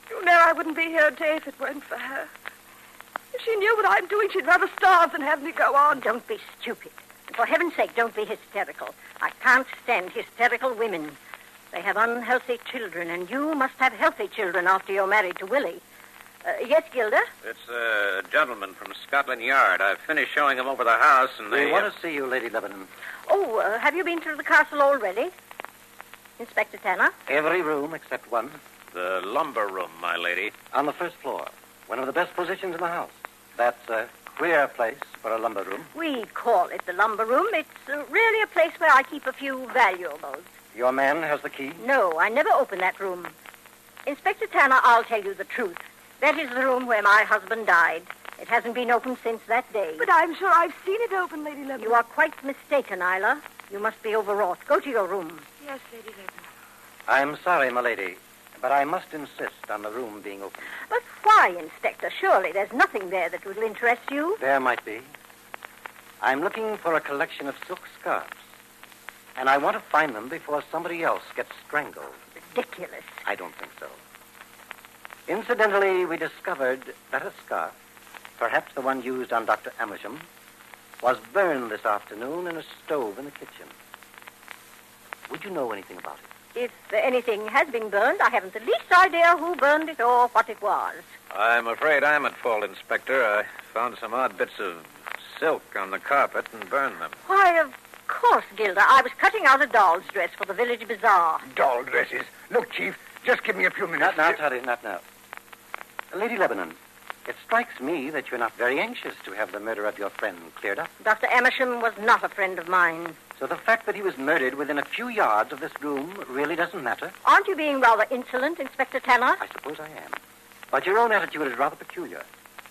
You know I wouldn't be here a day if it weren't for her. If she knew what I'm doing, she'd rather starve than have me go on. Don't be stupid. And for heaven's sake, don't be hysterical. I can't stand hysterical women. They have unhealthy children, and you must have healthy children after you're married to Willie. Yes, Gilda? It's a gentleman from Scotland Yard. I've finished showing him over the house, and We they... want to see you, Lady Lebanon. Oh, have you been through the castle already? Inspector Tanner? Every room except one. The lumber room, my lady. On the first floor. One of the best positions in the house. That's a queer place for a lumber room. We call it the lumber room. It's really a place where I keep a few valuables. Your man has the key? No, I never open that room. Inspector Tanner, I'll tell you the truth. That is the room where my husband died. It hasn't been opened since that day. But I'm sure I've seen it open, Lady Lebanon. You are quite mistaken, Isla. You must be overwrought. Go to your room. Yes, Lady Lebanon. I'm sorry, my lady, but I must insist on the room being open. But why, Inspector? Surely there's nothing there that will interest you. There might be. I'm looking for a collection of silk scarves. And I want to find them before somebody else gets strangled. Ridiculous. I don't think so. Incidentally, we discovered that a scarf, perhaps the one used on Dr. Amersham, was burned this afternoon in a stove in the kitchen. Would you know anything about it? If anything has been burned, I haven't the least idea who burned it or what it was. I'm afraid I'm at fault, Inspector. I found some odd bits of silk on the carpet and burn them. Why, of course, Gilda. I was cutting out a doll's dress for the village bazaar. Doll dresses. Look, Chief, just give me a few minutes. Not now, Toddy, not now. Lady Lebanon, it strikes me that you're not very anxious to have the murder of your friend cleared up. Dr. Amersham was not a friend of mine. So the fact that he was murdered within a few yards of this room really doesn't matter? Aren't you being rather insolent, Inspector Tanner? I suppose I am. But your own attitude is rather peculiar.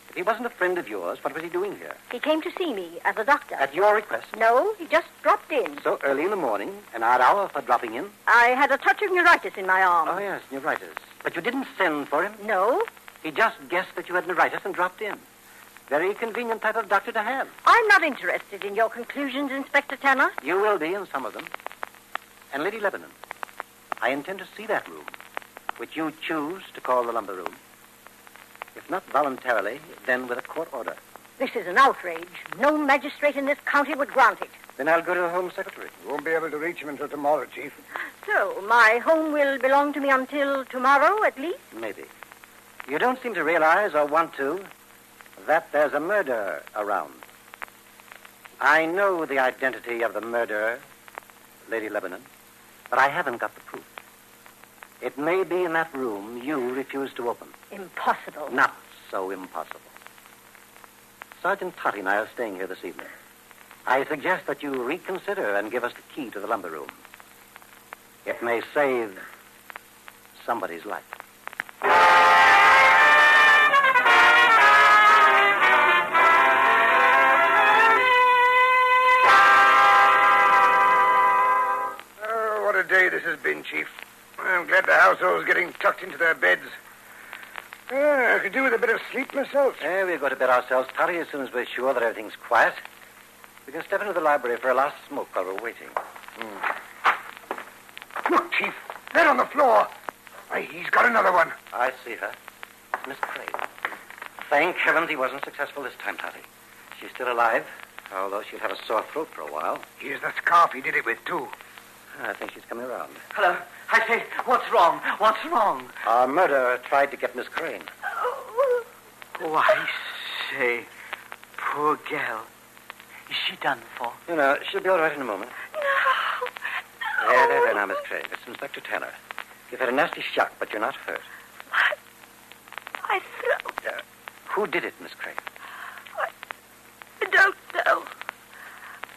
If he wasn't a friend of yours, what was he doing here? He came to see me as a doctor. At your request? No, he just dropped in. So early in the morning, an odd hour for dropping in? I had a touch of neuritis in my arm. Oh, yes, neuritis. But you didn't send for him? No. He just guessed that you had neuritis and dropped in. Very convenient type of doctor to have. I'm not interested in your conclusions, Inspector Tanner. You will be in some of them. And Lady Lebanon, I intend to see that room, which you choose to call the lumber room. If not voluntarily, then with a court order. This is an outrage. No magistrate in this county would grant it. Then I'll go to the Home Secretary. You won't be able to reach him until tomorrow, Chief. So, my home will belong to me until tomorrow, at least? Maybe. You don't seem to realize, or want to, that there's a murderer around. I know the identity of the murderer, Lady Lebanon, but I haven't got the proof. It may be in that room you refuse to open. Impossible. Not so impossible. Sergeant Totty and I are staying here this evening. I suggest that you reconsider and give us the key to the lumber room. It may save somebody's life. Oh, what a day this has been, Chief. I'm glad the household's getting tucked into their beds. I could do with a bit of sleep myself. We'll go to bed ourselves, Totty, as soon as we're sure that everything's quiet. We can step into the library for a last smoke while we're waiting. Look, Chief, there on the floor. Why, he's got another one. I see her. Miss Crane. Thank heavens he wasn't successful this time, Totty. She's still alive, although she'll have a sore throat for a while. Here's the scarf he did it with, too. I think she's coming around. Hello. I say, what's wrong? What's wrong? Our murderer tried to get Miss Crane. Oh, I say, poor gal. Is she done for? You know, she'll be all right in a moment. No. There, now, Miss Crane. It's Inspector Tanner. You've had a nasty shock, but you're not hurt. My throat. Who did it, Miss Crane? I don't know.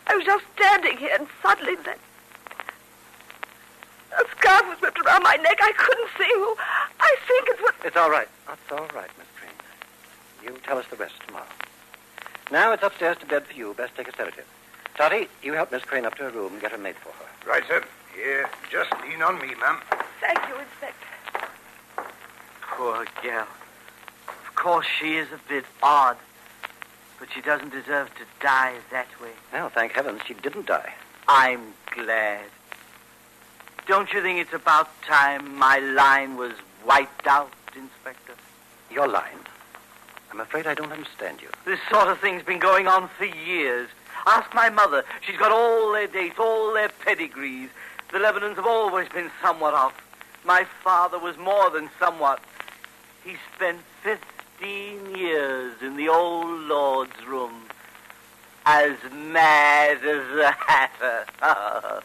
I was just standing here, and suddenly a scarf was whipped around my neck. I couldn't see who. I think it was... It's all right. That's all right, Miss Crane. You tell us the rest tomorrow. Now it's upstairs to bed for you. Best take a sedative. Toddy, you help Miss Crane up to her room and get her made for her. Right, sir. Here, just lean on me, ma'am. Thank you, Inspector. Poor gal. Of course, she is a bit odd, but she doesn't deserve to die that way. Well, thank heavens she didn't die. I'm glad. Don't you think it's about time my line was wiped out, Inspector? Your line? I'm afraid I don't understand you. This sort of thing's been going on for years. Ask my mother. She's got all their dates, all their pedigrees. The Lebanons have always been somewhat off. My father was more than somewhat. He spent 15 years in the old Lord's room, as mad as a hatter. I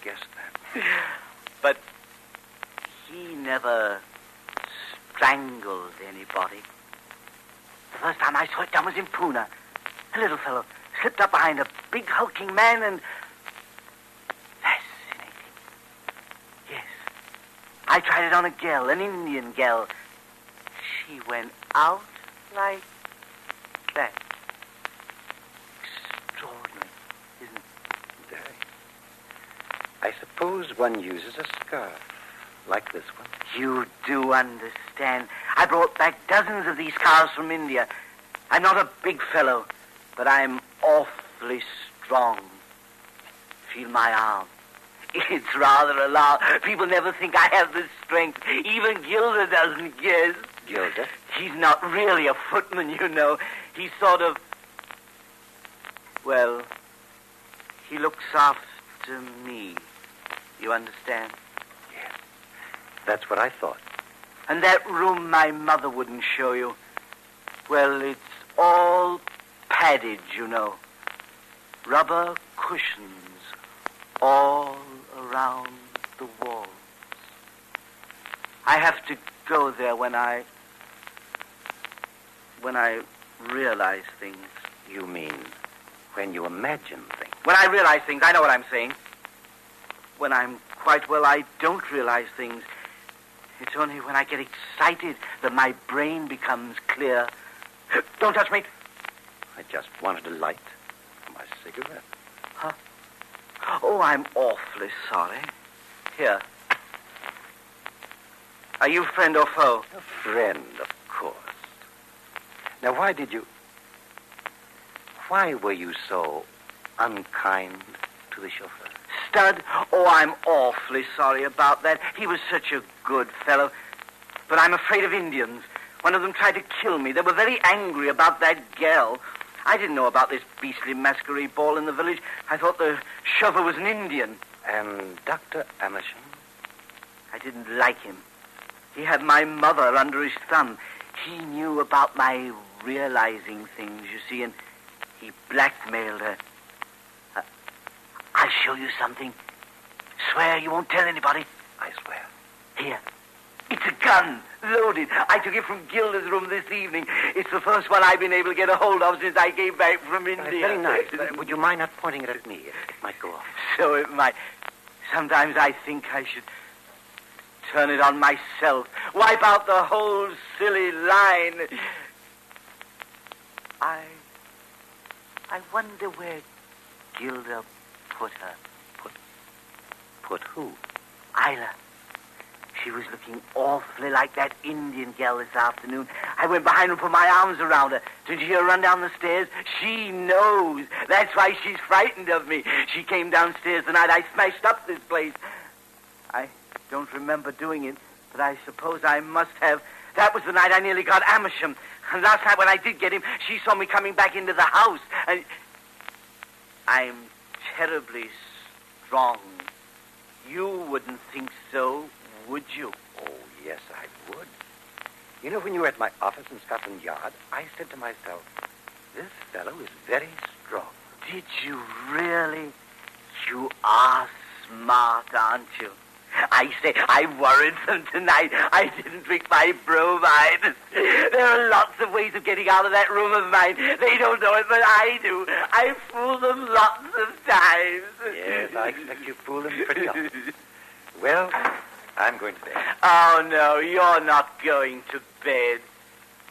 guessed that. But he never strangled anybody. The first time I saw it done was in Pune. A little fellow slipped up behind a big hulking man and... Fascinating. Yes. I tried it on a gal, an Indian gal. She went out like that. Extraordinary, isn't it? Very. I suppose one uses a scarf like this one. You do understand. I brought back dozens of these cars from India. I'm not a big fellow, but I'm awfully strong. Feel my arm. It's rather alarming. People never think I have the strength. Even Gilda doesn't guess. Gilda? He's not really a footman, you know. He's sort of... Well, he looks after me. You understand? Yes. That's what I thought. And that room my mother wouldn't show you. Well, it's all padded, you know. Rubber cushions all around the walls. I have to go there when I realize things. You mean when you imagine things? When I realize things, I know what I'm saying. When I'm quite well, I don't realize things. It's only when I get excited that my brain becomes clear. Don't touch me. I just wanted a light for my cigarette. Huh? Oh, I'm awfully sorry. Here. Are you friend or foe? A friend, of course. Now, why were you so unkind to the chauffeur? Stud? Oh, I'm awfully sorry about that. He was such a good fellow. But I'm afraid of Indians. One of them tried to kill me. They were very angry about that gal. I didn't know about this beastly masquerade ball in the village. I thought the chauffeur was an Indian. And Dr. Amersham? I didn't like him. He had my mother under his thumb. He knew about my realizing things, you see, and he blackmailed her. I'll show you something. Swear you won't tell anybody. I swear. Here. It's a gun, loaded. I took it from Gilda's room this evening. It's the first one I've been able to get a hold of since I came back from India. Very nice. Would you mind not pointing it at me? It might go off. So it might. Sometimes I think I should turn it on myself. Wipe out the whole silly line. I wonder where Gilda put her. Put who? Isla. She was looking awfully like that Indian gal this afternoon. I went behind her and put my arms around her. Did you hear her run down the stairs? She knows. That's why she's frightened of me. She came downstairs the night I smashed up this place. I don't remember doing it, but I suppose I must have. That was the night I nearly got Amersham. And last night when I did get him, she saw me coming back into the house. And I'm terribly strong. You wouldn't think so, would you? Oh, yes, I would. You know, when you were at my office in Scotland Yard, I said to myself, this fellow is very strong. Did you really? You are smart, aren't you? I say, I worried them tonight. I didn't drink my bromide. There are lots of ways of getting out of that room of mine. They don't know it, but I do. I fool them lots of times. Yes, I expect you fool them pretty often. Well, I'm going to bed. Oh, no, you're not going to bed.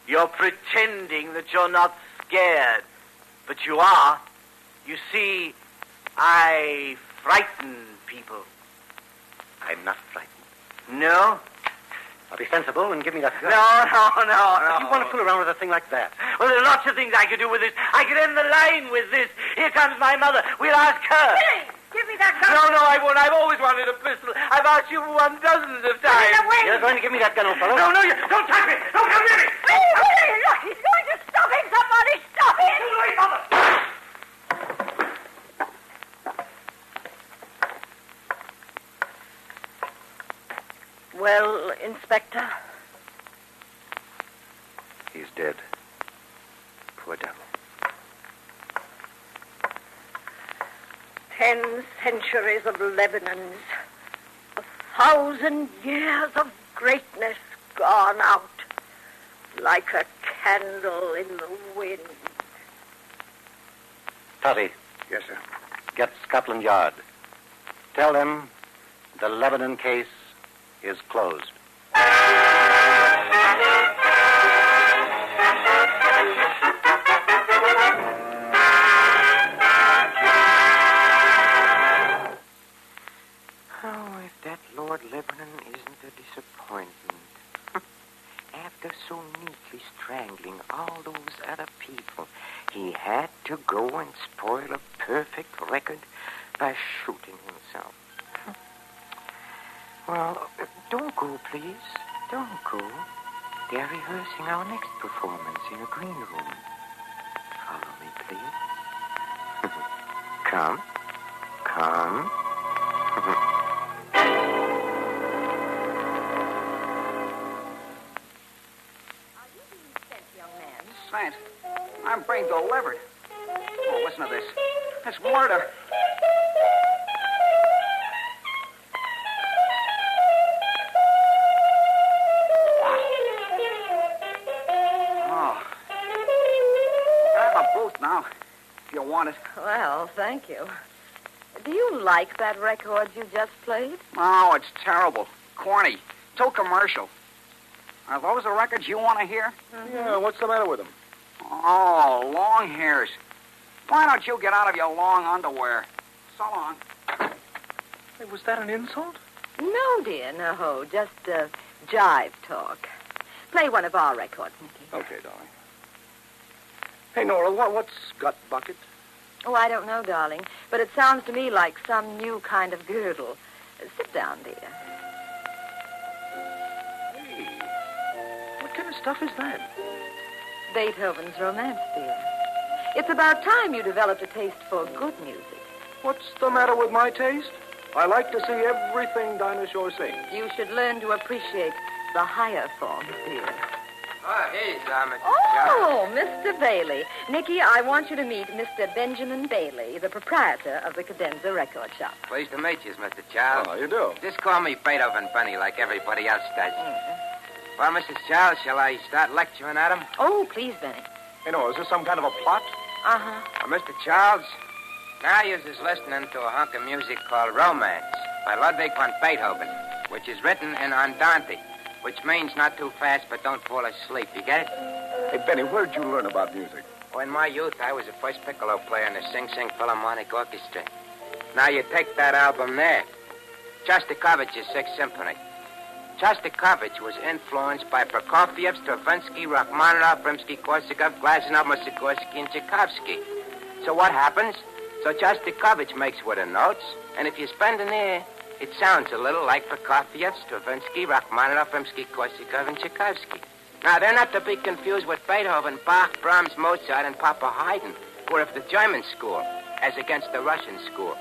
You're pretending that you're not scared. But you are. You see, I frighten people. I'm not frightened. No? I'll be sensible and give me that gun. No. You want to fool around with a thing like that? Well, there are lots of things I could do with this. I could end the line with this. Here comes my mother. We'll ask her. Billy, give me that gun. No, I won't. I've always wanted a pistol. I've asked you dozens of times. Put it away. You're going to give me that gun, old fellow? No, you don't touch me. Don't come near me. Billy, look, he's going to stop him. Somebody stop him. Too late, Mother. Well, Inspector? He's dead. Poor devil. 10 centuries of Lebanon's, 1,000 years of greatness gone out like a candle in the wind. Toddy. Yes, sir. Get Scotland Yard. Tell them the Lebanon case is closed. Oh, if that Lord Lebanon isn't a disappointment. After so neatly strangling all those other people, he had to go and spoil a perfect record by shooting himself. Well, don't go, please. Don't go. They're rehearsing our next performance in a green room. Follow me, please. Come. Saint, my brain's all levered. listen to this. That's murder. Oh. I have a booth now, if you want it. Well, thank you. Do you like that record you just played? Oh, it's terrible. Corny. Too commercial. Are those the records you want to hear? Yeah, what's the matter with them? Oh, long hairs. Why don't you get out of your long underwear? So long. Hey, was that an insult? No, dear, no. Just jive talk. Play one of our records, Nicky. Okay, darling. Hey, Nora, what's gut bucket? Oh, I don't know, darling, but it sounds to me like some new kind of girdle. Sit down, dear. Hey, what kind of stuff is that? Beethoven's Romance, dear. It's about time you developed a taste for good music. What's the matter with my taste? I like to see everything Dinah Shore sings. You should learn to appreciate the higher forms, dear. Oh, here's Mr. Oh, Mr. Bailey. Nicky, I want you to meet Mr. Benjamin Bailey, the proprietor of the Cadenza Record Shop. Pleased to meet you, Mr. Charles. Oh, you do? Just call me Beethoven Benny like everybody else does. Well, Mrs. Charles, shall I start lecturing at him? Oh, please, Benny. Hey, Nora, is this some kind of a plot? Uh-huh. Mr. Charles, now you're just listening to a hunk of music called Romance by Ludwig van Beethoven, which is written in Andante, which means not too fast but don't fall asleep. You get it? Hey, Benny, where'd you learn about music? Oh, in my youth, I was the first piccolo player in the Sing Sing Philharmonic Orchestra. Now you take that album there, Shostakovich's Sixth Symphony. Shostakovich was influenced by Prokofiev, Stravinsky, Rachmaninoff, Rimsky-Korsakov, Glazunov, Mussorgsky, and Tchaikovsky. So what happens? So Shostakovich makes with the notes, and if you spend an ear, it sounds a little like Prokofiev, Stravinsky, Rachmaninoff, Rimsky-Korsakov, and Tchaikovsky. Now, they're not to be confused with Beethoven, Bach, Brahms, Mozart, and Papa Haydn, who are of the German school, as against the Russian school.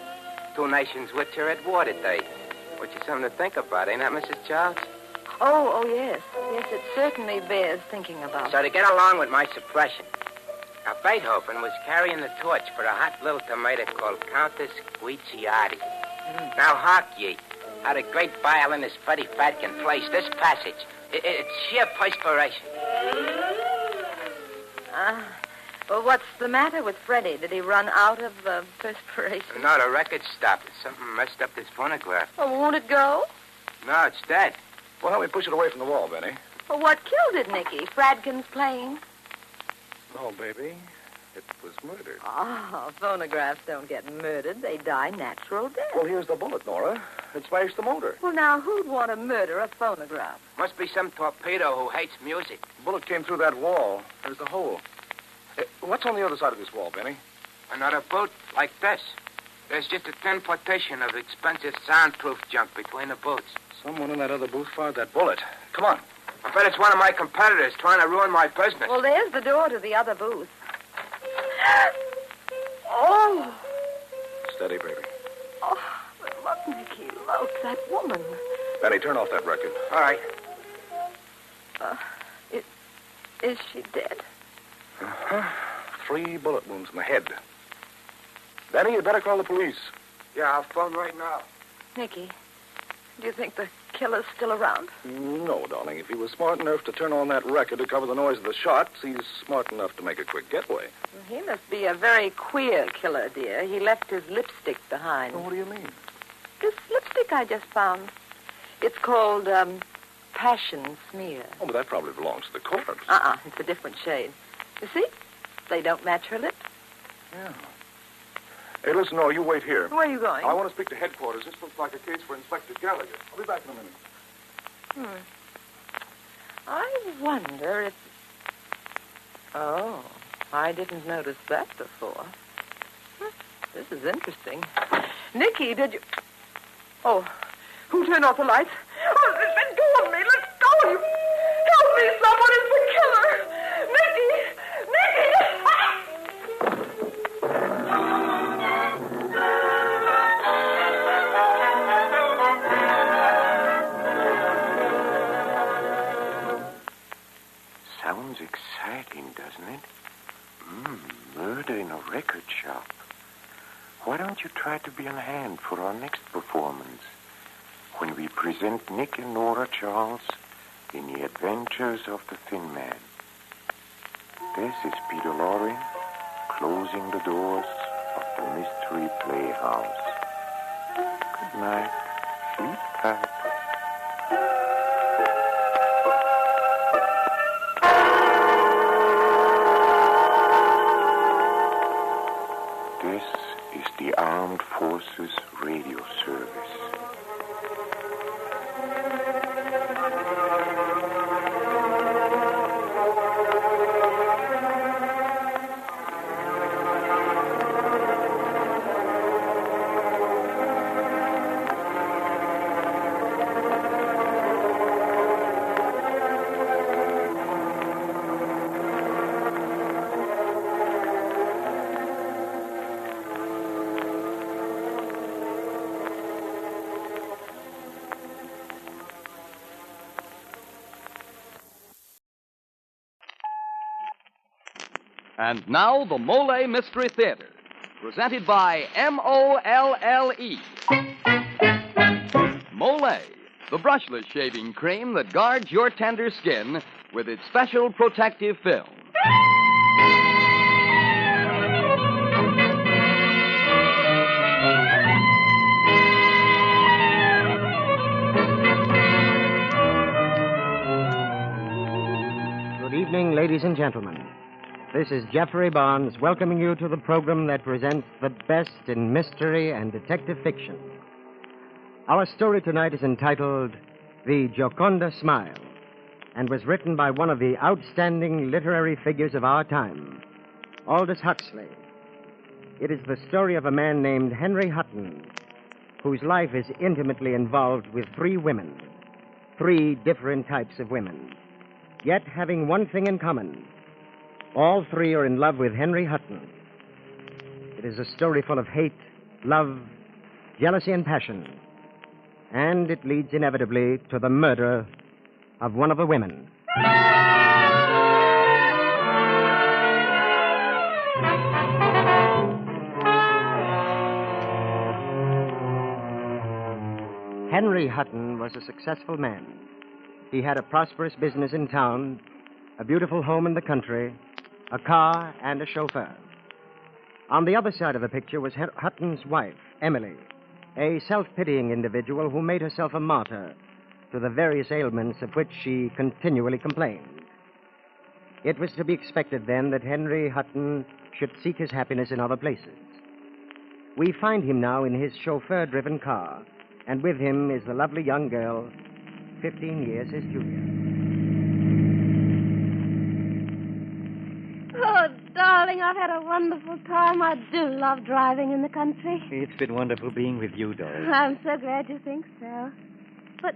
Two nations which are at war today. Which is something to think about, ain't that, Mrs. Charles? Oh, yes. Yes, it certainly bears thinking about. So to get along with my suppression, now Beethoven was carrying the torch for a hot little tomato called Countess Guicciardi. Now hark ye, how the great violinist Freddie Fat can place this passage. It's sheer perspiration. Well, what's the matter with Freddie? Did he run out of perspiration? No, the record stopped. Something messed up this phonograph. Oh, won't it go? No, it's dead. Well, help me push it away from the wall, Benny. Well, what killed it, Nicky? Fradkin's playing? No, baby. It was murdered. Oh, phonographs don't get murdered. They die natural death. Well, here's the bullet, Nora. It smashed the motor. Well, now, who'd want to murder a phonograph? Must be some torpedo who hates music. The bullet came through that wall. There's the hole. What's on the other side of this wall, Benny? Another boot like this. There's just a thin partition of expensive soundproof junk between the boots. Someone in that other booth fired that bullet. Come on. I bet it's one of my competitors trying to ruin my business. Well, there's the door to the other booth. Oh! Steady, baby. Oh, but look, Nicky, look, that woman. Benny, turn off that record. All right. Is she dead? Uh-huh. 3 bullet wounds in the head. Benny, you'd better call the police. Yeah, I'll phone right now. Nicky, do you think the killer's still around? No, darling. If he was smart enough to turn on that record to cover the noise of the shots, he's smart enough to make a quick getaway. He must be a very queer killer, dear. He left his lipstick behind. Well, what do you mean? This lipstick I just found. It's called, Passion Smear. Oh, but that probably belongs to the corpse. It's a different shade. You see? They don't match her lips. Yeah. Hey, listen, no, you wait here. Where are you going? I want to speak to headquarters. This looks like a case for Inspector Gallagher. I'll be back in a minute. I wonder if... Oh, I didn't notice that before. This is interesting. Nicky, did you... Oh, who turned off the lights? Oh, let go of me. Let go of you. Help me. Someone is the killer. Nicky! Sounds exciting, doesn't it? Murder in a record shop. Why don't you try to be on hand for our next performance, when we present Nick and Nora Charles in The Adventures of the Thin Man. This is Peter Lorre closing the doors of the Mystery Playhouse. Good night. Sleep tight. This is the Armed Forces Radio Service. And now, the Molle Mystery Theatre, presented by Molle. Molle, the brushless shaving cream that guards your tender skin with its special protective film. Good evening, ladies and gentlemen. This is Jeffrey Barnes welcoming you to the program that presents the best in mystery and detective fiction. Our story tonight is entitled The Gioconda Smile and was written by one of the outstanding literary figures of our time, Aldous Huxley. It is the story of a man named Henry Hutton, whose life is intimately involved with three women, three different types of women, yet having one thing in common. All three are in love with Henry Hutton. It is a story full of hate, love, jealousy, and passion. And it leads inevitably to the murder of one of the women. Henry Hutton was a successful man. He had a prosperous business in town, a beautiful home in the country, a car, and a chauffeur. On the other side of the picture was Hutton's wife, Emily, a self-pitying individual who made herself a martyr to the various ailments of which she continually complained. It was to be expected, then, that Henry Hutton should seek his happiness in other places. We find him now in his chauffeur-driven car, and with him is the lovely young girl, 15 years his junior. Oh, darling, I've had a wonderful time. I do love driving in the country. It's been wonderful being with you, Doris. I'm so glad you think so. But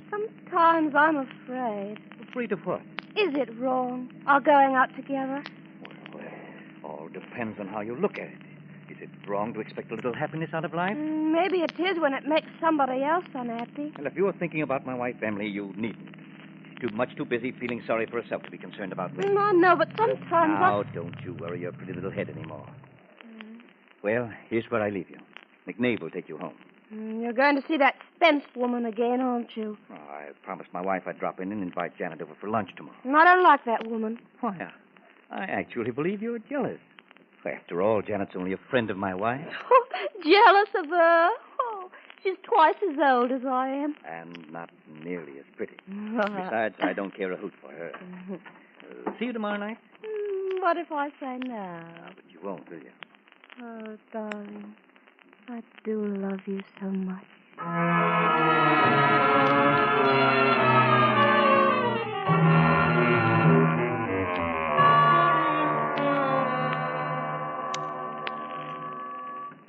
sometimes I'm afraid. Afraid of what? Is it wrong, our going out together? Well, all depends on how you look at it. Is it wrong to expect a little happiness out of life? Maybe it is when it makes somebody else unhappy. Well, if you're thinking about my wife, Emily, you needn't. Much too busy feeling sorry for herself to be concerned about me. I know, but sometimes Now, don't you worry your pretty little head anymore. Well, here's where I leave you. McNabe will take you home. You're going to see that Spence woman again, aren't you? Oh, I promised my wife I'd drop in and invite Janet over for lunch tomorrow. I don't like that woman. Why, I actually believe you're jealous. After all, Janet's only a friend of my wife. Jealous of her? Oh, she's twice as old as I am. And not nearly as pretty. Besides, I don't care a hoot for her. See you tomorrow night? What if I say no? But you won't, will you? Oh, darling, I do love you so much.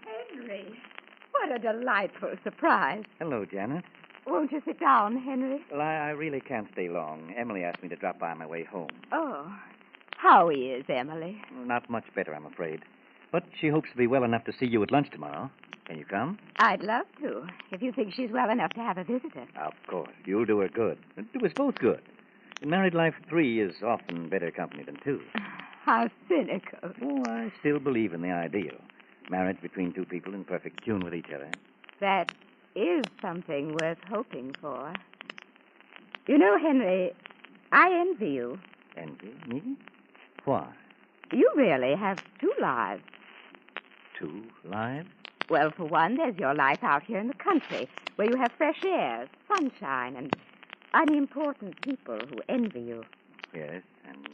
Henry, what a delightful surprise. Hello, Janet. Won't you sit down, Henry? Well, I really can't stay long. Emily asked me to drop by on my way home. Oh, how is Emily? Not much better, I'm afraid. But she hopes to be well enough to see you at lunch tomorrow. Can you come? I'd love to, if you think she's well enough to have a visitor. Of course. You'll do her good. Do us both good. In married life, 3 is often better company than 2. How cynical. Oh, I still believe in the ideal. Marriage between two people in perfect tune with each other. That is something worth hoping for. You know, Henry, I envy you. Envy? Me? Why? You really have two lives. Two lives? Well, for one, there's your life out here in the country, where you have fresh air, sunshine, and unimportant people who envy you. Yes, and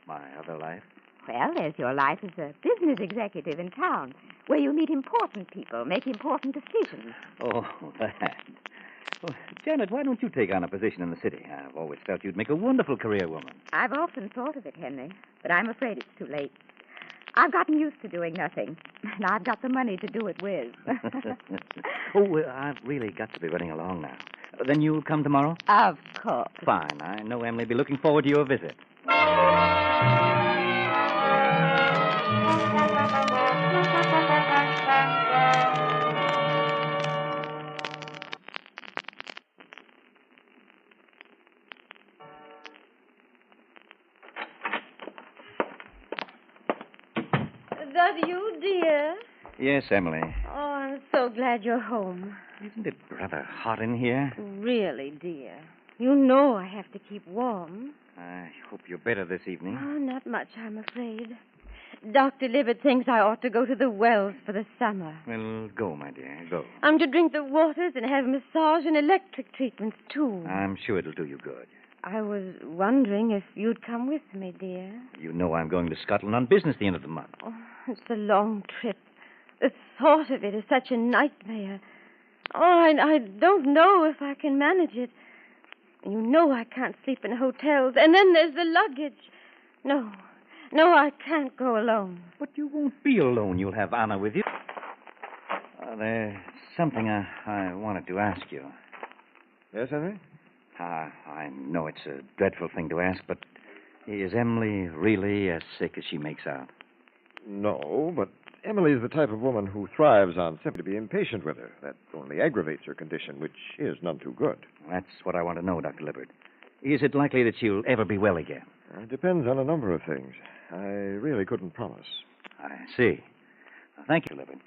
my other life? Well, there's your life as a business executive in town, where you meet important people, make important decisions. Oh, that. Well, Janet, why don't you take on a position in the city? I've always felt you'd make a wonderful career woman. I've often thought of it, Henry, but I'm afraid it's too late. I've gotten used to doing nothing, and I've got the money to do it with. Oh, well, I've really got to be running along now. Then you'll come tomorrow? Of course. Fine. I know Emily will be looking forward to your visit. That you, dear? Yes, Emily. Oh, I'm so glad you're home. Isn't it rather hot in here? Really, dear. You know I have to keep warm. I hope you're better this evening. Oh, not much, I'm afraid. Dr. Libbert thinks I ought to go to the wells for the summer. Well, go, my dear, go. I'm to drink the waters and have massage and electric treatments, too. I'm sure it'll do you good. I was wondering if you'd come with me, dear. You know I'm going to Scotland on business the end of the month. Oh, it's a long trip. The thought of it is such a nightmare. Oh, I don't know if I can manage it. You know I can't sleep in hotels. And then there's the luggage. No, I can't go alone. But you won't be alone. You'll have Anna with you. There's something I wanted to ask you. Yes, Henry? I know it's a dreadful thing to ask, but is Emily really as sick as she makes out? No, but Emily is the type of woman who thrives on simply being impatient with her. That only aggravates her condition, which is none too good. That's what I want to know, Dr. Libbert. Is it likely that she'll ever be well again? It depends on a number of things. I really couldn't promise. I see. Thank you, Libbert.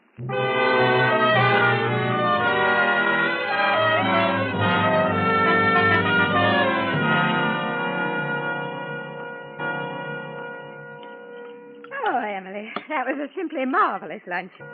Oh, Emily, that was a simply marvelous luncheon.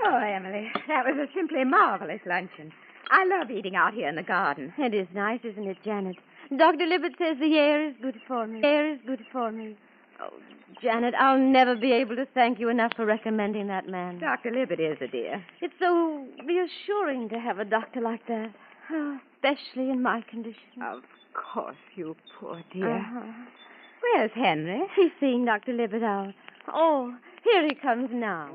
Oh, Emily, that was a simply marvelous luncheon. I love eating out here in the garden. It is nice, isn't it, Janet? Dr. Libbert says the air is good for me. Air is good for me. Oh, Janet, I'll never be able to thank you enough for recommending that man. Dr. Libbert is a dear. It's so reassuring to have a doctor like that. Oh, especially in my condition. Of course, you poor dear. Uh-huh. Where's Henry? He's seeing Dr. Libbert out. Oh, here he comes now.